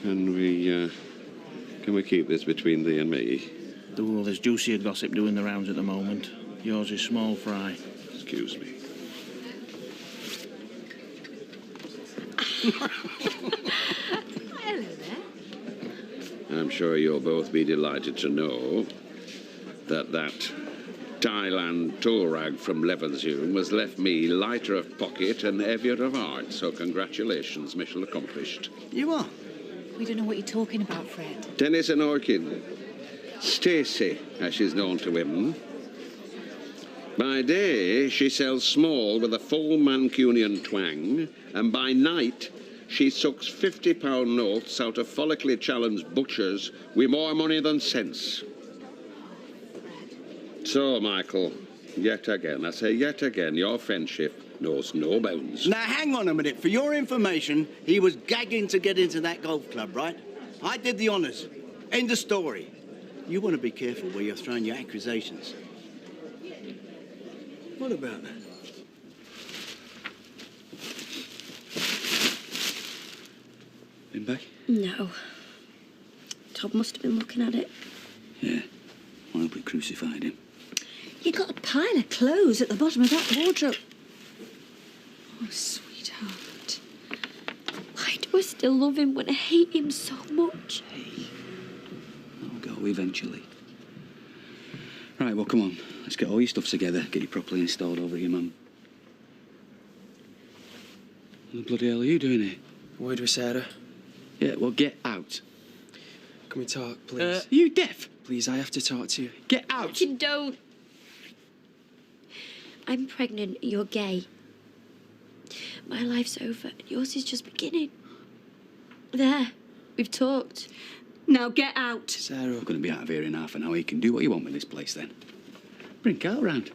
Speaker 7: Can we keep this between thee and me?
Speaker 23: Oh, there's juicier gossip doing the rounds at the moment. Yours is small fry.
Speaker 7: Excuse me.
Speaker 21: Hello there.
Speaker 7: I'm sure you'll both be delighted to know that Thailand tool rag from Levenshulme was left me lighter of pocket and heavier of heart. So congratulations, mission accomplished.
Speaker 23: You are?
Speaker 21: We don't know what you're talking about, Fred.
Speaker 7: Dennis and Orchid. Stacy, as she's known to women. By day, she sells small with a full Mancunian twang, and by night, she sucks £50 notes out of follically challenged butchers with more money than sense. So, Michael, yet again, I say yet again, your friendship knows no bounds.
Speaker 4: Now, hang on a minute. For your information, he was gagging to get into that golf club, right? I did the honours. End of story. You want to be careful where you're throwing your accusations.
Speaker 17: What about that?
Speaker 14: Been back?
Speaker 2: No. Todd must have been looking at it.
Speaker 14: Yeah. I hope we crucified him.
Speaker 2: You got a pile of clothes at the bottom of that wardrobe. Oh, sweetheart. Why do I still love him when I hate him so much?
Speaker 14: I'll go eventually. Right, well, come on. Let's get all your stuff together, get you properly installed over at your mum. What the bloody hell are you doing here?
Speaker 3: Word with Sarah.
Speaker 14: Yeah, well, get out.
Speaker 3: Can we talk, please?
Speaker 14: Are you deaf?
Speaker 3: Please, I have to talk to you.
Speaker 14: Get out!
Speaker 2: You don't. I'm pregnant, you're gay. My life's over, and yours is just beginning. There, we've talked. Now get out.
Speaker 3: Sarah.
Speaker 14: We're going to be out of here in half an hour. You can do what you want with this place, then. Bring Carl round.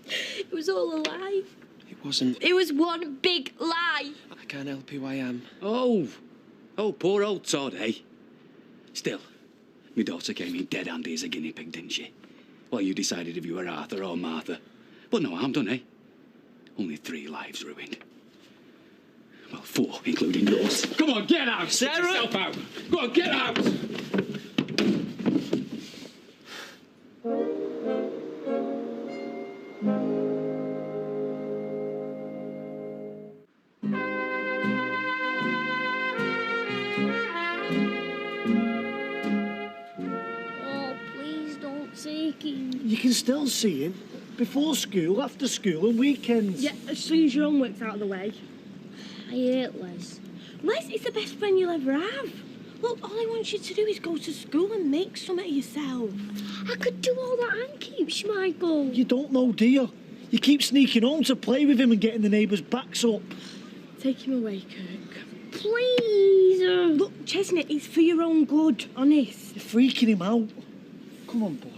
Speaker 2: It was all a lie.
Speaker 3: It wasn't.
Speaker 2: It was one big lie.
Speaker 3: I can't help who I am.
Speaker 14: Oh, poor old Todd, eh? Still, my daughter came in dead handy as a guinea pig, didn't she? Well, you decided if you were Arthur or Martha. But no harm done, eh? Only 3 lives ruined. Well, 4, including yours. Come on, get out!
Speaker 17: Sarah!
Speaker 14: Get yourself out! Go on, get out!
Speaker 1: Oh, please don't take him.
Speaker 5: You can still see him. Before school, after school and weekends.
Speaker 6: Yeah, as soon as your homework's out of the way.
Speaker 1: I hate Les.
Speaker 6: Les is the best friend you'll ever have. Look, all I want you to do is go to school and make something of yourself.
Speaker 1: I could do all that and keep Schmeichel.
Speaker 5: You don't know, do you? You keep sneaking home to play with him and getting the neighbours' backs up.
Speaker 6: Take him away, Kirk.
Speaker 1: Please.
Speaker 6: Look, Chestnut, it's for your own good, honest.
Speaker 5: You're freaking him out. Come on, boy.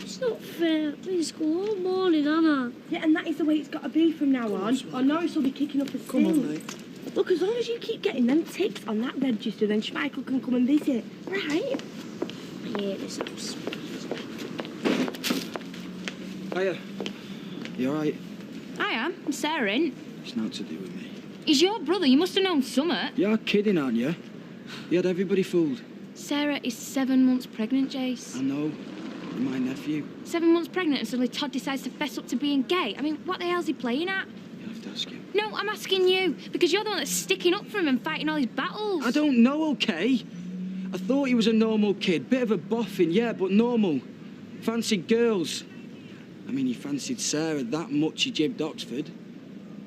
Speaker 1: It's not fair. I've been in school all morning, Anna.
Speaker 6: Yeah, and that is the way it's got to be from now on. Or Norris will be kicking up a stink.
Speaker 5: Come on, mate.
Speaker 6: Look, as long as you keep getting them ticks on that register, then Schmeichel can come and visit. Right?
Speaker 1: I hate this house.
Speaker 3: Hiya. You alright?
Speaker 24: I am. I'm Sarah. Ain't.
Speaker 3: It's not to do with me.
Speaker 24: He's your brother. You must have known summer.
Speaker 3: You're kidding, aren't you? You had everybody fooled.
Speaker 24: Sarah is 7 months pregnant, Jace.
Speaker 3: I know. You're my nephew.
Speaker 24: 7 months pregnant and suddenly Todd decides to fess up to being gay. I mean, what the hell's he playing at?
Speaker 3: You'll have to ask him.
Speaker 24: No, I'm asking you, because you're the one that's sticking up for him and fighting all his battles.
Speaker 3: I don't know, okay? I thought he was a normal kid. Bit of a boffin, yeah, but normal. Fancied girls. I mean, he fancied Sarah that much he jibbed Oxford.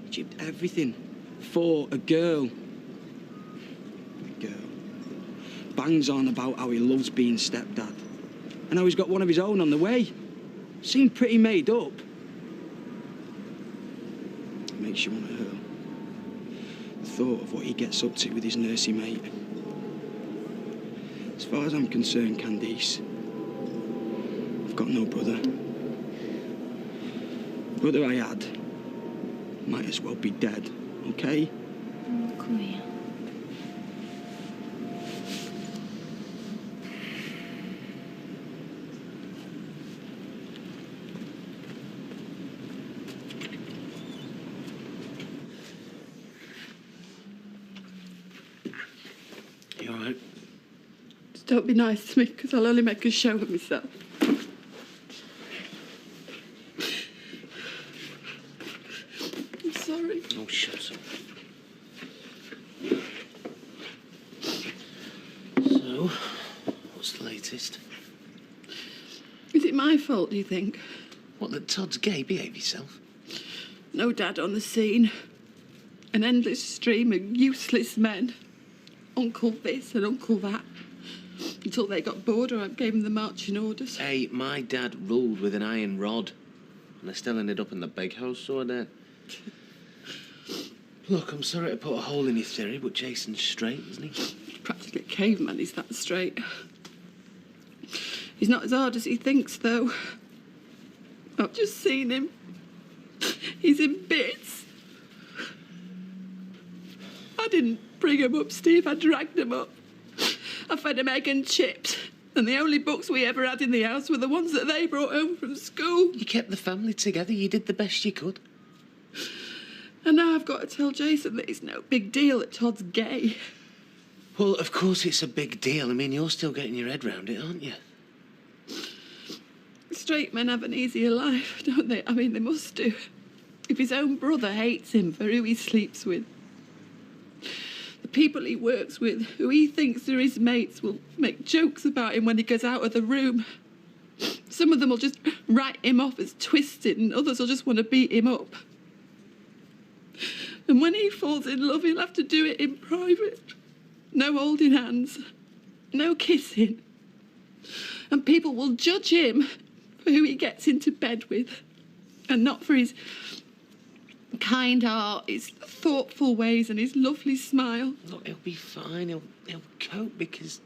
Speaker 3: He jibbed everything. For a girl. A girl. Bangs on about how he loves being stepdad. And how he's got one of his own on the way. Seemed pretty made up. It makes you want to hurl. The thought of what he gets up to with his nursey mate. As far as I'm concerned, Candice, I've got no brother. The brother I had might as well be dead, okay?
Speaker 24: Come here.
Speaker 3: You alright?
Speaker 22: Just don't be nice to me, because I'll only make a show of myself. I'm sorry.
Speaker 3: Oh, shut up. So, what's the latest?
Speaker 22: Is it my fault, do you think?
Speaker 3: What, that Todd's gay? Behave yourself.
Speaker 22: No dad on the scene. An endless stream of useless men. Uncle this and uncle that. Until they got bored or I gave them the marching orders.
Speaker 25: Hey, my dad ruled with an iron rod. And I still ended up in the big house, so I did. Look, I'm sorry to put a hole in your theory, but Jason's straight, isn't he?
Speaker 22: Practically a caveman, he's that straight. He's not as hard as he thinks, though. I've just seen him. He's in bits. I didn't bring him up, Steve. I dragged him up. I fed him egg and chips. And the only books we ever had in the house were the ones that they brought home from school.
Speaker 25: You kept the family together. You did the best you could.
Speaker 22: And now I've got to tell Jason that it's no big deal that Todd's gay.
Speaker 25: Well, of course it's a big deal. I mean, you're still getting your head round it, aren't you?
Speaker 22: Straight men have an easier life, don't they? I mean, they must do. If his own brother hates him for who he sleeps with, the people he works with, who he thinks are his mates, will make jokes about him when he goes out of the room. Some of them will just write him off as twisted, and others will just want to beat him up. And when he falls in love, he'll have to do it in private. No holding hands, no kissing. And people will judge him for who he gets into bed with, and not for his kind heart, his thoughtful ways and his lovely smile.
Speaker 25: Look, he'll be fine. He'll cope because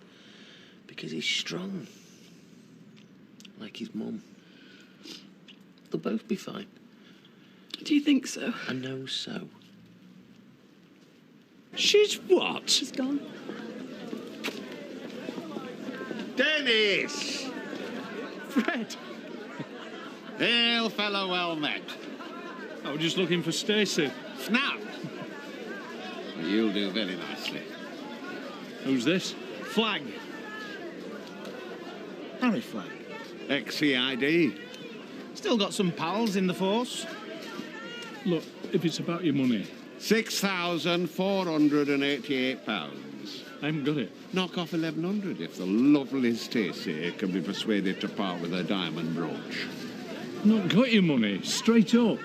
Speaker 25: he's strong. Like his mum. They'll both be fine.
Speaker 22: Do you think so?
Speaker 25: I know so.
Speaker 9: She's what?
Speaker 22: She's gone.
Speaker 7: Dennis!
Speaker 9: Fred!
Speaker 7: Hail, fellow, well met.
Speaker 9: I was just looking for Stacey.
Speaker 7: Snap! You'll do very nicely.
Speaker 9: Who's this?
Speaker 5: Flag. Harry Flag.
Speaker 7: XCID.
Speaker 23: Still got some pals in the force.
Speaker 9: Look, if it's about your money.
Speaker 7: £6,488.
Speaker 9: I haven't got it.
Speaker 7: Knock off 1,100 if the lovely Stacey can be persuaded to part with her diamond brooch.
Speaker 9: Not got your money, straight up.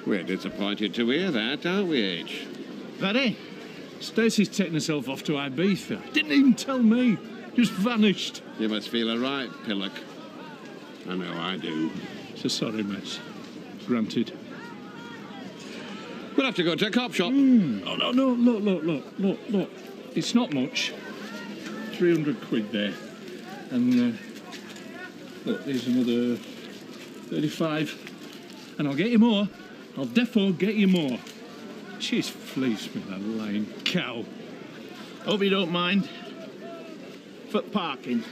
Speaker 7: We're disappointed to hear that, aren't we, H?
Speaker 9: Very. Stacey's taken herself off to Ibiza. Didn't even tell me. Just vanished.
Speaker 7: You must feel her right, Pillock. I know I do.
Speaker 9: It's a sorry mess. Granted.
Speaker 7: We'll have to go to a cop shop.
Speaker 9: Oh, no, look. It's not much. 300 quid there. And, look, there's another 35. And I'll get you more. I'll defo get you more. She's fleeced me, that lying cow.
Speaker 23: Hope you don't mind. For parking.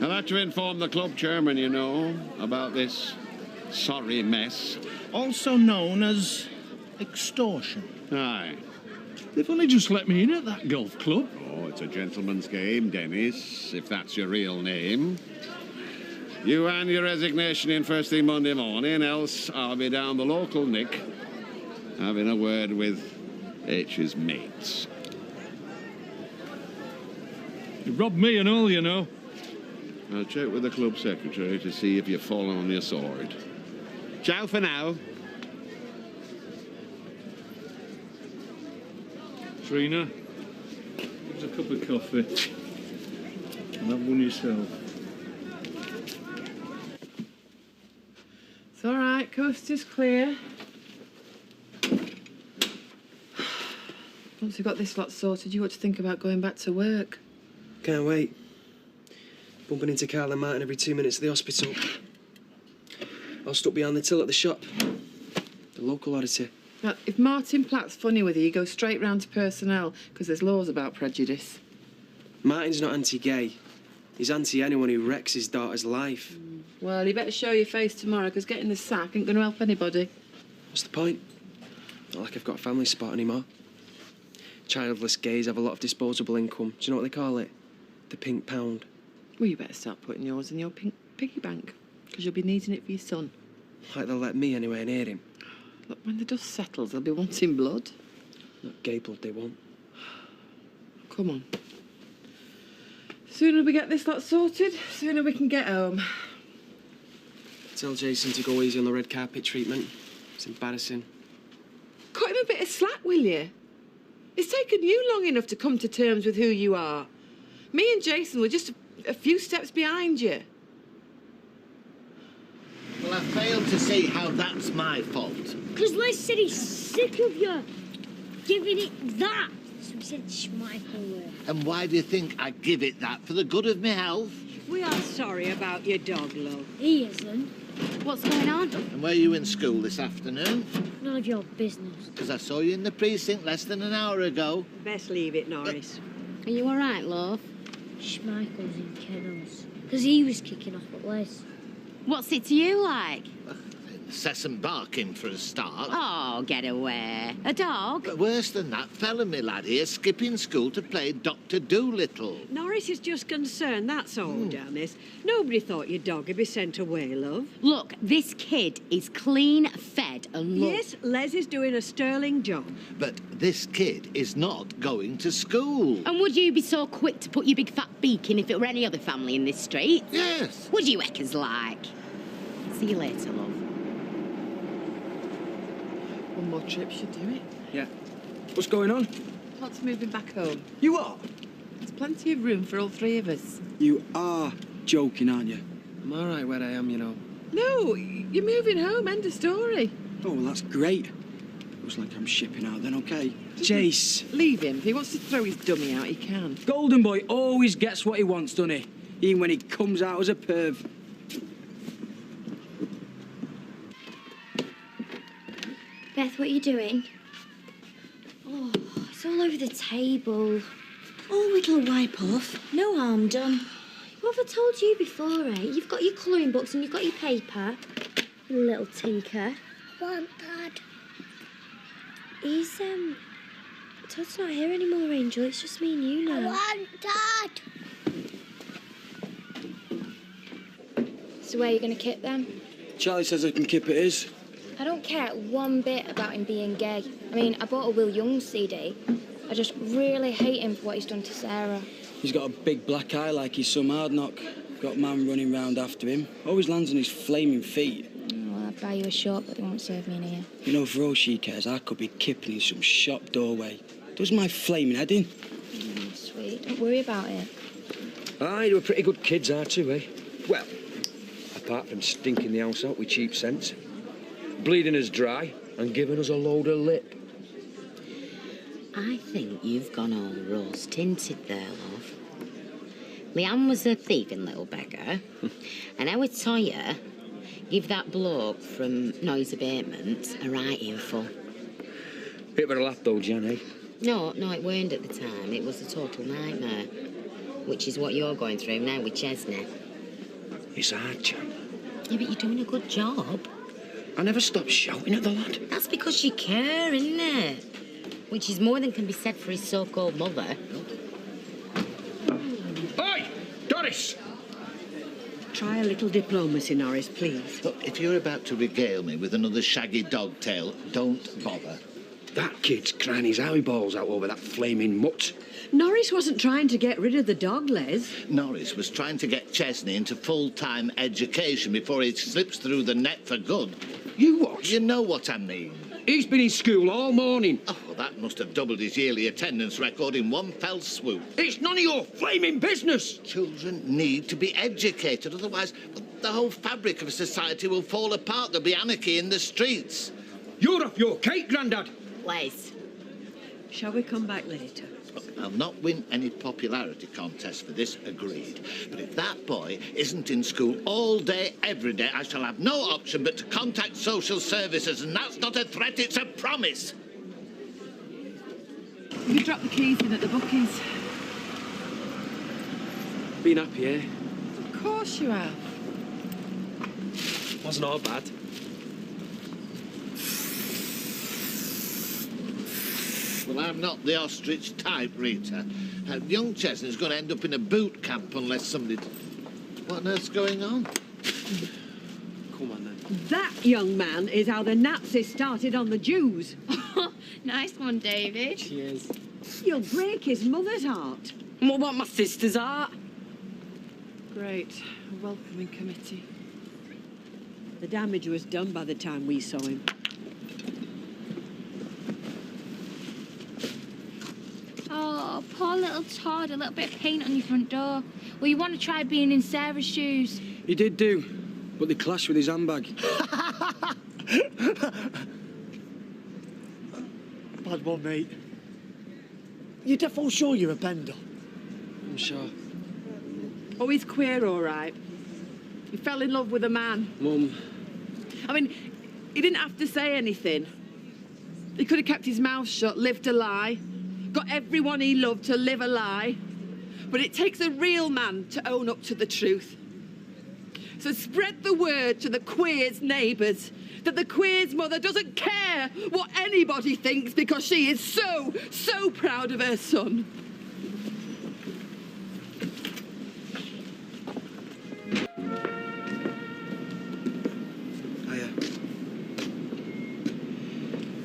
Speaker 7: I'll have to inform the club chairman, you know, about this sorry mess.
Speaker 23: Also known as extortion.
Speaker 7: Aye.
Speaker 9: They've only just let me in at that golf club.
Speaker 7: Oh, it's a gentleman's game, Dennis, if that's your real name. You hand your resignation in first thing Monday morning, else I'll be down the local Nick having a word with H's mates.
Speaker 9: You robbed me and all, you know.
Speaker 7: I'll check with the club secretary to see if you've fallen on your sword. Ciao for now.
Speaker 9: Trina, here's a cup of coffee. And have one yourself.
Speaker 22: It's all right, coast is clear. Once you've got this lot sorted, you ought to think about going back to work.
Speaker 3: Can't wait. Bumping into Carl and Martin every 2 minutes at the hospital. I was stuck behind the till at the shop. The local oddity.
Speaker 22: Now, if Martin Platt's funny with you go straight round to personnel, because there's laws about prejudice.
Speaker 3: Martin's not anti-gay. He's anti anyone who wrecks his daughter's life.
Speaker 22: Well, you better show your face tomorrow, because getting the sack ain't going to help anybody.
Speaker 3: What's the point? Not like I've got a family spot anymore. Childless gays have a lot of disposable income. Do you know what they call it? The pink pound.
Speaker 22: Well, you better start putting yours in your pink piggy bank, because you'll be needing it for your son.
Speaker 3: Like they'll let me anyway near him.
Speaker 22: Look, when the dust settles, they'll be wanting blood.
Speaker 3: Not gay blood they want.
Speaker 22: Come on. Sooner we get this lot sorted, sooner we can get home.
Speaker 3: Tell Jason to go easy on the red carpet treatment. It's embarrassing.
Speaker 22: Cut him a bit of slack, will you? It's taken you long enough to come to terms with who you are. Me and Jason were just a few steps behind you.
Speaker 23: We'll have
Speaker 4: fail to see how that's my fault.
Speaker 24: Because Les said he's sick of you giving it that. So he said Schmeichel.
Speaker 4: And why do you think I give it that? For the good of my health?
Speaker 16: We are sorry about your dog, love.
Speaker 24: He isn't. What's going on?
Speaker 4: And were you in school this afternoon?
Speaker 24: None of your business.
Speaker 4: Because I saw you in the precinct less than an hour ago.
Speaker 16: Best leave it, Norris.
Speaker 24: Are you all right, love? Schmeichel's in kennels. Because he was kicking off at Les.
Speaker 12: What's it to you like?
Speaker 4: Incessant barking for a start.
Speaker 12: Oh, get away. A dog?
Speaker 4: But worse than that, fella, me lad here, skipping school to play Dr. Dolittle.
Speaker 16: Norris is just concerned, that's all, Dennis. Nobody thought your dog would be sent away, love.
Speaker 12: Look, this kid is clean fed and loved.
Speaker 16: Yes, Les is doing a sterling job.
Speaker 4: But this kid is not going to school.
Speaker 12: And would you be so quick to put your big fat beak in if it were any other family in this street?
Speaker 4: Yes.
Speaker 12: Would you eckers like? See you later, love.
Speaker 22: One more trip should do it.
Speaker 3: Yeah. What's going on?
Speaker 22: Todd's moving back home.
Speaker 3: You are?
Speaker 22: There's plenty of room for all three of us.
Speaker 3: You are joking, aren't you? I'm all right where I am, you know.
Speaker 22: No, you're moving home, end of story.
Speaker 3: Oh, well, that's great. Looks like I'm shipping out then, okay. Chase.
Speaker 22: Leave him. If he wants to throw his dummy out, he can.
Speaker 3: Golden boy always gets what he wants, doesn't he? Even when he comes out as a perv.
Speaker 1: Beth, what are you doing? Oh, it's all over the table.
Speaker 21: Oh, it'll wipe off. No harm done.
Speaker 1: What have I told you before, eh? You've got your colouring books and you've got your paper. You little tinker.
Speaker 15: I want Dad.
Speaker 1: He's, Todd's not here anymore, Angel. It's just me and you now.
Speaker 15: I want Dad.
Speaker 1: So where are you going to kip them?
Speaker 13: Charlie says I can keep it his.
Speaker 1: I don't care one bit about him being gay. I mean, I bought a Will Young CD. I just really hate him for what he's done to Sarah.
Speaker 13: He's got a big black eye like he's some hard knock. Got man running round after him. Always lands on his flaming feet.
Speaker 1: Oh, well, I'd buy you a short, but they won't serve me in here.
Speaker 13: You know, for all she cares, I could be kipping in some shop doorway. Does my flaming head in?
Speaker 1: Sweet. Don't worry about it.
Speaker 17: Aye, they were pretty good kids, our two, eh? Well, apart from stinking the house out with cheap scents, bleeding us dry and giving us a load of lip.
Speaker 12: I think you've gone all rose-tinted there, love. Leanne was a thieving little beggar, and our Toya give that bloke from Noise Abatement a right earful.
Speaker 17: Bit of a laugh though, Jan, eh?
Speaker 12: No, it weren't at the time. It was a total nightmare, which is what you're going through now with Chesney.
Speaker 17: It's hard, Jan.
Speaker 12: Yeah, but you're doing a good job.
Speaker 17: I never stop shouting at the lad.
Speaker 12: That's because you care, isn't it? Which is more than can be said for his so-called mother.
Speaker 17: Oi! Doris!
Speaker 16: Try a little diplomacy, Norris, please.
Speaker 4: Look, if you're about to regale me with another shaggy dog tale, don't bother.
Speaker 17: That kid's crying his eyeballs out over that flaming mutt.
Speaker 16: Norris wasn't trying to get rid of the dog, Les.
Speaker 4: Norris was trying to get Chesney into full-time education before he slips through the net for good.
Speaker 17: You what?
Speaker 4: You know what I mean.
Speaker 17: He's been in school all morning.
Speaker 4: Oh, well, that must have doubled his yearly attendance record in one fell swoop.
Speaker 17: It's none of your flaming business.
Speaker 4: Children need to be educated, otherwise the whole fabric of society will fall apart. There'll be anarchy in the streets.
Speaker 17: You're off your cake, Grandad.
Speaker 12: Les.
Speaker 16: Shall we come back later?
Speaker 4: Look, I'll not win any popularity contest for this, agreed. But if that boy isn't in school all day, every day, I shall have no option but to contact social services, and that's not a threat, it's a promise.
Speaker 22: You dropped the keys in at the bookies.
Speaker 3: Been happy, eh?
Speaker 22: Of course you have.
Speaker 3: Wasn't all bad.
Speaker 4: Well, I'm not the ostrich type, Rita. Young Chesney's going to end up in a boot camp unless somebody... What on earth's going on?
Speaker 3: Come on, then.
Speaker 16: That, young man, is how the Nazis started on the Jews.
Speaker 24: Nice one, David.
Speaker 3: Cheers.
Speaker 16: You'll break his mother's heart.
Speaker 8: And what about my sister's heart?
Speaker 22: Great. A welcoming committee.
Speaker 16: The damage was done by the time we saw him.
Speaker 24: Oh, poor little Todd, a little bit of paint on your front door. Well, you want to try being in Sarah's shoes?
Speaker 13: He did do. but they clashed with his handbag.
Speaker 5: Bad one, mate. You defo sure you're a bender?
Speaker 3: I'm sure.
Speaker 22: Oh, he's queer, all right. He fell in love with a man.
Speaker 3: Mum.
Speaker 22: I mean, he didn't have to say anything. He could have kept his mouth shut, lived a lie, got everyone he loved to live a lie. But it takes a real man to own up to the truth. So spread the word to the queer's neighbours that the queer's mother doesn't care what anybody thinks because she is so, so proud of her son.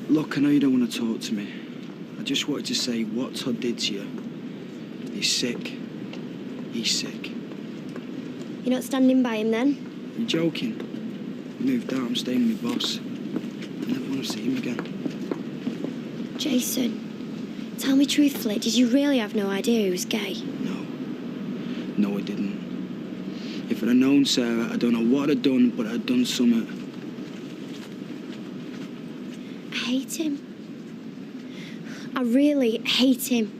Speaker 13: Look, I know you don't want to talk to me. I just wanted to say what Todd did to you. He's sick. He's sick.
Speaker 2: You're not standing by him then?
Speaker 13: You're joking. He moved out. I'm staying with my boss. I never want to see him again.
Speaker 2: Jason, tell me truthfully, did you really have no idea he was gay?
Speaker 13: No, I didn't. If I'd have known Sarah, I don't know what I'd have done, but I'd done something.
Speaker 2: I hate him. I really hate him.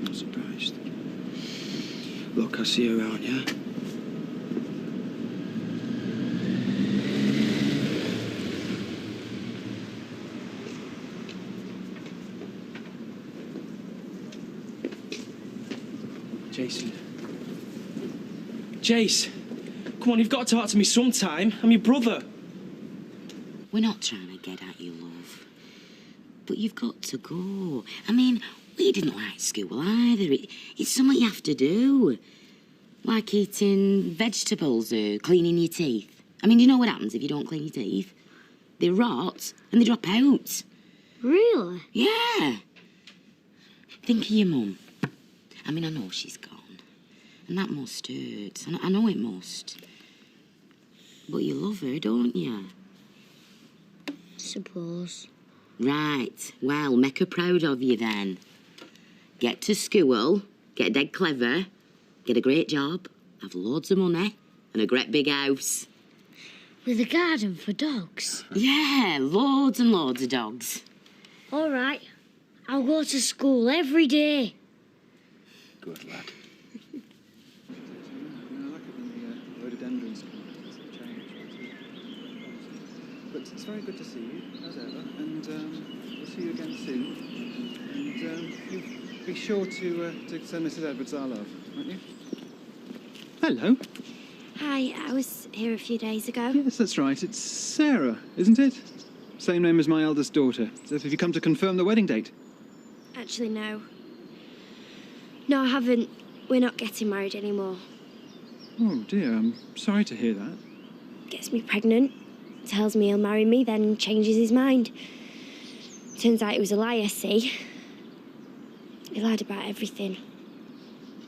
Speaker 13: Not surprised. Look, I'll see you around, yeah?
Speaker 3: Jason. Jace! Come on, you've got to talk to me sometime. I'm your brother.
Speaker 12: We're not trying to get at you, love. But you've got to go. I mean, we didn't like school either. It's something you have to do. Like eating vegetables or cleaning your teeth. I mean, do you know what happens if you don't clean your teeth? They rot and they drop out.
Speaker 24: Really?
Speaker 12: Yeah. Think of your mum. I mean, I know she's gone. And that must hurt. I know it must. But you love her, don't you?
Speaker 24: Suppose.
Speaker 12: Right. Well, make her proud of you then. Get to school, get dead clever, get a great job, have loads of money, and a great big house.
Speaker 24: With a garden for dogs?
Speaker 12: Yeah, loads and loads of dogs.
Speaker 24: All right. I'll go to school every day.
Speaker 3: Good lad.
Speaker 11: But it's very good to see you, as ever, and we'll see you again soon. And you be sure to send Mrs. Edwards our love, won't you? Hello.
Speaker 2: Hi, I was here a few days ago.
Speaker 11: Yes, that's right. It's Sarah, isn't it? Same name as my eldest daughter. So have you come to confirm the wedding date?
Speaker 2: Actually, no. No, I haven't. We're not getting married anymore.
Speaker 11: Oh, dear. I'm sorry to hear that.
Speaker 2: Gets me pregnant. Tells me he'll marry me, then changes his mind. Turns out he was a liar, see? He lied about everything.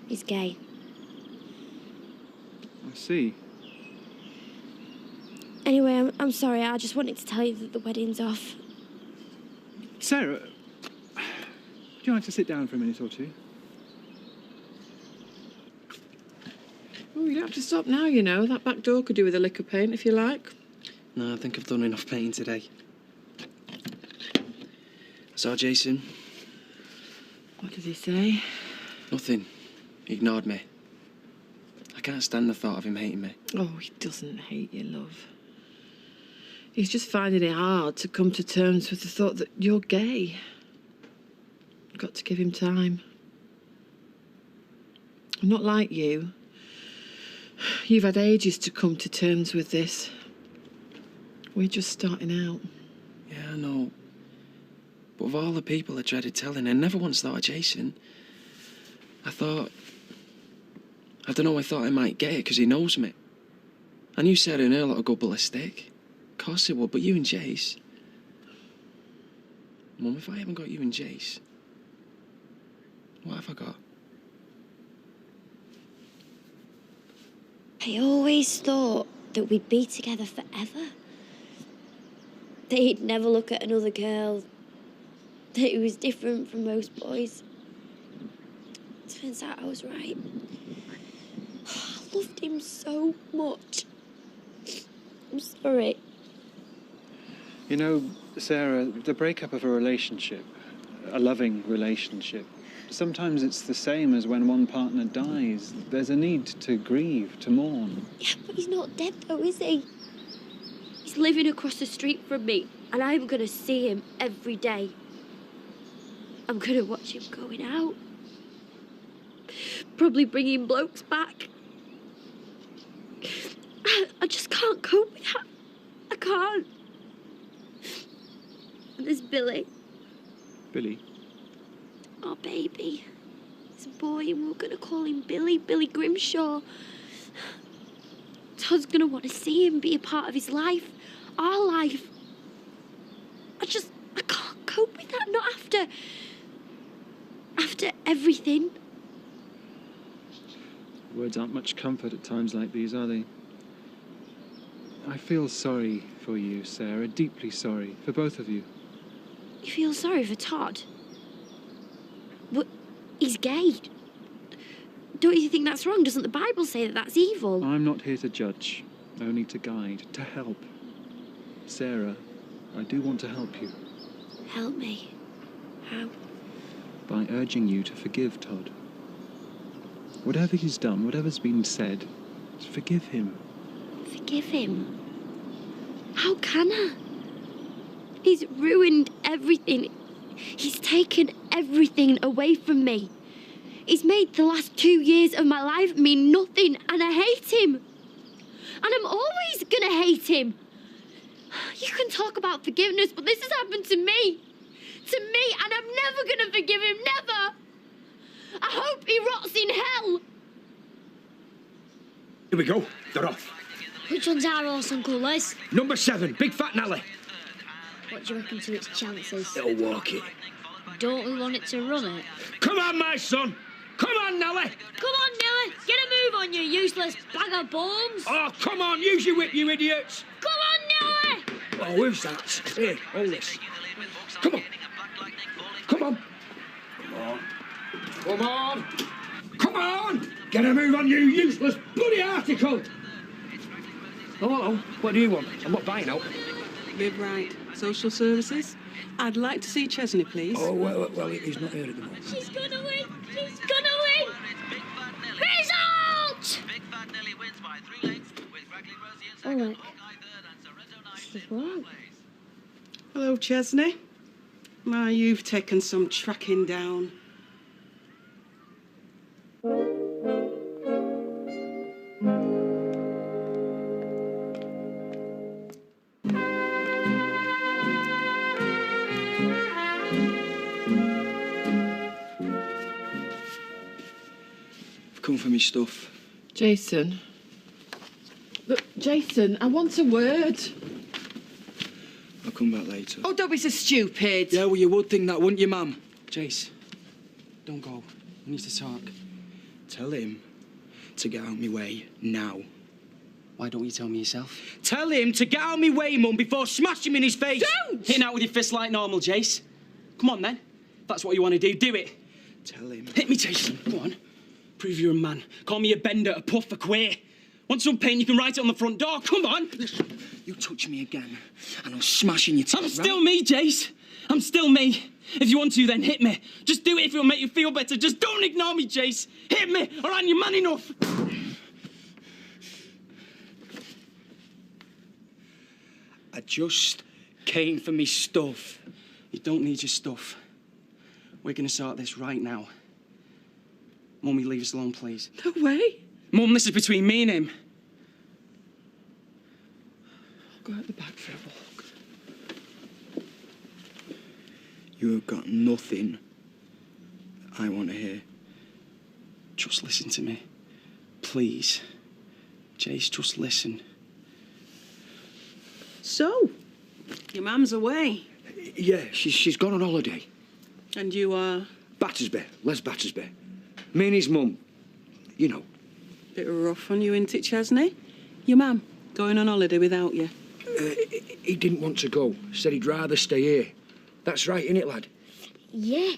Speaker 2: He's gay.
Speaker 11: I see.
Speaker 2: Anyway, I'm sorry. I just wanted to tell you that the wedding's off.
Speaker 11: Sarah, would you like to sit down for a minute or two?
Speaker 22: Oh, you don't have to stop now, you know. That back door could do with a lick of paint if you like.
Speaker 3: No, I think I've done enough painting today. I saw Jason.
Speaker 22: What did he say?
Speaker 3: Nothing. He ignored me. I can't stand the thought of him hating me.
Speaker 22: Oh, he doesn't hate you, love. He's just finding it hard to come to terms with the thought that you're gay. You've got to give him time. I'm not like you. You've had ages to come to terms with this. We're just starting out.
Speaker 3: Yeah, I know. But of all the people I dreaded telling, I never once thought of Jason. I thought I might get it because he knows me. I knew Sarah and Earl ought to go ballistic. Of course they would, but you and Jace... Mum, if I haven't got you and Jace, what have I got?
Speaker 2: I always thought that we'd be together forever. That he'd never look at another girl. That he was different from most boys. Turns out I was right. I loved him so much. I'm sorry.
Speaker 11: You know, Sarah, the breakup of a relationship, a loving relationship, sometimes it's the same as when one partner dies. There's a need to grieve, to mourn.
Speaker 2: Yeah, but he's not dead though, is he? He's living across the street from me, and I'm gonna see him every day. I'm gonna watch him going out. Probably bringing blokes back. I just can't cope with that. I can't. And there's Billy.
Speaker 11: Billy?
Speaker 2: Our baby. He's a boy and we're gonna call him Billy Grimshaw. Todd's gonna want to see him, be a part of his life, our life. I can't cope with that, not after everything.
Speaker 11: Words aren't much comfort at times like these, are they? I feel sorry for you, Sarah, deeply sorry, for both of you.
Speaker 2: You feel sorry for Todd? But he's gay. Don't you think that's wrong? Doesn't the Bible say that that's evil?
Speaker 11: I'm not here to judge, only to guide, to help. Sarah, I do want to help you.
Speaker 2: Help me. How?
Speaker 11: By urging you to forgive Todd. Whatever he's done, whatever's been said, forgive him.
Speaker 2: Forgive him? How can I? He's ruined everything. He's taken everything away from me. He's made the last 2 years of my life mean nothing, and I hate him. And I'm always gonna hate him. You can talk about forgiveness, but this has happened to me. To me, and I'm never gonna forgive him, never. I hope he rots in hell.
Speaker 17: Here we go. They're off.
Speaker 24: Which one's our horse, Uncle Les?
Speaker 17: Number 7, Big Fat Nelly.
Speaker 24: What do you reckon to its chances?
Speaker 17: It'll walk it.
Speaker 24: Don't we want it to run it?
Speaker 17: Come on, my son. Come on, Nelly.
Speaker 24: Come on, Nelly. Get a move on, you useless bag of bones.
Speaker 17: Oh, come on. Use your whip, you idiots.
Speaker 24: Come on, Nelly.
Speaker 17: Oh, who's that? Here, hold this. Come on. Come on. Come on. Come on. Come on. Get a move on, you useless bloody article. Oh, hello. What do you want? I'm not buying out.
Speaker 10: Live right. Social services. I'd like to see Chesney, please.
Speaker 17: Oh, well, he's not here at the moment.
Speaker 24: She's gonna win. She's gonna win. Result!
Speaker 2: Oh, look. She's wrong.
Speaker 10: Hello, Chesney. My, you've taken some tracking down.
Speaker 13: I've come for me stuff.
Speaker 22: Jason. Look, Jason, I want a word.
Speaker 13: I'll come back later.
Speaker 22: Oh, don't be so stupid.
Speaker 13: Yeah, well, you would think that, wouldn't you, ma'am?
Speaker 3: Jace, don't go. We need to talk.
Speaker 13: Tell him to get out of my way now.
Speaker 3: Why don't you tell me yourself?
Speaker 17: Tell him to get out of my way, Mum, before smashing him in his face.
Speaker 22: Don't!
Speaker 14: Hitting out with your fist like normal, Jace. Come on, then. If that's what you want to do it.
Speaker 13: Tell him.
Speaker 14: Hit me, Jason. Go on. Prove you're a man. Call me a bender, a puff, a queer. Want some pain, you can write it on the front door. Come on.
Speaker 13: Listen, you touch me again, and I'll smash in your teeth.
Speaker 14: I'm still me, Jace. I'm still me. If you want to, then hit me. Just do it if it'll make you feel better. Just don't ignore me, Jace. Hit me, or aren't you man enough?
Speaker 13: I just came for me stuff.
Speaker 3: You don't need your stuff. We're going to sort this right now. Mummy, leave us alone, please.
Speaker 10: No way.
Speaker 14: Mum, this is between me and him.
Speaker 10: Go out the back for a walk.
Speaker 13: You have got nothing I want to hear.
Speaker 3: Just listen to me. Please. Jace, just listen.
Speaker 10: So, your mum's away.
Speaker 17: Yeah, she's gone on holiday.
Speaker 10: And you are?
Speaker 17: Battersby, Les Battersby. Me and his mum. You know.
Speaker 10: Bit rough on you, isn't it, Chesney? Your mum going on holiday without you?
Speaker 17: He didn't want to go. Said he'd rather stay here. That's right, innit, lad?
Speaker 24: Yeah,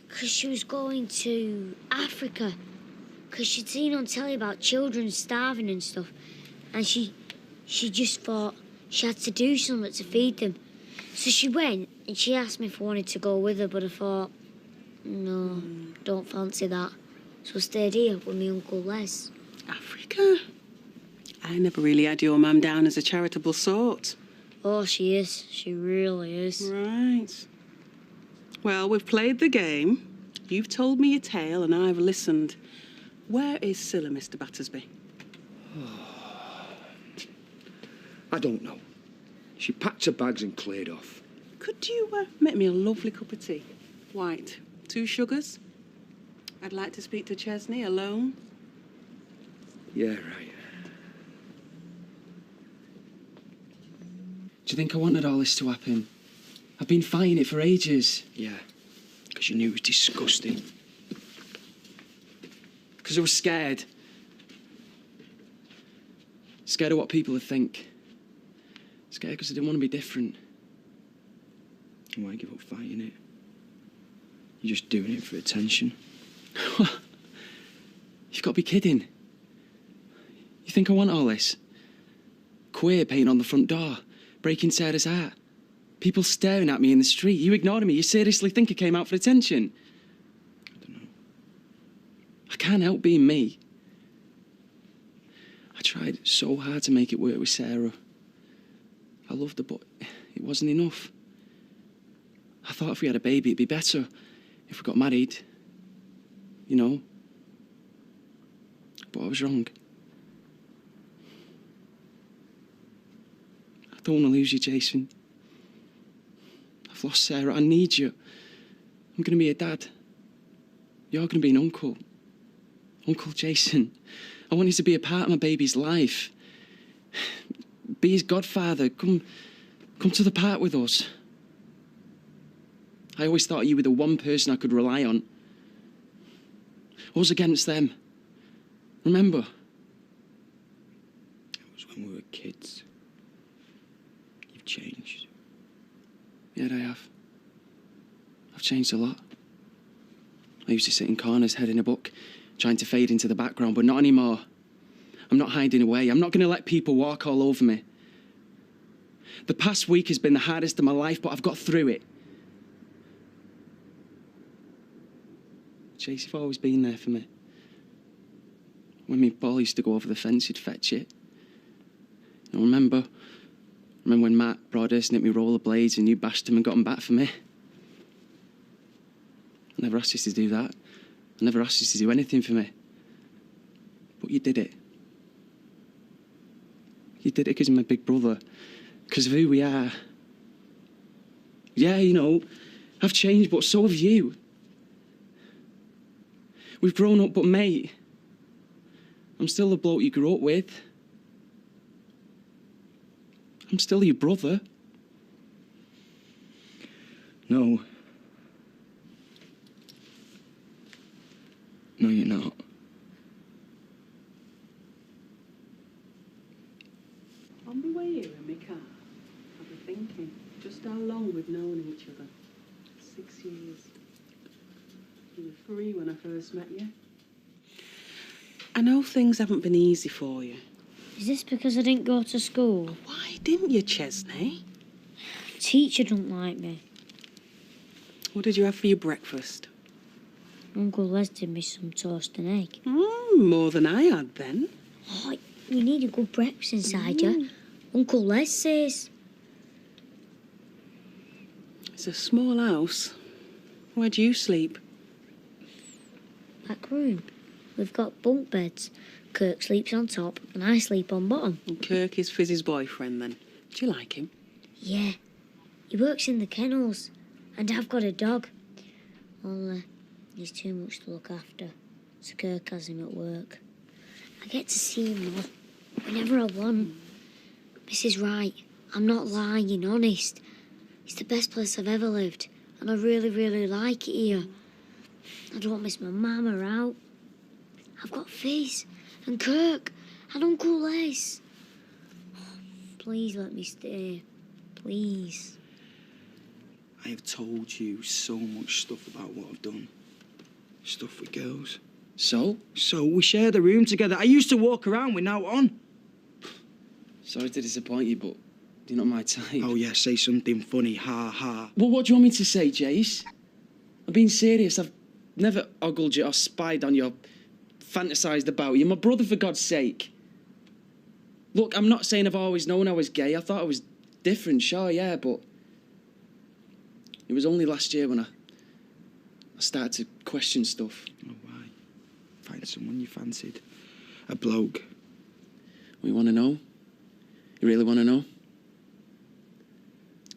Speaker 24: because she was going to Africa. because she'd seen on telly about children starving and stuff, and she just thought she had to do something to feed them. So she went and she asked me if I wanted to go with her, but I thought, no, don't fancy that. So I stayed here with my Uncle Les.
Speaker 10: Africa? I never really had your mum down as a charitable sort.
Speaker 24: Oh, she is. She really is.
Speaker 10: Right. Well, we've played the game. You've told me your tale and I've listened. Where is Scylla, Mr. Battersby?
Speaker 13: I don't know. She packed her bags and cleared off.
Speaker 10: Could you make me a lovely cup of tea? White. 2 sugars? I'd like to speak to Chesney alone.
Speaker 13: Yeah, right.
Speaker 3: Do you think I wanted all this to happen? I've been fighting it for ages.
Speaker 13: Yeah, because you knew it was disgusting.
Speaker 3: Because I was scared. Scared of what people would think. Scared because I didn't want to be different.
Speaker 13: Why give up fighting it? You're just doing it for attention.
Speaker 3: You've got to be kidding. You think I want all this? Queer paint on the front door, breaking Sarah's heart. People staring at me in the street. You ignoring me. You seriously think I came out for attention?
Speaker 13: I don't know.
Speaker 3: I can't help being me. I tried so hard to make it work with Sarah. I loved her, but it wasn't enough. I thought if we had a baby, it'd be better. If we got married, you know. But I was wrong. I don't want to lose you, Jason. I've lost Sarah. I need you. I'm going to be a dad. You're going to be an uncle. Uncle Jason. I want you to be a part of my baby's life. Be his godfather. Come to the park with us. I always thought you were the one person I could rely on. Us against them. Remember?
Speaker 13: It was when we were kids. You've changed.
Speaker 3: Yeah, I have. I've changed a lot. I used to sit in corners, head in a book, trying to fade into the background, but not anymore. I'm not hiding away. I'm not going to let people walk all over me. The past week has been the hardest of my life, but I've got through it. Chase, you've always been there for me. When my ball used to go over the fence, you'd fetch it. I remember when Matt Broadhurst nicked me rollerblades and you bashed him and got them back for me? I never asked you to do that. I never asked you to do anything for me. But you did it. You did it because you're my big brother. Because of who we are. Yeah, you know, I've changed, but so have you. We've grown up, but mate, I'm still the bloke you grew up with. I'm still your brother.
Speaker 13: No. No, you're not.
Speaker 10: On my way here in my car, I've been thinking just how long we've known each other. 6 years. You were 3 when I first met you. I know things haven't been easy for you.
Speaker 24: Is this because I didn't go to school?
Speaker 10: Why didn't you, Chesney?
Speaker 24: Teacher don't like me.
Speaker 10: What did you have for your breakfast?
Speaker 24: Uncle Les did me some toast and egg.
Speaker 10: More than I had then.
Speaker 24: Oh, you need a good breakfast inside you. Uncle Les says.
Speaker 10: It's a small house. Where do you sleep?
Speaker 24: Back room. We've got bunk beds. Kirk sleeps on top and I sleep on bottom.
Speaker 10: And Kirk is Fizz's boyfriend then. Do you like him?
Speaker 24: Yeah. He works in the kennels. And I've got a dog. Only he's too much to look after. So Kirk has him at work. I get to see him more whenever I want. Mrs. Wright, I'm not lying, honest. It's the best place I've ever lived. And I really, really like it here. I don't miss my mama out. I've got Fizz and Kirk and Uncle Les. Please let me stay. Please.
Speaker 13: I have told you so much stuff about what I've done. Stuff with girls.
Speaker 3: So?
Speaker 13: So we shared a room together. I used to walk around with now on.
Speaker 3: Sorry to disappoint you, but you're not my type.
Speaker 13: Oh, yeah, say something funny. Ha, ha.
Speaker 3: Well, what do you want me to say, Jace? I'm being serious. I've never ogled you or spied on you or fantasised about you. My brother, for God's sake. Look, I'm not saying I've always known I was gay. I thought I was different, sure, yeah, but it was only last year when I started to question stuff.
Speaker 13: Oh, why? Find someone you fancied. A bloke.
Speaker 3: We want to know? You really want to know?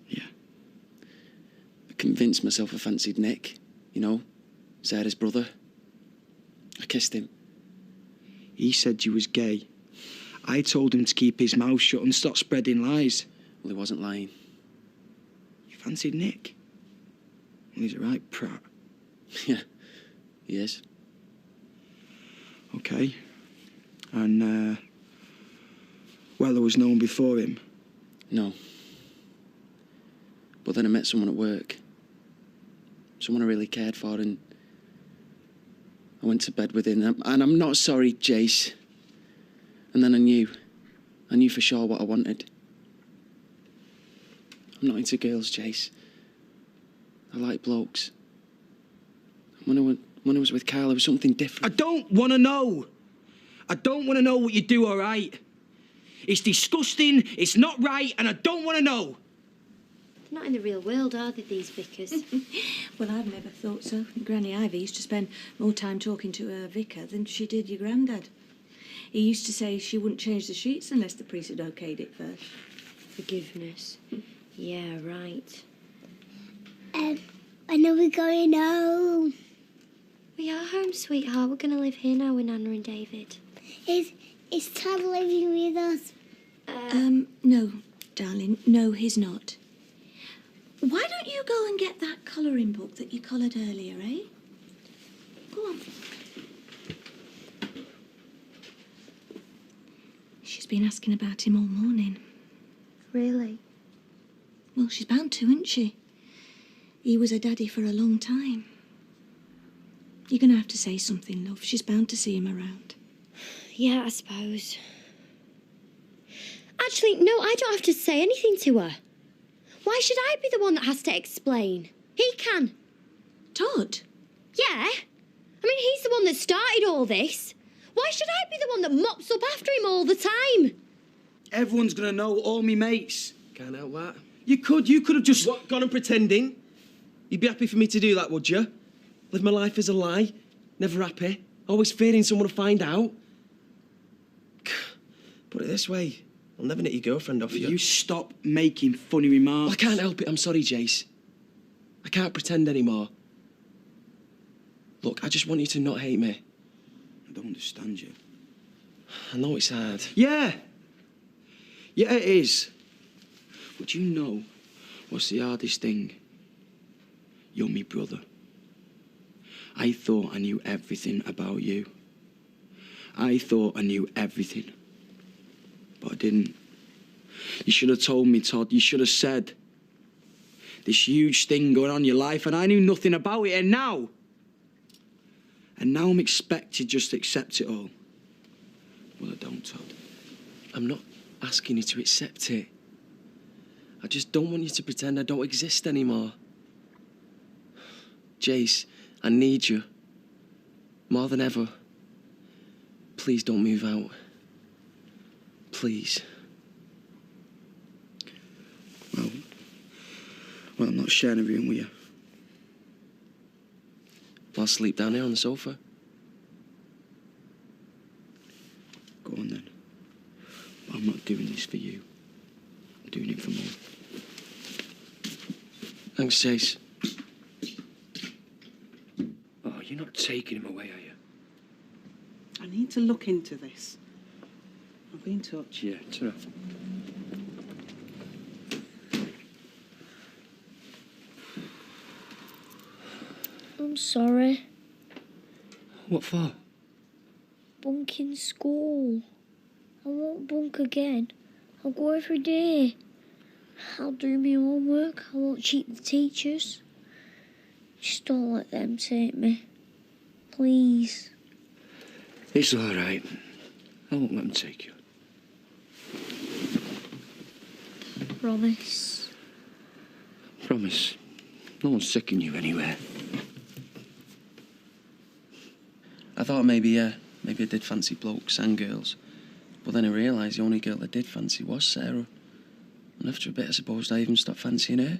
Speaker 13: Yeah.
Speaker 3: I convinced myself I fancied Nick, you know, Sarah's brother. I kissed him.
Speaker 13: He said you was gay. I told him to keep his mouth shut and stop spreading lies.
Speaker 3: Well, he wasn't lying.
Speaker 13: You fancied Nick? Well, he's a right prat.
Speaker 3: Yeah, he is.
Speaker 13: Okay. And, well, there was no one before him.
Speaker 3: No. But then I met someone at work. Someone I really cared for, and I went to bed with him. And I'm not sorry, Jace. And then I knew for sure what I wanted. I'm not into girls, Jace. I like blokes. When I was with Carl, it was something different.
Speaker 13: I don't want to know. I don't want to know what you do, all right? It's disgusting, it's not right, and I don't want to know.
Speaker 2: They're not in the real world, are they, these vicars?
Speaker 21: Well, I've never thought so. Granny Ivy used to spend more time talking to her vicar than she did your granddad. He used to say she wouldn't change the sheets unless the priest had okayed it first.
Speaker 2: Forgiveness. Yeah, right.
Speaker 24: When are we going home?
Speaker 2: We are home, sweetheart. We're going to live here now with Nana and David.
Speaker 24: Is Todd living with us?
Speaker 21: No, darling. No, he's not. Why don't you go and get that colouring book that you coloured earlier, eh? Go on. She's been asking about him all morning.
Speaker 2: Really?
Speaker 21: Well, she's bound to, isn't she? He was a daddy for a long time. You're going to have to say something, love. She's bound to see him around.
Speaker 2: Yeah, I suppose. Actually, no, I don't have to say anything to her. Why should I be the one that has to explain? He can.
Speaker 21: Todd?
Speaker 2: Yeah. I mean, he's the one that started all this. Why should I be the one that mops up after him all the time?
Speaker 13: Everyone's going to know, all me mates.
Speaker 3: Can't help that.
Speaker 13: You could have just...
Speaker 3: What, gone and pretending? You'd be happy for me to do that, would you? Live my life as a lie? Never happy? Always fearing someone will find out? Put it this way, I'll never knit your girlfriend off you.
Speaker 13: You stop making funny remarks.
Speaker 3: Well, I can't help it, I'm sorry, Jace. I can't pretend anymore. Look, I just want you to not hate me.
Speaker 13: I don't understand you.
Speaker 3: I know it's hard.
Speaker 13: Yeah. Yeah, it is. But you know what's the hardest thing? You're me brother. I thought I knew everything about you. I thought I knew everything. But I didn't. You should have told me, Todd. You should have said. This huge thing going on in your life, and I knew nothing about it, and now I'm expected just to accept it all. Well, I don't, Todd.
Speaker 3: I'm not asking you to accept it. I just don't want you to pretend I don't exist anymore. Jace, I need you. More than ever. Please don't move out. Please.
Speaker 13: Well, I'm not sharing a room with you.
Speaker 3: I'll sleep down here on the sofa.
Speaker 13: Go on then. But I'm not doing this for you. I'm doing it for Mum.
Speaker 3: Thanks, Jace.
Speaker 13: Oh, you're not taking him away, are you?
Speaker 10: I need to look into this. I'll be in touch.
Speaker 13: Yeah, ta-ra.
Speaker 24: I'm sorry.
Speaker 3: What for?
Speaker 24: Bunking school. I won't bunk again. I'll go every day. I'll do my homework. I won't cheat the teachers. Just don't let them take me. Please.
Speaker 13: It's all right. I won't let them take you.
Speaker 24: Promise.
Speaker 13: Promise. No one's sicking you anywhere. I thought maybe I did fancy blokes and girls. But then I realised the only girl I did fancy was Sarah. And after a bit, I suppose I even stopped fancying her. And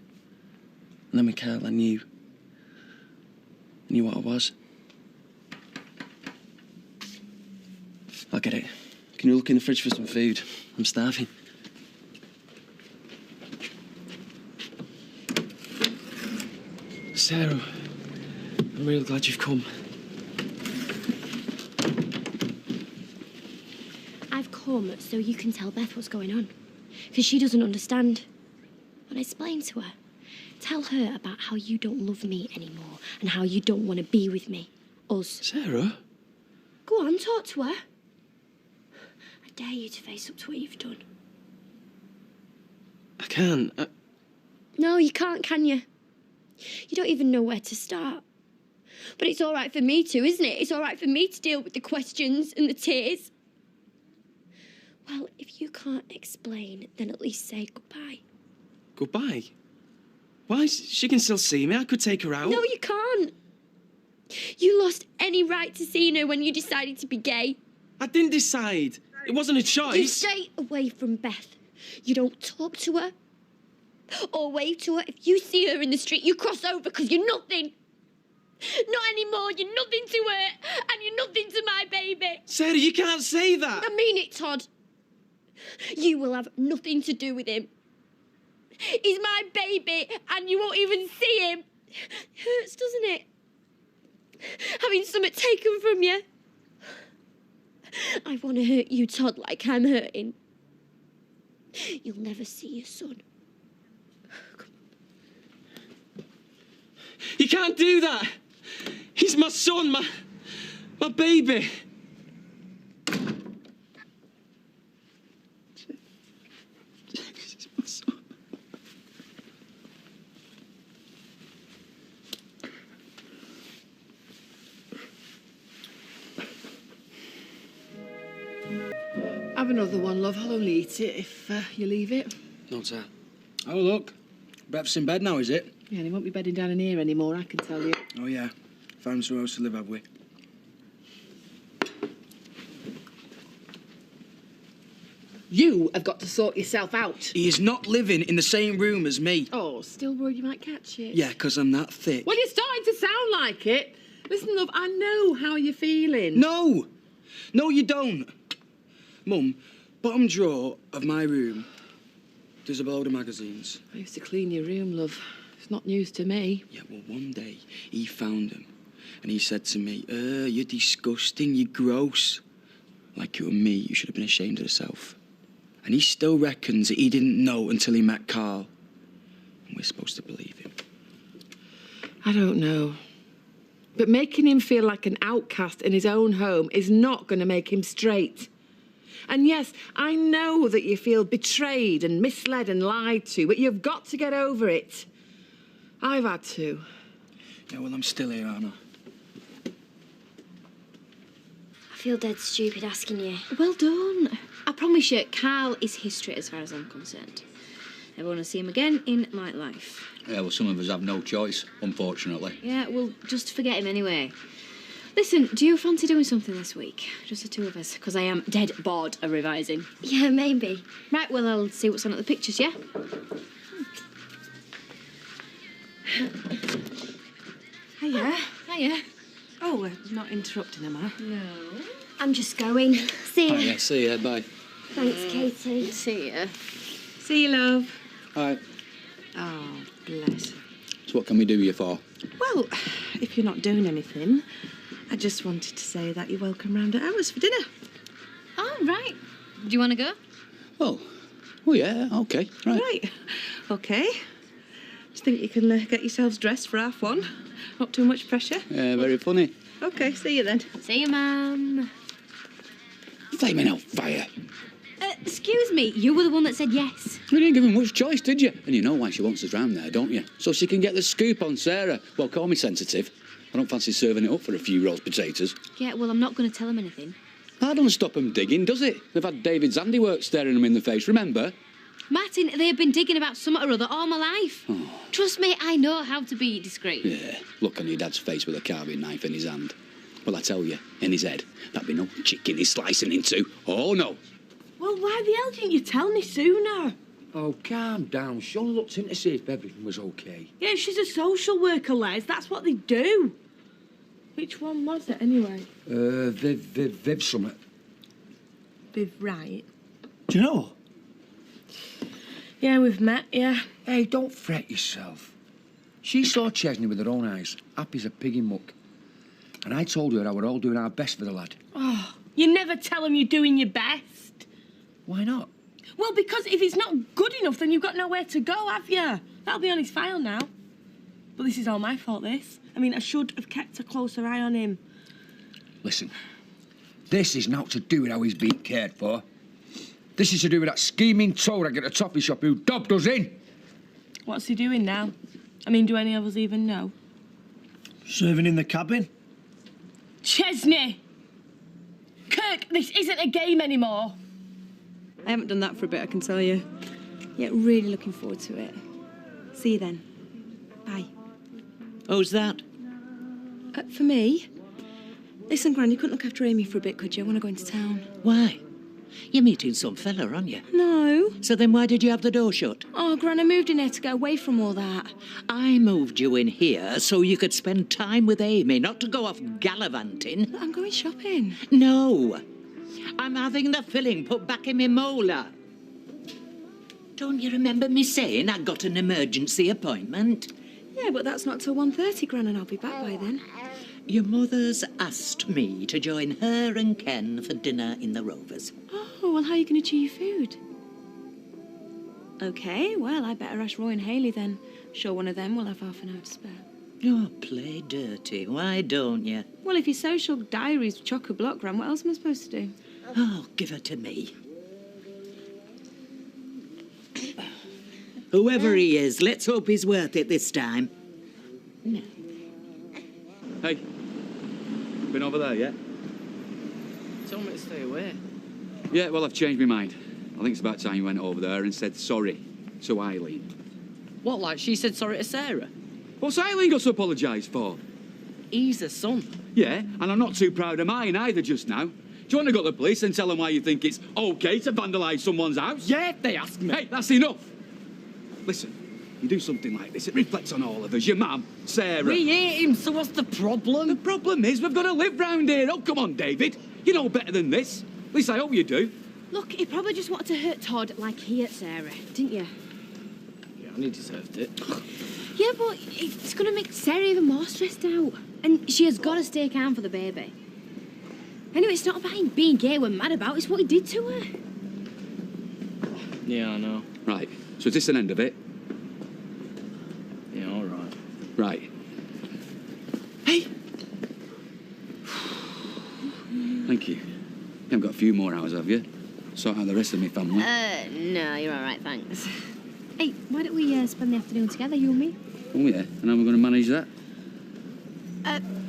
Speaker 13: then with Carl, I knew what I was. I'll get it. Can you look in the fridge for some food? I'm starving. Sarah, I'm really glad you've come.
Speaker 2: I've come so you can tell Beth what's going on. Because she doesn't understand. And I explain to her. Tell her about how you don't love me anymore and how you don't want to be with me. Us.
Speaker 13: Sarah?
Speaker 2: Go on, talk to her. I dare you to face up to what you've done.
Speaker 13: I can't.
Speaker 2: No, you can't, can you? You don't even know where to start. But it's all right for me to, isn't it? It's all right for me to deal with the questions and the tears. Well, if you can't explain, then at least say goodbye.
Speaker 13: Goodbye? Why? She can still see me. I could take her out.
Speaker 2: No, you can't. You lost any right to seeing her when you decided to be gay.
Speaker 13: I didn't decide. It wasn't a choice.
Speaker 2: You stay away from Beth. You don't talk to her or wave to her. If you see her in the street, you cross over because you're nothing. Not anymore. You're nothing to her and you're nothing to my baby.
Speaker 13: Sarah, you can't say that.
Speaker 2: I mean it, Todd. You will have nothing to do with him. He's my baby and you won't even see him. It hurts, doesn't it? Having something taken from you. I want to hurt you, Todd, like I'm hurting. You'll never see your son.
Speaker 13: You can't do that. He's my son, my baby. He's my son.
Speaker 22: Have another one, love. I'll only eat it if you leave it.
Speaker 13: No, sir.
Speaker 17: Oh, look. Beth's in bed now, is it?
Speaker 22: Yeah, and he won't be bedding down in here anymore, I can tell you.
Speaker 17: Oh, yeah. Found somewhere else to live, have we?
Speaker 22: You have got to sort yourself out.
Speaker 13: He is not living in the same room as me.
Speaker 22: Oh, still worried you might catch it?
Speaker 13: Yeah, 'cause I'm that thick.
Speaker 22: Well, you're starting to sound like it. Listen, love, I know how you're feeling.
Speaker 13: No! No, you don't. Mum, bottom drawer of my room, there's a load of magazines.
Speaker 22: I used to clean your room, love. It's not news to me.
Speaker 13: Yeah, well, one day he found them and he said to me, you're disgusting, you're gross. Like you and me, you should have been ashamed of yourself. And he still reckons that he didn't know until he met Carl. And we're supposed to believe him.
Speaker 22: I don't know. But making him feel like an outcast in his own home is not going to make him straight. And yes, I know that you feel betrayed and misled and lied to, but you've got to get over it. I've had to.
Speaker 13: Yeah, well, I'm still here, aren't I?
Speaker 2: I feel dead stupid asking you.
Speaker 1: Well done. I promise you, Carl is history as far as I'm concerned. Never want to see him again in my life.
Speaker 14: Yeah, well, some of us have no choice, unfortunately.
Speaker 1: Yeah, well, just forget him anyway. Listen, do you fancy doing something this week? Just the two of us, because I am dead bored of revising.
Speaker 2: Yeah, maybe.
Speaker 1: Right, well, I'll see what's on at the pictures, yeah?
Speaker 22: Hiya.
Speaker 1: Hiya.
Speaker 22: Oh, we're not interrupting, am I?
Speaker 1: No.
Speaker 2: I'm just going. See ya.
Speaker 13: Oh, yeah, see ya, bye.
Speaker 2: Thanks, Katie.
Speaker 22: See ya. See you, love.
Speaker 13: All right.
Speaker 22: Oh, bless.
Speaker 14: So what can we do you for?
Speaker 22: Well, if you're not doing anything, I just wanted to say that you're welcome round at ours for dinner.
Speaker 1: Oh, right. Do you want to go?
Speaker 14: Oh, yeah, okay, right.
Speaker 22: Right. OK. Just think you can get yourselves dressed for 1:30. Not too much pressure.
Speaker 14: Yeah, very funny.
Speaker 22: OK, see you then.
Speaker 1: See you, ma'am.
Speaker 14: Flaming hellfire.
Speaker 1: Excuse me, you were the one that said yes.
Speaker 14: We didn't give him much choice, did you? And you know why she wants us round there, don't you? So she can get the scoop on Sarah. Well, call me sensitive. I don't fancy serving it up for a few roast potatoes.
Speaker 1: Yeah, well, I'm not going to tell him anything.
Speaker 14: That doesn't stop them digging, does it? They've had David's handiwork staring them in the face, remember?
Speaker 1: Martin, they have been digging about something or other all my life. Trust me, I know how to be discreet.
Speaker 14: Yeah, look on your dad's face with a carving knife in his hand. Well, I tell you, in his head, that'd be no chicken he's slicing into. Oh, no.
Speaker 6: Well, why the hell didn't you tell me sooner?
Speaker 17: Oh, calm down. Sean looked in to see if everything was okay.
Speaker 6: Yeah, she's a social worker, Les. That's what they do. Which one was it, anyway?
Speaker 17: Viv Summit.
Speaker 6: Viv Wright.
Speaker 5: Do you know?
Speaker 6: Yeah, we've met, yeah.
Speaker 17: Hey, don't fret yourself. She saw Chesney with her own eyes, happy as a pig in muck. And I told her how we're all doing our best for the lad.
Speaker 6: Oh, you never tell him you're doing your best.
Speaker 17: Why not?
Speaker 6: Well, because if he's not good enough, then you've got nowhere to go, have you? That'll be on his file now. But this is all my fault, this. I mean, I should have kept a closer eye on him.
Speaker 17: Listen, this is not to do with how he's being cared for. This is to do with that scheming toe rag at the toffee shop who dobbed us in.
Speaker 6: What's he doing now? I mean, do any of us even know?
Speaker 5: Serving in the cabin.
Speaker 6: Chesney! Kirk, this isn't a game anymore.
Speaker 15: I haven't done that for a bit, I can tell you. Yeah, really looking forward to it. See you then. Bye.
Speaker 18: Who's that?
Speaker 15: For me? Listen, Gran, you couldn't look after Amy for a bit, could you? I want to go into town.
Speaker 18: Why? You're meeting some fella, aren't you?
Speaker 15: No.
Speaker 18: So then why did you have the door shut?
Speaker 15: Oh, Gran, I moved in here to get away from all that.
Speaker 18: I moved you in here so you could spend time with Amy, not to go off gallivanting.
Speaker 15: I'm going shopping.
Speaker 18: No. I'm having the filling put back in my molar. Don't you remember me saying I got an emergency appointment?
Speaker 15: Yeah, but that's not till 1:30, Gran, and I'll be back by then.
Speaker 18: Your mother's asked me to join her and Ken for dinner in the Rovers.
Speaker 15: Oh, well, how are you going to chew your food? OK, well, I better ask Roy and Hayley then. Sure one of them will have half an hour to spare.
Speaker 18: Oh, play dirty. Why don't you?
Speaker 15: Well, if your social diary's chock-a-block, Gran, what else am I supposed to do?
Speaker 18: Oh, give her to me. Whoever he is, let's hope he's worth it this time. No.
Speaker 14: Hey, been over there yet?
Speaker 8: Told me to stay away.
Speaker 14: Yeah, well, I've changed my mind. I think it's about time you went over there and said sorry to Eileen.
Speaker 8: What, like she said sorry to Sarah?
Speaker 14: What's Eileen got to apologise for?
Speaker 8: He's a son.
Speaker 14: Yeah, and I'm not too proud of mine either just now. Do you want to go to the police and tell them why you think it's OK to vandalise someone's house?
Speaker 8: Yeah, if they ask me.
Speaker 14: Hey, that's enough. Listen, you do something like this, it reflects on all of us. Your mum, Sarah.
Speaker 8: We hate him, so what's the problem?
Speaker 14: The problem is we've got to live round here. Oh, come on, David. You know better than this. At least I hope you do.
Speaker 1: Look, he probably just wanted to hurt Todd like he hurt Sarah, didn't you?
Speaker 8: Yeah, and he deserved it.
Speaker 1: Yeah, but it's going to make Sarah even more stressed out. And she has got to stay calm for the baby. Anyway, it's not about him being gay we're mad about, it's what he did to her.
Speaker 8: Yeah, I know.
Speaker 14: Right, so is this an end of it?
Speaker 8: Yeah, all right.
Speaker 14: Right. Hey! Thank you. You haven't got a few more hours, have you? Sort out the rest of my family.
Speaker 1: No, you're all right, thanks. Hey, why don't we spend the afternoon together, you and me?
Speaker 14: Oh, yeah? And how are we going to manage that?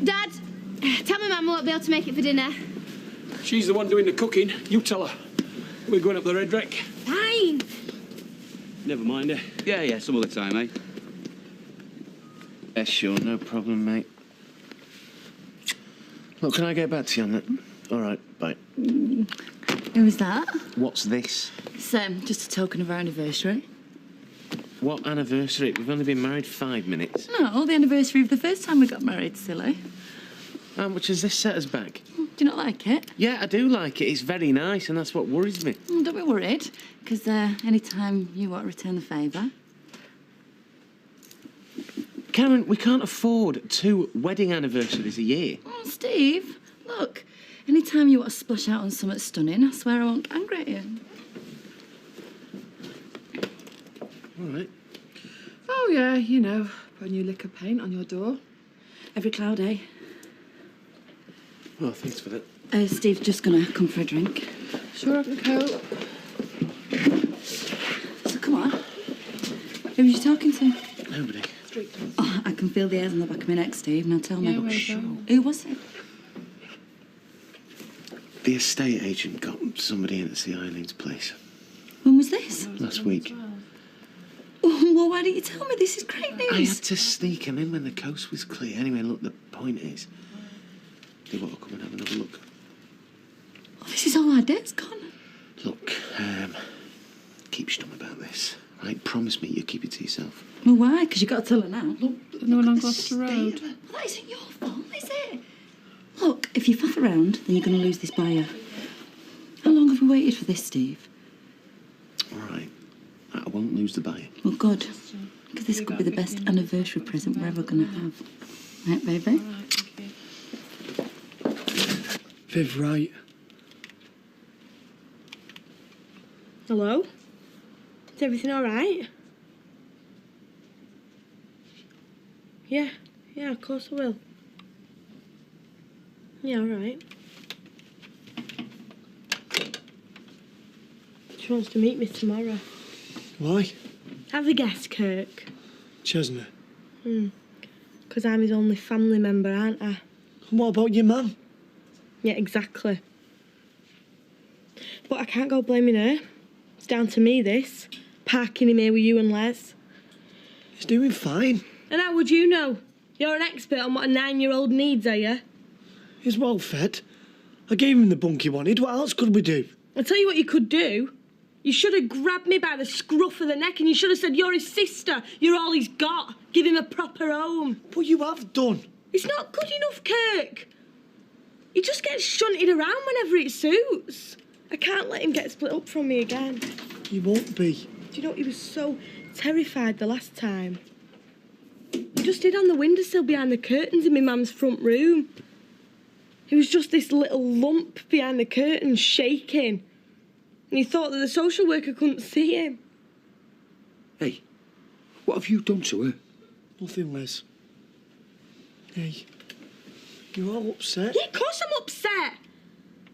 Speaker 1: Dad, tell me Mum won't be able to make it for dinner.
Speaker 9: She's the one doing the cooking. You tell her. We're going up the Red Wreck.
Speaker 1: Fine.
Speaker 9: Never mind, eh?
Speaker 14: Yeah, some other time, eh?
Speaker 25: Yeah, sure, no problem, mate. Look, can I get back to you on that? All right, bye.
Speaker 21: Who was that?
Speaker 25: What's this?
Speaker 21: It's just a token of our anniversary.
Speaker 25: What anniversary? We've only been married 5 minutes.
Speaker 21: No, the anniversary of the first time we got married, silly.
Speaker 25: How much has this set us back?
Speaker 21: Do you not like it?
Speaker 25: Yeah, I do like it. It's very nice, and that's what worries me.
Speaker 21: Don't be worried, because any time you want to return the favour.
Speaker 25: Karen, we can't afford 2 wedding anniversaries a year.
Speaker 21: Oh, Steve, look, any time you want to splash out on something stunning, I swear I won't get angry at you.
Speaker 25: All right.
Speaker 22: Oh, yeah, you know, put a new lick of paint on your door.
Speaker 21: Every cloud, eh?
Speaker 25: Well, thanks for that.
Speaker 21: Steve's just going to come for a drink.
Speaker 22: Sure I can cope.
Speaker 21: So come on. Who was you talking to?
Speaker 25: Nobody.
Speaker 21: Oh, I can feel the hairs on the back of my neck, Steve. Now tell me.
Speaker 22: Yeah, where's that?
Speaker 21: Who was it?
Speaker 25: The estate agent got somebody in to see Eileen's place
Speaker 21: When was this?
Speaker 25: last week.
Speaker 21: Oh, well, why didn't you tell me? This is great news.
Speaker 25: I had to sneak him in when the coast was clear. Anyway, look, the point is, they want to come and have another look.
Speaker 21: Oh, this is all our debt's gone.
Speaker 25: Look, keep stum about this, right? Promise me you'll keep it to yourself.
Speaker 21: Well, why? Because you've got to tell her now. Look,
Speaker 15: No one on Gloucester Road.
Speaker 21: well, that isn't your fault, is it? Look, if you faff around, then you're going to lose this buyer. How long have we waited for this, Steve?
Speaker 25: All right. I won't lose the buyer.
Speaker 21: Well, good. Because this could be the best anniversary present we're ever going to have. Right, baby?
Speaker 3: Viv, right.
Speaker 6: Hello? Is everything all right? Yeah, of course I will. Yeah, all right. She wants to meet me tomorrow.
Speaker 5: Why?
Speaker 6: Have a guess, Kirk.
Speaker 5: Chesney.
Speaker 6: Because I'm his only family member, aren't I?
Speaker 5: And what about your mum?
Speaker 6: Yeah, exactly. But I can't go blaming her. It's down to me, this. Parking him here with you and Les.
Speaker 5: He's doing fine.
Speaker 6: And how would you know? You're an expert on what a 9-year-old needs, are you?
Speaker 5: He's well fed. I gave him the bunk he wanted. What else could we do?
Speaker 6: I'll tell you what you could do. You should have grabbed me by the scruff of the neck and you should have said, you're his sister. You're all he's got. Give him a proper home.
Speaker 5: But you have done.
Speaker 6: It's not good enough, Kirk. He just gets shunted around whenever it suits. I can't let him get split up from me again.
Speaker 5: He won't be.
Speaker 6: Do you know, he was so terrified the last time. He just hid on the windowsill behind the curtains in my mum's front room. He was just this little lump behind the curtains, shaking. And he thought that the social worker couldn't see him.
Speaker 3: Hey, what have you done to her?
Speaker 5: Nothing, Les. Hey, you're all upset?
Speaker 6: Yeah, of course I'm upset.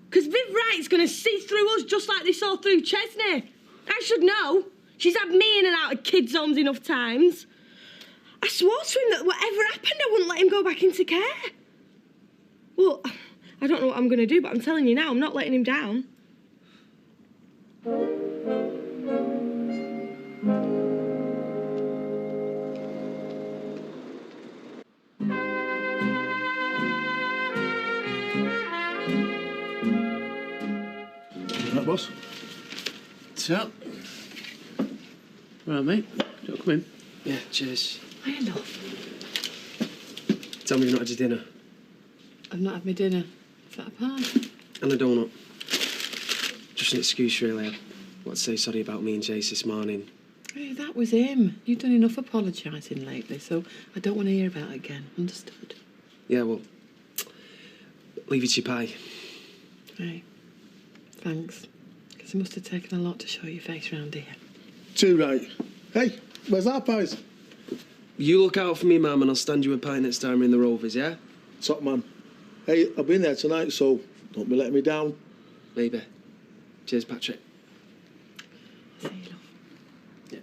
Speaker 6: Because Viv Wright's going to see through us just like they saw through Chesney. I should know. She's had me in and out of kids' homes enough times. I swore to him that whatever happened, I wouldn't let him go back into care. Well, I don't know what I'm going to do, but I'm telling you now, I'm not letting him down.
Speaker 4: Right, boss?
Speaker 3: What's up? Right, mate. Do you want to come in? Yeah, cheers.
Speaker 22: I love.
Speaker 3: Tell me you've not had your dinner.
Speaker 22: I've not had my dinner. Is that a pie?
Speaker 3: And a donut. Just an excuse, really. I want to say sorry about me and Jace this morning.
Speaker 22: Hey, that was him. You've done enough apologising lately, so I don't want to hear about it again. Understood?
Speaker 3: Yeah, well, leave it to your pie.
Speaker 22: Hey, thanks. Because it must have taken a lot to show your face round here.
Speaker 4: Too right. Hey, where's our pies?
Speaker 3: You look out for me, Mum, and I'll stand you a pie next time we're in the Rovers, yeah?
Speaker 4: Top man. Hey, I've been there tonight, so don't be letting me down.
Speaker 3: Maybe. Cheers, Patrick.
Speaker 22: See you, love.
Speaker 3: Yeah.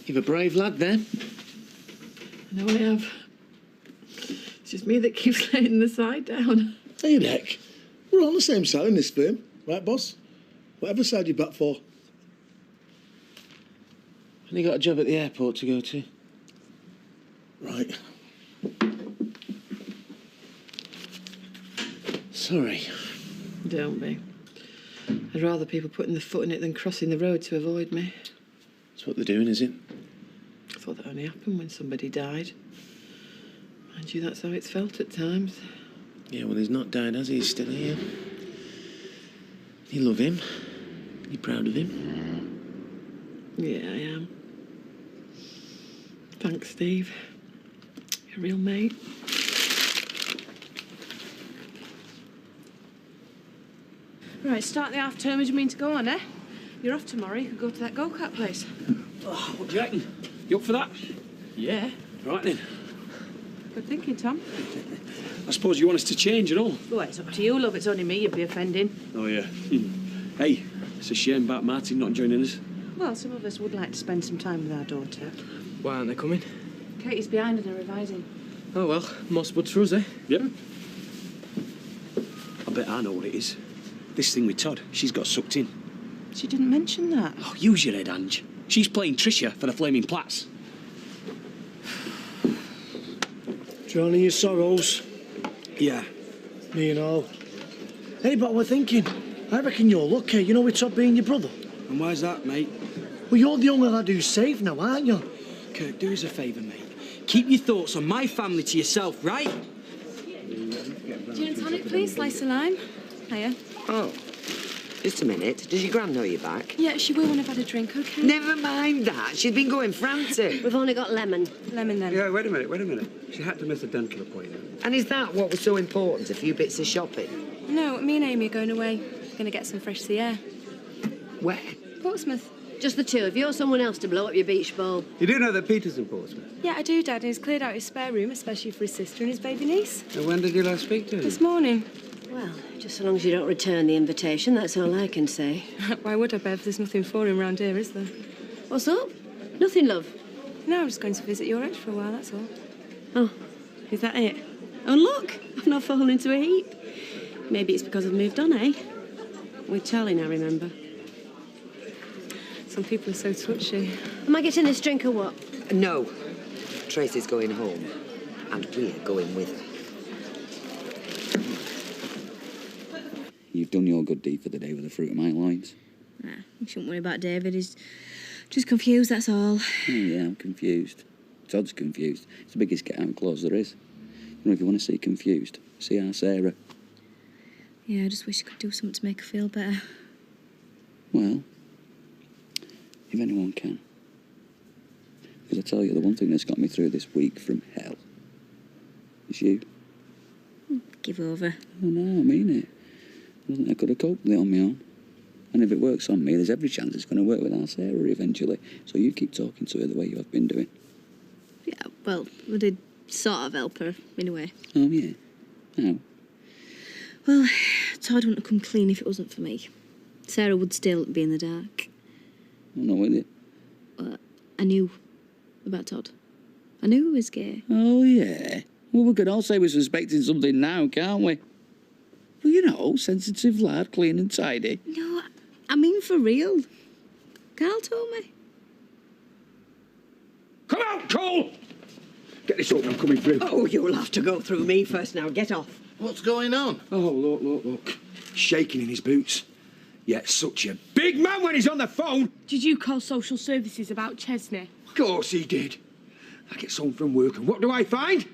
Speaker 25: You're a brave lad, then.
Speaker 22: I know I have. It's just me that keeps laying the side down.
Speaker 4: Hey, Nick. We're on the same side in this firm, right, boss? Whatever side you back for.
Speaker 3: And you got a job at the airport to go to?
Speaker 4: Right.
Speaker 3: Sorry.
Speaker 22: Don't be. I'd rather people putting their foot in it than crossing the road to avoid me.
Speaker 3: That's what they're doing, is it?
Speaker 22: I thought that only happened when somebody died. Mind you, that's how it's felt at times.
Speaker 25: Yeah, well, he's not died, has he? He's still here. You love him? You proud of him?
Speaker 22: Yeah, I am. Thanks, Steve. You're a real mate.
Speaker 15: Right, start the half term as you mean to go on, eh? You're off tomorrow, you could go to that go-kart place.
Speaker 3: Oh, what do you reckon? You up for that?
Speaker 15: Yeah.
Speaker 3: Right then.
Speaker 15: Good thinking, Tom.
Speaker 3: I suppose you want us to change and all.
Speaker 15: Well, it's up to you, love. It's only me you'd be offending.
Speaker 3: Oh, yeah. Hey, it's a shame about Martin not joining us.
Speaker 15: Well, some of us would like to spend some time with our daughter.
Speaker 3: Why aren't they coming?
Speaker 15: Katie's behind and they're revising.
Speaker 3: Oh well, more spuds for us, eh? Yep. I bet I know what it is. This thing with Todd, she's got sucked in.
Speaker 15: She didn't mention that.
Speaker 3: Oh, use your head, Ange. She's playing Tricia for the Flaming Plats.
Speaker 5: Drowning your sorrows.
Speaker 3: Yeah.
Speaker 5: Me and all. Hey, but we're thinking, I reckon you're lucky, you know, with Todd being your brother.
Speaker 3: And why's that, mate?
Speaker 5: Well, you're the only lad who's safe now, aren't you?
Speaker 3: Kirk, do us a favour, mate. Keep your thoughts on my family to yourself, right?
Speaker 15: Gin and tonic, please. Slice of lime. Hiya.
Speaker 7: Oh, just a minute. Does your gran know you're back?
Speaker 15: Yeah, she will when I've had a drink, OK?
Speaker 7: Never mind that. She's been going frantic.
Speaker 15: We've only got lemon. Lemon, then.
Speaker 16: Yeah, wait a minute. She had to miss a dental appointment.
Speaker 7: And is that what was so important? A few bits of shopping?
Speaker 15: No, me and Amy are going away. We're going to get some fresh sea air.
Speaker 7: Where?
Speaker 15: Portsmouth.
Speaker 19: Just the two of you or someone else to blow up your beach ball?
Speaker 16: You do know that Peter's in Portsmouth?
Speaker 15: Yeah, I do, Dad. And he's cleared out his spare room, especially for his sister and his baby niece.
Speaker 16: And when did you last speak to him?
Speaker 15: This morning.
Speaker 19: Well, just so long as you don't return the invitation, that's all I can say.
Speaker 15: Why would I, Bev? There's nothing for him round here, is there?
Speaker 19: What's up? Nothing, love.
Speaker 15: No, I'm just going to visit your ex for a while, that's all.
Speaker 19: Oh, is that it? Oh, look, I've not fallen into a heap. Maybe it's because I've moved on, eh? With Charlie now, remember?
Speaker 15: Some people are so touchy.
Speaker 19: Am I getting this drink or what?
Speaker 7: No. Tracy's going home. And we're going with her.
Speaker 14: You've done your good deed for the day with the fruit of my loins.
Speaker 2: Nah, you shouldn't worry about David. He's just confused, that's all.
Speaker 14: Oh, yeah, I'm confused. Todd's confused. It's the biggest get-out clause there is. You know, if you want to see confused, see our Sarah.
Speaker 2: Yeah, I just wish I could do something to make her feel better.
Speaker 14: Well, if anyone can. Because I tell you, the one thing that's got me through this week from hell is you.
Speaker 2: Give over.
Speaker 14: Oh, no, I mean it. I don't think I could have coped with it on my own. And if it works on me, there's every chance it's going to work with our Sarah eventually. So you keep talking to her the way you have been doing.
Speaker 2: Yeah, well, we did sort of help her, in a way.
Speaker 14: Oh, yeah? How?
Speaker 2: Well, Todd wouldn't have come clean if it wasn't for me. Sarah would still be in the dark.
Speaker 14: I'm not with it.
Speaker 2: I knew about Todd. I knew he was gay.
Speaker 14: Oh, yeah? Well, we could all say we're suspecting something now, can't we? Well, you know, sensitive lad, clean and tidy.
Speaker 2: No, I mean for real. Carl told me.
Speaker 17: Come out, Cole! Get this open, I'm coming through.
Speaker 19: Oh, you'll have to go through me first now. Get off.
Speaker 17: What's going on? Oh, look. Shaking in his boots. Yet such a big man when he's on the phone.
Speaker 6: Did you call social services about Chesney?
Speaker 17: Of course he did. I get home from work and what do I find?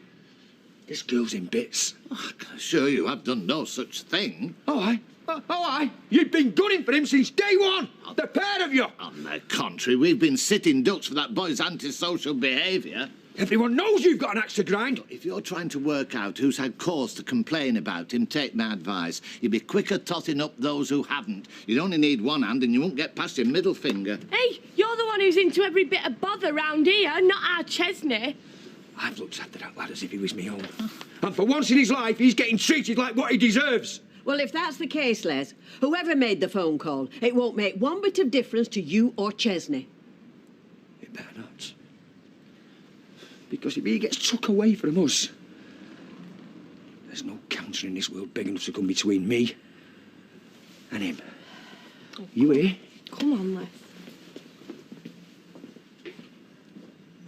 Speaker 17: This girl's in bits.
Speaker 20: I can assure you I've done no such thing.
Speaker 17: Oh, aye. You've been gunning for him since day one. The pair of you.
Speaker 20: On the contrary, we've been sitting ducks for that boy's antisocial behaviour.
Speaker 17: Everyone knows you've got an axe to grind.
Speaker 20: If you're trying to work out who's had cause to complain about him, take my advice. You'd be quicker totting up those who haven't. You'd only need one hand and you won't get past your middle finger.
Speaker 6: Hey, you're the one who's into every bit of bother round here, not our Chesney.
Speaker 17: I've looked after that lad as if he was me own. And for once in his life, he's getting treated like what he deserves.
Speaker 19: Well, if that's the case, Les, whoever made the phone call, it won't make one bit of difference to you or Chesney.
Speaker 17: It better not. Because if he gets took away from us, there's no counter in this world big enough to come between me and him. You hear?
Speaker 6: Come on, Les.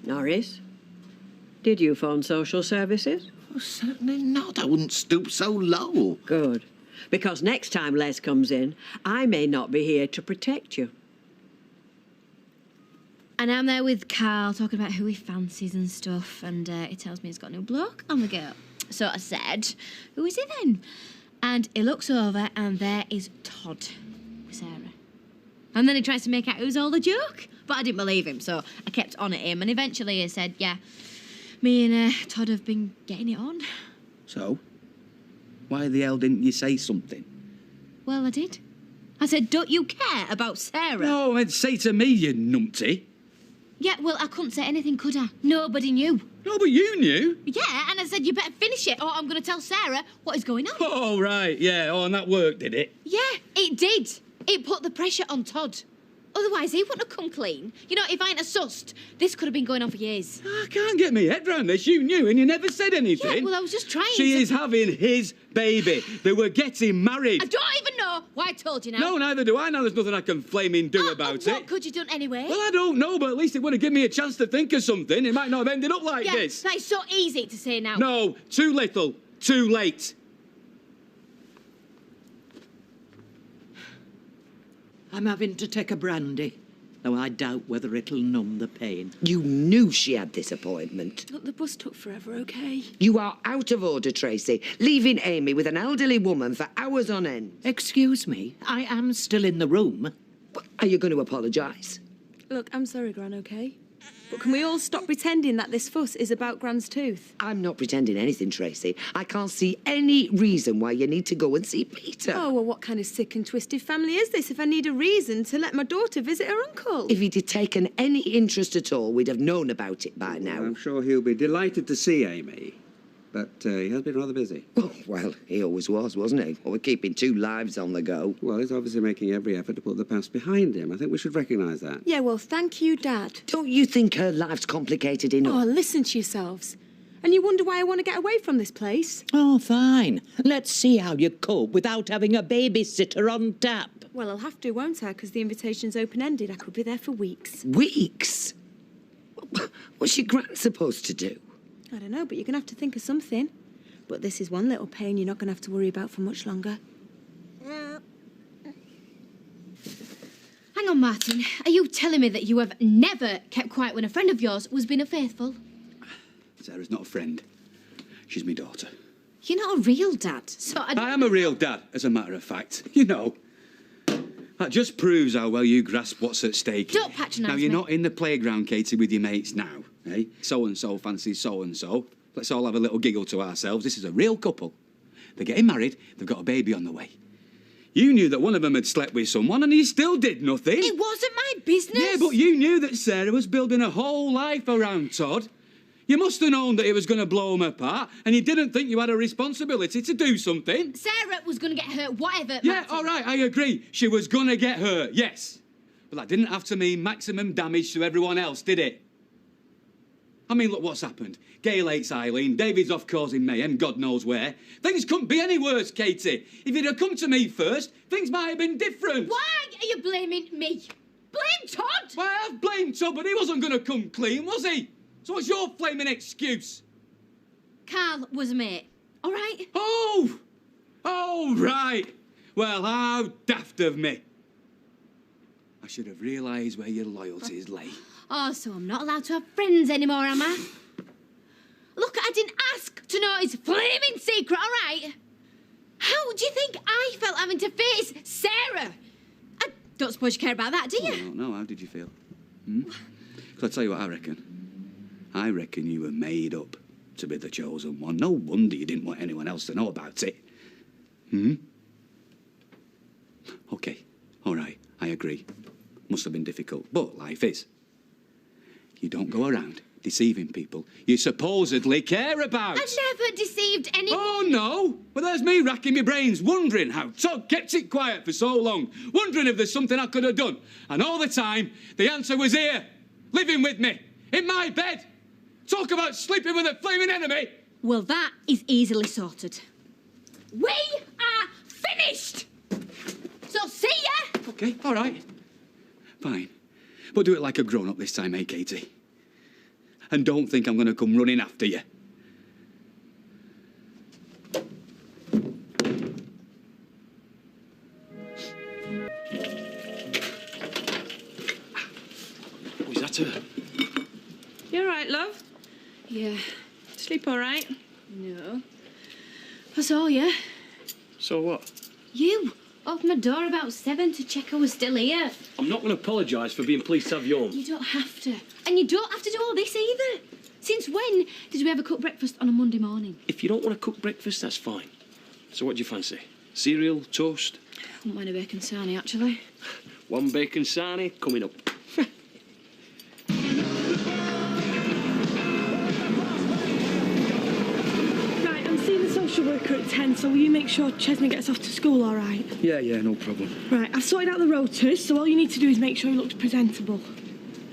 Speaker 19: Norris, did you phone social services?
Speaker 20: Oh, certainly not. I wouldn't stoop so low.
Speaker 19: Good. Because next time Les comes in, I may not be here to protect you.
Speaker 2: And I'm there with Carl talking about who he fancies and stuff, and he tells me he's got a new bloke on the go. So I said, who is he then? And he looks over, and there is Todd with Sarah. And then he tries to make out it was all a joke, but I didn't believe him, so I kept on at him, and eventually he said, yeah, me and Todd have been getting it on.
Speaker 14: So? Why the hell didn't you say something?
Speaker 2: Well, I did. I said, don't you care about Sarah?
Speaker 14: No, I'd say to me, you numpty.
Speaker 2: Yeah, well, I couldn't say anything, could I? Nobody knew.
Speaker 14: No, but you knew.
Speaker 2: Yeah, and I said, you better finish it, or I'm going to tell Sarah what is going on.
Speaker 14: Oh, right, yeah. Oh, and that worked, did it?
Speaker 2: Yeah, it did. It put the pressure on Todd.
Speaker 1: Otherwise, he wouldn't have come clean. You know, if I hadn't sussed, this could have been going on for years.
Speaker 14: I can't get my head round this. You knew and you never said anything.
Speaker 1: Yeah, well, I was just trying
Speaker 14: She
Speaker 1: to...
Speaker 14: is having his baby. They were getting married.
Speaker 1: I don't even know why I told you now.
Speaker 14: No, neither do I. Now there's nothing I can flaming do about
Speaker 1: What
Speaker 14: it.
Speaker 1: could you done anyway?
Speaker 14: Well, I don't know, but at least it would have given me a chance to think of something. It might not have ended up like
Speaker 1: yeah,
Speaker 14: this.
Speaker 1: that is so easy to say now.
Speaker 14: No, too little, too late.
Speaker 18: I'm having to take a brandy, though I doubt whether it'll numb the pain.
Speaker 7: You knew she had this appointment.
Speaker 19: Look, the bus took forever, OK?
Speaker 7: You are out of order, Tracy, leaving Amy with an elderly woman for hours on end.
Speaker 18: Excuse me, I am still in the room.
Speaker 7: Are you going to apologise?
Speaker 19: Look, I'm sorry, Gran, OK? But can we all stop pretending that this fuss is about Gran's tooth?
Speaker 7: I'm not pretending anything, Tracy. I can't see any reason why you need to go and see Peter.
Speaker 19: Oh, well, what kind of sick and twisted family is this if I need a reason to let my daughter visit her uncle?
Speaker 7: If he'd taken any interest at all, we'd have known about it by now.
Speaker 16: I'm sure he'll be delighted to see Amy, but he has been rather busy.
Speaker 7: Oh, well, he always was, wasn't he? Well, we're keeping two lives on the go.
Speaker 16: Well, he's obviously making every effort to put the past behind him. I think we should recognise that.
Speaker 19: Yeah, well, thank you, Dad.
Speaker 7: Don't you think her life's complicated enough?
Speaker 19: Oh, listen to yourselves. And you wonder why I want to get away from this place?
Speaker 18: Oh, fine. Let's see how you cope without having a babysitter on tap.
Speaker 19: Well, I'll have to, won't I? Because the invitation's open-ended. I could be there for weeks.
Speaker 7: Weeks? What's your gran supposed to do?
Speaker 19: I don't know, but you're going to have to think of something. But this is one little pain you're not going to have to worry about for much longer.
Speaker 1: Hang on, Martin. Are you telling me that you have never kept quiet when a friend of yours was being unfaithful?
Speaker 14: Sarah's not a friend. She's my daughter.
Speaker 1: You're not a real dad, so
Speaker 14: I am a real dad, as a matter of fact. You know. That just proves how well you grasp what's at stake.
Speaker 1: Don't patronise
Speaker 14: Now, you're
Speaker 1: me.
Speaker 14: not in the playground, Katie, with your mates now, eh? So-and-so fancies so-and-so. Let's all have a little giggle to ourselves. This is a real couple. They're getting married. They've got a baby on the way. You knew that one of them had slept with someone and he still did nothing.
Speaker 1: It wasn't my business.
Speaker 14: Yeah, but you knew that Sarah was building a whole life around Todd. You must have known that it was going to blow him apart, and you didn't think you had a responsibility to do something.
Speaker 1: Sarah was going to get hurt, whatever.
Speaker 14: Yeah,
Speaker 1: Martin.
Speaker 14: all right, I agree. She was going to get hurt, yes. But that didn't have to mean maximum damage to everyone else, did it? I mean, look what's happened. Gail hates Eileen, David's off causing mayhem, God knows where. Things couldn't be any worse, Katie. If you'd have come to me first, things might have been different.
Speaker 1: Why are you blaming me? Blame Todd!
Speaker 14: Well, I have blamed Todd, but he wasn't going to come clean, was he? So what's your flaming excuse?
Speaker 1: Carl was a mate, all right?
Speaker 14: Oh, right. Well, how daft of me. I should have realised where your loyalties lay.
Speaker 1: Oh, so I'm not allowed to have friends anymore, am I? Look, I didn't ask to know his flaming secret, all right? How do you think I felt having to face Sarah? I don't suppose you care about that, do you?
Speaker 14: Oh, no, how did you feel? I'll tell you what I reckon. I reckon you were made up to be the chosen one. No wonder you didn't want anyone else to know about it. OK, all right, I agree. Must have been difficult, but life is. You don't go around deceiving people you supposedly care about.
Speaker 1: I never deceived anyone.
Speaker 14: Oh, no? Well, there's me racking my brains, wondering how Todd kept it quiet for so long, wondering if there's something I could have done. And all the time, the answer was here, living with me, in my bed. Talk about sleeping with a flaming enemy.
Speaker 1: Well, that is easily sorted. We are finished! So see ya!
Speaker 14: OK, all right. Fine. But do it like a grown-up this time, eh, Katie? And don't think I'm going to come running after you.
Speaker 3: Was that her?
Speaker 19: You all right, love? Yeah. Sleep all right?
Speaker 1: No. I saw you.
Speaker 3: So what?
Speaker 1: You opened my door about 7 to check I was still here.
Speaker 3: I'm not going to apologise for being pleased to have you home.
Speaker 1: You don't have to. And you don't have to do all this either. Since when did we ever cook breakfast on a Monday morning?
Speaker 3: If you don't want to cook breakfast, that's fine. So what do you fancy? Cereal, toast?
Speaker 1: I wouldn't mind a bacon sarnie, actually.
Speaker 3: One bacon sarnie coming up.
Speaker 6: Right, I'm seeing the social social worker at 10, so will you make sure Chesney gets off to school all right?
Speaker 3: Yeah, no problem.
Speaker 6: Right, I've sorted out the rotors, so all you need to do is make sure he looks presentable.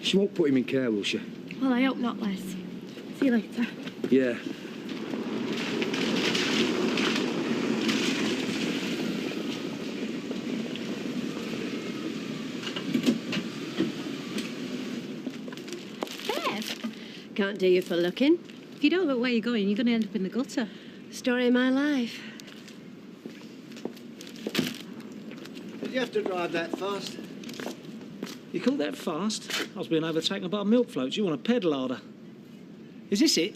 Speaker 3: She won't put him in care, will she?
Speaker 6: Well, I hope not, Les. See you later.
Speaker 3: Yeah.
Speaker 19: Can't do you for looking. If you don't look where you're going, you're going to end up in the gutter. Story of my life.
Speaker 5: Did you have to drive that fast?
Speaker 10: You call that fast? I was being overtaken by milk floats. You want a pedal harder. Is this it?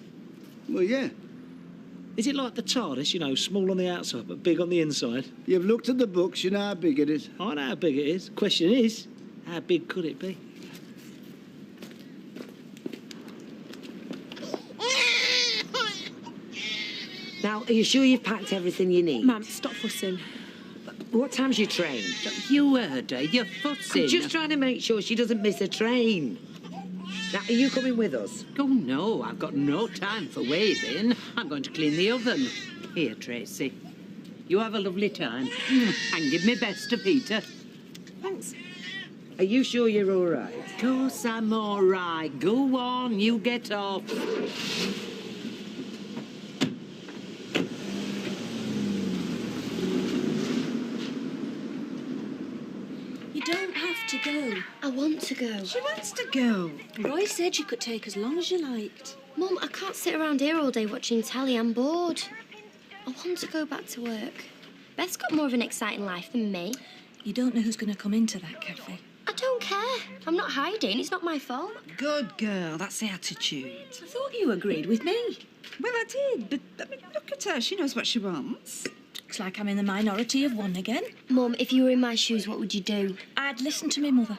Speaker 5: Well, yeah.
Speaker 10: Is it like the TARDIS, you know, small on the outside but big on the inside?
Speaker 5: You've looked at the books, you know how big it is.
Speaker 10: I know how big it is. Question is, how big could it be?
Speaker 7: Now, are you sure you've packed everything you need?
Speaker 6: Ma'am, stop fussing.
Speaker 7: What time's your train?
Speaker 18: You heard her, you're fussing.
Speaker 7: I'm just trying to make sure she doesn't miss a train. Now, are you coming with us?
Speaker 18: Oh, no, I've got no time for waiting. I'm going to clean the oven. Here, Tracy. You have a lovely time. And give me best to Peter.
Speaker 7: Thanks. Are you sure you're all right?
Speaker 18: Of course I'm all right. Go on, you get off.
Speaker 21: You don't have to go.
Speaker 1: I want to go.
Speaker 21: She wants to go. Roy said you could take as long as you liked.
Speaker 1: Mum, I can't sit around here all day watching telly. I'm bored. I want to go back to work. Beth's got more of an exciting life than me.
Speaker 21: You don't know who's going to come into that cafe.
Speaker 1: I don't care. I'm not hiding. It's not my fault.
Speaker 21: Good girl, that's the attitude. I thought you agreed with me. Well, I did, but I mean, look at her. She knows what she wants. Looks like I'm in the minority of one again.
Speaker 1: Mum, if you were in my shoes, what would you do?
Speaker 21: I'd listen to my mother.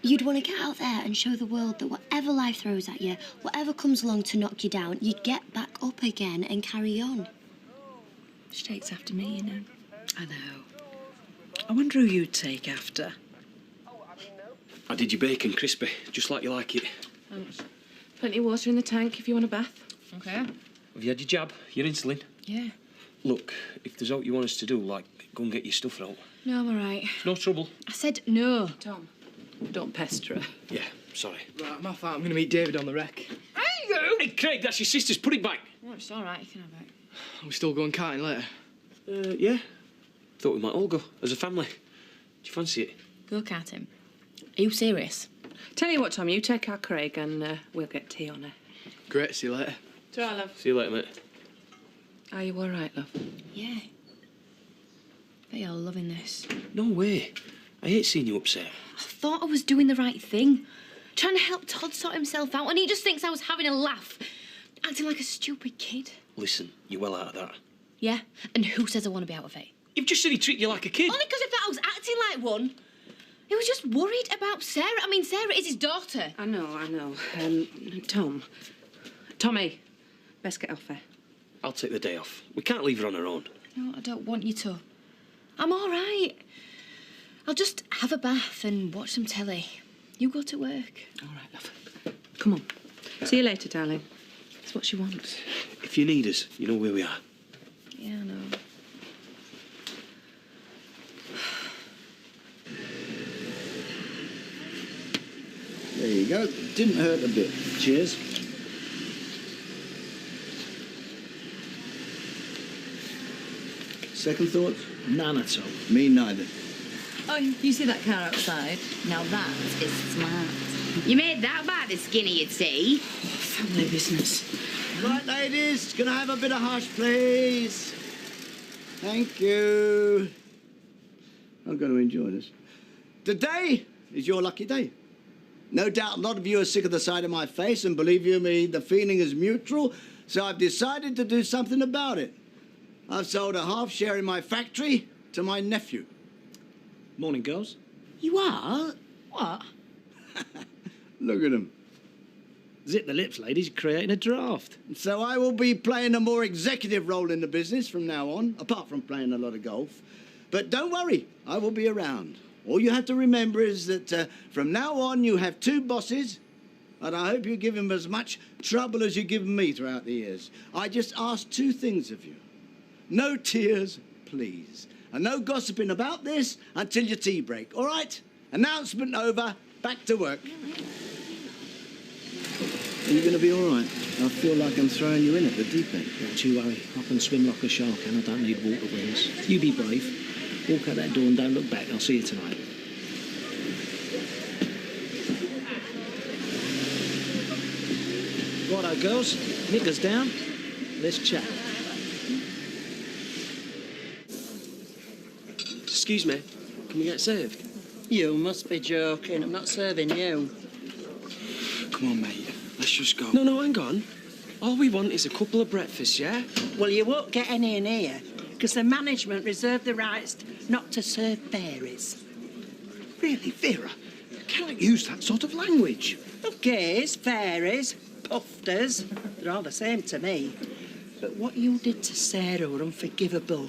Speaker 1: You'd want to get out there and show the world that whatever life throws at you, whatever comes along to knock you down, you'd get back up again and carry on.
Speaker 21: She takes after me, you know. I know. I wonder who you'd take after.
Speaker 3: I did your bacon crispy, just like you like it.
Speaker 11: Thanks. Plenty of water in the tank if you want a bath. Okay.
Speaker 3: Have you had your jab, your insulin?
Speaker 11: Yeah.
Speaker 3: Look, if there's out you want us to do, like, go and get your stuff out.
Speaker 11: No, I'm all right.
Speaker 3: No trouble.
Speaker 11: I said no. Tom, don't pester her.
Speaker 3: Yeah, sorry.
Speaker 12: Right, I'm off out. I'm going to meet David on the wreck.
Speaker 3: Hey, Craig, that's your sister's. Put it back.
Speaker 11: Oh, it's all right. You can have it.
Speaker 12: Are we still going karting later?
Speaker 3: Yeah. Thought we might all go, as a family. Do you fancy it?
Speaker 11: Go karting. Are you serious? Tell you what, Tom, you take our Craig and we'll get tea on her.
Speaker 12: Great, see you later.
Speaker 11: Ta-ra, love.
Speaker 3: See you later, mate.
Speaker 11: Are you all right, love? Yeah. Bet you're loving this.
Speaker 3: No way. I hate seeing you upset.
Speaker 11: I thought I was doing the right thing. Trying to help Todd sort himself out, and he just thinks I was having a laugh. Acting like a stupid kid.
Speaker 3: Listen, you're well out of that.
Speaker 11: Yeah? And who says I want to be out of it?
Speaker 3: You've just said he treated you like a kid.
Speaker 11: Only because I thought I was acting like one. He was just worried about Sarah. I mean, Sarah is his daughter. I know. Tommy, best get off her.
Speaker 3: I'll take the day off. We can't leave her on her own.
Speaker 11: No, I don't want you to. I'm all right. I'll just have a bath and watch some telly. You go to work. All right, love. Come on. See you later, darling. That's what she wants.
Speaker 3: If you need us, you know where we are.
Speaker 11: Yeah, I know.
Speaker 5: There you go. Didn't hurt a bit. Cheers. Second thoughts?
Speaker 10: None at all.
Speaker 5: Me neither.
Speaker 21: Oh, you see that car outside? Now that is smart.
Speaker 23: You made that by the skinny, you'd say.
Speaker 21: Family business.
Speaker 5: Right, ladies, can I have a bit of hush, please? Thank you. I'm going to enjoy this. Today is your lucky day. No doubt a lot of you are sick of the sight of my face, and believe you me, the feeling is mutual, so I've decided to do something about it. I've sold a half share in my factory to my nephew.
Speaker 10: Morning, girls.
Speaker 21: You are? What?
Speaker 5: Look at him.
Speaker 10: Zip the lips, ladies. You're creating a draft.
Speaker 5: So I will be playing a more executive role in the business from now on, apart from playing a lot of golf. But don't worry, I will be around. All you have to remember is that from now on you have two bosses, and I hope you give them as much trouble as you've given me throughout the years. I just ask two things of you. No tears, please. And no gossiping about this until your tea break, all right? Announcement over. Back to work. Are you going to be all right? I feel like I'm throwing you in at the deep end.
Speaker 10: Don't you worry. I can swim like a shark and I don't need water wings. You be brave. Walk out that door and don't look back. I'll see you tonight. Righto, girls. Knickers down. Let's chat.
Speaker 3: Excuse me, can we get served?
Speaker 4: You must be joking. I'm not serving you.
Speaker 3: Come on, mate. Let's just go. No, hang on. All we want is a couple of breakfasts, yeah?
Speaker 4: Well, you won't get any in here because the management reserve the rights not to serve fairies.
Speaker 17: Really, Vera? You can't use that sort of language.
Speaker 4: Gays, fairies, pufters, they're all the same to me. But what you did to Sarah were unforgivable.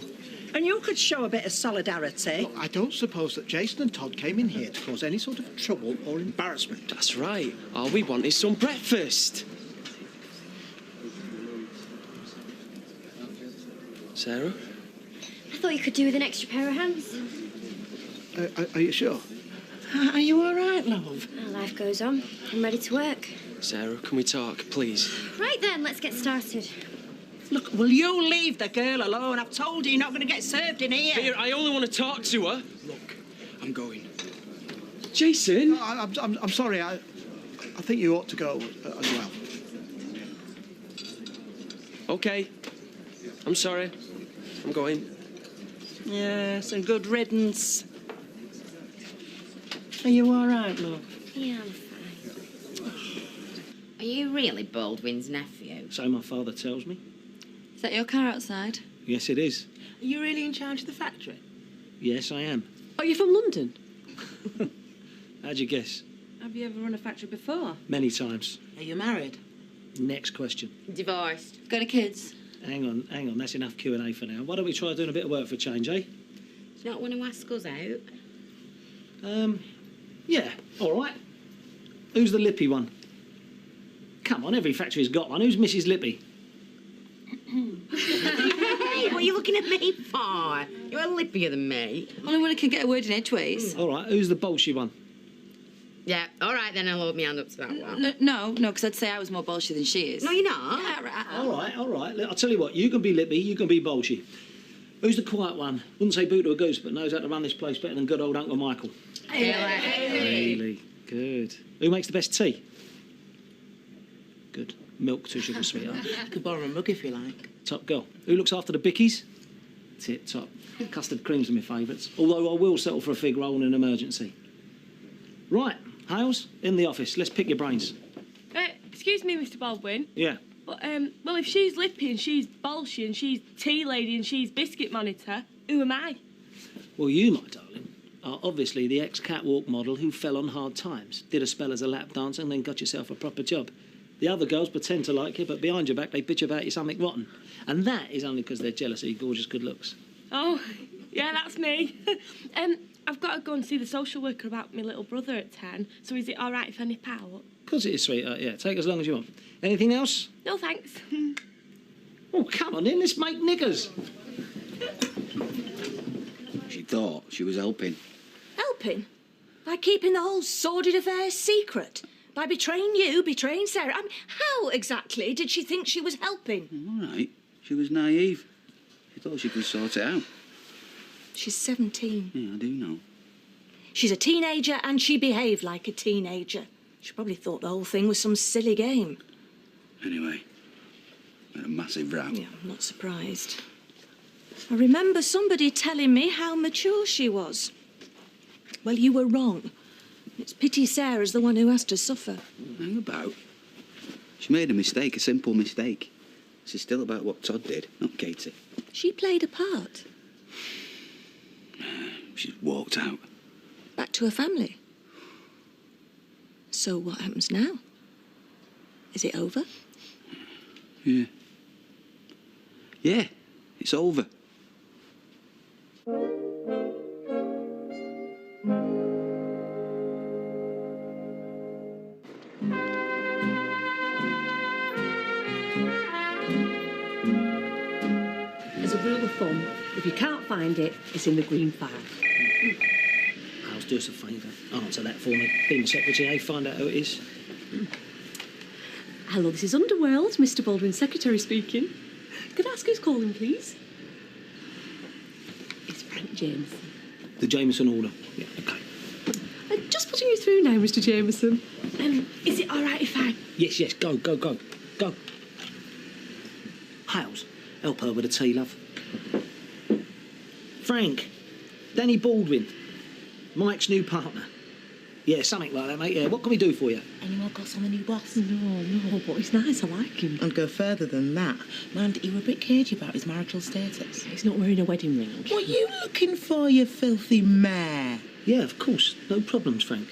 Speaker 4: And you could show a bit of solidarity.
Speaker 17: Look, I don't suppose that Jason and Todd came in here to cause any sort of trouble or embarrassment.
Speaker 3: That's right. All we want is some breakfast. Sarah?
Speaker 1: I thought you could do with an extra pair of hands.
Speaker 17: Are you sure?
Speaker 4: Are you all right, love?
Speaker 1: Well, life goes on. I'm ready to work.
Speaker 3: Sarah, can we talk, please?
Speaker 1: Right then, let's get started.
Speaker 4: Look, will you leave the girl alone? I've told you you're not going to get served in here.
Speaker 3: Vera, I only want to talk to her.
Speaker 17: Look, I'm going.
Speaker 3: Jason?
Speaker 17: No, I'm sorry. I think you ought to go as well.
Speaker 3: OK. I'm sorry. I'm going.
Speaker 4: Yes, and good riddance. Are you all right, love?
Speaker 1: Yeah, I'm fine.
Speaker 23: Are you really Baldwin's nephew?
Speaker 10: So my father tells me.
Speaker 11: Is that your car outside?
Speaker 10: Yes, it is.
Speaker 11: Are you really in charge of the factory?
Speaker 10: Yes, I am.
Speaker 19: Are you from London?
Speaker 10: How'd you guess?
Speaker 11: Have you ever run a factory before?
Speaker 10: Many times.
Speaker 11: Are you married?
Speaker 10: Next question.
Speaker 23: Divorced.
Speaker 11: Got any kids?
Speaker 10: Hang on. That's enough Q&A for now. Why don't we try doing a bit of work for a change, eh?
Speaker 23: Do you not want to ask us out?
Speaker 10: Yeah, all right. Who's the lippy one? Come on, every factory's got one. Who's Mrs. Lippy?
Speaker 23: Hey, what are you looking at me for? You're lippier than me.
Speaker 11: Only one who can get a word in edgeways.
Speaker 10: All right, who's the bolshy one?
Speaker 23: Yeah, all right, then I'll hold my hand up to that one.
Speaker 11: No, because I'd say I was more bolshy than she is.
Speaker 23: No, you're not.
Speaker 11: Yeah, right.
Speaker 10: All right. Look, I'll tell you what, you can be lippy, you can be bolshy. Who's the quiet one? Wouldn't say boot to a goose, but knows how to run this place better than good old Uncle Michael. Really? Good. Who makes the best tea? Good. Milk, too sugar, sweetheart.
Speaker 11: You could borrow a mug if you like.
Speaker 10: Top girl. Who looks after the bickies? Tip top. Custard creams are my favourites. Although I will settle for a fig roll in an emergency. Right, Hales, in the office. Let's pick your brains.
Speaker 6: Excuse me, Mr. Baldwin.
Speaker 10: Yeah.
Speaker 6: But, well, if she's Lippy and she's Bolshy and she's tea lady and she's biscuit monitor, who am I?
Speaker 10: Well, you, my darling, are obviously the ex-catwalk model who fell on hard times, did a spell as a lap dancer and then got yourself a proper job. The other girls pretend to like you, but behind your back they bitch about you something rotten. And that is only because they're jealous of your gorgeous good looks.
Speaker 6: Oh, yeah, that's me. I've got to go and see the social worker about my little brother at 10, so is it all right if I nip out?
Speaker 10: Of course it is, sweetheart, yeah. Take as long as you want. Anything else?
Speaker 6: No, thanks.
Speaker 10: Oh, come on in, let's make knickers.
Speaker 8: She thought she was helping.
Speaker 9: Helping? By keeping the whole sordid affair secret? By betraying you, betraying Sarah? How exactly did she think she was helping?
Speaker 8: All right. She was naive. She thought she could sort it out.
Speaker 9: She's 17.
Speaker 8: Yeah, I do know.
Speaker 9: She's a teenager and she behaved like a teenager. She probably thought the whole thing was some silly game.
Speaker 8: Anyway, we had a massive row.
Speaker 9: Yeah, I'm not surprised. I remember somebody telling me how mature she was. Well, you were wrong. It's pity Sarah's the one who has to suffer.
Speaker 8: Hang about. She made a mistake, a simple mistake. This is still about what Todd did, not Katie.
Speaker 9: She played a part.
Speaker 8: She's walked out.
Speaker 9: Back to her family. So what happens now? Is it over?
Speaker 8: Yeah. Yeah, it's over.
Speaker 10: As a rule of
Speaker 13: thumb. If you can't find it, it's in the green file.
Speaker 10: I'll do us a favour. Answer that for me. Be my secretary, find out who it is.
Speaker 13: Hello, this is Underworld. Mr. Baldwin's secretary speaking. Could I ask who's calling, please? It's Frank Jameson.
Speaker 10: The Jameson order. Yeah, OK.
Speaker 13: Just putting you through now, Mr. Jameson. Is it all right if I...
Speaker 10: Yes, go. Hales, help her with the tea, love. Frank, Danny Baldwin, Mike's new partner. Yeah, something like that, mate. Yeah, what can we do for you?
Speaker 21: Any more goss on the new boss?
Speaker 13: No, but he's nice. I like him.
Speaker 21: I'd go further than that. Mind, you were a bit cagey about his marital status.
Speaker 13: He's not wearing a wedding ring.
Speaker 21: What are you looking for, you filthy mare?
Speaker 10: Yeah, of course. No problems, Frank.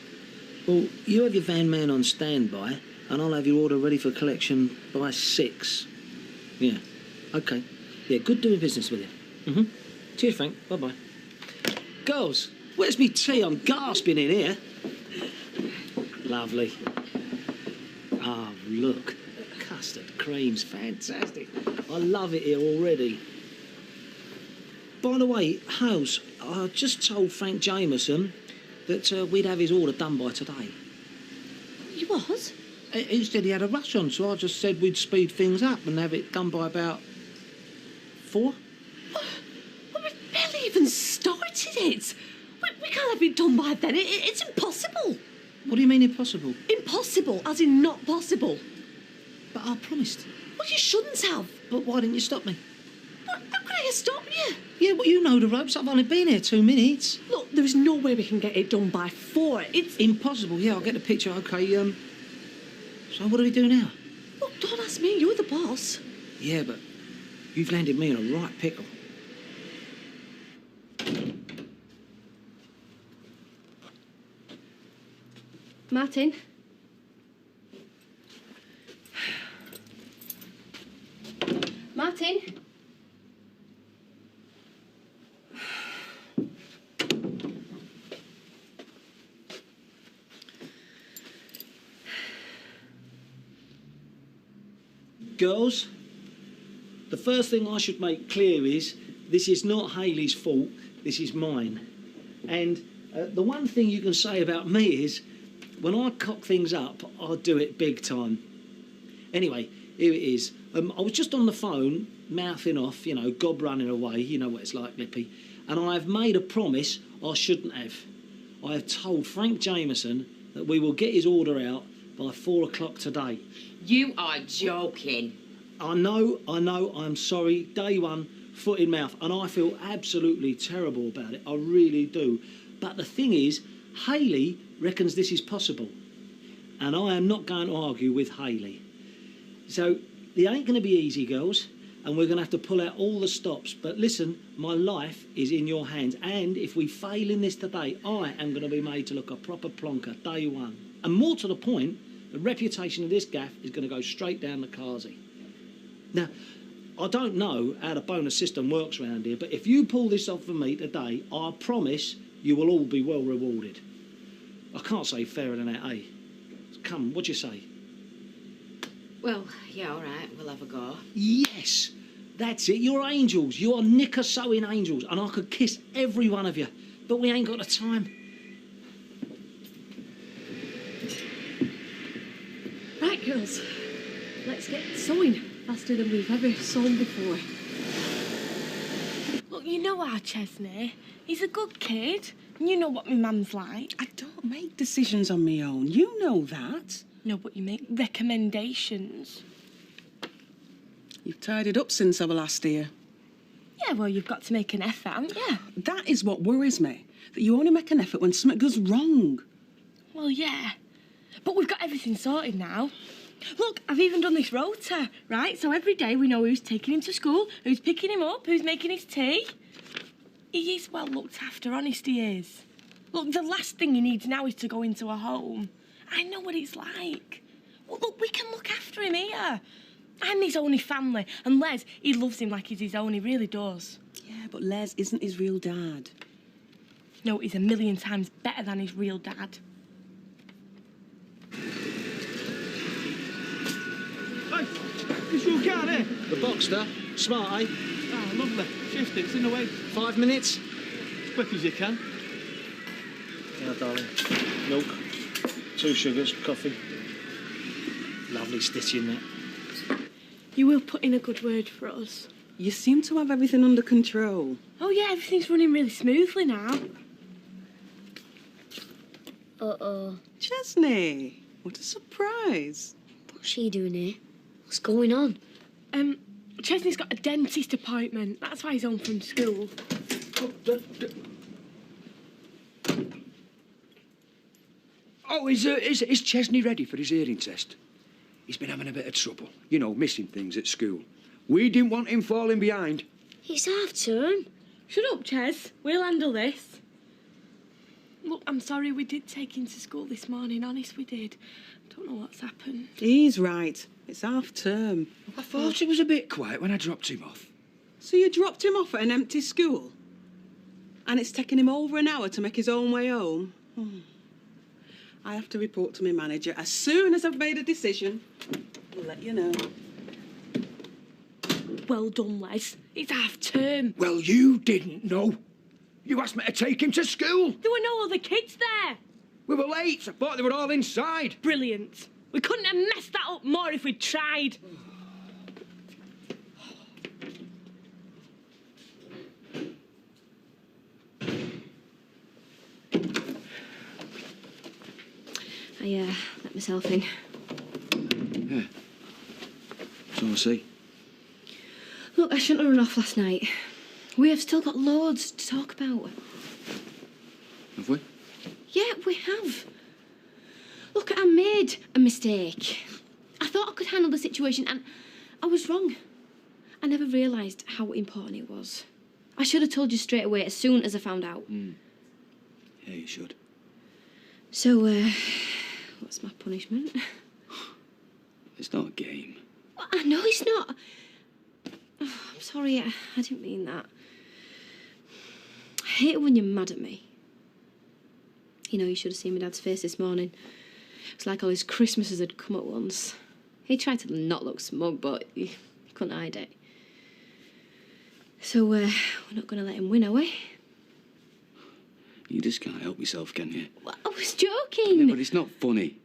Speaker 10: Well, you have your van man on standby, and I'll have your order ready for collection by 6. Yeah. OK. Yeah, good doing business with you. Cheers, Frank. Bye-bye. Girls, where's me tea? I'm gasping in here. Lovely. Ah, look. Custard cream's fantastic. I love it here already. By the way, Hales, I just told Frank Jameson that we'd have his order done by today.
Speaker 13: You was?
Speaker 10: He said he had a rush on, so I just said we'd speed things up and have it done by about 4.
Speaker 13: Well, we barely even started it. We can't have it done by then. It's impossible.
Speaker 10: What do you mean impossible?
Speaker 13: Impossible, as in not possible.
Speaker 10: But I promised.
Speaker 13: Well, you shouldn't have.
Speaker 10: But why didn't you stop me?
Speaker 13: How could I have stopped you?
Speaker 10: Yeah, well, you know the ropes. I've only been here 2 minutes.
Speaker 13: Look, there is no way we can get it done by 4. It's
Speaker 10: impossible. Yeah, I'll get the picture. OK, so what do we do now?
Speaker 13: Look, don't ask me. You're the boss.
Speaker 10: Yeah, but you've landed me in a right pickle.
Speaker 1: Martin? Martin?
Speaker 10: Girls, the first thing I should make clear is this is not Hayley's fault, this is mine. And the one thing you can say about me is when I cock things up, I do it big time. Anyway, here it is. I was just on the phone, mouthing off, you know, gob running away, you know what it's like, Lippy. And I've made a promise I shouldn't have. I have told Frank Jameson that we will get his order out by 4 o'clock today.
Speaker 18: You are joking.
Speaker 10: I know, I'm sorry. Day one, foot in mouth. And I feel absolutely terrible about it. I really do. But the thing is, Hayley reckons this is possible. And I am not going to argue with Hayley. So, it ain't going to be easy, girls. And we're going to have to pull out all the stops. But listen, my life is in your hands. And if we fail in this today, I am going to be made to look a proper plonker, day one. And more to the point, the reputation of this gaff is going to go straight down the Kazi. Now, I don't know how the bonus system works around here, but if you pull this off for me today, I promise you will all be well rewarded. I can't say fairer than that, eh? Come, what do you say?
Speaker 18: Well, yeah, all right, we'll have a go.
Speaker 10: Yes, that's it. You're angels. You're knicker-sewing angels, and I could kiss every one of you, but we ain't got the time.
Speaker 13: Right, girls. Let's get sewing faster than we've ever sewn before.
Speaker 6: Look, you know our Chesney. He's a good kid. And you know what my mum's like.
Speaker 15: I don't make decisions on my own. You know that.
Speaker 6: No, but you make recommendations.
Speaker 15: You've tidied up since I was last here.
Speaker 6: Yeah, well, you've got to make an effort, haven't you?
Speaker 15: That is what worries me. That you only make an effort when something goes wrong.
Speaker 6: Well, yeah. But we've got everything sorted now. Look, I've even done this rota, right? So every day we know who's taking him to school, who's picking him up, who's making his tea. He is well looked after, honest he is. Look, the last thing he needs now is to go into a home. I know what it's like. Well, look, we can look after him here. I'm his only family, and Les, he loves him like he's his own, he really does.
Speaker 15: Yeah, but Les isn't his real dad.
Speaker 6: No, he's a million times better than his real dad.
Speaker 17: Hey, is your car there?
Speaker 10: The Boxster. Smart, eh?
Speaker 12: Oh, lovely. Shift it. It's in the way.
Speaker 3: 5 minutes?
Speaker 12: As quick as you can.
Speaker 10: Yeah, darling. Milk, 2 sugars, coffee. Lovely stitching that.
Speaker 6: You will put in a good word for us.
Speaker 15: You seem to have everything under control.
Speaker 6: Oh yeah, everything's running really smoothly now.
Speaker 1: Uh-oh.
Speaker 15: Chesney, what a surprise.
Speaker 1: What's she doing here? What's going on?
Speaker 6: Chesney's got a dentist appointment. That's why he's home from school.
Speaker 17: Oh, is Chesney ready for his hearing test? He's been having a bit of trouble. You know, missing things at school. We didn't want him falling behind.
Speaker 1: It's half term.
Speaker 6: Shut up, Ches. We'll handle this. Look, I'm sorry we did take him to school this morning. Honest, we did. Don't know what's happened.
Speaker 15: He's right. It's half term.
Speaker 17: I thought it was a bit quiet when I dropped him off.
Speaker 15: So you dropped him off at an empty school? And it's taken him over an hour to make his own way home? I have to report to my manager. As soon as I've made a decision, I'll let you know.
Speaker 6: Well done, Les. It's half term.
Speaker 17: Well, you didn't know. You asked me to take him to school.
Speaker 6: There were no other kids there.
Speaker 17: We were late. I thought they were all inside.
Speaker 6: Brilliant. We couldn't have messed that up more if we'd tried.
Speaker 1: I let myself in.
Speaker 17: Yeah. So I see.
Speaker 1: Look, I shouldn't have run off last night. We have still got loads to talk about.
Speaker 14: Have we?
Speaker 1: Yeah, we have. Look, I made a mistake. I thought I could handle the situation and I was wrong. I never realised how important it was. I should have told you straight away as soon as I found out.
Speaker 14: Yeah, you should.
Speaker 1: So, what's my punishment?
Speaker 14: It's not a game.
Speaker 1: Well, I know it's not. Oh, I'm sorry, I didn't mean that. I hate it when you're mad at me. You know, you should have seen my dad's face this morning. It's like all his Christmases had come at once. He tried to not look smug, but he couldn't hide it. So, we're not going to let him win, are we?
Speaker 14: You just can't help yourself, can you?
Speaker 1: Well, I was joking.
Speaker 14: Yeah, but it's not funny.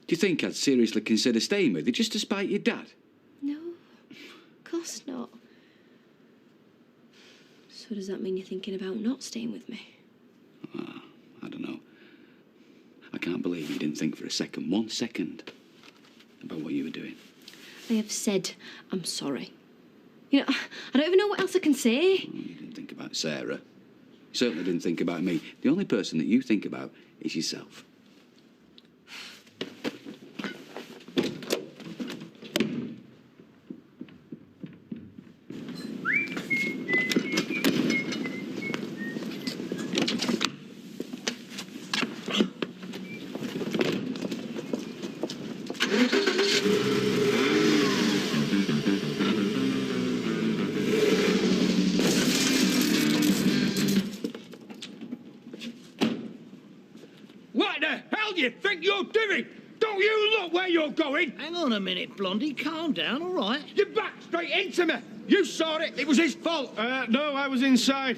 Speaker 14: Do you think I'd seriously consider staying with you just to spite your dad?
Speaker 1: No, of course not. So does that mean you're thinking about not staying with me?
Speaker 14: I don't know. I can't believe you didn't think for one second, about what you were doing.
Speaker 1: I have said I'm sorry. You know, I don't even know what else I can say.
Speaker 14: You didn't think about Sarah. You certainly didn't think about me. The only person that you think about is yourself.
Speaker 17: What the hell do you think you're doing? Don't you look where you're going?
Speaker 10: Hang on a minute, Blondie. Calm down, all right?
Speaker 17: You backed straight into me. You saw it. It was his fault.
Speaker 12: No, I was inside.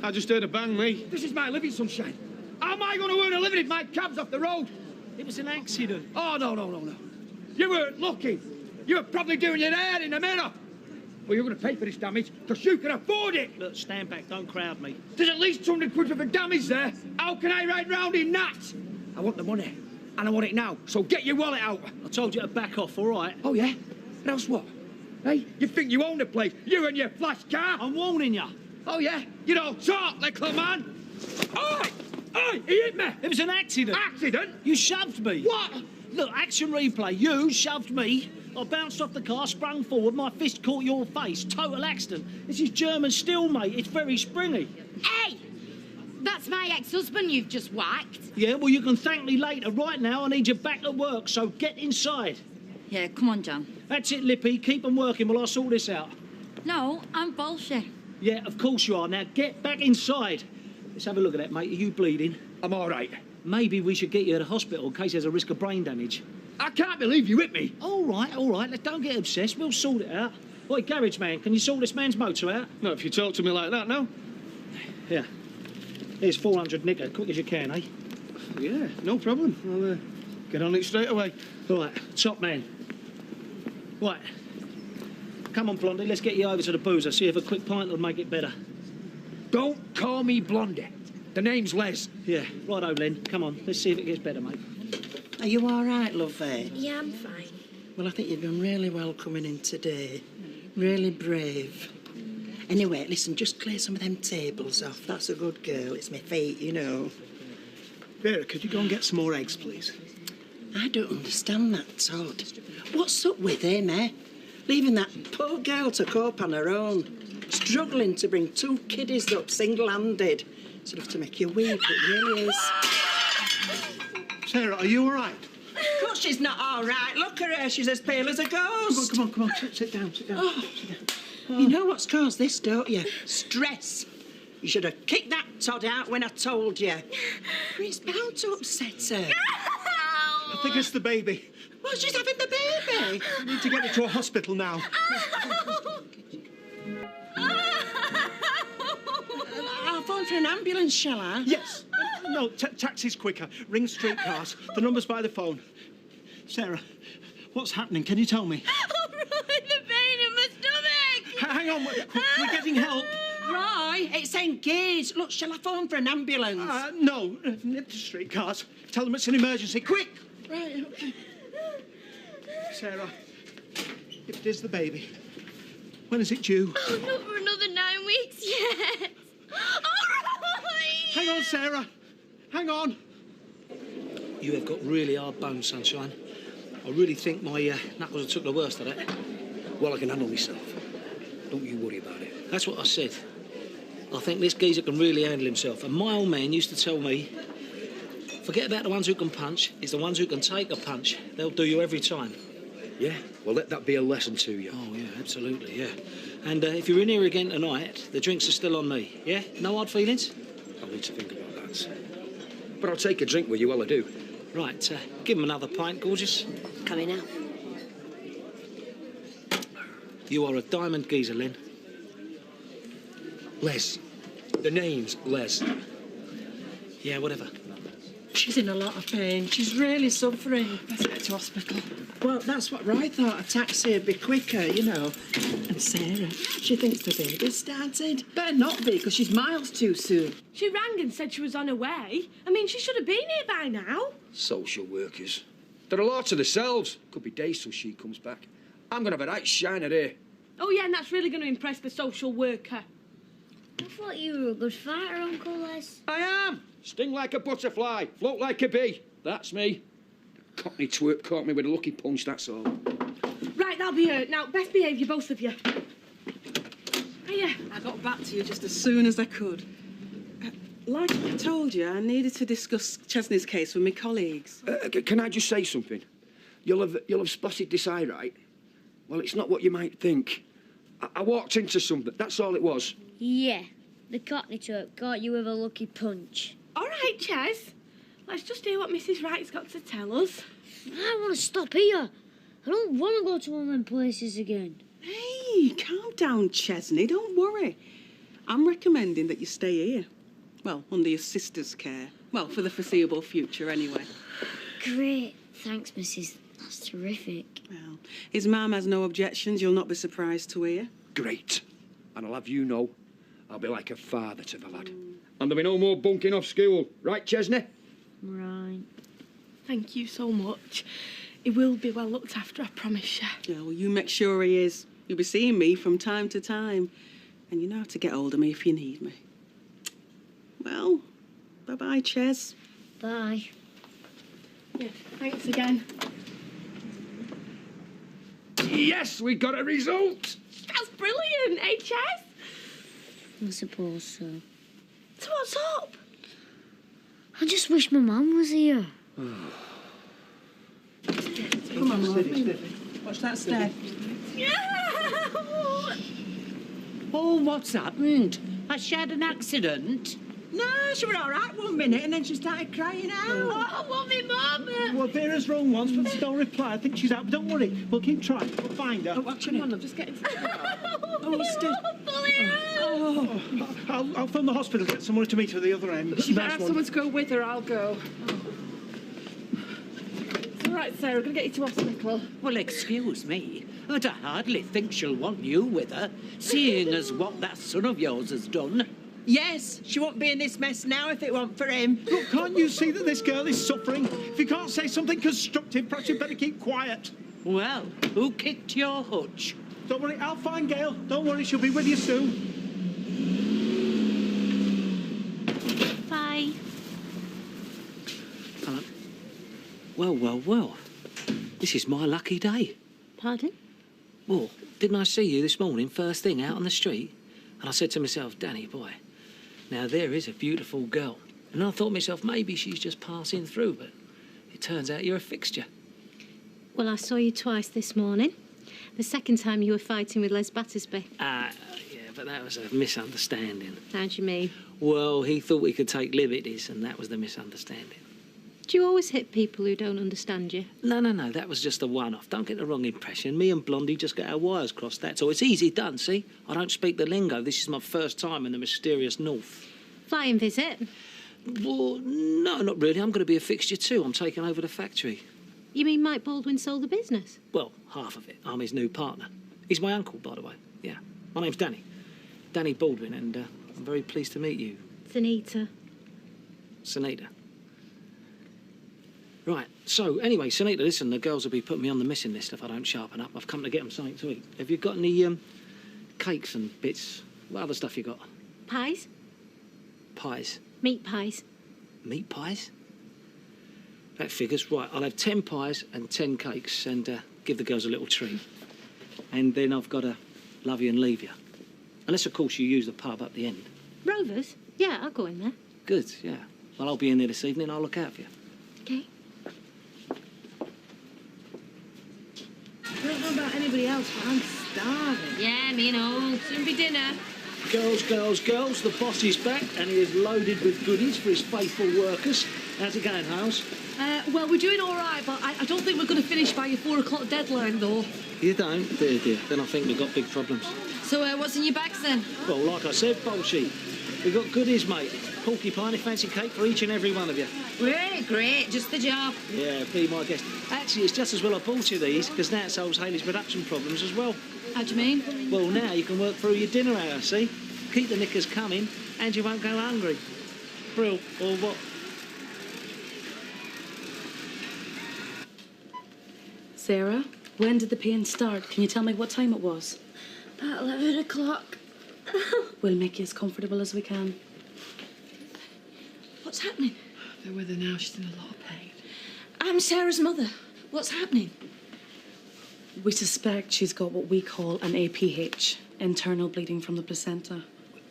Speaker 12: I just heard a bang, me.
Speaker 17: This is my living, sunshine. How am I going to earn a living if my cab's off the road?
Speaker 10: It was an accident.
Speaker 17: Oh, no. You weren't looking. You were probably doing your hair in the mirror. Well, you're going to pay for this damage because you can afford it.
Speaker 10: Look, stand back. Don't crowd me.
Speaker 17: There's at least 200 quid worth of damage there. How can I ride round in that? I want the money, and I want it now. So get your wallet out.
Speaker 10: I told you to back off, all right?
Speaker 17: Oh, yeah? And else what? Hey, you think you own the place? You and your flash car?
Speaker 10: I'm warning you.
Speaker 17: Oh, yeah? You don't talk, little man. Oi! He hit me.
Speaker 10: It was an accident.
Speaker 17: Accident?
Speaker 10: You shoved me.
Speaker 17: What?
Speaker 10: Look, action replay. You shoved me. I bounced off the car, sprung forward, my fist caught your face. Total accident. This is German steel, mate. It's very springy.
Speaker 11: Hey! That's my ex-husband you've just whacked.
Speaker 10: Yeah, well, you can thank me later. Right now, I need you back at work, so get inside.
Speaker 11: Yeah, come on, John.
Speaker 10: That's it, Lippy. Keep them working while I sort this out.
Speaker 11: No, I'm bullshit.
Speaker 10: Yeah, of course you are. Now, get back inside. Let's have a look at that, mate. Are you bleeding?
Speaker 17: I'm all right.
Speaker 10: Maybe we should get you to the hospital in case there's a risk of brain damage.
Speaker 17: I can't believe you hit me.
Speaker 10: All right. Let's don't get obsessed. We'll sort it out. Oi, garage man, can you sort this man's motor out?
Speaker 12: Not if you talk to me like that, no?
Speaker 10: Here. Here's 400 nicker, quick as you can, eh?
Speaker 12: Yeah, no problem. I'll get on it straight away.
Speaker 10: Right, top man. Right. Come on, Blondie, let's get you over to the boozer, see if a quick pint will make it better.
Speaker 17: Don't call me Blondie. The name's Les.
Speaker 10: Yeah, righto, Len. Come on, let's see if it gets better, mate.
Speaker 4: Are you all right, lovey?
Speaker 1: Yeah, I'm fine.
Speaker 4: Well, I think you've done really well coming in today. Really brave. Anyway, listen, just clear some of them tables off. That's a good girl. It's my feet, you know.
Speaker 12: Vera, could you go and get some more eggs, please?
Speaker 4: I don't understand that, Todd. What's up with him, eh? Leaving that poor girl to cope on her own. Struggling to bring 2 kiddies up single-handed. It's enough to make you weep, it really is.
Speaker 12: Sarah, are you all right?
Speaker 4: Of course she's not all right. Look at her, she's as pale as a ghost.
Speaker 12: Come on. Sit down.
Speaker 4: Oh. You know what's caused this, don't you? Stress. You should have kicked that Todd out when I told you. It's bound to upset her.
Speaker 12: I think it's the baby.
Speaker 4: Well, she's having the baby.
Speaker 12: I need to get her to a hospital now.
Speaker 4: I'll phone for an ambulance, shall I?
Speaker 12: Yes. No, taxi's quicker. Ring streetcars. The number's by the phone. Sarah, what's happening? Can you tell me?
Speaker 6: Oh, Roy, the pain in my stomach!
Speaker 12: Hang on, we're getting help.
Speaker 4: Roy, it's engaged. Look, shall I phone for an ambulance?
Speaker 12: No, nip the streetcars. Tell them it's an emergency. Quick!
Speaker 4: Right, okay.
Speaker 12: Sarah, if it is the baby, when is it due?
Speaker 6: Oh, not for another 9 weeks yet. Oh, Roy!
Speaker 12: Hang on, Sarah. Hang on.
Speaker 10: You have got really hard bones, sunshine. I really think my knuckles have took the worst of that.
Speaker 17: Well, I can handle myself. Don't you worry about it.
Speaker 10: That's what I said. I think this geezer can really handle himself. And my old man used to tell me, forget about the ones who can punch, it's the ones who can take a punch. They'll do you every time.
Speaker 17: Yeah? Well, let that be a lesson to you.
Speaker 10: Oh, yeah, absolutely, yeah. And if you're in here again tonight, the drinks are still on me, yeah? No hard feelings?
Speaker 17: I'll need to think about that. But I'll take a drink with you while I do.
Speaker 10: Right, give him another pint, gorgeous.
Speaker 1: Coming out.
Speaker 10: You are a diamond geezer, Len.
Speaker 17: Les. The name's Les.
Speaker 10: Yeah, whatever.
Speaker 4: She's in a lot of pain. She's really suffering.
Speaker 6: Let's get to hospital.
Speaker 4: Well, that's what Roy thought. A taxi would be quicker, you know. And Sarah, she thinks the baby's started. Better not be, because she's miles too soon.
Speaker 6: She rang and said she was on her way. I mean, she should have been here by now.
Speaker 17: Social workers. They're a lot to themselves. Could be days till she comes back. I'm going to have a right shine at her.
Speaker 6: Oh, yeah, and that's really going to impress the social worker.
Speaker 1: I thought you were a good fighter, Uncle Les.
Speaker 17: I am. Sting like a butterfly, float like a bee. That's me. The Cockney twerp caught me with a lucky punch, that's all.
Speaker 6: Right, that'll be it. Now, best behave, you both of you. Hiya.
Speaker 15: I got back to you just as soon as I could. Like I told you, I needed to discuss Chesney's case with my colleagues.
Speaker 17: Can I just say something? You'll have spotted this eye, right? Well, it's not what you might think. I walked into something, that's all it was.
Speaker 1: Yeah, the Cockney twerp caught you with a lucky punch.
Speaker 6: All right, Ches. Let's just hear what Mrs. Wright's got to tell us.
Speaker 1: I want to stop here. I don't want to go to one of them places again.
Speaker 15: Hey, calm down, Chesney. Don't worry. I'm recommending that you stay here. Well, under your sister's care. Well, for the foreseeable future, anyway.
Speaker 1: Great. Thanks, Mrs. That's terrific.
Speaker 15: Well, his mum has no objections. You'll not be surprised to hear.
Speaker 17: Great. And I'll have you know, I'll be like a father to the lad. And there'll be no more bunking off school. Right, Chesney?
Speaker 1: Right.
Speaker 6: Thank you so much. He will be well looked after, I promise you.
Speaker 15: Yeah, well, you make sure he is. You'll be seeing me from time to time. And you know how to get hold of me if you need me. Well, bye-bye, Ches.
Speaker 1: Bye.
Speaker 6: Yeah, thanks again.
Speaker 17: Yes, we got a result.
Speaker 6: That's brilliant, eh, Ches?
Speaker 1: I suppose so.
Speaker 6: So what's up?
Speaker 1: I just wish my mum was here.
Speaker 15: Come on, Roy. Watch that step.
Speaker 18: Oh, what's happened? Has she had an accident?
Speaker 15: No, she was all right 1 minute and then she started crying out.
Speaker 6: Oh, I want me mum.
Speaker 12: Well, Vera's rung once, but still no reply. I think she's out, but don't worry. We'll keep trying. We'll find her.
Speaker 15: Oh, well, come on, love, just get into the car.
Speaker 6: Oh, still.
Speaker 12: I'll phone the hospital, get someone to meet her at the other end.
Speaker 15: She better have someone to go with her, I'll go.
Speaker 6: It's all right, Sarah, I'm going to get you to hospital.
Speaker 18: Well, excuse me, but I hardly think she'll want you with her, seeing as what that son of yours has done.
Speaker 4: Yes, she won't be in this mess now if it weren't for him.
Speaker 12: Look, can't you see that this girl is suffering? If you can't say something constructive, perhaps you'd better keep quiet.
Speaker 18: Well, who kicked your hutch?
Speaker 12: Don't worry, I'll find Gail. Don't worry, she'll be with you soon.
Speaker 1: Bye.
Speaker 10: Well. This is my lucky day.
Speaker 1: Pardon?
Speaker 10: Well, didn't I see you this morning, first thing, out on the street? And I said to myself, Danny, boy, now there is a beautiful girl. And I thought to myself, maybe she's just passing through, but it turns out you're a fixture.
Speaker 1: Well, I saw you twice this morning. The second time you were fighting with Les Battersby.
Speaker 10: Yeah, but that was a misunderstanding.
Speaker 1: How do you mean?
Speaker 10: Well, he thought we could take liberties, and that was the misunderstanding.
Speaker 1: Do you always hit people who don't understand you?
Speaker 10: No, that was just a one-off. Don't get the wrong impression. Me and Blondie just get our wires crossed, that's all. It's easy done, see? I don't speak the lingo. This is my first time in the mysterious north.
Speaker 1: Flying visit?
Speaker 10: Well, no, not really. I'm going to be a fixture too. I'm taking over the factory.
Speaker 1: You mean Mike Baldwin sold the business?
Speaker 10: Well, half of it. I'm his new partner. He's my uncle, by the way. Yeah. My name's Danny. Danny Baldwin, and I'm very pleased to meet you.
Speaker 1: Sunita.
Speaker 10: Sunita. Right, so anyway, Sunita, listen, the girls will be putting me on the missing list if I don't sharpen up. I've come to get them something to eat. Have you got any cakes and bits? What other stuff you got?
Speaker 1: Pies?
Speaker 10: Pies?
Speaker 1: Meat pies.
Speaker 10: Meat pies? That figures. Right, I'll have 10 pies and 10 cakes and give the girls a little treat. And then I've got to love you and leave you. Unless, of course, you use the pub up the end.
Speaker 1: Rovers? Yeah, I'll go in there.
Speaker 10: Good, yeah. Well, I'll be in there this evening. I'll look out for you.
Speaker 1: OK.
Speaker 6: I don't know about anybody else, but I'm starving.
Speaker 1: Yeah, me and all. Soon be dinner.
Speaker 10: Girls, the boss is back and he is loaded with goodies for his faithful workers. How's it going, Hales?
Speaker 13: Well, we're doing all right, but I don't think we're going to finish by your 4 o'clock deadline, though.
Speaker 10: You don't? Dear. Then I think we've got big problems.
Speaker 11: So, what's in your bags, then?
Speaker 10: Well, like I said, Bolshe, we've got goodies, mate. Porcupine, a fancy cake for each and every one of you.
Speaker 11: Great, just the job.
Speaker 10: Yeah, be my guest. Actually, it's just as well I bought you these, because now it solves Hayley's production problems as well.
Speaker 11: How do you mean?
Speaker 10: Well, now you can work through your dinner hour, see? Keep the knickers coming, and you won't go hungry. Brill, or what?
Speaker 2: Sarah, when did the pain start? Can you tell me what time it was?
Speaker 6: About 11 o'clock.
Speaker 2: We'll make you as comfortable as we can.
Speaker 9: What's happening?
Speaker 19: They're with her now. She's in a lot of pain.
Speaker 9: I'm Sarah's mother. What's happening?
Speaker 2: We suspect she's got what we call an APH, internal bleeding from the placenta.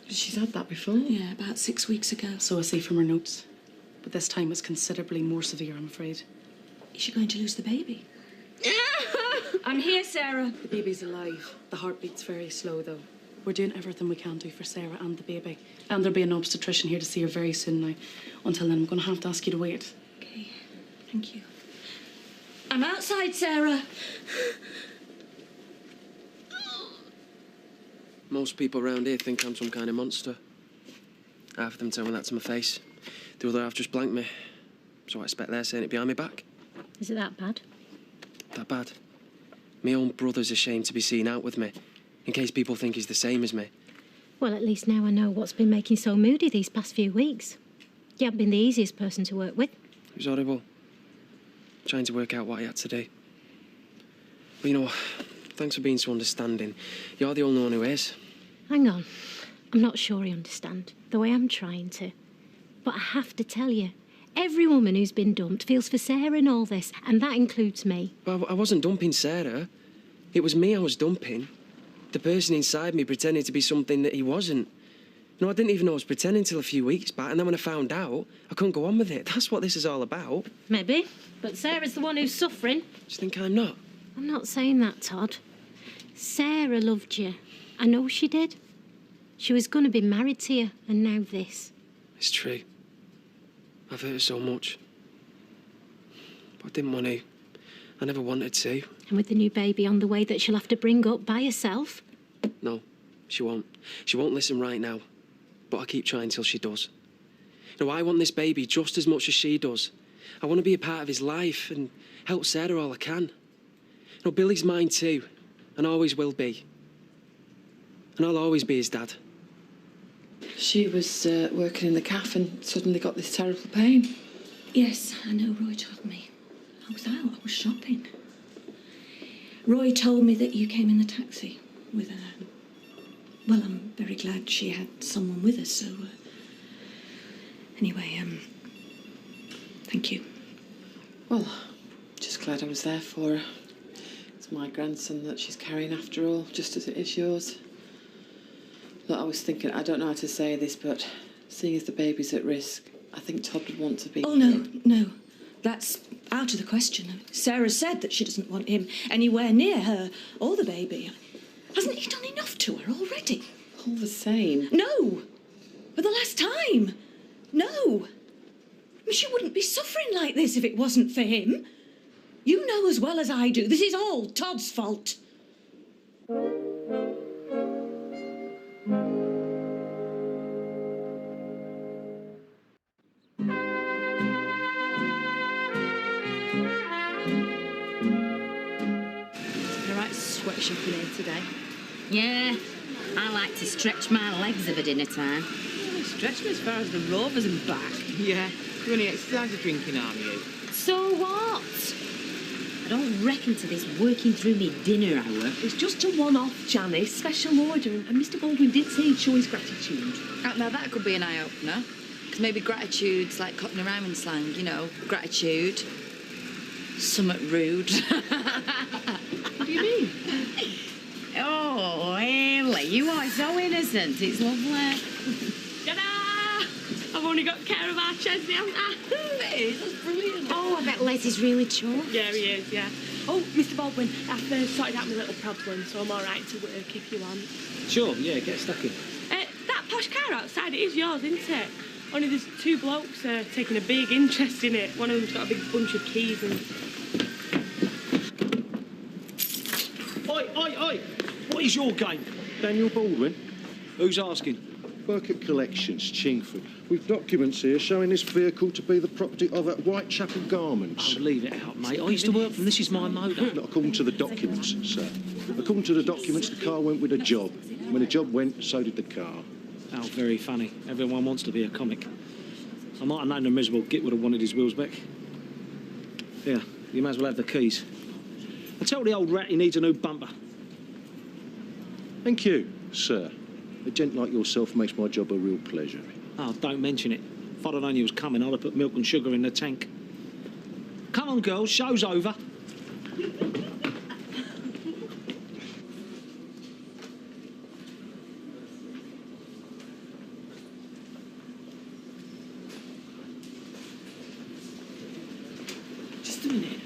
Speaker 19: She's had that before?
Speaker 2: Yeah, about 6 weeks ago. So I see from her notes. But this time it's considerably more severe, I'm afraid.
Speaker 9: Is she going to lose the baby? I'm here, Sarah.
Speaker 2: The baby's alive. The heartbeat's very slow, though. We're doing everything we can do for Sarah and the baby. And there'll be an obstetrician here to see her very soon now. Until then, I'm going to have to ask you to wait.
Speaker 9: OK. Thank you. I'm outside, Sarah.
Speaker 3: Most people around here think I'm some kind of monster. Half of them tell me that to my face. The other half just blank me. So I expect they're saying it behind my back.
Speaker 1: Is it that bad?
Speaker 3: That bad? My own brother's ashamed to be seen out with me, in case people think he's the same as me.
Speaker 1: Well, at least now I know what's been making you so moody these past few weeks. You haven't been the easiest person to work with.
Speaker 3: It was horrible. Trying to work out what I had to do. But you know, thanks for being so understanding. You're the only one who is.
Speaker 1: Hang on. I'm not sure I understand, though I am trying to. But I have to tell you, every woman who's been dumped feels for Sarah in all this, and that includes me.
Speaker 3: Well, I wasn't dumping Sarah. It was me I was dumping. The person inside me pretending to be something that he wasn't. No, I didn't even know I was pretending till a few weeks back, and then when I found out, I couldn't go on with it. That's what this is all about.
Speaker 1: Maybe, but Sarah's the one who's suffering.
Speaker 3: Do you think I'm not?
Speaker 1: I'm not saying that, Todd. Sarah loved you. I know she did. She was going to be married to you, and now this.
Speaker 3: It's It's true. I've hurt her so much. But I didn't want to. I never wanted to.
Speaker 1: And with the new baby on the way that she'll have to bring up by herself?
Speaker 3: No, she won't. She won't listen right now. But I keep trying till she does. You know, I want this baby just as much as she does. I want to be a part of his life and help Sarah all I can. You know, Billy's mine too, and always will be. And I'll always be his dad.
Speaker 2: She was working in the cafe and suddenly got this terrible pain.
Speaker 9: Yes, I know, Roy told me. I was out, I was shopping. Roy told me that you came in the taxi with her. Well, I'm very glad she had someone with her, so... Anyway, thank you.
Speaker 2: Well, just glad I was there for her. It's my grandson that she's carrying after all, just as it is yours. Look, I was thinking, I don't know how to say this, but seeing as the baby's at risk, I think Todd would want to be...
Speaker 9: Oh, no. That's out of the question. Sarah said that she doesn't want him anywhere near her or the baby. Hasn't he done enough to her already?
Speaker 2: All the same.
Speaker 9: No! For the last time. No! I mean, she wouldn't be suffering like this if it wasn't for him. You know as well as I do, this is all Todd's fault.
Speaker 11: Sweat shopping here today. Yeah, I like to stretch my legs over dinner time.
Speaker 16: Oh, stretch me as far as the Rovers and back. Yeah, you're only exercise drinking, aren't you?
Speaker 11: So what? I don't reckon to this working through me dinner hour.
Speaker 13: It's just a one-off, Janice, special order, and Mr. Baldwin did say he'd show his gratitude.
Speaker 20: Now that could be an eye-opener. Because maybe gratitude's like Cockney rhyming slang, you know, gratitude. Somewhat rude.
Speaker 13: What do you mean?
Speaker 11: Oh, Haley, you are so innocent. It's lovely.
Speaker 6: Ta-da! I've only got care of our Chesney, haven't I?
Speaker 11: Liz, that's brilliant.
Speaker 1: Oh, I bet Les is really chuffed.
Speaker 6: Yeah, he is, yeah. Oh, Mr. Baldwin, I've sorted out my little problem, so I'm all right to work if you want.
Speaker 10: Sure, yeah, get stuck in.
Speaker 6: That posh car outside, it is yours, isn't it? Only there's two blokes taking a big interest in it. One of them's got a big bunch of keys and...
Speaker 12: Oi! What is your game? Daniel Baldwin.
Speaker 10: Who's asking?
Speaker 22: Work at Collections, Chingford. We've documents here showing this vehicle to be the property of at Whitechapel Garments.
Speaker 10: Oh, leave it out, mate. I used to work for them. This is my motor.
Speaker 22: Not according to the documents, sir. According to the documents, the car went with a job. When the job went, so did the car.
Speaker 10: Oh, very funny. Everyone wants to be a comic. I might have known the miserable git would have wanted his wheels back. Yeah, you may as well have the keys. I tell the old rat he needs a new bumper.
Speaker 22: Thank you, sir. A gent like yourself makes my job a real pleasure.
Speaker 10: Oh, don't mention it. If I'd have known you was coming, I'd have put milk and sugar in the tank. Come on, girls, show's over.
Speaker 2: Just a minute.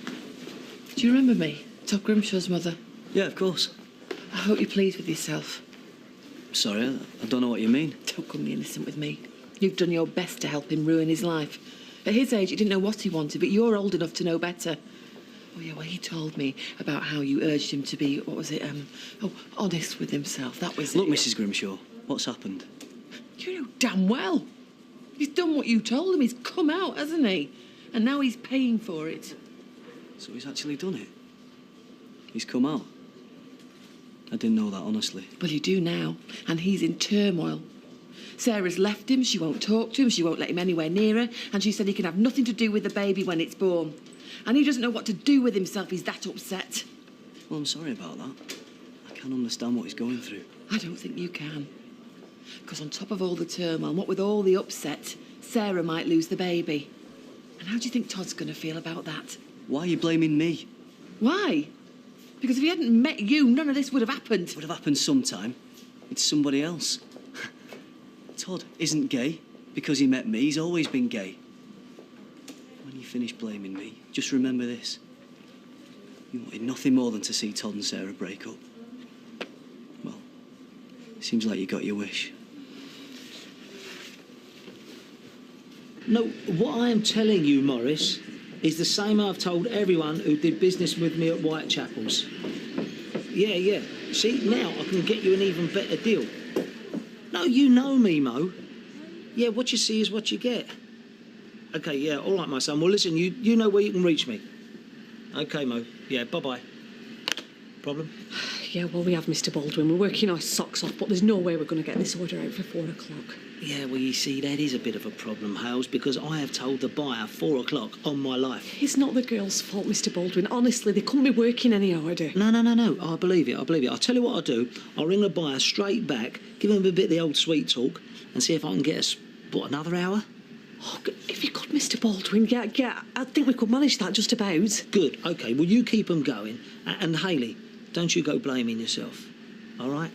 Speaker 2: Do you remember me? Todd Grimshaw's mother.
Speaker 24: Yeah, of course.
Speaker 2: I hope you're pleased with yourself.
Speaker 24: Sorry, I don't know what you mean.
Speaker 2: Don't come the innocent with me. You've done your best to help him ruin his life. At his age, he didn't know what he wanted, but you're old enough to know better. Oh, yeah, well, he told me about how you urged him to be, what was it, honest with himself. That was
Speaker 24: Look,
Speaker 2: it.
Speaker 24: Mrs. Grimshaw, what's happened?
Speaker 2: You know damn well. He's done what you told him. He's come out, hasn't he? And now he's paying for it.
Speaker 24: So he's actually done it? He's come out? I didn't know that, honestly.
Speaker 2: Well, you do now, and he's in turmoil. Sarah's left him, she won't talk to him, she won't let him anywhere near her, and she said he can have nothing to do with the baby when it's born. And he doesn't know what to do with himself, he's that upset.
Speaker 24: Well, I'm sorry about that. I can't understand what he's going through.
Speaker 2: I don't think you can. Because on top of all the turmoil, what with all the upset, Sarah might lose the baby. And how do you think Todd's going to feel about that?
Speaker 24: Why are you blaming me?
Speaker 2: Why? Because if he hadn't met you, none of this would have happened.
Speaker 24: It would have happened sometime. It's somebody else. Todd isn't gay because he met me. He's always been gay. When you finish blaming me, just remember this. You wanted nothing more than to see Todd and Sarah break up. Well, it seems like you got your wish.
Speaker 10: No, what I am telling you, Morris, is the same I've told everyone who did business with me at Whitechapel's. Yeah. See, now I can get you an even better deal. No, you know me, Mo. Yeah, what you see is what you get. OK, yeah, all right, my son. Well, listen, you know where you can reach me. OK, Mo. Yeah, bye-bye. Problem?
Speaker 13: Yeah, well, we have Mr. Baldwin. We're working our socks off, but there's no way we're going to get this order out for 4 o'clock.
Speaker 10: Yeah, well, you see, that is a bit of a problem, Hales, because I have told the buyer 4 o'clock on my life.
Speaker 13: It's not the girl's fault, Mr. Baldwin. Honestly, they couldn't be working any harder.
Speaker 10: No. I believe it. I'll tell you what I'll do. I'll ring the buyer straight back, give him a bit of the old sweet talk, and see if I can get us, another hour?
Speaker 13: Oh, if you could, Mr. Baldwin, yeah, I think we could manage that just about.
Speaker 10: Good, OK, well, you keep them going. And Hayley, don't you go blaming yourself, all right?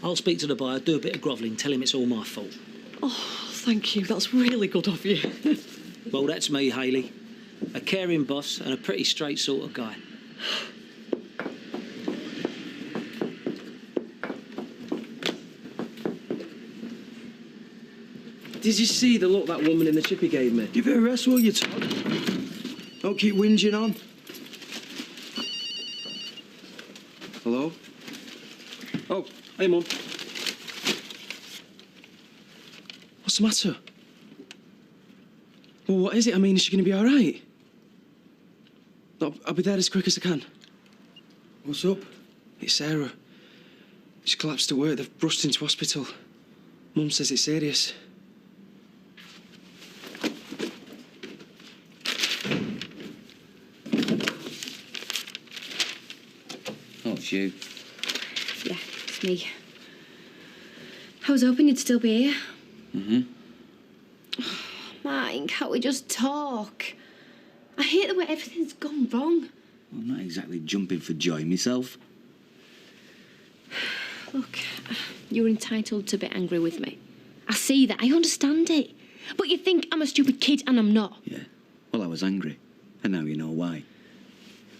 Speaker 10: I'll speak to the buyer, do a bit of grovelling, tell him it's all my fault.
Speaker 13: Oh, thank you. That's really good of you.
Speaker 10: Well, that's me, Hayley. A caring boss and a pretty straight sort of guy.
Speaker 3: Did you see the look that woman in the chippy gave me?
Speaker 17: Give her a rest, will you, Todd? Don't keep whinging on.
Speaker 3: Hello? Oh, hey, Mum. What's the matter? Well, what is it? I mean, is she going to be all right? I'll be there as quick as I can.
Speaker 17: What's up?
Speaker 3: It's Sarah. She collapsed at work. They've rushed into hospital. Mum says it's serious.
Speaker 14: Oh, it's you.
Speaker 1: Yeah, it's me. I was hoping you'd still be here.
Speaker 14: Mm-hmm.
Speaker 1: Mike, can't we just talk? I hate the way everything's gone wrong.
Speaker 14: Well, I'm not exactly jumping for joy myself.
Speaker 1: Look, you're entitled to be angry with me. I see that, I understand it. But you think I'm a stupid kid and I'm not.
Speaker 14: Yeah, well, I was angry, and now you know why.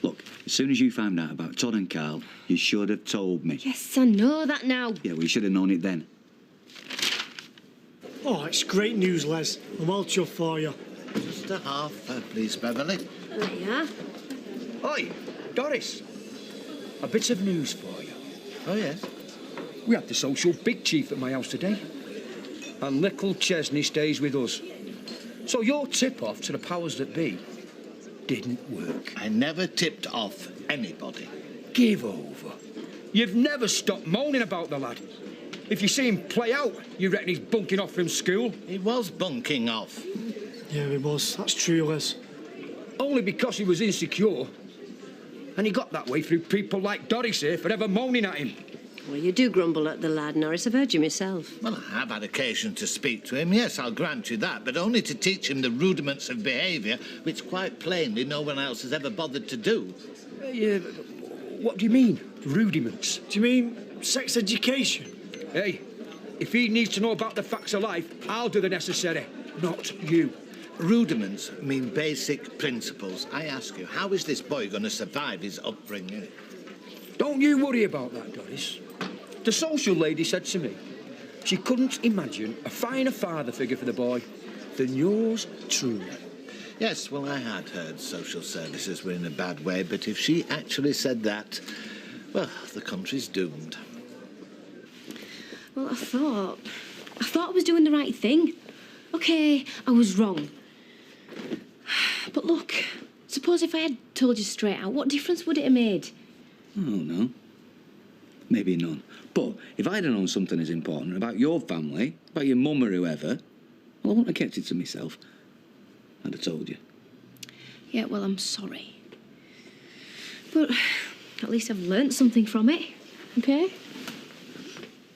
Speaker 14: Look, as soon as you found out about Todd and Carl, you should have told me.
Speaker 1: Yes, I know that now.
Speaker 14: Yeah, well, you should have known it then.
Speaker 5: Oh, it's great news, Les. I'm all chuffed for you.
Speaker 7: Just a half, please, Beverly.
Speaker 1: There you are.
Speaker 17: Oi, Doris. A bit of news for you.
Speaker 7: Oh, yes?
Speaker 17: We had the social big chief at my house today. And little Chesney stays with us. So your tip-off to the powers that be didn't work.
Speaker 7: I never tipped off anybody.
Speaker 17: Give over. You've never stopped moaning about the lad. If you see him play out, you reckon he's bunking off from school?
Speaker 7: He was bunking off.
Speaker 5: Yeah, he was. That's true, Les.
Speaker 17: Only because he was insecure. And he got that way through people like Doris here forever moaning at him.
Speaker 19: Well, you do grumble at the lad, Norris. I've heard you myself.
Speaker 7: Well, I have had occasion to speak to him, yes, I'll grant you that, but only to teach him the rudiments of behaviour, which quite plainly no one else has ever bothered to do.
Speaker 17: What do you mean, rudiments?
Speaker 5: Do you mean sex education?
Speaker 17: Hey, if he needs to know about the facts of life, I'll do the necessary, not you.
Speaker 7: Rudiments mean basic principles. I ask you, how is this boy going to survive his upbringing?
Speaker 17: Don't you worry about that, Doris. The social lady said to me she couldn't imagine a finer father figure for the boy than yours truly.
Speaker 7: Yes, well, I had heard social services were in a bad way, but if she actually said that, well, the country's doomed.
Speaker 1: Well, I thought I was doing the right thing. OK, I was wrong. But look, suppose if I had told you straight out, what difference would it have made?
Speaker 14: Oh, no. Maybe none. But if I'd have known something as important about your family, about your mum or whoever, well, I wouldn't have kept it to myself. I'd have told you.
Speaker 1: Yeah, well, I'm sorry. But at least I've learnt something from it, OK?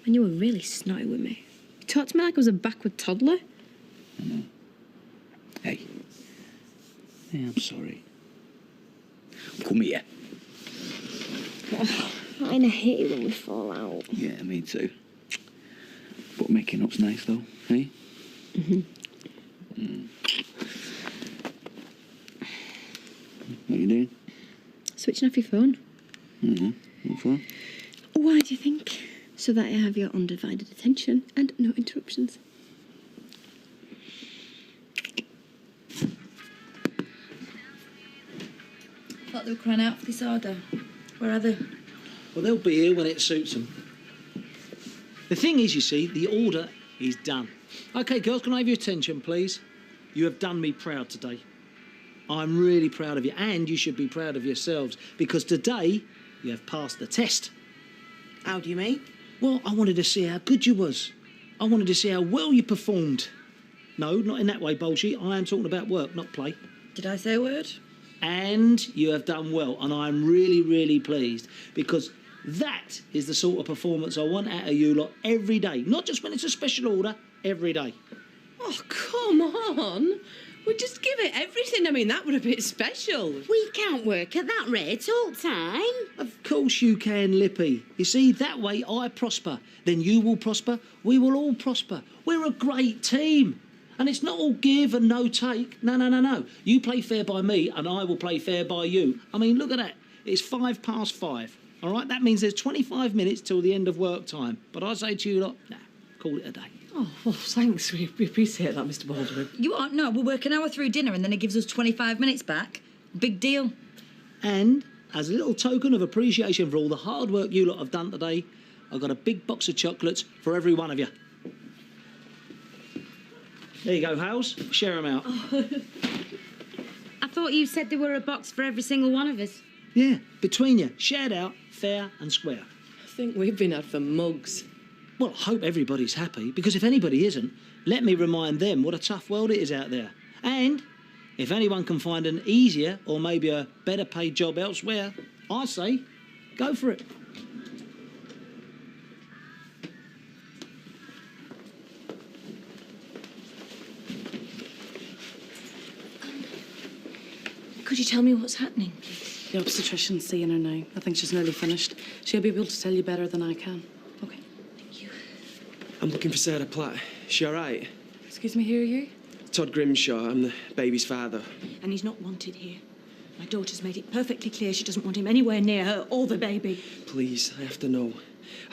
Speaker 1: And you were really snotty with me. You talked to me like I was a backward toddler.
Speaker 14: I know. Hey. Yeah, I'm sorry. Come here.
Speaker 1: Oh, I kinda hate it when we fall out.
Speaker 14: Yeah, me too. But making up's nice, though, eh?
Speaker 1: Mm-hmm.
Speaker 14: What are you doing?
Speaker 1: Switching off your phone.
Speaker 14: What for?
Speaker 1: Why do you think? So that I have your undivided attention and no interruptions.
Speaker 20: thought they were crying out for this order. Where are they?
Speaker 10: Well, they'll be here when it suits them. The thing is, you see, the order is done. OK, girls, can I have your attention, please? You have done me proud today. I'm really proud of you, and you should be proud of yourselves, because today you have passed the test.
Speaker 19: How do you mean?
Speaker 10: Well, I wanted to see how good you was. I wanted to see how well you performed. No, not in that way, Bolshy. I am talking about work, not play.
Speaker 20: Did I say a word?
Speaker 10: And you have done well, and I'm really, really pleased, because that is the sort of performance I want out of you lot every day. Not just when it's a special order, every day.
Speaker 13: Oh, come on. We'd just give it everything. I mean, that would a bit special.
Speaker 1: We can't work at that rate all time.
Speaker 10: Of course you can, Lippy. You see, that way I prosper. Then you will prosper. We will all prosper. We're a great team. And it's not all give and no take. No, no, no, no. You play fair by me and I will play fair by you. I mean, look at that. It's 5:05. All right? That means there's 25 minutes till the end of work time. But I say to you lot, nah, call it a day.
Speaker 13: Oh, well, thanks. We appreciate that, Mr. Baldwin.
Speaker 20: You aren't. No, we'll work an hour through dinner and then it gives us 25 minutes back. Big deal.
Speaker 10: And as a little token of appreciation for all the hard work you lot have done today, I've got a big box of chocolates for every one of you. There you go, Hales. Share them out.
Speaker 1: Oh. I thought you said there were a box for every single one of us.
Speaker 10: Yeah, between you. Shared out, fair and square.
Speaker 13: I think we've been had for mugs.
Speaker 10: Well, I hope everybody's happy, because if anybody isn't, let me remind them what a tough world it is out there. And if anyone can find an easier or maybe a better paid job elsewhere, I say, go for it.
Speaker 9: Could you tell me what's happening, please?
Speaker 11: The obstetrician's seeing her now. I think she's nearly finished. She'll be able to tell you better than I can.
Speaker 9: Okay, thank you.
Speaker 24: I'm looking for Sarah Platt. Is she all right?
Speaker 11: Excuse me, who are you?
Speaker 24: Todd Grimshaw. I'm the baby's father.
Speaker 9: And he's not wanted here. My daughter's made it perfectly clear she doesn't want him anywhere near her or the baby.
Speaker 24: Please, I have to know.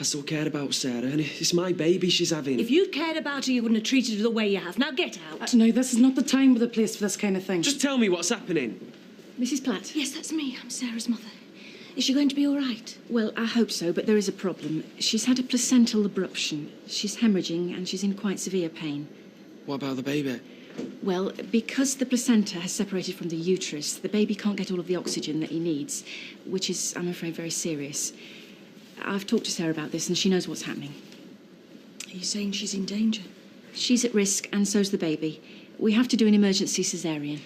Speaker 24: I still care about Sarah, and it's my baby she's having.
Speaker 9: If you'd cared about her, you wouldn't have treated her the way you have. Now get out.
Speaker 11: No, this is not the time or the place for this kind of thing.
Speaker 24: Just tell me what's happening.
Speaker 9: Mrs. Platt? Yes, that's me. I'm Sarah's mother. Is she going to be all right?
Speaker 11: Well, I hope so, but there is a problem. She's had a placental abruption. She's hemorrhaging and she's in quite severe pain.
Speaker 24: What about the baby?
Speaker 11: Well, because the placenta has separated from the uterus, the baby can't get all of the oxygen that he needs, which is, I'm afraid, very serious. I've talked to Sarah about this and she knows what's happening.
Speaker 9: Are you saying she's in danger?
Speaker 11: She's at risk and so's the baby. We have to do an emergency caesarean.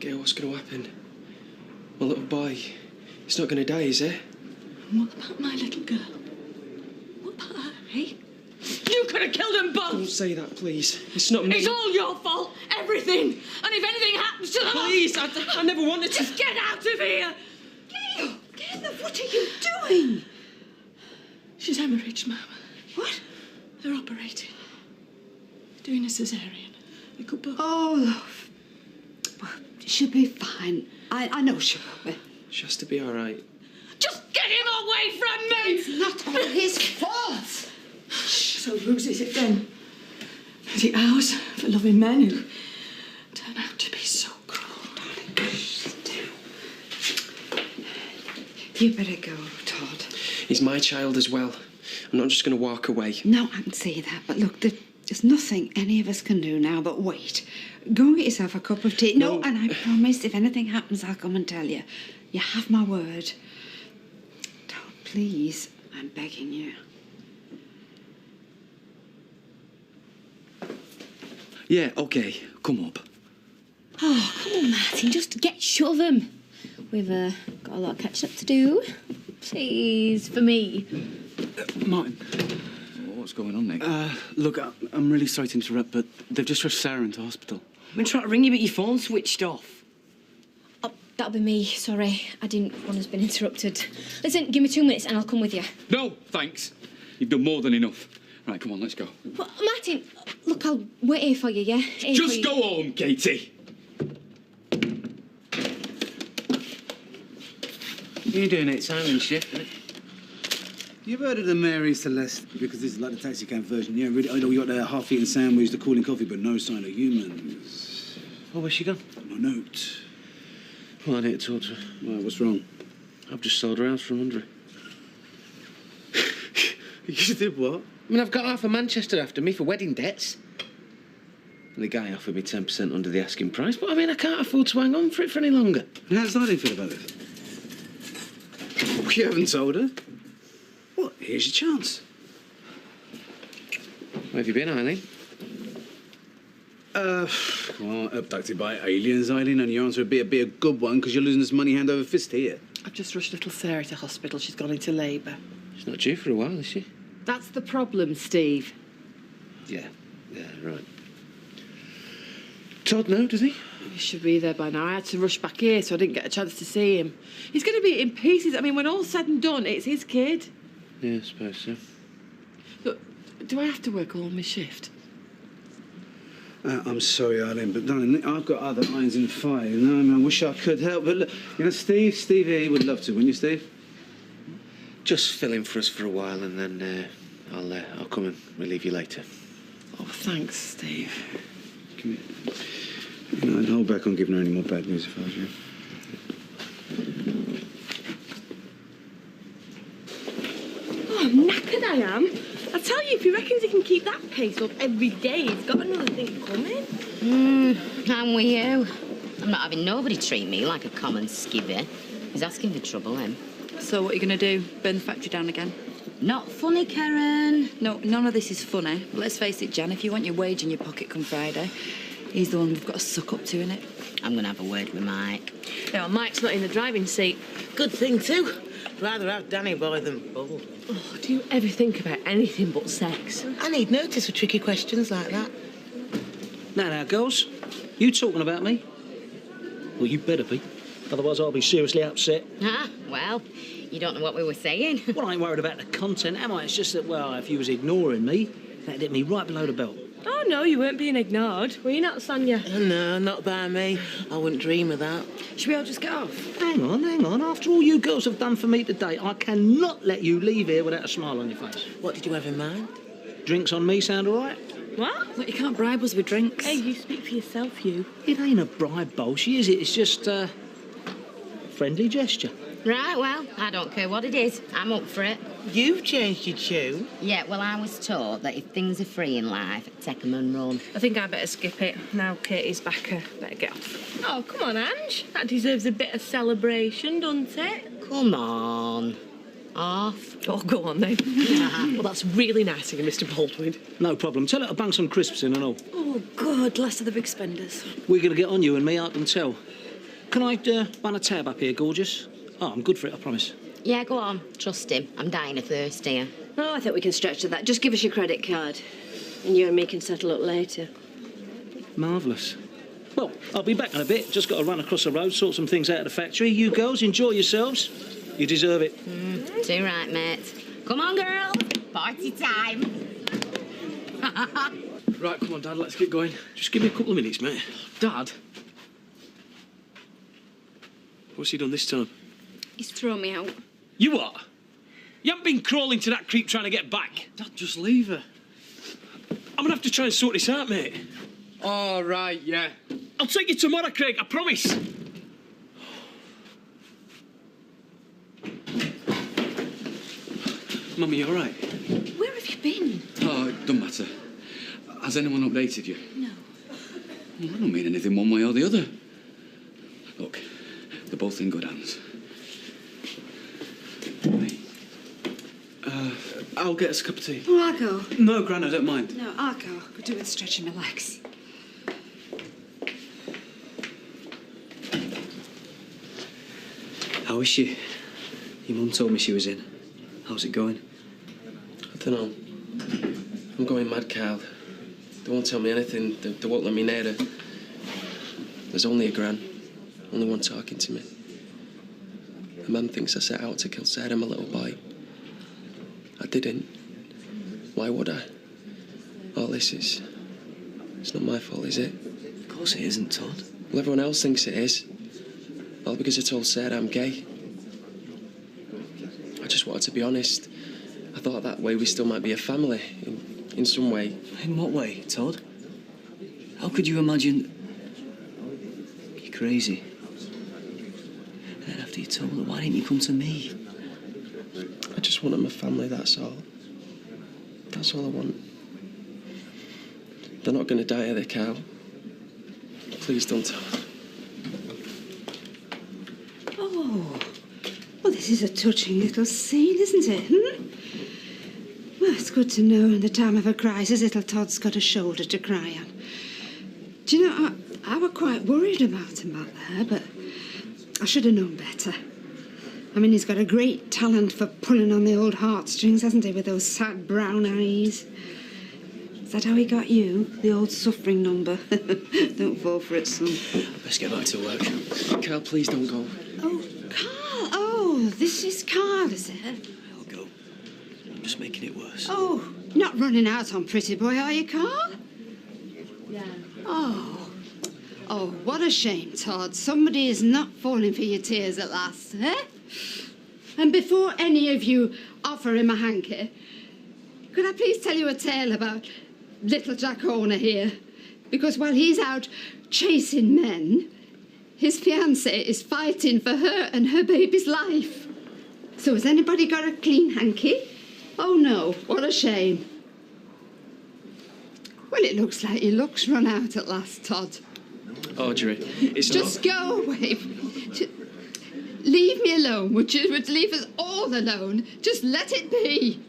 Speaker 24: Gail, what's going to happen? My little boy, he's not going to die, is he?
Speaker 9: And what about my little girl? What about her, eh?
Speaker 13: You could have killed them both!
Speaker 24: Don't say that, please. It's not me.
Speaker 13: It's all your fault, everything. And if anything happens to them...
Speaker 24: Please, I never wanted to...
Speaker 13: Just get out of here!
Speaker 9: Gail! Gail, what are you doing? She's hemorrhaged, Mum. What? They're operating. Doing a caesarean. They could both...
Speaker 8: Oh, love. She'll be fine. I know she will be.
Speaker 24: She has to be all right.
Speaker 13: Just get him away from me!
Speaker 8: It's not all his fault.
Speaker 9: So whose is it then? Is it ours for loving men who turn out to be so cruel?
Speaker 8: Darling, sit down. You better go, Todd.
Speaker 24: He's my child as well. I'm not just going to walk away.
Speaker 8: No, I can see that. But look, there's nothing any of us can do now but wait. Go and get yourself a cup of tea. No, and I promise if anything happens, I'll come and tell you. You have my word. Todd, please, I'm begging you.
Speaker 24: Yeah, OK. Come up.
Speaker 1: Oh, come on, Martin, just get shove 'em. We've got a lot of catching up to do. Please, for me.
Speaker 14: Martin. What's going on, Nick?
Speaker 24: Look, I'm really sorry to interrupt, but they've just rushed Sarah into hospital.
Speaker 16: I've been trying to ring you, but your phone's switched off.
Speaker 1: Oh, that'll be me. Sorry, I didn't want us been interrupted. Listen, give me 2 minutes and I'll come with you.
Speaker 14: No, thanks. You've done more than enough. Right, come on, let's go.
Speaker 11: Well, Martin, look, I'll wait here for you, yeah? Here for
Speaker 14: Just
Speaker 11: you.
Speaker 14: go home, Katie.
Speaker 3: You're doing it, Simon shift, isn't it? You've heard of the Mary Celeste, because this is like the taxi cab version. Yeah, really, I know you got the half-eaten sandwich, the cooling coffee, but no sign of humans.
Speaker 4: Oh, where's she gone?
Speaker 3: No note.
Speaker 4: Well, I need to talk to her.
Speaker 3: Well, what's wrong?
Speaker 4: I've just sold her house for 100.
Speaker 3: You did what?
Speaker 4: I mean, I've got half of Manchester after me for wedding debts. And the guy offered me 10% under the asking price, but I mean, I can't afford to hang on for it for any longer.
Speaker 3: And how does Eileen feel about this? You haven't told her. Well, here's your chance.
Speaker 4: Where have you been, Eileen?
Speaker 3: Well, abducted by aliens, Eileen, and your answer would be a good one, because you're losing this money hand over fist here.
Speaker 2: I've just rushed little Sarah to hospital. She's gone into labour.
Speaker 4: She's not due for a while, is she?
Speaker 2: That's the problem, Steve.
Speaker 4: Yeah, right. Todd, no, does he?
Speaker 2: He should be there by now. I had to rush back here, so I didn't get a chance to see him. He's going to be in pieces. I mean, when all's said and done, it's his kid.
Speaker 4: Yeah, I suppose so.
Speaker 2: Look, do I have to work all my shift?
Speaker 3: I'm sorry, Eileen, but darling, I've got other irons in the fire. You know, I mean, I wish I could help, but look, you know, Steve here, he would love to, wouldn't you, Steve?
Speaker 4: Just fill in for us for a while, and then I'll come and relieve you later.
Speaker 2: Oh, thanks, Steve.
Speaker 3: Come here. You know, I'd hold back on giving her any more bad news if I was you.
Speaker 6: Oh, I'm knackered, I am. I tell you, if he reckons he can keep that pace up every day, he's got another thing coming.
Speaker 15: I'm with you. I'm not having nobody treat me like a common skivvy. He's asking for trouble, him.
Speaker 20: So what are you going to do? Burn the factory down again?
Speaker 15: Not funny, Karen.
Speaker 20: No, none of this is funny. But let's face it, Jan, if you want your wage in your pocket come Friday, he's the one we've got to suck up to, innit?
Speaker 15: I'm going to have a word with Mike.
Speaker 13: Yeah, well, Mike's not in the driving seat. Good thing, too. Rather have Danny boy than Bull.
Speaker 6: Oh, do you ever think about anything but sex?
Speaker 13: I need notice for tricky questions like that.
Speaker 10: Now, girls, you talking about me? Well, you better be. Otherwise, I'll be seriously upset.
Speaker 15: Ah, well, you don't know what we were saying.
Speaker 10: Well, I ain't worried about the content, am I? It's just that, well, if you was ignoring me, that'd hit me right below the belt.
Speaker 6: Oh, no, you weren't being ignored. Were you not, Sonia?
Speaker 13: No, not by me. I wouldn't dream of that.
Speaker 6: Should we all just get off?
Speaker 10: Hang on. After all you girls have done for me today, I cannot let you leave here without a smile on your face.
Speaker 13: What did you have in mind?
Speaker 10: Drinks on me sound all right?
Speaker 6: What?
Speaker 20: Look, you can't bribe us with drinks.
Speaker 6: Hey, you speak for yourself, you.
Speaker 10: It ain't a bribe, Bolshy, is it? It's just a friendly gesture.
Speaker 15: Right, well, I don't care what it is. I'm up for it.
Speaker 13: You've changed your tune.
Speaker 15: Yeah, well, I was taught that if things are free in life, take 'em and run.
Speaker 6: I think I better skip it. Now Katie's back, better get off. Oh, come on, Ange. That deserves a bit of celebration, doesn't it?
Speaker 15: Come on. Off.
Speaker 13: Oh, go on then. Well, that's really nice of you, Mr. Baldwin.
Speaker 10: No problem. Tell her to bung some crisps in and all.
Speaker 20: Oh, God, last of the big spenders.
Speaker 10: We're going to get on you and me, I can tell. Can I bun a tab up here, gorgeous? Oh, I'm good for it, I promise.
Speaker 15: Yeah, go on. Trust him. I'm dying of thirst here.
Speaker 19: Oh, I think we can stretch to that. Just give us your credit card. And you and me can settle up later.
Speaker 10: Marvellous. Well, I'll be back in a bit. Just got to run across the road, sort some things out of the factory. You girls, enjoy yourselves. You deserve it.
Speaker 15: Too right, mate. Come on, girl. Party time.
Speaker 3: Right, come on, Dad, let's get going.
Speaker 10: Just give me a couple of minutes, mate.
Speaker 3: Dad? What's he done this time?
Speaker 8: He's thrown me out.
Speaker 3: You what? You haven't been crawling to that creep trying to get back? Dad, just leave her. I'm gonna have to try and sort this out, mate.
Speaker 17: All right, yeah.
Speaker 3: I'll take you tomorrow, Craig, I promise. Mummy, you all right?
Speaker 8: Where have you been?
Speaker 14: Oh, it doesn't matter. Has anyone updated you?
Speaker 8: No.
Speaker 14: Well, I don't mean anything one way or the other. Look, they're both in good hands.
Speaker 3: I'll get us a cup of tea.
Speaker 8: Oh, I'll go.
Speaker 3: No, Gran, I don't mind.
Speaker 8: No, I'll go. Could do with stretching my legs.
Speaker 3: How is she? Your mum told me she was in. How's it going?
Speaker 4: I don't know. I'm going mad, Carl. They won't tell me anything. They won't let me near her. There's only a Gran. Only one talking to me. The man thinks I set out to kill Sarah, my little boy. I didn't. Why would I? All this is... It's not my fault, is it?
Speaker 24: Of course it isn't, Todd.
Speaker 4: Well, everyone else thinks it is. All because I told Sarah I'm gay. I just wanted to be honest. I thought that way we still might be a family, in some way.
Speaker 24: In what way, Todd? How could you imagine... You're crazy. And then after you told her, why didn't you come to me?
Speaker 4: I just want them a family, that's all. That's all I want. They're not going to die, are they, Carl? Please don't.
Speaker 8: Oh, well, this is a touching little scene, isn't it? Hmm? Well, it's good to know in the time of a crisis little Todd's got a shoulder to cry on. Do you know, I were quite worried about him out there, but I should have known better. I mean, he's got a great talent for pulling on the old heartstrings, hasn't he, with those sad brown eyes? Is that how he got you? The old suffering number? Don't fall for it, son.
Speaker 24: Let's get back to work.
Speaker 4: Carl, please don't go.
Speaker 8: Oh, Carl! Oh, this is Carl, is it?
Speaker 24: I'll go. I'm just making it worse.
Speaker 8: Oh, not running out on pretty boy, are you, Carl?
Speaker 19: Yeah.
Speaker 8: Oh. Oh, what a shame, Todd. Somebody is not falling for your tears at last, eh? And before any of you offer him a hanky, could I please tell you a tale about little Jack Horner here? Because while he's out chasing men, his fiancée is fighting for her and her baby's life. So has anybody got a clean hanky? Oh no, what a shame. Well, it looks like your luck's run out at last, Todd.
Speaker 4: Audrey, it's
Speaker 8: Just
Speaker 4: not...
Speaker 8: go away. Leave me alone, would you? Would leave us all alone? Just let it be.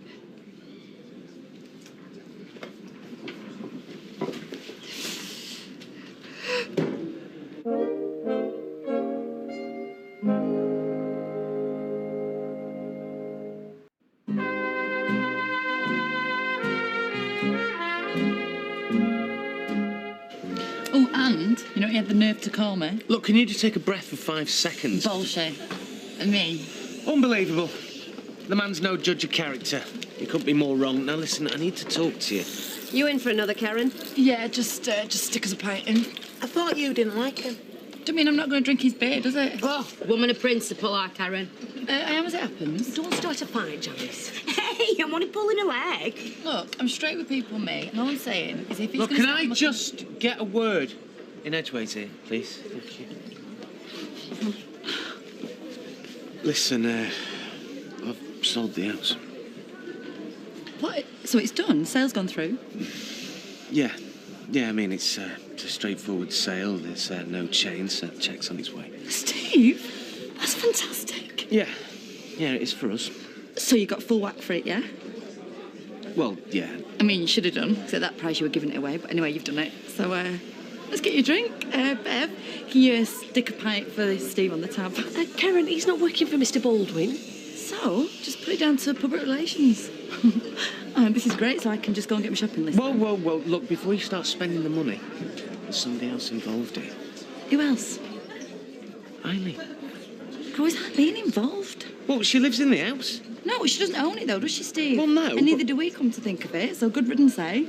Speaker 20: Oh, and, you know, he had the nerve to call me.
Speaker 3: Look, can you just take a breath for 5 seconds?
Speaker 20: Bullshit. Me.
Speaker 3: Unbelievable. The man's no judge of character. He couldn't be more wrong. Now, listen, I need to talk to you.
Speaker 19: You in for another, Karen?
Speaker 20: Yeah, just stick us a pint in.
Speaker 13: I thought you didn't like him.
Speaker 20: Don't mean I'm not going to drink his beer, does it?
Speaker 15: Oh, woman of principle, our Karen.
Speaker 20: I am as it happens.
Speaker 13: Don't start a fight, Janice. Hey, I'm only pulling a leg.
Speaker 20: Look, I'm straight with people, mate. And all I'm saying is if he's
Speaker 3: Look,
Speaker 20: gonna
Speaker 3: can
Speaker 20: start
Speaker 3: I
Speaker 20: mucking-
Speaker 3: just get a word in edgeways here, please? Thank you. Listen, I've sold the house.
Speaker 20: What? So it's done? Sale's gone through?
Speaker 3: Yeah, I mean, it's a straightforward sale. There's no chain, so the check's on its way.
Speaker 6: Steve, that's fantastic.
Speaker 3: Yeah, it is for us.
Speaker 6: So you got full whack for it, yeah?
Speaker 3: Well, yeah.
Speaker 20: I mean, you should have done, because at that price you were giving it away. But anyway, you've done it. So, let's get you a drink. Bev, can you stick a pint for Steve on the tab?
Speaker 13: Karen, he's not working for Mr. Baldwin.
Speaker 20: So, just put it down to public relations. This is great, so I can just go and get my shopping list.
Speaker 3: Whoa, look, before you start spending the money, there's somebody else involved here.
Speaker 20: Who else?
Speaker 3: Eileen.
Speaker 20: How is Eileen involved?
Speaker 3: Well, she lives in the house.
Speaker 20: No, she doesn't own it, though, does she, Steve?
Speaker 3: Well, no,
Speaker 20: And neither do we, come to think of it, so good riddance, eh?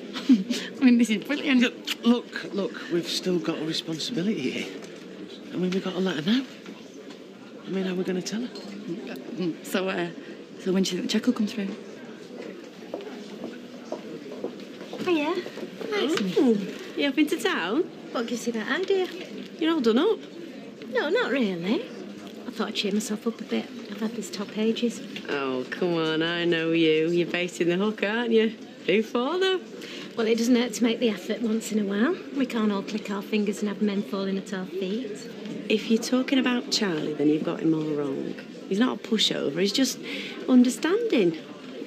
Speaker 20: I mean, this is brilliant.
Speaker 3: Look, we've still got a responsibility here. I mean, we've got to let her know. I mean, how are we going to tell her?
Speaker 20: So when do you think the cheque will come through?
Speaker 13: Hiya.
Speaker 19: You up into town?
Speaker 13: What gives you that idea?
Speaker 19: You're all done up.
Speaker 13: No, not really. I thought I'd cheer myself up a bit. I've had this top ages.
Speaker 19: Oh, come on, I know you. You're baiting the hook, aren't you? Who for, though?
Speaker 13: Well, it doesn't hurt to make the effort once in a while. We can't all click our fingers and have men falling at our feet.
Speaker 19: If you're talking about Charlie, then you've got him all wrong. He's not a pushover, he's just understanding.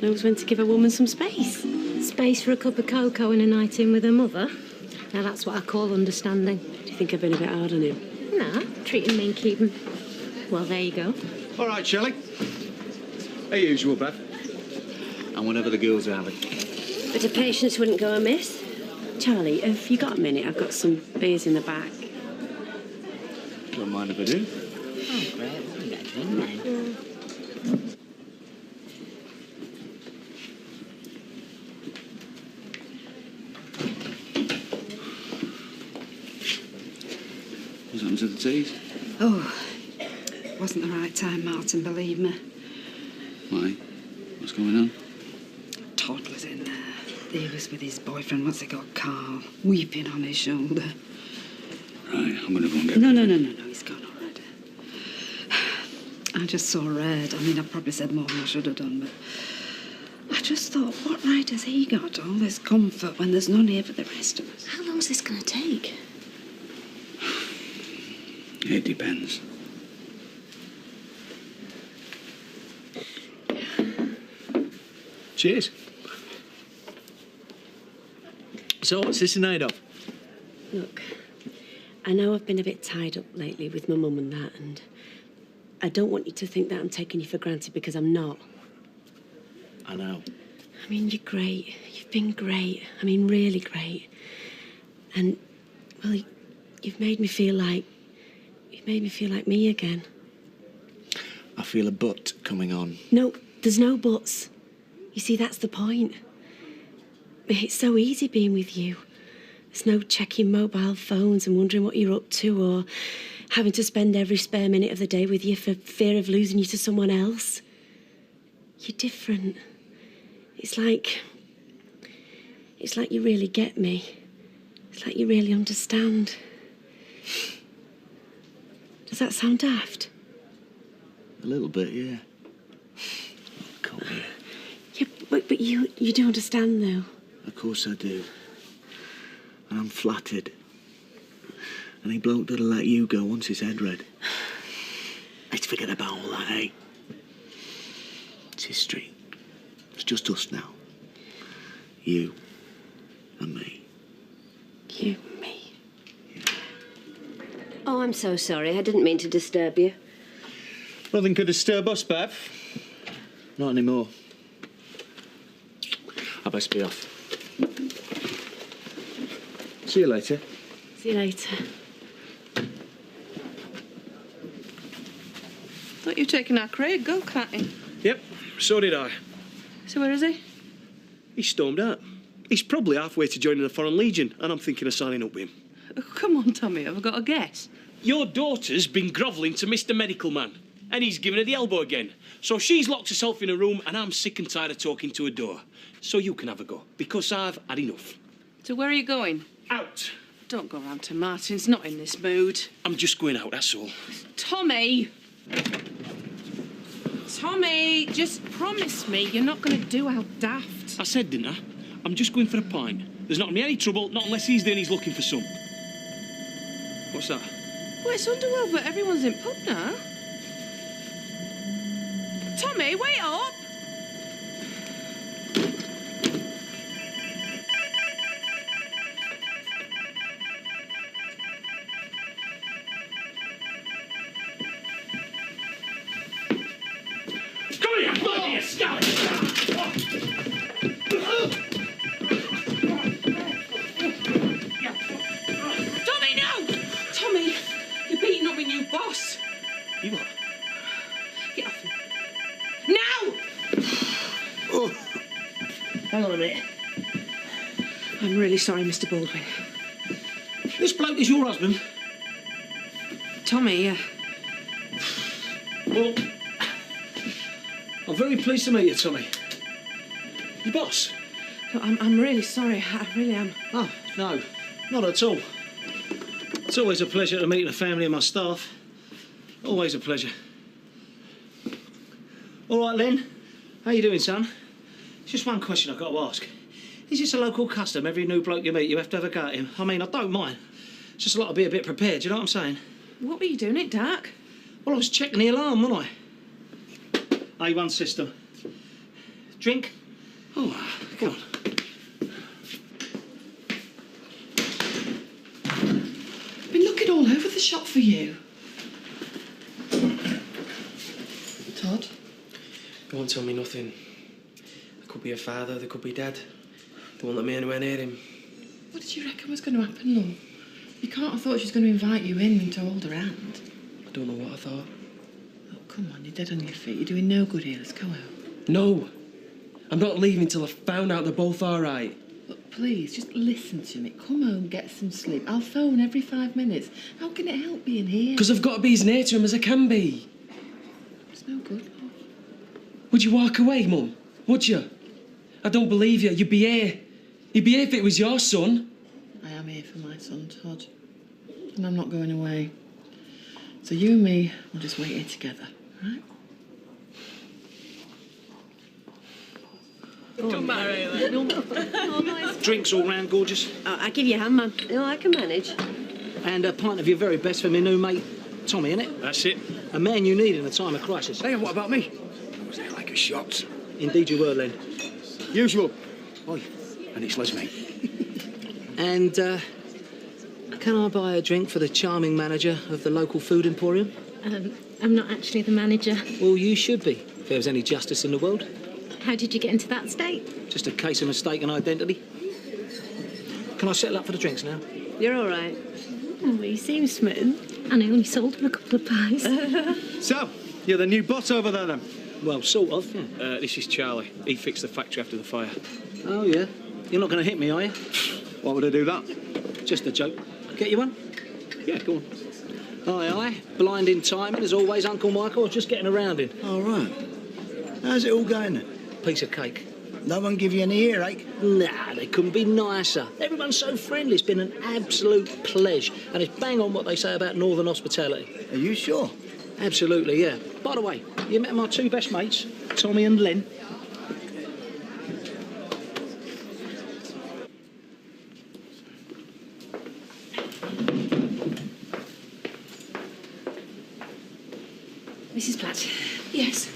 Speaker 19: Knows when to give a woman some space.
Speaker 13: Space for a cup of cocoa and a night in with her mother? Now that's what I call understanding.
Speaker 19: Do you think I've been a bit hard on him?
Speaker 13: Nah, treat him mean, keep him. Well, there you go.
Speaker 22: All right, Shelley. As usual, Bev. And whenever the girls are having.
Speaker 19: Bit of patience wouldn't go amiss. Charlie, have you got a minute? I've got some beers in the back.
Speaker 22: Don't mind if I do.
Speaker 13: Oh, great. We'll get a drink then.
Speaker 14: happened to the teas?
Speaker 8: Oh, wasn't the right time, Martin, believe me.
Speaker 14: Why? What's going on?
Speaker 8: Todd was in there. He was with his boyfriend, what's he got, Carl, weeping on his shoulder.
Speaker 14: Right, I'm going to go and get...
Speaker 8: No, he's gone already. I just saw red. I mean, I probably said more than I should have done, but I just thought, what right has he got all this comfort when there's none here for the rest of us?
Speaker 11: How long's this going to take?
Speaker 14: It depends.
Speaker 10: Cheers. So, what's this a night of?
Speaker 19: Look, I know I've been a bit tied up lately with my mum and that, and I don't want you to think that I'm taking you for granted, because I'm not.
Speaker 10: I know.
Speaker 19: I mean, you're great. You've been great. I mean, really great. And, well, you've made me feel like... You've made me feel like me again.
Speaker 10: I feel a butt coming on.
Speaker 19: No, there's no buts. You see, that's the point. It's so easy being with you. There's no checking mobile phones and wondering what you're up to, or having to spend every spare minute of the day with you for fear of losing you to someone else. You're different. It's like you really get me. It's like you really understand. Does that sound daft?
Speaker 10: A little bit, yeah. Come here.
Speaker 19: Yeah, but you do understand, though.
Speaker 10: Of course I do. And I'm flattered. Any bloke that'll let you go wants his head red. Let's forget about all that, eh? It's history. It's just us now. You and me.
Speaker 19: You and me. Oh, I'm so sorry. I didn't mean to disturb you.
Speaker 10: Nothing could disturb us, Bev. Not anymore. I best be off. See you later.
Speaker 19: See you later.
Speaker 13: Thought you were taking our Craig go-karting.
Speaker 3: Yep, so did I.
Speaker 13: So where is he?
Speaker 3: He stormed out. He's probably halfway to joining the Foreign Legion, and I'm thinking of signing up with him.
Speaker 13: Oh, come on, Tommy, have I got a guess?
Speaker 3: Your daughter's been grovelling to Mr. Medical Man, and he's given her the elbow again. So she's locked herself in a room, and I'm sick and tired of talking to a door. So you can have a go, because I've had enough.
Speaker 13: So where are you going?
Speaker 3: Out.
Speaker 13: Don't go round to Martin's, not in this mood.
Speaker 3: I'm just going out, that's all.
Speaker 13: Tommy! Tommy, just promise me you're not going to do our daft.
Speaker 3: I said, didn't I? I'm just going for a pint. There's not going to be any trouble, not unless he's there and he's looking for some. What's that?
Speaker 13: Well, it's underworld, but everyone's in pub now. Tommy, wait up!
Speaker 3: Come here, bloody scout!
Speaker 13: Tommy, no! Tommy, you're beating up my new boss.
Speaker 3: You what?
Speaker 13: Get off him. Now!
Speaker 3: Oh. Hang on a minute.
Speaker 13: I'm really sorry, Mr. Baldwin.
Speaker 3: This bloke is your husband?
Speaker 13: Tommy, yeah.
Speaker 3: Well, I'm very pleased to meet you, Tommy. Your boss?
Speaker 13: Look, I'm really sorry. I really am.
Speaker 10: Oh, no, not at all. It's always a pleasure to meet the family of my staff. Always a pleasure. All right, Lynn. How you doing, son? Just one question I've got to ask. Is this a local custom? Every new bloke you meet, you have to have a go at him? I mean, I don't mind. It's just a lot to be a bit prepared, do you know what I'm saying?
Speaker 13: What were you doing at dark?
Speaker 10: Well, I was checking the alarm, wasn't I? A1 system. Drink? Oh, come on.
Speaker 2: Been looking all over the shop for you. Todd?
Speaker 4: They won't tell me nothing. There could be a father, there could be dad. They won't let me anywhere near him.
Speaker 2: What did you reckon was going to happen, love? You can't have thought she was going to invite you in and to hold her hand.
Speaker 4: I don't know what I thought.
Speaker 2: Oh, come on, you're dead on your feet. You're doing no good here. Let's go out.
Speaker 4: No! I'm not leaving till I've found out they're both all right.
Speaker 2: Look, please, just listen to me. Come home, get some sleep. I'll phone every 5 minutes. How can it help being here?
Speaker 4: Because I've got to be as near to him as I can be.
Speaker 2: It's no good.
Speaker 4: Would you walk away, Mum? Would you? I don't believe you. You'd be here. You'd be here if it was your son.
Speaker 2: I am here for my son, Todd. And I'm not going away. So you and me will just wait here together, right?
Speaker 10: Don't matter. Drinks all round, gorgeous.
Speaker 19: I'll give you a hand, man. I can manage.
Speaker 10: And a pint of your very best for my new mate, Tommy, innit?
Speaker 17: That's it.
Speaker 10: A man you need in a time of crisis.
Speaker 17: Hey, and what about me? Was there like a shot?
Speaker 10: Indeed you were, Len.
Speaker 17: Usual. Oi, and it's Les, mate.
Speaker 10: And, can I buy a drink for the charming manager of the local food emporium?
Speaker 1: I'm not actually the manager.
Speaker 10: Well, you should be, if there was any justice in the world.
Speaker 1: How did you get into that state?
Speaker 10: Just a case of mistaken identity. Can I settle up for the drinks now?
Speaker 19: You're all right.
Speaker 1: Oh, you seem smooth. And I only sold him a couple of pies.
Speaker 17: So, you're the new boss over there, then?
Speaker 10: Well, sort of, yeah.
Speaker 17: This is Charlie. He fixed the factory after the fire.
Speaker 10: Oh, yeah? You're not going to hit me, are you?
Speaker 17: Why would I do that?
Speaker 10: Just a joke. Get you one?
Speaker 17: Yeah, go on.
Speaker 10: Aye, aye. Blinding timing, as always, Uncle Michael. Just getting around in.
Speaker 12: All right. How's it all going then?
Speaker 10: Piece of cake.
Speaker 12: No one give you any earache?
Speaker 10: Nah, they couldn't be nicer. Everyone's so friendly. It's been an absolute pleasure. And it's bang on what they say about northern hospitality.
Speaker 12: Are you sure?
Speaker 10: Absolutely, yeah. By the way, you met my two best mates, Tommy and Len.
Speaker 20: Mrs. Platt. Yes.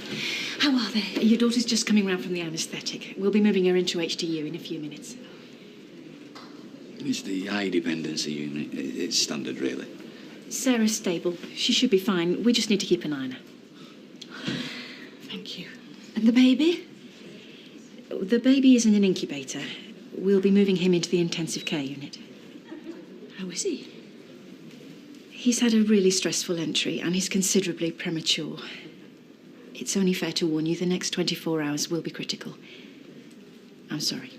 Speaker 20: How are they? Your daughter's just coming round from the anaesthetic. We'll be moving her into HDU in a few minutes.
Speaker 14: It's the high dependency unit. It's standard, really.
Speaker 20: Sarah's stable. She should be fine. We just need to keep an eye on her. Thank you. And the baby? The baby is in an incubator. We'll be moving him into the intensive care unit. How is he? He's had a really stressful entry and he's considerably premature. It's only fair to warn you the next 24 hours will be critical. I'm sorry.